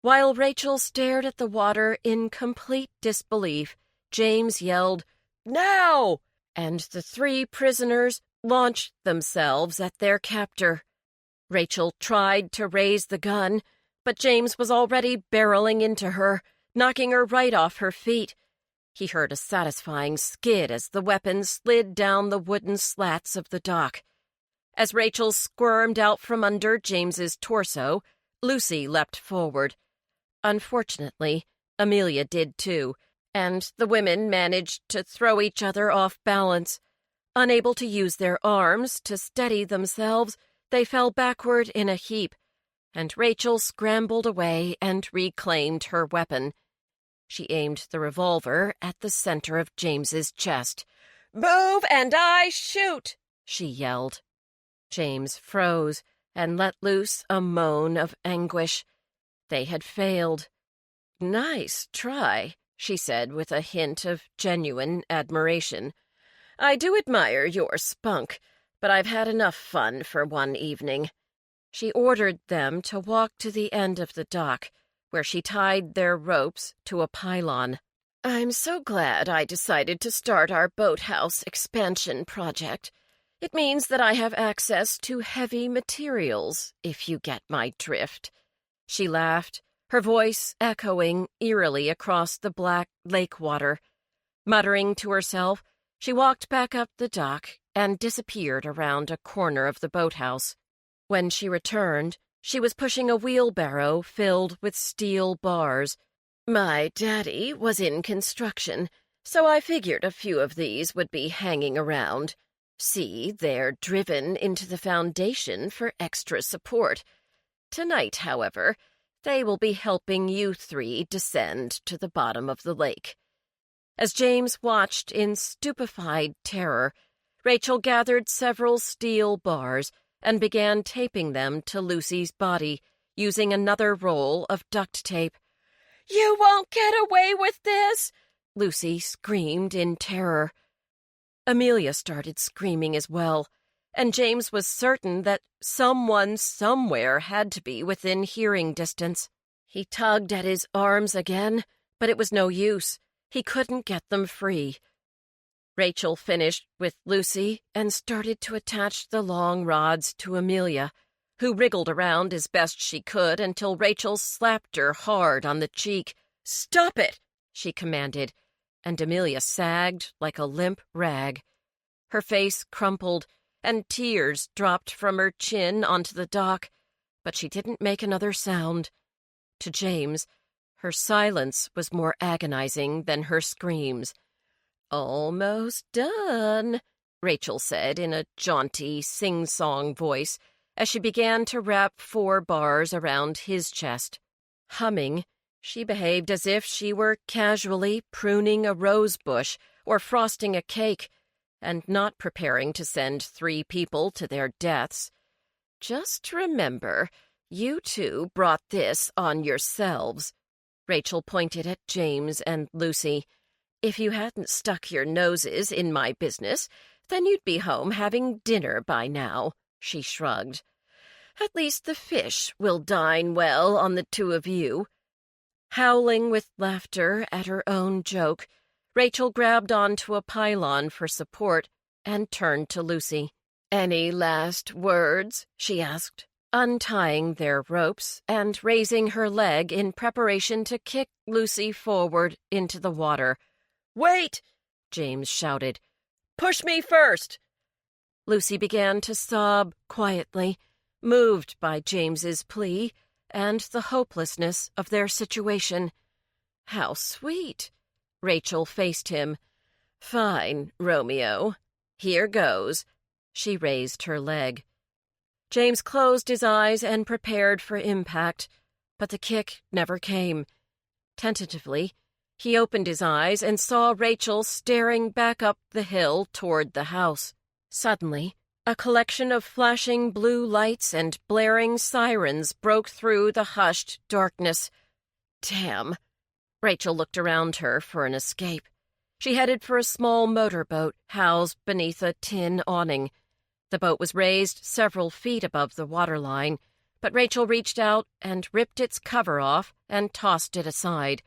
S1: While Rachel stared at the water in complete disbelief, James yelled, "Now!" and the 3 prisoners launched themselves at their captor. Rachel tried to raise the gun, but James was already barreling into her, knocking her right off her feet. He heard a satisfying skid as the weapon slid down the wooden slats of the dock. As Rachel squirmed out from under James's torso, Lucy leapt forward. Unfortunately, Amelia did too, and the women managed to throw each other off balance. Unable to use their arms to steady themselves, they fell backward in a heap, and Rachel scrambled away and reclaimed her weapon. She aimed the revolver at the center of James's chest. "Move and I shoot!" she yelled. James froze and let loose a moan of anguish. They had failed. "Nice try," she said with a hint of genuine admiration. "I do admire your spunk, but I've had enough fun for one evening." She ordered them to walk to the end of the dock, where she tied their ropes to a pylon. "I'm so glad I decided to start our boathouse expansion project. It means that I have access to heavy materials, if you get my drift." She laughed, her voice echoing eerily across the black lake water. Muttering to herself, She walked back up the dock and disappeared around a corner of the boathouse. When she returned, she was pushing a wheelbarrow filled with steel bars. My daddy was in construction, so I figured a few of these would be hanging around. See, they're driven into the foundation for extra support. Tonight, however, they will be helping you three descend to the bottom of the lake. As James watched in stupefied terror, Rachel gathered several steel bars and began taping them to Lucy's body, using another roll of duct tape. "You won't get away with this!" Lucy screamed in terror. Amelia started screaming as well, and James was certain that someone somewhere had to be within hearing distance. He tugged at his arms again, but it was no use. He couldn't get them free. Rachel finished with Lucy and started to attach the long rods to Amelia, who wriggled around as best she could until Rachel slapped her hard on the cheek. "Stop it!" she commanded, and Amelia sagged like a limp rag. Her face crumpled, and tears dropped from her chin onto the dock, but she didn't make another sound. To James, her silence was more agonizing than her screams. "Almost done," Rachel said in a jaunty, sing-song voice as she began to wrap 4 bars around his chest. Humming, she behaved as if she were casually pruning a rose bush or frosting a cake, and not preparing to send 3 people to their deaths. "Just remember, you two brought this on yourselves." Rachel pointed at James and Lucy. "If you hadn't stuck your noses in my business, then you'd be home having dinner by now," she shrugged. "At least the fish will dine well on the 2 of you." Howling with laughter at her own joke, Rachel grabbed onto a pylon for support and turned to Lucy. "Any last words?" she asked, untying their ropes and raising her leg in preparation to kick Lucy forward into the water. "Wait!" James shouted. "Push me first!" Lucy began to sob quietly, moved by James's plea and the hopelessness of their situation. "How sweet!" Rachel faced him. "Fine, Romeo. Here goes." She raised her leg. James closed his eyes and prepared for impact, but the kick never came. Tentatively, he opened his eyes and saw Rachel staring back up the hill toward the house. Suddenly, a collection of flashing blue lights and blaring sirens broke through the hushed darkness. Damn! Rachel looked around her for an escape. She headed for a small motorboat housed beneath a tin awning. The boat was raised several feet above the waterline, but Rachel reached out and ripped its cover off and tossed it aside.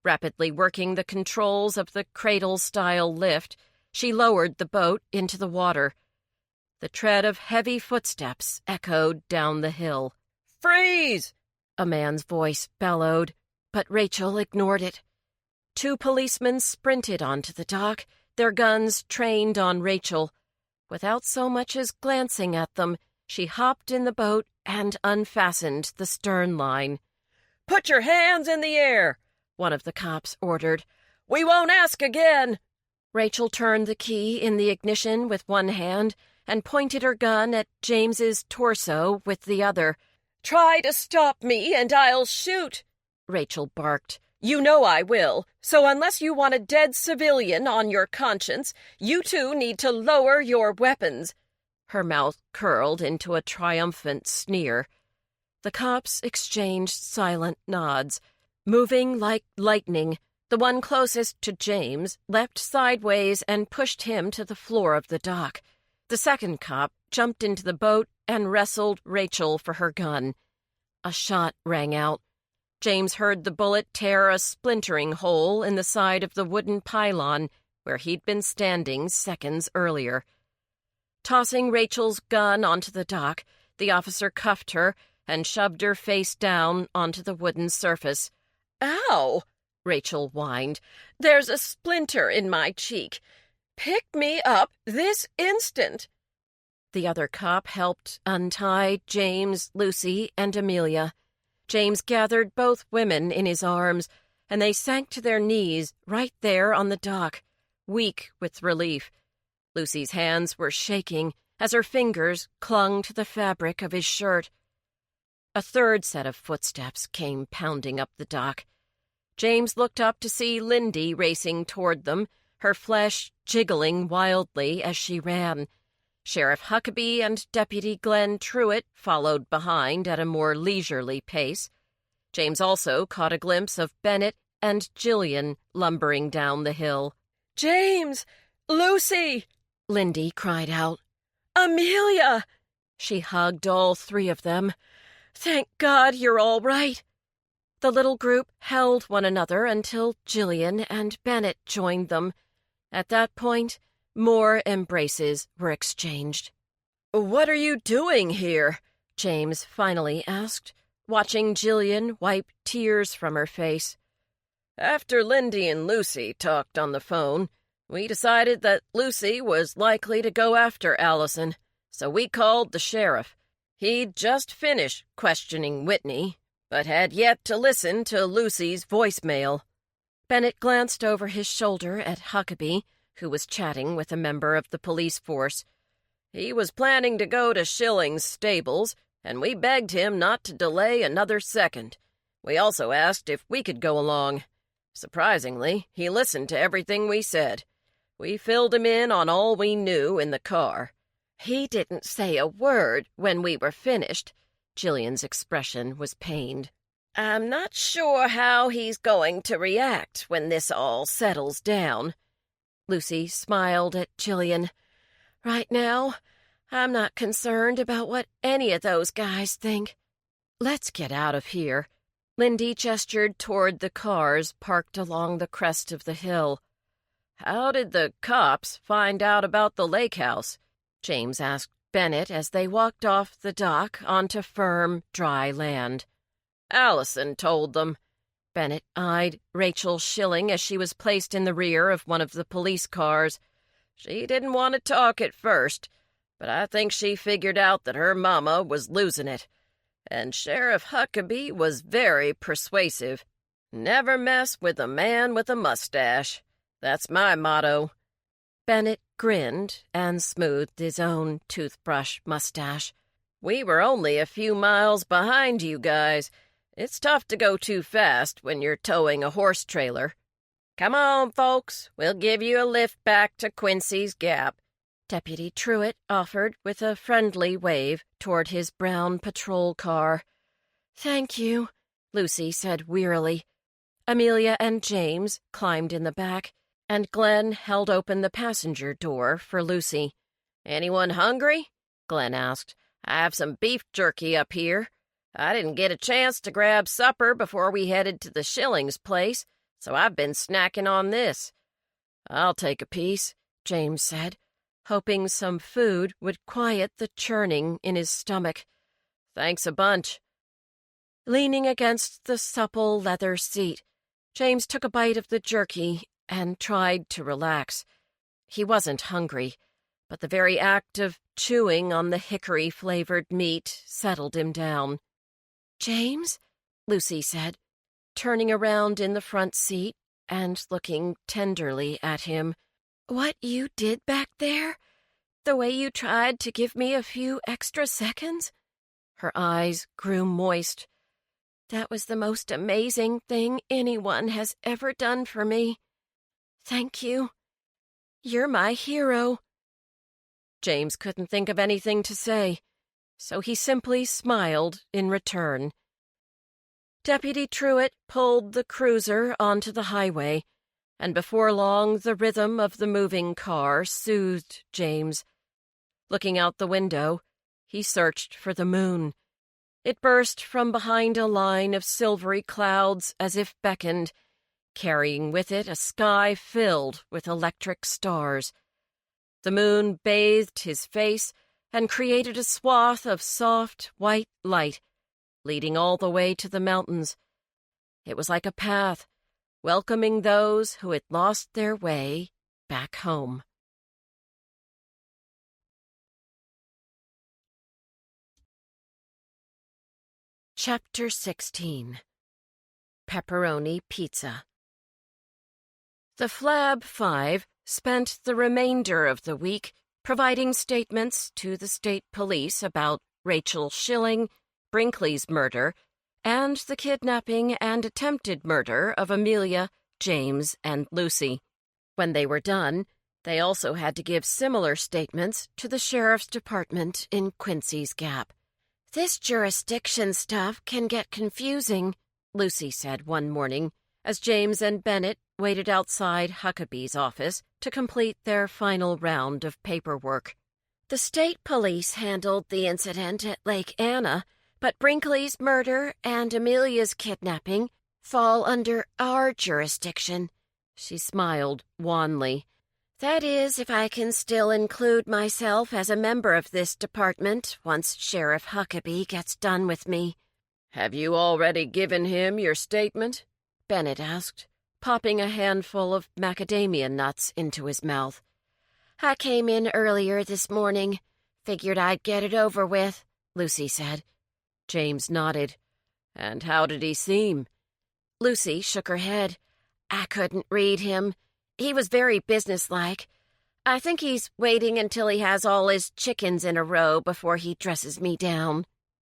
S1: Rapidly working the controls of the cradle-style lift, she lowered the boat into the water. The tread of heavy footsteps echoed down the hill. "Freeze!" a man's voice bellowed, but Rachel ignored it. 2 policemen sprinted onto the dock, their guns trained on Rachel. Without so much as glancing at them, she hopped in the boat and unfastened the stern line. "Put your hands in the air!" one of the cops ordered. "We won't ask again!" Rachel turned the key in the ignition with one hand and pointed her gun at James's torso with the other. "Try to stop me and I'll shoot!" Rachel barked. "You know I will, so unless you want a dead civilian on your conscience, you two need to lower your weapons." Her mouth curled into a triumphant sneer. The cops exchanged silent nods. Moving like lightning, the one closest to James leapt sideways and pushed him to the floor of the dock. The second cop jumped into the boat and wrestled Rachel for her gun. A shot rang out. James heard the bullet tear a splintering hole in the side of the wooden pylon where he'd been standing seconds earlier. Tossing Rachel's gun onto the dock, the officer cuffed her and shoved her face down onto the wooden surface. "Ow!" Rachel whined. "There's a splinter in my cheek.
S2: Pick me up this instant." The other cop helped untie James, Lucy, and Amelia. James gathered both women in his arms, and they sank to their knees right there on the dock, weak with relief. Lucy's hands were shaking as her fingers clung to the fabric of his shirt. A third set of footsteps came pounding up the dock. James looked up to see Lindy racing toward them, her flesh jiggling wildly as she ran. Sheriff Huckabee and Deputy Glenn Truitt followed behind at a more leisurely pace. James also caught a glimpse of Bennett and Jillian lumbering down the hill. "James! Lucy!" Lindy cried out. "Amelia!" She hugged all three of them. "Thank God you're all right." The little group held one another until Jillian and Bennett joined them. At that point, more embraces were exchanged. "What are you doing here?" James finally asked, watching Jillian wipe tears from her face. "After Lindy and Lucy talked on the phone, we decided that Lucy was likely to go after Allison, so we called the sheriff. He'd just finished questioning Whitney, but had yet to listen to Lucy's voicemail." Bennett glanced over his shoulder at Huckabee, who was chatting with a member of the police force. "He was planning to go to Schilling's stables, and we begged him not to delay another second. We also asked if we could go along. Surprisingly, he listened to everything we said. We filled him in on all we knew in the car. He didn't say a word when we were finished." Jillian's expression was pained. "I'm not sure how he's going to react when this all settles down." Lucy smiled at Jillian. "Right now, I'm not concerned about what any of those guys think. Let's get out of here." Lindy gestured toward the cars parked along the crest of the hill. "How did the cops find out about the lake house?" James asked Bennett as they walked off the dock onto firm, dry land. "Allison told them." Bennett eyed Rachel Schilling as she was placed in the rear of one of the police cars. "She didn't want to talk at first, but I think she figured out that her mama was losing it. And Sheriff Huckabee was very persuasive. Never mess with a man with a mustache. That's my motto." Bennett grinned and smoothed his own toothbrush mustache. "We were only a few miles behind you guys. It's tough to go too fast when you're towing a horse trailer. Come on, folks. We'll give you a lift back to Quincy's Gap." Deputy Truitt offered with a friendly wave toward his brown patrol car. "Thank you," Lucy said wearily. Amelia and James climbed in the back, and Glenn held open the passenger door for Lucy. "Anyone hungry?" Glenn asked. "I have some beef jerky up here. I didn't get a chance to grab supper before we headed to the Schillings place, so I've been snacking on this." "I'll take a piece," James said, hoping some food would quiet the churning in his stomach. "Thanks a bunch." Leaning against the supple leather seat, James took a bite of the jerky and tried to relax. He wasn't hungry, but the very act of chewing on the hickory-flavored meat settled him down. "James?" Lucy said, turning around in the front seat and looking tenderly at him. "What you did back there? The way you tried to give me a few extra seconds?" Her eyes grew moist. "That was the most amazing thing anyone has ever done for me. Thank you. You're my hero." James couldn't think of anything to say, so he simply smiled in return. Deputy Truitt pulled the cruiser onto the highway, and before long the rhythm of the moving car soothed James. Looking out the window, he searched for the moon. It burst from behind a line of silvery clouds as if beckoned, carrying with it a sky filled with electric stars. The moon bathed his face and created a swath of soft, white light, leading all the way to the mountains. It was like a path, welcoming those who had lost their way back home. Chapter 16. Pepperoni Pizza. The Flab Five spent the remainder of the week providing statements to the state police about Rachel Schilling, Brinkley's murder, and the kidnapping and attempted murder of Amelia, James, and Lucy. When they were done, they also had to give similar statements to the sheriff's department in Quincy's Gap. "This jurisdiction stuff can get confusing," Lucy said one morning as James and Bennett waited outside Huckabee's office to complete their final round of paperwork. "The state police handled the incident at Lake Anna, but Brinkley's murder and Amelia's kidnapping fall under our jurisdiction." She smiled wanly. "That is, if I can still include myself as a member of this department once Sheriff Huckabee gets done with me."
S1: "Have you already given him your statement?"
S2: Bennett asked, popping a handful of macadamia nuts into his mouth. "I came in earlier this morning. Figured I'd get it over with," Lucy said.
S1: James nodded. "And how did he seem?"
S2: Lucy shook her head. "I couldn't read him. He was very businesslike. I think he's waiting until he has all his chickens in a row before he dresses me down."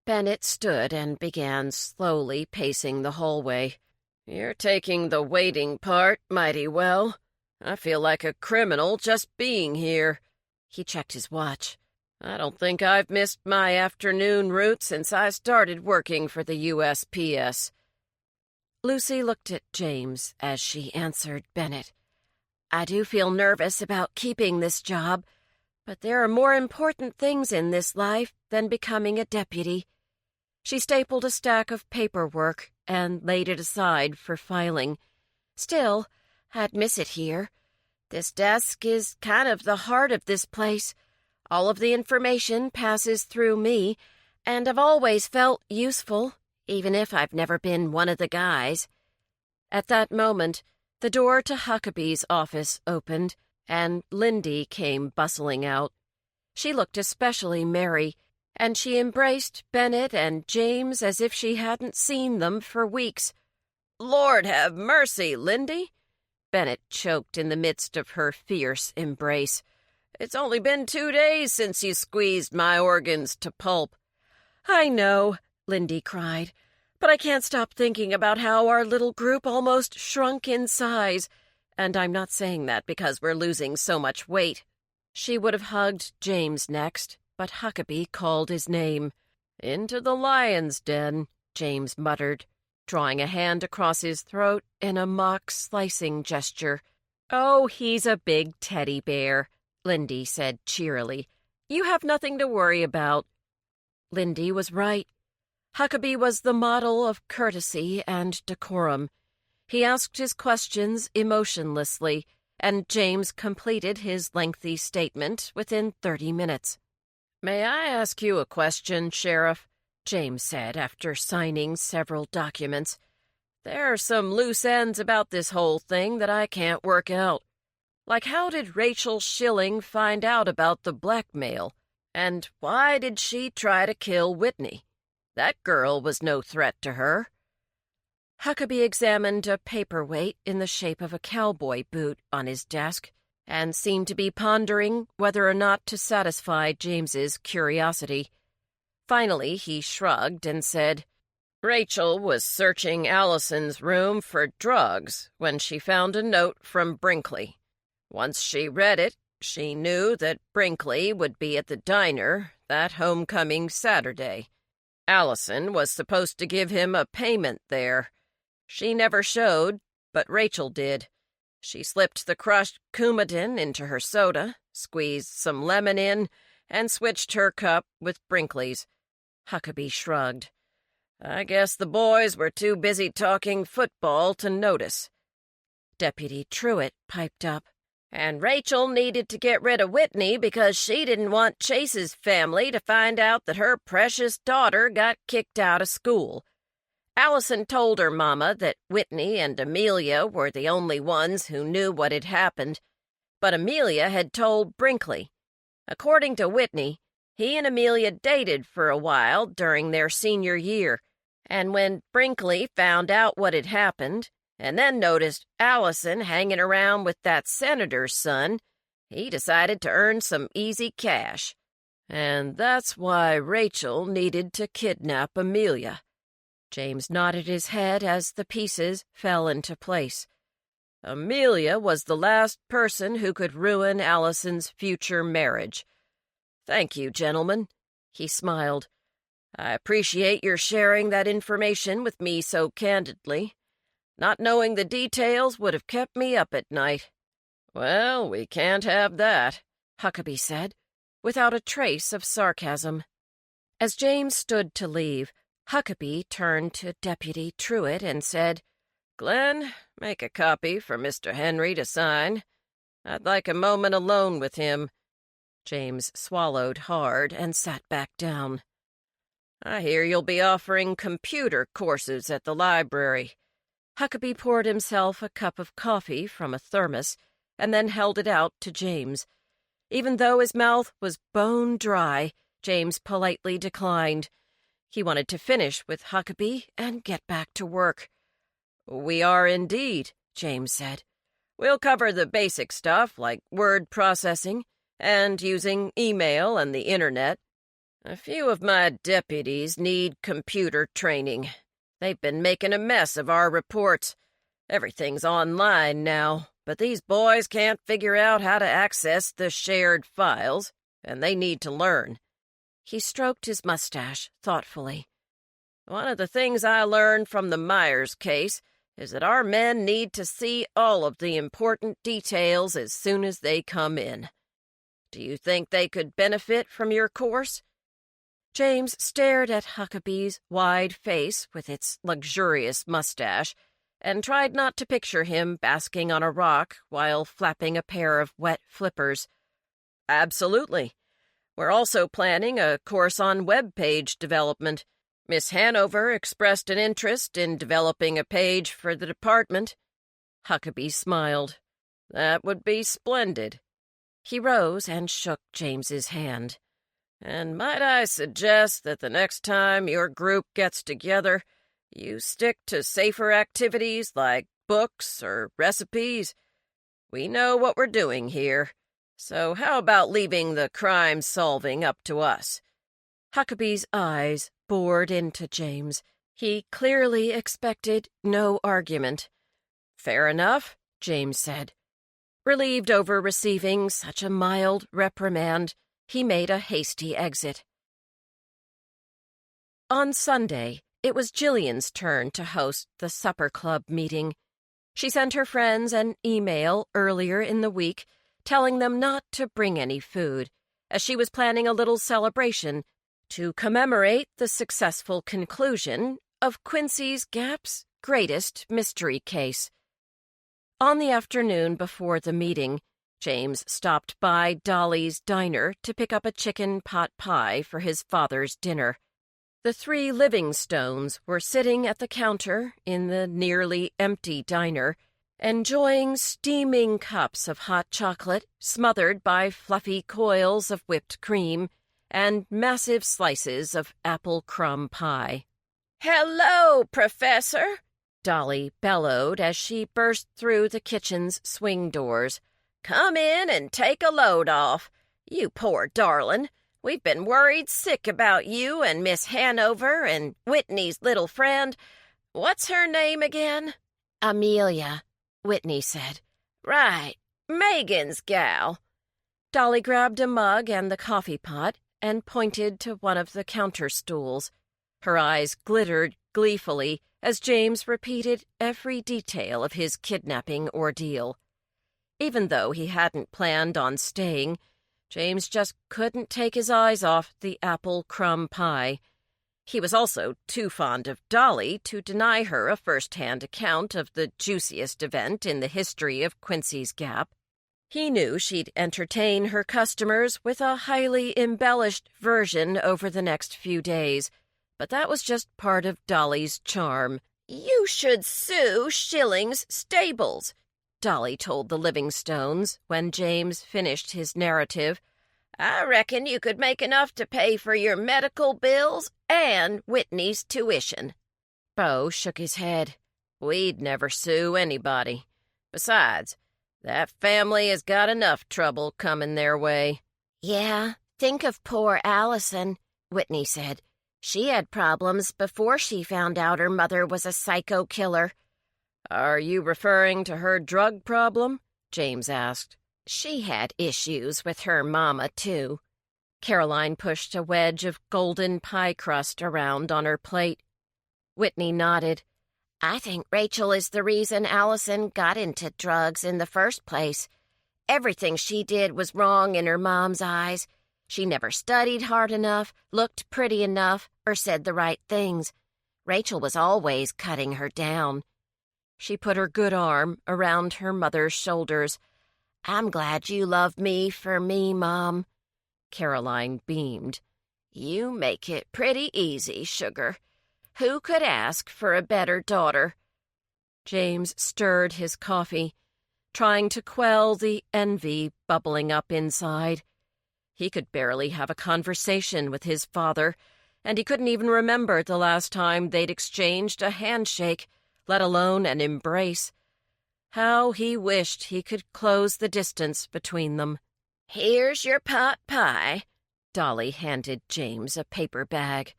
S1: Bennett stood and began slowly pacing the hallway. "You're taking the waiting part mighty well. I feel like a criminal just being here."
S2: He checked his watch.
S1: "I don't think I've missed my afternoon route since I started working for the USPS.
S2: Lucy looked at James as she answered Bennett. "I do feel nervous about keeping this job, but there are more important things in this life than becoming a deputy." She stapled a stack of paperwork and laid it aside for filing. "Still, I'd miss it here. This desk is kind of the heart of this place. All of the information passes through me, and I've always felt useful, even if I've never been one of the guys." At that moment, the door to Huckabee's office opened, and Lindy came bustling out. She looked especially merry, and she embraced Bennett and James as if she hadn't seen them for weeks.
S1: "Lord have mercy, Lindy!"
S2: Bennett choked in the midst of her fierce embrace.
S1: "It's only been 2 days since you squeezed my organs to pulp."
S2: "I know," Lindy cried, "but I can't stop thinking about how our little group almost shrunk in size, and I'm not saying that because we're losing so much weight." She would have hugged James next, but Huckabee called his name.
S1: "Into the lion's den,"
S2: James muttered, drawing a hand across his throat in a mock slicing gesture. "Oh, he's a big teddy bear," Lindy said cheerily. "You have nothing to worry about." Lindy was right. Huckabee was the model of courtesy and decorum. He asked his questions emotionlessly, and James completed his lengthy statement within 30 minutes.
S1: "May I ask you a question, Sheriff?"
S2: James said after signing several documents.
S1: "There are some loose ends about this whole thing that I can't work out. Like, how did Rachel Schilling find out about the blackmail? And why did she try to kill Whitney? That girl was no threat to her."
S2: Huckabee examined a paperweight in the shape of a cowboy boot on his desk and seemed to be pondering whether or not to satisfy James's curiosity. Finally, he shrugged and said,
S1: "Rachel was searching Allison's room for drugs when she found a note from Brinkley. Once she read it, she knew that Brinkley would be at the diner that homecoming Saturday. Allison was supposed to give him a payment there. She never showed, but Rachel did. She slipped the crushed Coumadin into her soda, squeezed some lemon in, and switched her cup with Brinkley's."
S2: Huckabee shrugged.
S1: "I guess the boys were too busy talking football to notice."
S2: Deputy Truitt piped up.
S1: "And Rachel needed to get rid of Whitney because she didn't want Chase's family to find out that her precious daughter got kicked out of school. Allison told her mama that Whitney and Amelia were the only ones who knew what had happened, but Amelia had told Brinkley. According to Whitney, he and Amelia dated for a while during their senior year, And when Brinkley found out what had happened, and then noticed Allison hanging around with that senator's son, he decided to earn some easy cash. And that's why Rachel needed to kidnap Amelia. James nodded his head as the pieces fell into place. Amelia was the last person who could ruin Allison's future marriage. Thank you, gentlemen, he smiled. I appreciate your sharing that information with me so candidly. Not knowing the details would have kept me up at night. Well, we can't have that, Huckabee said, without a trace of sarcasm. As James stood to leave, Huckabee turned to Deputy Truitt and said, Glenn, make a copy for Mr. Henry to sign. I'd like a moment alone with him. James swallowed hard and sat back down. I hear you'll be offering computer courses at the library. Huckabee poured himself a cup of coffee from a thermos and then held it out to James. Even though his mouth was bone dry, James politely declined. He wanted to finish with Huckabee and get back to work. We are indeed, James said. We'll cover the basic stuff like word processing and using email and the internet. A few of my deputies need computer training. They've been making a mess of our reports. Everything's online now, but these boys can't figure out how to access the shared files, and they need to learn. He stroked his mustache thoughtfully. One of the things I learned from the Myers case is that our men need to see all of the important details as soon as they come in. Do you think they could benefit from your course? James stared at Huckabee's wide face with its luxurious mustache and tried not to picture him basking on a rock while flapping a pair of wet flippers. Absolutely. We're also planning a course on web page development. Miss Hanover expressed an interest in developing a page for the department. Huckabee smiled. That would be splendid. He rose and shook James's hand. And might I suggest that the next time your group gets together, you stick to safer activities like books or recipes? We know what we're doing here, so how about leaving the crime-solving up to us? Huckabee's eyes bored into James. He clearly expected no argument. Fair enough, James said. Relieved over receiving such a mild reprimand, he made a hasty exit. On Sunday, it was Jillian's turn to host the supper club meeting. She sent her friends an email earlier in the week telling them not to bring any food, as she was planning a little celebration to commemorate the successful conclusion of Quincy's Gap's greatest mystery case. On the afternoon before the meeting, James stopped by Dolly's diner to pick up a chicken pot pie for his father's dinner. The three Livingstones were sitting at the counter in the nearly empty diner, enjoying steaming cups of hot chocolate smothered by fluffy coils of whipped cream and massive slices of apple crumb pie. "Hello, Professor!" Dolly bellowed as she burst through the kitchen's swing doors. "Come in and take a load off. You poor darlin'. We've been worried sick about you and Miss Hanover and Whitney's little friend. What's her name again?" "Amelia," Whitney said. "Right, Megan's gal." Dolly grabbed a mug and the coffee pot and pointed to one of the counter stools. Her eyes glittered gleefully as James repeated every detail of his kidnapping ordeal. Even though he hadn't planned on staying, James just couldn't take his eyes off the apple crumb pie. He was also too fond of Dolly to deny her a first-hand account of the juiciest event in the history of Quincy's Gap. He knew she'd entertain her customers with a highly embellished version over the next few days, but that was just part of Dolly's charm. "You should sue Schilling's Stables," Dolly told the Livingstones when James finished his narrative. "I reckon you could make enough to pay for your medical bills and Whitney's tuition." Bo shook his head. We'd never sue anybody. Besides, that family has got enough trouble coming their way.
S2: Yeah, think of poor Allison, Whitney said. She had problems before she found out her mother was a psycho killer.
S1: Are you referring to her drug problem? James asked.
S2: She had issues with her mama, too.
S1: Caroline pushed a wedge of golden pie crust around on her plate.
S2: Whitney nodded. I think Rachel is the reason Allison got into drugs in the first place. Everything she did was wrong in her mom's eyes. She never studied hard enough, looked pretty enough, or said the right things. Rachel was always cutting her down.
S1: She put her good arm around her mother's shoulders.
S2: I'm glad you love me for me, Mom.
S1: Caroline beamed.
S2: You make it pretty easy, sugar. Who could ask for a better daughter?
S1: James stirred his coffee, trying to quell the envy bubbling up inside. He could barely have a conversation with his father, and he couldn't even remember the last time they'd exchanged a handshake, let alone an embrace. How he wished he could close the distance between them.
S2: Here's your pot pie.
S1: Dolly handed James a paper bag.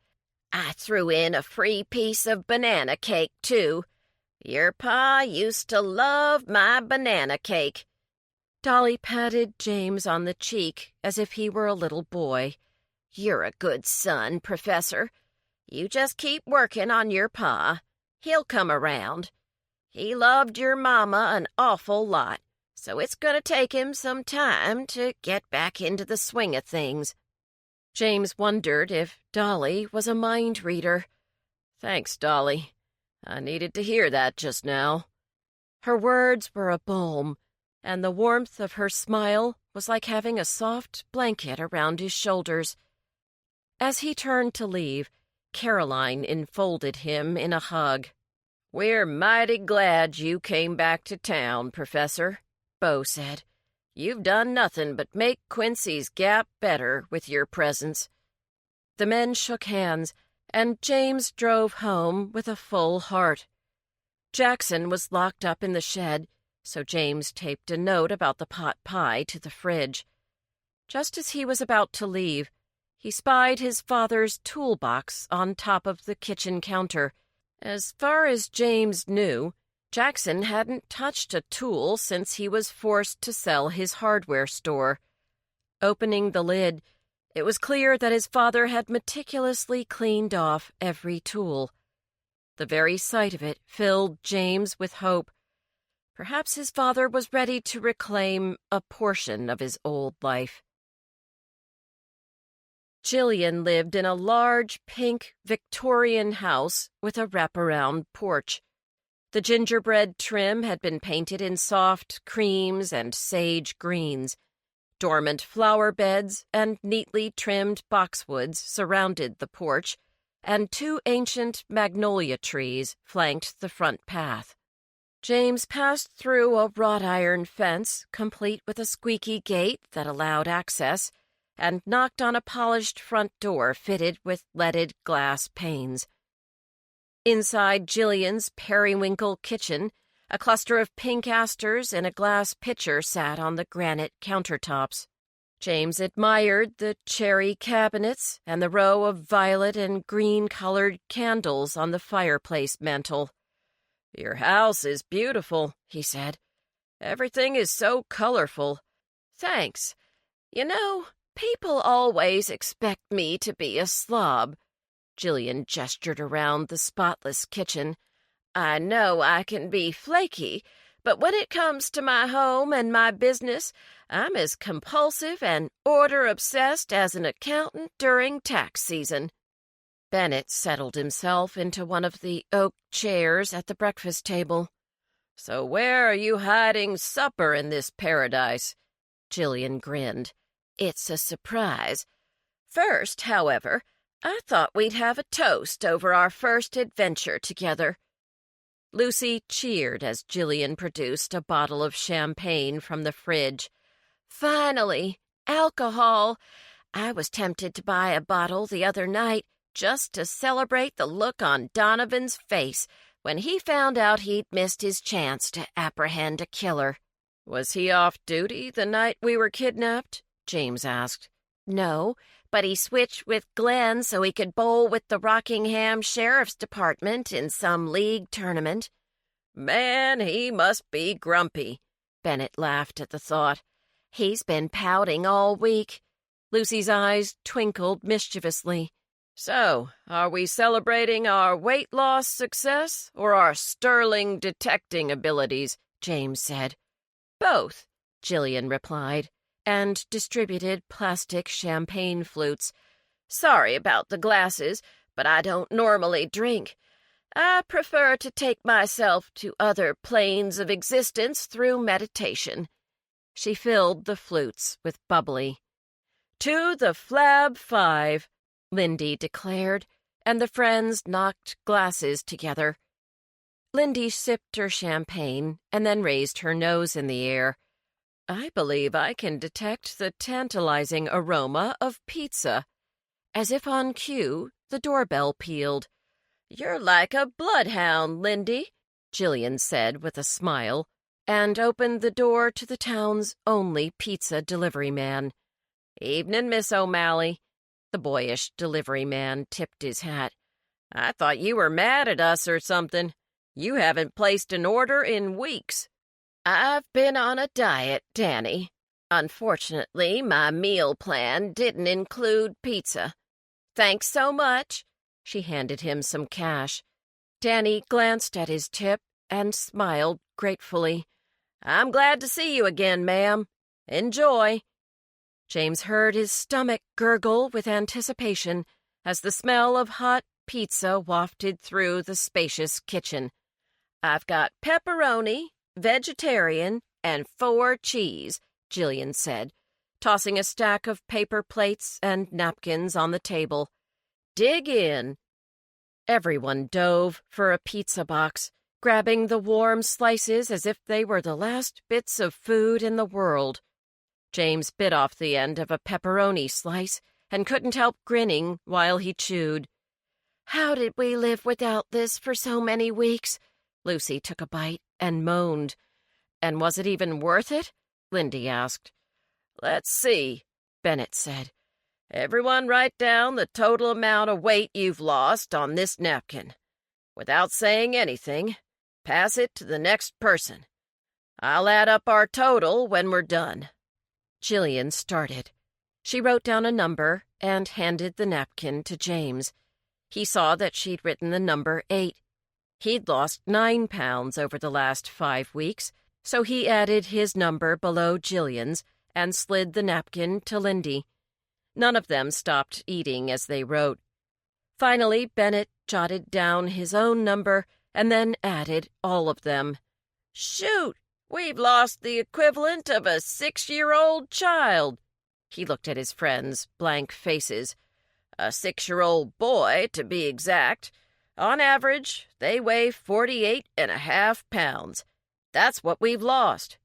S2: I threw in a free piece of banana cake, too. Your pa used to love my banana cake.
S1: Dolly patted James on the cheek as if he were a little boy.
S2: You're a good son, Professor. You just keep working on your pa. He'll come around. He loved your mama an awful lot, so it's going to take him some time to get back into the swing of things.
S1: James wondered if Dolly was a mind reader. Thanks, Dolly. I needed to hear that just now. Her words were a balm, and the warmth of her smile was like having a soft blanket around his shoulders. As he turned to leave, Caroline enfolded him in a hug. We're mighty glad you came back to town, Professor, Bo said. You've done nothing but make Quincy's Gap better with your presence. The men shook hands, and James drove home with a full heart. Jackson was locked up in the shed, so James taped a note about the pot pie to the fridge. Just as he was about to leave, he spied his father's toolbox on top of the kitchen counter. As far as James knew, Jackson hadn't touched a tool since he was forced to sell his hardware store. Opening the lid, it was clear that his father had meticulously cleaned off every tool. The very sight of it filled James with hope. Perhaps his father was ready to reclaim a portion of his old life. Jillian lived in a large, pink, Victorian house with a wraparound porch. The gingerbread trim had been painted in soft creams and sage greens. Dormant flower beds and neatly trimmed boxwoods surrounded the porch, and 2 ancient magnolia trees flanked the front path. James passed through a wrought iron fence, complete with a squeaky gate that allowed access, and knocked on a polished front door fitted with leaded glass panes. Inside Jillian's periwinkle kitchen, a cluster of pink asters in a glass pitcher sat on the granite countertops. James admired the cherry cabinets and the row of violet and green-colored candles on the fireplace mantel. Your house is beautiful, he said. Everything is so colorful. Thanks. You know, people always expect me to be a slob. Jillian gestured around the spotless kitchen. I know I can be flaky, but when it comes to my home and my business, I'm as compulsive and order-obsessed as an accountant during tax season. Bennett settled himself into one of the oak chairs at the breakfast table. So where are you hiding supper in this paradise? Jillian grinned. It's a surprise. First, however, I thought we'd have a toast over our first adventure together. Lucy cheered as Jillian produced a bottle of champagne from the fridge. Finally, alcohol. I was tempted to buy a bottle the other night, just to celebrate the look on Donovan's face when he found out he'd missed his chance to apprehend a killer.
S2: Was he off duty the night we were kidnapped? James asked.
S1: No, but he switched with Glenn so he could bowl with the Rockingham Sheriff's Department in some league tournament.
S2: Man, he must be grumpy.
S1: Bennett laughed at the thought. He's been pouting all week.
S2: Lucy's eyes twinkled mischievously. So, are we celebrating our weight loss success or our sterling detecting abilities? James said.
S1: Both, Jillian replied, and distributed plastic champagne flutes. Sorry about the glasses, but I don't normally drink. I prefer to take myself to other planes of existence through meditation. She filled the flutes with bubbly.
S2: To the Flab 5,
S1: Lindy declared, and the friends knocked glasses together. Lindy sipped her champagne and then raised her nose in the air.
S2: I believe I can detect the tantalizing aroma of pizza.
S1: As if on cue, the doorbell pealed.
S2: You're like a bloodhound, Lindy,
S1: Jillian said with a smile, and opened the door to the town's only pizza delivery man.
S2: Evening, Miss O'Malley.
S1: The boyish delivery man tipped his hat.
S2: I thought you were mad at us or something. You haven't placed an order in weeks.
S1: I've been on a diet, Danny. Unfortunately, my meal plan didn't include pizza. Thanks so much. She handed him some cash. Danny glanced at his tip and smiled gratefully.
S2: I'm glad to see you again, ma'am. Enjoy.
S1: James heard his stomach gurgle with anticipation as the smell of hot pizza wafted through the spacious kitchen.
S2: I've got pepperoni, vegetarian, and 4 cheese,
S1: Jillian said, tossing a stack of paper plates and napkins on the table.
S2: Dig in.
S1: Everyone dove for a pizza box, grabbing the warm slices as if they were the last bits of food in the world. James bit off the end of a pepperoni slice and couldn't help grinning while he chewed. How did we live without this for so many weeks? Lucy took a bite and moaned.
S2: And was it even worth it?
S1: Lindy asked.
S2: Let's see, Bennett said. Everyone write down the total amount of weight you've lost on this napkin. Without saying anything, pass it to the next person. I'll add up our total when we're done.
S1: Jillian started. She wrote down a number and handed the napkin to James. He saw that she'd written the number 8. He'd lost 9 pounds over the last 5 weeks, so he added his number below Jillian's and slid the napkin to Lindy. None of them stopped eating as they wrote. Finally, Bennett jotted down his own number and then added all of them.
S2: Shoot! We've lost the equivalent of a 6-year-old child.
S1: He looked at his friends' blank faces.
S2: A 6-year-old boy, to be exact. On average, they weigh 48.5 pounds. That's what we've lost.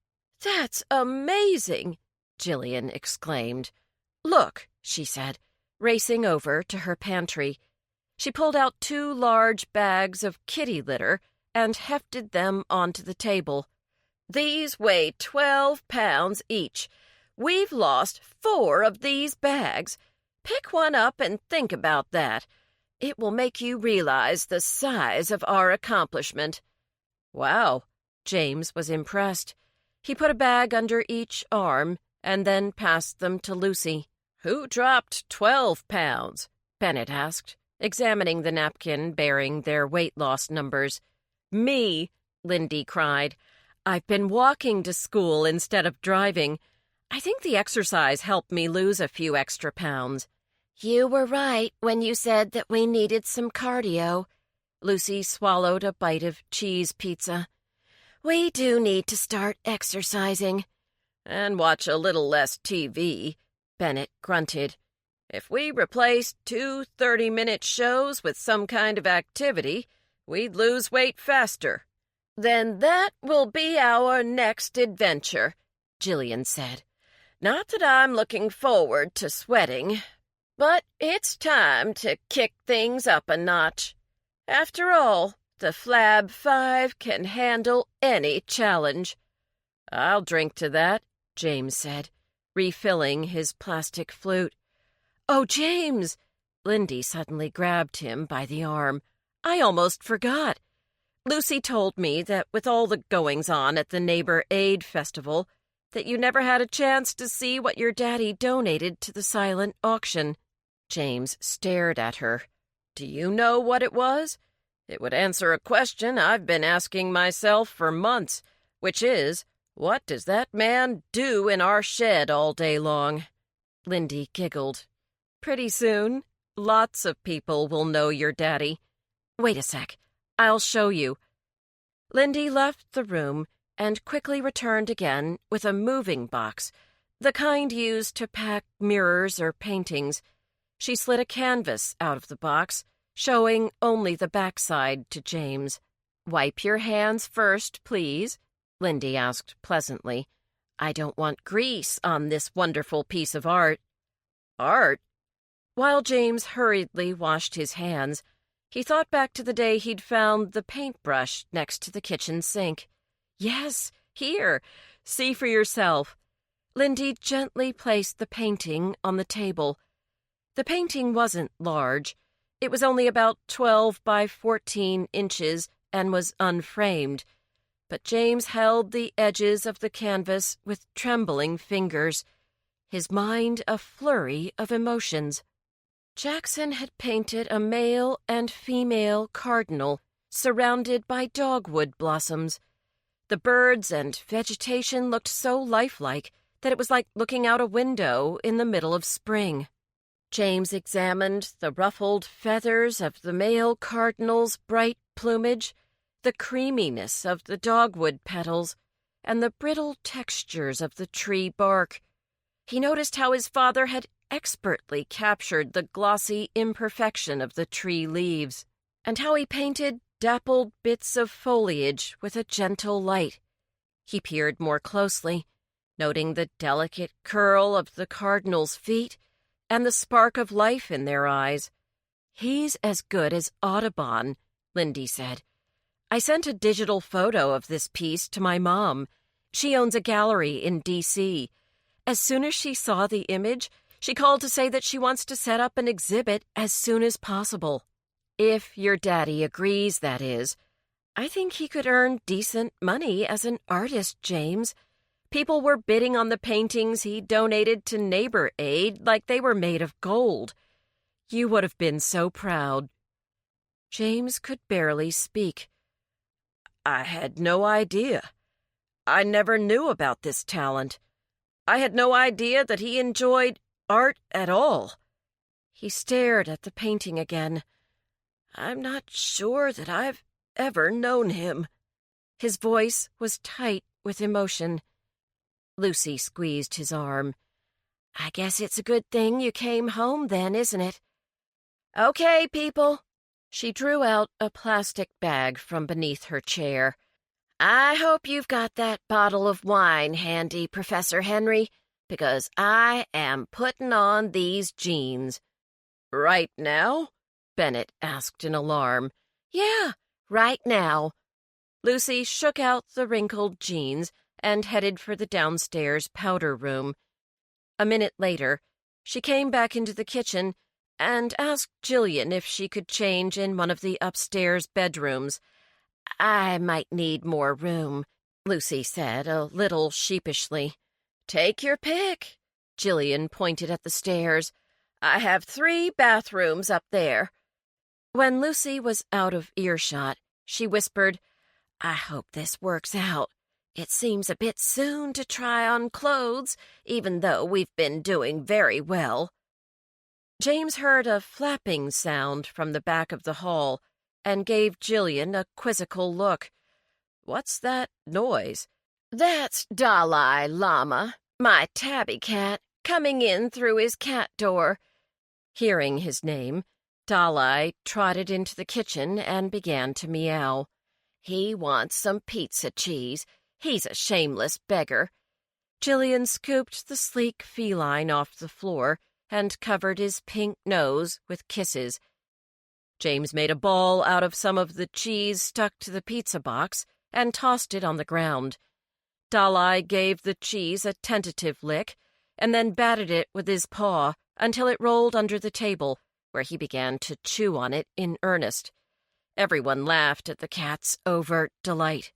S1: That's amazing, Jillian exclaimed. Look, she said, racing over to her pantry. She pulled out 2 large bags of kitty litter and hefted them onto the table.
S2: These weigh 12 pounds each. We've lost 4 of these bags. Pick one up and think about that. It will make you realize the size of our accomplishment.
S1: Wow, James was impressed. He put a bag under each arm and then passed them to Lucy.
S2: Who dropped 12 pounds?
S1: Bennett asked, examining the napkin bearing their weight loss numbers.
S2: Me,
S1: Lindy cried. I've been walking to school instead of driving. I think the exercise helped me lose a few extra pounds. You were right when you said that we needed some cardio. Lucy swallowed a bite of cheese pizza. We do need to start exercising.
S2: And watch a little less TV, Bennett grunted. If we replaced 2 30-minute shows with some kind of activity, we'd lose weight faster. Then that will be our next adventure, Jillian said. Not that I'm looking forward to sweating, But it's time to kick things up a notch. After all, the Flab 5 can handle any challenge.
S1: I'll drink to that, James said, refilling his plastic flute.
S2: Oh, James! Lindy suddenly grabbed him by the arm. I almost forgot. Lucy told me that with all the goings-on at the Neighbor Aid Festival, that you never had a chance to see what your daddy donated to the silent auction.
S1: James stared at her. Do you know what it was? It would answer a question I've been asking myself for months, which is, what does that man do in our shed all day long?
S2: Lindy giggled. Pretty soon, lots of people will know your daddy. Wait a sec. I'll show you. Lindy left the room and quickly returned again with a moving box, the kind used to pack mirrors or paintings. She slid a canvas out of the box, showing only the backside to James. Wipe your hands first, please, Lindy asked pleasantly. I don't want grease on this wonderful piece of art.
S1: Art?
S2: While James hurriedly washed his hands, he thought back to the day he'd found the paintbrush next to the kitchen sink. Yes, here. See for yourself. Lindy gently placed the painting on the table. The painting wasn't large. It was only about 12 by 14 inches and was unframed. But James held the edges of the canvas with trembling fingers, his mind a flurry of emotions. Jackson had painted a male and female cardinal surrounded by dogwood blossoms. The birds and vegetation looked so lifelike that it was like looking out a window in the middle of spring. James examined the ruffled feathers of the male cardinal's bright plumage, the creaminess of the dogwood petals, and the brittle textures of the tree bark. He noticed how his father had expertly captured the glossy imperfection of the tree leaves, and how he painted dappled bits of foliage with a gentle light. He peered more closely, noting the delicate curl of the cardinal's feet and the spark of life in their eyes. He's as good as Audubon, Lindy said. I sent a digital photo of this piece to my mom. She owns a gallery in D.C. As soon as she saw the image, she called to say that she wants to set up an exhibit as soon as possible. If your daddy agrees, that is. I think he could earn decent money as an artist, James. People were bidding on the paintings he donated to Neighbor Aid like they were made of gold. You would have been so proud. James could barely speak.
S1: I had no idea. I never knew about this talent. I had no idea that he enjoyed art at all.
S2: He stared at the painting again.
S1: I'm not sure that I've ever known him.
S2: His voice was tight with emotion. Lucy squeezed his arm. I guess it's a good thing you came home then, isn't it? Okay, people. She drew out a plastic bag from beneath her chair. I hope you've got that bottle of wine handy, Professor Henry, because I am putting on these jeans.
S1: Right now?
S2: Bennett asked in alarm. Yeah, right now. Lucy shook out the wrinkled jeans and headed for the downstairs powder room. A minute later, she came back into the kitchen and asked Jillian if she could change in one of the upstairs bedrooms. I might need more room, Lucy said a little sheepishly.
S1: Take your pick.
S2: Jillian pointed at the stairs. I have 3 bathrooms up there. When Lucy was out of earshot, she whispered, I hope this works out. It seems a bit soon to try on clothes, even though we've been doing very well. James heard a flapping sound from the back of the hall and gave Jillian a quizzical look.
S1: What's that noise?
S2: That's Dalai Lama, my tabby cat, coming in through his cat door. Hearing his name, Dalai trotted into the kitchen and began to meow. He wants some pizza cheese. He's a shameless beggar. Jillian scooped the sleek feline off the floor
S1: and covered his pink nose with kisses. James made a ball out of some of the cheese stuck to the pizza box and tossed it on the ground. Dalai gave the cheese a tentative lick and then batted it with his paw until it rolled under the table, where he began to chew on it in earnest. Everyone laughed at the cat's overt delight.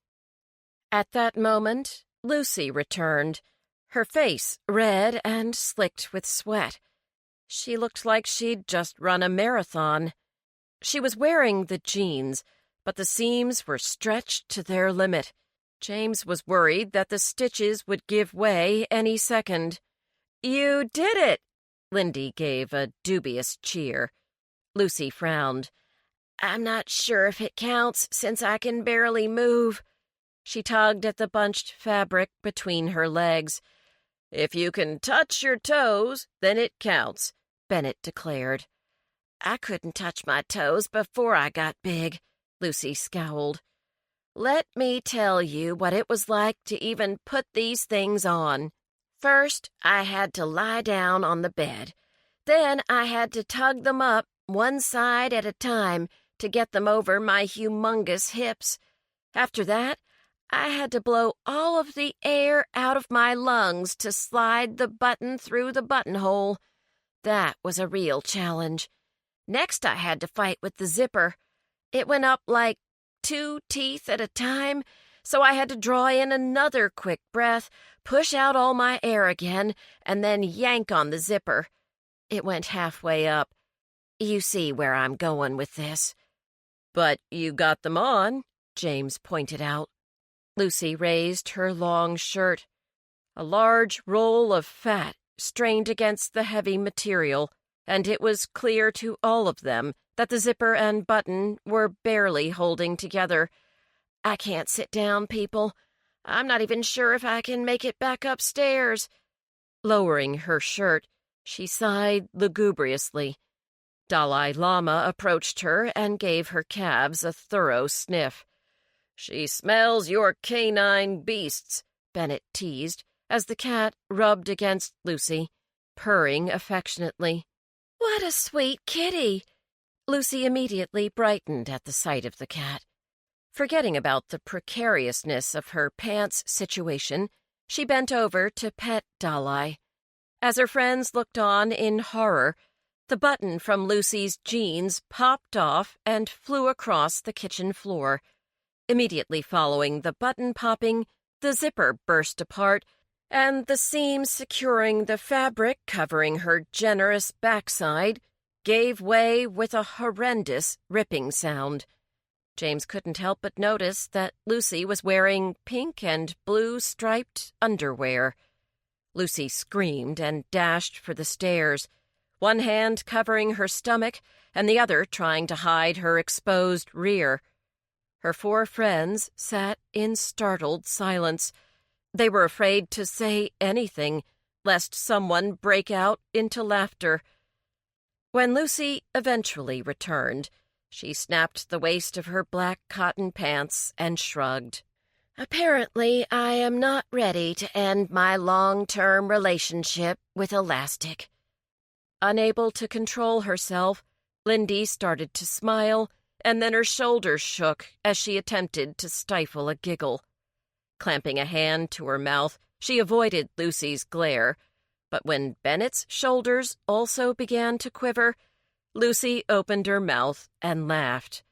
S1: At that moment, Lucy returned, her face red and slicked with sweat. She looked like she'd just run a marathon. She was wearing the jeans, but the seams were stretched to their limit. James was worried that the stitches would give way any second. "You did it!" Lindy gave a dubious cheer. Lucy frowned. "I'm not sure if it counts, since I can barely move." She tugged at the bunched fabric between her legs. "If you can touch your toes, then it counts," Bennett declared. "I couldn't touch my toes before I got big," Lucy scowled. "Let me tell you what it was like to even put these things on. First, I had to lie down on the bed. Then I had to tug them up, one side at a time, to get them over my humongous hips. After that, I had to blow all of the air out of my lungs to slide the button through the buttonhole. That was a real challenge. Next, I had to fight with the zipper. It went up like 2 teeth at a time, so I had to draw in another quick breath, push out all my air again, and then yank on the zipper. It went halfway up. You see where I'm going with this." "But you got them on," James pointed out. Lucy raised her long shirt. A large roll of fat strained against the heavy material, and it was clear to all of them that the zipper and button were barely holding together. "I can't sit down, people. I'm not even sure if I can make it back upstairs." Lowering her shirt, she sighed lugubriously. Dalai Lama approached her and gave her calves a thorough sniff. "She smells your canine beasts," Bennett teased, as the cat rubbed against Lucy, purring affectionately. "What a sweet kitty!" Lucy immediately brightened at the sight of the cat. Forgetting about the precariousness of her pants situation, she bent over to pet Dalai. As her friends looked on in horror, the button from Lucy's jeans popped off and flew across the kitchen floor. Immediately following the button popping, the zipper burst apart, and the seam securing the fabric covering her generous backside gave way with a horrendous ripping sound. James couldn't help but notice that Lucy was wearing pink and blue striped underwear. Lucy screamed and dashed for the stairs, one hand covering her stomach and the other trying to hide her exposed rear. Her 4 friends sat in startled silence. They were afraid to say anything, lest someone break out into laughter. When Lucy eventually returned, she snapped the waist of her black cotton pants and shrugged. "Apparently, I am not ready to end my long-term relationship with elastic." Unable to control herself, Lindy started to smile, and then her shoulders shook as she attempted to stifle a giggle. Clamping a hand to her mouth, she avoided Lucy's glare, but when Bennett's shoulders also began to quiver, Lucy opened her mouth and laughed.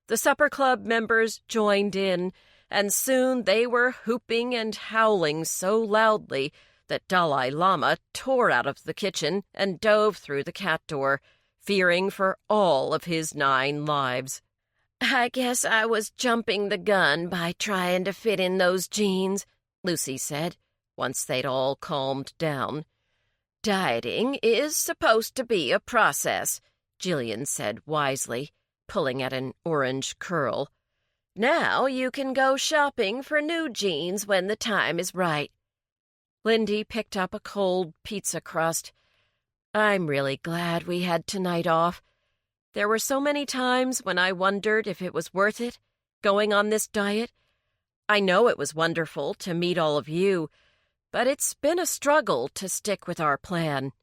S1: The supper club members joined in, and soon they were hooping and howling so loudly that Dalai Lama tore out of the kitchen and dove through the cat door, fearing for all of his 9 lives. "I guess I was jumping the gun by trying to fit in those jeans," Lucy said, once they'd all calmed down. "Dieting is supposed to be a process," Jillian said wisely, pulling at an orange curl. "Now you can go shopping for new jeans when the time is right." Lindy picked up a cold pizza crust. "I'm really glad we had tonight off. There were so many times when I wondered if it was worth it, going on this diet. I know it was wonderful to meet all of you, but it's been a struggle to stick with our plan."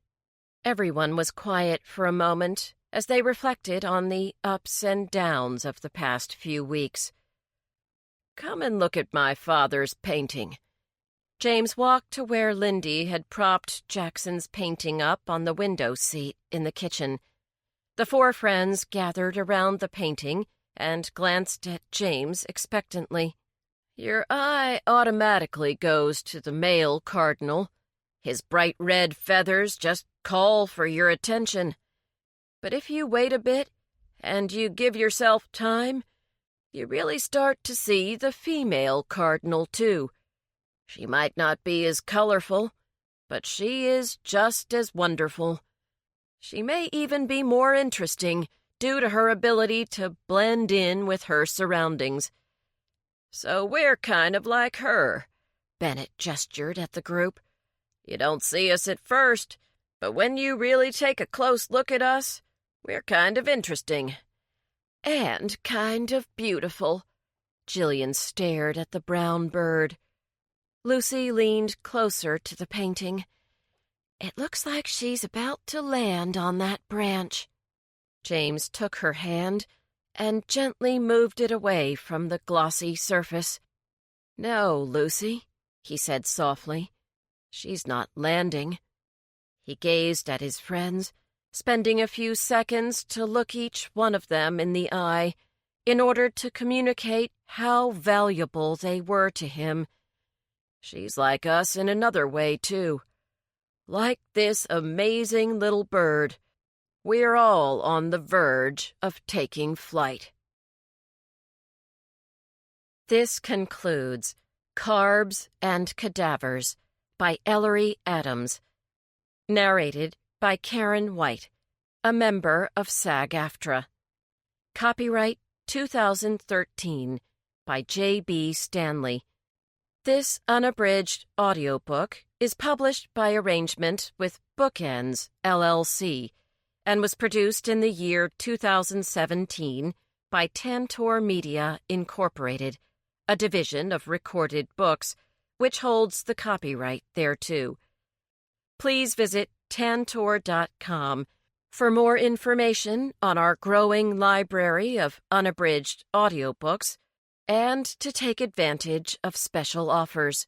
S2: Everyone was quiet for a moment as they reflected on the ups and downs of the past few weeks.
S1: "Come and look at my father's painting."
S2: James walked to where Lindy had propped Jackson's painting up on the window seat in the kitchen. The four friends gathered around the painting and glanced at James expectantly.
S1: "Your eye automatically goes to the male cardinal. His bright red feathers just call for your attention. But if you wait a bit and you give yourself time, you really start to see the female cardinal, too. She might not be as colorful, but she is just as wonderful. She may even be more interesting due to her ability to blend in with her surroundings. So we're kind of like her." Bennett gestured at the group. "You don't see us at first, but when you really take a close look at us, we're kind of interesting."
S2: "And kind of beautiful." Jillian stared at the brown bird. Lucy leaned closer to the painting. "It looks like she's about to land on that branch." James took her hand and gently moved it away from the glossy surface.
S1: "No, Lucy," he said softly. "She's not landing." He gazed at his friends, spending a few seconds to look each one of them in the eye in order to communicate how valuable they were to him. "She's like us in another way, too. Like this amazing little bird. We're all on the verge of taking flight."
S2: This concludes Carbs and Cadavers by Ellery Adams. Narrated by Karen White, a member of SAG-AFTRA. Copyright 2013 by J.B. Stanley. This unabridged audiobook is published by arrangement with Bookends, LLC, and was produced in the year 2017 by Tantor Media, Incorporated, a division of Recorded Books, which holds the copyright thereto. Please visit tantor.com for more information on our growing library of unabridged audiobooks and to take advantage of special offers.